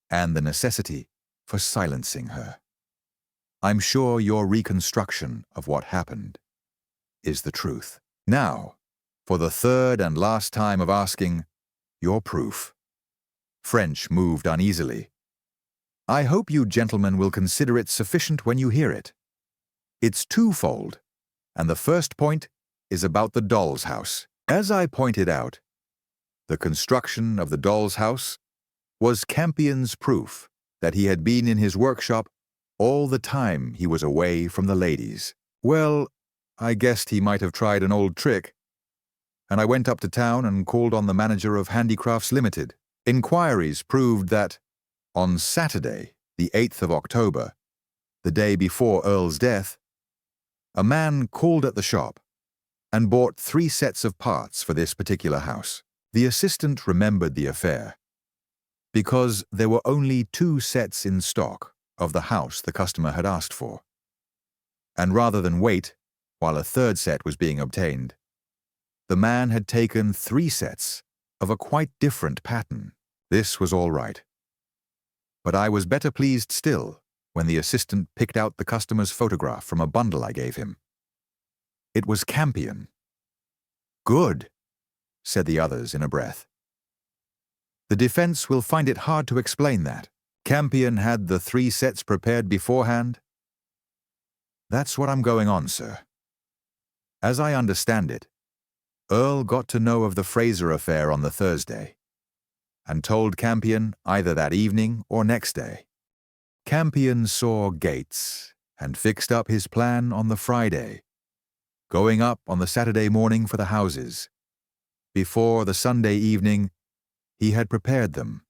and the necessity for silencing her. I'm sure your reconstruction of what happened is the truth. Now, for the third and last time of asking, your proof. French moved uneasily. I hope you gentlemen will consider it sufficient when you hear it. It's twofold, and the first point is about the doll's house. As I pointed out, the construction of the doll's house was Campion's proof that he had been in his workshop all the time he was away from the ladies. Well, I guessed he might have tried an old trick, and I went up to town and called on the manager of Handicrafts Limited. Inquiries proved that on Saturday, the 8th of October, the day before Earle's death, a man called at the shop and bought 3 sets of parts for this particular house. The assistant remembered the affair because there were only 2 sets in stock of the house the customer had asked for, and rather than wait while a 3rd set was being obtained, the man had taken 3 sets of a quite different pattern. This was all right. But I was better pleased still when the assistant picked out the customer's photograph from a bundle I gave him. It was Campion. Good, said the others in a breath. The defense will find it hard to explain that. Campion had the 3 sets prepared beforehand? That's what I'm going on, sir. As I understand it, Earle got to know of the Fraser affair on the Thursday, and told Campion either that evening or next day. Campion saw Gates and fixed up his plan on the Friday, going up on the Saturday morning for the houses. Before the Sunday evening, he had prepared them,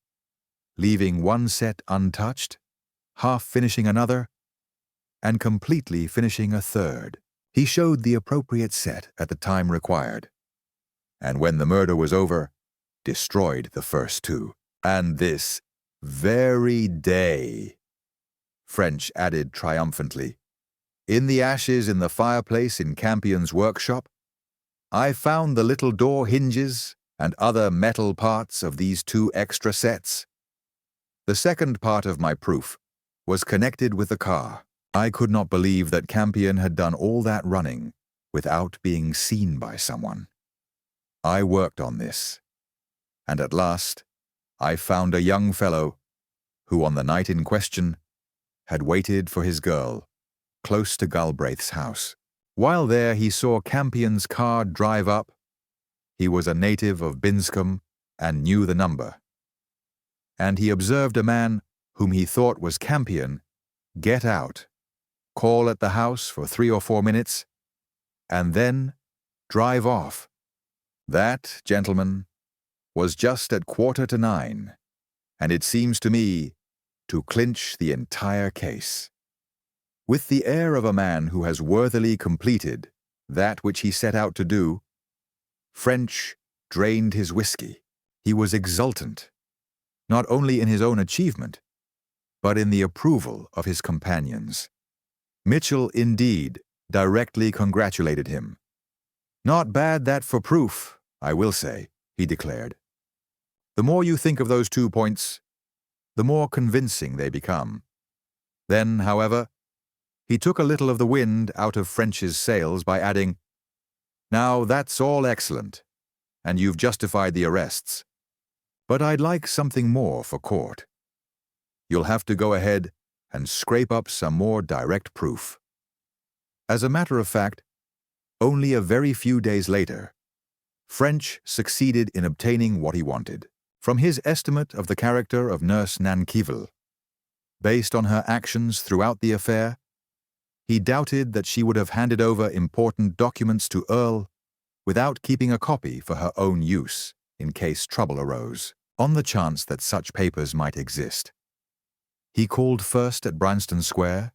leaving 1 set untouched, half finishing another, and completely finishing a 3rd. He showed the appropriate set at the time required, and when the murder was over, destroyed the first 2. And this very day, French added triumphantly, in the ashes in the fireplace in Campion's workshop, I found the little door hinges and other metal parts of these 2 extra sets. The second part of my proof was connected with the car. I could not believe that Campion had done all that running without being seen by someone. I worked on this, and at last I found a young fellow who, on the night in question, had waited for his girl close to Galbraith's house. While there he saw Campion's car drive up. He was a native of Binscombe and knew the number. And he observed a man whom he thought was Campion get out, call at the house for 3 or 4 minutes, and then drive off, That, gentlemen, was just at 9:15, and it seems to me to clinch the entire case. With the air of a man who has worthily completed that which he set out to do, French drained his whiskey. He was exultant, not only in his own achievement, but in the approval of his companions. Mitchell, indeed, directly congratulated him. "Not bad that for proof, I will say," he declared. "The more you think of those 2 points, the more convincing they become." Then, however, he took a little of the wind out of French's sails by adding, "Now that's all excellent, and you've justified the arrests. But I'd like something more for court. You'll have to go ahead and scrape up some more direct proof." As a matter of fact, only a very few days later, French succeeded in obtaining what he wanted. From his estimate of the character of Nurse Nankivel, based on her actions throughout the affair, he doubted that she would have handed over important documents to Earle without keeping a copy for her own use in case trouble arose, on the chance that such papers might exist. He called first at Bryanston Square,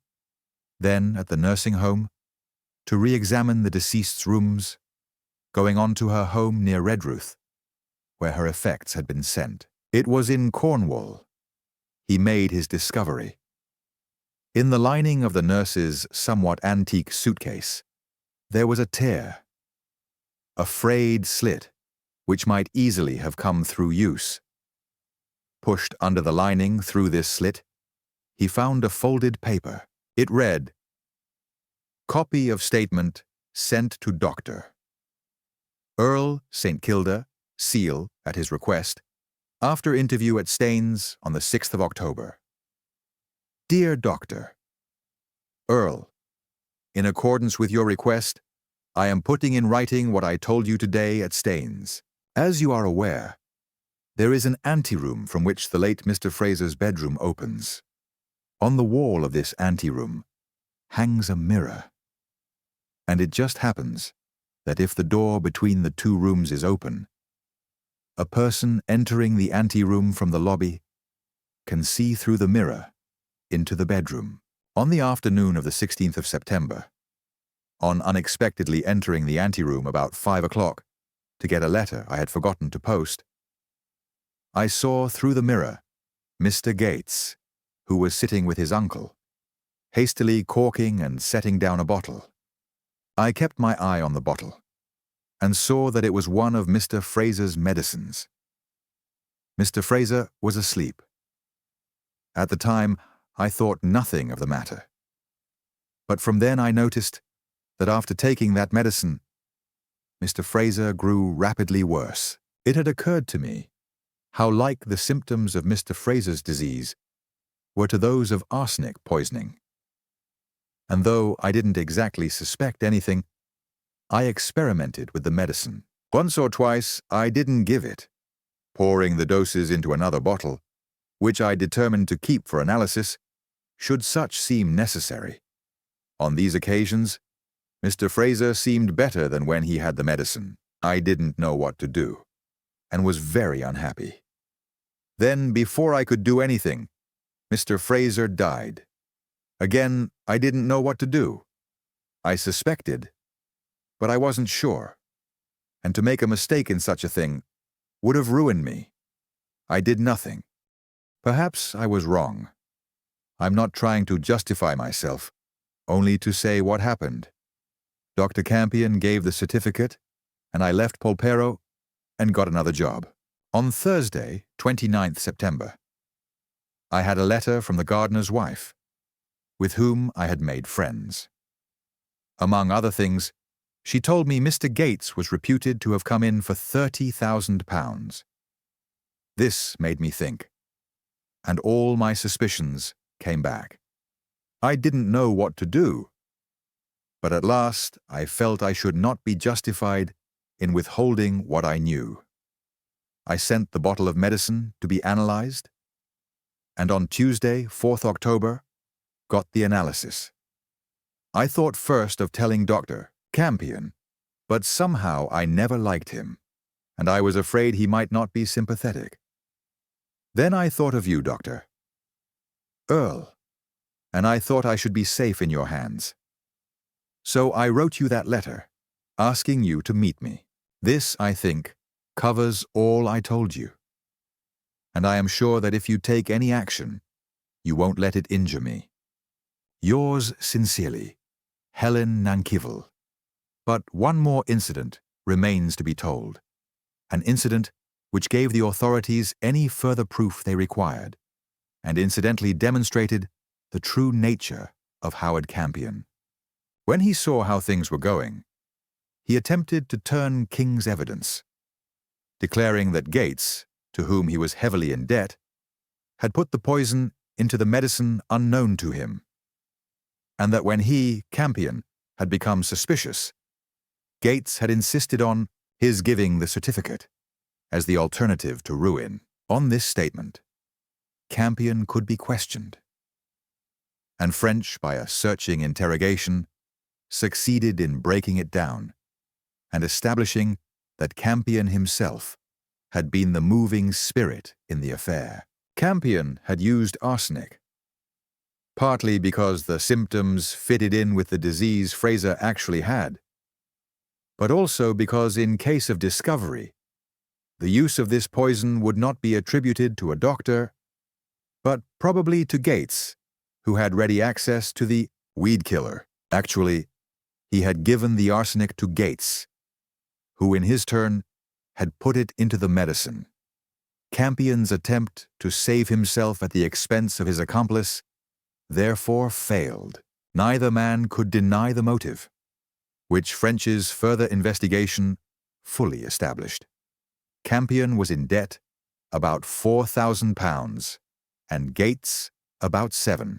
then at the nursing home, to re-examine the deceased's rooms, going on to her home near Redruth, where her effects had been sent. It was in Cornwall he made his discovery. In the lining of the nurse's somewhat antique suitcase, there was a tear, a frayed slit, which might easily have come through use. Pushed under the lining through this slit, he found a folded paper. It read, "Copy of statement sent to Doctor Earle, St. Kilda, seal, at his request, after interview at Staines on the 6th of October. Dear Doctor, Earle, in accordance with your request, I am putting in writing what I told you today at Staines. As you are aware, there is an anteroom from which the late Mr. Fraser's bedroom opens. On the wall of this anteroom hangs a mirror, and it just happens that if the door between the 2 rooms is open, a person entering the anteroom from the lobby can see through the mirror into the bedroom. On the afternoon of the 16th of September, on unexpectedly entering the anteroom about 5 o'clock to get a letter I had forgotten to post, I saw through the mirror Mr. Gates, who was sitting with his uncle, hastily corking and setting down a bottle. I kept my eye on the bottle, and saw that it was one of Mr. Fraser's medicines. Mr. Fraser was asleep. At the time, I thought nothing of the matter. But from then I noticed that after taking that medicine, Mr. Fraser grew rapidly worse. It had occurred to me how like the symptoms of Mr. Fraser's disease were to those of arsenic poisoning. And though I didn't exactly suspect anything, I experimented with the medicine. Once or twice I didn't give it, pouring the doses into another bottle, which I determined to keep for analysis, should such seem necessary. On these occasions, Mr. Fraser seemed better than when he had the medicine. I didn't know what to do, and was very unhappy. Then, before I could do anything, Mr. Fraser died. Again, I didn't know what to do. I suspected, but I wasn't sure, and to make a mistake in such a thing would have ruined me. I did nothing. Perhaps I was wrong. I'm not trying to justify myself, only to say what happened. Dr. Campion gave the certificate, and I left Polperro and got another job. On Thursday, 29th September, I had a letter from the gardener's wife, with whom I had made friends. Among other things, she told me Mr. Gates was reputed to have come in for £30,000. This made me think, and all my suspicions came back. I didn't know what to do, but at last I felt I should not be justified in withholding what I knew. I sent the bottle of medicine to be analyzed, and on Tuesday, 4th October, got the analysis. I thought first of telling Dr. Campion, but somehow I never liked him. and I was afraid he might not be sympathetic. Then I thought of you, Doctor. Earle, and I thought I should be safe in your hands. So I wrote you that letter, asking you to meet me. This, I think, covers all I told you. And I am sure that if you take any action, you won't let it injure me. Yours sincerely, Helen Nankivel. But one more incident remains to be told. An incident which gave the authorities any further proof they required, and incidentally demonstrated the true nature of Howard Campion. When he saw how things were going, he attempted to turn King's evidence, declaring that Gates, to whom he was heavily in debt, had put the poison into the medicine unknown to him, and that when he, Campion, had become suspicious, Gates had insisted on his giving the certificate as the alternative to ruin. On this statement, Campion could be questioned, and French, by a searching interrogation, succeeded in breaking it down and establishing that Campion himself had been the moving spirit in the affair. Campion had used arsenic, partly because the symptoms fitted in with the disease Fraser actually had, but also because in case of discovery, the use of this poison would not be attributed to a doctor, but probably to Gates, who had ready access to the weed killer. Actually, he had given the arsenic to Gates, who in his turn had put it into the medicine. Campion's attempt to save himself at the expense of his accomplice therefore failed. Neither man could deny the motive, which French's further investigation fully established. Campion was in debt about £4,000 and Gates about £7,000.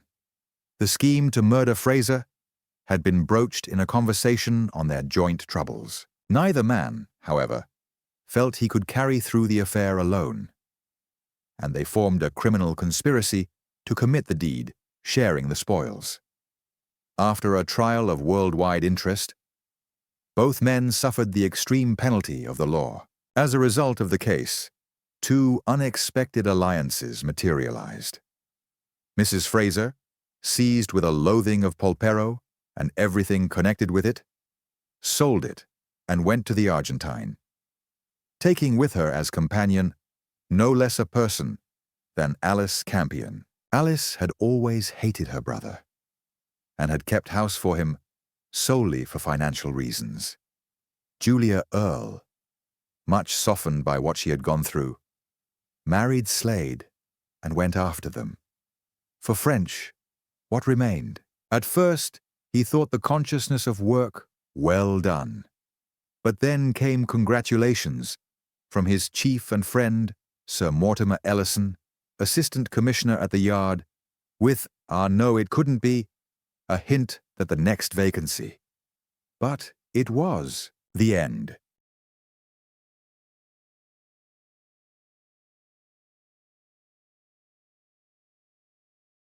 The scheme to murder Fraser had been broached in a conversation on their joint troubles. Neither man, however, felt he could carry through the affair alone, and they formed a criminal conspiracy to commit the deed, sharing the spoils. After a trial of worldwide interest, both men suffered the extreme penalty of the law. As a result of the case, two unexpected alliances materialized. Mrs. Fraser, seized with a loathing of Polperro and everything connected with it, sold it and went to the Argentine, taking with her as companion no less a person than Alice Campion. Alice had always hated her brother and had kept house for him solely for financial reasons. Julia Earle, much softened by what she had gone through, married Slade and went after them. For French, what remained? At first, he thought the consciousness of work well done, but then came congratulations from his chief and friend, Sir Mortimer Ellison, Assistant Commissioner at the Yard, with, no, it couldn't be, a hint that the next vacancy. But it was the end.